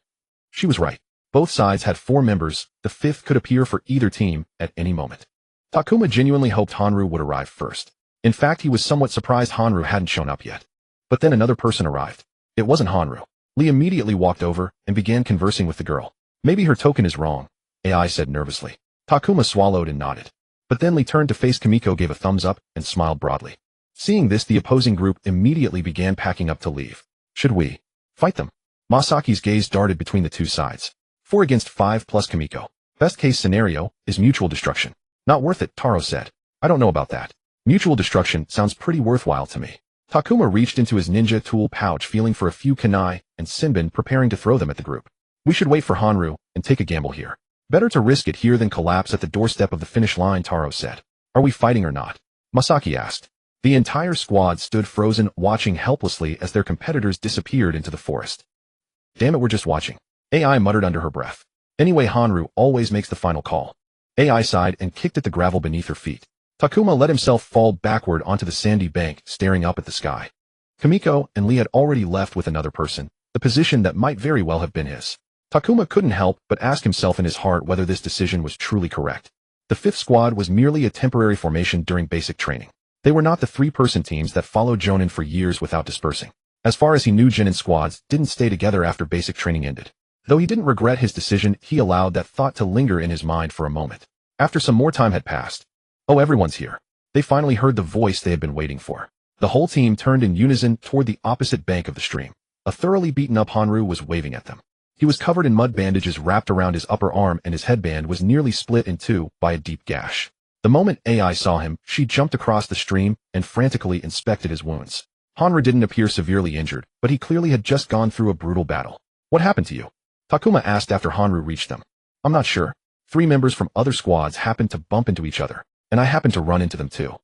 She was right. Both sides had 4 members. The fifth could appear for either team at any moment. Takuma genuinely hoped Hanru would arrive first. In fact, he was somewhat surprised Hanru hadn't shown up yet. But then another person arrived. It wasn't Hanru. Lee immediately walked over and began conversing with the girl. Maybe her token is wrong, AI said nervously. Takuma swallowed and nodded. But then Lee turned to face Kimiko, gave a thumbs up, and smiled broadly. Seeing this, the opposing group immediately began packing up to leave. Should we fight them? Masaki's gaze darted between the two sides. 4 against 5 plus Kimiko. Best case scenario is mutual destruction. Not worth it, Taro said. I don't know about that. Mutual destruction sounds pretty worthwhile to me. Takuma reached into his ninja tool pouch, feeling for a few kunai and sinbin, preparing to throw them at the group. We should wait for Hanru and take a gamble here. Better to risk it here than collapse at the doorstep of the finish line, Taro said. Are we fighting or not? Masaki asked. The entire squad stood frozen, watching helplessly as their competitors disappeared into the forest. Damn it, we're just watching. AI muttered under her breath. Anyway, Hanru always makes the final call. AI sighed and kicked at the gravel beneath her feet. Takuma let himself fall backward onto the sandy bank, staring up at the sky. Kimiko and Lee had already left with another person. The the position that might very well have been his. Takuma couldn't help but ask himself in his heart whether this decision was truly correct. The 5th squad was merely a temporary formation during basic training. They were not the 3-person teams that followed Jonin for years without dispersing. As far as he knew, Jonin squads didn't stay together after basic training ended. Though he didn't regret his decision, he allowed that thought to linger in his mind for a moment. After some more time had passed, "Oh, everyone's here." They finally heard the voice they had been waiting for. The whole team turned in unison toward the opposite bank of the stream. A thoroughly beaten-up Hanru was waving at them. He was covered in mud bandages wrapped around his upper arm, and his headband was nearly split in two by a deep gash. The moment AI saw him, she jumped across the stream and frantically inspected his wounds. Hanru didn't appear severely injured, but he clearly had just gone through a brutal battle. "What happened to you?" Takuma asked after Hanru reached them. "I'm not sure. 3 members from other squads happened to bump into each other, and I happened to run into them too."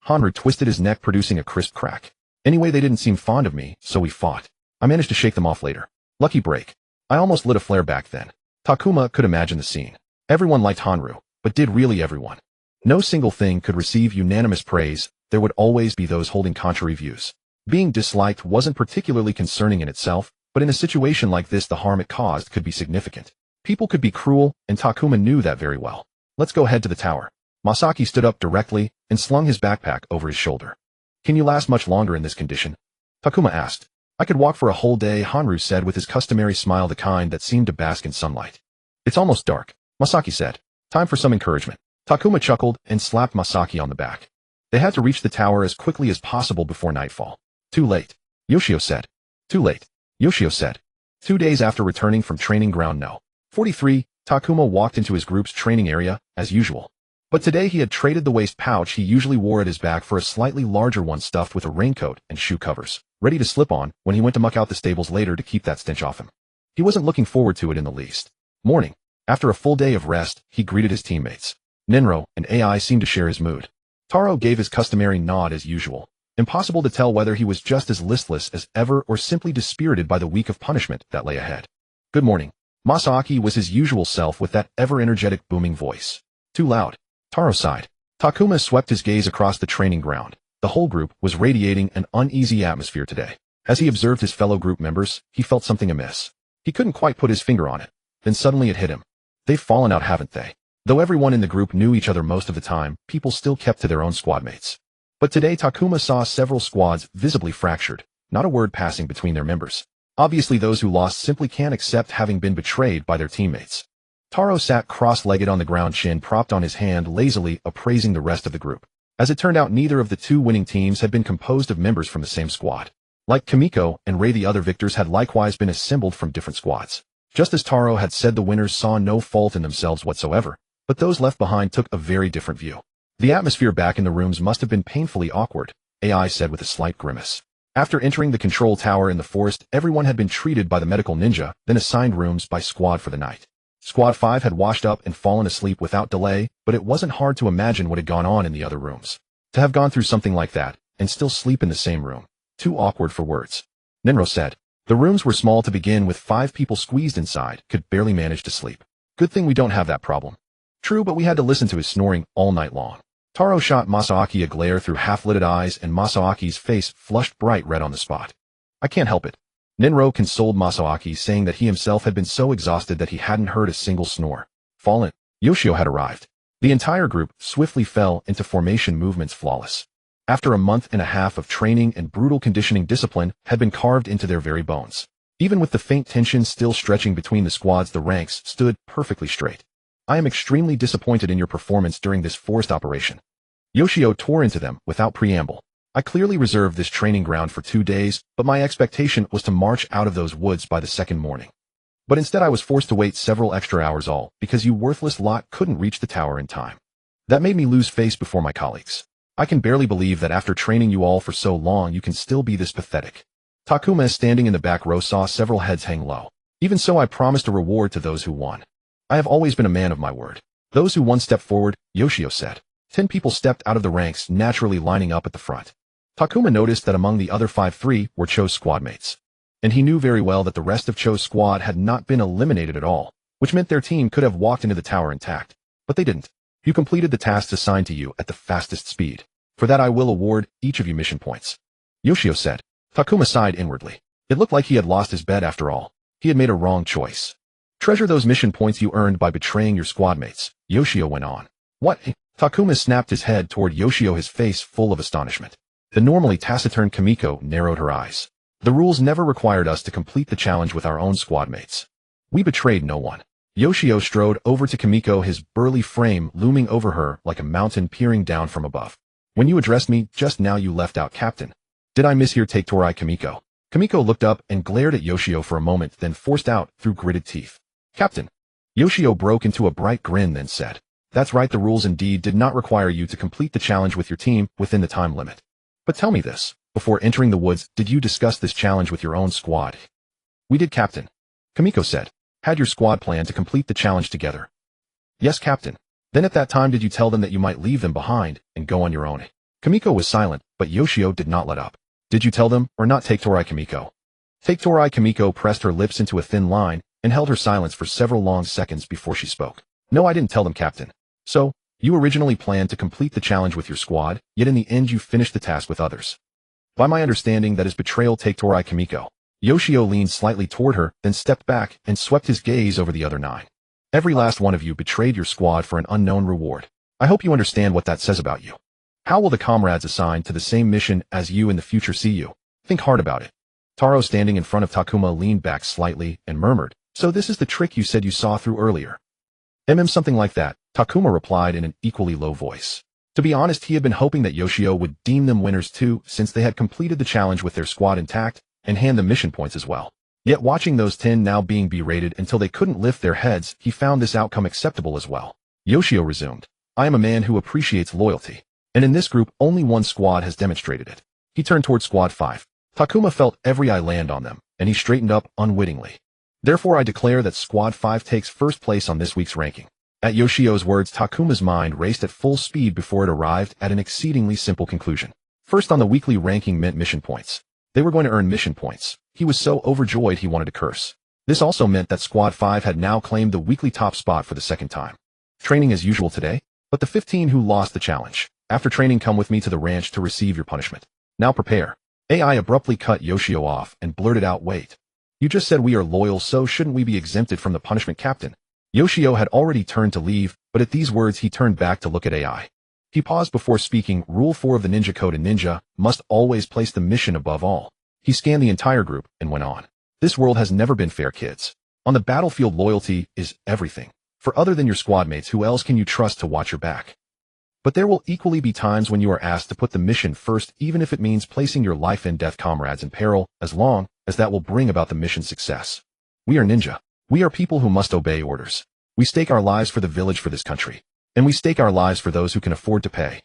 Hanru twisted his neck, producing a crisp crack. "Anyway, they didn't seem fond of me, so we fought. I managed to shake them off later. Lucky break. I almost lit a flare back then." Takuma could imagine the scene. Everyone liked Hanru, but did really everyone? No single thing could receive unanimous praise. There would always be those holding contrary views. Being disliked wasn't particularly concerning in itself, but in a situation like this, the harm it caused could be significant. People could be cruel, and Takuma knew that very well. "Let's go head to the tower." Masaki stood up directly and slung his backpack over his shoulder. "Can you last much longer in this condition?" Takuma asked. "I could walk for a whole day," Hanru said with his customary smile, the kind that seemed to bask in sunlight. "It's almost dark," Masaki said. "Time for some encouragement." Takuma chuckled and slapped Masaki on the back. They had to reach the tower as quickly as possible before nightfall. "Too late," Yoshio said. "Too late," Yoshio said. 2 days after returning from training ground No. 43, Takuma walked into his group's training area, as usual. But today he had traded the waist pouch he usually wore at his back for a slightly larger one stuffed with a raincoat and shoe covers, ready to slip on when he went to muck out the stables later to keep that stench off him. He wasn't looking forward to it in the least. Morning. After a full day of rest, he greeted his teammates. Ninro and AI seemed to share his mood. Taro gave his customary nod as usual. Impossible to tell whether he was just as listless as ever or simply dispirited by the week of punishment that lay ahead. "Good morning." Masaki was his usual self with that ever-energetic booming voice. "Too loud." Taro sighed. Takuma swept his gaze across the training ground. The whole group was radiating an uneasy atmosphere today. As he observed his fellow group members, he felt something amiss. He couldn't quite put his finger on it. Then suddenly it hit him. They've fallen out, haven't they? Though everyone in the group knew each other most of the time, people still kept to their own squad mates. But today Takuma saw several squads visibly fractured, not a word passing between their members. Obviously those who lost simply can't accept having been betrayed by their teammates. Taro sat cross-legged on the ground, chin propped on his hand, lazily appraising the rest of the group. As it turned out, neither of the 2 winning teams had been composed of members from the same squad. Like Kimiko and Rei, the other victors had likewise been assembled from different squads. Just as Taro had said, the winners saw no fault in themselves whatsoever, but those left behind took a very different view. The atmosphere back in the rooms must have been painfully awkward, AI said with a slight grimace. After entering the control tower in the forest, everyone had been treated by the medical ninja, then assigned rooms by squad for the night. Squad 5 had washed up and fallen asleep without delay, but it wasn't hard to imagine what had gone on in the other rooms. To have gone through something like that, and still sleep in the same room. Too awkward for words. Ninro said. The rooms were small to begin with. 5 people squeezed inside, could barely manage to sleep. Good thing we don't have that problem. True, but we had to listen to his snoring all night long. Taro shot Masaaki a glare through half-lidded eyes, and Masaaki's face flushed bright red on the spot. I can't help it. Ninro consoled Masaaki, saying that he himself had been so exhausted that he hadn't heard a single snore. Fallen. Yoshio had arrived. The entire group swiftly fell into formation, movements flawless. After a month and a half of training and brutal conditioning, discipline had been carved into their very bones. Even with the faint tension still stretching between the squads, the ranks stood perfectly straight. I am extremely disappointed in your performance during this forced operation. Yoshio tore into them without preamble. I clearly reserved this training ground for 2 days, but my expectation was to march out of those woods by the second morning. But instead I was forced to wait several extra hours, all because you worthless lot couldn't reach the tower in time. That made me lose face before my colleagues. I can barely believe that after training you all for so long you can still be this pathetic. Takuma, standing in the back row, saw several heads hang low. Even so, I promised a reward to those who won. I have always been a man of my word. Those who won stepped forward, Yoshio said. 10 people stepped out of the ranks, naturally lining up at the front. Takuma noticed that among the other 5, 3 were Cho's squad mates. And he knew very well that the rest of Cho's squad had not been eliminated at all, which meant their team could have walked into the tower intact. But they didn't. You completed the tasks assigned to you at the fastest speed. For that I will award each of you mission points. Yoshio said. Takuma sighed inwardly. It looked like he had lost his bet after all. He had made a wrong choice. Treasure those mission points you earned by betraying your squad mates, Yoshio went on. What? Takuma snapped his head toward Yoshio, his face full of astonishment. The normally taciturn Kimiko narrowed her eyes. The rules never required us to complete the challenge with our own squad mates. We betrayed no one. Yoshio strode over to Kimiko, his burly frame looming over her like a mountain peering down from above. When you addressed me just now, you left out Captain. Did I mishear? Take Torai, Kimiko? Kimiko looked up and glared at Yoshio for a moment, then forced out through gritted teeth. Captain. Yoshio broke into a bright grin, then said, That's right, the rules indeed did not require you to complete the challenge with your team within the time limit. But tell me this, before entering the woods, did you discuss this challenge with your own squad? We did, Captain. Kimiko said. Had your squad plan to complete the challenge together? Yes, Captain. Then at that time did you tell them that you might leave them behind and go on your own? Kimiko was silent, but Yoshio did not let up. Did you tell them or not? Take Torai, Kimiko. Take Torai. Kimiko pressed her lips into a thin line and held her silence for several long seconds before she spoke. No, I didn't tell them, Captain. So, you originally planned to complete the challenge with your squad, yet in the end you finished the task with others. By my understanding, that is betrayal. Take Torai, Kimiko. Yoshio leaned slightly toward her, then stepped back and swept his gaze over the other 9. Every last one of you betrayed your squad for an unknown reward. I hope you understand what that says about you. How will the comrades assigned to the same mission as you in the future see you? Think hard about it. Taro, standing in front of Takuma, leaned back slightly and murmured, So this is the trick you said you saw through earlier? Something like that, Takuma replied in an equally low voice. To be honest, he had been hoping that Yoshio would deem them winners too, since they had completed the challenge with their squad intact, and hand them mission points as well. Yet watching those 10 now being berated until they couldn't lift their heads, he found this outcome acceptable as well. Yoshio resumed, I am a man who appreciates loyalty. And in this group, only one squad has demonstrated it. He turned toward Squad 5. Takuma felt every eye land on them, and he straightened up unwittingly. Therefore, I declare that Squad 5 takes first place on this week's ranking. At Yoshio's words, Takuma's mind raced at full speed before it arrived at an exceedingly simple conclusion. First on the weekly ranking meant mission points. They were going to earn mission points. He was so overjoyed he wanted to curse. This also meant that Squad 5 had now claimed the weekly top spot for the second time. Training as usual today, but the 15 who lost the challenge. After training, come with me to the ranch to receive your punishment. Now prepare. AI abruptly cut Yoshio off and blurted out, Wait. You just said we are loyal, so shouldn't we be exempted from the punishment, Captain? Yoshio had already turned to leave, but at these words he turned back to look at AI. He paused before speaking. Rule 4 of the Ninja Code: a ninja must always place the mission above all. He scanned the entire group and went on. This world has never been fair, kids. On the battlefield, loyalty is everything. For other than your squad mates, who else can you trust to watch your back? But there will equally be times when you are asked to put the mission first, even if it means placing your life and death comrades in peril, as long as that will bring about the mission's success. We are ninja. We are people who must obey orders. We stake our lives for the village, for this country. And we stake our lives for those who can afford to pay.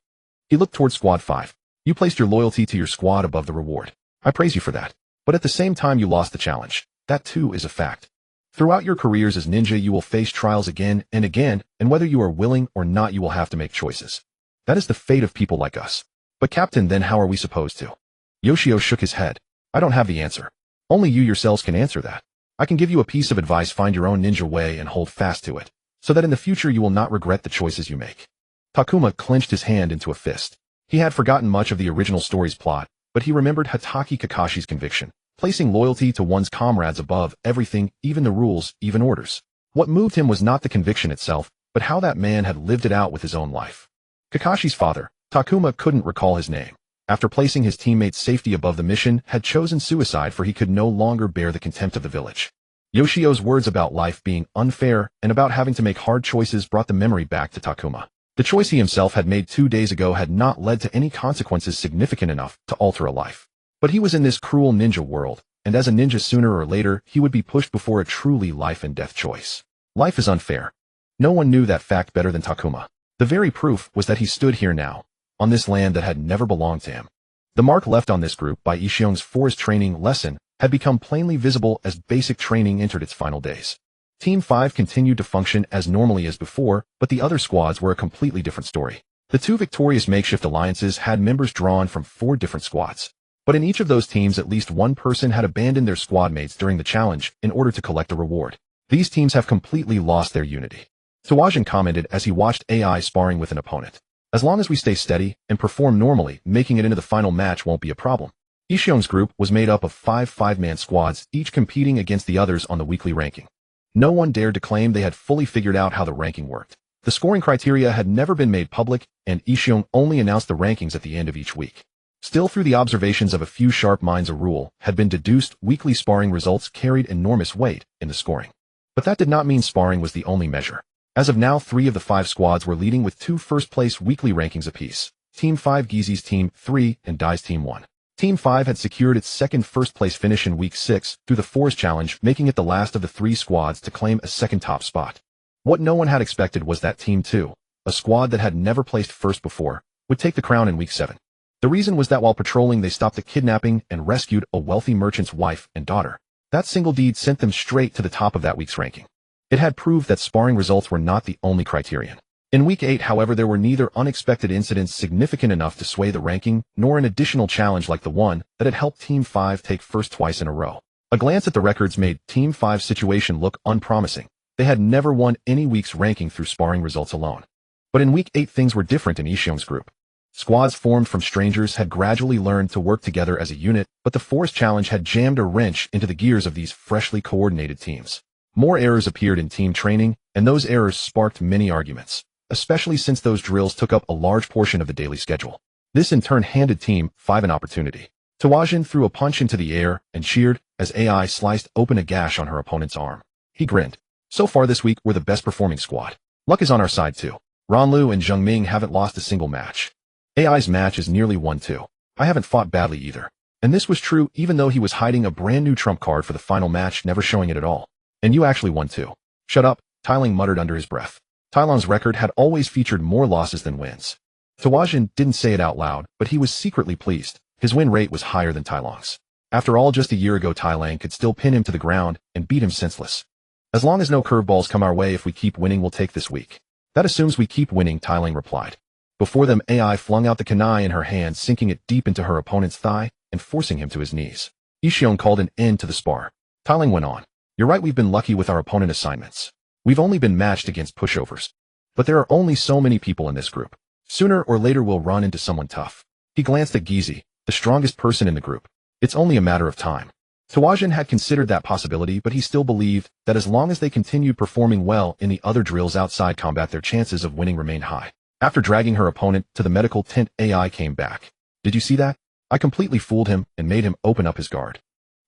He looked toward Squad 5. You placed your loyalty to your squad above the reward. I praise you for that. But at the same time, you lost the challenge. That too is a fact. Throughout your careers as ninja, you will face trials again and again, and whether you are willing or not, you will have to make choices. That is the fate of people like us. But Captain, then how are we supposed to? Yoshio shook his head. I don't have the answer. Only you yourselves can answer that. I can give you a piece of advice: find your own ninja way and hold fast to it, so that in the future you will not regret the choices you make. Takuma clenched his hand into a fist. He had forgotten much of the original story's plot, but he remembered Hatake Kakashi's conviction, placing loyalty to one's comrades above everything, even the rules, even orders. What moved him was not the conviction itself, but how that man had lived it out with his own life. Kakashi's father, Takuma couldn't recall his name, after placing his teammates' safety above the mission, had chosen suicide, for he could no longer bear the contempt of the village. Yoshio's words about life being unfair and about having to make hard choices brought the memory back to Takuma. The choice he himself had made 2 days ago had not led to any consequences significant enough to alter a life. But he was in this cruel ninja world, and as a ninja, sooner or later he would be pushed before a truly life and death choice. Life is unfair. No one knew that fact better than Takuma. The very proof was that he stood here now, on this land that had never belonged to him. The mark left on this group by Ishiong's forest training lesson had become plainly visible as basic training entered its final days. Team 5 continued to function as normally as before, but the other squads were a completely different story. The 2 victorious makeshift alliances had members drawn from 4 different squads. But in each of those teams, at least one person had abandoned their squad mates during the challenge in order to collect a reward. These teams have completely lost their unity. Tawajin commented as he watched AI sparring with an opponent. As long as we stay steady and perform normally, making it into the final match won't be a problem. Ishyong's group was made up of 5 5-man squads, each competing against the others on the weekly ranking. No one dared to claim they had fully figured out how the ranking worked. The scoring criteria had never been made public, and Ishyong only announced the rankings at the end of each week. Still, through the observations of a few sharp minds, a rule had been deduced. Weekly sparring results carried enormous weight in the scoring. But that did not mean sparring was the only measure. As of now, 3 of the 5 squads were leading with 2 first-place weekly rankings apiece. Team 5 Gizi's Team 3 and Dai's Team 1. Team 5 had secured its second first-place finish in Week 6 through the Force Challenge, making it the last of the 3 squads to claim a second top spot. What no one had expected was that Team 2, a squad that had never placed first before, would take the crown in Week 7. The reason was that while patrolling, they stopped a kidnapping and rescued a wealthy merchant's wife and daughter. That single deed sent them straight to the top of that week's ranking. It had proved that sparring results were not the only criterion. In Week 8, however, there were neither unexpected incidents significant enough to sway the ranking, nor an additional challenge like the one that had helped Team 5 take first twice in a row. A glance at the records made Team 5's situation look unpromising. They had never won any week's ranking through sparring results alone. But in Week 8, things were different in Ishyong's group. Squads formed from strangers had gradually learned to work together as a unit, but the Force Challenge had jammed a wrench into the gears of these freshly coordinated teams. More errors appeared in team training, and those errors sparked many arguments, especially since those drills took up a large portion of the daily schedule. This in turn handed Team 5 an opportunity. Tawajin threw a punch into the air and cheered as AI sliced open a gash on her opponent's arm. He grinned. So far this week, we're the best performing squad. Luck is on our side too. Ranlu and Zhengming haven't lost a single match. AI's match is nearly 1-2. I haven't fought badly either. And this was true even though he was hiding a brand new trump card for the final match, never showing it at all. And you actually won too. Shut up, Tailang muttered under his breath. Tailang's record had always featured more losses than wins. Tawajin didn't say it out loud, but he was secretly pleased. His win rate was higher than Tailang's. After all, just a year ago Tailang could still pin him to the ground and beat him senseless. As long as no curveballs come our way, if we keep winning, we'll take this week. That assumes we keep winning, Tailang replied. Before them, AI flung out the kunai in her hand, sinking it deep into her opponent's thigh and forcing him to his knees. Ishyong called an end to the spar. Tailang went on. You're right, we've been lucky with our opponent assignments. We've only been matched against pushovers. But there are only so many people in this group. Sooner or later we'll run into someone tough. He glanced at Gizi, the strongest person in the group. It's only a matter of time. Tawajin had considered that possibility, but he still believed that as long as they continued performing well in the other drills outside combat, their chances of winning remained high. After dragging her opponent to the medical tent, AI came back. Did you see that? I completely fooled him and made him open up his guard.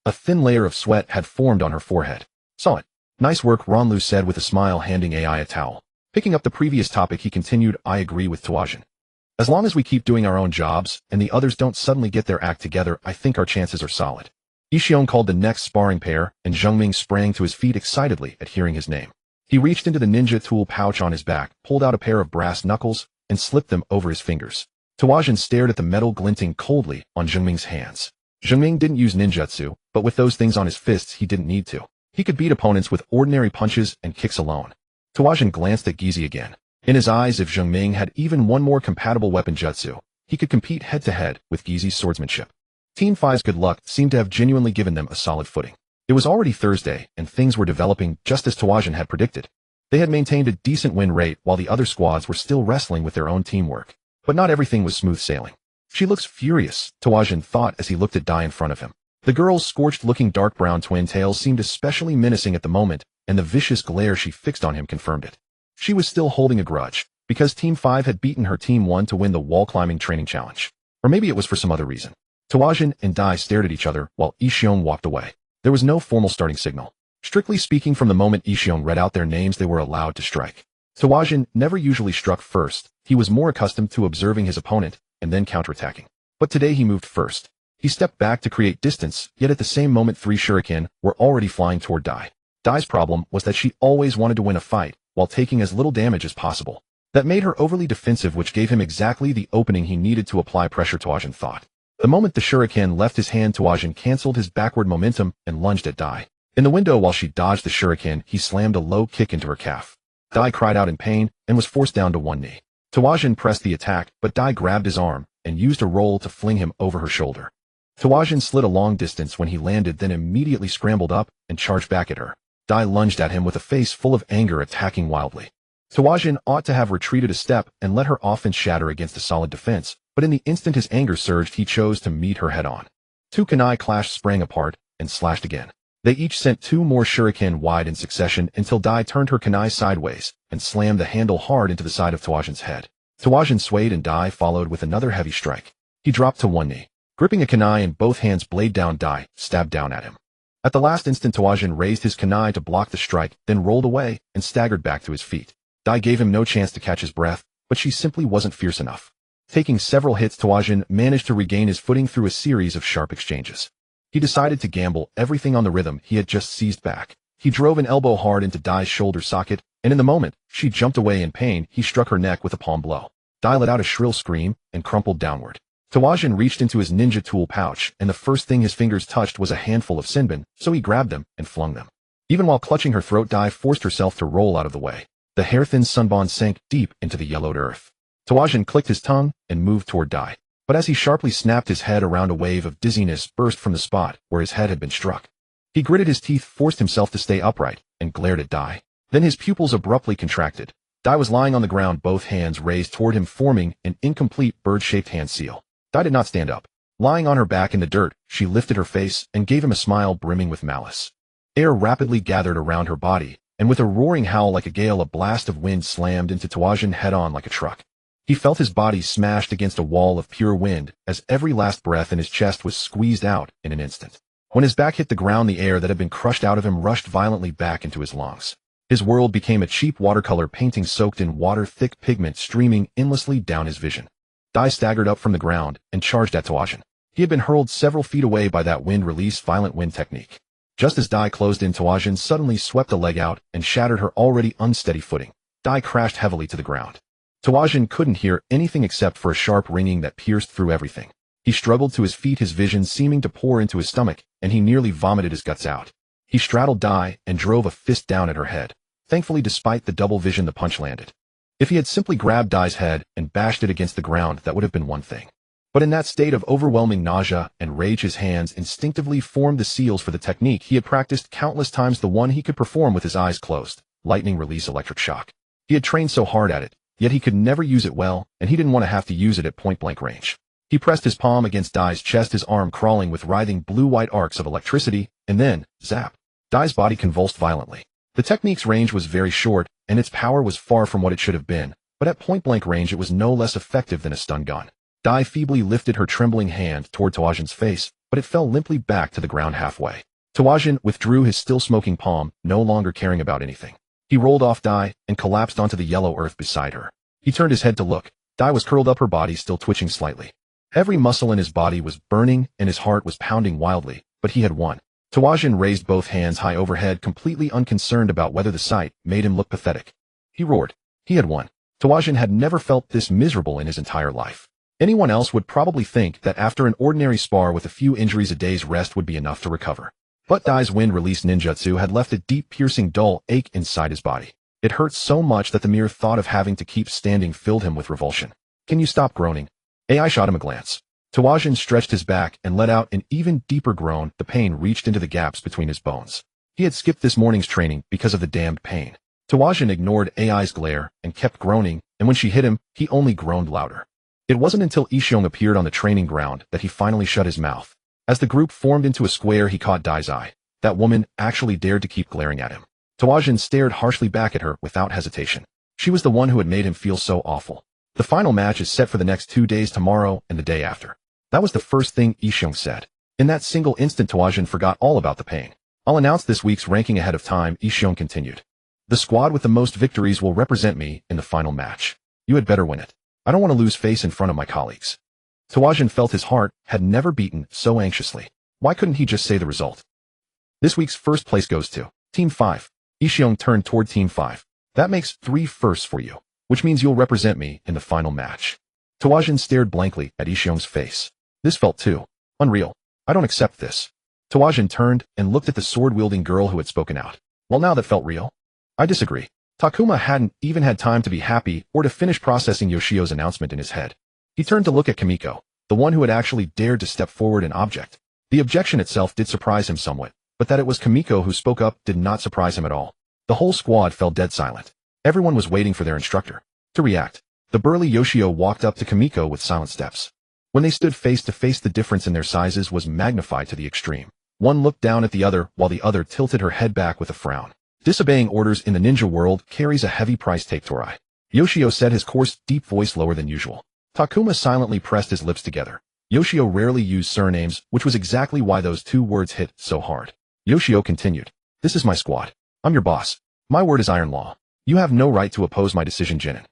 A thin layer of sweat had formed on her forehead. Saw it. Nice work, Ranlu said with a smile, handing AI a towel. Picking up the previous topic, he continued, I agree with Tawajin. As long as we keep doing our own jobs and the others don't suddenly get their act together, I think our chances are solid. Ishyong called the next sparring pair, and Zhengming sprang to his feet excitedly at hearing his name. He reached into the ninja tool pouch on his back, pulled out a pair of brass knuckles, and slipped them over his fingers. Tawajin stared at the metal glinting coldly on Zhengming's hands. Zhengming didn't use ninjutsu, but with those things on his fists he didn't need to. He could beat opponents with ordinary punches and kicks alone. Tawajin glanced at Gizi again. In his eyes, if Zhengming had even one more compatible weapon jutsu, he could compete head-to-head with Gizi's swordsmanship. Team 5's good luck seemed to have genuinely given them a solid footing. It was already Thursday, and things were developing just as Tawajin had predicted. They had maintained a decent win rate while the other squads were still wrestling with their own teamwork. But not everything was smooth sailing. She looks furious, Tawajin thought as he looked at Dai in front of him. The girl's scorched-looking dark brown twin tails seemed especially menacing at the moment, and the vicious glare she fixed on him confirmed it. She was still holding a grudge, because Team 5 had beaten her Team 1 to win the wall-climbing training challenge. Or maybe it was for some other reason. Tawajin and Dai stared at each other while Ishyong walked away. There was no formal starting signal. Strictly speaking, from the moment Ishyong read out their names, they were allowed to strike. Tawajin never usually struck first. He was more accustomed to observing his opponent and then counterattacking. But today he moved first. He stepped back to create distance, yet at the same moment 3 shuriken were already flying toward Dai. Dai's problem was that she always wanted to win a fight while taking as little damage as possible. That made her overly defensive, which gave him exactly the opening he needed to apply pressure, Tawajin thought. The moment the shuriken left his hand, Tawajin canceled his backward momentum and lunged at Dai. In the window while she dodged the shuriken, he slammed a low kick into her calf. Dai cried out in pain and was forced down to one knee. Tawajin pressed the attack, but Dai grabbed his arm and used a roll to fling him over her shoulder. Tawajin slid a long distance when he landed, then immediately scrambled up and charged back at her. Dai lunged at him with a face full of anger, attacking wildly. Tawajin ought to have retreated a step and let her offense shatter against a solid defense, but in the instant his anger surged, he chose to meet her head-on. Two kunai clashed, sprang apart, and slashed again. They each sent 2 more shuriken wide in succession until Dai turned her kunai sideways and slammed the handle hard into the side of Tawajin's head. Tawajin swayed and Dai followed with another heavy strike. He dropped to one knee. Gripping a kunai in both hands, blade down, Dai stabbed down at him. At the last instant, Tawajin raised his kunai to block the strike, then rolled away and staggered back to his feet. Dai gave him no chance to catch his breath, but she simply wasn't fierce enough. Taking several hits, Tawajin managed to regain his footing through a series of sharp exchanges. He decided to gamble everything on the rhythm he had just seized back. He drove an elbow hard into Dai's shoulder socket, and in the moment she jumped away in pain, he struck her neck with a palm blow. Dai let out a shrill scream and crumpled downward. Tawajin reached into his ninja tool pouch, and the first thing his fingers touched was a handful of sinbin, so he grabbed them and flung them. Even while clutching her throat, Dai forced herself to roll out of the way. The hair-thin sunbon sank deep into the yellowed earth. Tawajin clicked his tongue and moved toward Dai. But as he sharply snapped his head around, a wave of dizziness burst from the spot where his head had been struck. He gritted his teeth, forced himself to stay upright, and glared at Dai. Then his pupils abruptly contracted. Dai was lying on the ground, both hands raised toward him, forming an incomplete bird-shaped hand seal. Dai did not stand up. Lying on her back in the dirt, she lifted her face and gave him a smile brimming with malice. Air rapidly gathered around her body, and with a roaring howl like a gale, a blast of wind slammed into Tawajin head-on like a truck. He felt his body smashed against a wall of pure wind as every last breath in his chest was squeezed out in an instant. When his back hit the ground, the air that had been crushed out of him rushed violently back into his lungs. His world became a cheap watercolor painting soaked in water, thick pigment streaming endlessly down his vision. Dai staggered up from the ground and charged at Tawajin. He had been hurled several feet away by that wind-release violent wind technique. Just as Dai closed in, Tawajin suddenly swept a leg out and shattered her already unsteady footing. Dai crashed heavily to the ground. Tawajin couldn't hear anything except for a sharp ringing that pierced through everything. He struggled to his feet, his vision seeming to pour into his stomach, and he nearly vomited his guts out. He straddled Dai and drove a fist down at her head. Thankfully, despite the double vision, the punch landed. If he had simply grabbed Dai's head and bashed it against the ground, that would have been one thing. But in that state of overwhelming nausea and rage, his hands instinctively formed the seals for the technique he had practiced countless times, the one he could perform with his eyes closed: lightning release electric shock. He had trained so hard at it, yet he could never use it well, and he didn't want to have to use it at point-blank range. He pressed his palm against Dai's chest, his arm crawling with writhing blue-white arcs of electricity, and then, zap. Dai's body convulsed violently. The technique's range was very short, and its power was far from what it should have been, but at point-blank range it was no less effective than a stun gun. Dai feebly lifted her trembling hand toward Tawajin's face, but it fell limply back to the ground halfway. Tawajin withdrew his still-smoking palm, no longer caring about anything. He rolled off Dai and collapsed onto the yellow earth beside her. He turned his head to look. Dai was curled up, her body still twitching slightly. Every muscle in his body was burning and his heart was pounding wildly, but he had won. Tawajin raised both hands high overhead, completely unconcerned about whether the sight made him look pathetic. He roared. He had won. Tawajin had never felt this miserable in his entire life. Anyone else would probably think that after an ordinary spar with a few injuries, a day's rest would be enough to recover. But Dai's wind-release ninjutsu had left a deep, piercing, dull ache inside his body. It hurt so much that the mere thought of having to keep standing filled him with revulsion. "Can you stop groaning?" AI shot him a glance. Tawajin stretched his back and let out an even deeper groan. The pain reached into the gaps between his bones. He had skipped this morning's training because of the damned pain. Tawajin ignored AI's glare and kept groaning, and when she hit him, he only groaned louder. It wasn't until Ishiong appeared on the training ground that he finally shut his mouth. As the group formed into a square, he caught Dai's eye. That woman actually dared to keep glaring at him. Tawajin stared harshly back at her without hesitation. She was the one who had made him feel so awful. "The final match is set for the next 2 days, tomorrow and the day after." That was the first thing Ishiong said. In that single instant, Tawajin forgot all about the pain. "I'll announce this week's ranking ahead of time," Ishiong continued. "The squad with the most victories will represent me in the final match. You had better win it. I don't want to lose face in front of my colleagues." Tawajin felt his heart had never beaten so anxiously. Why couldn't he just say the result? "This week's first place goes to Team 5. Ishiong turned toward Team 5. "That makes 3 firsts for you, which means you'll represent me in the final match." Tawajin stared blankly at Ishiong's face. This felt too unreal. "I don't accept this." Tawajin turned and looked at the sword-wielding girl who had spoken out. "Well, now that felt real." "I disagree." Takuma hadn't even had time to be happy or to finish processing Yoshio's announcement in his head. He turned to look at Kimiko, the one who had actually dared to step forward and object. The objection itself did surprise him somewhat, but that it was Kimiko who spoke up did not surprise him at all. The whole squad fell dead silent. Everyone was waiting for their instructor to react. The burly Yoshio walked up to Kimiko with silent steps. When they stood face to face, the difference in their sizes was magnified to the extreme. One looked down at the other, while the other tilted her head back with a frown. Disobeying orders in the ninja world carries a heavy price tag, Torai. Yoshio said, his coarse, deep voice lower than usual. Takuma silently pressed his lips together. Yoshio rarely used surnames, which was exactly why those two words hit so hard. Yoshio continued. This is my squad. I'm your boss. My word is iron law. You have no right to oppose my decision, Jinin.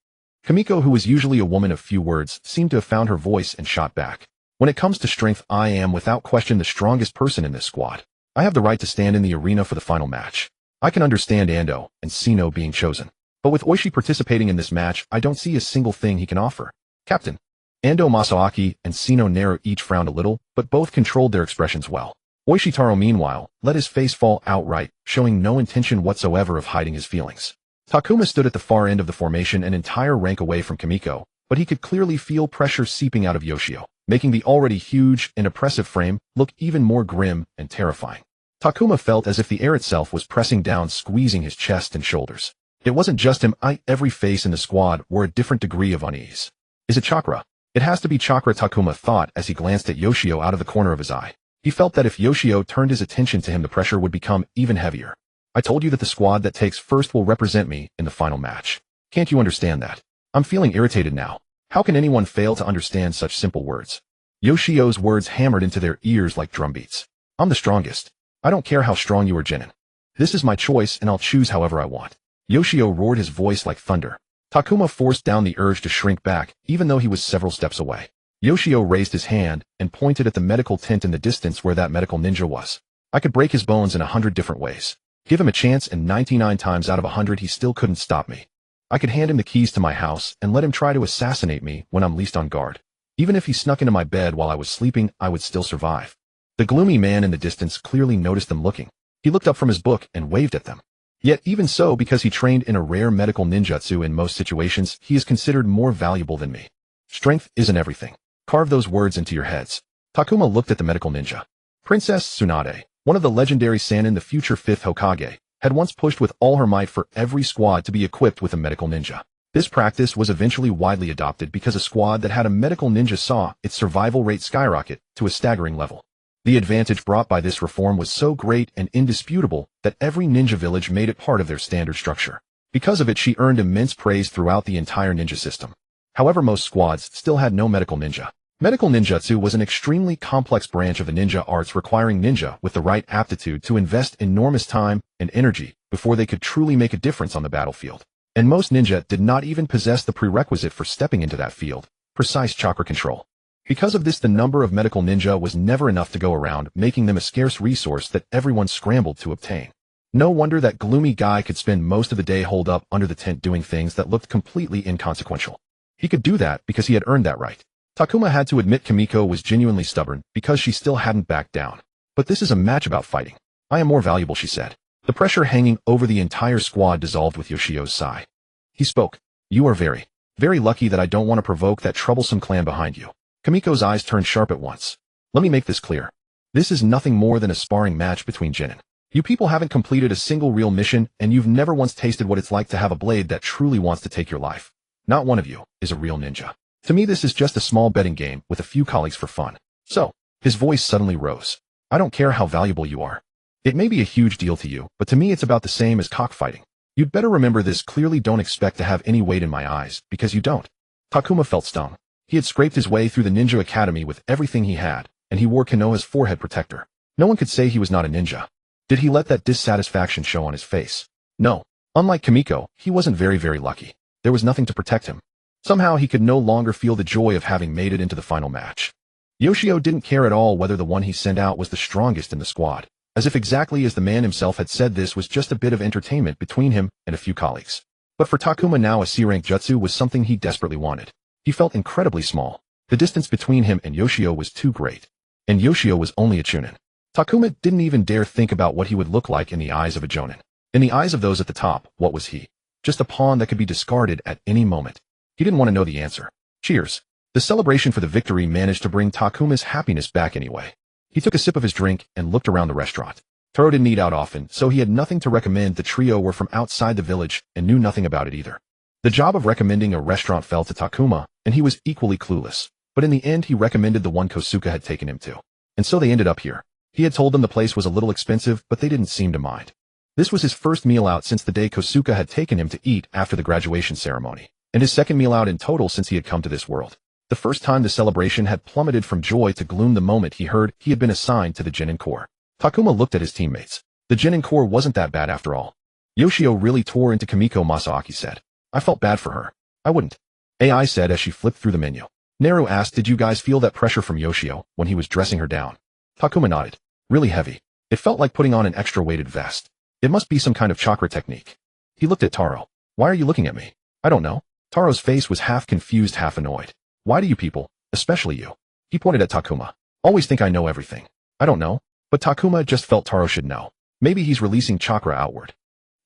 Kimiko, who was usually a woman of few words, seemed to have found her voice and shot back. When it comes to strength, I am without question the strongest person in this squad. I have the right to stand in the arena for the final match. I can understand Ando and Sino being chosen. But with Oishi participating in this match, I don't see a single thing he can offer. Captain. Ando, Masaaki, and Sino Naru each frowned a little, but both controlled their expressions well. Oishitaro, meanwhile, let his face fall outright, showing no intention whatsoever of hiding his feelings. Takuma stood at the far end of the formation, an entire rank away from Kimiko, but he could clearly feel pressure seeping out of Yoshio, making the already huge and oppressive frame look even more grim and terrifying. Takuma felt as if the air itself was pressing down, squeezing his chest and shoulders. It wasn't just him, every face in the squad wore a different degree of unease. Is it chakra? It has to be chakra, Takuma thought as he glanced at Yoshio out of the corner of his eye. He felt that if Yoshio turned his attention to him, the pressure would become even heavier. I told you that the squad that takes first will represent me in the final match. Can't you understand that? I'm feeling irritated now. How can anyone fail to understand such simple words? Yoshio's words hammered into their ears like drumbeats. I'm the strongest. I don't care how strong you are, Jinin. This is my choice and I'll choose however I want. Yoshio roared, his voice like thunder. Takuma forced down the urge to shrink back, even though he was several steps away. Yoshio raised his hand and pointed at the medical tent in the distance where that medical ninja was. I could break his bones in 100 different ways. Give him a chance, and 99 times out of 100 he still couldn't stop me. I could hand him the keys to my house and let him try to assassinate me when I'm least on guard. Even if he snuck into my bed while I was sleeping, I would still survive. The gloomy man in the distance clearly noticed them looking. He looked up from his book and waved at them. Yet even so, because he trained in a rare medical ninjutsu in most situations, he is considered more valuable than me. Strength isn't everything. Carve those words into your heads. Takuma looked at the medical ninja. Princess Tsunade, one of the legendary Sannin, the future 5th Hokage, had once pushed with all her might for every squad to be equipped with a medical ninja. This practice was eventually widely adopted because a squad that had a medical ninja saw its survival rate skyrocket to a staggering level. The advantage brought by this reform was so great and indisputable that every ninja village made it part of their standard structure. Because of it, she earned immense praise throughout the entire ninja system. However, most squads still had no medical ninja. Medical ninjutsu was an extremely complex branch of the ninja arts, requiring ninja with the right aptitude to invest enormous time and energy before they could truly make a difference on the battlefield. And most ninja did not even possess the prerequisite for stepping into that field: precise chakra control. Because of this, the number of medical ninja was never enough to go around, making them a scarce resource that everyone scrambled to obtain. No wonder that gloomy guy could spend most of the day holed up under the tent doing things that looked completely inconsequential. He could do that because he had earned that right. Takuma had to admit Kimiko was genuinely stubborn because she still hadn't backed down. But this is a match about fighting. I am more valuable, she said. The pressure hanging over the entire squad dissolved with Yoshio's sigh. He spoke. You are very, very lucky that I don't want to provoke that troublesome clan behind you. Kimiko's eyes turned sharp at once. Let me make this clear. This is nothing more than a sparring match between Jinin. You people haven't completed a single real mission, and you've never once tasted what it's like to have a blade that truly wants to take your life. Not one of you is a real ninja. To me, this is just a small betting game with a few colleagues for fun. So, his voice suddenly rose. I don't care how valuable you are. It may be a huge deal to you, but to me it's about the same as cockfighting. You'd better remember this. Clearly don't expect to have any weight in my eyes, because you don't. Takuma felt stung. He had scraped his way through the ninja academy with everything he had, and he wore Konoha's forehead protector. No one could say he was not a ninja. Did he let that dissatisfaction show on his face? No. Unlike Kimiko, he wasn't very lucky. There was nothing to protect him. Somehow he could no longer feel the joy of having made it into the final match. Yoshio didn't care at all whether the one he sent out was the strongest in the squad, as if exactly as the man himself had said, this was just a bit of entertainment between him and a few colleagues. But for Takuma now, a C-rank jutsu was something he desperately wanted. He felt incredibly small. The distance between him and Yoshio was too great. And Yoshio was only a chunin. Takuma didn't even dare think about what he would look like in the eyes of a jonin. In the eyes of those at the top, what was he? Just a pawn that could be discarded at any moment. He didn't want to know the answer. Cheers. The celebration for the victory managed to bring Takuma's happiness back anyway. He took a sip of his drink and looked around the restaurant. Taro didn't eat out often, so he had nothing to recommend. The trio were from outside the village and knew nothing about it either. The job of recommending a restaurant fell to Takuma, and he was equally clueless. but in the end he recommended the one Kosuke had taken him to. And so they ended up here. He had told them the place was a little expensive, but they didn't seem to mind. This was his first meal out since the day Kosuke had taken him to eat after the graduation ceremony, and his second meal out in total since he had come to this world. The first time the celebration had plummeted from joy to gloom the moment he heard he had been assigned to the Genin Corps. Takuma looked at his teammates. The Genin Corps wasn't that bad after all. Yoshio really tore into Kimiko, Masaaki said. I felt bad for her. I wouldn't. AI said as she flipped through the menu. Naru asked, did you guys feel that pressure from Yoshio when he was dressing her down? Takuma nodded. Really heavy. It felt like putting on an extra weighted vest. It must be some kind of chakra technique. He looked at Taro. Why are you looking at me? I don't know. Taro's face was half confused, half annoyed. Why do you people, especially you? He pointed at Takuma. Always think I know everything. I don't know. But Takuma just felt Taro should know. Maybe he's releasing chakra outward.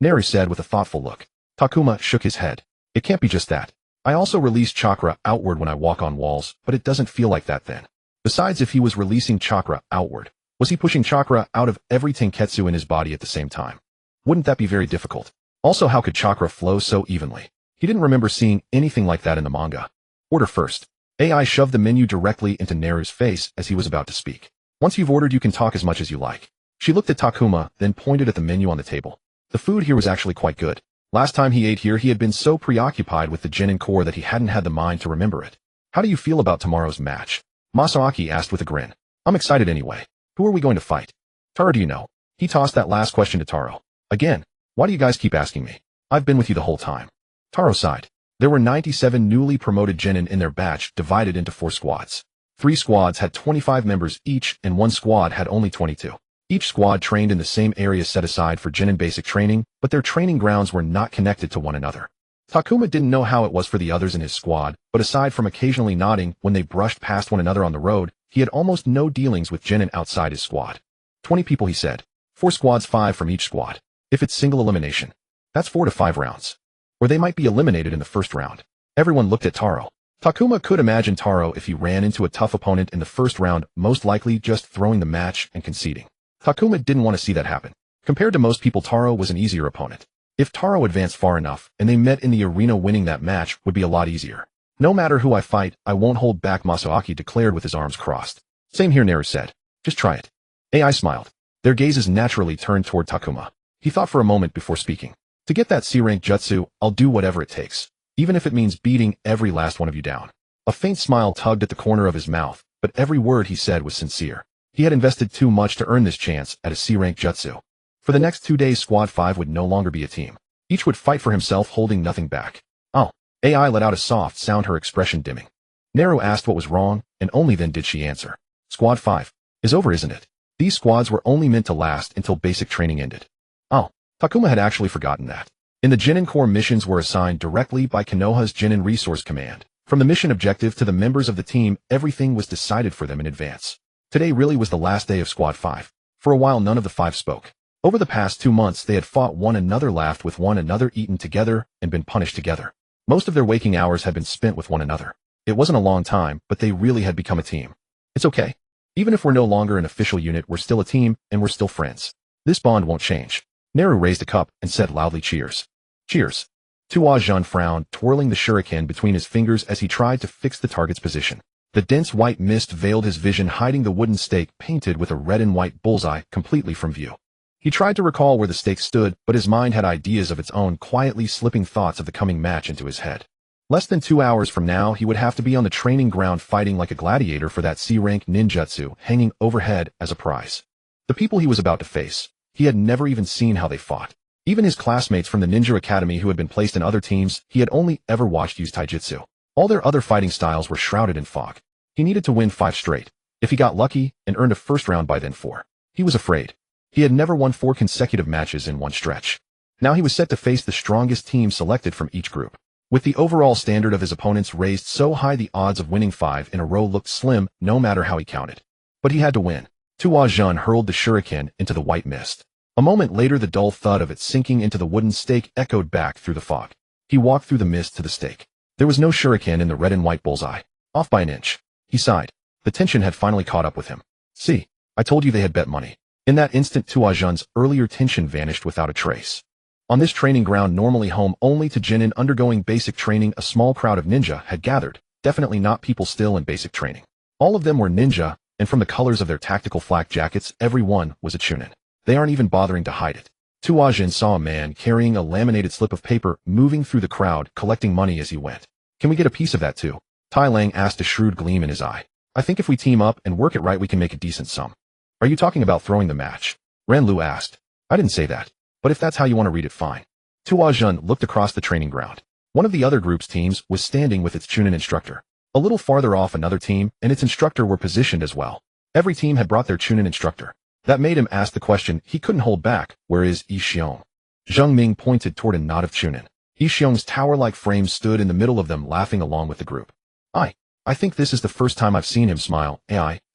Naru said with a thoughtful look. Takuma shook his head. It can't be just that. I also release chakra outward when I walk on walls, but it doesn't feel like that then. Besides, if he was releasing chakra outward, was he pushing chakra out of every tenketsu in his body at the same time? Wouldn't that be very difficult? Also, how could chakra flow so evenly? He didn't remember seeing anything like that in the manga. Order first. AI shoved the menu directly into Naru's face as he was about to speak. Once you've ordered, you can talk as much as you like. She looked at Takuma, then pointed at the menu on the table. The food here was actually quite good. Last time he ate here, he had been so preoccupied with the Genin Corps that he hadn't had the mind to remember it. How do you feel about tomorrow's match? Masaaki asked with a grin. I'm excited anyway. Who are we going to fight? Taro, do you know? He tossed that last question to Taro. Again, why do you guys keep asking me? I've been with you the whole time. Taro sighed. There were 97 newly promoted genin in their batch, divided into 4 squads. 3 squads had 25 members each, and 1 squad had only 22. Each squad trained in the same area set aside for genin basic training, but their training grounds were not connected to one another. Takuma didn't know how it was for the others in his squad, but aside from occasionally nodding when they brushed past one another on the road, he had almost no dealings with genin outside his squad. 20 people, he said. 4 squads, 5 from each squad. If it's single elimination, that's 4 to 5 rounds. Or they might be eliminated in the first round. Everyone looked at Taro. Takuma could imagine Taro if he ran into a tough opponent in the first round, most likely just throwing the match and conceding. Takuma didn't want to see that happen. Compared to most people, Taro was an easier opponent. If Taro advanced far enough and they met in the arena, winning that match would be a lot easier. No matter who I fight, I won't hold back, Masaaki declared with his arms crossed. Same here, Naru said. Just try it. AI smiled. Their gazes naturally turned toward Takuma. He thought for a moment before speaking. To get that C-rank jutsu, I'll do whatever it takes, even if it means beating every last one of you down. A faint smile tugged at the corner of his mouth, but every word he said was sincere. He had invested too much to earn this chance at a C-rank jutsu. For the next 2 days, Squad 5 would no longer be a team. Each would fight for himself, holding nothing back. Oh. AI let out a soft sound, her expression dimming. Naru asked what was wrong, and only then did she answer. Squad 5 is over, isn't it? These squads were only meant to last until basic training ended. Oh. Takuma had actually forgotten that. In the Genin Corps, missions were assigned directly by Konoha's Genin Resource Command. From the mission objective to the members of the team, everything was decided for them in advance. Today really was the last day of Squad 5. For a while, none of the 5 spoke. Over the past 2 months, they had fought one another, laughed with one another, eaten together, and been punished together. Most of their waking hours had been spent with one another. It wasn't a long time, but they really had become a team. It's okay. Even if we're no longer an official unit, we're still a team, and we're still friends. This bond won't change. Naru raised a cup and said loudly, cheers. Cheers. Tuajun frowned, twirling the shuriken between his fingers as he tried to fix the target's position. The dense white mist veiled his vision, hiding the wooden stake painted with a red and white bullseye completely from view. He tried to recall where the stake stood, but his mind had ideas of its own, quietly slipping thoughts of the coming match into his head. Less than 2 hours from now, he would have to be on the training ground fighting like a gladiator for that C-rank ninjutsu hanging overhead as a prize. The people he was about to face, he had never even seen how they fought. Even his classmates from the ninja academy who had been placed in other teams, he had only ever watched use taijutsu. All their other fighting styles were shrouded in fog. He needed to win 5 straight. If he got lucky and earned a first round by then 4. He was afraid. He had never won 4 consecutive matches in one stretch. Now he was set to face the strongest team selected from each group. With the overall standard of his opponents raised so high, the odds of winning 5 in a row looked slim, no matter how he counted. But he had to win. Tuajun hurled the shuriken into the white mist. A moment later, the dull thud of it sinking into the wooden stake echoed back through the fog. He walked through the mist to the stake. There was no shuriken in the red and white bullseye. Off by an inch. He sighed. The tension had finally caught up with him. See, I told you they had bet money. In that instant, Tuajun's earlier tension vanished without a trace. On this training ground, normally home only to genin undergoing basic training, a small crowd of ninja had gathered, Definitely not people still in basic training. All of them were ninja, and from the colors of their tactical flak jackets, every one was a chunin. They aren't even bothering to hide it. Tuajin saw a man carrying a laminated slip of paper moving through the crowd, collecting money as he went. Can we get a piece of that too? Tai Lang asked, a shrewd gleam in his eye. I think if we team up and work it right, we can make a decent sum. Are you talking about throwing the match? Renlu asked. I didn't say that. But if that's how you want to read it, fine. Tuajin looked across the training ground. One of the other group's teams was standing with its chunin instructor. A little farther off, another team and its instructor were positioned as well. Every team had brought their chunin instructor. That made him ask the question he couldn't hold back. Where is Yi Xiong? Zheng Ming pointed toward a knot of chunin. Yi Xiong's tower-like frame stood in the middle of them, laughing along with the group. I think this is the first time I've seen him smile,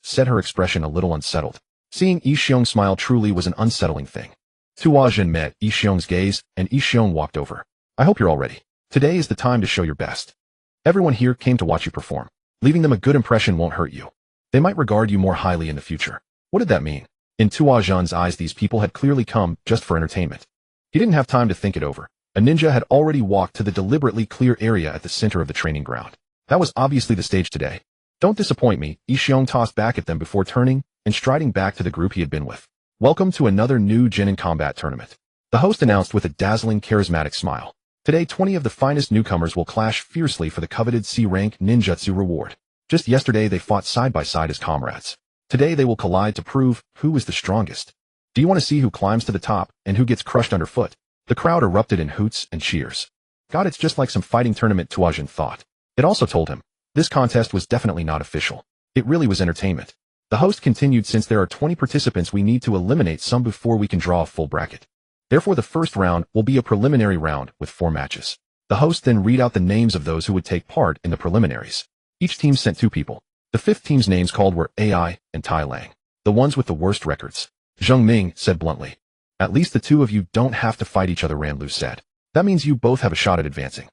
said, her expression a little unsettled. Seeing Yi Xiong smile truly was an unsettling thing. Tuajin met Yi Xiong's gaze, and Yi Xiong walked over. I hope you're all ready. Today is the time to show your best. Everyone here came to watch you perform. Leaving them a good impression won't hurt you. They might regard you more highly in the future. What did that mean? In Tuajin's eyes, these people had clearly come just for entertainment. He didn't have time to think it over. A ninja had already walked to the deliberately clear area at the center of the training ground. That was obviously the stage today. Don't disappoint me, Yi Xiong tossed back at them before turning and striding back to the group he had been with. Welcome to another new Genin Combat tournament. The host announced with a dazzling, charismatic smile. Today 20 of the finest newcomers will clash fiercely for the coveted C-rank ninjutsu reward. Just yesterday they fought side by side as comrades. Today they will collide to prove who is the strongest. Do you want to see who climbs to the top and who gets crushed underfoot? The crowd erupted in hoots and cheers. God, it's just like some fighting tournament, Tuajin thought. It also told him, this contest was definitely not official. It really was entertainment. The host continued, since there are 20 participants, we need to eliminate some before we can draw a full bracket. Therefore the first round will be a preliminary round with 4 matches. The host then read out the names of those who would take part in the preliminaries. Each team sent 2 people. The 5th team's names called were AI and Tai Lang, the ones with the worst records. Zheng Ming said bluntly. At least the 2 of you don't have to fight each other, Ranlu said. That means you both have a shot at advancing.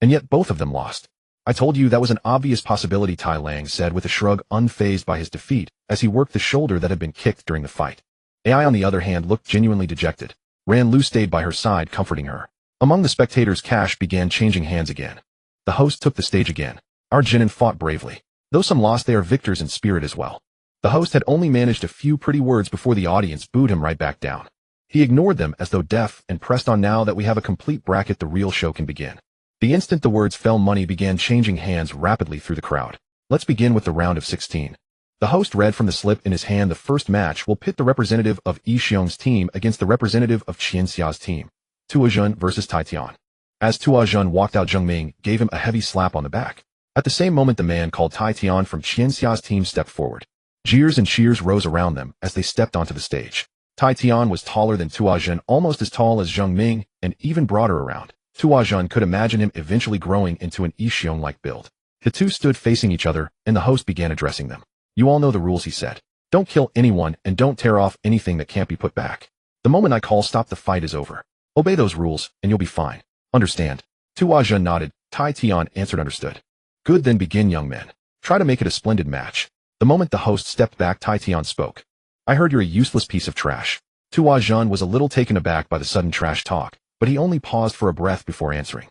And yet both of them lost. I told you that was an obvious possibility, Tai Lang said with a shrug, unfazed by his defeat, as he worked the shoulder that had been kicked during the fight. AI, on the other hand, looked genuinely dejected. Ranlu stayed by her side, comforting her. Among the spectators, cash began changing hands again. The host took the stage again. Our genin fought bravely. Though some lost, they are victors in spirit as well. The host had only managed a few pretty words before the audience booed him right back down. He ignored them as though deaf and pressed on. Now that we have a complete bracket, the real show can begin. The instant the words fell, money began changing hands rapidly through the crowd. Let's begin with the round of 16. The host read from the slip in his hand. The first match will pit the representative of Yi Xiong's team against the representative of Qianxia's team. Tuajin versus Tai Tian. As Tuajin walked out, Zheng Ming gave him a heavy slap on the back. At the same moment, the man called Tai Tian from Qianxia's team stepped forward. Jeers and cheers rose around them as they stepped onto the stage. Tai Tian was taller than Tuajin, almost as tall as Zheng Ming, and even broader around. Tuajin could imagine him eventually growing into an Yi Xiong-like build. The two stood facing each other, and the host began addressing them. You all know the rules, he said. Don't kill anyone, and don't tear off anything that can't be put back. The moment I call stop, the fight is over. Obey those rules, and you'll be fine. Understand? Tuajin nodded. Tai Tian answered, understood. Good, then begin, young men. Try to make it a splendid match. The moment the host stepped back, Tai Tian spoke. I heard you're a useless piece of trash. Tuajin was a little taken aback by the sudden trash talk, but he only paused for a breath before answering.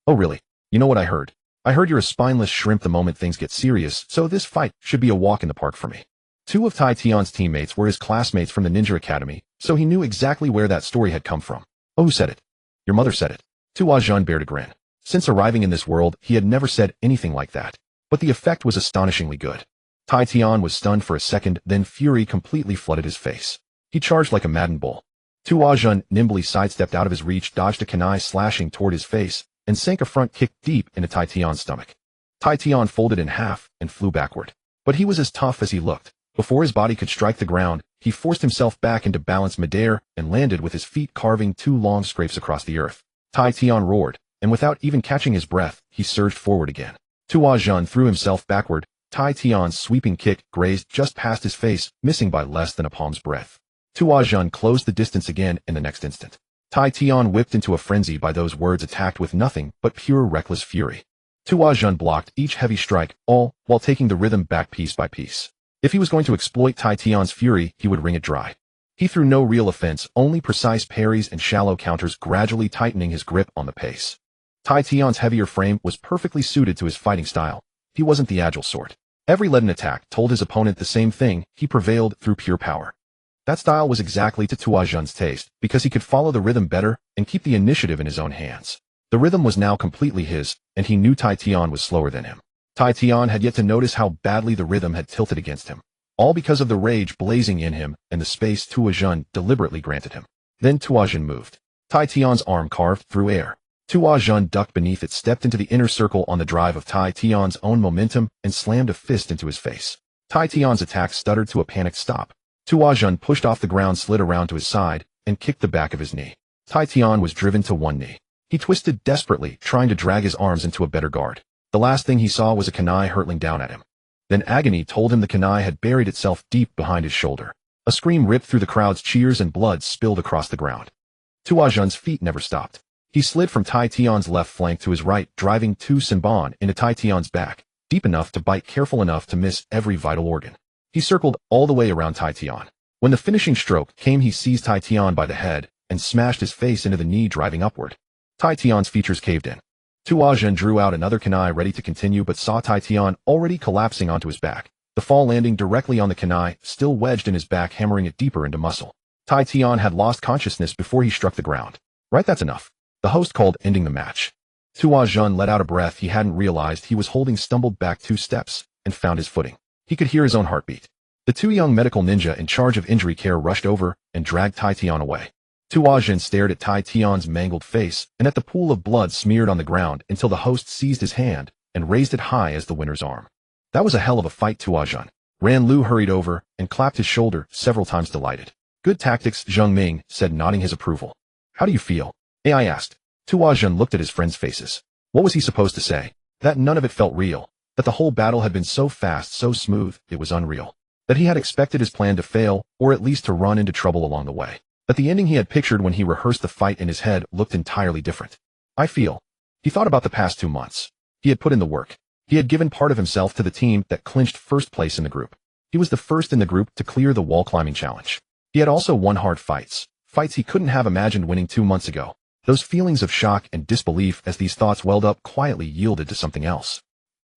Oh really? You know what I heard? I heard you're a spineless shrimp. The moment things get serious, so this fight should be a walk in the park for me. 2 of Tai Tian's teammates were his classmates from the Ninja Academy, so he knew exactly where that story had come from. Oh, who said it? Your mother said it. Tuajin bared a grin. Since arriving in this world, he had never said anything like that, but the effect was astonishingly good. Tai Tian was stunned for a second, then fury completely flooded his face. He charged like a maddened bull. Tuajin nimbly sidestepped out of his reach, dodged a kunai slashing toward his face, and sank a front kick deep into Tai Tian's stomach. Tai Tian folded in half and flew backward. But he was as tough as he looked. Before his body could strike the ground, he forced himself back into balance midair and landed with his feet carving 2 long scrapes across the earth. Tai Tian roared, and without even catching his breath, he surged forward again. Tuajin threw himself backward. Tai Tian's sweeping kick grazed just past his face, missing by less than a palm's breadth. Tuajin closed the distance again in the next instant. Tai Tian whipped into a frenzy by those words, attacked with nothing but pure reckless fury. Tuajin blocked each heavy strike, all while taking the rhythm back piece by piece. If he was going to exploit Tai Tian's fury, he would wring it dry. He threw no real offense, only precise parries and shallow counters, gradually tightening his grip on the pace. Tai Tian's heavier frame was perfectly suited to his fighting style. He wasn't the agile sort. Every leaden attack told his opponent the same thing: he prevailed through pure power. That style was exactly to Tuajun's taste, because he could follow the rhythm better and keep the initiative in his own hands. The rhythm was now completely his, and he knew Tai Tian was slower than him. Tai Tian had yet to notice how badly the rhythm had tilted against him, all because of the rage blazing in him and the space Tuajun deliberately granted him. Then Tuajun moved. Tai Tian's arm carved through air. Tuajun ducked beneath it, stepped into the inner circle on the drive of Tai Tian's own momentum, and slammed a fist into his face. Tai Tian's attack stuttered to a panicked stop. Tuajun pushed off the ground, slid around to his side, and kicked the back of his knee. Tai Tian was driven to one knee. He twisted desperately, trying to drag his arms into a better guard. The last thing he saw was a kunai hurtling down at him. Then agony told him the kunai had buried itself deep behind his shoulder. A scream ripped through the crowd's cheers and blood spilled across the ground. Tuajun's feet never stopped. He slid from Tai Tian's left flank to his right, driving Tu Sinban into Tai Tian's back, deep enough to bite, careful enough to miss every vital organ. He circled all the way around Tai Tian. When the finishing stroke came, he seized Tai Tian by the head and smashed his face into the knee, driving upward. Tai Tian's features caved in. Tuajun drew out another kunai ready to continue, but saw Tai Tian already collapsing onto his back, the fall landing directly on the kunai, still wedged in his back, hammering it deeper into muscle. Tai Tian had lost consciousness before he struck the ground. Right, that's enough. The host called, ending the match. Tuajun let out a breath he hadn't realized he was holding, stumbled back 2 steps, and found his footing. He could hear his own heartbeat. The 2 young medical ninja in charge of injury care rushed over and dragged Tai Tian away. Tuajun stared at Tai Tian's mangled face and at the pool of blood smeared on the ground until the host seized his hand and raised it high as the winner's arm. That was a hell of a fight, Tuajun. Ran Lu hurried over and clapped his shoulder several times, delighted. Good tactics, Zheng Ming said, nodding his approval. How do you feel? AI asked. Tuajun looked at his friends' faces. What was he supposed to say? That none of it felt real. That the whole battle had been so fast, so smooth, it was unreal. That he had expected his plan to fail, or at least to run into trouble along the way. But the ending he had pictured when he rehearsed the fight in his head looked entirely different. I feel. He thought about the past 2 months. He had put in the work. He had given part of himself to the team that clinched first place in the group. He was the first in the group to clear the wall climbing challenge. He had also won hard fights. Fights he couldn't have imagined winning 2 months ago. Those feelings of shock and disbelief as these thoughts welled up quietly yielded to something else.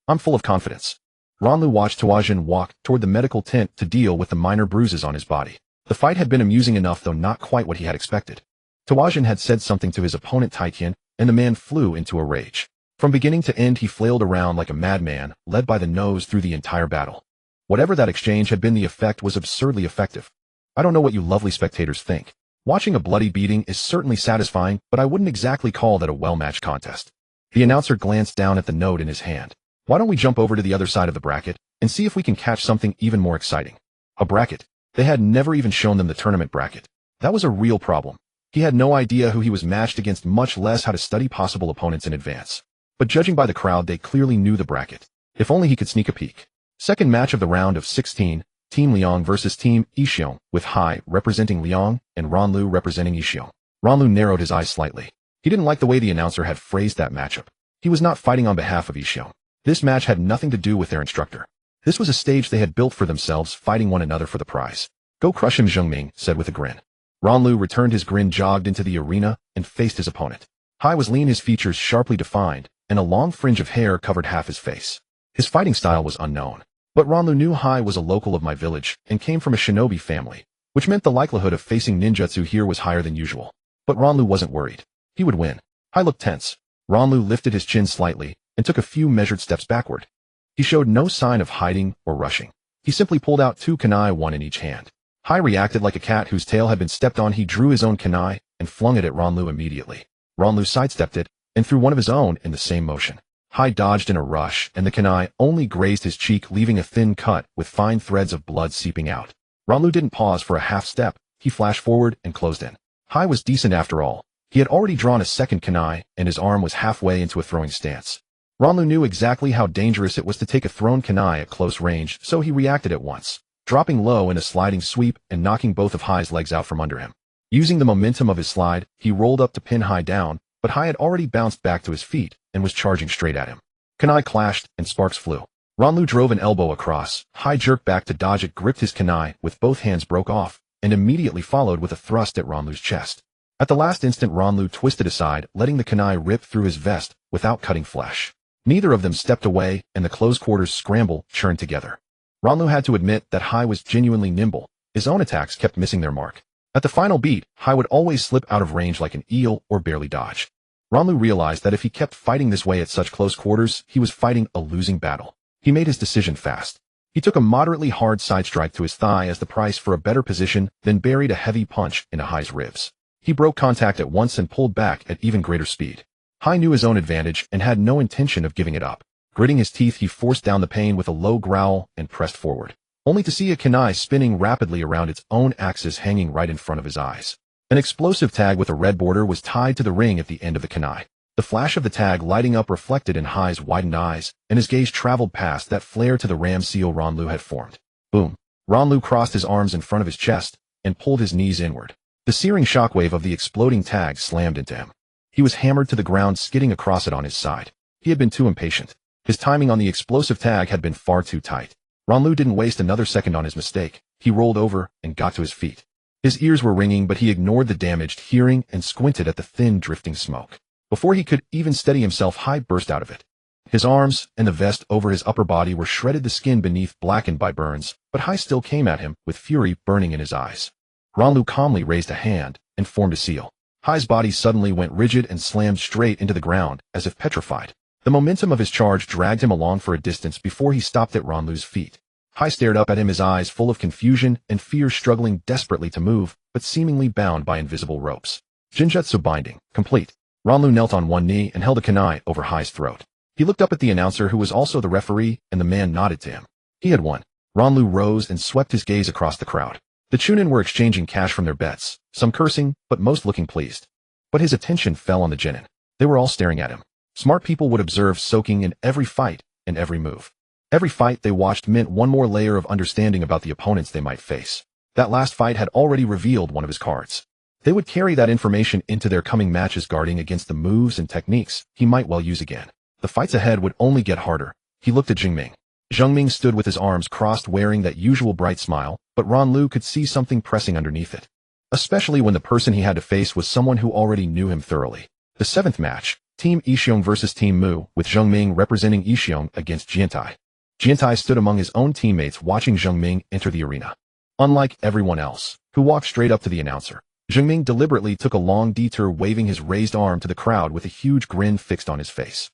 I'm full of confidence. Ranlu watched Tuajun walk toward the medical tent to deal with the minor bruises on his body. The fight had been amusing enough, though not quite what he had expected. Tuajun had said something to his opponent Taitian, and the man flew into a rage. From beginning to end he flailed around like a madman, led by the nose through the entire battle. Whatever that exchange had been, the effect was absurdly effective. I don't know what you lovely spectators think. Watching a bloody beating is certainly satisfying, but I wouldn't exactly call that a well-matched contest. The announcer glanced down at the note in his hand. Why don't we jump over to the other side of the bracket and see if we can catch something even more exciting? A bracket. They had never even shown them the tournament bracket. That was a real problem. He had no idea who he was matched against, much less how to study possible opponents in advance. But judging by the crowd, they clearly knew the bracket. If only he could sneak a peek. Second match of the round of 16, Team Liang versus Team Yixiong, with Hai representing Liang and Ranlu representing Yixiong. Ranlu narrowed his eyes slightly. He didn't like the way the announcer had phrased that matchup. He was not fighting on behalf of Yixiong. This match had nothing to do with their instructor. This was a stage they had built for themselves, fighting one another for the prize. Go crush him, Zheng Ming said with a grin. Ranlu returned his grin, jogged into the arena, and faced his opponent. Hai was lean, his features sharply defined, and a long fringe of hair covered half his face. His fighting style was unknown. But Ranlu knew Hai was a local of my village and came from a shinobi family, which meant the likelihood of facing ninjutsu here was higher than usual. But Ranlu wasn't worried. He would win. Hai looked tense. Ranlu lifted his chin slightly and took a few measured steps backward. He showed no sign of hiding or rushing. He simply pulled out 2 kunai, one in each hand. Hai reacted like a cat whose tail had been stepped on. He drew his own kunai and flung it at Ranlu immediately. Ranlu sidestepped it and threw one of his own in the same motion. Hai dodged in a rush, and the kunai only grazed his cheek, leaving a thin cut with fine threads of blood seeping out. Ranlu didn't pause for a half step. He flashed forward and closed in. Hai was decent after all. He had already drawn a second kunai, and his arm was halfway into a throwing stance. Ranlu knew exactly how dangerous it was to take a thrown kunai at close range, so he reacted at once, dropping low in a sliding sweep and knocking both of Hai's legs out from under him. Using the momentum of his slide, he rolled up to pin Hai down, but Hai had already bounced back to his feet and was charging straight at him. Kunai clashed, and sparks flew. Ranlu drove an elbow across. Hai jerked back to dodge it, gripped his kunai with both hands, broke off, and immediately followed with a thrust at Ranlu's chest. At the last instant, Ranlu twisted aside, letting the kunai rip through his vest without cutting flesh. Neither of them stepped away, and the close quarters scramble churned together. Ranlu had to admit that Hai was genuinely nimble. His own attacks kept missing their mark. At the final beat, Hai would always slip out of range like an eel or barely dodge. Ranlu realized that if he kept fighting this way at such close quarters, he was fighting a losing battle. He made his decision fast. He took a moderately hard side strike to his thigh as the price for a better position, then buried a heavy punch into Hai's ribs. He broke contact at once and pulled back at even greater speed. Hai knew his own advantage and had no intention of giving it up. Gritting his teeth, he forced down the pain with a low growl and pressed forward, only to see a kunai spinning rapidly around its own axis hanging right in front of his eyes. An explosive tag with a red border was tied to the ring at the end of the kunai. The flash of the tag lighting up reflected in Hai's widened eyes, and his gaze traveled past that flare to the ram seal Ranlu had formed. Boom. Ranlu crossed his arms in front of his chest and pulled his knees inward. The searing shockwave of the exploding tag slammed into him. He was hammered to the ground, skidding across it on his side. He had been too impatient. His timing on the explosive tag had been far too tight. Ranlu didn't waste another second on his mistake. He rolled over and got to his feet. His ears were ringing, but he ignored the damaged hearing and squinted at the thin, drifting smoke. Before he could even steady himself, Hai burst out of it. His arms and the vest over his upper body were shredded, the skin beneath blackened by burns, but Hai still came at him with fury burning in his eyes. Ranlu calmly raised a hand and formed a seal. Hai's body suddenly went rigid and slammed straight into the ground, as if petrified. The momentum of his charge dragged him along for a distance before he stopped at Ranlu's feet. Hai stared up at him, his eyes full of confusion and fear, struggling desperately to move, but seemingly bound by invisible ropes. Jinjutsu binding, complete. Ranlu knelt on one knee and held a kunai over Hai's throat. He looked up at the announcer, who was also the referee, and the man nodded to him. He had won. Ranlu rose and swept his gaze across the crowd. The Chunin were exchanging cash from their bets, some cursing, but most looking pleased. But his attention fell on the genin. They were all staring at him. Smart people would observe, soaking in every fight and every move. Every fight they watched meant one more layer of understanding about the opponents they might face. That last fight had already revealed one of his cards. They would carry that information into their coming matches, guarding against the moves and techniques he might well use again. The fights ahead would only get harder. He looked at Jingming. Jingming stood with his arms crossed, wearing that usual bright smile, but Ranlu could see something pressing underneath it. Especially when the person he had to face was someone who already knew him thoroughly. The seventh match, Team Yixiong versus Team Mu, with Jingming representing Yixiong against Jiantai. Jiantai stood among his own teammates watching Jingming enter the arena. Unlike everyone else, who walked straight up to the announcer, Jingming deliberately took a long detour, waving his raised arm to the crowd with a huge grin fixed on his face.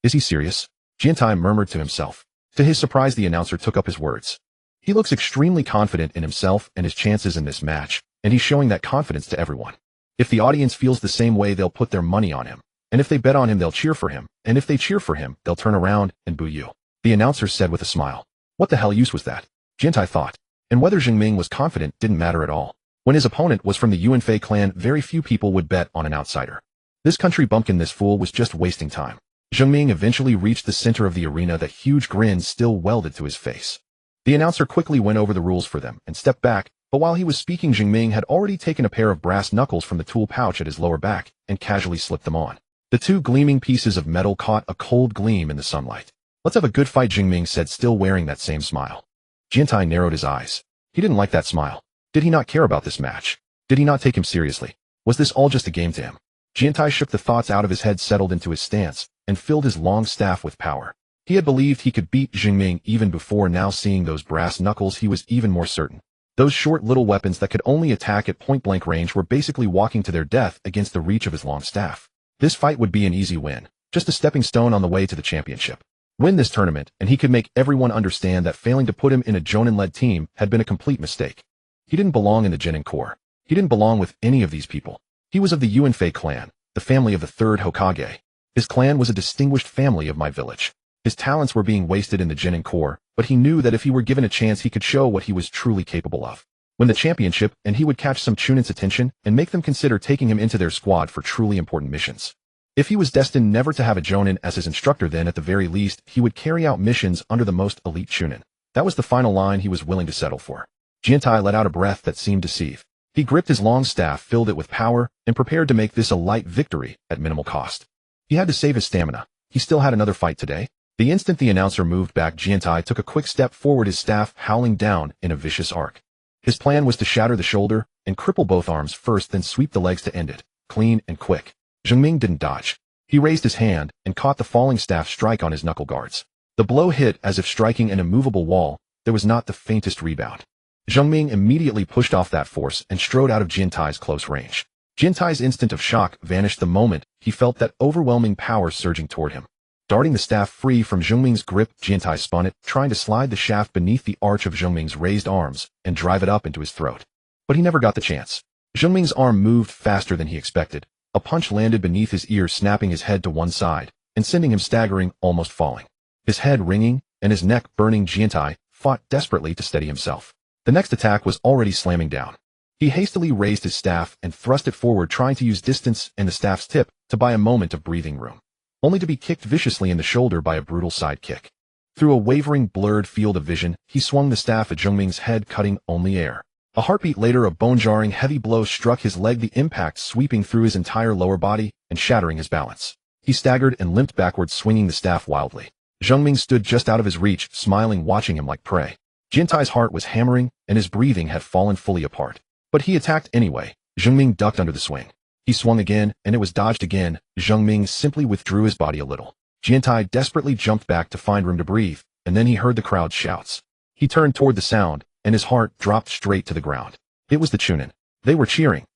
Is he serious? Jiantai murmured to himself. To his surprise, the announcer took up his words. He looks extremely confident in himself and his chances in this match, and he's showing that confidence to everyone. If the audience feels the same way, they'll put their money on him. And if they bet on him, they'll cheer for him. And if they cheer for him, they'll turn around and boo you. The announcer said with a smile. What the hell use was that? Jiantai thought. And whether Jingming was confident didn't matter at all. When his opponent was from the Yuanfei clan, very few people would bet on an outsider. This country bumpkin, this fool was just wasting time. Jingming eventually reached the center of the arena, that huge grin still welded to his face. The announcer quickly went over the rules for them and stepped back, but while he was speaking, Jingming had already taken a pair of brass knuckles from the tool pouch at his lower back and casually slipped them on. The two gleaming pieces of metal caught a cold gleam in the sunlight. Let's have a good fight, Jingming said, still wearing that same smile. Jiantai narrowed his eyes. He didn't like that smile. Did he not care about this match? Did he not take him seriously? Was this all just a game to him? Jiantai shook the thoughts out of his head, settled into his stance, and filled his long staff with power. He had believed he could beat Jingming even before. Now seeing those brass knuckles, he was even more certain. Those short little weapons that could only attack at point-blank range were basically walking to their death against the reach of his long staff. This fight would be an easy win, just a stepping stone on the way to the championship. Win this tournament, and he could make everyone understand that failing to put him in a Jonin-led team had been a complete mistake. He didn't belong in the Genin Corps. He didn't belong with any of these people. He was of the Yuanfei clan, the family of the third Hokage. His clan was a distinguished family of my village. His talents were being wasted in the Genin Corps, but he knew that if he were given a chance, he could show what he was truly capable of. Win the championship, and he would catch some Chunin's attention and make them consider taking him into their squad for truly important missions. If he was destined never to have a Jonin as his instructor, then at the very least, he would carry out missions under the most elite Chunin. That was the final line he was willing to settle for. Jiantai let out a breath that seemed deceive. He gripped his long staff, filled it with power, and prepared to make this a light victory at minimal cost. He had to save his stamina. He still had another fight today. The instant the announcer moved back, Jiantai took a quick step forward, his staff howling down in a vicious arc. His plan was to shatter the shoulder and cripple both arms first, then sweep the legs to end it, clean and quick. Jingming didn't dodge. He raised his hand and caught the falling staff strike on his knuckle guards. The blow hit as if striking an immovable wall. There was not the faintest rebound. Zheng Ming immediately pushed off that force and strode out of Jiantai's close range. Jiantai's instant of shock vanished the moment he felt that overwhelming power surging toward him. Darting the staff free from Zheng Ming's grip, Jiantai spun it, trying to slide the shaft beneath the arch of Zheng Ming's raised arms and drive it up into his throat. But he never got the chance. Zheng Ming's arm moved faster than he expected. A punch landed beneath his ear, snapping his head to one side and sending him staggering, almost falling. His head ringing and his neck burning, Jiantai fought desperately to steady himself. The next attack was already slamming down. He hastily raised his staff and thrust it forward, trying to use distance and the staff's tip to buy a moment of breathing room, only to be kicked viciously in the shoulder by a brutal side kick. Through a wavering, blurred field of vision, he swung the staff at Zheng Ming's head, cutting only air. A heartbeat later, a bone-jarring, heavy blow struck his leg, the impact sweeping through his entire lower body and shattering his balance. He staggered and limped backwards, swinging the staff wildly. Zheng Ming stood just out of his reach, smiling, watching him like prey. Jiantai's heart was hammering, and his breathing had fallen fully apart. But he attacked anyway. Zheng Ming ducked under the swing. He swung again, and it was dodged again. Zheng Ming simply withdrew his body a little. Jiantai desperately jumped back to find room to breathe, and then he heard the crowd's shouts. He turned toward the sound, and his heart dropped straight to the ground. It was the Chunin. They were cheering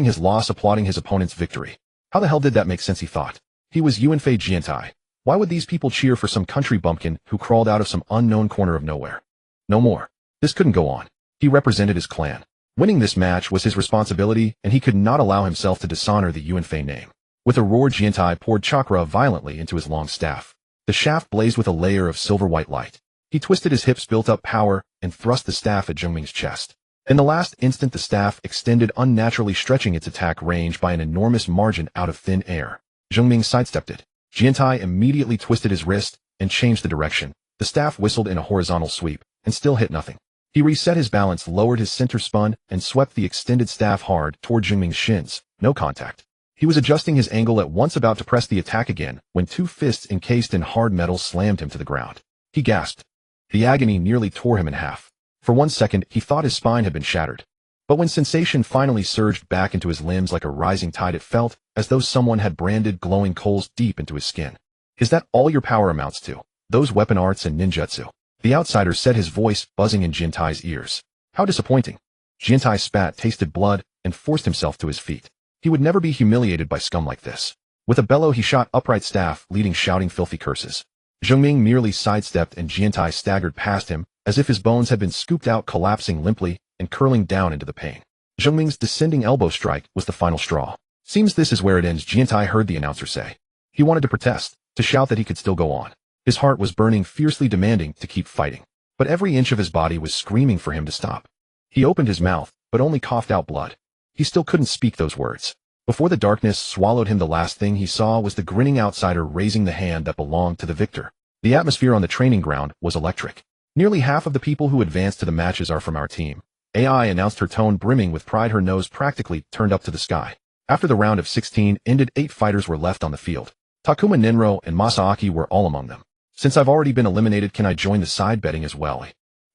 his loss, applauding his opponent's victory. How the hell did that make sense, he thought. He was Yuanfei Jiantai. Why would these people cheer for some country bumpkin who crawled out of some unknown corner of nowhere? No more. This couldn't go on. He represented his clan. Winning this match was his responsibility, and he could not allow himself to dishonor the Yuanfei name. With a roar, Jiantai poured chakra violently into his long staff. The shaft blazed with a layer of silver-white light. He twisted his hips, built up power, and thrust the staff at Zheng Ming's chest. In the last instant, the staff extended unnaturally, stretching its attack range by an enormous margin out of thin air. Zheng Ming sidestepped it. Jiantai immediately twisted his wrist and changed the direction. The staff whistled in a horizontal sweep and still hit nothing. He reset his balance, lowered his center, spun, and swept the extended staff hard toward Zheng Ming's shins. No contact. He was adjusting his angle, at once about to press the attack again, when two fists encased in hard metal slammed him to the ground. He gasped. The agony nearly tore him in half. For 1 second, he thought his spine had been shattered. But when sensation finally surged back into his limbs like a rising tide, it felt as though someone had branded glowing coals deep into his skin. Is that all your power amounts to? Those weapon arts and ninjutsu? The outsider said, his voice buzzing in Jiantai's ears. How disappointing. Jiantai spat, tasted blood, and forced himself to his feet. He would never be humiliated by scum like this. With a bellow, he shot upright, staff leading, shouting filthy curses. Zheng Ming merely sidestepped, and Jiantai staggered past him, as if his bones had been scooped out, collapsing limply and curling down into the pain. Zheng Ming's descending elbow strike was the final straw. Seems this is where it ends, Jiantai heard the announcer say. He wanted to protest, to shout that he could still go on. His heart was burning, fiercely demanding to keep fighting. But every inch of his body was screaming for him to stop. He opened his mouth, but only coughed out blood. He still couldn't speak those words. Before the darkness swallowed him, the last thing he saw was the grinning outsider raising the hand that belonged to the victor. The atmosphere on the training ground was electric. Nearly half of the people who advanced to the matches are from our team. AI announced, her tone brimming with pride, her nose practically turned up to the sky. After the round of 16 ended, 8 fighters were left on the field. Takuma, Ninro, and Masaaki were all among them. Since I've already been eliminated, can I join the side betting as well?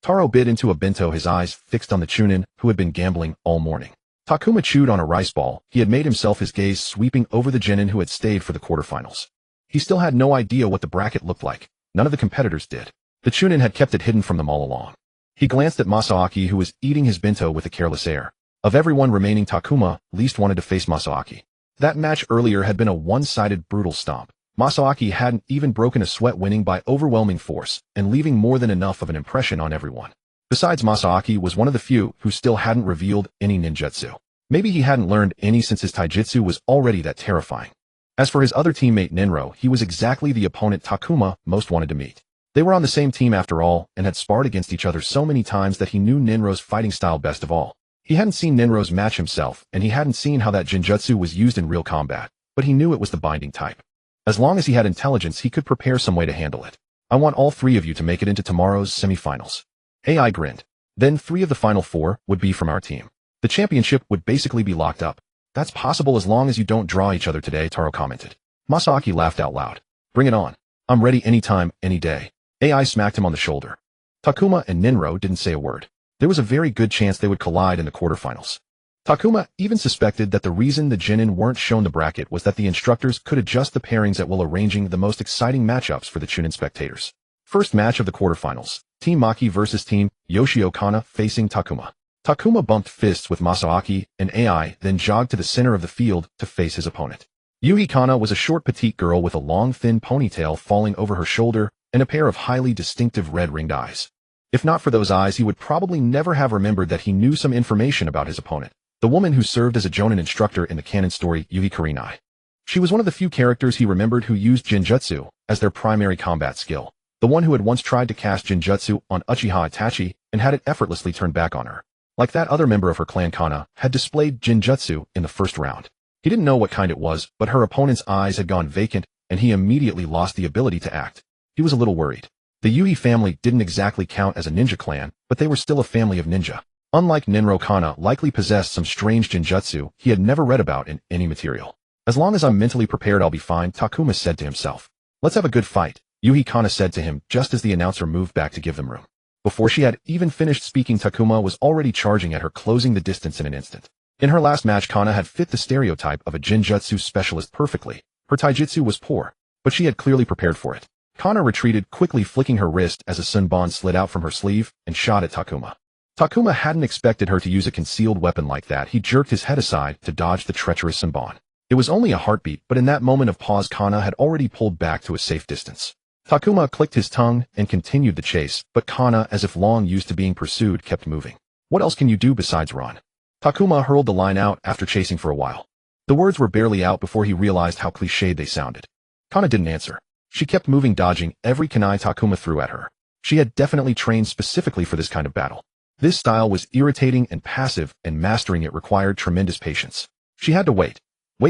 Taro bit into a bento, his eyes fixed on the Chunin, who had been gambling all morning. Takuma chewed on a rice ball. He had made himself, his gaze sweeping over the genin who had stayed for the quarterfinals. He still had no idea what the bracket looked like. None of the competitors did. The Chunin had kept it hidden from them all along. He glanced at Masaaki, who was eating his bento with a careless air. Of everyone remaining, Takuma least wanted to face Masaaki. That match earlier had been a one-sided, brutal stomp. Masaaki hadn't even broken a sweat, winning by overwhelming force and leaving more than enough of an impression on everyone. Besides, Masaaki was one of the few who still hadn't revealed any ninjutsu. Maybe he hadn't learned any, since his taijutsu was already that terrifying. As for his other teammate Ninro, he was exactly the opponent Takuma most wanted to meet. They were on the same team after all, and had sparred against each other so many times that he knew Ninro's fighting style best of all. He hadn't seen Ninro's match himself, and he hadn't seen how that genjutsu was used in real combat, but he knew it was the binding type. As long as he had intelligence, he could prepare some way to handle it. I want all 3 of you to make it into tomorrow's semifinals. AI grinned. Then 3 of the final 4 would be from our team. The championship would basically be locked up. That's possible as long as you don't draw each other today, Taro commented. Masaaki laughed out loud. Bring it on. I'm ready anytime, any day. AI smacked him on the shoulder. Takuma and Ninro didn't say a word. There was a very good chance they would collide in the quarterfinals. Takuma even suspected that the reason the Genin weren't shown the bracket was that the instructors could adjust the pairings at will, arranging the most exciting matchups for the Chunin spectators. First match of the quarterfinals, Team Maki versus Team Yoshio Kana facing Takuma. Takuma bumped fists with Masaaki and AI, then jogged to the center of the field to face his opponent. Yuhi Kana was a short petite girl with a long thin ponytail falling over her shoulder and a pair of highly distinctive red-ringed eyes. If not for those eyes, he would probably never have remembered that he knew some information about his opponent, the woman who served as a Jonin instructor in the canon story Yuhi Kurenai. She was one of the few characters he remembered who used Jinjutsu as their primary combat skill, the one who had once tried to cast Jinjutsu on Uchiha Itachi and had it effortlessly turned back on her. Like that other member of her clan, Kana had displayed Jinjutsu in the first round. He didn't know what kind it was, but her opponent's eyes had gone vacant, and he immediately lost the ability to act. He was a little worried. The Yuhi family didn't exactly count as a ninja clan, but they were still a family of ninja. Unlike Ninro, Kana likely possessed some strange Jinjutsu he had never read about in any material. As long as I'm mentally prepared, I'll be fine, Takuma said to himself. Let's have a good fight, Yuhi Kana said to him just as the announcer moved back to give them room. Before she had even finished speaking, Takuma was already charging at her, closing the distance in an instant. In her last match, Kana had fit the stereotype of a Jinjutsu specialist perfectly. Her taijutsu was poor, but she had clearly prepared for it. Kana retreated, quickly flicking her wrist as a sunbon slid out from her sleeve and shot at Takuma. Takuma hadn't expected her to use a concealed weapon like that. He jerked his head aside to dodge the treacherous sunbon. It was only a heartbeat, but in that moment of pause, Kana had already pulled back to a safe distance. Takuma clicked his tongue and continued the chase, but Kana, as if long used to being pursued, kept moving. What else can you do besides run? Takuma hurled the line out after chasing for a while. The words were barely out before he realized how cliched they sounded. Kana didn't answer. She kept moving, dodging every kunai Takuma threw at her. She had definitely trained specifically for this kind of battle. This style was irritating and passive, and mastering it required tremendous patience. She had to wait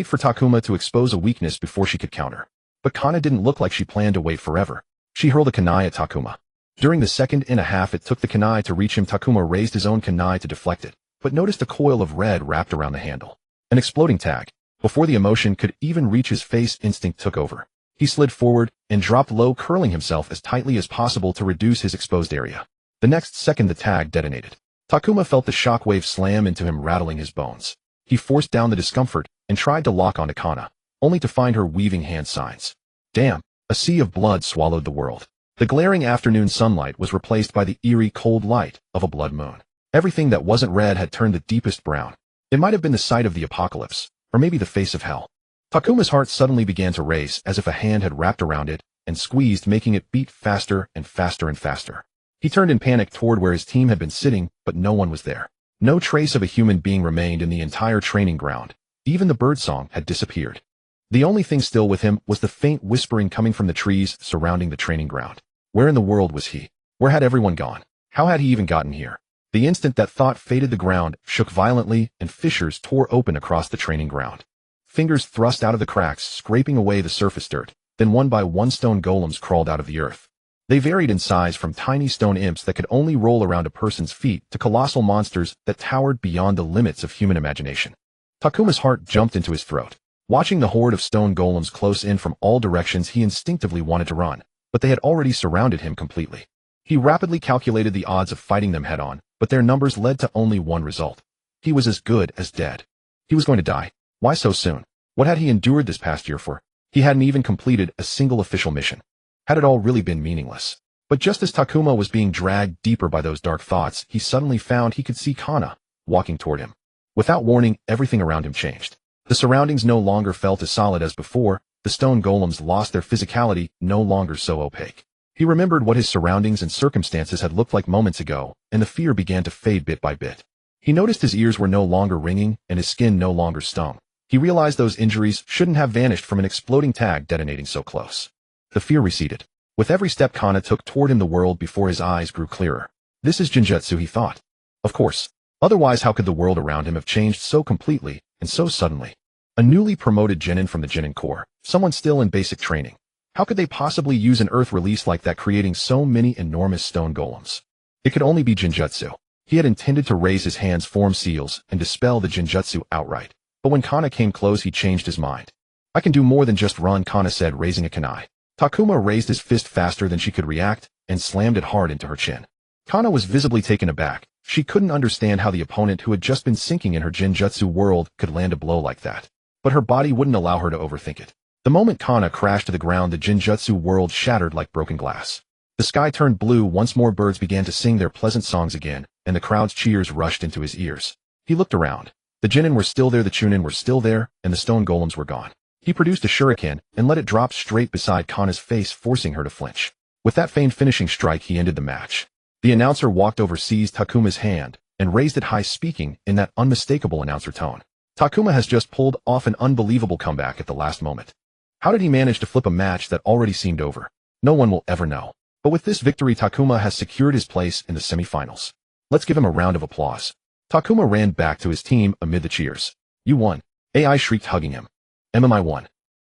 for Takuma to expose a weakness before she could counter. But Kana didn't look like she planned to wait forever. She hurled a kunai at Takuma. During the second and a half it took the kunai to reach him, Takuma raised his own kunai to deflect it, but noticed a coil of red wrapped around the handle. An exploding tag. Before the emotion could even reach his face, instinct took over. He slid forward and dropped low, curling himself as tightly as possible to reduce his exposed area. The next second the tag detonated. Takuma felt the shockwave slam into him, rattling his bones. He forced down the discomfort and tried to lock onto Kana, only to find her weaving hand signs. Damn! A sea of blood swallowed the world. The glaring afternoon sunlight was replaced by the eerie cold light of a blood moon. Everything that wasn't red had turned the deepest brown. It might have been the sight of the apocalypse, or maybe the face of hell. Takuma's heart suddenly began to race as if a hand had wrapped around it and squeezed, making it beat faster and faster and faster. He turned in panic toward where his team had been sitting, but no one was there. No trace of a human being remained in the entire training ground. Even the birdsong had disappeared. The only thing still with him was the faint whispering coming from the trees surrounding the training ground. Where in the world was he? Where had everyone gone? How had he even gotten here? The instant that thought faded, the ground shook violently and fissures tore open across the training ground. Fingers thrust out of the cracks, scraping away the surface dirt. Then one by one stone golems crawled out of the earth. They varied in size from tiny stone imps that could only roll around a person's feet to colossal monsters that towered beyond the limits of human imagination. Takuma's heart jumped into his throat. Watching the horde of stone golems close in from all directions, he instinctively wanted to run, but they had already surrounded him completely. He rapidly calculated the odds of fighting them head-on, but their numbers led to only one result. He was as good as dead. He was going to die. Why so soon? What had he endured this past year for? He hadn't even completed a single official mission. Had it all really been meaningless? But just as Takuma was being dragged deeper by those dark thoughts, he suddenly found he could see Kana walking toward him. Without warning, everything around him changed. The surroundings no longer felt as solid as before. The stone golems lost their physicality, no longer so opaque. He remembered what his surroundings and circumstances had looked like moments ago, and the fear began to fade bit by bit. He noticed his ears were no longer ringing, and his skin no longer stung. He realized those injuries shouldn't have vanished from an exploding tag detonating so close. The fear receded. With every step Kana took toward him, the world before his eyes grew clearer. This is Jinjutsu, he thought. Of course. Otherwise, how could the world around him have changed so completely and so suddenly? A newly promoted genin from the genin corps, someone still in basic training. How could they possibly use an earth release like that, creating so many enormous stone golems? It could only be Jinjutsu. He had intended to raise his hands, form seals, and dispel the Jinjutsu outright. But when Kana came close, he changed his mind. I can do more than just run, Kana said, raising a kunai. Takuma raised his fist faster than she could react and slammed it hard into her chin. Kana was visibly taken aback. She couldn't understand how the opponent who had just been sinking in her Jinjutsu world could land a blow like that. But her body wouldn't allow her to overthink it. The moment Kana crashed to the ground, the Jinjutsu world shattered like broken glass. The sky turned blue, once more birds began to sing their pleasant songs again, and the crowd's cheers rushed into his ears. He looked around. The Jinin were still there, the Chunin were still there, and the stone golems were gone. He produced a shuriken and let it drop straight beside Kana's face, forcing her to flinch. With that feigned finishing strike, he ended the match. The announcer walked over, seized Takuma's hand, and raised it high, speaking in that unmistakable announcer tone. Takuma has just pulled off an unbelievable comeback at the last moment. How did he manage to flip a match that already seemed over? No one will ever know. But with this victory, Takuma has secured his place in the semifinals. Let's give him a round of applause. Takuma ran back to his team amid the cheers. You won. AI shrieked, hugging him. MMI won.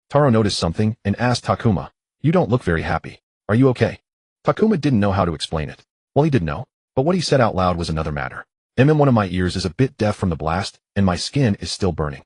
Taro noticed something and asked Takuma, you don't look very happy. Are you okay? Takuma didn't know how to explain it. Well, he did know, but what he said out loud was another matter. One of my ears is a bit deaf from the blast, and my skin is still burning.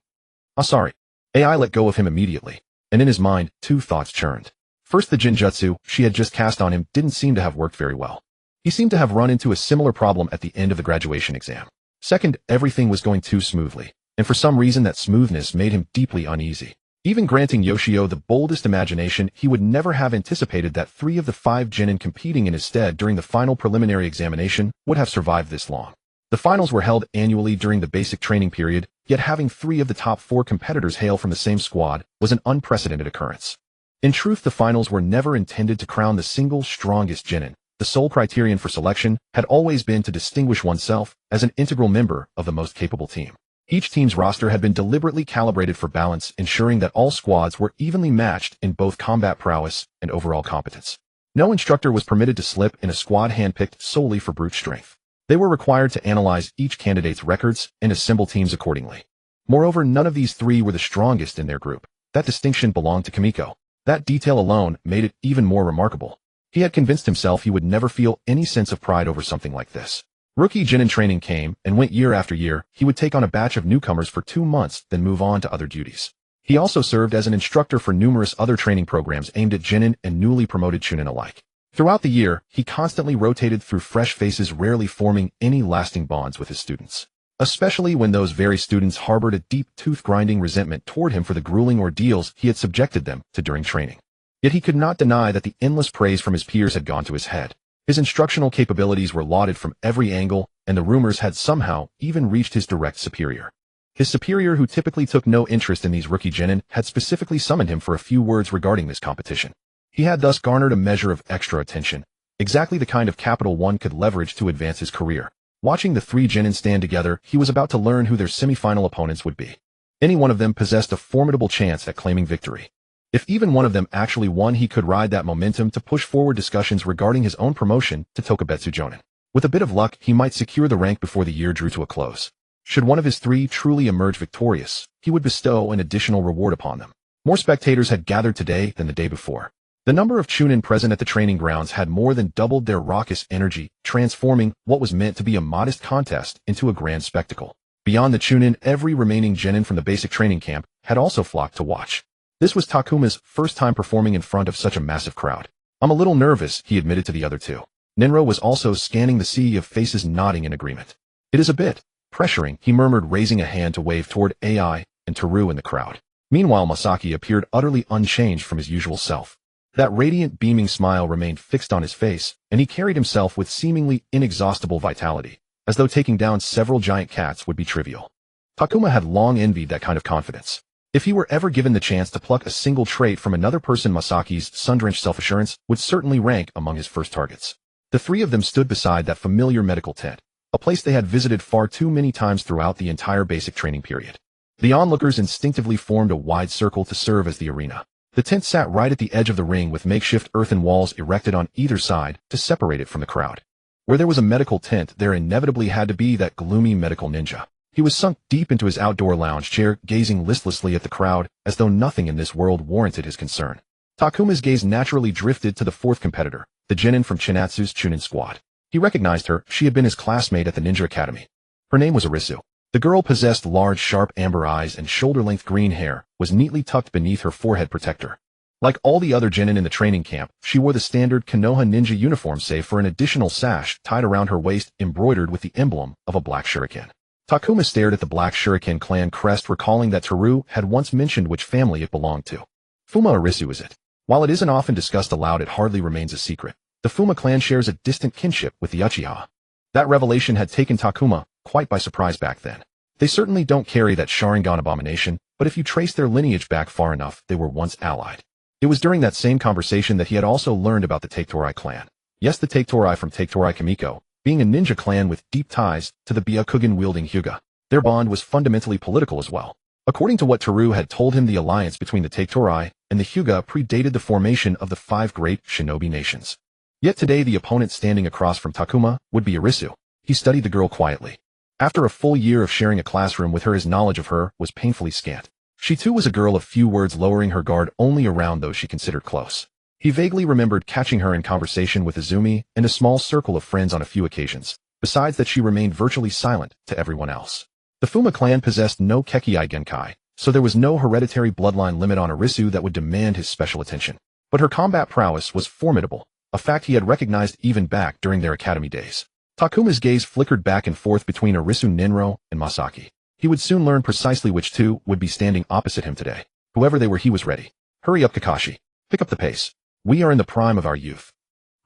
Sorry. AI let go of him immediately, and in his mind, two thoughts churned. First, the Jinjutsu she had just cast on him didn't seem to have worked very well. He seemed to have run into a similar problem at the end of the graduation exam. Second, everything was going too smoothly, and for some reason that smoothness made him deeply uneasy. Even granting Yoshio the boldest imagination, he would never have anticipated that 3 of the 5 genin competing in his stead during the final preliminary examination would have survived this long. The finals were held annually during the basic training period, yet having 3 of the top 4 competitors hail from the same squad was an unprecedented occurrence. In truth, the finals were never intended to crown the single strongest genin. The sole criterion for selection had always been to distinguish oneself as an integral member of the most capable team. Each team's roster had been deliberately calibrated for balance, ensuring that all squads were evenly matched in both combat prowess and overall competence. No instructor was permitted to slip in a squad handpicked solely for brute strength. They were required to analyze each candidate's records and assemble teams accordingly. Moreover, none of these 3 were the strongest in their group. That distinction belonged to Kimiko. That detail alone made it even more remarkable. He had convinced himself he would never feel any sense of pride over something like this. Rookie genin training came and went year after year. He would take on a batch of newcomers for 2 months, then move on to other duties. He also served as an instructor for numerous other training programs aimed at genin and newly promoted chunin alike. Throughout the year, he constantly rotated through fresh faces, rarely forming any lasting bonds with his students. Especially when those very students harbored a deep, tooth-grinding resentment toward him for the grueling ordeals he had subjected them to during training. Yet he could not deny that the endless praise from his peers had gone to his head. His instructional capabilities were lauded from every angle, and the rumors had somehow even reached his direct superior. His superior, who typically took no interest in these rookie genin, had specifically summoned him for a few words regarding this competition. He had thus garnered a measure of extra attention, exactly the kind of capital one could leverage to advance his career. Watching the 3 genin stand together, he was about to learn who their semi-final opponents would be. Any one of them possessed a formidable chance at claiming victory. If even one of them actually won, he could ride that momentum to push forward discussions regarding his own promotion to Tokubetsu Jonin. With a bit of luck, he might secure the rank before the year drew to a close. Should one of his 3 truly emerge victorious, he would bestow an additional reward upon them. More spectators had gathered today than the day before. The number of chunin present at the training grounds had more than doubled their raucous energy, transforming what was meant to be a modest contest into a grand spectacle. Beyond the chunin, every remaining genin from the basic training camp had also flocked to watch. This was Takuma's first time performing in front of such a massive crowd. I'm a little nervous, he admitted to the other 2. Ninro was also scanning the sea of faces, nodding in agreement. It is a bit pressuring, he murmured, raising a hand to wave toward AI and Teru in the crowd. Meanwhile, Masaki appeared utterly unchanged from his usual self. That radiant, beaming smile remained fixed on his face, and he carried himself with seemingly inexhaustible vitality, as though taking down several giant cats would be trivial. Takuma had long envied that kind of confidence. If he were ever given the chance to pluck a single trait from another person, Masaki's sun-drenched self-assurance would certainly rank among his first targets. The 3 of them stood beside that familiar medical tent, a place they had visited far too many times throughout the entire basic training period. The onlookers instinctively formed a wide circle to serve as the arena. The tent sat right at the edge of the ring, with makeshift earthen walls erected on either side to separate it from the crowd. Where there was a medical tent, there inevitably had to be that gloomy medical ninja. He was sunk deep into his outdoor lounge chair, gazing listlessly at the crowd as though nothing in this world warranted his concern. Takuma's gaze naturally drifted to the 4th competitor, the genin from Chinatsu's chunin squad. He recognized her. She had been his classmate at the ninja academy. Her name was Arisu. The girl possessed large, sharp amber eyes, and shoulder-length green hair was neatly tucked beneath her forehead protector. Like all the other genin in the training camp, she wore the standard Konoha ninja uniform save for an additional sash tied around her waist embroidered with the emblem of a black shuriken. Takuma stared at the black shuriken clan crest, recalling that Teru had once mentioned which family it belonged to. Fuma Arisu is it? While it isn't often discussed aloud, it hardly remains a secret. The Fuma clan shares a distant kinship with the Uchiha. That revelation had taken Takuma quite by surprise back then. They certainly don't carry that Sharingan abomination, but if you trace their lineage back far enough, they were once allied. It was during that same conversation that he had also learned about the Taketorai clan. Yes, the Taketorai from Taketorai Kimiko, being a ninja clan with deep ties to the Byakugan-wielding Hyuga. Their bond was fundamentally political as well. According to what Teru had told him, the alliance between the Taketorai and the Hyuga predated the formation of the 5 great shinobi nations. Yet today the opponent standing across from Takuma would be Arisu. He studied the girl quietly. After a full year of sharing a classroom with her, his knowledge of her was painfully scant. She too was a girl of few words, lowering her guard only around those she considered close. He vaguely remembered catching her in conversation with Izumi and a small circle of friends on a few occasions, besides that she remained virtually silent to everyone else. The Fuma clan possessed no Kekkei Genkai, so there was no hereditary bloodline limit on Arisu that would demand his special attention. But her combat prowess was formidable, a fact he had recognized even back during their academy days. Takuma's gaze flickered back and forth between Arisu Ninro and Masaki. He would soon learn precisely which two would be standing opposite him today. Whoever they were, he was ready. Hurry up, Kakashi. Pick up the pace. We are in the prime of our youth.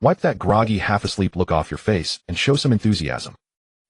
Wipe that groggy, half-asleep look off your face and show some enthusiasm.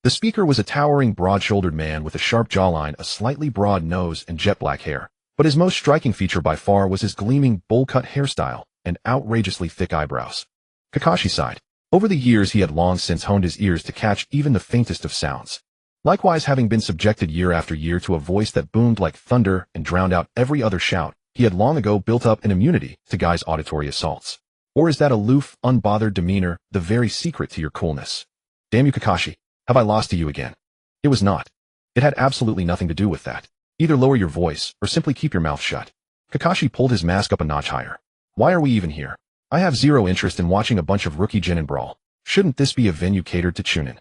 The speaker was a towering, broad-shouldered man with a sharp jawline, a slightly broad nose, and jet-black hair. But his most striking feature by far was his gleaming, bowl-cut hairstyle and outrageously thick eyebrows. Kakashi sighed. Over the years he had long since honed his ears to catch even the faintest of sounds. Likewise, having been subjected year after year to a voice that boomed like thunder and drowned out every other shout, he had long ago built up an immunity to Guy's auditory assaults. Or is that aloof, unbothered demeanor the very secret to your coolness? Damn you, Kakashi, have I lost to you again? It was not. It had absolutely nothing to do with that. Either lower your voice, or simply keep your mouth shut. Kakashi pulled his mask up a notch higher. Why are we even here? I have zero interest in watching a bunch of rookie genin brawl. Shouldn't this be a venue catered to chunin?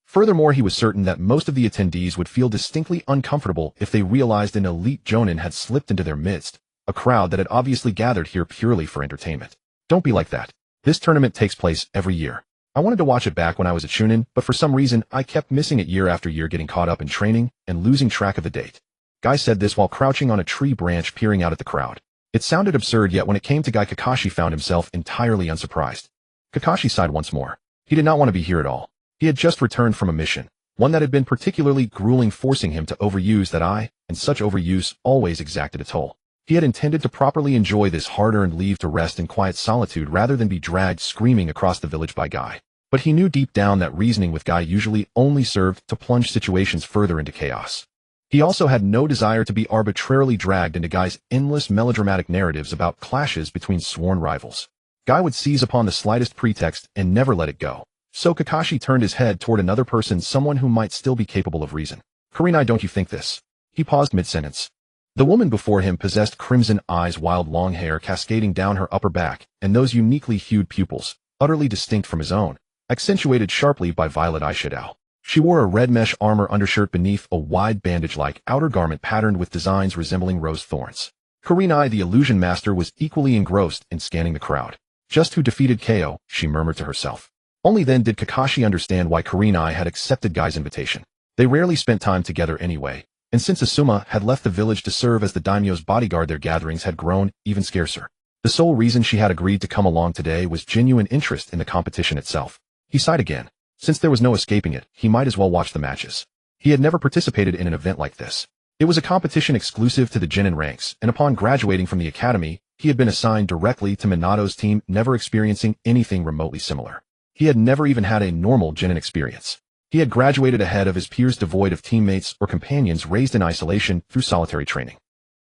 Furthermore, he was certain that most of the attendees would feel distinctly uncomfortable if they realized an elite jonin had slipped into their midst, a crowd that had obviously gathered here purely for entertainment. Don't be like that. This tournament takes place every year. I wanted to watch it back when I was a chunin, but for some reason I kept missing it year after year, getting caught up in training and losing track of the date. Guy said this while crouching on a tree branch peering out at the crowd. It sounded absurd, yet when it came to Guy, Kakashi found himself entirely unsurprised. Kakashi sighed once more. He did not want to be here at all. He had just returned from a mission, one that had been particularly grueling, forcing him to overuse that eye, and such overuse always exacted a toll. He had intended to properly enjoy this hard-earned leave to rest in quiet solitude rather than be dragged screaming across the village by Guy. But he knew deep down that reasoning with Guy usually only served to plunge situations further into chaos. He also had no desire to be arbitrarily dragged into Guy's endless melodramatic narratives about clashes between sworn rivals. Guy would seize upon the slightest pretext and never let it go. So Kakashi turned his head toward another person, someone who might still be capable of reason. Kurenai, don't you think this? He paused mid-sentence. The woman before him possessed crimson eyes, wild long hair cascading down her upper back, and those uniquely hued pupils, utterly distinct from his own, accentuated sharply by violet eyeshadow. She wore a red mesh armor undershirt beneath a wide bandage-like outer garment patterned with designs resembling rose thorns. Kurenai, the illusion master, was equally engrossed in scanning the crowd. Just who defeated KO, she murmured to herself. Only then did Kakashi understand why Kurenai had accepted Guy's invitation. They rarely spent time together anyway, and since Asuma had left the village to serve as the daimyo's bodyguard, their gatherings had grown even scarcer. The sole reason she had agreed to come along today was genuine interest in the competition itself. He sighed again. Since there was no escaping it, he might as well watch the matches. He had never participated in an event like this. It was a competition exclusive to the genin ranks, and upon graduating from the academy, he had been assigned directly to Minato's team, never experiencing anything remotely similar. He had never even had a normal genin experience. He had graduated ahead of his peers, devoid of teammates or companions, raised in isolation through solitary training.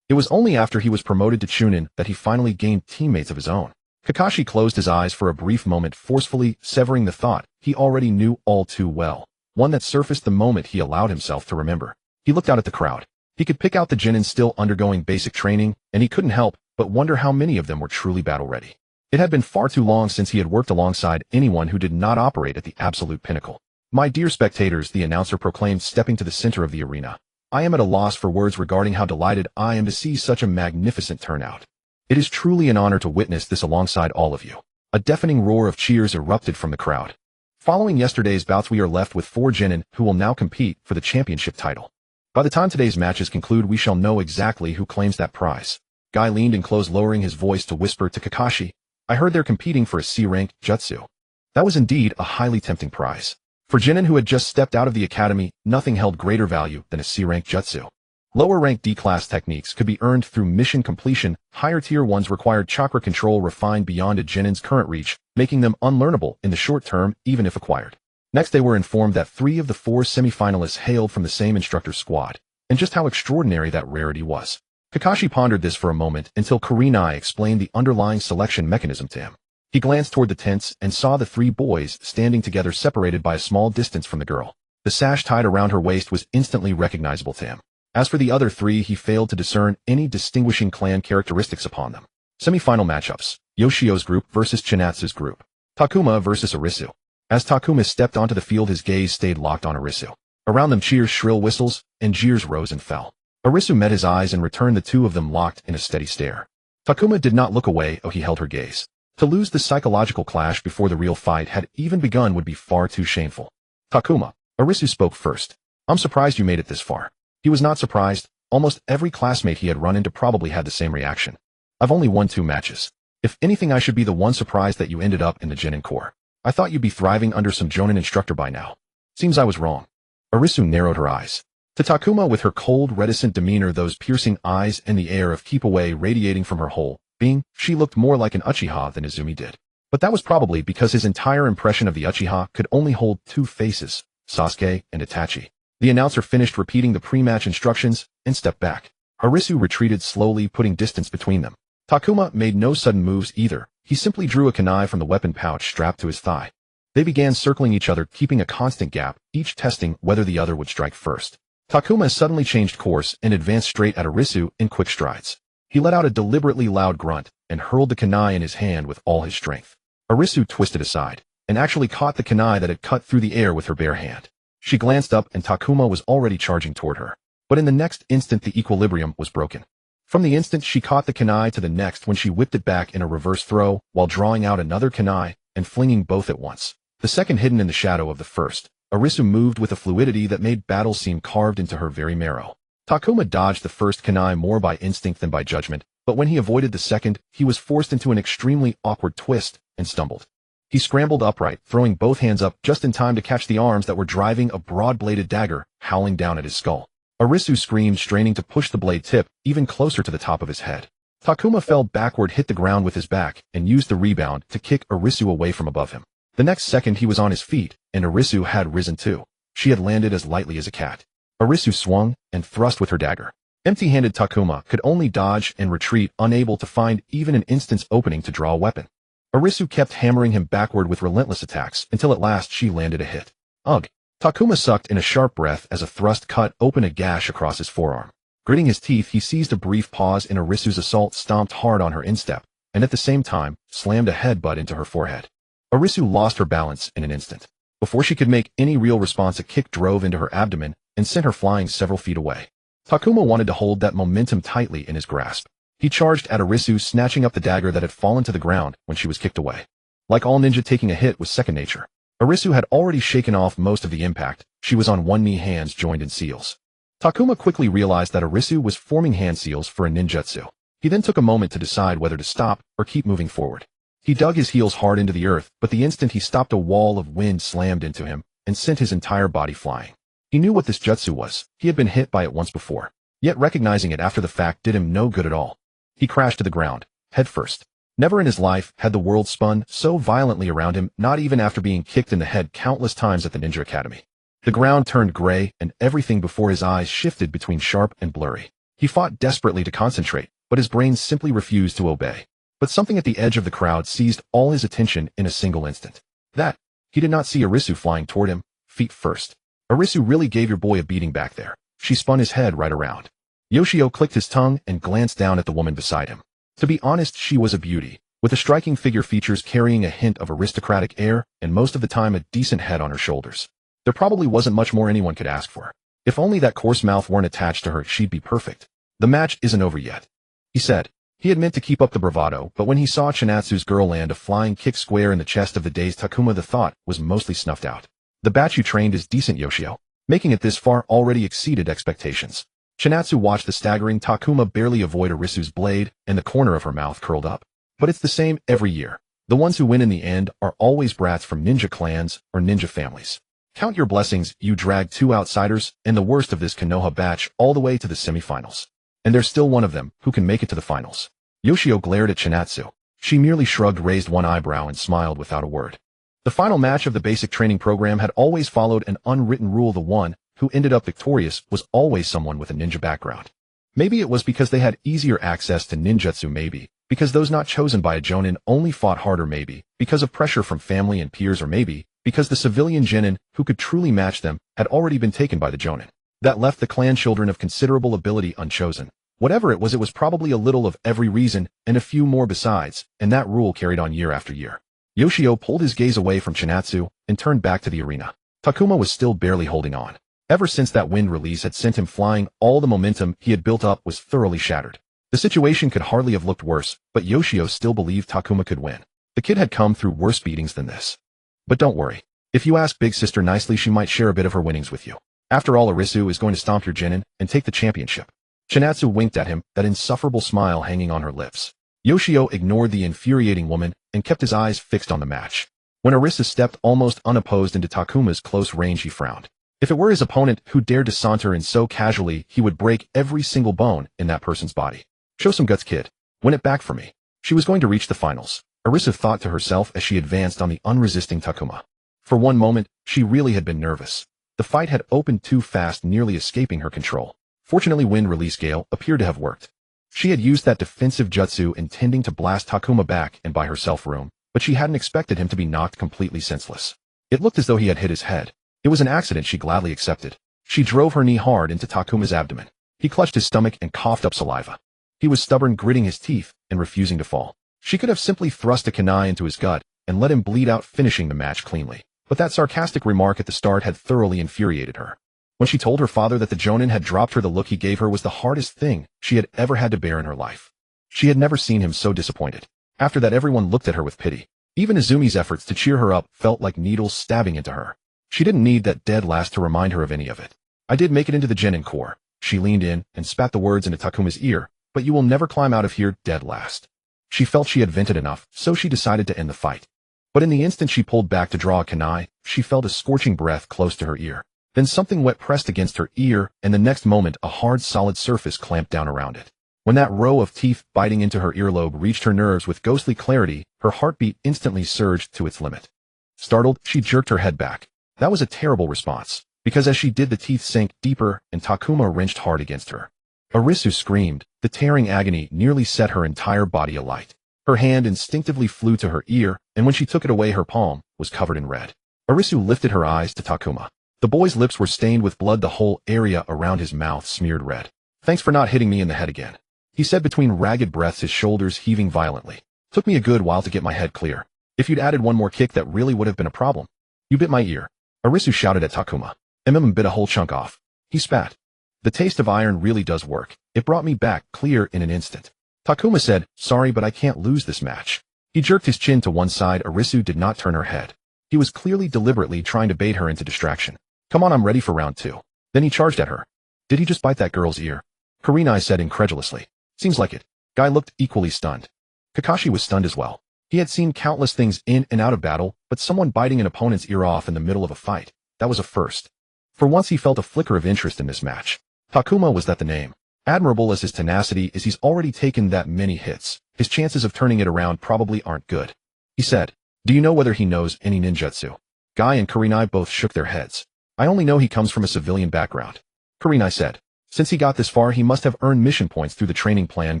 It was only after he was promoted to chunin that he finally gained teammates of his own. Kakashi closed his eyes for a brief moment, forcefully severing the thought he already knew all too well, one that surfaced the moment he allowed himself to remember. He looked out at the crowd. He could pick out the genin still undergoing basic training, and he couldn't help but wonder how many of them were truly battle-ready. It had been far too long since he had worked alongside anyone who did not operate at the absolute pinnacle. My dear spectators, the announcer proclaimed, stepping to the center of the arena. I am at a loss for words regarding how delighted I am to see such a magnificent turnout. It is truly an honor to witness this alongside all of you. A deafening roar of cheers erupted from the crowd. Following yesterday's bouts, we are left with 4 genin who will now compete for the championship title. By the time today's matches conclude, we shall know exactly who claims that prize. Guy leaned in close, lowering his voice to whisper to Kakashi, I heard they're competing for a C-rank jutsu. That was indeed a highly tempting prize. For genin who had just stepped out of the academy, nothing held greater value than a C-rank jutsu. Lower-rank D-class techniques could be earned through mission completion. Higher-tier ones required chakra control refined beyond a genin's current reach, making them unlearnable in the short term, even if acquired. Next, they were informed that 3 of the 4 semi-finalists hailed from the same instructor's squad, and just how extraordinary that rarity was. Kakashi pondered this for a moment until Kurenai explained the underlying selection mechanism to him. He glanced toward the tents and saw the 3 boys standing together, separated by a small distance from the girl. The sash tied around her waist was instantly recognizable to him. As for the other 3, he failed to discern any distinguishing clan characteristics upon them. Semi-final matchups: Yoshio's group versus Chinatsu's group. Takuma versus Arisu. As Takuma stepped onto the field, his gaze stayed locked on Arisu. Around them, cheers, shrill whistles, and jeers rose and fell. Arisu met his eyes and returned the 2 of them locked in a steady stare. Takuma did not look away, he held her gaze. To lose the psychological clash before the real fight had even begun would be far too shameful. Takuma. Arisu spoke first. I'm surprised you made it this far. He was not surprised. Almost every classmate he had run into probably had the same reaction. I've only won 2 matches. If anything, I should be the one surprised that you ended up in the genin corps. I thought you'd be thriving under some jonin instructor by now. Seems I was wrong. Arisu narrowed her eyes. To Takuma, with her cold, reticent demeanor, those piercing eyes, and the air of keep away radiating from her whole being, she looked more like an Uchiha than Izumi did. But that was probably because his entire impression of the Uchiha could only hold 2 faces, Sasuke and Itachi. The announcer finished repeating the pre-match instructions and stepped back. Arisu retreated slowly, putting distance between them. Takuma made no sudden moves either. He simply drew a kunai from the weapon pouch strapped to his thigh. They began circling each other, keeping a constant gap, each testing whether the other would strike first. Takuma suddenly changed course and advanced straight at Arisu in quick strides. He let out a deliberately loud grunt and hurled the kunai in his hand with all his strength. Arisu twisted aside and actually caught the kunai that had cut through the air with her bare hand. She glanced up and Takuma was already charging toward her. But in the next instant, the equilibrium was broken. From the instant she caught the kunai to the next when she whipped it back in a reverse throw while drawing out another kunai and flinging both at once. The second hidden in the shadow of the first, Arisu moved with a fluidity that made battle seem carved into her very marrow. Takuma dodged the first kunai more by instinct than by judgment, but when he avoided the second, he was forced into an extremely awkward twist and stumbled. He scrambled upright, throwing both hands up just in time to catch the arms that were driving a broad-bladed dagger howling down at his skull. Arisu screamed, straining to push the blade tip even closer to the top of his head. Takuma fell backward, hit the ground with his back, and used the rebound to kick Arisu away from above him. The next second he was on his feet, and Arisu had risen too. She had landed as lightly as a cat. Arisu swung and thrust with her dagger. Empty-handed Takuma could only dodge and retreat, unable to find even an instant's opening to draw a weapon. Arisu kept hammering him backward with relentless attacks until at last she landed a hit. Ugh! Takuma sucked in a sharp breath as a thrust cut open a gash across his forearm. Gritting his teeth, he seized a brief pause in Arisu's assault, stomped hard on her instep, and at the same time, slammed a headbutt into her forehead. Arisu lost her balance in an instant. Before she could make any real response, a kick drove into her abdomen and sent her flying several feet away. Takuma wanted to hold that momentum tightly in his grasp. He charged at Arisu, snatching up the dagger that had fallen to the ground when she was kicked away. Like all ninja, taking a hit was second nature. Arisu had already shaken off most of the impact. She was on one knee, hands joined in seals. Takuma quickly realized that Arisu was forming hand seals for a ninjutsu. He then took a moment to decide whether to stop or keep moving forward. He dug his heels hard into the earth, but the instant he stopped, a wall of wind slammed into him and sent his entire body flying. He knew what this jutsu was. He had been hit by it once before. Yet recognizing it after the fact did him no good at all. He crashed to the ground, head first. Never in his life had the world spun so violently around him, not even after being kicked in the head countless times at the Ninja Academy. The ground turned gray, and everything before his eyes shifted between sharp and blurry. He fought desperately to concentrate, but his brain simply refused to obey. But something at the edge of the crowd seized all his attention in a single instant. That, he did not see Arisu flying toward him, feet first. Arisu really gave your boy a beating back there. She spun his head right around. Yoshio clicked his tongue and glanced down at the woman beside him. To be honest, she was a beauty, with a striking figure, features carrying a hint of aristocratic air, and most of the time a decent head on her shoulders. There probably wasn't much more anyone could ask for. If only that coarse mouth weren't attached to her, she'd be perfect. The match isn't over yet, he said. He had meant to keep up the bravado, but when he saw Chinatsu's girl land a flying kick square in the chest of the dazed Takuma, the thought was mostly snuffed out. The batch you trained is decent, Yoshio. Making it this far already exceeded expectations. Chinatsu watched the staggering Takuma barely avoid Arisu's blade, and the corner of her mouth curled up. But it's the same every year. The ones who win in the end are always brats from ninja clans or ninja families. Count your blessings, you dragged 2 outsiders, and the worst of this Konoha batch, all the way to the semifinals. And there's still one of them who can make it to the finals. Yoshio glared at Chinatsu. She merely shrugged, raised one eyebrow, and smiled without a word. The final match of the basic training program had always followed an unwritten rule: the one who ended up victorious was always someone with a ninja background. Maybe it was because they had easier access to ninjutsu, maybe because those not chosen by a jonin only fought harder, maybe because of pressure from family and peers, or maybe because the civilian genin who could truly match them had already been taken by the jonin. That left the clan children of considerable ability unchosen. Whatever it was probably a little of every reason and a few more besides, and that rule carried on year after year. Yoshio pulled his gaze away from Chinatsu and turned back to the arena. Takuma was still barely holding on. Ever since that wind release had sent him flying, all the momentum he had built up was thoroughly shattered. The situation could hardly have looked worse, but Yoshio still believed Takuma could win. The kid had come through worse beatings than this. But don't worry. If you ask big sister nicely, she might share a bit of her winnings with you. After all, Arisu is going to stomp your genin and take the championship. Chinatsu winked at him, that insufferable smile hanging on her lips. Yoshio ignored the infuriating woman and kept his eyes fixed on the match. When Arisa stepped almost unopposed into Takuma's close range, he frowned. If it were his opponent who dared to saunter in so casually, he would break every single bone in that person's body. Show some guts, kid. Win it back for me. She was going to reach the finals, Arisa thought to herself as she advanced on the unresisting Takuma. For one moment, she really had been nervous. The fight had opened too fast, nearly escaping her control. Fortunately, wind release gale appeared to have worked. She had used that defensive jutsu intending to blast Takuma back and buy herself room, but she hadn't expected him to be knocked completely senseless. It looked as though he had hit his head. It was an accident she gladly accepted. She drove her knee hard into Takuma's abdomen. He clutched his stomach and coughed up saliva. He was stubborn, gritting his teeth and refusing to fall. She could have simply thrust a kunai into his gut and let him bleed out, finishing the match cleanly. But that sarcastic remark at the start had thoroughly infuriated her. When she told her father that the jonin had dropped her, the look he gave her was the hardest thing she had ever had to bear in her life. She had never seen him so disappointed. After that, everyone looked at her with pity. Even Izumi's efforts to cheer her up felt like needles stabbing into her. She didn't need that dead last to remind her of any of it. I did make it into the genin corps. She leaned in and spat the words into Takuma's ear, but you will never climb out of here dead last. She felt she had vented enough, so she decided to end the fight. But in the instant she pulled back to draw a kunai, she felt a scorching breath close to her ear. Then something wet pressed against her ear, and the next moment a hard, solid surface clamped down around it. When that row of teeth biting into her earlobe reached her nerves with ghostly clarity, her heartbeat instantly surged to its limit. Startled, she jerked her head back. That was a terrible response, because as she did, the teeth sank deeper and Takuma wrenched hard against her. Arisu screamed. The tearing agony nearly set her entire body alight. Her hand instinctively flew to her ear, and when she took it away, her palm was covered in red. Arisu lifted her eyes to Takuma. The boy's lips were stained with blood, the whole area around his mouth smeared red. Thanks for not hitting me in the head again, he said between ragged breaths, his shoulders heaving violently. Took me a good while to get my head clear. If you'd added one more kick, that really would have been a problem. You bit my ear, Arisu shouted at Takuma. Bit a whole chunk off. He spat. The taste of iron really does work. It brought me back clear in an instant. Takuma said, sorry, but I can't lose this match. He jerked his chin to one side. Arisu did not turn her head. He was clearly deliberately trying to bait her into distraction. Come on, I'm ready for round 2. Then he charged at her. Did he just bite that girl's ear? Kurenai said incredulously. Seems like it. Guy looked equally stunned. Kakashi was stunned as well. He had seen countless things in and out of battle, but someone biting an opponent's ear off in the middle of a fight, that was a first. For once he felt a flicker of interest in this match. Takuma, was that the name? Admirable as his tenacity is, he's already taken that many hits. His chances of turning it around probably aren't good. He said, do you know whether he knows any ninjutsu? Guy and Kurenai both shook their heads. I only know he comes from a civilian background. Kurenai said. Since he got this far, he must have earned mission points through the training plan,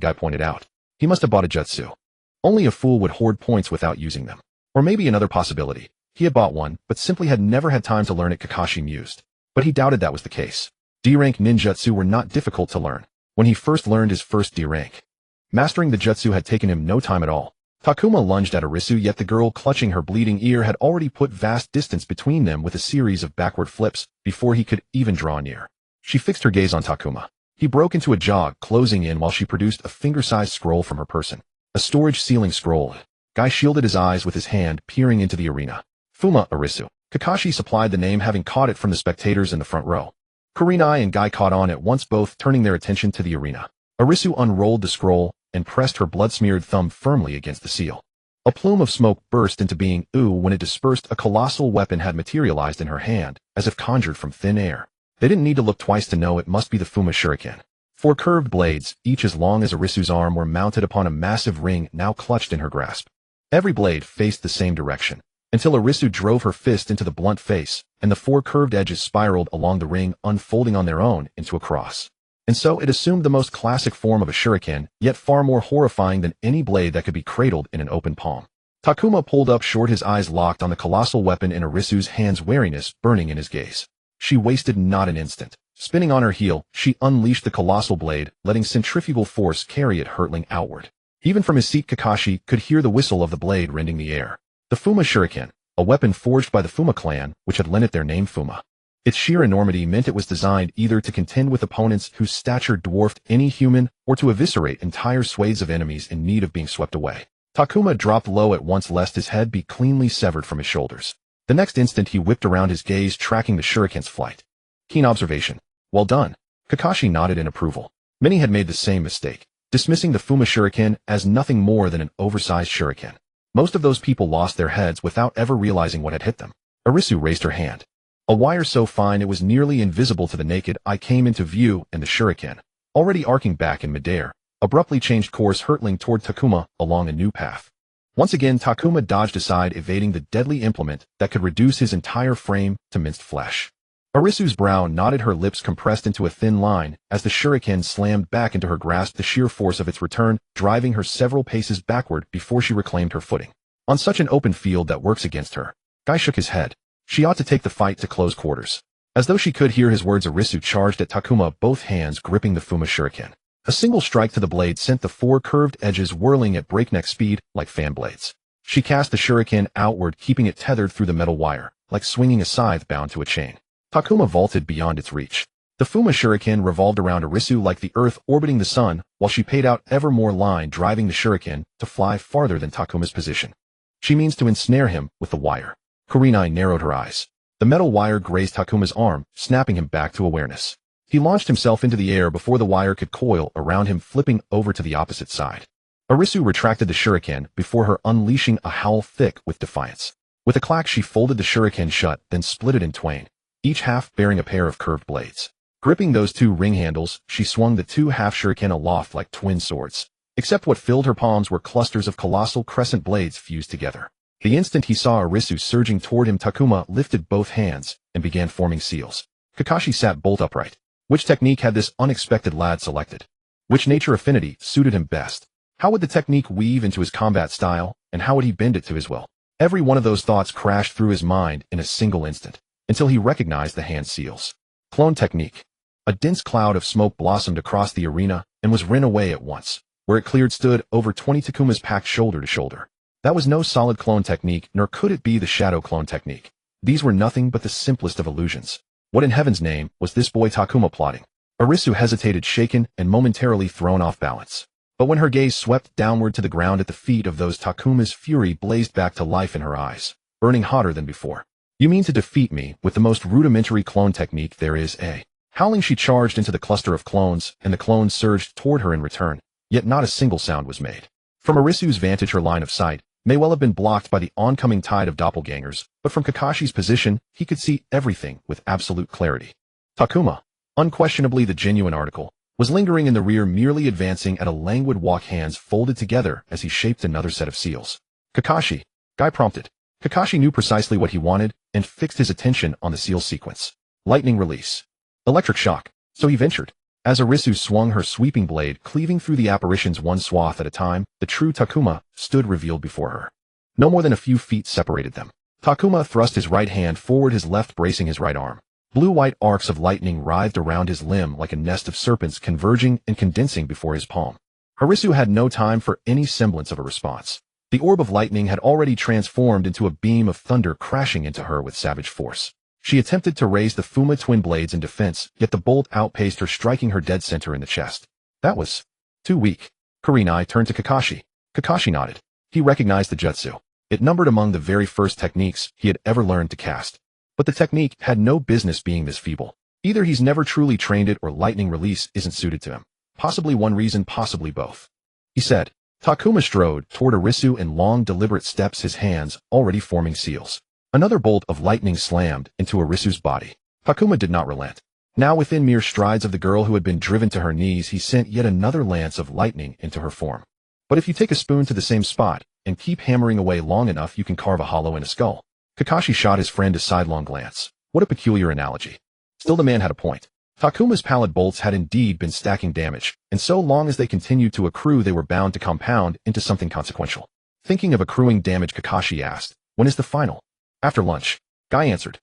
Guy pointed out. He must have bought a jutsu. Only a fool would hoard points without using them. Or maybe another possibility. He had bought one, but simply had never had time to learn it, Kakashi mused. But he doubted that was the case. D-rank ninjutsu were not difficult to learn. When he first learned his first D-rank, mastering the jutsu had taken him no time at all. Takuma lunged at Arisu, yet the girl clutching her bleeding ear had already put vast distance between them with a series of backward flips before he could even draw near. She fixed her gaze on Takuma. He broke into a jog, closing in while she produced a finger-sized scroll from her person. A storage ceiling scroll. Guy shielded his eyes with his hand, peering into the arena. Fuma Arisu. Kakashi supplied the name, having caught it from the spectators in the front row. Kurenai and Guy caught on at once, both turning their attention to the arena. Arisu unrolled the scroll and pressed her blood-smeared thumb firmly against the seal. A plume of smoke burst into being. When it dispersed, a colossal weapon had materialized in her hand, as if conjured from thin air. They didn't need to look twice to know it must be the Fuma Shuriken. 4 curved blades, each as long as Arisu's arm, were mounted upon a massive ring now clutched in her grasp. Every blade faced the same direction, until Arisu drove her fist into the blunt face, and the 4 curved edges spiraled along the ring, unfolding on their own into a cross. And so it assumed the most classic form of a shuriken, yet far more horrifying than any blade that could be cradled in an open palm. Takuma pulled up short, his eyes locked on the colossal weapon in Arisu's hands, wariness burning in his gaze. She wasted not an instant. Spinning on her heel, she unleashed the colossal blade, letting centrifugal force carry it hurtling outward. Even from his seat, Kakashi could hear the whistle of the blade rending the air. The Fuma Shuriken, a weapon forged by the Fuma clan, which had lent it their name Fuma. Its sheer enormity meant it was designed either to contend with opponents whose stature dwarfed any human, or to eviscerate entire swathes of enemies in need of being swept away. Takuma dropped low at once, lest his head be cleanly severed from his shoulders. The next instant he whipped around, his gaze tracking the shuriken's flight. Keen observation. Well done. Kakashi nodded in approval. Many had made the same mistake, dismissing the Fuma Shuriken as nothing more than an oversized shuriken. Most of those people lost their heads without ever realizing what had hit them. Arisu raised her hand. A wire so fine it was nearly invisible to the naked eye came into view, and the shuriken, already arcing back in midair, abruptly changed course, hurtling toward Takuma along a new path. Once again, Takuma dodged aside, evading the deadly implement that could reduce his entire frame to minced flesh. Arisu's brow knotted, her lips compressed into a thin line as the shuriken slammed back into her grasp, the sheer force of its return driving her several paces backward before she reclaimed her footing. On such an open field that works against her, Guy shook his head. She ought to take the fight to close quarters. As though she could hear his words, Arisu charged at Takuma, both hands gripping the Fuma Shuriken. A single strike to the blade sent the 4 curved edges whirling at breakneck speed like fan blades. She cast the shuriken outward, keeping it tethered through the metal wire, like swinging a scythe bound to a chain. Takuma vaulted beyond its reach. The Fuma Shuriken revolved around Arisu like the earth orbiting the sun, while she paid out ever more line, driving the shuriken to fly farther than Takuma's position. She means to ensnare him with the wire. Kurenai narrowed her eyes. The metal wire grazed Takuma's arm, snapping him back to awareness. He launched himself into the air before the wire could coil around him, flipping over to the opposite side. Arisu retracted the shuriken before her, unleashing a howl thick with defiance. With a clack, she folded the shuriken shut, then split it in twain, each half bearing a pair of curved blades. Gripping those 2 ring handles, she swung the 2 half shuriken aloft like twin swords. Except what filled her palms were clusters of colossal crescent blades fused together. The instant he saw Arisu surging toward him, Takuma lifted both hands and began forming seals. Kakashi sat bolt upright. Which technique had this unexpected lad selected? Which nature affinity suited him best? How would the technique weave into his combat style, and how would he bend it to his will? Every one of those thoughts crashed through his mind in a single instant, until he recognized the hand seals. Clone technique. A dense cloud of smoke blossomed across the arena and was rent away at once. Where it cleared stood over 20 Takumas packed shoulder to shoulder. That was no solid clone technique, nor could it be the shadow clone technique. These were nothing but the simplest of illusions. What in heaven's name was this boy Takuma plotting? Arisu hesitated, shaken and momentarily thrown off balance. But when her gaze swept downward to the ground at the feet of those, Takuma's fury blazed back to life in her eyes, burning hotter than before. You mean to defeat me with the most rudimentary clone technique there is, eh? Howling, she charged into the cluster of clones, and the clones surged toward her in return, yet not a single sound was made. From Arisu's vantage, her line of sight may well have been blocked by the oncoming tide of doppelgangers, but from Kakashi's position, he could see everything with absolute clarity. Takuma, unquestionably the genuine article, was lingering in the rear, merely advancing at a languid walk, hands folded together as he shaped another set of seals. Kakashi, Guy prompted. Kakashi knew precisely what he wanted and fixed his attention on the seal sequence. Lightning release. Electric shock. So he ventured. As Arisu swung her sweeping blade, cleaving through the apparitions one swath at a time, the true Takuma stood revealed before her. No more than a few feet separated them. Takuma thrust his right hand forward, his left bracing his right arm. Blue-white arcs of lightning writhed around his limb like a nest of serpents, converging and condensing before his palm. Arisu had no time for any semblance of a response. The orb of lightning had already transformed into a beam of thunder, crashing into her with savage force. She attempted to raise the Fuma twin blades in defense, yet the bolt outpaced her, striking her dead center in the chest. That was too weak. Kurenai turned to Kakashi. Kakashi nodded. He recognized the jutsu. It numbered among the very first techniques he had ever learned to cast. But the technique had no business being this feeble. Either he's never truly trained it or lightning release isn't suited to him. Possibly one reason, possibly both. He said. Takuma strode toward Arisu in long, deliberate steps, his hands already forming seals. Another bolt of lightning slammed into Arisu's body. Takuma did not relent. Now within mere strides of the girl who had been driven to her knees, he sent yet another lance of lightning into her form. But if you take a spoon to the same spot and keep hammering away long enough, you can carve a hollow in a skull. Kakashi shot his friend a sidelong glance. What a peculiar analogy. Still, the man had a point. Takuma's pallid bolts had indeed been stacking damage, and so long as they continued to accrue, they were bound to compound into something consequential. Thinking of accruing damage, Kakashi asked, "When is the final?" "After lunch," Guy answered.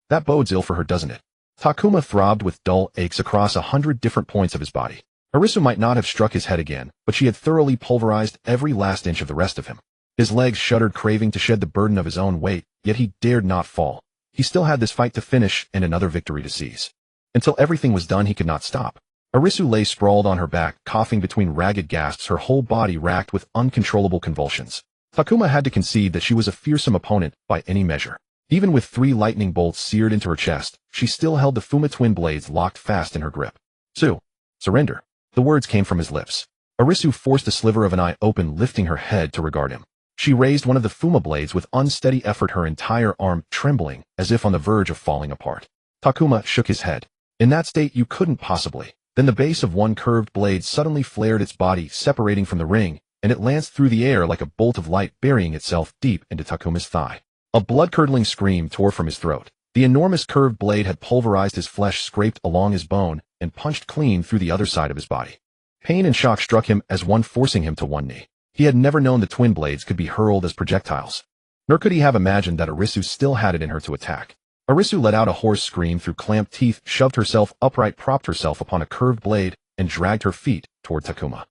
"That bodes ill for her, doesn't it?" Takuma throbbed with dull aches across 100 different points of his body. Arisu might not have struck his head again, but she had thoroughly pulverized every last inch of the rest of him. His legs shuddered, craving to shed the burden of his own weight, yet he dared not fall. He still had this fight to finish and another victory to seize. Until everything was done, he could not stop. Arisu lay sprawled on her back, coughing between ragged gasps, her whole body racked with uncontrollable convulsions. Takuma had to concede that she was a fearsome opponent by any measure. Even with 3 lightning bolts seared into her chest, she still held the Fuma twin blades locked fast in her grip. Surrender. The words came from his lips. Arisu forced a sliver of an eye open, lifting her head to regard him. She raised one of the Fuma blades with unsteady effort, her entire arm trembling as if on the verge of falling apart. Takuma shook his head. "In that state, you couldn't possibly." Then the base of one curved blade suddenly flared, its body separating from the ring, and it lanced through the air like a bolt of light, burying itself deep into Takuma's thigh. A blood-curdling scream tore from his throat. The enormous curved blade had pulverized his flesh, scraped along his bone, and punched clean through the other side of his body. Pain and shock struck him as one, forcing him to one knee. He had never known the twin blades could be hurled as projectiles. Nor could he have imagined that Arisu still had it in her to attack. Arisu let out a hoarse scream through clamped teeth, shoved herself upright, propped herself upon a curved blade, and dragged her feet toward Takuma.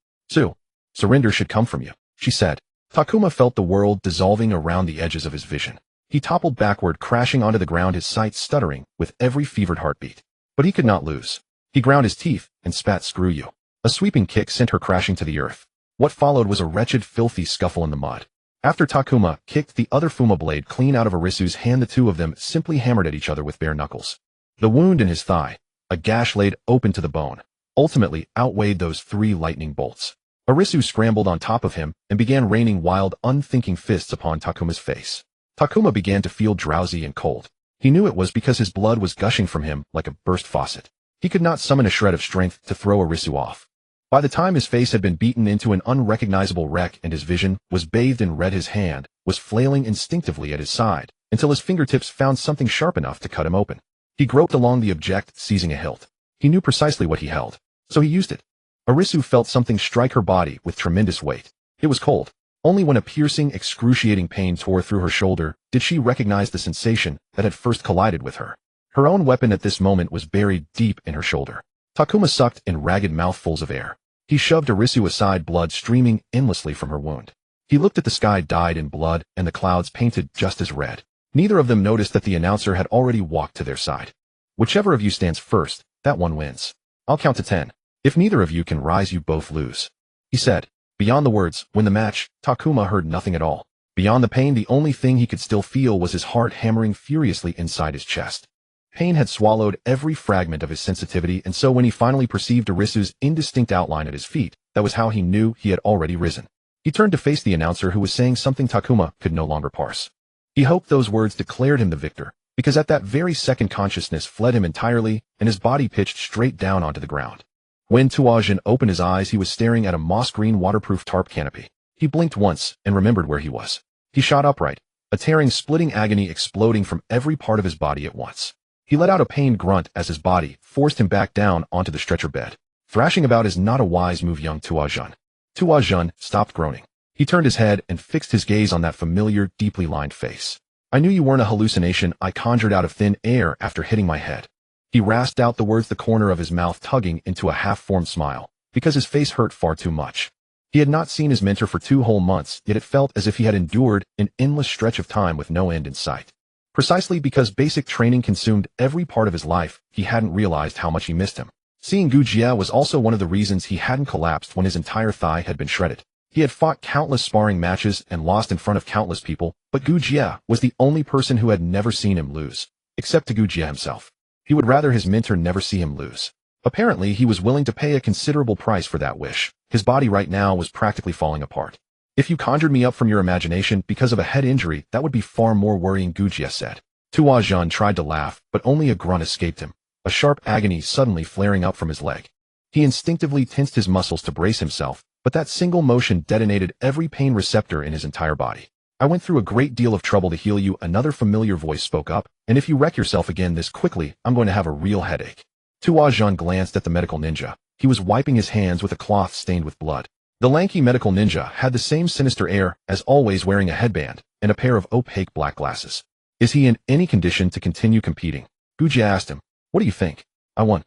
Surrender should come from you," she said. Takuma felt the world dissolving around the edges of his vision. He toppled backward, crashing onto the ground, his sight stuttering with every fevered heartbeat. But he could not lose. He ground his teeth and spat, "Screw you." A sweeping kick sent her crashing to the earth. What followed was a wretched, filthy scuffle in the mud. After Takuma kicked the other Fuma blade clean out of Arisu's hand, the two of them simply hammered at each other with bare knuckles. The wound in his thigh, a gash laid open to the bone, ultimately outweighed those 3 lightning bolts. Arisu scrambled on top of him and began raining wild, unthinking fists upon Takuma's face. Takuma began to feel drowsy and cold. He knew it was because his blood was gushing from him like a burst faucet. He could not summon a shred of strength to throw Arisu off. By the time his face had been beaten into an unrecognizable wreck and his vision was bathed in red, his hand was flailing instinctively at his side until his fingertips found something sharp enough to cut him open. He groped along the object, seizing a hilt. He knew precisely what he held, so he used it. Arisu felt something strike her body with tremendous weight. It was cold. Only when a piercing, excruciating pain tore through her shoulder did she recognize the sensation that had first collided with her. Her own weapon at this moment was buried deep in her shoulder. Takuma sucked in ragged mouthfuls of air. He shoved Arisu aside, blood streaming endlessly from her wound. He looked at the sky dyed in blood and the clouds painted just as red. Neither of them noticed that the announcer had already walked to their side. "Whichever of you stands first, that one wins. I'll count to 10. If neither of you can rise, you both lose," he said. Beyond the words, "win the match," Takuma heard nothing at all. Beyond the pain, the only thing he could still feel was his heart hammering furiously inside his chest. Pain had swallowed every fragment of his sensitivity, and so when he finally perceived Arisu's indistinct outline at his feet, that was how he knew he had already risen. He turned to face the announcer, who was saying something Takuma could no longer parse. He hoped those words declared him the victor, because at that very second consciousness fled him entirely, and his body pitched straight down onto the ground. When Tuajin opened his eyes, he was staring at a moss-green waterproof tarp canopy. He blinked once and remembered where he was. He shot upright, a tearing, splitting agony exploding from every part of his body at once. He let out a pained grunt as his body forced him back down onto the stretcher bed. Thrashing about is not a wise move, young Tuajin. Tuajin stopped groaning. He turned his head and fixed his gaze on that familiar, deeply lined face. "I knew you weren't a hallucination I conjured out of thin air after hitting my head." He rasped out the words, the corner of his mouth tugging into a half-formed smile, because his face hurt far too much. He had not seen his mentor for 2 whole months, yet it felt as if he had endured an endless stretch of time with no end in sight. Precisely because basic training consumed every part of his life, he hadn't realized how much he missed him. Seeing Gu Jie was also one of the reasons he hadn't collapsed when his entire thigh had been shredded. He had fought countless sparring matches and lost in front of countless people, but Gu Jie was the only person who had never seen him lose, except to Gu Jie himself. He would rather his mentor never see him lose. Apparently, he was willing to pay a considerable price for that wish. His body right now was practically falling apart. If you conjured me up from your imagination because of a head injury, that would be far more worrying, Gu Jie said. Tua Zhan tried to laugh, but only a grunt escaped him, a sharp agony suddenly flaring up from his leg. He instinctively tensed his muscles to brace himself, but that single motion detonated every pain receptor in his entire body. I went through a great deal of trouble to heal you, another familiar voice spoke up, and if you wreck yourself again this quickly, I'm going to have a real headache. Tua Zhan glanced at the medical ninja. He was wiping his hands with a cloth stained with blood. The lanky medical ninja had the same sinister air, as always wearing a headband and a pair of opaque black glasses. Is he in any condition to continue competing? Gu Jie asked him. What do you think? I'm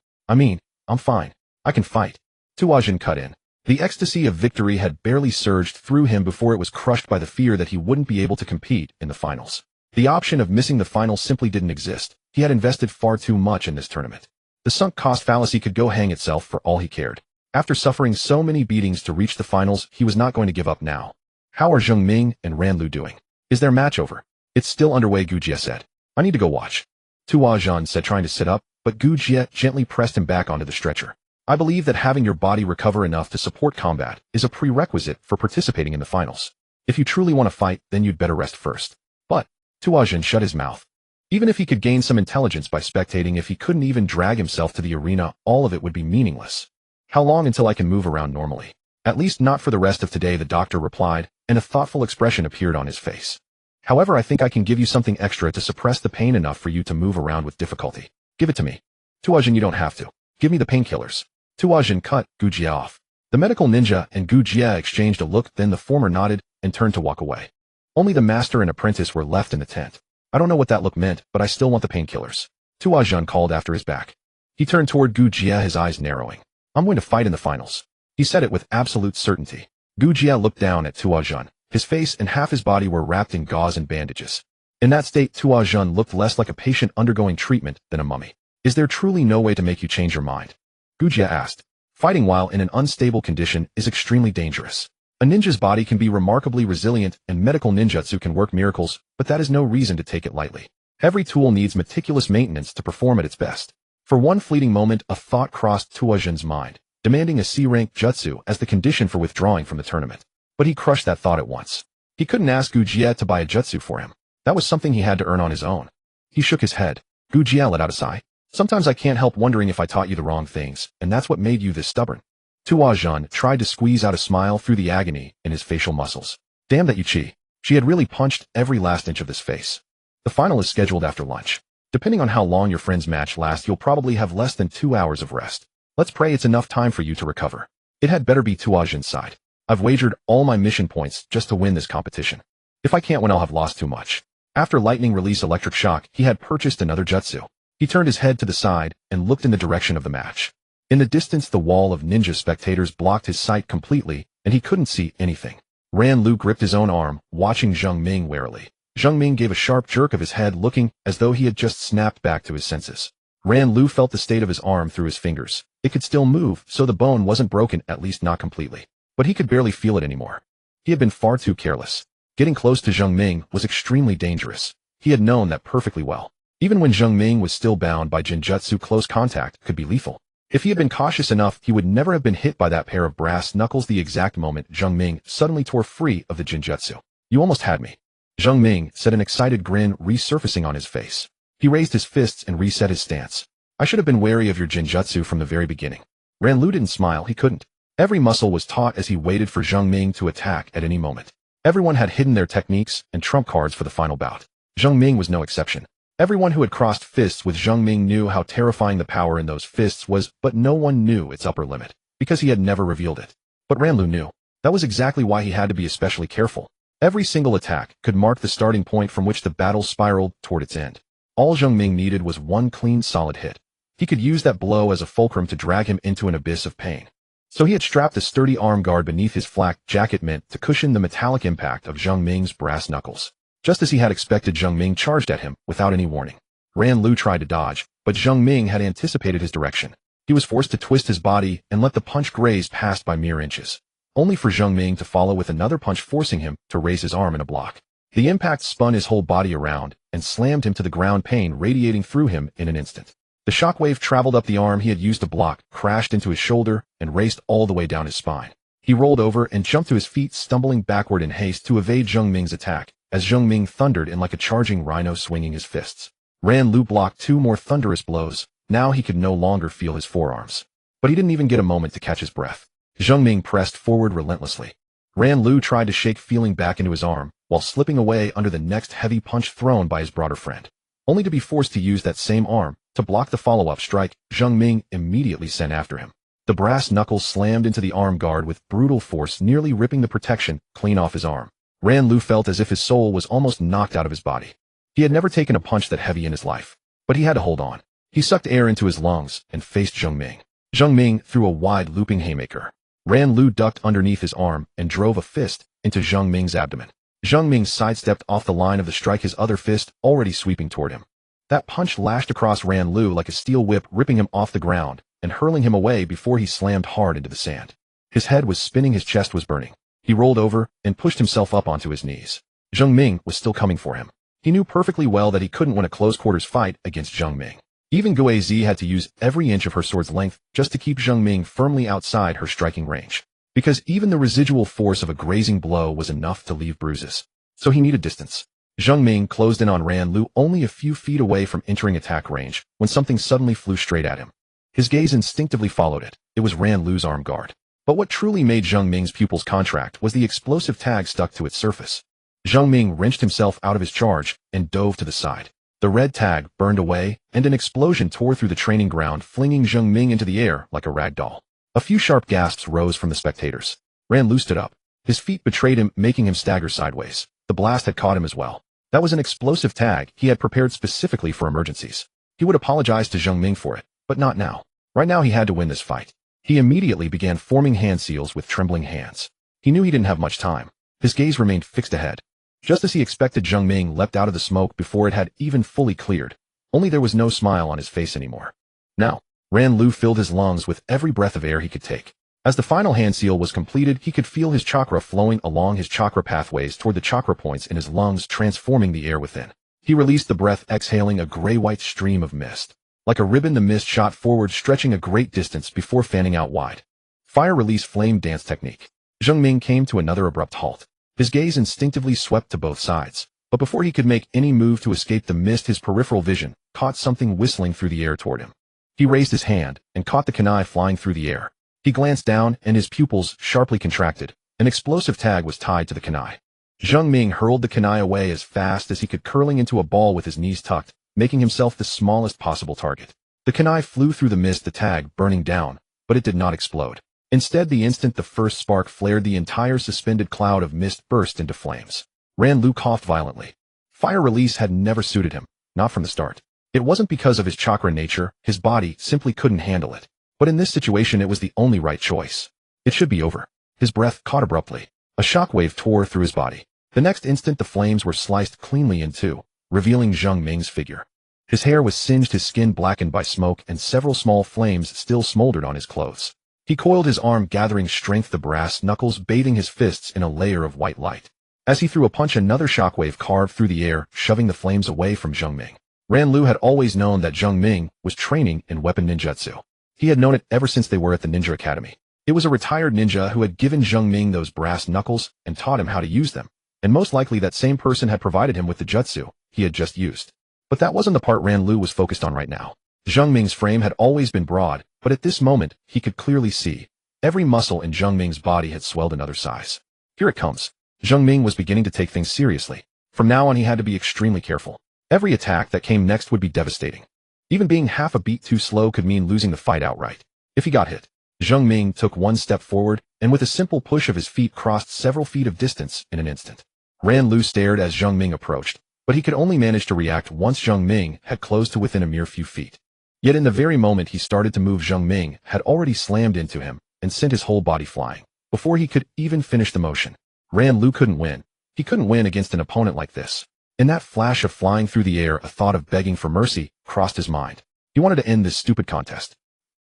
fine. I can fight. Tua Zhan cut in. The ecstasy of victory had barely surged through him before it was crushed by the fear that he wouldn't be able to compete in the finals. The option of missing the finals simply didn't exist. He had invested far too much in this tournament. The sunk cost fallacy could go hang itself for all he cared. After suffering so many beatings to reach the finals, he was not going to give up now. How are Zheng Ming and Ran Lu doing? Is their match over? It's still underway, Gu Jie said. I need to go watch. Tua Zhan said, trying to sit up, but Gu Jie gently pressed him back onto the stretcher. I believe that having your body recover enough to support combat is a prerequisite for participating in the finals. If you truly want to fight, then you'd better rest first. But, Tua Zhan shut his mouth. Even if he could gain some intelligence by spectating, if he couldn't even drag himself to the arena, all of it would be meaningless. How long until I can move around normally? At least not for the rest of today, the doctor replied, and a thoughtful expression appeared on his face. However, I think I can give you something extra to suppress the pain enough for you to move around with difficulty. Give it to me. Tua Zhan, you don't have to. Give me the painkillers. Tua Zhan cut Gu Jie off. The medical ninja and Gu Jie exchanged a look, then the former nodded and turned to walk away. Only the master and apprentice were left in the tent. I don't know what that look meant, but I still want the painkillers. Tua Zhan called after his back. He turned toward Gu Jie, his eyes narrowing. I'm going to fight in the finals. He said it with absolute certainty. Gu Jie looked down at Tua Zhan. His face and half his body were wrapped in gauze and bandages. In that state, Tua Zhan looked less like a patient undergoing treatment than a mummy. Is there truly no way to make you change your mind? Gu Jie asked. Fighting while in an unstable condition is extremely dangerous. A ninja's body can be remarkably resilient and medical ninjutsu can work miracles, but that is no reason to take it lightly. Every tool needs meticulous maintenance to perform at its best. For one fleeting moment, a thought crossed Tua Zhan's mind, demanding a C-rank jutsu as the condition for withdrawing from the tournament. But he crushed that thought at once. He couldn't ask Gu Jie to buy a jutsu for him. That was something he had to earn on his own. He shook his head. Gu Jie let out a sigh. Sometimes I can't help wondering if I taught you the wrong things, and that's what made you this stubborn. Tua Zhan tried to squeeze out a smile through the agony in his facial muscles. Damn that Yuchi. She had really punched every last inch of this face. The final is scheduled after lunch. Depending on how long your friend's match lasts, you'll probably have less than 2 hours of rest. Let's pray it's enough time for you to recover. It had better be Tua Zhan's side. I've wagered all my mission points just to win this competition. If I can't win, I'll have lost too much. After lightning release electric shock, he had purchased another jutsu. He turned his head to the side and looked in the direction of the match. In the distance, the wall of ninja spectators blocked his sight completely, and he couldn't see anything. Ran Lu gripped his own arm, watching Zheng Ming warily. Zheng Ming gave a sharp jerk of his head, looking as though he had just snapped back to his senses. Ran Lu felt the state of his arm through his fingers. It could still move, so the bone wasn't broken, at least not completely. But he could barely feel it anymore. He had been far too careless. Getting close to Zheng Ming was extremely dangerous. He had known that perfectly well. Even when Zheng Ming was still bound by Jinjutsu, close contact could be lethal. If he had been cautious enough, he would never have been hit by that pair of brass knuckles the exact moment Zheng Ming suddenly tore free of the Jinjutsu. You almost had me. Zheng Ming said, an excited grin resurfacing on his face. He raised his fists and reset his stance. I should have been wary of your Jinjutsu from the very beginning. Ran Lu didn't smile, he couldn't. Every muscle was taut as he waited for Zheng Ming to attack at any moment. Everyone had hidden their techniques and trump cards for the final bout. Zheng Ming was no exception. Everyone who had crossed fists with Zheng Ming knew how terrifying the power in those fists was, but no one knew its upper limit, because he had never revealed it. But Ran Lu knew. That was exactly why he had to be especially careful. Every single attack could mark the starting point from which the battle spiraled toward its end. All Zheng Ming needed was one clean, solid hit. He could use that blow as a fulcrum to drag him into an abyss of pain. So he had strapped a sturdy arm guard beneath his flak jacket meant to cushion the metallic impact of Zheng Ming's brass knuckles. Just as he had expected, Zheng Ming charged at him without any warning. Ran Lu tried to dodge, but Zheng Ming had anticipated his direction. He was forced to twist his body and let the punch graze past by mere inches, only for Zheng Ming to follow with another punch, forcing him to raise his arm in a block. The impact spun his whole body around and slammed him to the ground, pain radiating through him in an instant. The shockwave traveled up the arm he had used to block, crashed into his shoulder, and raced all the way down his spine. He rolled over and jumped to his feet, stumbling backward in haste to evade Zheng Ming's attack, as Zheng Ming thundered in like a charging rhino, swinging his fists. Ran Lu blocked 2 more thunderous blows. Now he could no longer feel his forearms. But he didn't even get a moment to catch his breath. Zheng Ming pressed forward relentlessly. Ran Lu tried to shake feeling back into his arm, while slipping away under the next heavy punch thrown by his broader friend, only to be forced to use that same arm to block the follow-up strike Zheng Ming immediately sent after him. The brass knuckles slammed into the arm guard with brutal force, nearly ripping the protection clean off his arm. Ran Lu felt as if his soul was almost knocked out of his body. He had never taken a punch that heavy in his life, but he had to hold on. He sucked air into his lungs and faced Zheng Ming. Zheng Ming threw a wide looping haymaker. Ran Lu ducked underneath his arm and drove a fist into Zheng Ming's abdomen. Zheng Ming sidestepped off the line of the strike, his other fist already sweeping toward him. That punch lashed across Ran Lu like a steel whip, ripping him off the ground and hurling him away before he slammed hard into the sand. His head was spinning, his chest was burning. He rolled over and pushed himself up onto his knees. Zheng Ming was still coming for him. He knew perfectly well that he couldn't win a close-quarters fight against Zheng Ming. Even Gui Zi had to use every inch of her sword's length just to keep Zheng Ming firmly outside her striking range, because even the residual force of a grazing blow was enough to leave bruises. So he needed distance. Zheng Ming closed in on Ran Lu only a few feet away from entering attack range when something suddenly flew straight at him. His gaze instinctively followed it. It was Ran Lu's arm guard. But what truly made Zheng Ming's pupils contract was the explosive tag stuck to its surface. Zheng Ming wrenched himself out of his charge and dove to the side. The red tag burned away, and an explosion tore through the training ground, flinging Zheng Ming into the air like a rag doll. A few sharp gasps rose from the spectators. Ran Lu stood up. His feet betrayed him, making him stagger sideways. The blast had caught him as well. That was an explosive tag he had prepared specifically for emergencies. He would apologize to Zheng Ming for it, but not now. Right now he had to win this fight. He immediately began forming hand seals with trembling hands. He knew he didn't have much time. His gaze remained fixed ahead. Just as he expected, Zheng Ming leapt out of the smoke before it had even fully cleared. Only there was no smile on his face anymore. Now, Ran Lu filled his lungs with every breath of air he could take. As the final hand seal was completed, he could feel his chakra flowing along his chakra pathways toward the chakra points in his lungs, transforming the air within. He released the breath, exhaling a gray-white stream of mist. Like a ribbon, the mist shot forward, stretching a great distance before fanning out wide. Fire release flame dance technique. Zheng Ming came to another abrupt halt. His gaze instinctively swept to both sides, but before he could make any move to escape the mist, his peripheral vision caught something whistling through the air toward him. He raised his hand and caught the kunai flying through the air. He glanced down and his pupils sharply contracted. An explosive tag was tied to the kunai. Zheng Ming hurled the kunai away as fast as he could, curling into a ball with his knees tucked, making himself the smallest possible target. The kunai flew through the mist, the tag burning down, but it did not explode. Instead, the instant the first spark flared, the entire suspended cloud of mist burst into flames. Ran Lu coughed violently. Fire release had never suited him, not from the start. It wasn't because of his chakra nature, his body simply couldn't handle it. But in this situation, it was the only right choice. It should be over. His breath caught abruptly. A shockwave tore through his body. The next instant, the flames were sliced cleanly in two, revealing Zheng Ming's figure. His hair was singed, his skin blackened by smoke, and several small flames still smoldered on his clothes. He coiled his arm, gathering strength, the brass knuckles bathing his fists in a layer of white light. As he threw a punch, another shockwave carved through the air, shoving the flames away from Zheng Ming. Ran Lu had always known that Zheng Ming was training in weapon ninjutsu. He had known it ever since they were at the Ninja Academy. It was a retired ninja who had given Zheng Ming those brass knuckles and taught him how to use them, and most likely that same person had provided him with the jutsu he had just used. But that wasn't the part Ran Lu was focused on right now. Zheng Ming's frame had always been broad, but at this moment, he could clearly see. Every muscle in Zheng Ming's body had swelled another size. Here it comes. Zheng Ming was beginning to take things seriously. From now on, he had to be extremely careful. Every attack that came next would be devastating. Even being half a beat too slow could mean losing the fight outright. If he got hit, Zheng Ming took one step forward, and with a simple push of his feet crossed several feet of distance in an instant. Ran Lu stared as Zheng Ming approached, but he could only manage to react once Zheng Ming had closed to within a mere few feet. Yet in the very moment he started to move, Zheng Ming had already slammed into him and sent his whole body flying. Before he could even finish the motion, Ran Lu couldn't win. He couldn't win against an opponent like this. In that flash of flying through the air, a thought of begging for mercy crossed his mind. He wanted to end this stupid contest.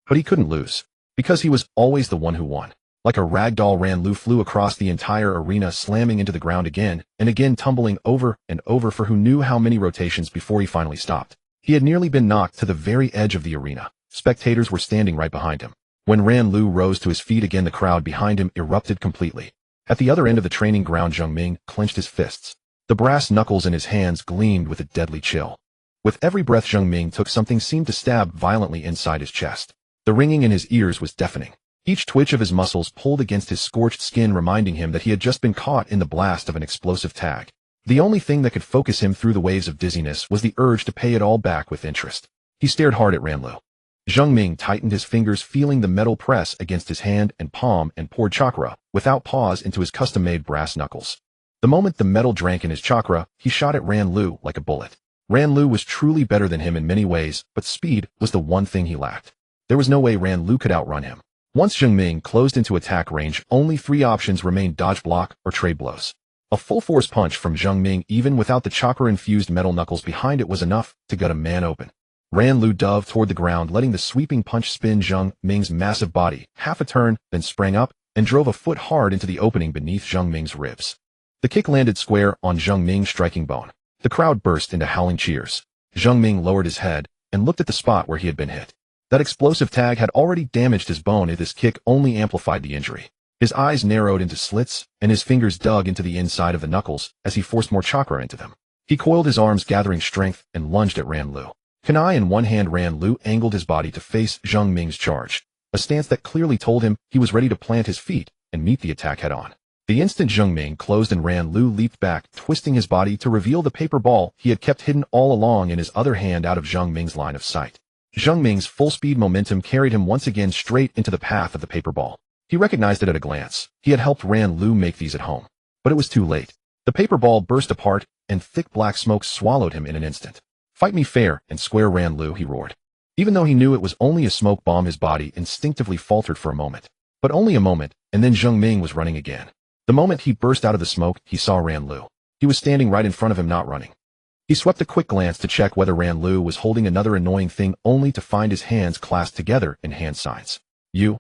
But he couldn't lose, because he was always the one who won. Like a ragdoll, Ranlu flew across the entire arena, slamming into the ground again and again, tumbling over and over for who knew how many rotations before he finally stopped. He had nearly been knocked to the very edge of the arena. Spectators were standing right behind him. When Ranlu rose to his feet again, the crowd behind him erupted completely. At the other end of the training ground, Zheng Ming clenched his fists. The brass knuckles in his hands gleamed with a deadly chill. With every breath Zheng Ming took, something seemed to stab violently inside his chest. The ringing in his ears was deafening. Each twitch of his muscles pulled against his scorched skin, reminding him that he had just been caught in the blast of an explosive tag. The only thing that could focus him through the waves of dizziness was the urge to pay it all back with interest. He stared hard at Ranlu. Zheng Ming tightened his fingers, feeling the metal press against his hand and palm, and poured chakra, without pause, into his custom-made brass knuckles. The moment the metal drank in his chakra, he shot at Ranlu like a bullet. Ranlu was truly better than him in many ways, but speed was the one thing he lacked. There was no way Ranlu could outrun him. Once Zheng Ming closed into attack range, only three options remained: dodge, block, or trade blows. A full-force punch from Zheng Ming, even without the chakra-infused metal knuckles behind it, was enough to gut a man open. Ranlu dove toward the ground, letting the sweeping punch spin Zheng Ming's massive body half a turn, then sprang up and drove a foot hard into the opening beneath Zheng Ming's ribs. The kick landed square on Zheng Ming's striking bone. The crowd burst into howling cheers. Zheng Ming lowered his head and looked at the spot where he had been hit. That explosive tag had already damaged his bone, and this kick only amplified the injury. His eyes narrowed into slits, and his fingers dug into the inside of the knuckles as he forced more chakra into them. He coiled his arms, gathering strength, and lunged at Ranlu. Kunai in one hand, Ranlu angled his body to face Zheng Ming's charge, a stance that clearly told him he was ready to plant his feet and meet the attack head-on. The instant Zheng Ming closed and Ranlu leaped back, twisting his body to reveal the paper ball he had kept hidden all along in his other hand, out of Zheng Ming's line of sight. Zheng Ming's full-speed momentum carried him once again straight into the path of the paper ball. He recognized it at a glance. He had helped Ranlu make these at home. But it was too late. The paper ball burst apart, and thick black smoke swallowed him in an instant. "Fight me fair and square, Ranlu," he roared. Even though he knew it was only a smoke bomb, his body instinctively faltered for a moment. But only a moment, and then Zheng Ming was running again. The moment he burst out of the smoke, he saw Ranlu. He was standing right in front of him, not running. He swept a quick glance to check whether Ranlu was holding another annoying thing, only to find his hands clasped together in hand signs. "You?"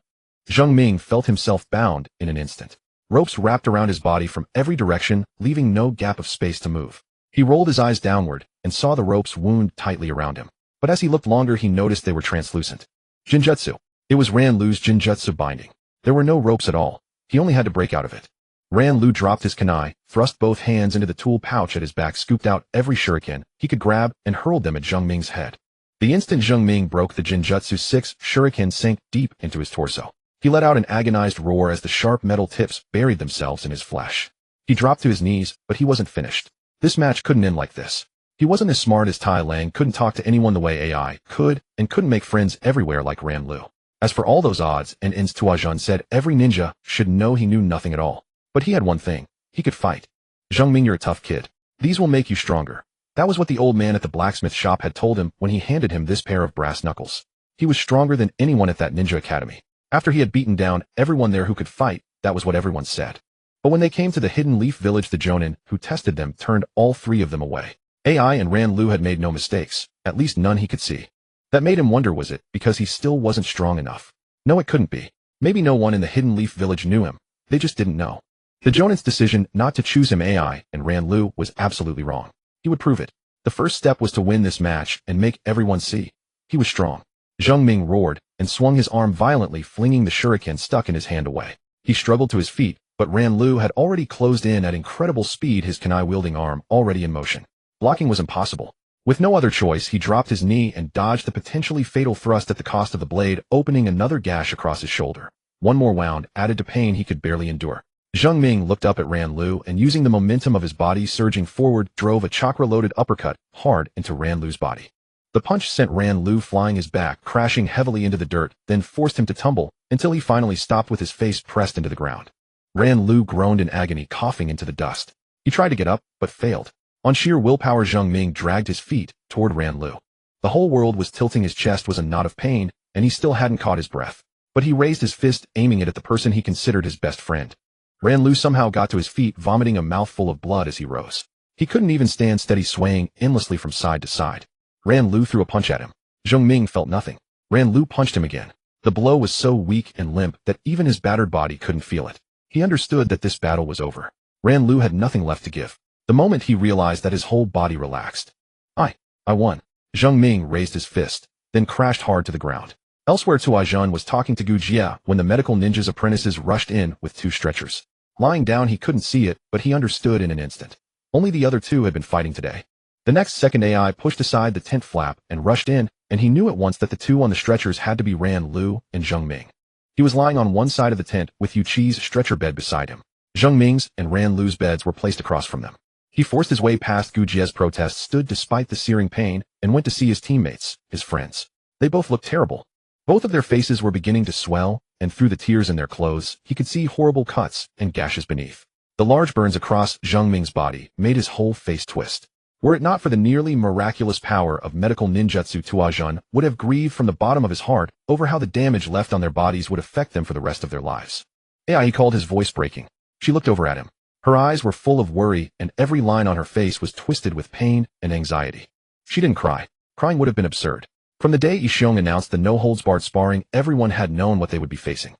Zheng Ming felt himself bound in an instant. Ropes wrapped around his body from every direction, leaving no gap of space to move. He rolled his eyes downward and saw the ropes wound tightly around him. But as he looked longer, he noticed they were translucent. Jinjutsu. It was Ranlu's Jinjutsu binding. There were no ropes at all. He only had to break out of it. Ranlu dropped his kunai, thrust both hands into the tool pouch at his back, scooped out every shuriken he could grab, and hurled them at Zheng Ming's head. The instant Zheng Ming broke the Jinjutsu, 6 shuriken sank deep into his torso. He let out an agonized roar as the sharp metal tips buried themselves in his flesh. He dropped to his knees, but he wasn't finished. This match couldn't end like this. He wasn't as smart as Tai Lang, couldn't talk to anyone the way AI could, and couldn't make friends everywhere like Ranlu. As for all those odds and ends, Tuajun said every ninja should know he knew nothing at all. But he had one thing. He could fight. "Zheng Ming, you're a tough kid. These will make you stronger." That was what the old man at the blacksmith shop had told him when he handed him this pair of brass knuckles. He was stronger than anyone at that ninja academy. After he had beaten down everyone there who could fight, that was what everyone said. But when they came to the Hidden Leaf Village, the Jonin who tested them turned all three of them away. AI and Ranlu had made no mistakes, at least none he could see. That made him wonder, was it because he still wasn't strong enough? No, it couldn't be. Maybe no one in the Hidden Leaf Village knew him. They just didn't know. The Jonin's decision not to choose him, AI and Ranlu, was absolutely wrong. He would prove it. The first step was to win this match and make everyone see he was strong. Zheng Ming roared and swung his arm violently, flinging the shuriken stuck in his hand away. He struggled to his feet, but Ranlu had already closed in at incredible speed, his kunai-wielding arm already in motion. Blocking was impossible. With no other choice, he dropped his knee and dodged the potentially fatal thrust at the cost of the blade opening another gash across his shoulder. One more wound added to pain he could barely endure. Zheng Ming looked up at Ranlu and, using the momentum of his body surging forward, drove a chakra-loaded uppercut hard into Ranlu's body. The punch sent Ranlu flying, his back crashing heavily into the dirt, then forced him to tumble until he finally stopped with his face pressed into the ground. Ranlu groaned in agony, coughing into the dust. He tried to get up, but failed. On sheer willpower, Zheng Ming dragged his feet toward Ranlu. The whole world was tilting, his chest was a knot of pain, and he still hadn't caught his breath. But he raised his fist, aiming it at the person he considered his best friend. Ranlu somehow got to his feet, vomiting a mouthful of blood as he rose. He couldn't even stand steady, swaying endlessly from side to side. Ran Lu threw a punch at him. Zheng Ming felt nothing. Ran Lu punched him again. The blow was so weak and limp that even his battered body couldn't feel it. He understood that this battle was over. Ran Lu had nothing left to give. The moment he realized that his whole body relaxed. I won. Zheng Ming raised his fist, then crashed hard to the ground. Elsewhere, Tua Zhan was talking to Gu Jie when the medical ninja's apprentices rushed in with 2 stretchers. Lying down, he couldn't see it, but he understood in an instant. Only the other 2 had been fighting today. The next second, AI pushed aside the tent flap and rushed in, and he knew at once that the 2 on the stretchers had to be Ran Lu and Zheng Ming. He was lying on one side of the tent with Yu Qi's stretcher bed beside him. Zheng Ming's and Ran Lu's beds were placed across from them. He forced his way past Gu Jie's protest, stood despite the searing pain, and went to see his teammates, his friends. They both looked terrible. Both of their faces were beginning to swell, and through the tears in their clothes, he could see horrible cuts and gashes beneath. The large burns across Zheng Ming's body made his whole face twist. Were it not for the nearly miraculous power of medical ninjutsu, Tua Zhan would have grieved from the bottom of his heart over how the damage left on their bodies would affect them for the rest of their lives. "AI," he called, his voice breaking. She looked over at him. Her eyes were full of worry, and every line on her face was twisted with pain and anxiety. She didn't cry. Crying would have been absurd. From the day Yixiong announced the no-holds-barred sparring, everyone had known what they would be facing.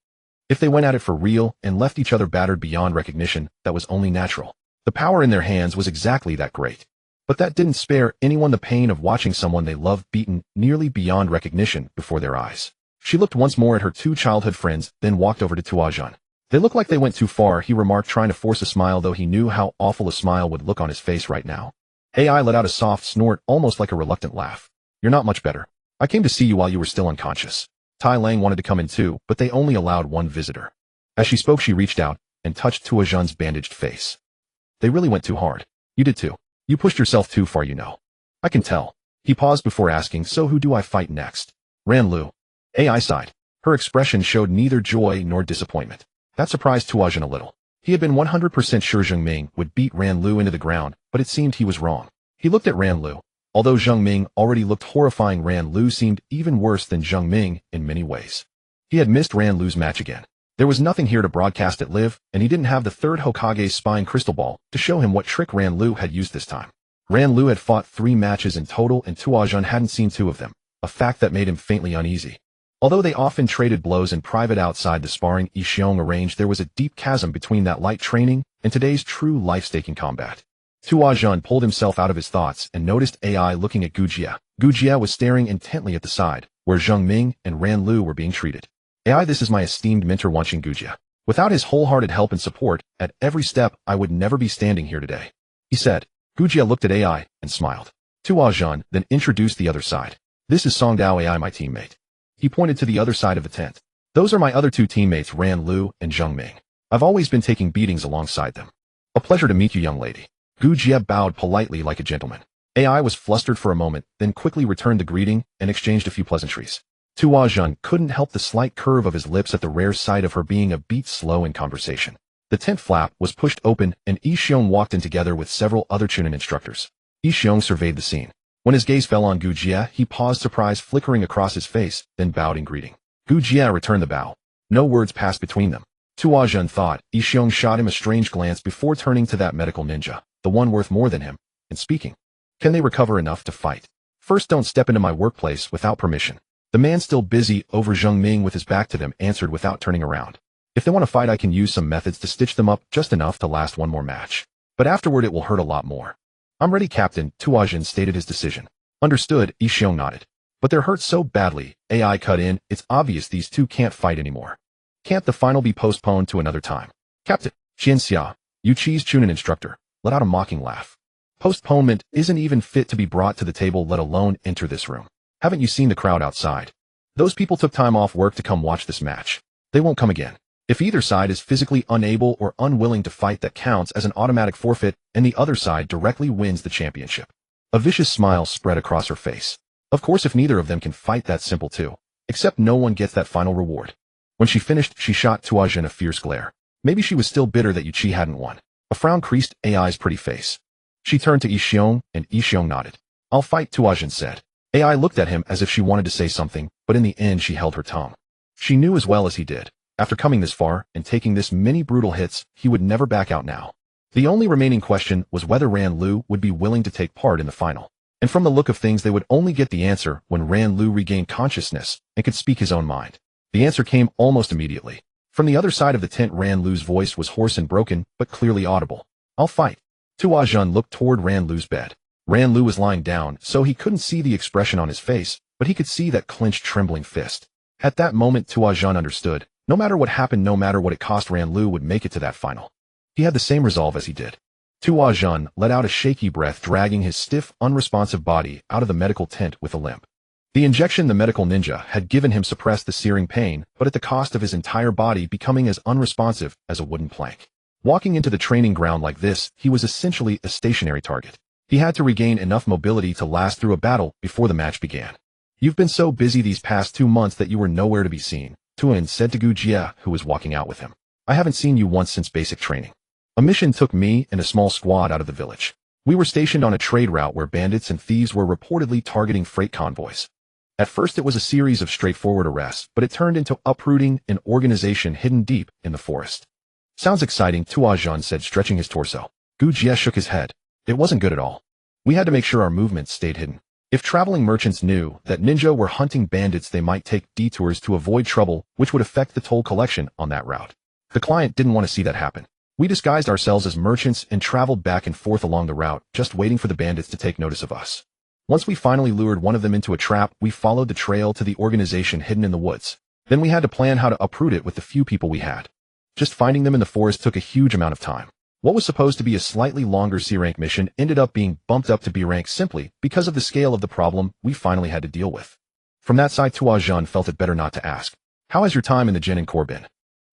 If they went at it for real and left each other battered beyond recognition, that was only natural. The power in their hands was exactly that great. But that didn't spare anyone the pain of watching someone they loved beaten nearly beyond recognition before their eyes. She looked once more at her 2 childhood friends, then walked over to Tua Zhan. "They look like they went too far," he remarked, trying to force a smile, though he knew how awful a smile would look on his face right now. AI let out a soft snort, almost like a reluctant laugh. "You're not much better. I came to see you while you were still unconscious." Tai Lang wanted to come in too, but they only allowed 1 visitor. As she spoke, she reached out and touched Tua Zhan's bandaged face. "They really went too hard. You did too. You pushed yourself too far, you know." "I can tell." He paused before asking, "So who do I fight next?" "Ran Lu." AI sighed. Her expression showed neither joy nor disappointment. That surprised Tua Zhan a little. He had been 100% sure Zheng Ming would beat Ran Lu into the ground, but it seemed he was wrong. He looked at Ran Lu. Although Zheng Ming already looked horrifying, Ran Lu seemed even worse than Zheng Ming in many ways. He had missed Ran Lu's match again. There was nothing here to broadcast it live, and he didn't have the 3rd Hokage's spine crystal ball to show him what trick Ran Lu had used this time. Ran Lu had fought 3 matches in total, and Tua Zhan hadn't seen 2 of them, a fact that made him faintly uneasy. Although they often traded blows in private outside the sparring Yixiong arranged, there was a deep chasm between that light training and today's true life-staking combat. Tua Zhan pulled himself out of his thoughts and noticed AI looking at Gu Jie. Gu Jie was staring intently at the side, where Zheng Ming and Ran Lu were being treated. "AI, this is my esteemed mentor watching Gu Jie. Without his wholehearted help and support, at every step, I would never be standing here today," he said. Gu Jie looked at AI and smiled. Tua Zhan then introduced the other side. "This is Song Dao, AI, my teammate." He pointed to the other side of the tent. "Those are my other 2 teammates, Ran Lu and Zheng Ming. I've always been taking beatings alongside them." "A pleasure to meet you, young lady." Gu Jie bowed politely like a gentleman. AI was flustered for a moment, then quickly returned the greeting and exchanged a few pleasantries. Tua Zhan couldn't help the slight curve of his lips at the rare sight of her being a beat slow in conversation. The tent flap was pushed open, and Yixiong walked in together with several other Chunin instructors. Yixiong surveyed the scene. When his gaze fell on Gu Jie, he paused, surprise flickering across his face, then bowed in greeting. Gu Jie returned the bow. No words passed between them. Tua Zhan thought. Yixiong shot him a strange glance before turning to that medical ninja, the one worth more than him, and speaking. "Can they recover enough to fight? First, don't step into my workplace without permission." The man, still busy over Zheng Ming with his back to them, answered without turning around. "If they want to fight, I can use some methods to stitch them up just enough to last 1 more match. But afterward it will hurt a lot more." "I'm ready, Captain," Tua Zhan stated his decision. "Understood," Yixiong nodded. "But they're hurt so badly," AI cut in, "it's obvious these 2 can't fight anymore. Can't the final be postponed to another time?" Captain Xianxia, Yu Qi's Chunin instructor, let out a mocking laugh. "Postponement isn't even fit to be brought to the table, let alone enter this room. Haven't you seen the crowd outside? Those people took time off work to come watch this match. They won't come again. If either side is physically unable or unwilling to fight, that counts as an automatic forfeit, and the other side directly wins the championship." A vicious smile spread across her face. Of course, if neither of them can fight, that's simple too. Except no one gets that final reward. When she finished, she shot Tua Zhan a fierce glare. Maybe she was still bitter that Yu Qi hadn't won. A frown creased AI's pretty face. She turned to Yixiong, and Yixiong nodded. "I'll fight," Tua Zhan said. AI looked at him as if she wanted to say something, but in the end she held her tongue. She knew as well as he did. After coming this far and taking this many brutal hits, he would never back out now. The only remaining question was whether Ran Lu would be willing to take part in the final. And from the look of things, they would only get the answer when Ran Lu regained consciousness and could speak his own mind. The answer came almost immediately. From the other side of the tent, Ran Lu's voice was hoarse and broken, but clearly audible. "I'll fight." Tua Jun looked toward Ran Lu's bed. Ran Lu was lying down, so he couldn't see the expression on his face, but he could see that clenched, trembling fist. At that moment, Tua Jun understood. No matter what happened, no matter what it cost, Ran Lu would make it to that final. He had the same resolve as he did. Tua Jun let out a shaky breath, dragging his stiff, unresponsive body out of the medical tent with a limp. The injection the medical ninja had given him suppressed the searing pain, but at the cost of his entire body becoming as unresponsive as a wooden plank. Walking into the training ground like this, he was essentially a stationary target. He had to regain enough mobility to last through a battle before the match began. "You've been so busy these past 2 months that you were nowhere to be seen," Tuan said to Gu Jie, who was walking out with him. "I haven't seen you once since basic training. A mission took me and a small squad out of the village. We were stationed on a trade route where bandits and thieves were reportedly targeting freight convoys. At first it was a series of straightforward arrests, but it turned into uprooting an organization hidden deep in the forest." "Sounds exciting," Tua Jun said, stretching his torso. Gu Jie shook his head. "It wasn't good at all. We had to make sure our movements stayed hidden. If traveling merchants knew that ninja were hunting bandits, they might take detours to avoid trouble, which would affect the toll collection on that route. The client didn't want to see that happen. We disguised ourselves as merchants and traveled back and forth along the route, just waiting for the bandits to take notice of us. Once we finally lured one of them into a trap, we followed the trail to the organization hidden in the woods. Then we had to plan how to uproot it with the few people we had. Just finding them in the forest took a huge amount of time. What was supposed to be a slightly longer C-rank mission ended up being bumped up to B-rank simply because of the scale of the problem we finally had to deal with." From that side, Tua Jun felt it better not to ask. "How has your time in the Genin Corps been?"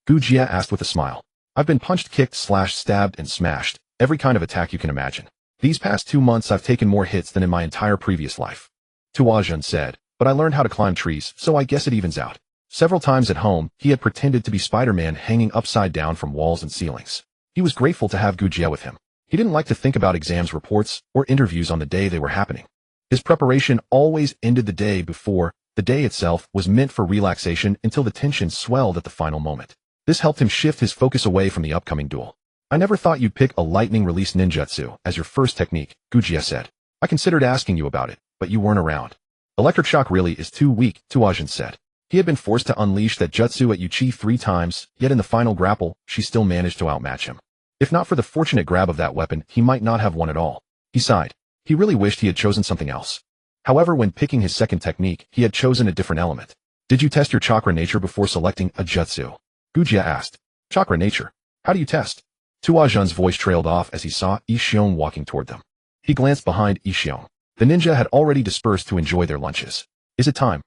Gu Jie asked with a smile. "I've been punched, kicked, slashed, stabbed, and smashed. Every kind of attack you can imagine. These past 2 months I've taken more hits than in my entire previous life," Tua Jun said, "but I learned how to climb trees, so I guess it evens out." Several times at home, he had pretended to be Spider-Man hanging upside down from walls and ceilings. He was grateful to have Gu Jie with him. He didn't like to think about exams, reports, or interviews on the day they were happening. His preparation always ended the day before. The day itself was meant for relaxation until the tension swelled at the final moment. This helped him shift his focus away from the upcoming duel. "I never thought you'd pick a lightning release ninjutsu as your first technique," Gu Jie said. "I considered asking you about it, but you weren't around." "Electric shock really is too weak," Tua Jun said. He had been forced to unleash that jutsu at Yuchi 3 times, yet in the final grapple, she still managed to outmatch him. If not for the fortunate grab of that weapon, he might not have won at all. He sighed. He really wished he had chosen something else. However, when picking his second technique, he had chosen a different element. "Did you test your chakra nature before selecting a jutsu?" Gu Jie asked. "Chakra nature? How do you test?" Tua Jun's voice trailed off as he saw Yi Xiong walking toward them. He glanced behind Yi Xiong. The ninja had already dispersed to enjoy their lunches. "Is it time?"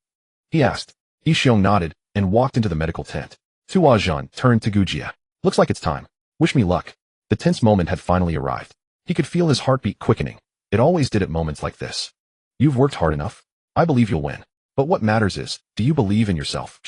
he asked. Yi Xiong nodded and walked into the medical tent. Tua Jun turned to Gu Jie. "Looks like it's time. Wish me luck." The tense moment had finally arrived. He could feel his heartbeat quickening. It always did at moments like this. "You've worked hard enough. I believe you'll win. But what matters is, do you believe in yourself?"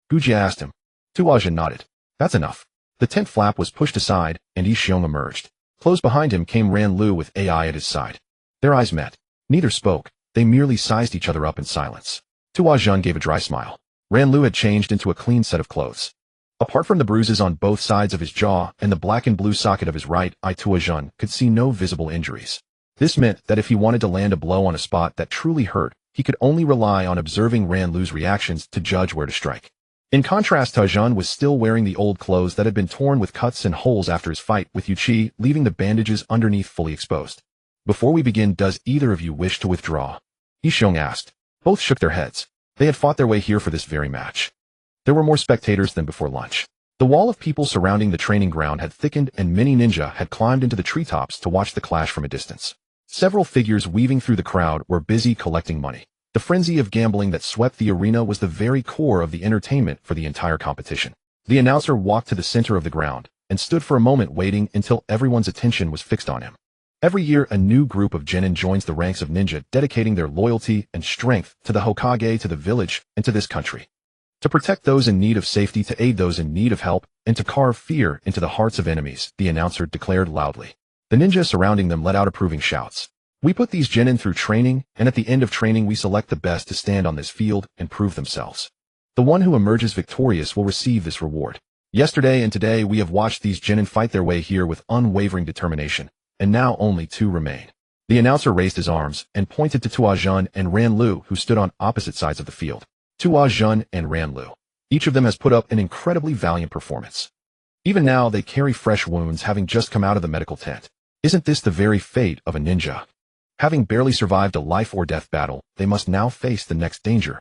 Gu Jie asked him. Tua Jun nodded. "That's enough." The tent flap was pushed aside, and Yi Xiong emerged. Close behind him came Ran Lu with AI at his side. Their eyes met. Neither spoke. They merely sized each other up in silence. Tua Jun gave a dry smile. Ran Lu had changed into a clean set of clothes. Apart from the bruises on both sides of his jaw and the black and blue socket of his right eye, Tua Jun could see no visible injuries. This meant that if he wanted to land a blow on a spot that truly hurt, he could only rely on observing Ran Lu's reactions to judge where to strike. In contrast, Tua Jun was still wearing the old clothes that had been torn with cuts and holes after his fight with Yuchi, leaving the bandages underneath fully exposed. "Before we begin, does either of you wish to withdraw?" Yi Xiong asked. Both shook their heads. They had fought their way here for this very match. There were more spectators than before lunch. The wall of people surrounding the training ground had thickened, and many ninja had climbed into the treetops to watch the clash from a distance. Several figures weaving through the crowd were busy collecting money. The frenzy of gambling that swept the arena was the very core of the entertainment for the entire competition. The announcer walked to the center of the ground and stood for a moment waiting until everyone's attention was fixed on him. Every year, a new group of genin joins the ranks of ninja, dedicating their loyalty and strength to the Hokage, to the village, and to this country. To protect those in need of safety, to aid those in need of help, and to carve fear into the hearts of enemies, the announcer declared loudly. The ninja surrounding them let out approving shouts. "We put these genin through training, and at the end of training we select the best to stand on this field and prove themselves. The one who emerges victorious will receive this reward." Yesterday and today we have watched these genin fight their way here with unwavering determination, and now only two remain. The announcer raised his arms and pointed to Tua Jun and Ran Lu, who stood on opposite sides of the field. Tua Jun and Ran Lu. Each of them has put up an incredibly valiant performance. Even now they carry fresh wounds, having just come out of the medical tent. Isn't this the very fate of a ninja? Having barely survived a life-or-death battle, they must now face the next danger.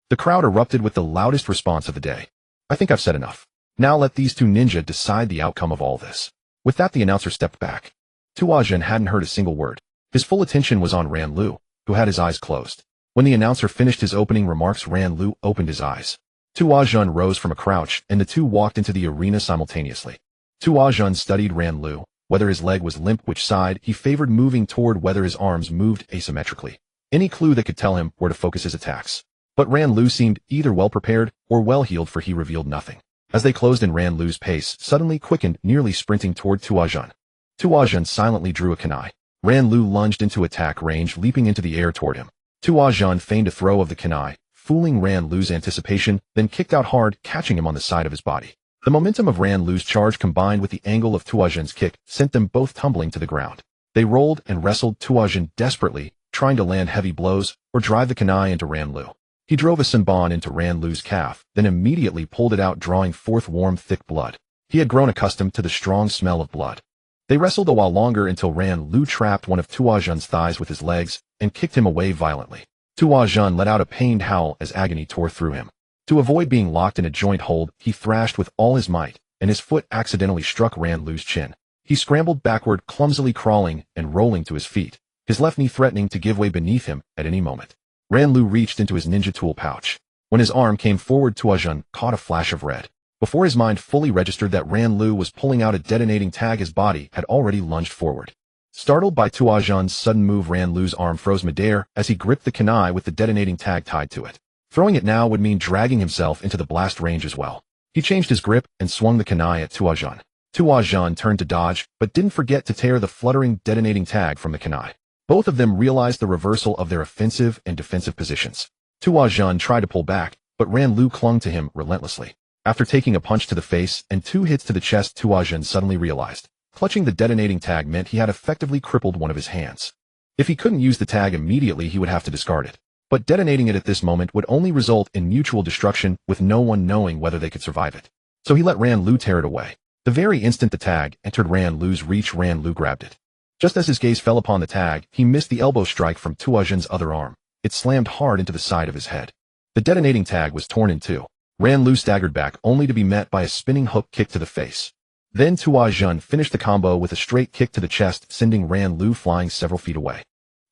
The crowd erupted with the loudest response of the day. I think I've said enough. Now let these two ninja decide the outcome of all this. With that, the announcer stepped back. Tua Jun hadn't heard a single word. His full attention was on Ran Lu, who had his eyes closed. When the announcer finished his opening remarks, Ran Lu opened his eyes. Tua Jun rose from a crouch, and the two walked into the arena simultaneously. Tua Jun studied Ran Lu. Whether his leg was limp, which side he favored moving toward, whether his arms moved asymmetrically. Any clue that could tell him where to focus his attacks. But Ran Lu seemed either well-prepared or well-heeled, for he revealed nothing. As they closed in, Ran Lu's pace suddenly quickened, nearly sprinting toward Tua Jun. Tua Jun silently drew a kunai. Ran Lu lunged into attack range, leaping into the air toward him. Tua Jun feigned a throw of the kunai, fooling Ran Lu's anticipation, then kicked out hard, catching him on the side of his body. The momentum of Ran Lu's charge combined with the angle of Tua Jun's kick sent them both tumbling to the ground. They rolled and wrestled, Tua Jun desperately trying to land heavy blows or drive the kunai into Ran Lu. He drove a senbon into Ran Lu's calf, then immediately pulled it out, drawing forth warm, thick blood. He had grown accustomed to the strong smell of blood. They wrestled a while longer until Ran Lu trapped one of Tua Jun's thighs with his legs and kicked him away violently. Tua Jun let out a pained howl as agony tore through him. To avoid being locked in a joint hold, he thrashed with all his might, and his foot accidentally struck Ran Lu's chin. He scrambled backward, clumsily crawling and rolling to his feet, his left knee threatening to give way beneath him at any moment. Ran Lu reached into his ninja tool pouch. When his arm came forward, Tua Jun caught a flash of red. Before his mind fully registered that Ran Lu was pulling out a detonating tag, his body had already lunged forward. Startled by Tua Jun's sudden move, Ran Lu's arm froze midair as he gripped the kunai with the detonating tag tied to it. Throwing it now would mean dragging himself into the blast range as well. He changed his grip and swung the kunai at Tua Jun. Tua Jun turned to dodge, but didn't forget to tear the fluttering detonating tag from the kunai. Both of them realized the reversal of their offensive and defensive positions. Tua Jun tried to pull back, but Ran Lu clung to him relentlessly. After taking a punch to the face and 2 hits to the chest, Tua Jun suddenly realized clutching the detonating tag meant he had effectively crippled one of his hands. If he couldn't use the tag immediately, he would have to discard it. But detonating it at this moment would only result in mutual destruction, with no one knowing whether they could survive it. So he let Ran Lu tear it away. The very instant the tag entered Ran Lu's reach, Ran Lu grabbed it. Just as his gaze fell upon the tag, he missed the elbow strike from Tua Jun's other arm. It slammed hard into the side of his head. The detonating tag was torn in two. Ran Lu staggered back, only to be met by a spinning hook kick to the face. Then Tua Jun finished the combo with a straight kick to the chest, sending Ran Lu flying several feet away.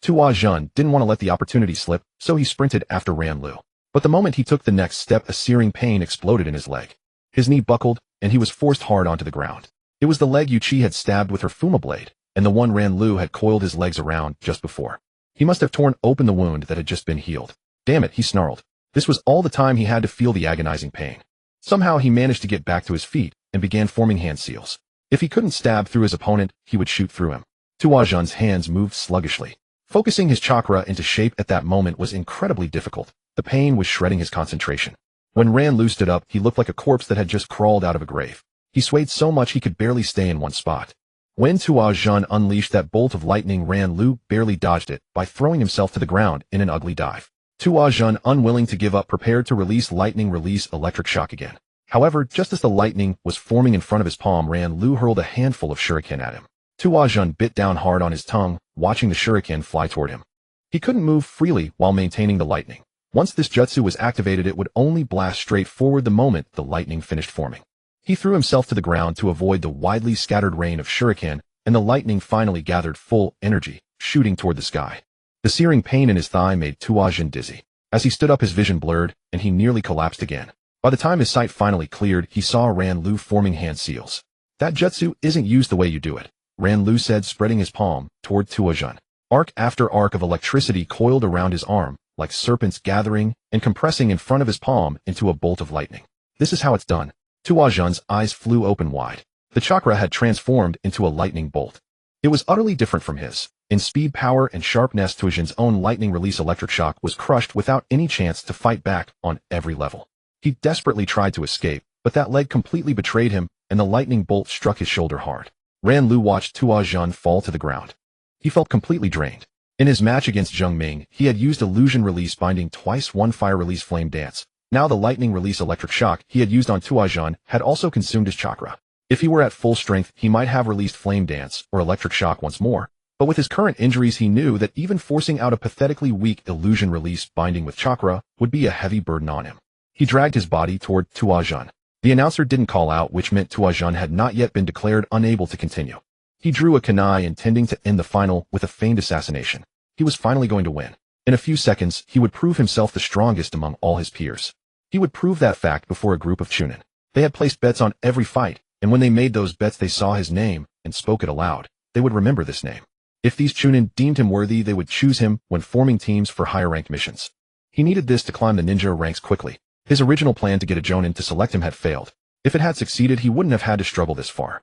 Tua Jun didn't want to let the opportunity slip, so he sprinted after Ran Lu. But the moment he took the next step, a searing pain exploded in his leg. His knee buckled, and he was forced hard onto the ground. It was the leg Yuchi had stabbed with her Fuma blade, and the one Ran Lu had coiled his legs around just before. He must have torn open the wound that had just been healed. Damn it, he snarled. This was all the time he had to feel the agonizing pain. Somehow he managed to get back to his feet and began forming hand seals. If he couldn't stab through his opponent, he would shoot through him. Tua Jun's hands moved sluggishly. Focusing his chakra into shape at that moment was incredibly difficult. The pain was shredding his concentration. When Ran Lu stood up, he looked like a corpse that had just crawled out of a grave. He swayed so much he could barely stay in one spot. When Tua Jun unleashed that bolt of lightning, Ran Lu barely dodged it by throwing himself to the ground in an ugly dive. Tua Jun, unwilling to give up, prepared to release electric shock again. However, just as the lightning was forming in front of his palm, Ran Lu hurled a handful of shuriken at him. Tua Jun bit down hard on his tongue, watching the shuriken fly toward him. He couldn't move freely while maintaining the lightning. Once this jutsu was activated, it would only blast straight forward the moment the lightning finished forming. He threw himself to the ground to avoid the widely scattered rain of shuriken, and the lightning finally gathered full energy, shooting toward the sky. The searing pain in his thigh made Tua Jun dizzy. As he stood up, his vision blurred, and he nearly collapsed again. By the time his sight finally cleared, he saw Ran Lu forming hand seals. That jutsu isn't used the way you do it, Ran Lu said, spreading his palm toward Tua Jun. Arc after arc of electricity coiled around his arm, like serpents gathering and compressing in front of his palm into a bolt of lightning. This is how it's done. Tua Jun's eyes flew open wide. The chakra had transformed into a lightning bolt. It was utterly different from his. In speed, power, and sharpness, Tua Jun's own lightning release electric shock was crushed without any chance to fight back on every level. He desperately tried to escape, but that leg completely betrayed him, and the lightning bolt struck his shoulder hard. Ran Lu watched Tua Zhan fall to the ground. He felt completely drained. In his match against Zheng Ming, he had used illusion release binding twice, one fire release flame dance. Now the lightning release electric shock he had used on Tua Zhan had also consumed his chakra. If he were at full strength, he might have released flame dance or electric shock once more, but with his current injuries he knew that even forcing out a pathetically weak illusion release binding with chakra would be a heavy burden on him. He dragged his body toward Tua Zhan. The announcer didn't call out, which meant Tua Zhan had not yet been declared unable to continue. He drew a kunai intending to end the final with a feigned assassination. He was finally going to win. In a few seconds, he would prove himself the strongest among all his peers. He would prove that fact before a group of Chunin. They had placed bets on every fight, and when they made those bets they saw his name and spoke it aloud. They would remember this name. If these Chunin deemed him worthy, they would choose him when forming teams for higher-ranked missions. He needed this to climb the ninja ranks quickly. His original plan to get a Jonin to select him had failed. If it had succeeded, he wouldn't have had to struggle this far.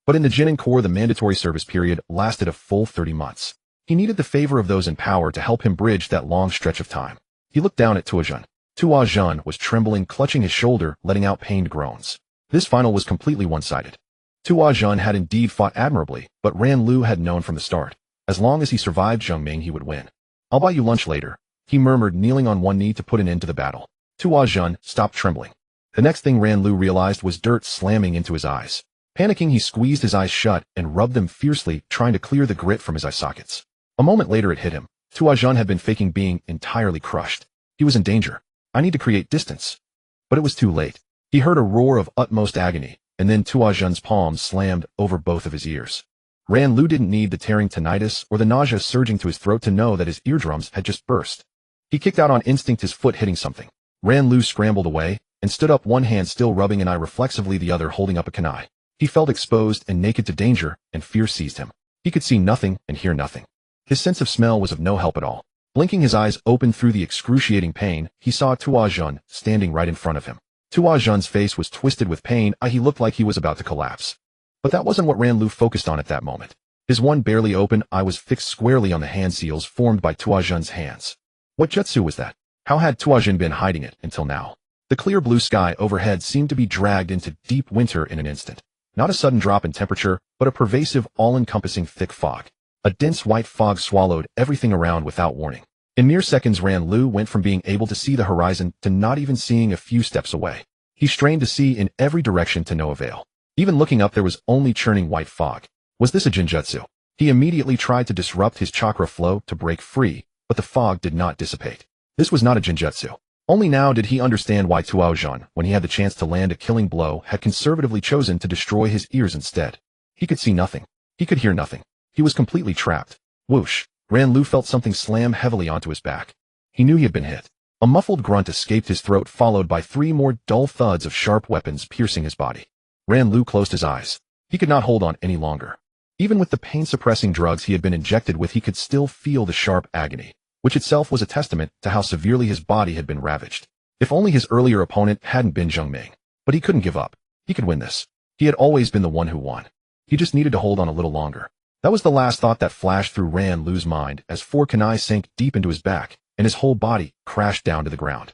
But in the Genin Corps, the mandatory service period lasted a full 30 months. He needed the favor of those in power to help him bridge that long stretch of time. He looked down at Tua Zhan. Tua Zhan was trembling, clutching his shoulder, letting out pained groans. This final was completely one-sided. Tua Zhan had indeed fought admirably, but Ran Lu had known from the start. As long as he survived Zheng Ming, he would win. "I'll buy you lunch later," he murmured, kneeling on one knee to put an end to the battle. Tua Zhan stopped trembling. The next thing Ran Lu realized was dirt slamming into his eyes. Panicking, he squeezed his eyes shut and rubbed them fiercely, trying to clear the grit from his eye sockets. A moment later it hit him. Tua Zhan had been faking being entirely crushed. He was in danger. I need to create distance. But it was too late. He heard a roar of utmost agony, and then Tua Zhan's palms slammed over both of his ears. Ran Lu didn't need the tearing tinnitus or the nausea surging to his throat to know that his eardrums had just burst. He kicked out on instinct, his foot hitting something. Ran Lu scrambled away and stood up, one hand still rubbing an eye reflexively, the other holding up a kunai. He felt exposed and naked to danger, and fear seized him. He could see nothing and hear nothing. His sense of smell was of no help at all. Blinking his eyes open through the excruciating pain, he saw Tua Zhan standing right in front of him. Tua Zhan's face was twisted with pain. He looked like he was about to collapse. But that wasn't what Ran Lu focused on at that moment. His one barely open eye was fixed squarely on the hand seals formed by Tua Zhan's hands. What jutsu was that? How had Tua Zhan been hiding it until now? The clear blue sky overhead seemed to be dragged into deep winter in an instant. Not a sudden drop in temperature, but a pervasive, all-encompassing thick fog. A dense white fog swallowed everything around without warning. In mere seconds, Ran Lu went from being able to see the horizon to not even seeing a few steps away. He strained to see in every direction to no avail. Even looking up, there was only churning white fog. Was this a jinjutsu? He immediately tried to disrupt his chakra flow to break free, but the fog did not dissipate. This was not a jinjutsu. Only now did he understand why Tua Zhan, when he had the chance to land a killing blow, had conservatively chosen to destroy his ears instead. He could see nothing. He could hear nothing. He was completely trapped. Whoosh! Ran Lu felt something slam heavily onto his back. He knew he had been hit. A muffled grunt escaped his throat, followed by 3 more dull thuds of sharp weapons piercing his body. Ran Lu closed his eyes. He could not hold on any longer. Even with the pain-suppressing drugs he had been injected with, he could still feel the sharp agony, which itself was a testament to how severely his body had been ravaged. If only his earlier opponent hadn't been Zheng Ming. But he couldn't give up. He could win this. He had always been the one who won. He just needed to hold on a little longer. That was the last thought that flashed through Ran Lu's mind as 4 kunai sank deep into his back, and his whole body crashed down to the ground.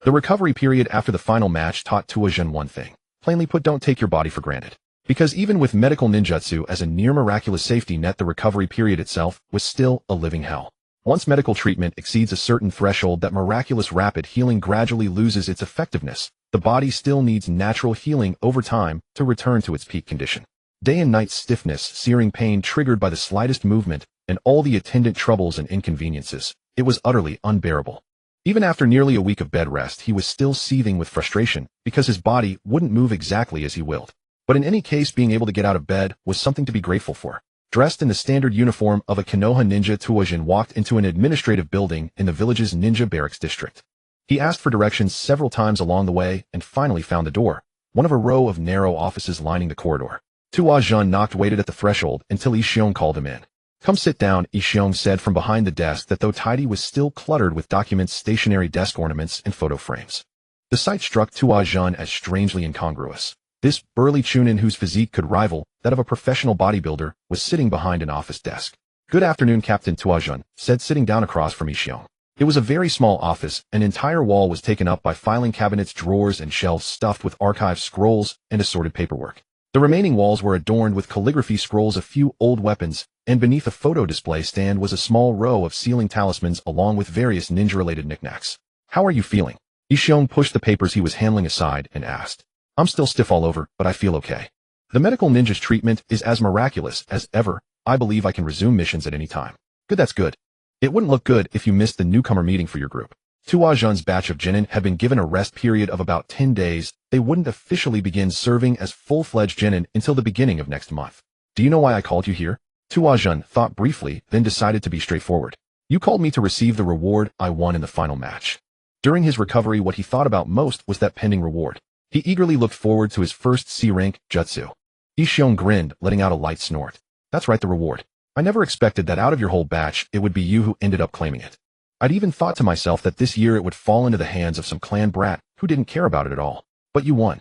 The recovery period after the final match taught Tua Zhan one thing. Plainly put, don't take your body for granted. Because even with medical ninjutsu as a near-miraculous safety net, the recovery period itself was still a living hell. Once medical treatment exceeds a certain threshold, that miraculous rapid healing gradually loses its effectiveness. The body still needs natural healing over time to return to its peak condition. Day and night stiffness, searing pain triggered by the slightest movement, and all the attendant troubles and inconveniences. It was utterly unbearable. Even after nearly a week of bed rest, he was still seething with frustration because his body wouldn't move exactly as he willed. But in any case, being able to get out of bed was something to be grateful for. Dressed in the standard uniform of a Konoha ninja, Tua Zhan walked into an administrative building in the village's ninja barracks district. He asked for directions several times along the way and finally found the door, one of a row of narrow offices lining the corridor. Tua Zhan knocked, waited at the threshold until Ishiong called him in. "Come sit down," Ishiong said from behind the desk that, though tidy, was still cluttered with documents, stationary desk ornaments, and photo frames. The sight struck Tua Zhan as strangely incongruous. This burly chunin, whose physique could rival that of a professional bodybuilder, was sitting behind an office desk. "Good afternoon, Captain," Tua Zhan said, sitting down across from Ishiong. It was a very small office. An entire wall was taken up by filing cabinets, drawers, and shelves stuffed with archived scrolls and assorted paperwork. The remaining walls were adorned with calligraphy scrolls, a few old weapons, and beneath a photo display stand was a small row of sealing talismans along with various ninja-related knickknacks. "How are you feeling?" Ishion pushed the papers he was handling aside and asked. "I'm still stiff all over, but I feel okay. The medical ninja's treatment is as miraculous as ever. I believe I can resume missions at any time." "Good, that's good. It wouldn't look good if you missed the newcomer meeting for your group." Tuajun's batch of genin had been given a rest period of about 10 days. They wouldn't officially begin serving as full-fledged genin until the beginning of next month. "Do you know why I called you here?" Tuajun thought briefly, then decided to be straightforward. "You called me to receive the reward I won in the final match." During his recovery, what he thought about most was that pending reward. He eagerly looked forward to his first C-rank jutsu. Ishion grinned, letting out a light snort. "That's right, the reward. I never expected that out of your whole batch, it would be you who ended up claiming it. I'd even thought to myself that this year it would fall into the hands of some clan brat who didn't care about it at all. But you won.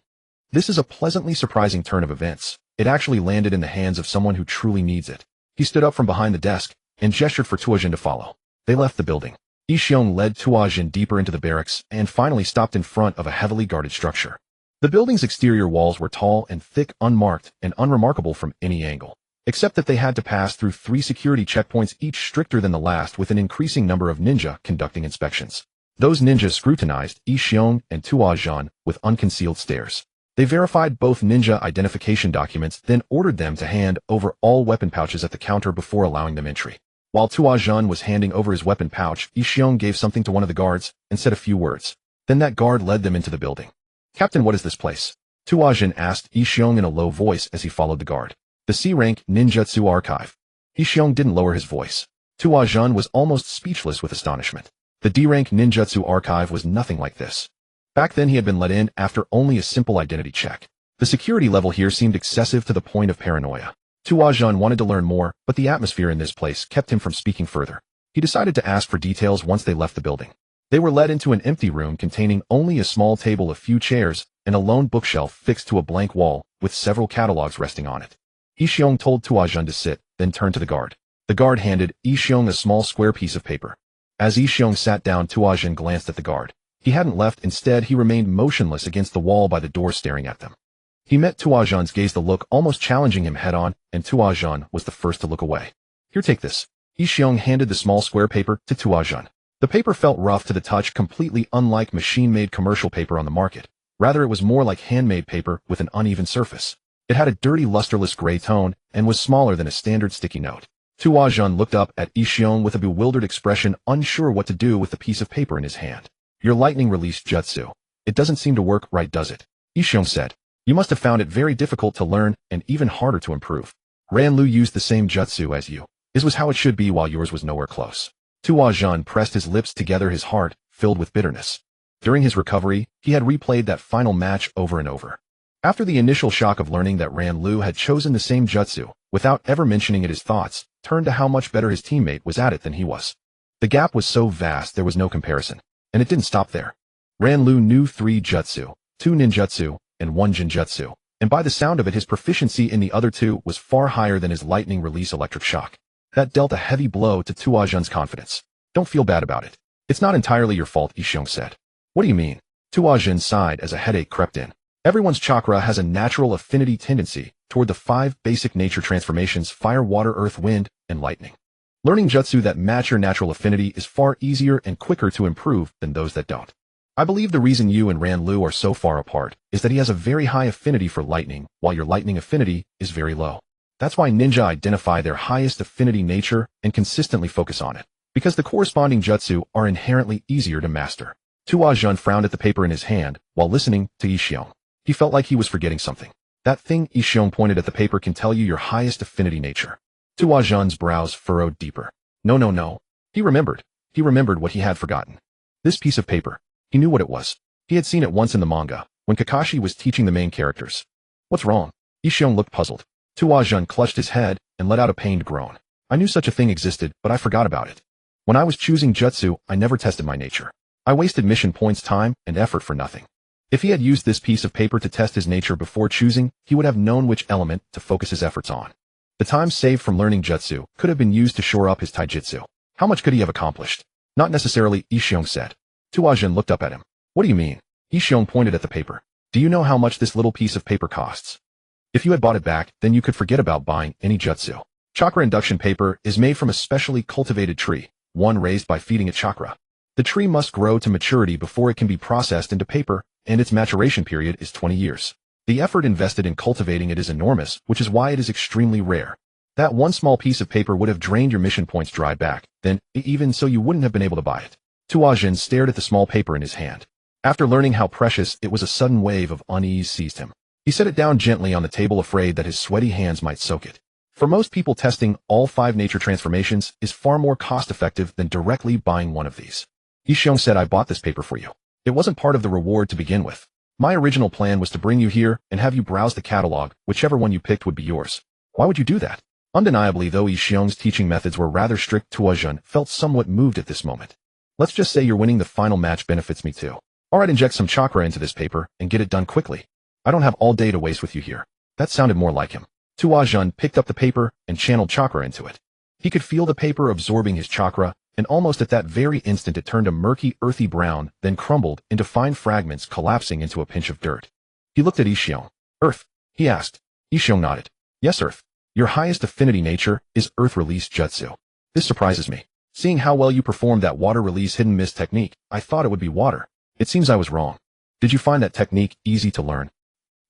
This is a pleasantly surprising turn of events. It actually landed in the hands of someone who truly needs it." He stood up from behind the desk and gestured for Tuajin to follow. They left the building. Ishion led Tuajin deeper into the barracks and finally stopped in front of a heavily guarded structure. The building's exterior walls were tall and thick, unmarked, and unremarkable from any angle, except that they had to pass through 3 security checkpoints, each stricter than the last, with an increasing number of ninja conducting inspections. Those ninjas scrutinized Ishion and Tuajin with unconcealed stares. They verified both ninja identification documents, then ordered them to hand over all weapon pouches at the counter before allowing them entry. While Tuajin was handing over his weapon pouch, Ishion gave something to one of the guards and said a few words. Then that guard led them into the building. "Captain, what is this place?" Tuajin asked Ishion in a low voice as he followed the guard. "The C-rank ninjutsu archive." Ishion didn't lower his voice. Tuajin was almost speechless with astonishment. The D-rank ninjutsu archive was nothing like this. Back then he had been let in after only a simple identity check. The security level here seemed excessive to the point of paranoia. Tuajin wanted to learn more, but the atmosphere in this place kept him from speaking further. He decided to ask for details once they left the building. They were led into an empty room containing only a small table, a few chairs, and a lone bookshelf fixed to a blank wall with several catalogs resting on it. Ishion told Tuajin to sit, then turned to the guard. The guard handed Ishion a small square piece of paper. As Ishion sat down, Tuajin glanced at the guard. He hadn't left. Instead, he remained motionless against the wall by the door, staring at them. He met Tuajin's gaze, the look almost challenging him head-on, and Tuajin was the first to look away. "Here, take this." Ishion handed the small square paper to Tuajin. The paper felt rough to the touch, completely unlike machine-made commercial paper on the market. Rather, it was more like handmade paper with an uneven surface. It had a dirty, lusterless gray tone and was smaller than a standard sticky note. Tuajin looked up at Ishion with a bewildered expression, unsure what to do with the piece of paper in his hand. "Your lightning release jutsu. It doesn't seem to work right, does it?" Ishion said. "You must have found it very difficult to learn and even harder to improve. Ranlu used the same jutsu as you. This was how it should be, while yours was nowhere close." Tuajin pressed his lips together, his heart filled with bitterness. During his recovery, he had replayed that final match over and over. After the initial shock of learning that Ranlu had chosen the same jutsu, without ever mentioning it, his thoughts turned to how much better his teammate was at it than he was. The gap was so vast there was no comparison, and it didn't stop there. Ranlu knew 3 jutsu, 2 ninjutsu, and 1 jinjutsu, and by the sound of it, his proficiency in the other 2 was far higher than his lightning release electric shock. That dealt a heavy blow to Tuajin's confidence. "Don't feel bad about it. It's not entirely your fault," Ishion said. "What do you mean?" Tuajin sighed as a headache crept in. Everyone's chakra has a natural affinity tendency toward the 5 basic nature transformations: fire, water, earth, wind, and lightning. Learning jutsu that match your natural affinity is far easier and quicker to improve than those that don't. I believe the reason you and Ranlu are so far apart is that he has a very high affinity for lightning, while your lightning affinity is very low. That's why ninja identify their highest affinity nature and consistently focus on it, because the corresponding jutsu are inherently easier to master. Tuajin frowned at the paper in his hand while listening to Ishion. He felt like he was forgetting something. "That thing," Ishion pointed at the paper, "can tell you your highest affinity nature." Tuajin's brows furrowed deeper. No. He remembered. He remembered what he had forgotten. This piece of paper. He knew what it was. He had seen it once in the manga, when Kakashi was teaching the main characters. "What's wrong?" Ishion looked puzzled. Tuajin clutched his head and let out a pained groan. "I knew such a thing existed, but I forgot about it. When I was choosing jutsu, I never tested my nature. I wasted mission points, time, and effort for nothing." If he had used this piece of paper to test his nature before choosing, he would have known which element to focus his efforts on. The time saved from learning jutsu could have been used to shore up his taijutsu. How much could he have accomplished? Not necessarily, Yixiong said. Tuajin looked up at him. What do you mean? Yixiong pointed at the paper. Do you know how much this little piece of paper costs? If you had bought it back, then you could forget about buying any jutsu. Chakra induction paper is made from a specially cultivated tree, one raised by feeding it chakra. The tree must grow to maturity before it can be processed into paper, and its maturation period is 20 years. The effort invested in cultivating it is enormous, which is why it is extremely rare. That one small piece of paper would have drained your mission points dry back, then, even so you wouldn't have been able to buy it. Tuajin stared at the small paper in his hand. After learning how precious it was, a sudden wave of unease seized him. He set it down gently on the table, afraid that his sweaty hands might soak it. For most people, testing all 5 nature transformations is far more cost-effective than directly buying one of these. Yixiong said, I bought this paper for you. It wasn't part of the reward to begin with. My original plan was to bring you here and have you browse the catalog. Whichever one you picked would be yours. Why would you do that? Undeniably, though Yixiong's teaching methods were rather strict, Tuajin felt somewhat moved at this moment. Let's just say you're winning the final match benefits me too. Alright, inject some chakra into this paper and get it done quickly. I don't have all day to waste with you here. That sounded more like him. Tuajin picked up the paper and channeled chakra into it. He could feel the paper absorbing his chakra, and almost at that very instant it turned a murky, earthy brown, then crumbled into fine fragments, collapsing into a pinch of dirt. He looked at Yixiong. Earth? He asked. Yixiong nodded. Yes, Earth. Your highest affinity nature is Earth Release Jutsu. This surprises me. Seeing how well you performed that water release hidden mist technique, I thought it would be water. It seems I was wrong. Did you find that technique easy to learn?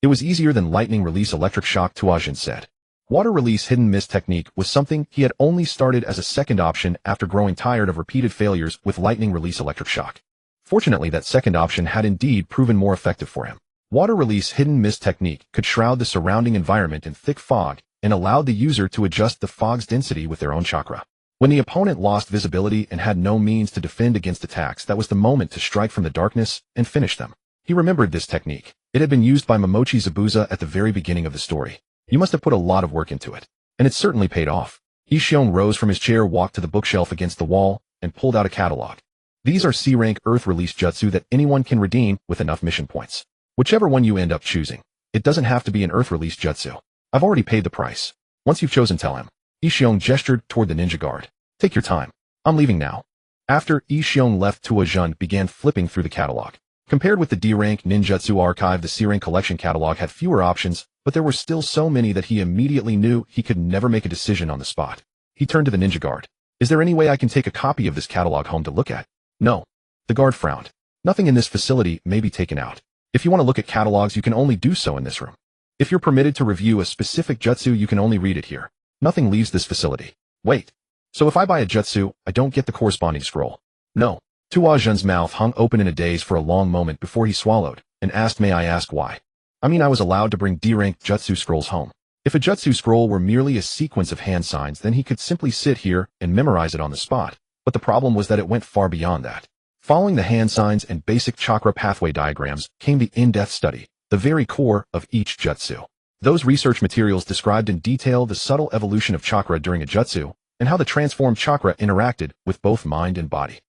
It was easier than lightning release electric shock, Tuajin said. Water release hidden mist technique was something he had only started as a second option after growing tired of repeated failures with lightning release electric shock. Fortunately, that second option had indeed proven more effective for him. Water release hidden mist technique could shroud the surrounding environment in thick fog and allowed the user to adjust the fog's density with their own chakra. When the opponent lost visibility and had no means to defend against attacks, that was the moment to strike from the darkness and finish them. He remembered this technique. It had been used by Momochi Zabuza at the very beginning of the story. You must have put a lot of work into it. And it certainly paid off. Yixiong rose from his chair, walked to the bookshelf against the wall, and pulled out a catalog. These are C-rank Earth Release Jutsu that anyone can redeem with enough mission points. Whichever one you end up choosing. It doesn't have to be an Earth Release Jutsu. I've already paid the price. Once you've chosen, tell him. Yixiong gestured toward the ninja guard. Take your time. I'm leaving now. After Yixiong left, Tuajin began flipping through the catalog. Compared with the D-rank ninjutsu archive, the C-rank collection catalog had fewer options, but there were still so many that he immediately knew he could never make a decision on the spot. He turned to the ninja guard. Is there any way I can take a copy of this catalog home to look at? No. The guard frowned. Nothing in this facility may be taken out. If you want to look at catalogs, you can only do so in this room. If you're permitted to review a specific jutsu, you can only read it here. Nothing leaves this facility. Wait. So if I buy a jutsu, I don't get the corresponding scroll? No. Tuajin's mouth hung open in a daze for a long moment before he swallowed, and asked, may I ask why? I mean, I was allowed to bring D-rank jutsu scrolls home. If a jutsu scroll were merely a sequence of hand signs, then he could simply sit here and memorize it on the spot. But the problem was that it went far beyond that. Following the hand signs and basic chakra pathway diagrams came the in-depth study, the very core of each jutsu. Those research materials described in detail the subtle evolution of chakra during a jutsu, and how the transformed chakra interacted with both mind and body.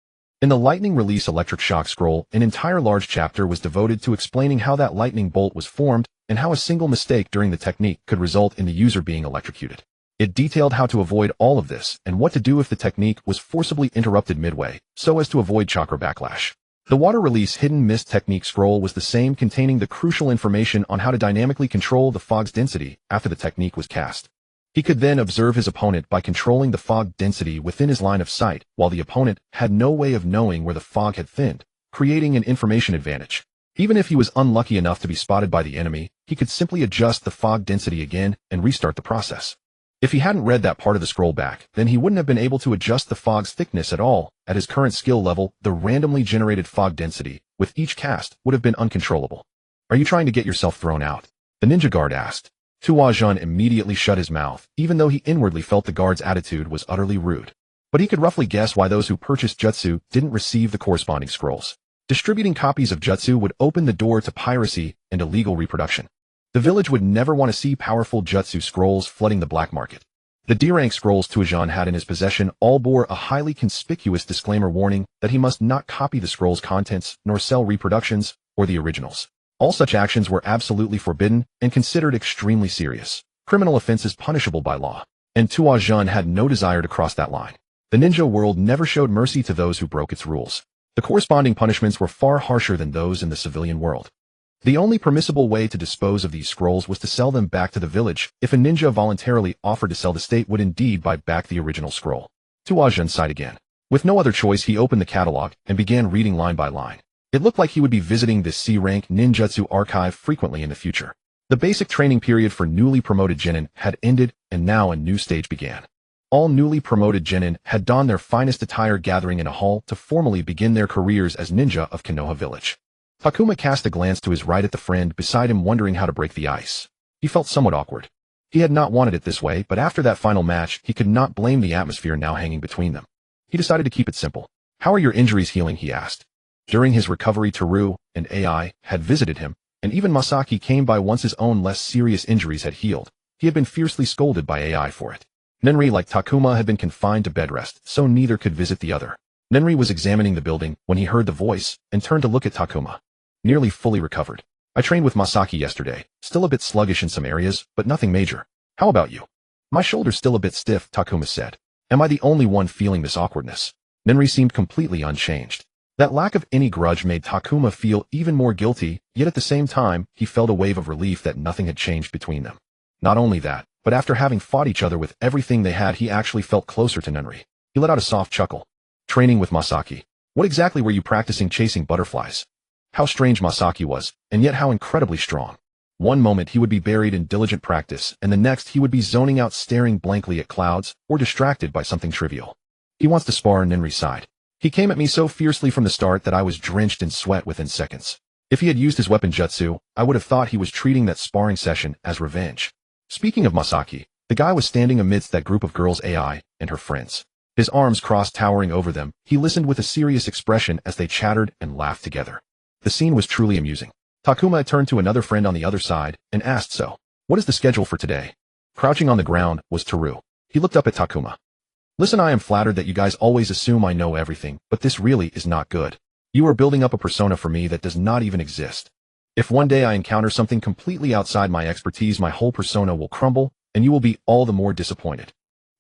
In the lightning release electric shock scroll, an entire large chapter was devoted to explaining how that lightning bolt was formed and how a single mistake during the technique could result in the user being electrocuted. It detailed how to avoid all of this and what to do if the technique was forcibly interrupted midway, so as to avoid chakra backlash. The water release hidden mist technique scroll was the same, containing the crucial information on how to dynamically control the fog's density after the technique was cast. He could then observe his opponent by controlling the fog density within his line of sight, while the opponent had no way of knowing where the fog had thinned, creating an information advantage. Even if he was unlucky enough to be spotted by the enemy, he could simply adjust the fog density again and restart the process. If he hadn't read that part of the scroll back, then he wouldn't have been able to adjust the fog's thickness at all. At his current skill level, the randomly generated fog density with each cast would have been uncontrollable. Are you trying to get yourself thrown out? The ninja guard asked. Tuajin immediately shut his mouth, even though he inwardly felt the guard's attitude was utterly rude. But he could roughly guess why those who purchased jutsu didn't receive the corresponding scrolls. Distributing copies of jutsu would open the door to piracy and illegal reproduction. The village would never want to see powerful jutsu scrolls flooding the black market. The D-rank scrolls Tuajin had in his possession all bore a highly conspicuous disclaimer warning that he must not copy the scroll's contents nor sell reproductions or the originals. All such actions were absolutely forbidden and considered extremely serious, criminal offenses punishable by law, and Tuajin had no desire to cross that line. The ninja world never showed mercy to those who broke its rules. The corresponding punishments were far harsher than those in the civilian world. The only permissible way to dispose of these scrolls was to sell them back to the village. If a ninja voluntarily offered to sell, the state would indeed buy back the original scroll. Tuajun sighed again. With no other choice, he opened the catalog and began reading line by line. It looked like he would be visiting this C-rank ninjutsu archive frequently in the future. The basic training period for newly promoted genin had ended, and now a new stage began. All newly promoted genin had donned their finest attire, gathering in a hall to formally begin their careers as ninja of Konoha Village. Takuma cast a glance to his right at the friend beside him, wondering how to break the ice. He felt somewhat awkward. He had not wanted it this way, but after that final match, he could not blame the atmosphere now hanging between them. He decided to keep it simple. "How are your injuries healing?" he asked. During his recovery, Teru and AI had visited him, and even Masaki came by once his own less serious injuries had healed. He had been fiercely scolded by AI for it. Nenri, like Takuma, had been confined to bed rest, so neither could visit the other. Nenri was examining the building when he heard the voice and turned to look at Takuma. "Nearly fully recovered. I trained with Masaki yesterday, still a bit sluggish in some areas, but nothing major. How about you?" "My shoulder's still a bit stiff," Takuma said. "Am I the only one feeling this awkwardness?" Nenri seemed completely unchanged. That lack of any grudge made Takuma feel even more guilty, yet at the same time, he felt a wave of relief that nothing had changed between them. Not only that, but after having fought each other with everything they had, he actually felt closer to Nenri. He let out a soft chuckle. "Training with Masaki. What exactly were you practicing, chasing butterflies?" How strange Masaki was, and yet how incredibly strong. One moment he would be buried in diligent practice, and the next he would be zoning out, staring blankly at clouds, or distracted by something trivial. "He wants to spar," Nenri sighed. "He came at me so fiercely from the start that I was drenched in sweat within seconds. If he had used his weapon jutsu, I would have thought he was treating that sparring session as revenge." Speaking of Masaki, the guy was standing amidst that group of girls, AI and her friends. His arms crossed, towering over them. He listened with a serious expression as they chattered and laughed together. The scene was truly amusing. Takuma turned to another friend on the other side and asked, "So, what is the schedule for today?" Crouching on the ground was Teru. He looked up at Takuma. "Listen, I am flattered that you guys always assume I know everything, but this really is not good. You are building up a persona for me that does not even exist. If one day I encounter something completely outside my expertise, my whole persona will crumble, and you will be all the more disappointed."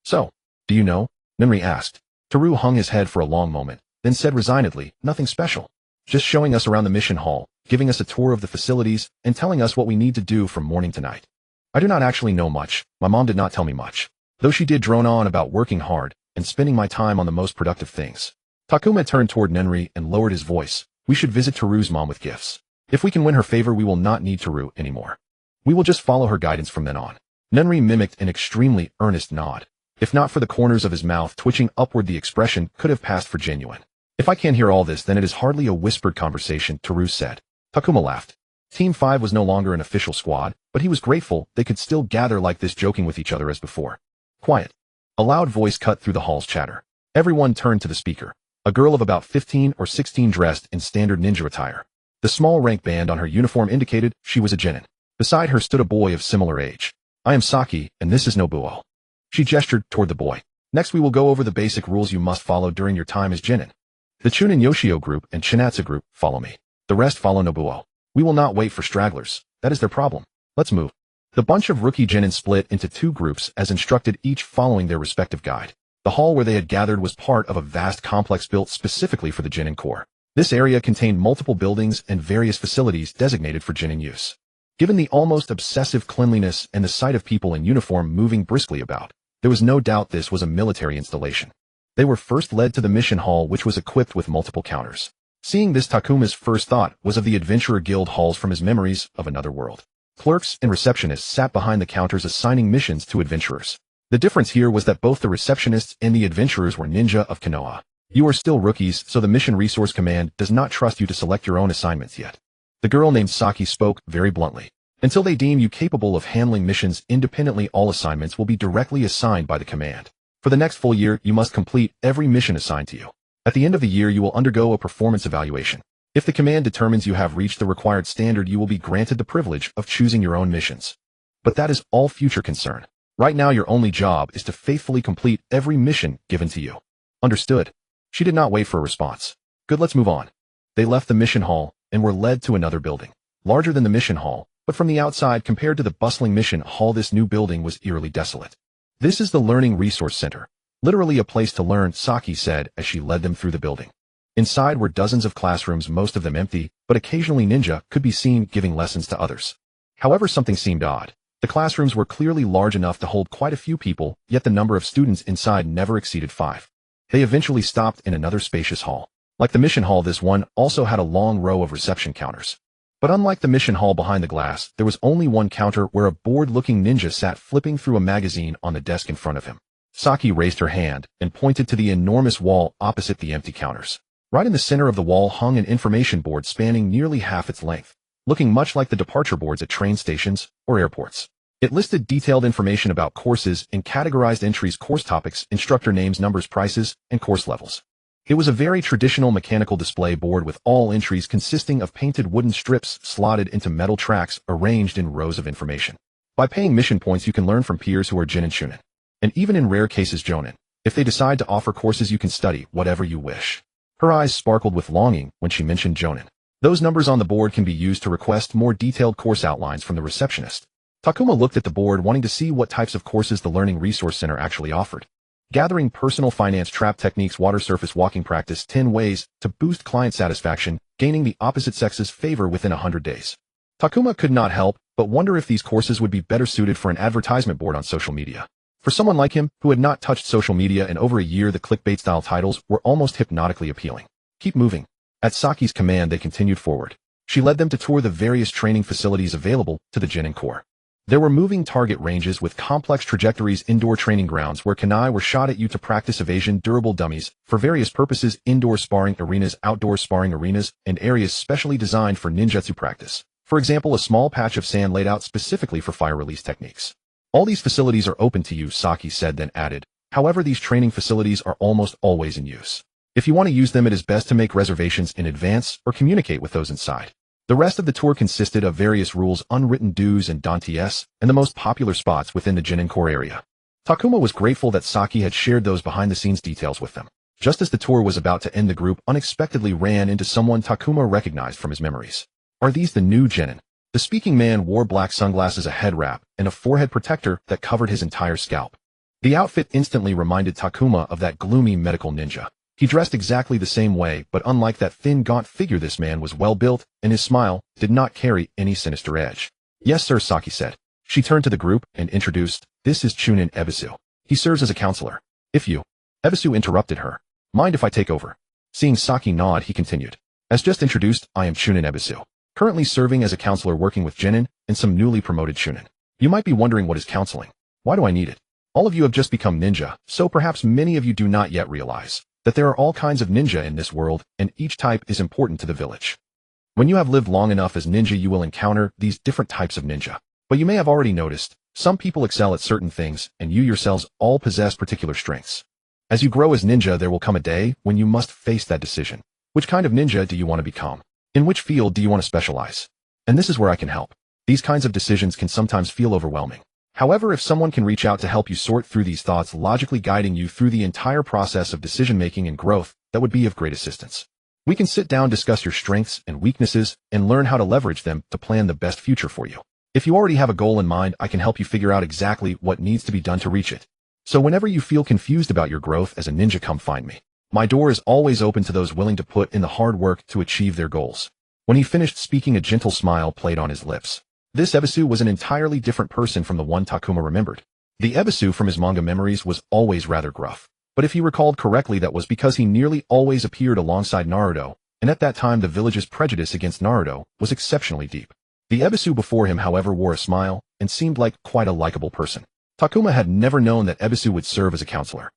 "So, do you know?" Nenri asked. Teru hung his head for a long moment, then said resignedly, "Nothing special. Just showing us around the mission hall, giving us a tour of the facilities, and telling us what we need to do from morning to night. I do not actually know much. My mom did not tell me much, though she did drone on about working hard and spending my time on the most productive things." Takuma turned toward Nenri and lowered his voice. "We should visit Teru's mom with gifts. If we can win her favor, we will not need Teru anymore. We will just follow her guidance from then on." Nenri mimicked an extremely earnest nod. If not for the corners of his mouth twitching upward, the expression could have passed for genuine. "If I can't hear all this, then it is hardly a whispered conversation," Teru said. Takuma laughed. Team 5 was no longer an official squad, but he was grateful they could still gather like this, joking with each other as before. "Quiet." A loud voice cut through the hall's chatter. Everyone turned to the speaker. A girl of about 15 or 16 dressed in standard ninja attire. The small rank band on her uniform indicated she was a genin. Beside her stood a boy of similar age. "I am Saki, and this is Nobuo." She gestured toward the boy. "Next we will go over the basic rules you must follow during your time as genin. The Chunin Yoshio group and Chinatsu group follow me. The rest follow Nobuo. We will not wait for stragglers. That is their problem. Let's move." The bunch of rookie genin split into two groups as instructed, each following their respective guide. The hall where they had gathered was part of a vast complex built specifically for the genin corps. This area contained multiple buildings and various facilities designated for genin use. Given the almost obsessive cleanliness and the sight of people in uniform moving briskly about, there was no doubt this was a military installation. They were first led to the mission hall, which was equipped with multiple counters. Seeing this, Takuma's first thought was of the Adventurer Guild halls from his memories of another world. Clerks and receptionists sat behind the counters assigning missions to adventurers. The difference here was that both the receptionists and the adventurers were ninja of Konoha. You are still rookies, so the Mission Resource Command does not trust you to select your own assignments yet. The girl named Saki spoke very bluntly. Until they deem you capable of handling missions independently, all assignments will be directly assigned by the command. For the next full year, you must complete every mission assigned to you. At the end of the year, you will undergo a performance evaluation. If the command determines you have reached the required standard, you will be granted the privilege of choosing your own missions. But that is all future concern. Right now, your only job is to faithfully complete every mission given to you. Understood? She did not wait for a response. Good, let's move on. They left the mission hall and were led to another building, larger than the mission hall, but from the outside compared to the bustling mission hall, this new building was eerily desolate. This is the Learning Resource Center. Literally a place to learn, Saki said as she led them through the building. Inside were dozens of classrooms, most of them empty, but occasionally ninja could be seen giving lessons to others. However, something seemed odd. The classrooms were clearly large enough to hold quite a few people, yet the number of students inside never exceeded 5. They eventually stopped in another spacious hall. Like the mission hall, this one also had a long row of reception counters. But unlike the mission hall behind the glass, there was only one counter where a bored-looking ninja sat flipping through a magazine on the desk in front of him. Saki raised her hand and pointed to the enormous wall opposite the empty counters. Right in the center of the wall hung an information board spanning nearly half its length, looking much like the departure boards at train stations or airports. It listed detailed information about courses and categorized entries, course topics, instructor names, numbers, prices, and course levels. It was a very traditional mechanical display board with all entries consisting of painted wooden strips slotted into metal tracks arranged in rows of information. By paying mission points, you can learn from peers who are Jin and Shunin. And even in rare cases Jonin. If they decide to offer courses, you can study whatever you wish. Her eyes sparkled with longing when she mentioned Jonin. Those numbers on the board can be used to request more detailed course outlines from the receptionist. Takuma looked at the board, wanting to see what types of courses the Learning Resource Center actually offered. Gathering personal finance, trap techniques, water surface walking practice, 10 ways to boost client satisfaction, gaining the opposite sex's favor within 100 days. Takuma could not help but wonder if these courses would be better suited for an advertisement board on social media. For someone like him, who had not touched social media in over a year, the clickbait-style titles were almost hypnotically appealing. Keep moving. At Saki's command, they continued forward. She led them to tour the various training facilities available to the Genin Corps. There were moving target ranges with complex trajectories, indoor training grounds where kunai were shot at you to practice evasion, durable dummies for various purposes, indoor sparring arenas, outdoor sparring arenas, and areas specially designed for ninjutsu practice. For example, a small patch of sand laid out specifically for fire release techniques. All these facilities are open to you, Saki said, then added. However, these training facilities are almost always in use. If you want to use them, it is best to make reservations in advance or communicate with those inside. The rest of the tour consisted of various rules, unwritten do's and don'ts, and the most popular spots within the Genin Corps area. Takuma was grateful that Saki had shared those behind-the-scenes details with them. Just as the tour was about to end, the group unexpectedly ran into someone Takuma recognized from his memories. Are these the new Genin? The speaking man wore black sunglasses, a head wrap, and a forehead protector that covered his entire scalp. The outfit instantly reminded Takuma of that gloomy medical ninja. He dressed exactly the same way, but unlike that thin, gaunt figure, this man was well-built, and his smile did not carry any sinister edge. Yes, sir, Saki said. She turned to the group and introduced, this is Chunin Ebisu. He serves as a counselor. Ebisu interrupted her. Mind if I take over? Seeing Saki nod, he continued. As just introduced, I am Chunin Ebisu, currently serving as a counselor working with Genin and some newly promoted Chunin. You might be wondering, what is counseling? Why do I need it? All of you have just become ninja, so perhaps many of you do not yet realize that there are all kinds of ninja in this world, and each type is important to the village. When you have lived long enough as ninja, you will encounter these different types of ninja. But you may have already noticed, some people excel at certain things, and you yourselves all possess particular strengths. As you grow as ninja, there will come a day when you must face that decision. Which kind of ninja do you want to become? In which field do you want to specialize? And this is where I can help. These kinds of decisions can sometimes feel overwhelming. However, if someone can reach out to help you sort through these thoughts, logically guiding you through the entire process of decision-making and growth, that would be of great assistance. We can sit down, discuss your strengths and weaknesses, and learn how to leverage them to plan the best future for you. If you already have a goal in mind, I can help you figure out exactly what needs to be done to reach it. So whenever you feel confused about your growth as a ninja, come find me. My door is always open to those willing to put in the hard work to achieve their goals. When he finished speaking, a gentle smile played on his lips. This Ebisu was an entirely different person from the one Takuma remembered. The Ebisu from his manga memories was always rather gruff. But if he recalled correctly, that was because he nearly always appeared alongside Naruto, and at that time the village's prejudice against Naruto was exceptionally deep. The Ebisu before him, however, wore a smile and seemed like quite a likable person. Takuma had never known that Ebisu would serve as a counselor.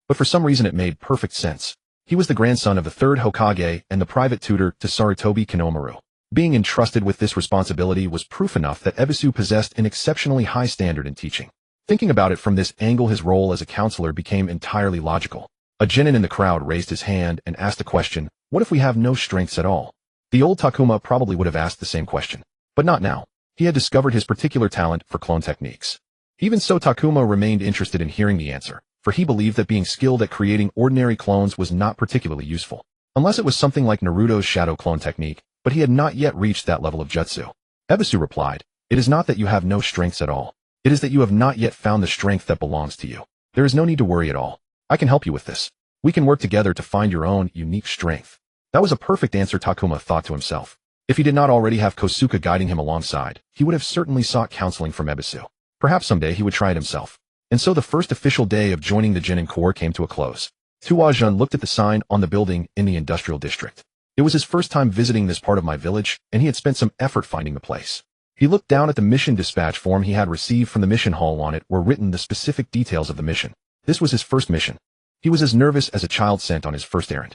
But for some reason it made perfect sense. He was the grandson of the third Hokage and the private tutor to Sarutobi Kinomaru. Being entrusted with this responsibility was proof enough that Ebisu possessed an exceptionally high standard in teaching. Thinking about it from this angle, his role as a counselor became entirely logical. A genin in the crowd raised his hand and asked a question, what if we have no strengths at all? The old Takuma probably would have asked the same question. But not now. He had discovered his particular talent for clone techniques. Even so, Takuma remained interested in hearing the answer, for he believed that being skilled at creating ordinary clones was not particularly useful. Unless it was something like Naruto's shadow clone technique, but he had not yet reached that level of jutsu. Ebisu replied, it is not that you have no strengths at all. It is that you have not yet found the strength that belongs to you. There is no need to worry at all. I can help you with this. We can work together to find your own unique strength. That was a perfect answer, Takuma thought to himself. If he did not already have Kosuke guiding him alongside, he would have certainly sought counseling from Ebisu. Perhaps someday he would try it himself. And so the first official day of joining the Genin Corps came to a close. Tuajun looked at the sign on the building in the industrial district. It was his first time visiting this part of my village, and he had spent some effort finding the place. He looked down at the mission dispatch form he had received from the mission hall. On it were written the specific details of the mission. This was his first mission. He was as nervous as a child sent on his first errand.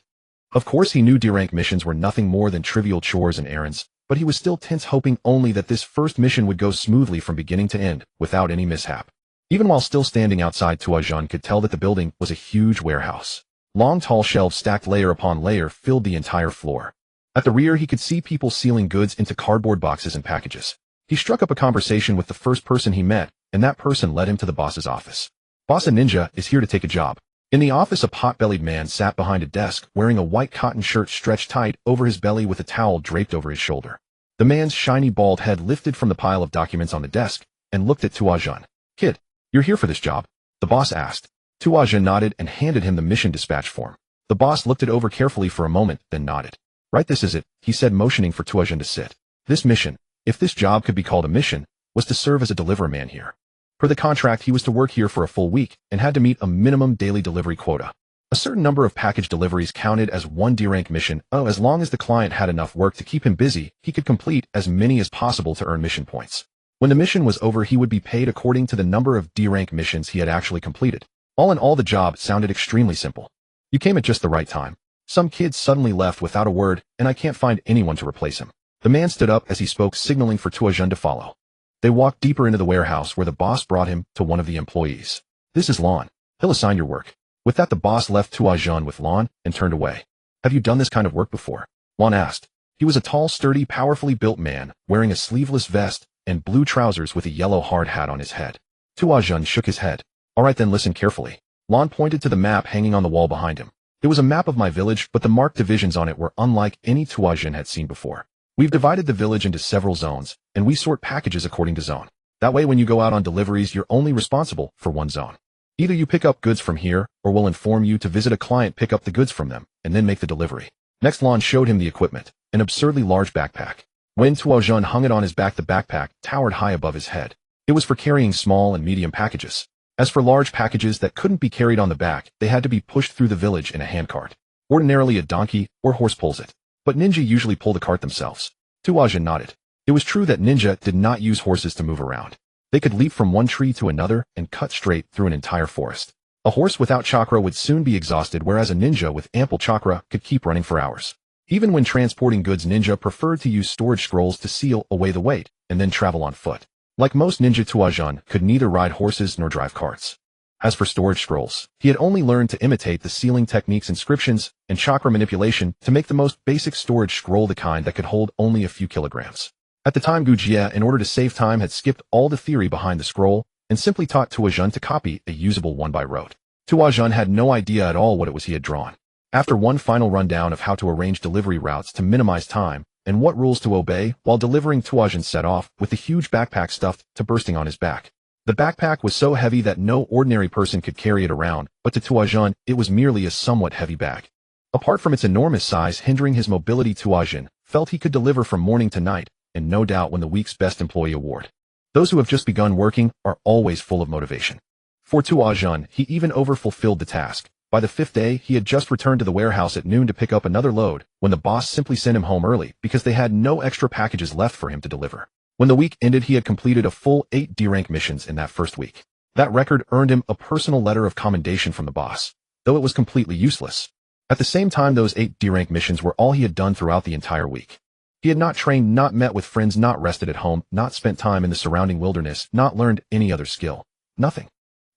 Of course he knew D-rank missions were nothing more than trivial chores and errands, but he was still tense, hoping only that this first mission would go smoothly from beginning to end, without any mishap. Even while still standing outside, Tuajun could tell that the building was a huge warehouse. Long tall shelves stacked layer upon layer filled the entire floor. At the rear he could see people sealing goods into cardboard boxes and packages. He struck up a conversation with the first person he met, and that person led him to the boss's office. Boss, a ninja is here to take a job. In the office, a pot-bellied man sat behind a desk, wearing a white cotton shirt stretched tight over his belly with a towel draped over his shoulder. The man's shiny bald head lifted from the pile of documents on the desk and looked at Tuajun. Kid, you're here for this job? The boss asked. Tuajun nodded and handed him the mission dispatch form. The boss looked it over carefully for a moment, then nodded. Right, this is it, he said, motioning for Tuajun to sit. This mission, if this job could be called a mission, was to serve as a delivery man here. Per the contract, he was to work here for a full week and had to meet a minimum daily delivery quota. A certain number of package deliveries counted as one D-rank mission. As long as the client had enough work to keep him busy, he could complete as many as possible to earn mission points. When the mission was over, he would be paid according to the number of D-rank missions he had actually completed. All in all, the job sounded extremely simple. You came at just the right time. Some kid suddenly left without a word, and I can't find anyone to replace him. The man stood up as he spoke, signaling for Tuajun to follow. They walked deeper into the warehouse where the boss brought him to one of the employees. This is Lon. He'll assign your work. With that, the boss left Tuajun with Lon and turned away. Have you done this kind of work before? Lon asked. He was a tall, sturdy, powerfully built man, wearing a sleeveless vest and blue trousers with a yellow hard hat on his head. Tuajun shook his head. All right, then listen carefully. Lon pointed to the map hanging on the wall behind him. It was a map of my village, but the marked divisions on it were unlike any Tuajun had seen before. We've divided the village into several zones, and we sort packages according to zone. That way, when you go out on deliveries, you're only responsible for one zone. Either you pick up goods from here, or we'll inform you to visit a client, pick up the goods from them, and then make the delivery. Next, Lon showed him the equipment, an absurdly large backpack. When Tuajun hung it on his back, the backpack towered high above his head. It was for carrying small and medium packages. As for large packages that couldn't be carried on the back, they had to be pushed through the village in a handcart. Ordinarily, a donkey or horse pulls it, but ninja usually pull the cart themselves. Tuajun nodded. It was true that ninja did not use horses to move around. They could leap from one tree to another and cut straight through an entire forest. A horse without chakra would soon be exhausted, whereas a ninja with ample chakra could keep running for hours. Even when transporting goods, ninja preferred to use storage scrolls to seal away the weight and then travel on foot. Like most ninja, Tuajun could neither ride horses nor drive carts. As for storage scrolls, he had only learned to imitate the sealing techniques, inscriptions, and chakra manipulation to make the most basic storage scroll, the kind that could hold only a few kilograms. At the time, Gujie, in order to save time, had skipped all the theory behind the scroll and simply taught Tuajun to copy a usable one by rote. Tuajun had no idea at all what it was he had drawn. After one final rundown of how to arrange delivery routes to minimize time and what rules to obey while delivering, Tuajun set off with the huge backpack stuffed to bursting on his back. The backpack was so heavy that no ordinary person could carry it around, but to Tuajun, it was merely a somewhat heavy bag. Apart from its enormous size hindering his mobility, Tuajun felt he could deliver from morning to night, and no doubt win the week's Best Employee award. Those who have just begun working are always full of motivation. For Tuajun, he even overfulfilled the task. By the fifth day, he had just returned to the warehouse at noon to pick up another load, when the boss simply sent him home early because they had no extra packages left for him to deliver. When the week ended, he had completed a full 8 D-rank missions in that first week. That record earned him a personal letter of commendation from the boss, though it was completely useless. At the same time, those 8 D-rank missions were all he had done throughout the entire week. He had not trained, not met with friends, not rested at home, not spent time in the surrounding wilderness, not learned any other skill. Nothing.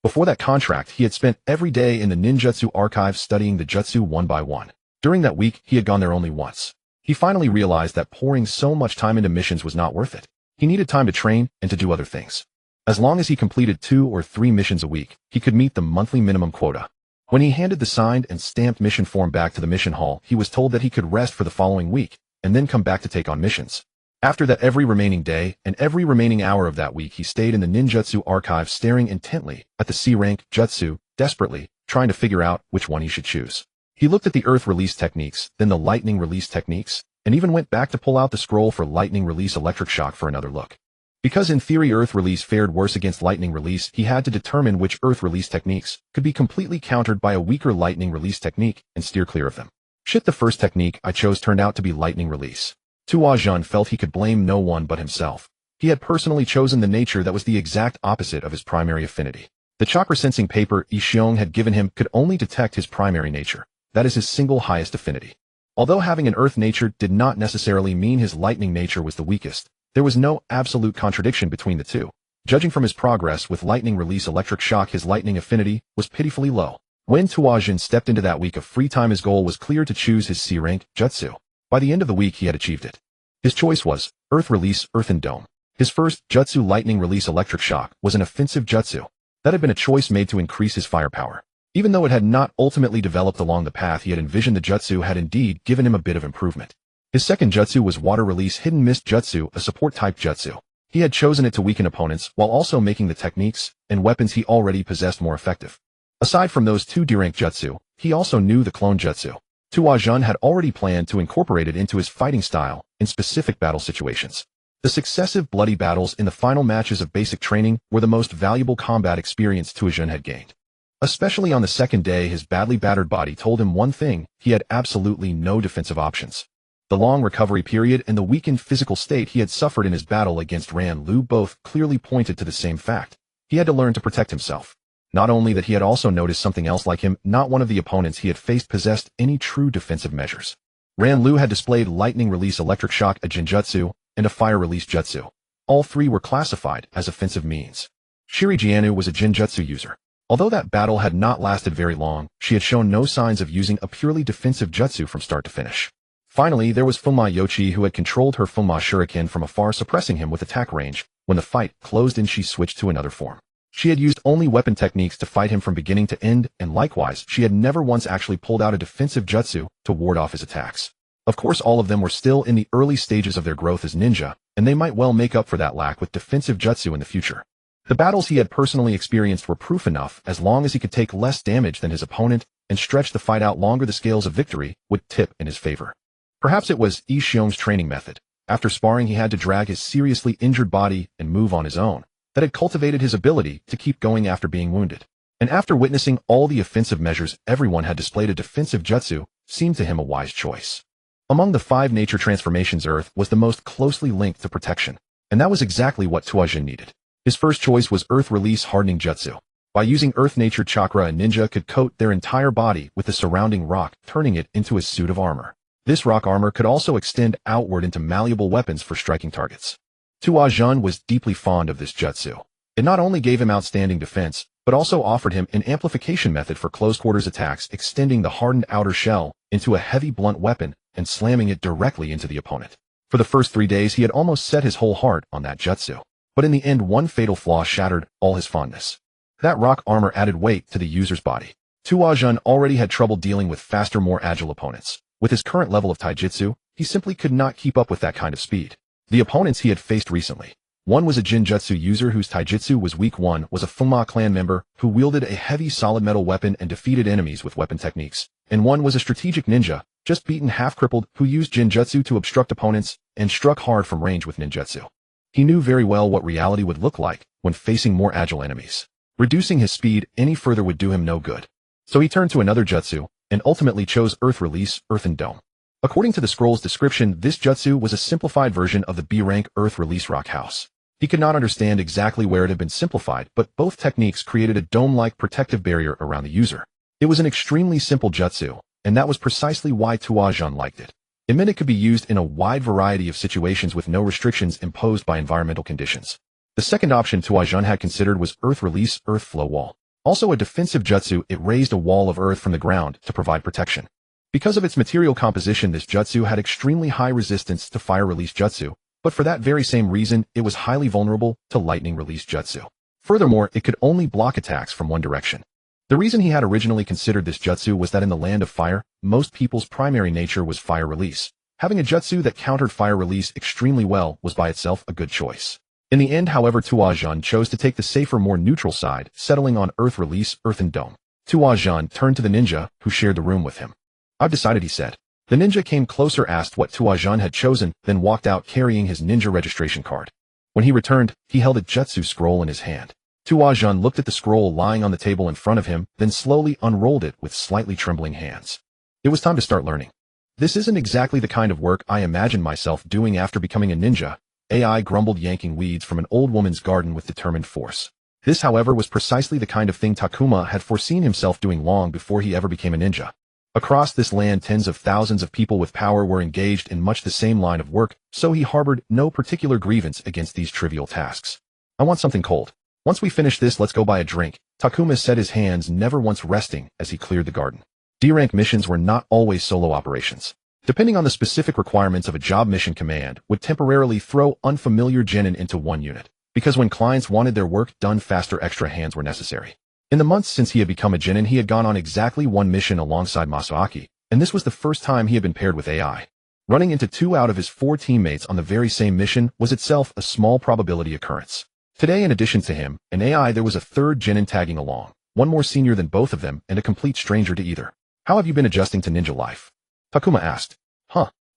Before that contract, he had spent every day in the ninjutsu archive studying the jutsu one by one. During that week, he had gone there only once. He finally realized that pouring so much time into missions was not worth it. He needed time to train and to do other things. As long as he completed 2 or 3 missions a week, he could meet the monthly minimum quota. When he handed the signed and stamped mission form back to the mission hall, he was told that he could rest for the following week, and then come back to take on missions. After that, every remaining day and every remaining hour of that week, he stayed in the ninjutsu archive staring intently at the C-rank jutsu, desperately trying to figure out which one he should choose. He looked at the earth release techniques, then the lightning release techniques, and even went back to pull out the scroll for lightning release electric shock for another look. Because in theory earth release fared worse against lightning release, he had to determine which earth release techniques could be completely countered by a weaker lightning release technique and steer clear of them. Shit, the first technique I chose turned out to be lightning release. Tuazhan felt he could blame no one but himself. He had personally chosen the nature that was the exact opposite of his primary affinity. The chakra sensing paper Yi Xiong had given him could only detect his primary nature, that is his single highest affinity. Although having an earth nature did not necessarily mean his lightning nature was the weakest, there was no absolute contradiction between the two. Judging from his progress with lightning release electric shock, his lightning affinity was pitifully low. When Tuazhan stepped into that week of free time, his goal was clear: to choose his C-rank jutsu. By the end of the week, he had achieved it. His choice was Earth Release Earthen Dome. His first jutsu, lightning release electric shock, was an offensive jutsu. That had been a choice made to increase his firepower. Even though it had not ultimately developed along the path he had envisioned, the jutsu had indeed given him a bit of improvement. His second jutsu was Water Release Hidden Mist Jutsu, a support-type jutsu. He had chosen it to weaken opponents while also making the techniques and weapons he already possessed more effective. Aside from those two D-rank jutsu, he also knew the clone jutsu. Tuazhan had already planned to incorporate it into his fighting style in specific battle situations. The successive bloody battles in the final matches of basic training were the most valuable combat experience Tuazhan had gained. Especially on the second day, his badly battered body told him one thing: he had absolutely no defensive options. The long recovery period and the weakened physical state he had suffered in his battle against Ran Lu both clearly pointed to the same fact. He had to learn to protect himself. Not only that, he had also noticed something else: like him, not one of the opponents he had faced possessed any true defensive measures. Ran Lu had displayed lightning release electric shock, a Jinjutsu, and a fire release jutsu. All three were classified as offensive means. Shiri Jianu was a Jinjutsu user. Although that battle had not lasted very long, she had shown no signs of using a purely defensive jutsu from start to finish. Finally, there was Funma Yochi, who had controlled her Funma Shuriken from afar, suppressing him with attack range. When the fight closed in, she switched to another form. She had used only weapon techniques to fight him from beginning to end, and likewise, she had never once actually pulled out a defensive jutsu to ward off his attacks. Of course, all of them were still in the early stages of their growth as ninja, and they might well make up for that lack with defensive jutsu in the future. The battles he had personally experienced were proof enough: as long as he could take less damage than his opponent and stretch the fight out longer, the scales of victory would tip in his favor. Perhaps it was Yi Xiong's training method. After sparring, he had to drag his seriously injured body and move on his own. That had cultivated his ability to keep going after being wounded. And after witnessing all the offensive measures everyone had displayed, a defensive jutsu seemed to him a wise choice. Among the 5 nature transformations, Earth was the most closely linked to protection, and that was exactly what Tuazhan needed. His first choice was Earth Release Hardening Jutsu. By using Earth Nature Chakra, a ninja could coat their entire body with the surrounding rock, turning it into a suit of armor. This rock armor could also extend outward into malleable weapons for striking targets. Tuazhan was deeply fond of this jutsu. It not only gave him outstanding defense, but also offered him an amplification method for close-quarters attacks, extending the hardened outer shell into a heavy blunt weapon and slamming it directly into the opponent. For the first 3 days, he had almost set his whole heart on that jutsu. But in the end, one fatal flaw shattered all his fondness. That rock armor added weight to the user's body. Tuazhan already had trouble dealing with faster, more agile opponents. With his current level of taijutsu, he simply could not keep up with that kind of speed. The opponents he had faced recently: one was a Jinjutsu user whose taijutsu was weak, one was a Funma clan member who wielded a heavy solid metal weapon and defeated enemies with weapon techniques, and one was a strategic ninja, just beaten, half crippled, who used Jinjutsu to obstruct opponents and struck hard from range with ninjutsu. He knew very well what reality would look like when facing more agile enemies. Reducing his speed any further would do him no good. So he turned to another jutsu, and ultimately chose Earth Release Earthen Dome. According to the scroll's description, this jutsu was a simplified version of the B-rank Earth Release Rock House. He could not understand exactly where it had been simplified, but both techniques created a dome-like protective barrier around the user. It was an extremely simple jutsu, and that was precisely why Tuazhan liked it. It meant it could be used in a wide variety of situations with no restrictions imposed by environmental conditions. The second option Tuazhan had considered was Earth Release Earth Flow Wall. Also a defensive jutsu, it raised a wall of earth from the ground to provide protection. Because of its material composition, this jutsu had extremely high resistance to fire release jutsu, but for that very same reason, it was highly vulnerable to lightning release jutsu. Furthermore, it could only block attacks from one direction. The reason he had originally considered this jutsu was that in the land of fire, most people's primary nature was fire release. Having a jutsu that countered fire release extremely well was by itself a good choice. In the end, however, Tuazhan chose to take the safer, more neutral side, settling on Earth Release Earthen Dome. Tuajan turned to the ninja, who shared the room with him. I've decided, he said. The ninja came closer, asked what Tuajan had chosen, then walked out carrying his ninja registration card. When he returned, he held a jutsu scroll in his hand. Tuajan looked at the scroll lying on the table in front of him, then slowly unrolled it with slightly trembling hands. It was time to start learning. This isn't exactly the kind of work I imagined myself doing after becoming a ninja, AI grumbled, yanking weeds from an old woman's garden with determined force. This, however, was precisely the kind of thing Takuma had foreseen himself doing long before he ever became a ninja. Across this land, tens of thousands of people with power were engaged in much the same line of work, so he harbored no particular grievance against these trivial tasks. I want something cold. Once we finish this, let's go buy a drink, Takuma said, his hands never once resting as he cleared the garden. D-rank missions were not always solo operations. Depending on the specific requirements of a job, mission command would temporarily throw unfamiliar genin into one unit, because when clients wanted their work done faster, extra hands were necessary. In the months since he had become a genin, he had gone on exactly one mission alongside Masaaki, and this was the first time he had been paired with AI. Running into 2 out of his 4 teammates on the very same mission was itself a small probability occurrence. Today, in addition to him and AI, there was a third genin tagging along, one more senior than both of them and a complete stranger to either. How have you been adjusting to ninja life? Takuma asked.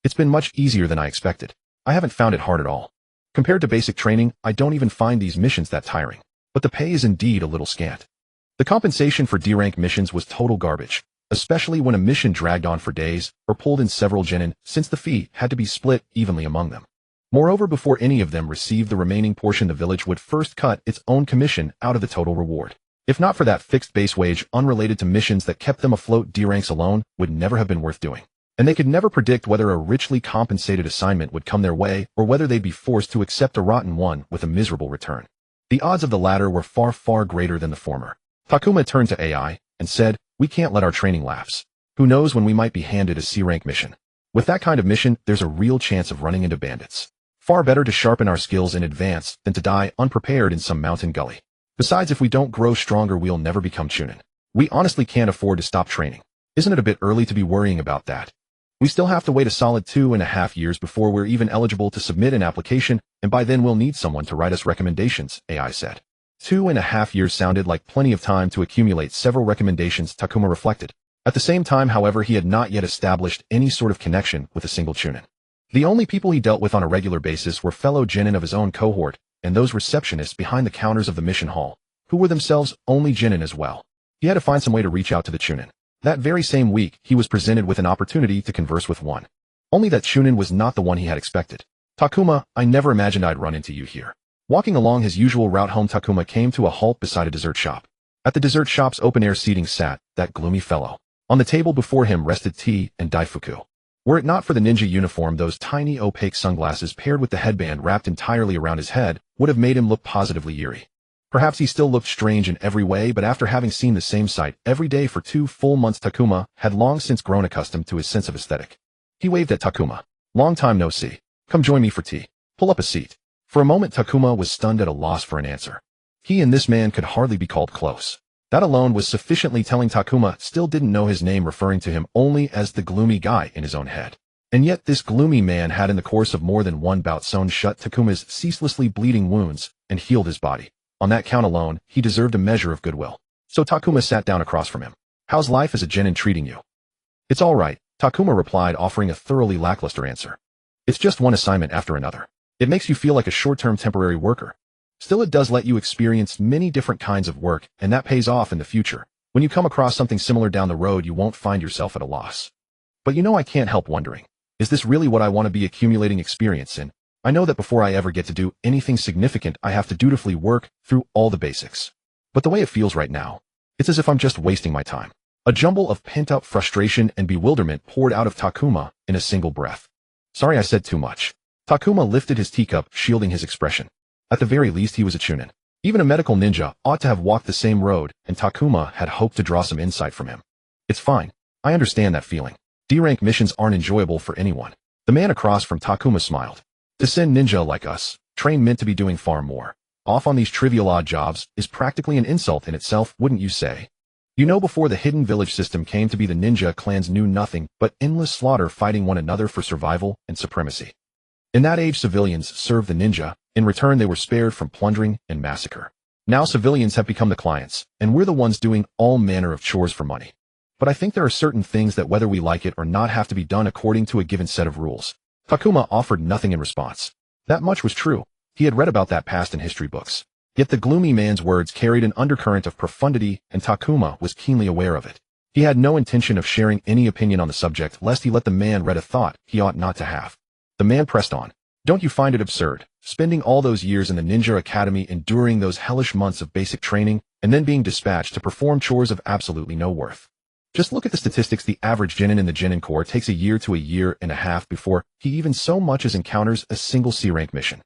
It's been much easier than I expected. I haven't found it hard at all. Compared to basic training, I don't even find these missions that tiring. But the pay is indeed a little scant. The compensation for D-rank missions was total garbage, especially when a mission dragged on for days or pulled in several genin, since the fee had to be split evenly among them. Moreover, before any of them received the remaining portion, the village would first cut its own commission out of the total reward. If not for that fixed base wage unrelated to missions that kept them afloat, D-ranks alone would never have been worth doing. And they could never predict whether a richly compensated assignment would come their way or whether they'd be forced to accept a rotten one with a miserable return. The odds of the latter were far, far greater than the former. Takuma turned to AI and said, we can't let our training lapse. Who knows when we might be handed a C-rank mission. With that kind of mission, there's a real chance of running into bandits. Far better to sharpen our skills in advance than to die unprepared in some mountain gully. Besides, if we don't grow stronger, we'll never become chunin. We honestly can't afford to stop training. Isn't it a bit early to be worrying about that? We still have to wait a solid 2.5 years before we're even eligible to submit an application, and by then we'll need someone to write us recommendations, AI said. 2.5 years sounded like plenty of time to accumulate several recommendations, Takuma reflected. At the same time, however, he had not yet established any sort of connection with a single chunin. The only people he dealt with on a regular basis were fellow genin of his own cohort, and those receptionists behind the counters of the mission hall, who were themselves only genin as well. He had to find some way to reach out to the chunin. That very same week, he was presented with an opportunity to converse with one. Only that chunin was not the one he had expected. Takuma, I never imagined I'd run into you here. Walking along his usual route home, Takuma came to a halt beside a dessert shop. At the dessert shop's open-air seating sat that gloomy fellow. On the table before him rested tea and daifuku. Were it not for the ninja uniform, those tiny opaque sunglasses paired with the headband wrapped entirely around his head would have made him look positively eerie. Perhaps he still looked strange in every way, but after having seen the same sight every day for 2 full months, Takuma had long since grown accustomed to his sense of aesthetic. He waved at Takuma. Long time no see. Come join me for tea. Pull up a seat. For a moment, Takuma was stunned at a loss for an answer. He and this man could hardly be called close. That alone was sufficiently telling. Takuma still didn't know his name, referring to him only as the gloomy guy in his own head. And yet this gloomy man had in the course of more than one bout sewn shut Takuma's ceaselessly bleeding wounds and healed his body. On that count alone, he deserved a measure of goodwill. So Takuma sat down across from him. How's life as a genin treating you? It's all right, Takuma replied, offering a thoroughly lackluster answer. It's just one assignment after another. It makes you feel like a short-term temporary worker. Still, it does let you experience many different kinds of work, and that pays off in the future. When you come across something similar down the road, you won't find yourself at a loss. But I can't help wondering, is this really what I want to be accumulating experience in? I know that before I ever get to do anything significant, I have to dutifully work through all the basics. But the way it feels right now, it's as if I'm just wasting my time. A jumble of pent-up frustration and bewilderment poured out of Takuma in a single breath. Sorry I said too much. Takuma lifted his teacup, shielding his expression. At the very least, he was a chunin. Even a medical ninja ought to have walked the same road, and Takuma had hoped to draw some insight from him. It's fine. I understand that feeling. D-rank missions aren't enjoyable for anyone. The man across from Takuma smiled. To send ninja like us, trained meant to be doing far more, off on these trivial odd jobs, is practically an insult in itself, wouldn't you say? Before the hidden village system came to be, the ninja clans knew nothing but endless slaughter, fighting one another for survival and supremacy. In that age, civilians served the ninja. In return, they were spared from plundering and massacre. Now civilians have become the clients, and we're the ones doing all manner of chores for money. But I think there are certain things that whether we like it or not have to be done according to a given set of rules. Takuma offered nothing in response. That much was true. He had read about that past in history books. Yet the gloomy man's words carried an undercurrent of profundity, and Takuma was keenly aware of it. He had no intention of sharing any opinion on the subject lest he let the man read a thought he ought not to have. The man pressed on. Don't you find it absurd, spending all those years in the ninja academy enduring those hellish months of basic training, and then being dispatched to perform chores of absolutely no worth? Just look at the statistics. The average genin in the genin corps takes a year to a year and a half before he even so much as encounters a single C-rank mission.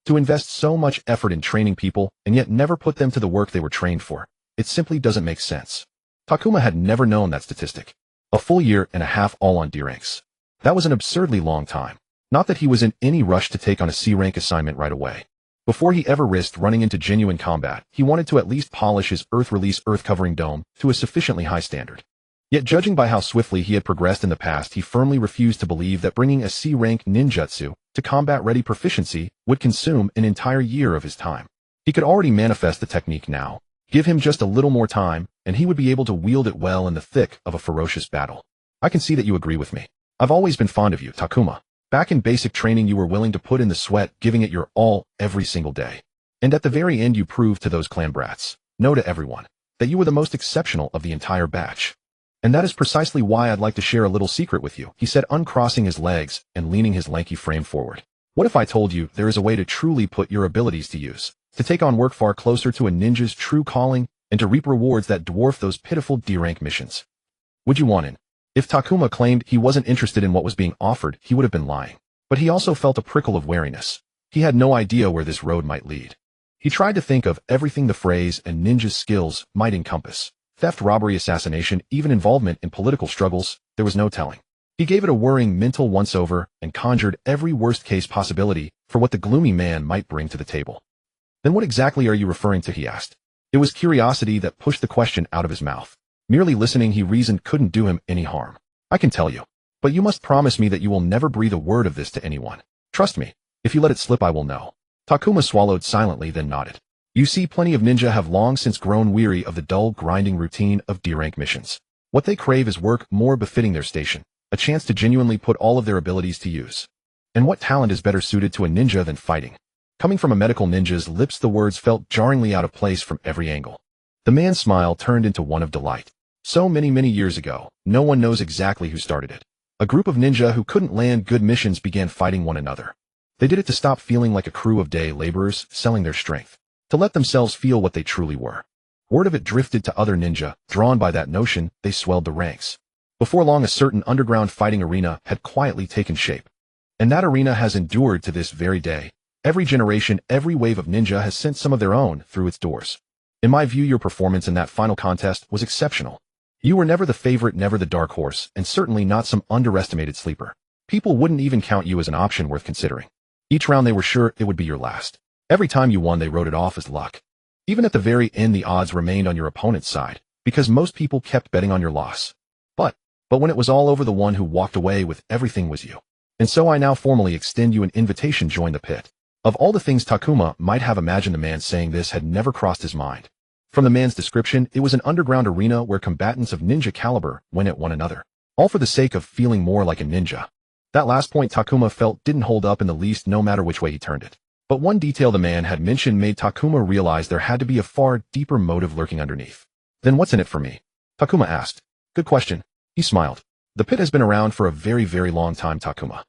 To invest so much effort in training people and yet never put them to the work they were trained for, it simply doesn't make sense. Takuma had never known that statistic. A full year and a half all on D ranks. That was an absurdly long time. Not that he was in any rush to take on a C-rank assignment right away. Before he ever risked running into genuine combat, he wanted to at least polish his Earth-release Earth-covering dome to a sufficiently high standard. Yet judging by how swiftly he had progressed in the past, he firmly refused to believe that bringing a C-rank ninjutsu to combat-ready proficiency would consume an entire year of his time. He could already manifest the technique now. Give him just a little more time, and he would be able to wield it well in the thick of a ferocious battle. I can see that you agree with me. I've always been fond of you, Takuma. Back in basic training you were willing to put in the sweat, giving it your all every single day. And at the very end you proved to those clan brats, no to everyone, that you were the most exceptional of the entire batch. And that is precisely why I'd like to share a little secret with you, he said, uncrossing his legs and leaning his lanky frame forward. What if I told you there is a way to truly put your abilities to use, to take on work far closer to a ninja's true calling, and to reap rewards that dwarf those pitiful D-rank missions? Would you want in? If Takuma claimed he wasn't interested in what was being offered, he would have been lying. But he also felt a prickle of wariness. He had no idea where this road might lead. He tried to think of everything the phrase and ninja's skills might encompass. Theft, robbery, assassination, even involvement in political struggles, there was no telling. He gave it a worrying mental once-over and conjured every worst-case possibility for what the gloomy man might bring to the table. Then what exactly are you referring to, he asked. It was curiosity that pushed the question out of his mouth. Merely listening, he reasoned, couldn't do him any harm. I can tell you. But you must promise me that you will never breathe a word of this to anyone. Trust me. If you let it slip, I will know. Takuma swallowed silently, then nodded. You see, plenty of ninja have long since grown weary of the dull, grinding routine of D-rank missions. What they crave is work more befitting their station, a chance to genuinely put all of their abilities to use. And what talent is better suited to a ninja than fighting? Coming from a medical ninja's lips, the words felt jarringly out of place from every angle. The man's smile turned into one of delight. So many years ago, no one knows exactly who started it. A group of ninja who couldn't land good missions began fighting one another. They did it to stop feeling like a crew of day laborers selling their strength, to let themselves feel what they truly were. Word of it drifted to other ninja. Drawn by that notion, they swelled the ranks. Before long, a certain underground fighting arena had quietly taken shape. And that arena has endured to this very day. Every generation, every wave of ninja has sent some of their own through its doors. In my view, your performance in that final contest was exceptional. You were never the favorite, never the dark horse, and certainly not some underestimated sleeper. People wouldn't even count you as an option worth considering. Each round they were sure it would be your last. Every time you won, they wrote it off as luck. Even at the very end, the odds remained on your opponent's side, because most people kept betting on your loss. But when it was all over, the one who walked away with everything was you. And so I now formally extend you an invitation. Join the pit. Of all the things Takuma might have imagined, the man saying this had never crossed his mind. From the man's description, it was an underground arena where combatants of ninja caliber went at one another, all for the sake of feeling more like a ninja. That last point Takuma felt didn't hold up in the least, no matter which way he turned it. But one detail the man had mentioned made Takuma realize there had to be a far deeper motive lurking underneath. Then what's in it for me? Takuma asked. Good question. He smiled. The pit has been around for a very long time, Takuma.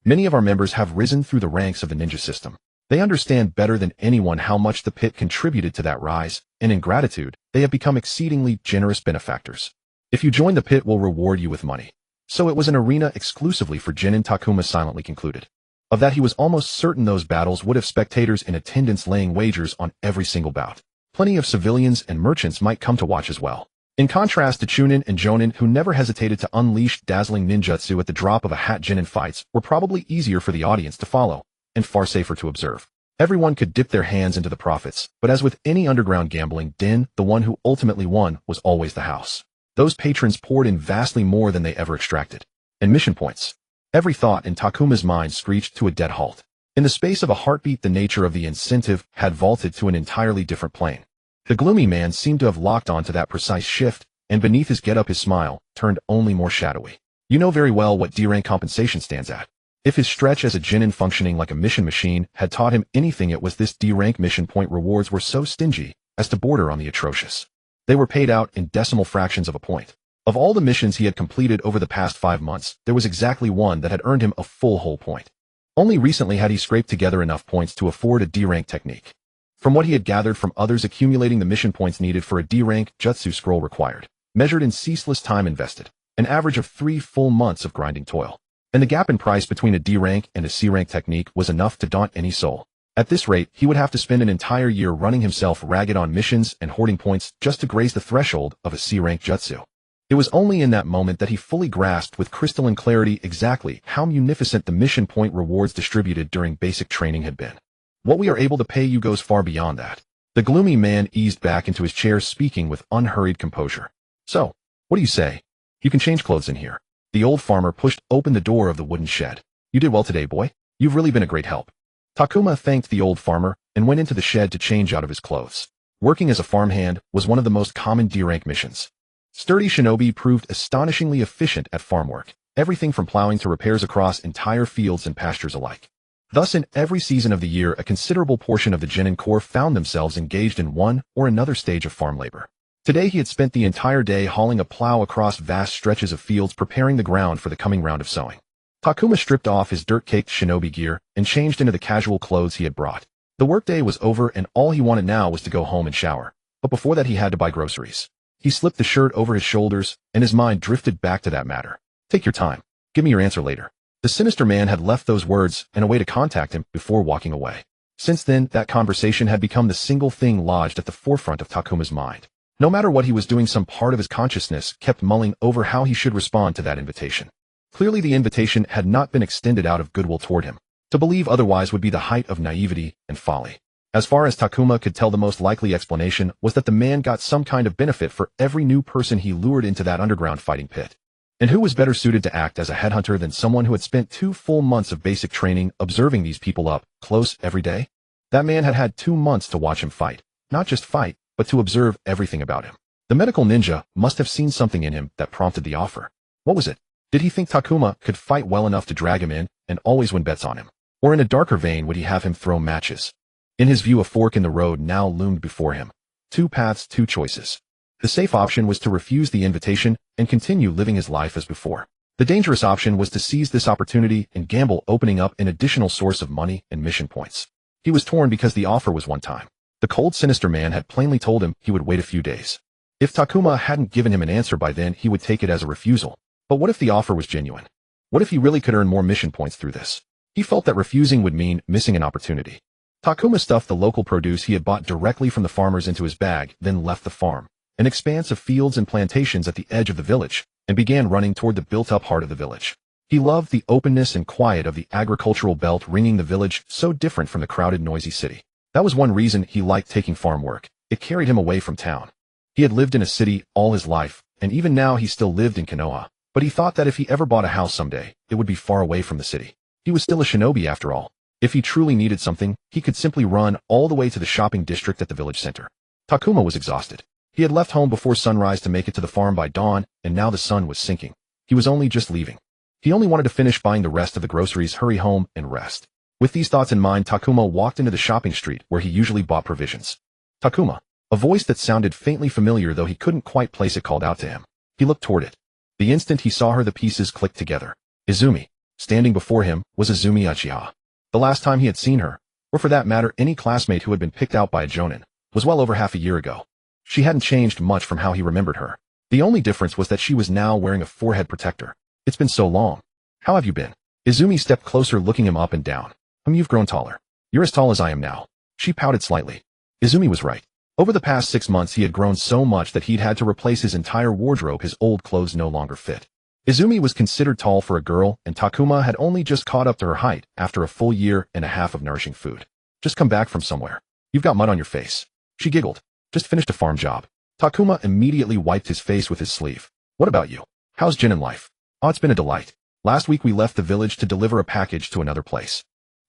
Many of our members have risen through the ranks of the ninja system. They understand better than anyone how much the pit contributed to that rise, and in gratitude, they have become exceedingly generous benefactors. If you join the pit, we'll reward you with money. So it was an arena exclusively for genin, Takuma silently concluded. Of that he was almost certain. Those battles would have spectators in attendance laying wagers on every single bout. Plenty of civilians and merchants might come to watch as well. In contrast to Chunin and Jonin, who never hesitated to unleash dazzling ninjutsu at the drop of a hat, genin fights were probably easier for the audience to follow, and far safer to observe. Everyone could dip their hands into the profits, but as with any underground gambling den, the one who ultimately won was always the house. Those patrons poured in vastly more than they ever extracted. And mission points. Every thought in Takuma's mind screeched to a dead halt. In the space of a heartbeat, the nature of the incentive had vaulted to an entirely different plane. The gloomy man seemed to have locked on to that precise shift, and beneath his getup his smile turned only more shadowy. You know very well what D-rank compensation stands at. If his stretch as a genin functioning like a mission machine had taught him anything, it was this D-rank mission point rewards were so stingy as to border on the atrocious. They were paid out in decimal fractions of a point. Of all the missions he had completed over the past 5 months, there was exactly one that had earned him a full whole point. Only recently had he scraped together enough points to afford a D-rank technique. From what he had gathered from others, accumulating the mission points needed for a D-rank jutsu scroll required, measured in ceaseless time invested, an average of 3 full months of grinding toil. And the gap in price between a D-rank and a C-rank technique was enough to daunt any soul. At this rate, he would have to spend an entire year running himself ragged on missions and hoarding points just to graze the threshold of a C-rank jutsu. It was only in that moment that he fully grasped with crystalline clarity exactly how munificent the mission point rewards distributed during basic training had been. What we are able to pay you goes far beyond that. The gloomy man eased back into his chair, speaking with unhurried composure. So, what do you say? You can change clothes in here. The old farmer pushed open the door of the wooden shed. You did well today, boy. You've really been a great help. Takuma thanked the old farmer and went into the shed to change out of his clothes. Working as a farmhand was one of the most common D-rank missions. Sturdy shinobi proved astonishingly efficient at farm work, everything from plowing to repairs across entire fields and pastures alike. Thus, in every season of the year, a considerable portion of the genin corps found themselves engaged in one or another stage of farm labor. Today he had spent the entire day hauling a plow across vast stretches of fields, preparing the ground for the coming round of sowing. Takuma stripped off his dirt-caked shinobi gear and changed into the casual clothes he had brought. The workday was over and all he wanted now was to go home and shower, but before that he had to buy groceries. He slipped the shirt over his shoulders and his mind drifted back to that matter. Take your time. Give me your answer later. The sinister man had left those words and a way to contact him before walking away. Since then, that conversation had become the single thing lodged at the forefront of Takuma's mind. No matter what he was doing, some part of his consciousness kept mulling over how he should respond to that invitation. Clearly the invitation had not been extended out of goodwill toward him. To believe otherwise would be the height of naivety and folly. As far as Takuma could tell, the most likely explanation was that the man got some kind of benefit for every new person he lured into that underground fighting pit. And who was better suited to act as a headhunter than someone who had spent 2 full months of basic training observing these people up close every day? That man had had 2 months to watch him fight. Not just fight, but to observe everything about him. The medical ninja must have seen something in him that prompted the offer. What was it? Did he think Takuma could fight well enough to drag him in and always win bets on him? Or in a darker vein would he have him throw matches? In his view, a fork in the road now loomed before him. 2 paths, 2 choices. The safe option was to refuse the invitation and continue living his life as before. The dangerous option was to seize this opportunity and gamble, opening up an additional source of money and mission points. He was torn because the offer was one time. The cold, sinister man had plainly told him he would wait a few days. If Takuma hadn't given him an answer by then, he would take it as a refusal. But what if the offer was genuine? What if he really could earn more mission points through this? He felt that refusing would mean missing an opportunity. Takuma stuffed the local produce he had bought directly from the farmers into his bag, then left the farm, an expanse of fields and plantations at the edge of the village, and began running toward the built-up heart of the village. He loved the openness and quiet of the agricultural belt ringing the village, so different from the crowded, noisy city. That was one reason he liked taking farm work. It carried him away from town. He had lived in a city all his life, and even now he still lived in Konoha, but he thought that if he ever bought a house someday, it would be far away from the city. He was still a shinobi after all. If he truly needed something, he could simply run all the way to the shopping district at the village center. Takuma was exhausted. He had left home before sunrise to make it to the farm by dawn, and now the sun was sinking. He was only just leaving. He only wanted to finish buying the rest of the groceries, hurry home, and rest. With these thoughts in mind, Takuma walked into the shopping street where he usually bought provisions. Takuma. A voice that sounded faintly familiar, though he couldn't quite place it, called out to him. He looked toward it. The instant he saw her, the pieces clicked together. Izumi. Standing before him was Izumi Uchiha. The last time he had seen her, or for that matter any classmate who had been picked out by a jonin, was well over half a year ago. She hadn't changed much from how he remembered her. The only difference was that she was now wearing a forehead protector. It's been so long. How have you been? Izumi stepped closer, looking him up and down. You've grown taller. You're as tall as I am now. She pouted slightly. Izumi was right. Over the past 6 months he had grown so much that he'd had to replace his entire wardrobe. His old clothes no longer fit. Izumi was considered tall for a girl, and Takuma had only just caught up to her height after a full year and a half of nourishing food. Just come back from somewhere. You've got mud on your face. She giggled. Just finished a farm job. Takuma immediately wiped his face with his sleeve. What about you? How's genin life? Oh, it's been a delight. Last week we left the village to deliver a package to another place.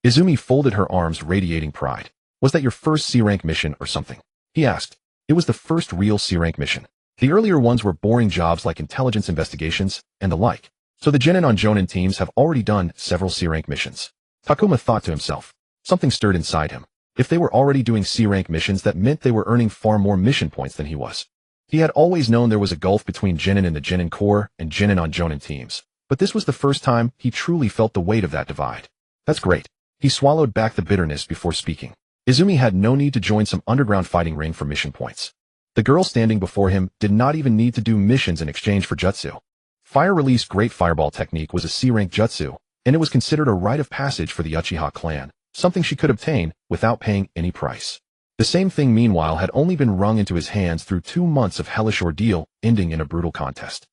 Izumi folded her arms, radiating pride. Was that your first C-rank mission or something? He asked. It was the first real C-rank mission. The earlier ones were boring jobs like intelligence investigations and the like, so the Genin on Jonin teams have already done several C-rank missions. Takuma thought to himself. Something stirred inside him. If they were already doing C-rank missions, that meant they were earning far more mission points than he was. He had always known there was a gulf between Genin in the Genin Corps and Genin on Jonin teams, but this was the first time he truly felt the weight of that divide. That's great. He swallowed back the bitterness before speaking. Izumi had no need to join some underground fighting ring for mission points. The girl standing before him did not even need to do missions in exchange for jutsu. Fire Release Great Fireball Technique was a C-rank jutsu, and it was considered a rite of passage for the Uchiha clan, something she could obtain without paying any price. The same thing, meanwhile, had only been wrung into his hands through 2 months of hellish ordeal, ending in a brutal contest.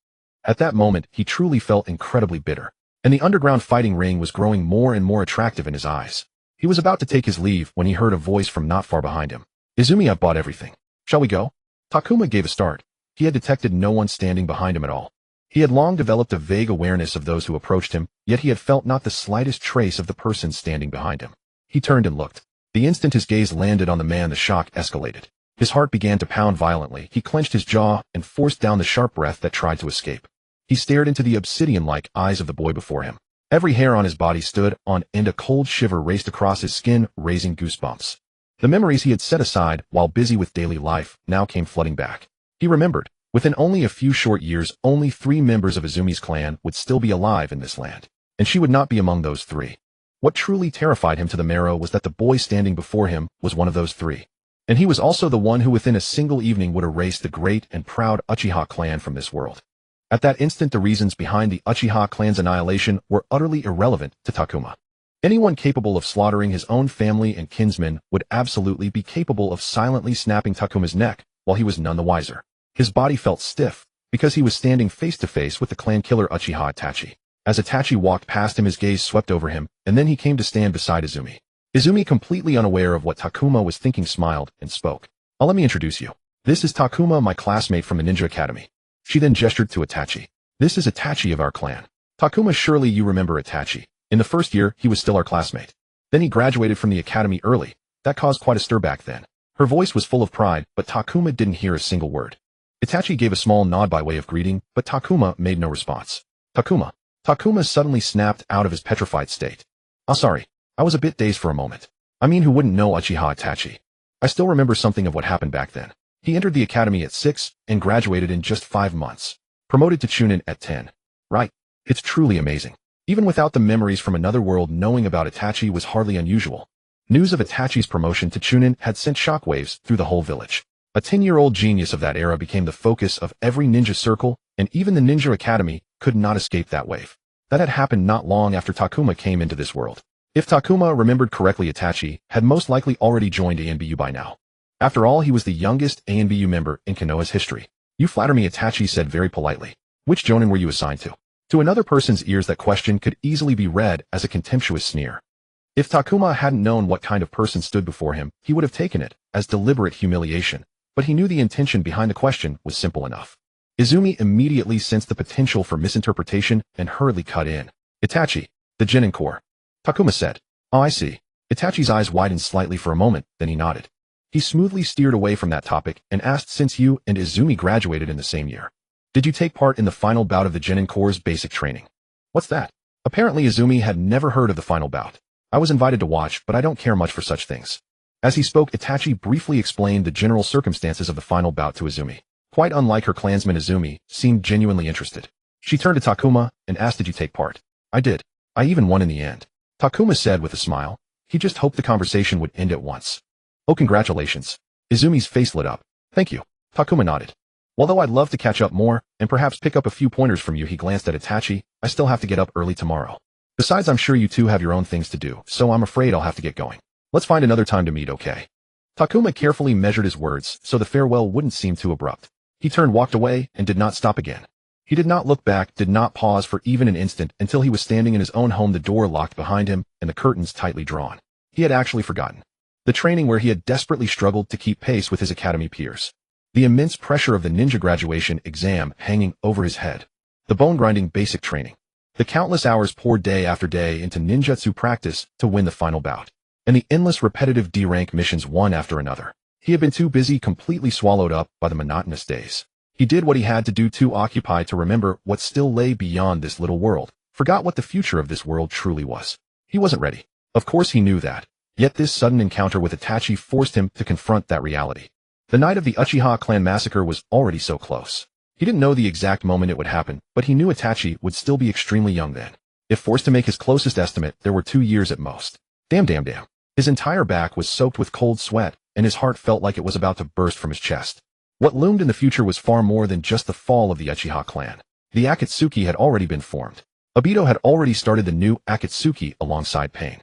At that moment, he truly felt incredibly bitter, and the underground fighting ring was growing more and more attractive in his eyes. He was about to take his leave when he heard a voice from not far behind him. Izumi, I've bought everything. Shall we go? Takuma gave a start. He had detected no one standing behind him at all. He had long developed a vague awareness of those who approached him, yet he had felt not the slightest trace of the person standing behind him. He turned and looked. The instant his gaze landed on the man, the shock escalated. His heart began to pound violently. He clenched his jaw and forced down the sharp breath that tried to escape. He stared into the obsidian-like eyes of the boy before him. Every hair on his body stood on end, a cold shiver raced across his skin, raising goosebumps. The memories he had set aside while busy with daily life now came flooding back. He remembered, within only a few short years, only 3 members of Izumi's clan would still be alive in this land, and she would not be among those 3. What truly terrified him to the marrow was that the boy standing before him was one of those 3. And he was also the one who within a single evening would erase the great and proud Uchiha clan from this world. At that instant, the reasons behind the Uchiha clan's annihilation were utterly irrelevant to Takuma. Anyone capable of slaughtering his own family and kinsmen would absolutely be capable of silently snapping Takuma's neck while he was none the wiser. His body felt stiff because he was standing face to face with the clan killer Uchiha Itachi. As Itachi walked past him, his gaze swept over him, and then he came to stand beside Izumi. Izumi, completely unaware of what Takuma was thinking, smiled and spoke. Let me introduce you. This is Takuma, my classmate from the Ninja Academy. She then gestured to Itachi. This is Itachi of our clan. Takuma, surely you remember Itachi. In the first year, he was still our classmate. Then he graduated from the academy early. That caused quite a stir back then. Her voice was full of pride, but Takuma didn't hear a single word. Itachi gave a small nod by way of greeting, but Takuma made no response. Takuma. Takuma suddenly snapped out of his petrified state. Sorry. I was a bit dazed for a moment. I mean, who wouldn't know Uchiha Itachi? I still remember something of what happened back then. He entered the academy at 6 and graduated in just 5 months. Promoted to Chunin at 10. Right. It's truly amazing. Even without the memories from another world, knowing about Itachi was hardly unusual. News of Itachi's promotion to Chunin had sent shockwaves through the whole village. A 10-year-old genius of that era became the focus of every ninja circle, and even the Ninja Academy could not escape that wave. That had happened not long after Takuma came into this world. If Takuma remembered correctly, Itachi had most likely already joined ANBU by now. After all, he was the youngest ANBU member in Konoha's history. You flatter me, Itachi said very politely. Which jonin were you assigned to? To another person's ears, that question could easily be read as a contemptuous sneer. If Takuma hadn't known what kind of person stood before him, he would have taken it as deliberate humiliation, but he knew the intention behind the question was simple enough. Izumi immediately sensed the potential for misinterpretation and hurriedly cut in. Itachi, the Genin Corps. Takuma said. Oh, I see. Itachi's eyes widened slightly for a moment, then he nodded. He smoothly steered away from that topic and asked, since you and Izumi graduated in the same year, did you take part in the final bout of the Genin Corps' basic training? What's that? Apparently Izumi had never heard of the final bout. I was invited to watch, but I don't care much for such things. As he spoke, Itachi briefly explained the general circumstances of the final bout to Izumi. Quite unlike her clansman, Izumi seemed genuinely interested. She turned to Takuma and asked, did you take part? I did. I even won in the end. Takuma said with a smile. He just hoped the conversation would end at once. Oh, congratulations. Izumi's face lit up. Thank you. Takuma nodded. Although I'd love to catch up more and perhaps pick up a few pointers from you, he glanced at Itachi, I still have to get up early tomorrow. Besides, I'm sure you two have your own things to do, so I'm afraid I'll have to get going. Let's find another time to meet, okay? Takuma carefully measured his words so the farewell wouldn't seem too abrupt. He turned, walked away, and did not stop again. He did not look back, did not pause for even an instant until he was standing in his own home, the door locked behind him and the curtains tightly drawn. He had actually forgotten the training where he had desperately struggled to keep pace with his academy peers. The immense pressure of the ninja graduation exam hanging over his head. The bone-grinding basic training. The countless hours poured day after day into ninjutsu practice to win the final bout. And the endless repetitive D-rank missions one after another. He had been too busy, completely swallowed up by the monotonous days. He did what he had to do, too occupied to remember what still lay beyond this little world, forgot what the future of this world truly was. He wasn't ready. Of course he knew that. Yet this sudden encounter with Itachi forced him to confront that reality. The night of the Uchiha clan massacre was already so close. He didn't know the exact moment it would happen, but he knew Itachi would still be extremely young then. If forced to make his closest estimate, there were 2 years at most. Damn. His entire back was soaked with cold sweat, and his heart felt like it was about to burst from his chest. What loomed in the future was far more than just the fall of the Uchiha clan. The Akatsuki had already been formed. Obito had already started the new Akatsuki alongside Pain.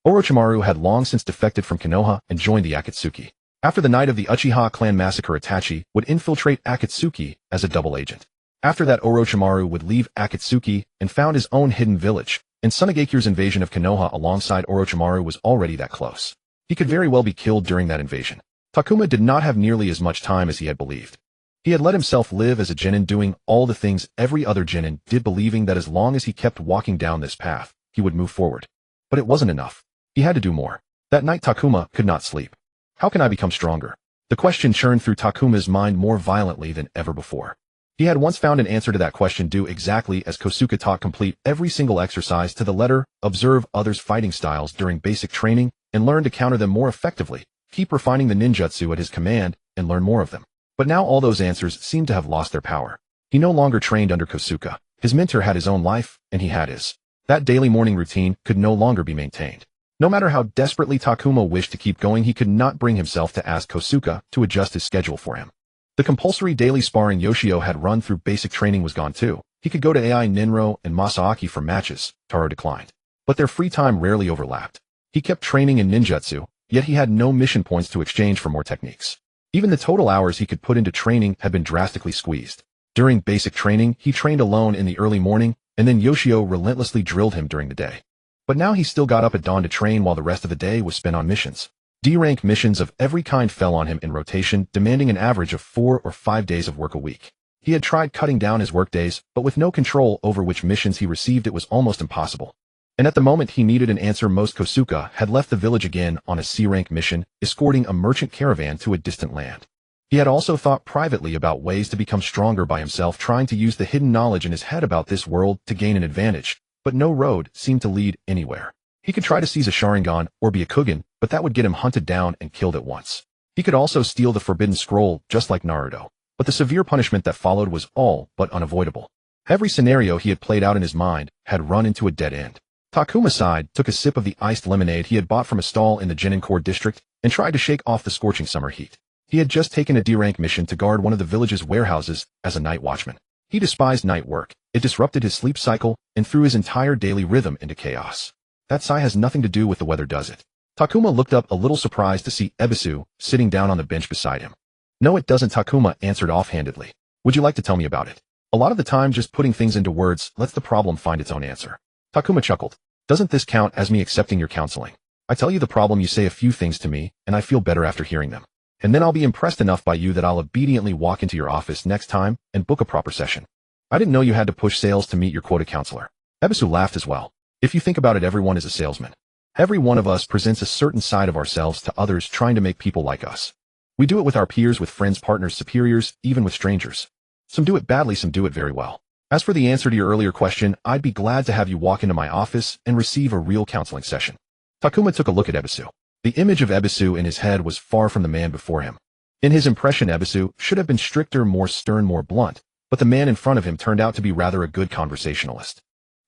Orochimaru had long since defected from Konoha and joined the Akatsuki. After the night of the Uchiha clan massacre, Itachi would infiltrate Akatsuki as a double agent. After that, Orochimaru would leave Akatsuki and found his own hidden village, and Tsunagekyu's invasion of Konoha alongside Orochimaru was already that close. He could very well be killed during that invasion. Takuma did not have nearly as much time as he had believed. He had let himself live as a genin, doing all the things every other genin did, believing that as long as he kept walking down this path, he would move forward. But it wasn't enough. He had to do more. That night Takuma could not sleep. How can I become stronger? The question churned through Takuma's mind more violently than ever before. He had once found an answer to that question: do exactly as Kosuke taught, complete every single exercise to the letter, observe others' fighting styles during basic training, and learn to counter them more effectively, keep refining the ninjutsu at his command, and learn more of them. But now all those answers seemed to have lost their power. He no longer trained under Kosuke. His mentor had his own life, and he had his. That daily morning routine could no longer be maintained. No matter how desperately Takuma wished to keep going, he could not bring himself to ask Kosuke to adjust his schedule for him. The compulsory daily sparring Yoshio had run through basic training was gone too. He could go to Ai Ninro and Masaaki for matches. Taro declined. But their free time rarely overlapped. He kept training in ninjutsu, yet he had no mission points to exchange for more techniques. Even the total hours he could put into training had been drastically squeezed. During basic training, he trained alone in the early morning, and then Yoshio relentlessly drilled him during the day. But now he still got up at dawn to train, while the rest of the day was spent on missions. D-rank missions of every kind fell on him in rotation, demanding an average of 4 or 5 days of work a week. He had tried cutting down his work days, but with no control over which missions he received, it was almost impossible. And at the moment he needed an answer most, Kosuke had left the village again on a C-rank mission, escorting a merchant caravan to a distant land. He had also thought privately about ways to become stronger by himself, trying to use the hidden knowledge in his head about this world to gain an advantage, but no road seemed to lead anywhere. He could try to seize a Sharingan or Byakugan, but that would get him hunted down and killed at once. He could also steal the Forbidden Scroll, just like Naruto, but the severe punishment that followed was all but unavoidable. Every scenario he had played out in his mind had run into a dead end. Takuma sighed, took a sip of the iced lemonade he had bought from a stall in the Genin-core district, and tried to shake off the scorching summer heat. He had just taken a D-rank mission to guard one of the village's warehouses as a night watchman. He despised night work. It disrupted his sleep cycle and threw his entire daily rhythm into chaos. That sigh has nothing to do with the weather, does it? Takuma looked up, a little surprised to see Ebisu sitting down on the bench beside him. No, it doesn't, Takuma answered offhandedly. Would you like to tell me about it? A lot of the time, just putting things into words lets the problem find its own answer. Takuma chuckled. Doesn't this count as me accepting your counseling? I tell you the problem, you say a few things to me, and I feel better after hearing them. And then I'll be impressed enough by you that I'll obediently walk into your office next time and book a proper session. I didn't know you had to push sales to meet your quota, counselor. Ebisu laughed as well. If you think about it, everyone is a salesman. Every one of us presents a certain side of ourselves to others, trying to make people like us. We do it with our peers, with friends, partners, superiors, even with strangers. Some do it badly, some do it very well. As for the answer to your earlier question, I'd be glad to have you walk into my office and receive a real counseling session. Takuma took a look at Ebisu. The image of Ebisu in his head was far from the man before him. In his impression, Ebisu should have been stricter, more stern, more blunt, but the man in front of him turned out to be rather a good conversationalist.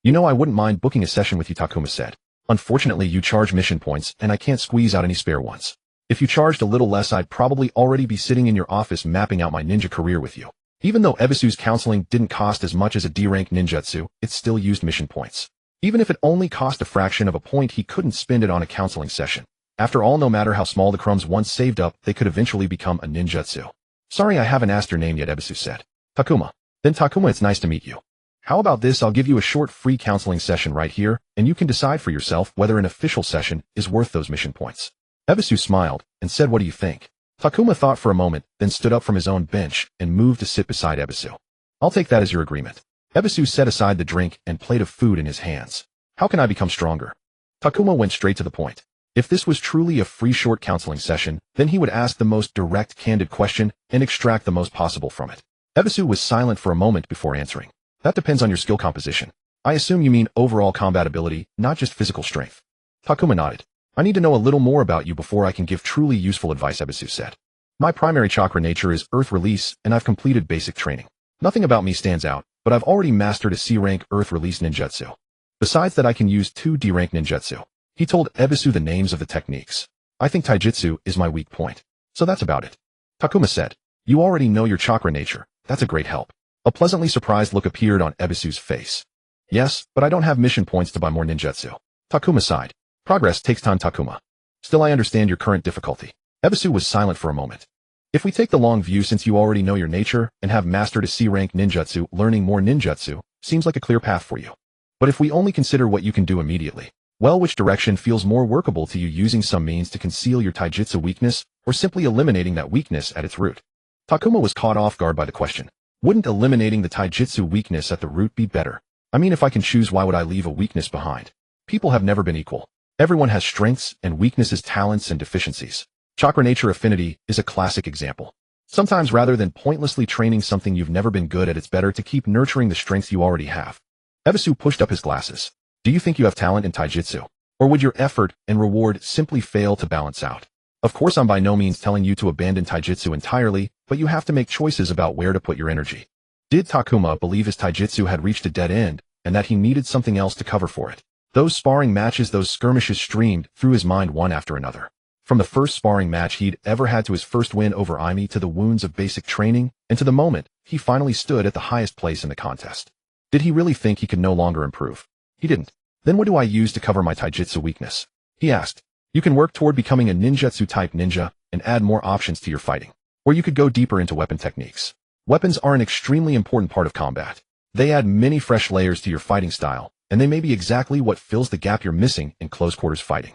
You know, I wouldn't mind booking a session with you, Takuma said. Unfortunately, you charge mission points, and I can't squeeze out any spare ones. If you charged a little less, I'd probably already be sitting in your office mapping out my ninja career with you. Even though Ebisu's counseling didn't cost as much as a D-rank ninjutsu, it still used mission points. Even if it only cost a fraction of a point, he couldn't spend it on a counseling session. After all, no matter how small the crumbs once saved up, they could eventually become a ninjutsu. Sorry, I haven't asked your name yet, Ebisu said. Takuma. Then Takuma, it's nice to meet you. How about this? I'll give you a short free counseling session right here, and you can decide for yourself whether an official session is worth those mission points. Ebisu smiled and said, what do you think? Takuma thought for a moment, then stood up from his own bench and moved to sit beside Ebisu. I'll take that as your agreement. Ebisu set aside the drink and plate of food in his hands. How can I become stronger? Takuma went straight to the point. If this was truly a free short counseling session, then he would ask the most direct, candid question and extract the most possible from it. Ebisu was silent for a moment before answering. That depends on your skill composition. I assume you mean overall combat ability, not just physical strength. Takuma nodded. I need to know a little more about you before I can give truly useful advice, Ebisu said. My primary chakra nature is Earth Release, and I've completed basic training. Nothing about me stands out, but I've already mastered a C-rank Earth Release ninjutsu. Besides that, I can use 2 D-rank ninjutsu. He told Ebisu the names of the techniques. I think taijutsu is my weak point. So that's about it. Takuma said. You already know your chakra nature. That's a great help. A pleasantly surprised look appeared on Ebisu's face. Yes, but I don't have mission points to buy more ninjutsu. Takuma sighed. Progress takes time, Takuma. Still, I understand your current difficulty. Ebisu was silent for a moment. If we take the long view, since you already know your nature and have mastered a C-rank ninjutsu, learning more ninjutsu seems like a clear path for you. But if we only consider what you can do immediately, well, which direction feels more workable to you, using some means to conceal your taijutsu weakness, or simply eliminating that weakness at its root? Takuma was caught off guard by the question. Wouldn't eliminating the taijutsu weakness at the root be better? I mean, if I can choose, why would I leave a weakness behind? People have never been equal. Everyone has strengths and weaknesses, talents and deficiencies. Chakra nature affinity is a classic example. Sometimes, rather than pointlessly training something you've never been good at, it's better to keep nurturing the strengths you already have. Ebisu pushed up his glasses. Do you think you have talent in taijutsu? Or would your effort and reward simply fail to balance out? Of course, I'm by no means telling you to abandon taijutsu entirely, but you have to make choices about where to put your energy. Did Takuma believe his taijutsu had reached a dead end, and that he needed something else to cover for it? Those sparring matches, those skirmishes streamed through his mind one after another. From the first sparring match he'd ever had to his first win over Aimi, to the wounds of basic training, and to the moment he finally stood at the highest place in the contest. Did he really think he could no longer improve? He didn't. Then what do I use to cover my taijutsu weakness? He asked. You can work toward becoming a ninjutsu-type ninja and add more options to your fighting. Or you could go deeper into weapon techniques. Weapons are an extremely important part of combat. They add many fresh layers to your fighting style, and they may be exactly what fills the gap you're missing in close-quarters fighting.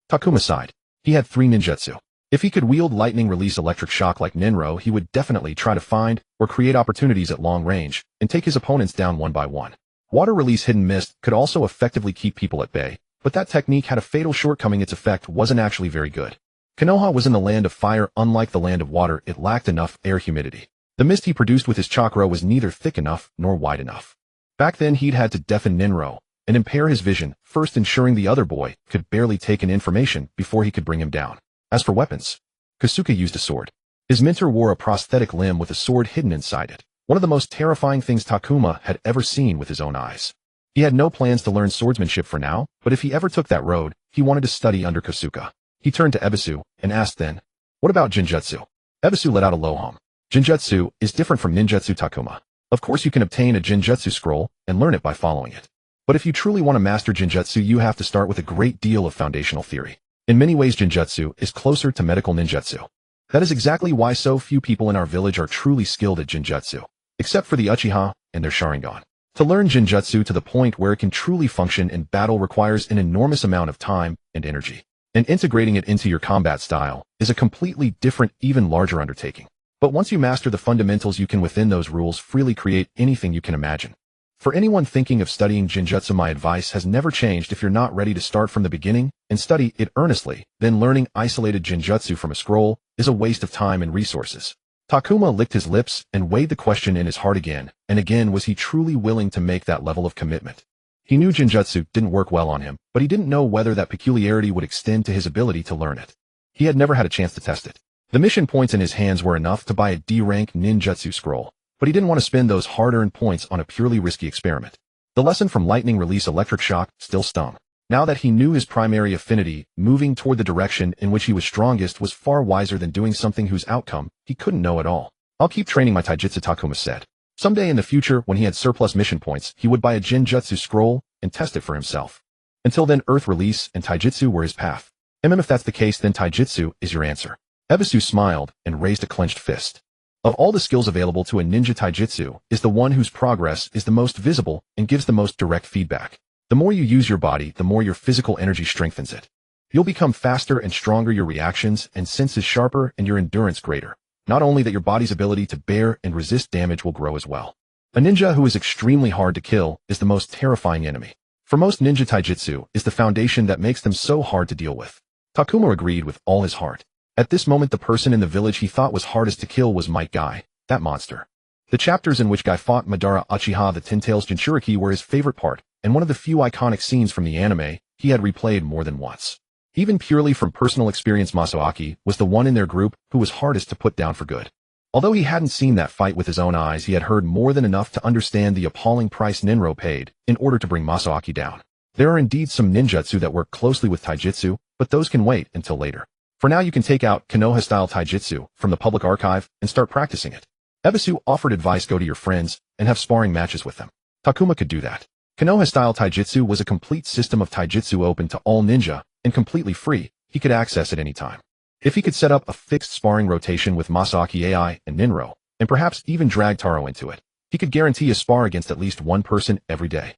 Takuma sighed. He had 3 ninjutsu. If he could wield lightning release electric shock like Ninro, he would definitely try to find or create opportunities at long range and take his opponents down one by one. Water release hidden mist could also effectively keep people at bay, but that technique had a fatal shortcoming. Its effect wasn't actually very good. Konoha was in the land of fire. Unlike the land of water, it lacked enough air humidity. The mist he produced with his chakra was neither thick enough nor wide enough. Back then he'd had to deafen Ninro and impair his vision, first ensuring the other boy could barely take in information before he could bring him down. As for weapons, Kosuke used a sword. His mentor wore a prosthetic limb with a sword hidden inside it. One of the most terrifying things Takuma had ever seen with his own eyes. He had no plans to learn swordsmanship for now, but if he ever took that road, he wanted to study under Kosuke. He turned to Ebisu and asked then, what about Jinjutsu? Ebisu let out a low hum. Jinjutsu is different from ninjutsu, Takuma. Of course you can obtain a Jinjutsu scroll and learn it by following it. But if you truly want to master Jinjutsu, you have to start with a great deal of foundational theory. In many ways, Jinjutsu is closer to medical ninjutsu. That is exactly why so few people in our village are truly skilled at Jinjutsu, except for the Uchiha and their Sharingan. To learn Jinjutsu to the point where it can truly function in battle requires an enormous amount of time and energy. And integrating it into your combat style is a completely different, even larger undertaking. But once you master the fundamentals, you can within those rules freely create anything you can imagine. For anyone thinking of studying Jinjutsu, my advice has never changed. If you're not ready to start from the beginning and study it earnestly, then learning isolated Jinjutsu from a scroll is a waste of time and resources. Takuma licked his lips and weighed the question in his heart again, and again was he truly willing to make that level of commitment. He knew Jinjutsu didn't work well on him, but he didn't know whether that peculiarity would extend to his ability to learn it. He had never had a chance to test it. The mission points in his hands were enough to buy a D-rank ninjutsu scroll, but he didn't want to spend those hard-earned points on a purely risky experiment. The lesson from lightning release electric shock still stung. Now that he knew his primary affinity, moving toward the direction in which he was strongest was far wiser than doing something whose outcome he couldn't know at all. I'll keep training my taijutsu, Takuma said. Someday in the future, when he had surplus mission points, he would buy a Jinjutsu scroll and test it for himself. Until then, Earth Release and taijutsu were his path. If that's the case, then taijutsu is your answer. Ebisu smiled and raised a clenched fist. Of all the skills available to a ninja, taijutsu is the one whose progress is the most visible and gives the most direct feedback. The more you use your body, the more your physical energy strengthens it. You'll become faster and stronger, your reactions and senses sharper, and your endurance greater. Not only that, your body's ability to bear and resist damage will grow as well. A ninja who is extremely hard to kill is the most terrifying enemy. For most ninja, taijutsu is the foundation that makes them so hard to deal with. Takuma agreed with all his heart. At this moment the person in the village he thought was hardest to kill was Might Guy, that monster. The chapters in which Guy fought Madara Uchiha the Ten-Tails Jinchuriki were his favorite part, and one of the few iconic scenes from the anime he had replayed more than once. Even purely from personal experience, Masaaki was the one in their group who was hardest to put down for good. Although he hadn't seen that fight with his own eyes, he had heard more than enough to understand the appalling price Ninro paid in order to bring Masaaki down. There are indeed some ninjutsu that work closely with taijutsu, but those can wait until later. For now you can take out Konoha-style taijutsu from the public archive and start practicing it. Ebisu offered advice: go to your friends and have sparring matches with them. Takuma could do that. Konoha-style taijutsu was a complete system of taijutsu open to all ninja, and completely free. He could access it any time. If he could set up a fixed sparring rotation with Masaaki AI and Ninro, and perhaps even drag Taro into it, he could guarantee a spar against at least one person every day.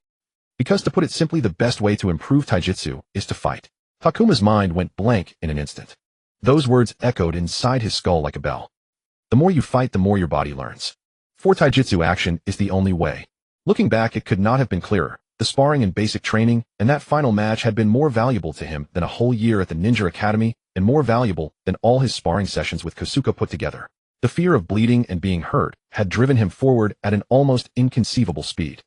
Because to put it simply, the best way to improve taijutsu is to fight. Takuma's mind went blank in an instant. Those words echoed inside his skull like a bell. The more you fight, the more your body learns. For taijutsu, action is the only way. Looking back, it could not have been clearer. The sparring and basic training, and that final match had been more valuable to him than a whole year at the Ninja Academy, and more valuable than all his sparring sessions with Kosuke put together. The fear of bleeding and being hurt had driven him forward at an almost inconceivable speed.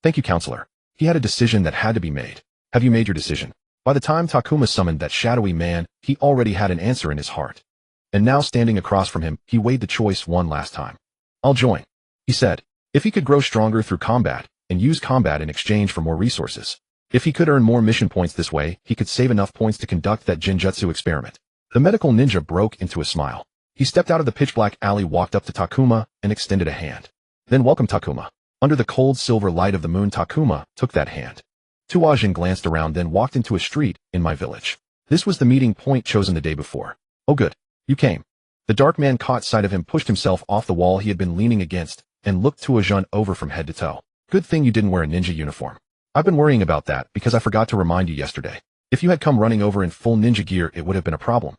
Thank you, counselor. He had a decision that had to be made. Have you made your decision? By the time Takuma summoned that shadowy man, he already had an answer in his heart. And now standing across from him, he weighed the choice one last time. I'll join, he said. If he could grow stronger through combat, and use combat in exchange for more resources. If he could earn more mission points this way, he could save enough points to conduct that Genjutsu experiment. The medical ninja broke into a smile. He stepped out of the pitch-black alley, walked up to Takuma, and extended a hand. Then welcome, Takuma. Under the cold silver light of the moon, Takuma took that hand. Tuajin glanced around, then walked into a street in my village. This was the meeting point chosen the day before. Oh good, you came. The dark man caught sight of him, pushed himself off the wall he had been leaning against, and looked Tuajin over from head to toe. Good thing you didn't wear a ninja uniform. I've been worrying about that because I forgot to remind you yesterday. If you had come running over in full ninja gear, it would have been a problem.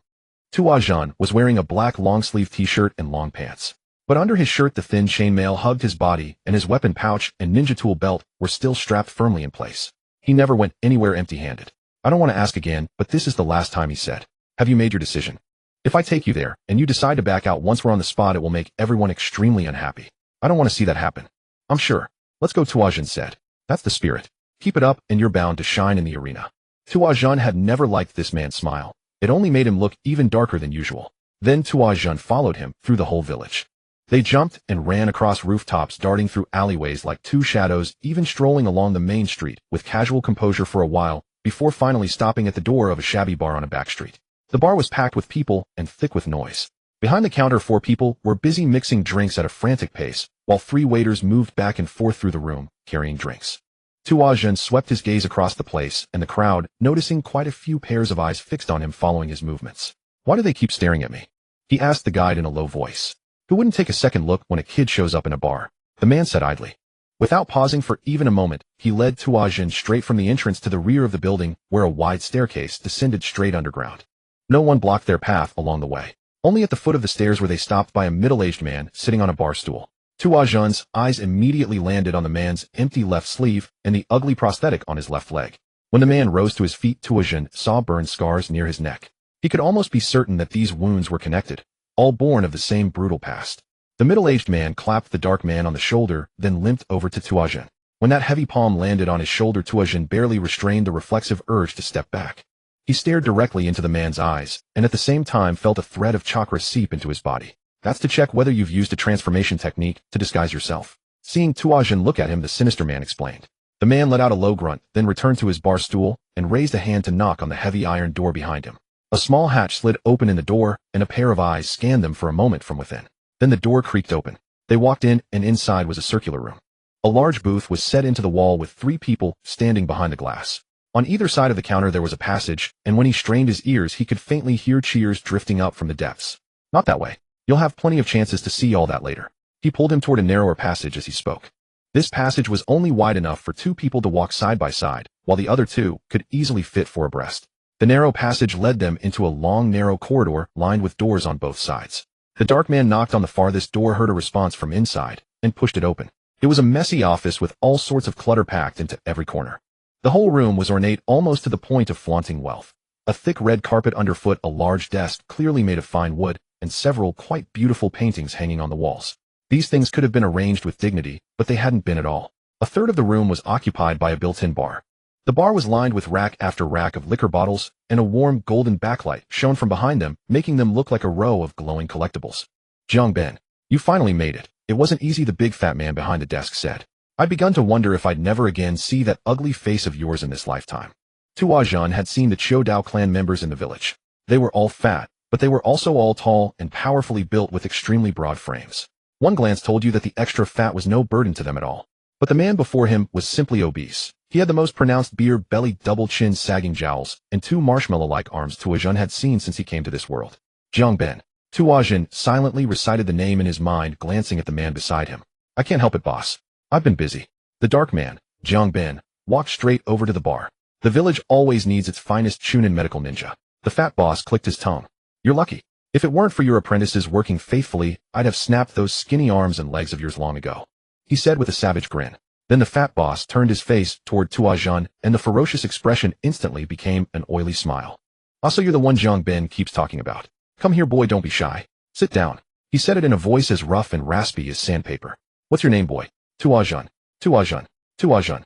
Tuajin was wearing a black long-sleeve t-shirt and long pants. But under his shirt the thin chainmail hugged his body, and his weapon pouch and ninja tool belt were still strapped firmly in place. He never went anywhere empty-handed. I don't want to ask again, but this is the last time, he said. Have you made your decision? If I take you there, and you decide to back out once we're on the spot, it will make everyone extremely unhappy. I don't want to see that happen. I'm sure. Let's go, Tuajin said. That's the spirit. Keep it up, and you're bound to shine in the arena. Tuajin had never liked this man's smile. It only made him look even darker than usual. Then Tuajin followed him through the whole village. They jumped and ran across rooftops, darting through alleyways like two shadows, even strolling along the main street with casual composure for a while, before finally stopping at the door of a shabby bar on a back street. The bar was packed with people and thick with noise. Behind the counter, 4 people were busy mixing drinks at a frantic pace, while 3 waiters moved back and forth through the room, carrying drinks. Tuajin swept his gaze across the place and the crowd, noticing quite a few pairs of eyes fixed on him following his movements. Why do they keep staring at me? He asked the guide in a low voice. Who wouldn't take a second look when a kid shows up in a bar? The man said idly. Without pausing for even a moment, he led Tuajin straight from the entrance to the rear of the building, where a wide staircase descended straight underground. No one blocked their path along the way. Only at the foot of the stairs were they stopped by a middle-aged man sitting on a bar stool. Tuajin's eyes immediately landed on the man's empty left sleeve and the ugly prosthetic on his left leg. When the man rose to his feet, Tuajin saw burn scars near his neck. He could almost be certain that these wounds were connected, all born of the same brutal past. The middle-aged man clapped the dark man on the shoulder, then limped over to Tuajin. When that heavy palm landed on his shoulder, Tuajin barely restrained the reflexive urge to step back. He stared directly into the man's eyes, and at the same time felt a thread of chakra seep into his body. That's to check whether you've used a transformation technique to disguise yourself. Seeing Tuajin look at him, the sinister man explained. The man let out a low grunt, then returned to his bar stool, and raised a hand to knock on the heavy iron door behind him. A small hatch slid open in the door, and a pair of eyes scanned them for a moment from within. Then the door creaked open. They walked in, and inside was a circular room. A large booth was set into the wall with 3 people standing behind the glass. On either side of the counter there was a passage, and when he strained his ears he could faintly hear cheers drifting up from the depths. Not that way. You'll have plenty of chances to see all that later. He pulled him toward a narrower passage as he spoke. This passage was only wide enough for 2 people to walk side by side, while the other 2 could easily fit 4 abreast. The narrow passage led them into a long, narrow corridor lined with doors on both sides. The dark man knocked on the farthest door, heard a response from inside, and pushed it open. It was a messy office with all sorts of clutter packed into every corner. The whole room was ornate almost to the point of flaunting wealth. A thick red carpet underfoot, a large desk clearly made of fine wood, and several quite beautiful paintings hanging on the walls. These things could have been arranged with dignity, but they hadn't been at all. A third of the room was occupied by a built-in bar. The bar was lined with rack after rack of liquor bottles, and a warm golden backlight shone from behind them, making them look like a row of glowing collectibles. Jiang Ben, you finally made it. It wasn't easy, the big fat man behind the desk said. I'd begun to wonder if I'd never again see that ugly face of yours in this lifetime. Tuazhan had seen the Cho Dao clan members in the village. They were all fat, but they were also all tall and powerfully built with extremely broad frames. One glance told you that the extra fat was no burden to them at all. But the man before him was simply obese. He had the most pronounced beard, belly, double chin, sagging jowls, and two marshmallow-like arms Tuazhan had seen since he came to this world. Jiang Ben. Tuazhan silently recited the name in his mind, glancing at the man beside him. I can't help it, boss. I've been busy. The dark man, Jiang Ben, walked straight over to the bar. The village always needs its finest Chunin medical ninja. The fat boss clicked his tongue. You're lucky. If it weren't for your apprentices working faithfully, I'd have snapped those skinny arms and legs of yours long ago, he said with a savage grin. Then the fat boss turned his face toward Tuazhan, and the ferocious expression instantly became an oily smile. Also, you're the one Jiang Ben keeps talking about. Come here, boy, don't be shy. Sit down. He said it in a voice as rough and raspy as sandpaper. What's your name, boy? Tuazhan. Tuazhan. Tuazhan.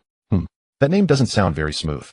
That name doesn't sound very smooth.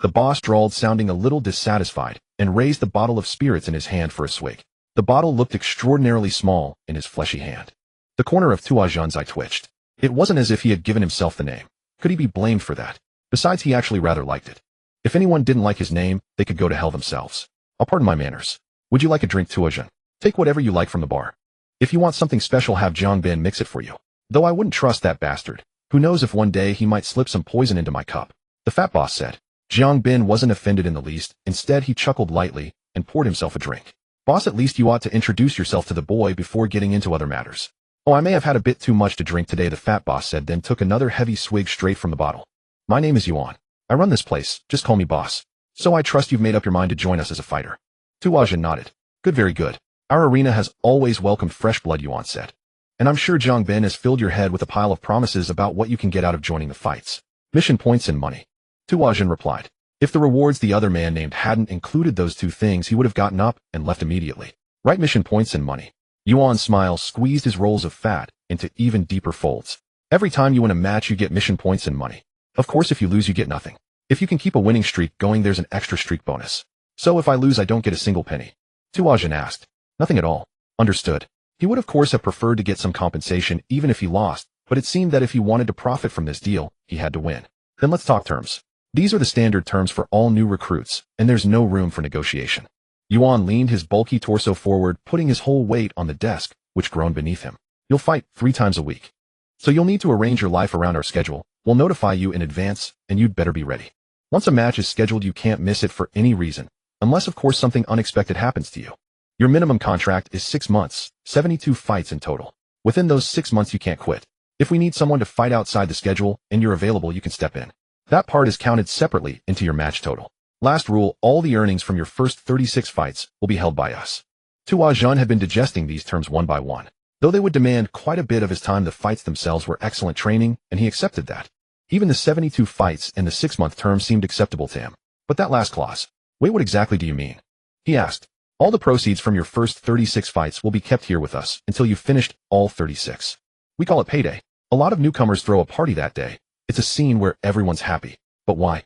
The boss drawled, sounding a little dissatisfied, and raised the bottle of spirits in his hand for a swig. The bottle looked extraordinarily small in his fleshy hand. The corner of Tuazhan's eye twitched. It wasn't as if he had given himself the name. Could he be blamed for that? Besides, he actually rather liked it. If anyone didn't like his name, they could go to hell themselves. I'll pardon my manners. Would you like a drink, Tuazhan? Take whatever you like from the bar. If you want something special, have Jiang Ben mix it for you. Though I wouldn't trust that bastard. Who knows if one day he might slip some poison into my cup, the fat boss said. Jiang Ben wasn't offended in the least. Instead, he chuckled lightly and poured himself a drink. Boss, at least you ought to introduce yourself to the boy before getting into other matters. Oh, I may have had a bit too much to drink today, the fat boss said, then took another heavy swig straight from the bottle. My name is Yuan. I run this place. Just call me boss. So I trust you've made up your mind to join us as a fighter. Tuazhan nodded. Good, very good. Our arena has always welcomed fresh blood, Yuan said. And I'm sure Jiang Ben has filled your head with a pile of promises about what you can get out of joining the fights. Mission points and money. Tuazhan replied. If the rewards the other man named hadn't included those two things, he would have gotten up and left immediately. Right, mission points and money. Yuan's smile squeezed his rolls of fat into even deeper folds. Every time you win a match, you get mission points and money. Of course, if you lose, you get nothing. If you can keep a winning streak going, there's an extra streak bonus. So if I lose, I don't get a single penny. Tuazhan asked. Nothing at all. Understood. He would of course have preferred to get some compensation even if he lost, but it seemed that if he wanted to profit from this deal, he had to win. Then let's talk terms. These are the standard terms for all new recruits, and there's no room for negotiation. Yuan leaned his bulky torso forward, putting his whole weight on the desk, which groaned beneath him. You'll fight 3 times a week. So you'll need to arrange your life around our schedule. We'll notify you in advance, and you'd better be ready. Once a match is scheduled, you can't miss it for any reason, unless of course something unexpected happens to you. Your minimum contract is 6 months, 72 fights in total. Within those 6 months, you can't quit. If we need someone to fight outside the schedule and you're available, you can step in. That part is counted separately into your match total. Last rule, all the earnings from your first 36 fights will be held by us. Tuazhan had been digesting these terms one by one. Though they would demand quite a bit of his time, the fights themselves were excellent training, and he accepted that. Even the 72 fights and the 6-month term seemed acceptable to him. But that last clause. Wait, what exactly do you mean? He asked. All the proceeds from your first 36 fights will be kept here with us until you've finished all 36. We call it payday. A lot of newcomers throw a party that day. It's a scene where everyone's happy. But why?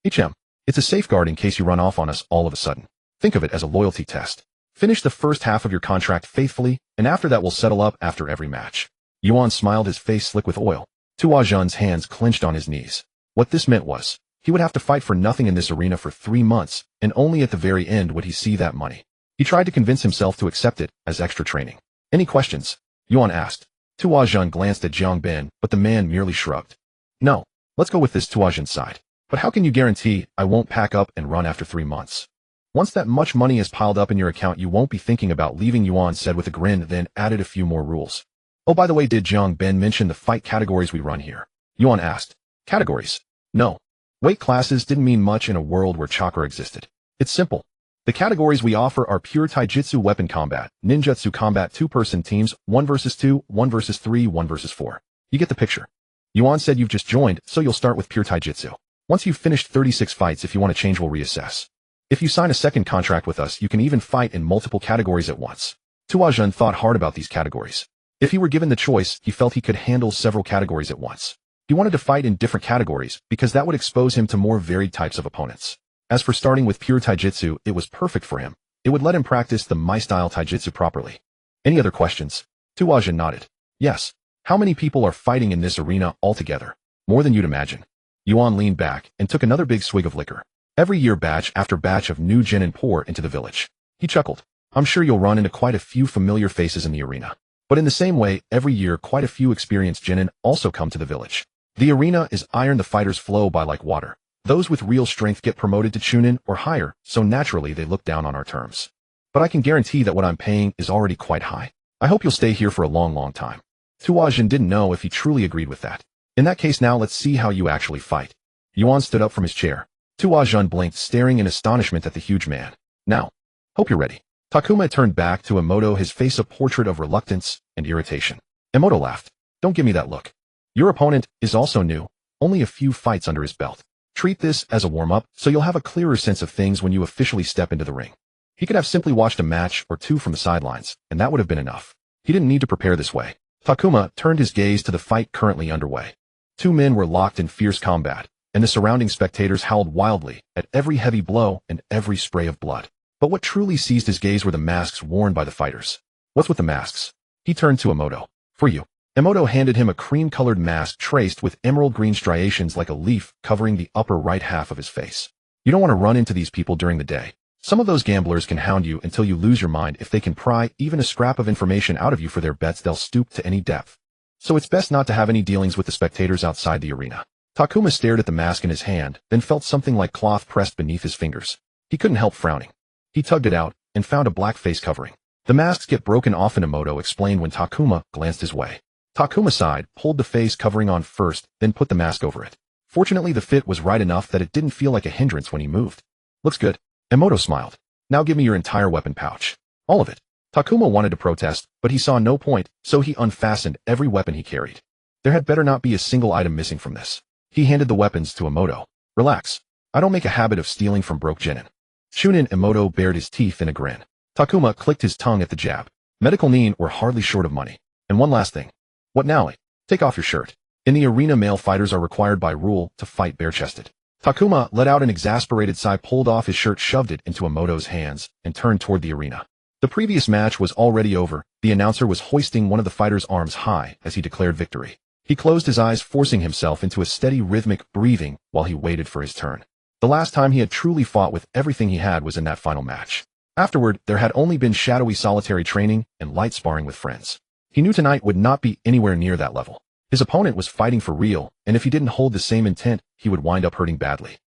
It's a safeguard in case you run off on us all of a sudden. Think of it as a loyalty test. Finish the first half of your contract faithfully, and after that we'll settle up after every match. Yuan smiled, his face slick with oil. Tuazhan's hands clenched on his knees. What this meant was, he would have to fight for nothing in this arena for 3 months, and only at the very end would he see that money. He tried to convince himself to accept it as extra training. Any questions? Yuan asked. Tuazhan glanced at Jiang Ben, but the man merely shrugged. No. Let's go with this, Tuazhan sighed. But how can you guarantee I won't pack up and run after 3 months? Once that much money is piled up in your account, you won't be thinking about leaving, Yuan said with a grin, then added a few more rules. Oh, by the way, did Jiang Ben mention the fight categories we run here? Yuan asked. Categories? No. Weight classes didn't mean much in a world where chakra existed. It's simple. The categories we offer are pure taijutsu weapon combat, ninjutsu combat, 2-person teams, 1 versus 2, 1 versus 3, 1 versus 4. You get the picture. Yuan said you've just joined, so you'll start with pure taijutsu. Once you've finished 36 fights, if you want to change, we'll reassess. If you sign a second contract with us, you can even fight in multiple categories at once. Tuajun thought hard about these categories. If he were given the choice, he felt he could handle several categories at once. He wanted to fight in different categories because that would expose him to more varied types of opponents. As for starting with pure taijutsu, it was perfect for him. It would let him practice the Mai-style taijutsu properly. Any other questions? Tuajun nodded. Yes. How many people are fighting in this arena altogether? More than you'd imagine. Yuan leaned back and took another big swig of liquor. Every year batch after batch of new genin pour into the village. He chuckled. I'm sure you'll run into quite a few familiar faces in the arena. But in the same way, every year quite a few experienced genin also come to the village. The arena is iron, the fighters flow by like water. Those with real strength get promoted to chunin or higher, so naturally they look down on our terms. But I can guarantee that what I'm paying is already quite high. I hope you'll stay here for a long time. Tuajin didn't know if he truly agreed with that. In that case, now let's see how you actually fight. Yuan stood up from his chair. Tuajun blinked, staring in astonishment at the huge man. Now, hope you're ready. Takuma turned back to Emoto, his face a portrait of reluctance and irritation. Emoto laughed. Don't give me that look. Your opponent is also new, only a few fights under his belt. Treat this as a warm-up so you'll have a clearer sense of things when you officially step into the ring. He could have simply watched a match or two from the sidelines, and that would have been enough. He didn't need to prepare this way. Takuma turned his gaze to the fight currently underway. Two men were locked in fierce combat, and the surrounding spectators howled wildly at every heavy blow and every spray of blood. But what truly seized his gaze were the masks worn by the fighters. What's with the masks? He turned to Emoto. For you. Emoto handed him a cream-colored mask traced with emerald green striations like a leaf covering the upper right half of his face. You don't want to run into these people during the day. Some of those gamblers can hound you until you lose your mind. If they can pry even a scrap of information out of you for their bets, they'll stoop to any depth. So it's best not to have any dealings with the spectators outside the arena. Takuma stared at the mask in his hand, then felt something like cloth pressed beneath his fingers. He couldn't help frowning. He tugged it out and found a black face covering. The masks get broken often, Emoto explained when Takuma glanced his way. Takuma sighed, pulled the face covering on first, then put the mask over it. Fortunately, the fit was right enough that it didn't feel like a hindrance when he moved. Looks good. Emoto smiled. Now give me your entire weapon pouch. All of it. Takuma wanted to protest, but he saw no point, so he unfastened every weapon he carried. There had better not be a single item missing from this. He handed the weapons to Emoto. Relax. I don't make a habit of stealing from broke genin. Chunin. Emoto bared his teeth in a grin. Takuma clicked his tongue at the jab. Medical nin were hardly short of money. And one last thing. What now? Take off your shirt. In the arena, male fighters are required by rule to fight bare-chested. Takuma let out an exasperated sigh, pulled off his shirt, shoved it into Emoto's hands, and turned toward the arena. The previous match was already over. The announcer was hoisting one of the fighters' arms high as he declared victory. He closed his eyes, forcing himself into a steady rhythmic breathing while he waited for his turn. The last time he had truly fought with everything he had was in that final match. Afterward, there had only been shadowy solitary training and light sparring with friends. He knew tonight would not be anywhere near that level. His opponent was fighting for real, and if he didn't hold the same intent, he would wind up hurting badly.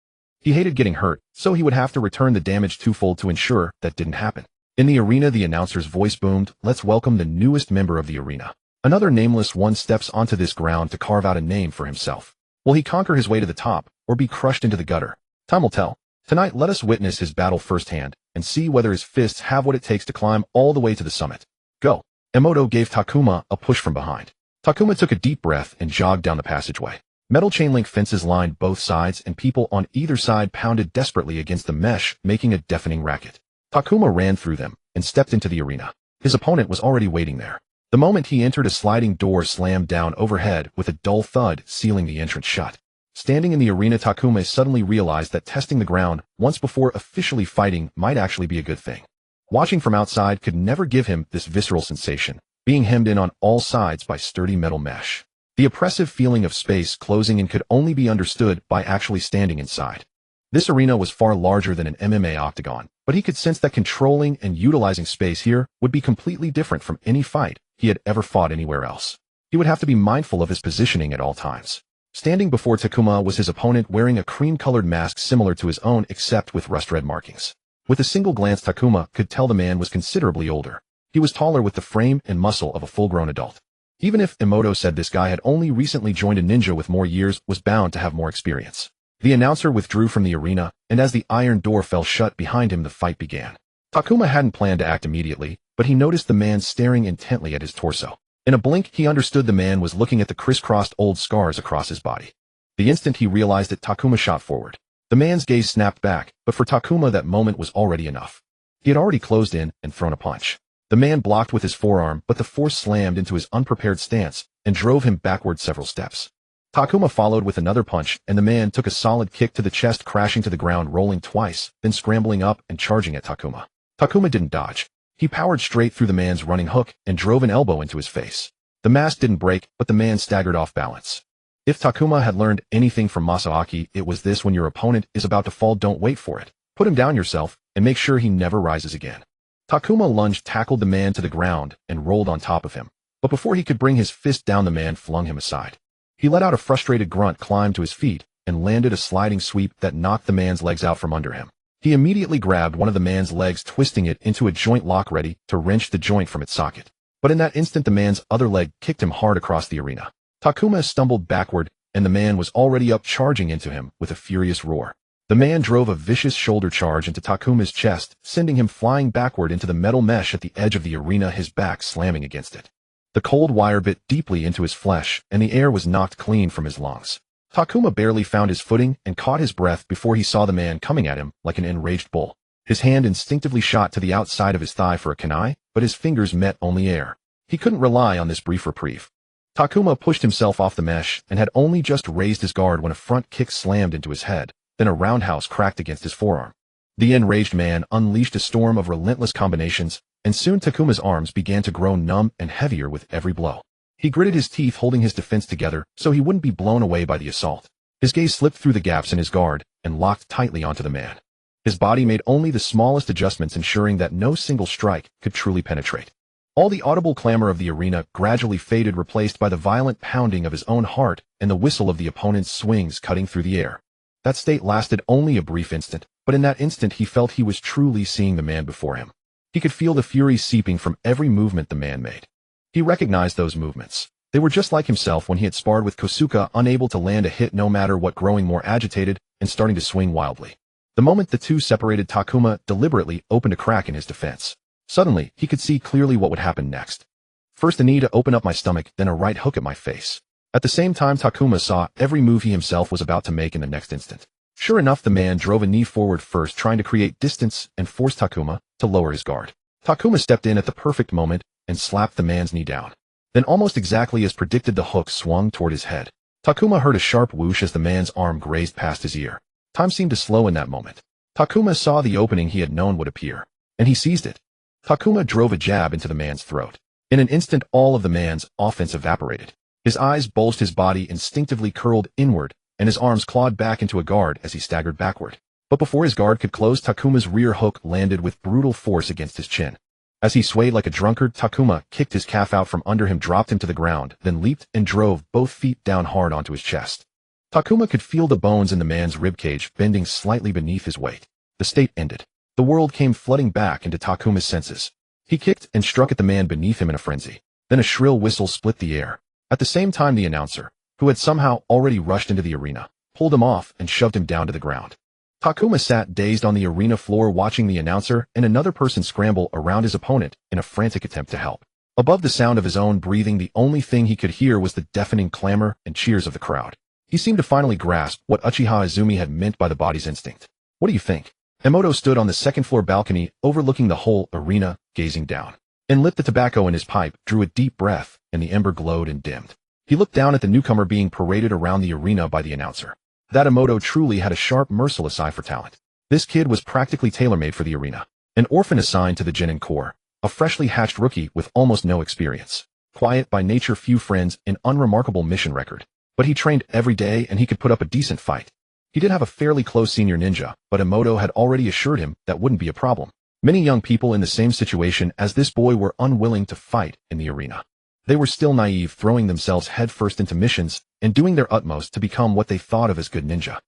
He hated getting hurt, so he would have to return the damage twofold to ensure that didn't happen. In the arena, the announcer's voice boomed, "Let's welcome the newest member of the arena." Another nameless one steps onto this ground to carve out a name for himself. Will he conquer his way to the top, or be crushed into the gutter? Time will tell. Tonight, let us witness his battle firsthand, and see whether his fists have what it takes to climb all the way to the summit. Go. Emoto gave Takuma a push from behind. Takuma took a deep breath and jogged down the passageway. Metal chain-link fences lined both sides, and people on either side pounded desperately against the mesh, making a deafening racket. Takuma ran through them and stepped into the arena. His opponent was already waiting there. The moment he entered, a sliding door slammed down overhead with a dull thud, sealing the entrance shut. Standing in the arena, Takuma suddenly realized that testing the ground once before officially fighting might actually be a good thing. Watching from outside could never give him this visceral sensation, being hemmed in on all sides by sturdy metal mesh. The oppressive feeling of space closing in could only be understood by actually standing inside. This arena was far larger than an MMA octagon, but he could sense that controlling and utilizing space here would be completely different from any fight he had ever fought anywhere else. He would have to be mindful of his positioning at all times. Standing before Takuma was his opponent, wearing a cream-colored mask similar to his own except with rust-red markings. With a single glance, Takuma could tell the man was considerably older. He was taller, with the frame and muscle of a full-grown adult. Even if Emoto said this guy had only recently joined, a ninja with more years was bound to have more experience. The announcer withdrew from the arena, and as the iron door fell shut behind him, the fight began. Takuma hadn't planned to act immediately, but he noticed the man staring intently at his torso. In a blink, he understood the man was looking at the crisscrossed old scars across his body. The instant he realized it, Takuma shot forward. The man's gaze snapped back, but for Takuma that moment was already enough. He had already closed in and thrown a punch. The man blocked with his forearm, but the force slammed into his unprepared stance and drove him backward several steps. Takuma followed with another punch, and the man took a solid kick to the chest, crashing to the ground, rolling twice, then scrambling up and charging at Takuma. Takuma didn't dodge. He powered straight through the man's running hook and drove an elbow into his face. The mask didn't break, but the man staggered off balance. If Takuma had learned anything from Masaaki, it was this: when your opponent is about to fall, don't wait for it. Put him down yourself, and make sure he never rises again. Takuma lunged, tackled the man to the ground, and rolled on top of him. But before he could bring his fist down, the man flung him aside. He let out a frustrated grunt, climbed to his feet, and landed a sliding sweep that knocked the man's legs out from under him. He immediately grabbed one of the man's legs, twisting it into a joint lock, ready to wrench the joint from its socket. But in that instant, the man's other leg kicked him hard across the arena. Takuma stumbled backward, and the man was already up, charging into him with a furious roar. The man drove a vicious shoulder charge into Takuma's chest, sending him flying backward into the metal mesh at the edge of the arena, his back slamming against it. The cold wire bit deeply into his flesh, and the air was knocked clean from his lungs. Takuma barely found his footing and caught his breath before he saw the man coming at him like an enraged bull. His hand instinctively shot to the outside of his thigh for a kunai, but his fingers met only air. He couldn't rely on this brief reprieve. Takuma pushed himself off the mesh and had only just raised his guard when a front kick slammed into his head, then a roundhouse cracked against his forearm. The enraged man unleashed a storm of relentless combinations, and soon Takuma's arms began to grow numb and heavier with every blow. He gritted his teeth, holding his defense together so he wouldn't be blown away by the assault. His gaze slipped through the gaps in his guard and locked tightly onto the man. His body made only the smallest adjustments, ensuring that no single strike could truly penetrate. All the audible clamor of the arena gradually faded, replaced by the violent pounding of his own heart and the whistle of the opponent's swings cutting through the air. That state lasted only a brief instant, but in that instant he felt he was truly seeing the man before him. He could feel the fury seeping from every movement the man made. He recognized those movements. They were just like himself when he had sparred with Kosuke, unable to land a hit no matter what, growing more agitated and starting to swing wildly. The moment the two separated, Takuma deliberately opened a crack in his defense. Suddenly, he could see clearly what would happen next. First a knee to open up my stomach, then a right hook at my face. At the same time, Takuma saw every move he himself was about to make in the next instant. Sure enough, the man drove a knee forward first, trying to create distance and force Takuma to lower his guard. Takuma stepped in at the perfect moment and slapped the man's knee down. Then, almost exactly as predicted, the hook swung toward his head. Takuma heard a sharp whoosh as the man's arm grazed past his ear. Time seemed to slow in that moment. Takuma saw the opening he had known would appear, and he seized it. Takuma drove a jab into the man's throat. In an instant, all of the man's offense evaporated. His eyes bulged, his body instinctively curled inward, and his arms clawed back into a guard as he staggered backward. But before his guard could close, Takuma's rear hook landed with brutal force against his chin. As he swayed like a drunkard, Takuma kicked his calf out from under him, dropped him to the ground, then leaped and drove both feet down hard onto his chest. Takuma could feel the bones in the man's ribcage bending slightly beneath his weight. The state ended. The world came flooding back into Takuma's senses. He kicked and struck at the man beneath him in a frenzy. Then a shrill whistle split the air. At the same time, the announcer, who had somehow already rushed into the arena, pulled him off and shoved him down to the ground. Takuma sat dazed on the arena floor, watching the announcer and another person scramble around his opponent in a frantic attempt to help. Above the sound of his own breathing, the only thing he could hear was the deafening clamor and cheers of the crowd. He seemed to finally grasp what Uchiha Izumi had meant by the body's instinct. What do you think? Emoto stood on the second-floor balcony overlooking the whole arena, gazing down, and lit the tobacco in his pipe, drew a deep breath, and the ember glowed and dimmed. He looked down at the newcomer being paraded around the arena by the announcer. That Emoto truly had a sharp, merciless eye for talent. This kid was practically tailor-made for the arena. An orphan assigned to the Genin Corps, a freshly hatched rookie with almost no experience. Quiet by nature, few friends, an unremarkable mission record. But he trained every day and he could put up a decent fight. He did have a fairly close senior ninja, but Emoto had already assured him that wouldn't be a problem. Many young people in the same situation as this boy were unwilling to fight in the arena. They were still naive, throwing themselves headfirst into missions and doing their utmost to become what they thought of as good ninja.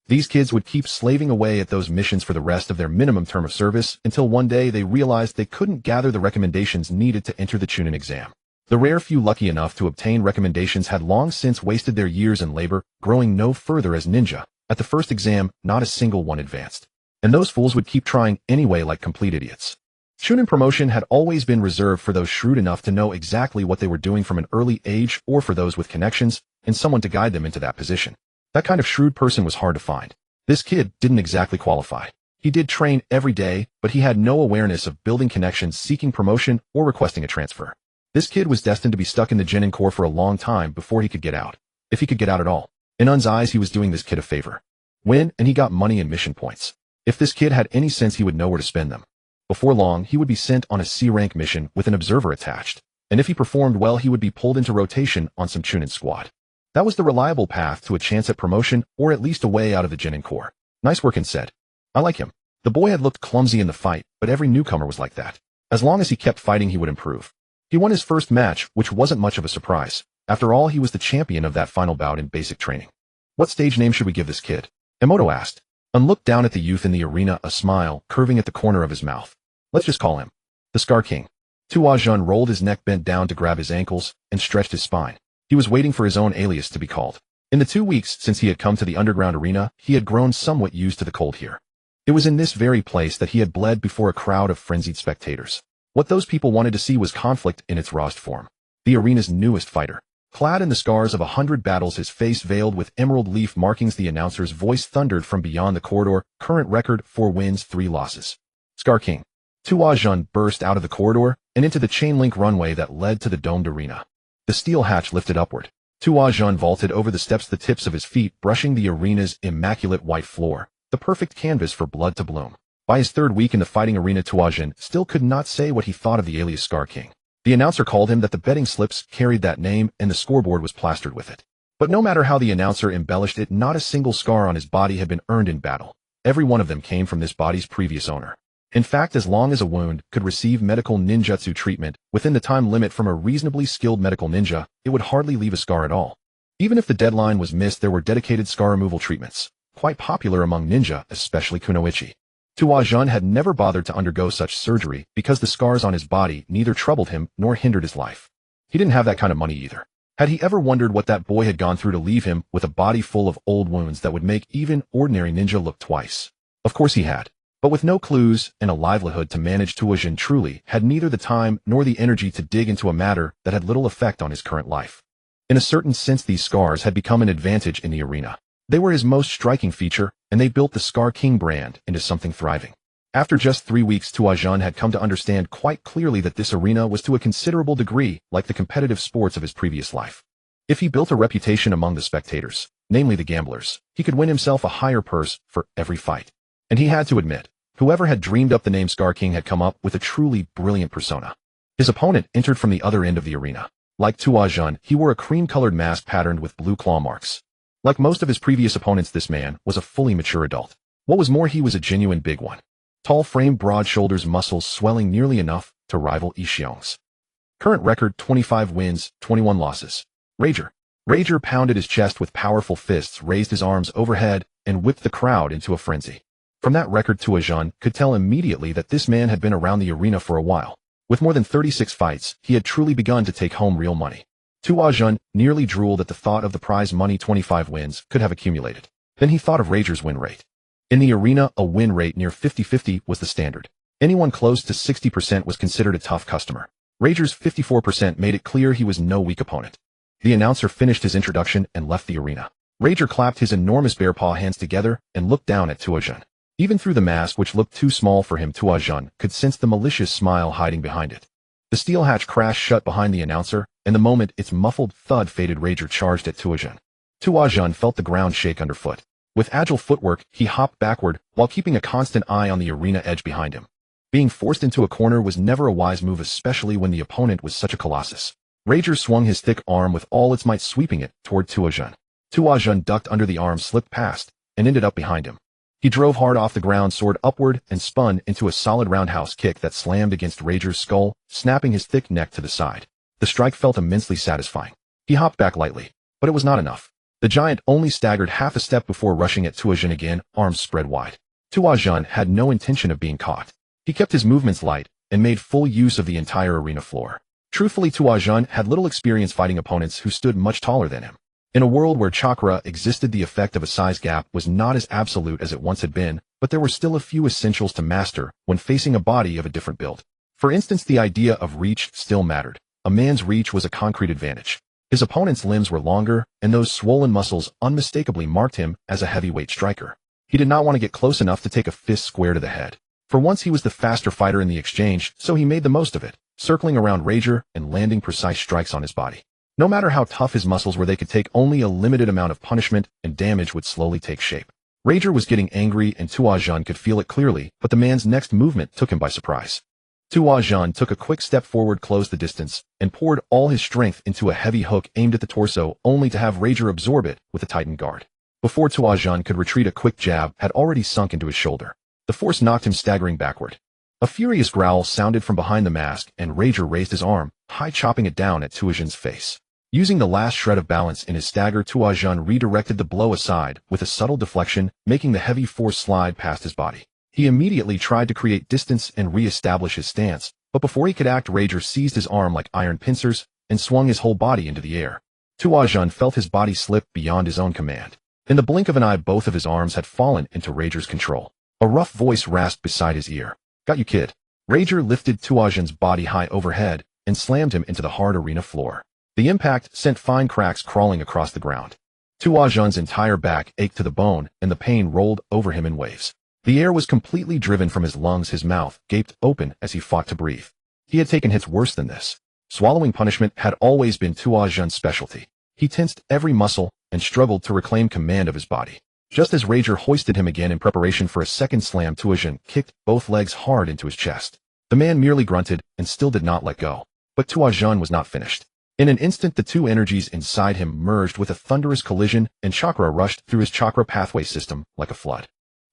These kids would keep slaving away at those missions for the rest of their minimum term of service until one day they realized they couldn't gather the recommendations needed to enter the Chunin exam. The rare few lucky enough to obtain recommendations had long since wasted their years in labor, growing no further as ninja. At the first exam, not a single one advanced. And those fools would keep trying anyway like complete idiots. Chunin promotion had always been reserved for those shrewd enough to know exactly what they were doing from an early age, or for those with connections and someone to guide them into that position. That kind of shrewd person was hard to find. This kid didn't exactly qualify. He did train every day, but he had no awareness of building connections, seeking promotion, or requesting a transfer. This kid was destined to be stuck in the Genin Corps for a long time before he could get out. If he could get out at all. In Un's eyes, he was doing this kid a favor. Win, and he got money and mission points. If this kid had any sense, he would know where to spend them. Before long, he would be sent on a C-rank mission with an observer attached, and if he performed well, he would be pulled into rotation on some Chunin squad. That was the reliable path to a chance at promotion, or at least a way out of the Genin Corps. Nice work, said. I like him. The boy had looked clumsy in the fight, but every newcomer was like that. As long as he kept fighting, he would improve. He won his first match, which wasn't much of a surprise. After all, he was the champion of that final bout in basic training. What stage name should we give this kid? Emoto asked. Un looked down at the youth in the arena, a smile curving at the corner of his mouth. Let's just call him the Scar King. Tua Jun rolled his neck, bent down to grab his ankles, and stretched his spine. He was waiting for his own alias to be called. In the 2 weeks since he had come to the underground arena, he had grown somewhat used to the cold here. It was in this very place that he had bled before a crowd of frenzied spectators. What those people wanted to see was conflict in its rawest form. The arena's newest fighter. Clad in the scars of 100 battles, his face veiled with emerald leaf markings, the announcer's voice thundered from beyond the corridor. Current record: 4 wins, 3 losses. Scar King. Tua Jun burst out of the corridor and into the chain-link runway that led to the domed arena. The steel hatch lifted upward. Tua Jun vaulted over the steps, the tips of his feet brushing the arena's immaculate white floor, the perfect canvas for blood to bloom. By his 3rd week in the fighting arena, Tua Jun still could not say what he thought of the alias Scar King. The announcer called him that, the betting slips carried that name, and the scoreboard was plastered with it. But no matter how the announcer embellished it, not a single scar on his body had been earned in battle. Every one of them came from this body's previous owner. In fact, as long as a wound could receive medical ninjutsu treatment within the time limit from a reasonably skilled medical ninja, it would hardly leave a scar at all. Even if the deadline was missed, there were dedicated scar removal treatments, quite popular among ninja, especially kunoichi. Tua Jun had never bothered to undergo such surgery because the scars on his body neither troubled him nor hindered his life. He didn't have that kind of money either. Had he ever wondered what that boy had gone through to leave him with a body full of old wounds that would make even ordinary ninja look twice? Of course he had. But with no clues and a livelihood to manage, Tua Jun truly had neither the time nor the energy to dig into a matter that had little effect on his current life. In a certain sense, these scars had become an advantage in the arena. They were his most striking feature, and they built the Scar King brand into something thriving. After just 3 weeks, Tua Jun had come to understand quite clearly that this arena was to a considerable degree like the competitive sports of his previous life. If he built a reputation among the spectators, namely the gamblers, he could win himself a higher purse for every fight. And he had to admit, whoever had dreamed up the name Scar King had come up with a truly brilliant persona. His opponent entered from the other end of the arena. Like Tua Jun, he wore a cream-colored mask patterned with blue claw marks. Like most of his previous opponents, this man was a fully mature adult. What was more, he was a genuine big one. Tall frame, broad shoulders, muscles swelling nearly enough to rival Ishiong's. Current record: 25 wins, 21 losses. Rager. Rager pounded his chest with powerful fists, raised his arms overhead, and whipped the crowd into a frenzy. From that record, Tua Jun could tell immediately that this man had been around the arena for a while. With more than 36 fights, he had truly begun to take home real money. Tua Jun nearly drooled at the thought of the prize money 25 wins could have accumulated. Then he thought of Rager's win rate. In the arena, a win rate near 50-50 was the standard. Anyone close to 60% was considered a tough customer. Rager's 54% made it clear he was no weak opponent. The announcer finished his introduction and left the arena. Rager clapped his enormous bear paw hands together and looked down at Tua Jun. Even through the mask, which looked too small for him, Tua Jun could sense the malicious smile hiding behind it. The steel hatch crashed shut behind the announcer, and the moment its muffled thud faded, Rager charged at Tua Jun. Tua Jun felt the ground shake underfoot. With agile footwork, he hopped backward while keeping a constant eye on the arena edge behind him. Being forced into a corner was never a wise move, especially when the opponent was such a colossus. Rager swung his thick arm with all its might, sweeping it toward Tua Jun. Tua Jun ducked under the arm, slipped past, and ended up behind him. He drove hard off the ground, soared upward, and spun into a solid roundhouse kick that slammed against Rager's skull, snapping his thick neck to the side. The strike felt immensely satisfying. He hopped back lightly, but it was not enough. The giant only staggered half a step before rushing at Tua Jun again, arms spread wide. Tua Jun had no intention of being caught. He kept his movements light and made full use of the entire arena floor. Truthfully, Tua Jun had little experience fighting opponents who stood much taller than him. In a world where chakra existed, the effect of a size gap was not as absolute as it once had been, but there were still a few essentials to master when facing a body of a different build. For instance, the idea of reach still mattered. A man's reach was a concrete advantage. His opponent's limbs were longer, and those swollen muscles unmistakably marked him as a heavyweight striker. He did not want to get close enough to take a fist square to the head. For once he was the faster fighter in the exchange, so he made the most of it, circling around Rager and landing precise strikes on his body. No matter how tough his muscles were, they could take only a limited amount of punishment, and damage would slowly take shape. Rager was getting angry, and Tuazhan could feel it clearly, but the man's next movement took him by surprise. Tuazhan took a quick step forward, closed the distance, and poured all his strength into a heavy hook aimed at the torso, only to have Rager absorb it with a tightened guard. Before Tuazhan could retreat, a quick jab had already sunk into his shoulder. The force knocked him staggering backward. A furious growl sounded from behind the mask, and Rager raised his arm, high chopping it down at Tuazhan's face. Using the last shred of balance in his stagger, Tuazhan redirected the blow aside with a subtle deflection, making the heavy force slide past his body. He immediately tried to create distance and re-establish his stance, but before he could act, Rager seized his arm like iron pincers and swung his whole body into the air. Tuazhan felt his body slip beyond his own command. In the blink of an eye, both of his arms had fallen into Rager's control. A rough voice rasped beside his ear. "Got you, kid." Rager lifted Tuazhan's body high overhead and slammed him into the hard arena floor. The impact sent fine cracks crawling across the ground. Tuazhan's entire back ached to the bone, and the pain rolled over him in waves. The air was completely driven from his lungs. His mouth gaped open as he fought to breathe. He had taken hits worse than this. Swallowing punishment had always been Tuazhan's specialty. He tensed every muscle and struggled to reclaim command of his body. Just as Rager hoisted him again in preparation for a second slam, Tuazhan kicked both legs hard into his chest. The man merely grunted and still did not let go. But Tuazhan was not finished. In an instant, the two energies inside him merged with a thunderous collision, and chakra rushed through his chakra pathway system like a flood.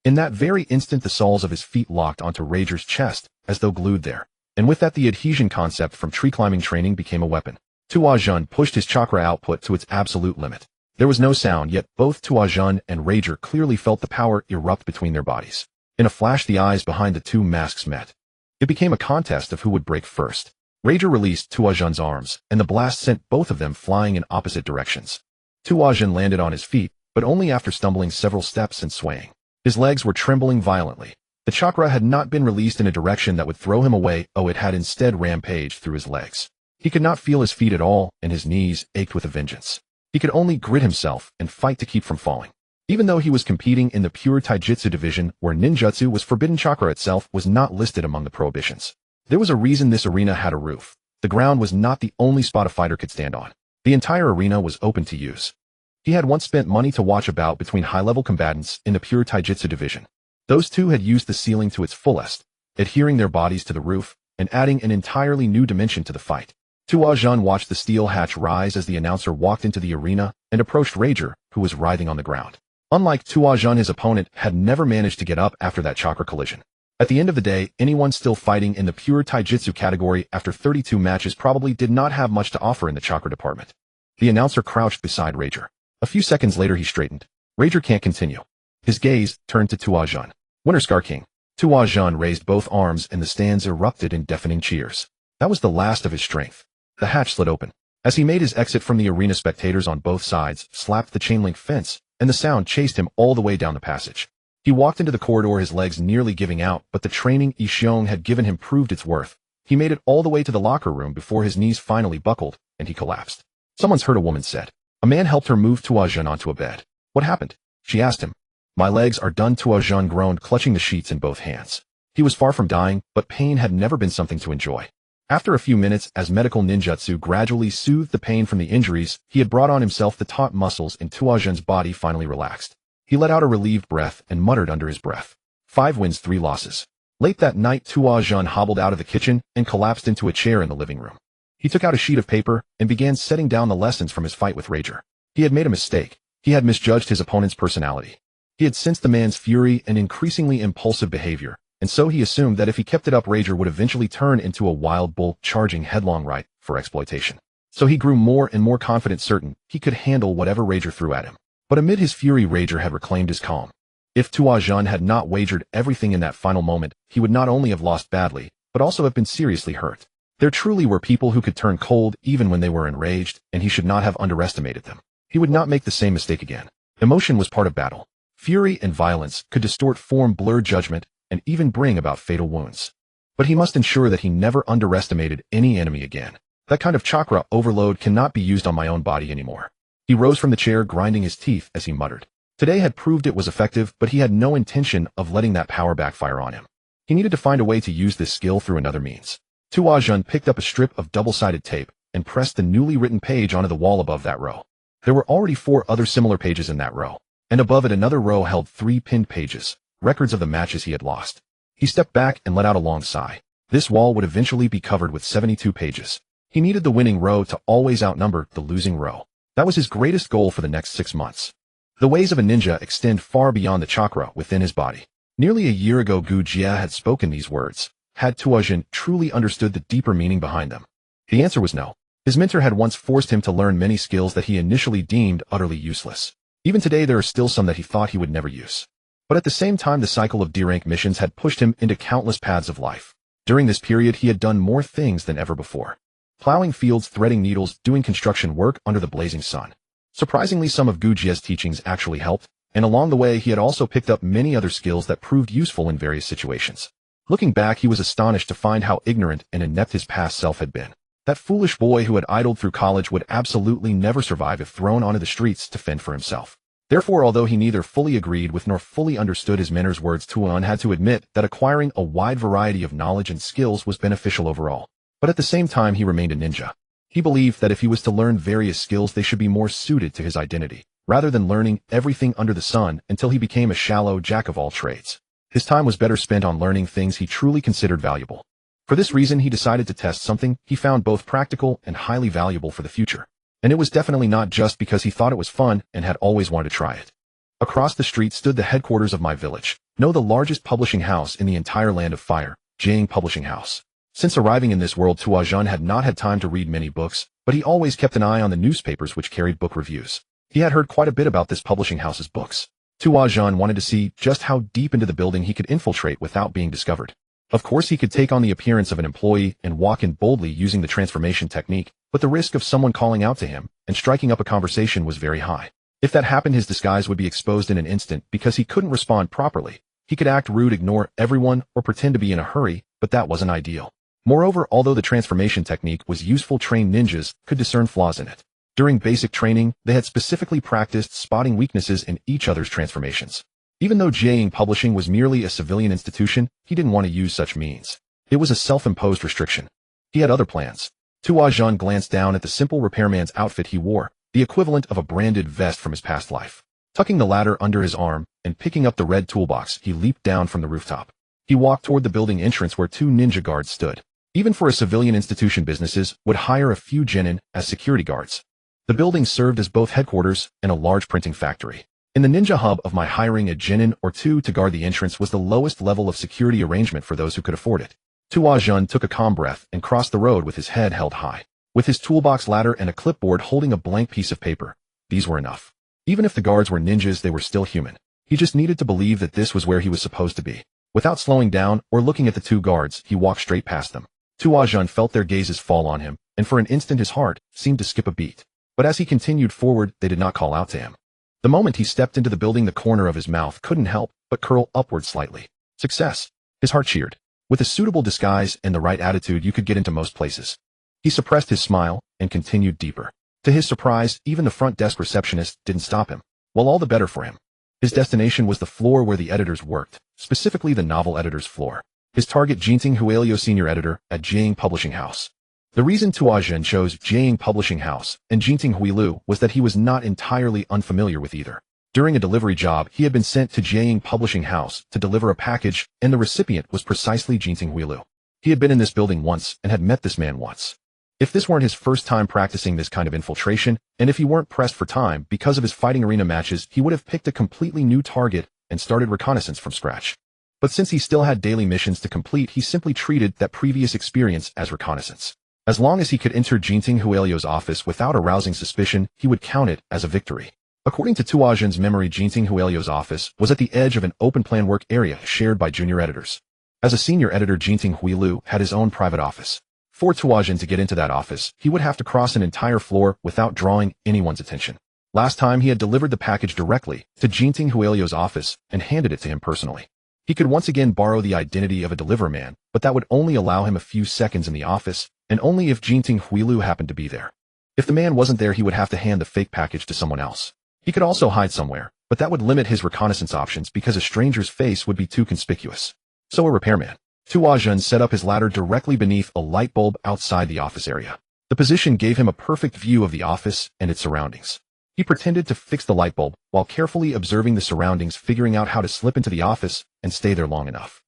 In that very instant, the soles of his feet locked onto Rager's chest, as though glued there. And with that, the adhesion concept from tree climbing training became a weapon. Tuazhan pushed his chakra output to its absolute limit. There was no sound, yet both Tuazhan and Rager clearly felt the power erupt between their bodies. In a flash, the eyes behind the two masks met. It became a contest of who would break first. Rager released Tuazhan's arms, and the blast sent both of them flying in opposite directions. Tuazhan landed on his feet, but only after stumbling several steps and swaying. His legs were trembling violently. The chakra had not been released in a direction that would throw him away, it had instead rampaged through his legs. He could not feel his feet at all, and his knees ached with a vengeance. He could only grit himself and fight to keep from falling. Even though he was competing in the pure taijutsu division, where ninjutsu was forbidden, chakra itself was not listed among the prohibitions. There was a reason this arena had a roof. The ground was not the only spot a fighter could stand on. The entire arena was open to use. He had once spent money to watch a bout between high-level combatants in the pure taijutsu division. Those two had used the ceiling to its fullest, adhering their bodies to the roof and adding an entirely new dimension to the fight. Tuazhan watched the steel hatch rise as the announcer walked into the arena and approached Rager, who was writhing on the ground. Unlike Tuazhan, his opponent had never managed to get up after that chakra collision. At the end of the day, anyone still fighting in the pure taijutsu category after 32 matches probably did not have much to offer in the chakra department. The announcer crouched beside Rager. A few seconds later, he straightened. Rager can't continue. His gaze turned to Tuazhan. "Winner, Scar King." Tuazhan raised both arms, and the stands erupted in deafening cheers. That was the last of his strength. The hatch slid open. As he made his exit from the arena, spectators on both sides slapped the chain-link fence, and the sound chased him all the way down the passage. He walked into the corridor, his legs nearly giving out, but the training Ishiong had given him proved its worth. He made it all the way to the locker room before his knees finally buckled, and he collapsed. "Someone's hurt," a woman said. A man helped her move Tuazhan onto a bed. "What happened?" she asked him. "My legs are done," Tuazhan groaned, clutching the sheets in both hands. He was far from dying, but pain had never been something to enjoy. After a few minutes, as medical ninjutsu gradually soothed the pain from the injuries he had brought on himself, the taut muscles in Tuazhan's body finally relaxed. He let out a relieved breath and muttered under his breath, 5 wins, 3 losses. Late that night, Tuazhan hobbled out of the kitchen and collapsed into a chair in the living room. He took out a sheet of paper and began setting down the lessons from his fight with Rager. He had made a mistake. He had misjudged his opponent's personality. He had sensed the man's fury and increasingly impulsive behavior, and so he assumed that if he kept it up, Rager would eventually turn into a wild bull, charging headlong right for exploitation. So he grew more and more confident, certain he could handle whatever Rager threw at him. But amid his fury, Rager had reclaimed his calm. If Tuazhan had not wagered everything in that final moment, he would not only have lost badly, but also have been seriously hurt. There truly were people who could turn cold even when they were enraged, and he should not have underestimated them. He would not make the same mistake again. Emotion was part of battle. Fury and violence could distort form, blur judgment, and even bring about fatal wounds. But he must ensure that he never underestimated any enemy again. That kind of chakra overload cannot be used on my own body anymore. He rose from the chair, grinding his teeth as he muttered, Today had proved it was effective, but he had no intention of letting that power backfire on him. He needed to find a way to use this skill through another means. Tuajun picked up a strip of double-sided tape and pressed the newly written page onto the wall above that row. There were already 4 other similar pages in that row, and above it another row held 3 pinned pages, records of the matches he had lost. He stepped back and let out a long sigh. This wall would eventually be covered with 72 pages. He needed the winning row to always outnumber the losing row. That was his greatest goal for the next 6 months. The ways of a ninja extend far beyond the chakra within his body. Nearly a year ago, Gu Jia had spoken these words. Had Tuajun truly understood the deeper meaning behind them? The answer was no. His mentor had once forced him to learn many skills that he initially deemed utterly useless. Even today, there are still some that he thought he would never use. But at the same time, the cycle of D-rank missions had pushed him into countless paths of life. During this period, he had done more things than ever before. Plowing fields, threading needles, doing construction work under the blazing sun. Surprisingly, some of Gu Jia's teachings actually helped, and along the way he had also picked up many other skills that proved useful in various situations. Looking back, he was astonished to find how ignorant and inept his past self had been. That foolish boy who had idled through college would absolutely never survive if thrown onto the streets to fend for himself. Therefore, although he neither fully agreed with nor fully understood his mentor's words, Tuan had to admit that acquiring a wide variety of knowledge and skills was beneficial overall. But at the same time, he remained a ninja. He believed that if he was to learn various skills, they should be more suited to his identity, rather than learning everything under the sun until he became a shallow jack-of-all-trades. His time was better spent on learning things he truly considered valuable. For this reason, he decided to test something he found both practical and highly valuable for the future. And it was definitely not just because he thought it was fun and had always wanted to try it. Across the street stood the headquarters of my village, the largest publishing house in the entire Land of Fire, Jiang Publishing House. Since arriving in this world, Tuajun had not had time to read many books, but he always kept an eye on the newspapers which carried book reviews. He had heard quite a bit about this publishing house's books. Tuajun wanted to see just how deep into the building he could infiltrate without being discovered. Of course, he could take on the appearance of an employee and walk in boldly using the transformation technique, but the risk of someone calling out to him and striking up a conversation was very high. If that happened, his disguise would be exposed in an instant because he couldn't respond properly. He could act rude, ignore everyone, or pretend to be in a hurry, but that wasn't ideal. Moreover, although the transformation technique was useful, trained ninjas could discern flaws in it. During basic training, they had specifically practiced spotting weaknesses in each other's transformations. Even though Jiang Publishing was merely a civilian institution, he didn't want to use such means. It was a self-imposed restriction. He had other plans. Tuajun glanced down at the simple repairman's outfit he wore, the equivalent of a branded vest from his past life. Tucking the latter under his arm and picking up the red toolbox, he leaped down from the rooftop. He walked toward the building entrance where 2 ninja guards stood. Even for a civilian institution, businesses would hire a few genin as security guards. The building served as both headquarters and a large printing factory. In the ninja hub of my, hiring a genin or 2 to guard the entrance was the lowest level of security arrangement for those who could afford it. Tuajun took a calm breath and crossed the road with his head held high. With his toolbox, ladder, and a clipboard holding a blank piece of paper, these were enough. Even if the guards were ninjas, they were still human. He just needed to believe that this was where he was supposed to be. Without slowing down or looking at the 2 guards, he walked straight past them. Tuajun felt their gazes fall on him, and for an instant his heart seemed to skip a beat. But as he continued forward, they did not call out to him. The moment he stepped into the building, the corner of his mouth couldn't help but curl upward slightly. Success. His heart cheered. With a suitable disguise and the right attitude, you could get into most places. He suppressed his smile and continued deeper. To his surprise, even the front desk receptionist didn't stop him. Well, all the better for him. His destination was the floor where the editors worked, specifically the novel editor's floor. His target, Jinting Huelio, senior editor at Jiang Publishing House. The reason Tuajun chose Jiang Publishing House and Jinting Huilu was that he was not entirely unfamiliar with either. During a delivery job, he had been sent to Jiang Publishing House to deliver a package, and the recipient was precisely Jinting Huilu. He had been in this building once and had met this man once. If this weren't his first time practicing this kind of infiltration, and if he weren't pressed for time because of his fighting arena matches, he would have picked a completely new target and started reconnaissance from scratch. But since he still had daily missions to complete, he simply treated that previous experience as reconnaissance. As long as he could enter Jinting Huelio's office without arousing suspicion, he would count it as a victory. According to Tuajun's memory, Jinting Huelio's office was at the edge of an open-plan work area shared by junior editors. As a senior editor, Jinting Huilu had his own private office. For Tuajun to get into that office, he would have to cross an entire floor without drawing anyone's attention. Last time, he had delivered the package directly to Jinting Huelio's office and handed it to him personally. He could once again borrow the identity of a deliverman, but that would only allow him a few seconds in the office, and only if Jinting Huilu happened to be there. If the man wasn't there, he would have to hand the fake package to someone else. He could also hide somewhere, but that would limit his reconnaissance options because a stranger's face would be too conspicuous. So a repairman. Tuajun set up his ladder directly beneath a light bulb outside the office area. The position gave him a perfect view of the office and its surroundings. He pretended to fix the light bulb while carefully observing the surroundings, figuring out how to slip into the office and stay there long enough.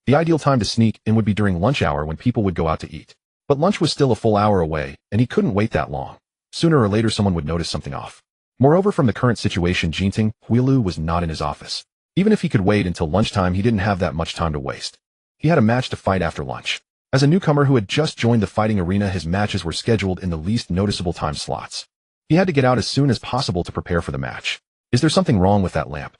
The ideal time to sneak in would be during lunch hour when people would go out to eat. But lunch was still a full hour away, and he couldn't wait that long. Sooner or later someone would notice something off. Moreover, from the current situation, Jinting Huilu was not in his office. Even if he could wait until lunchtime, he didn't have that much time to waste. He had a match to fight after lunch. As a newcomer who had just joined the fighting arena, his matches were scheduled in the least noticeable time slots. He had to get out as soon as possible to prepare for the match. Is there something wrong with that lamp?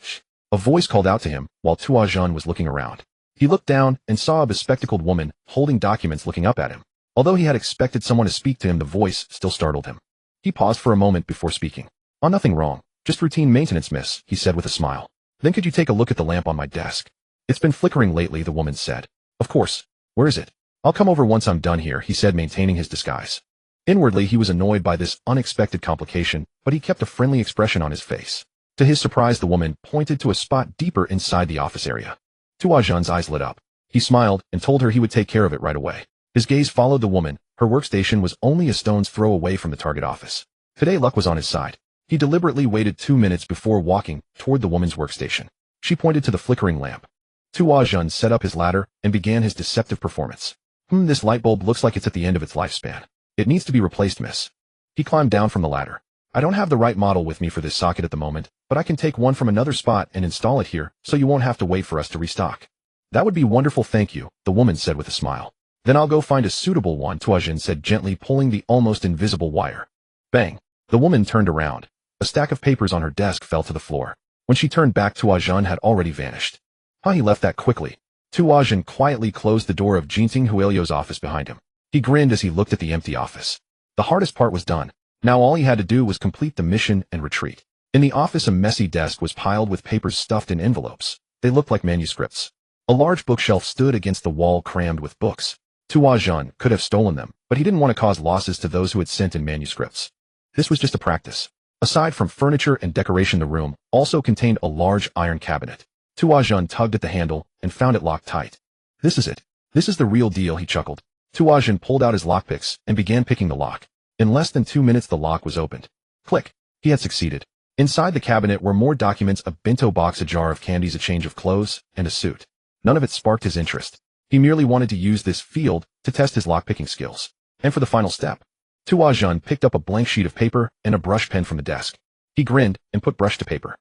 A voice called out to him while Tuajun was looking around. He looked down and saw a bespectacled woman holding documents looking up at him. Although he had expected someone to speak to him, the voice still startled him. He paused for a moment before speaking. "Oh, nothing wrong. Just routine maintenance, miss," he said with a smile. "Then could you take a look at the lamp on my desk?" "It's been flickering lately," the woman said. "Of course. Where is it?" "I'll come over once I'm done here," he said, maintaining his disguise. Inwardly, he was annoyed by this unexpected complication, but he kept a friendly expression on his face. To his surprise, the woman pointed to a spot deeper inside the office area. Tuajun's eyes lit up. He smiled and told her he would take care of it right away. His gaze followed the woman. Her workstation was only a stone's throw away from the target office. Today, luck was on his side. He deliberately waited 2 minutes before walking toward the woman's workstation. She pointed to the flickering lamp. Tuajun set up his ladder and began his deceptive performance. This light bulb looks like it's at the end of its lifespan. It needs to be replaced, miss." He climbed down from the ladder. "I don't have the right model with me for this socket at the moment, but I can take one from another spot and install it here, so you won't have to wait for us to restock." "That would be wonderful, thank you," the woman said with a smile. "Then I'll go find a suitable one," Tuajun said, gently pulling the almost invisible wire. Bang! The woman turned around. A stack of papers on her desk fell to the floor. When she turned back, Tuajun had already vanished. He left that quickly. Tuajun quietly closed the door of Jinting Huelio's office behind him. He grinned as he looked at the empty office. The hardest part was done. Now all he had to do was complete the mission and retreat. In the office, a messy desk was piled with papers stuffed in envelopes. They looked like manuscripts. A large bookshelf stood against the wall, crammed with books. Tuajun could have stolen them, but he didn't want to cause losses to those who had sent in manuscripts. This was just a practice. Aside from furniture and decoration, the room also contained a large iron cabinet. Tuajun tugged at the handle and found it locked tight. "This is it. This is the real deal," he chuckled. Tuajun pulled out his lockpicks and began picking the lock. In less than 2 minutes, the lock was opened. Click. He had succeeded. Inside the cabinet were more documents, a bento box, a jar of candies, a change of clothes, and a suit. None of it sparked his interest. He merely wanted to use this field to test his lockpicking skills. And for the final step, Tuajun picked up a blank sheet of paper and a brush pen from the desk. He grinned and put brush to paper.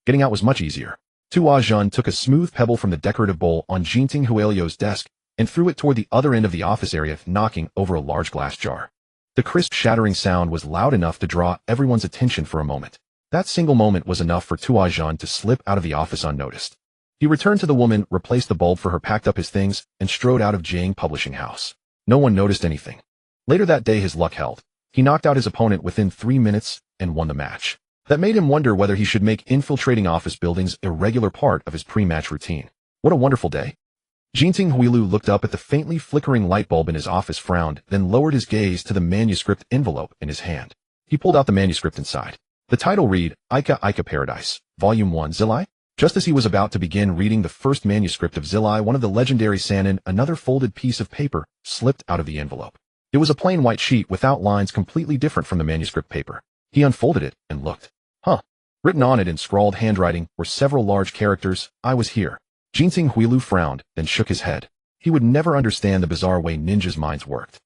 Getting out was much easier. Tuajun took a smooth pebble from the decorative bowl on Jinting Huelio's desk and threw it toward the other end of the office area, knocking over a large glass jar. The crisp shattering sound was loud enough to draw everyone's attention for a moment. That single moment was enough for Tuajun to slip out of the office unnoticed. He returned to the woman, replaced the bulb for her, packed up his things, and strode out of Jiang Publishing House. No one noticed anything. Later that day, his luck held. He knocked out his opponent within 3 minutes and won the match. That made him wonder whether he should make infiltrating office buildings a regular part of his pre-match routine. What a wonderful day. Jinting Huilu looked up at the faintly flickering light bulb in his office, frowned, then lowered his gaze to the manuscript envelope in his hand. He pulled out the manuscript inside. The title read, Ika Ika Paradise, Volume 1, Zilai. Just as he was about to begin reading the first manuscript of Zilai, one of the legendary Sanin, another folded piece of paper slipped out of the envelope. It was a plain white sheet without lines, completely different from the manuscript paper. He unfolded it and looked. Written on it in scrawled handwriting were several large characters, "I was here." Jinting Huilu frowned, then shook his head. He would never understand the bizarre way ninjas' minds worked.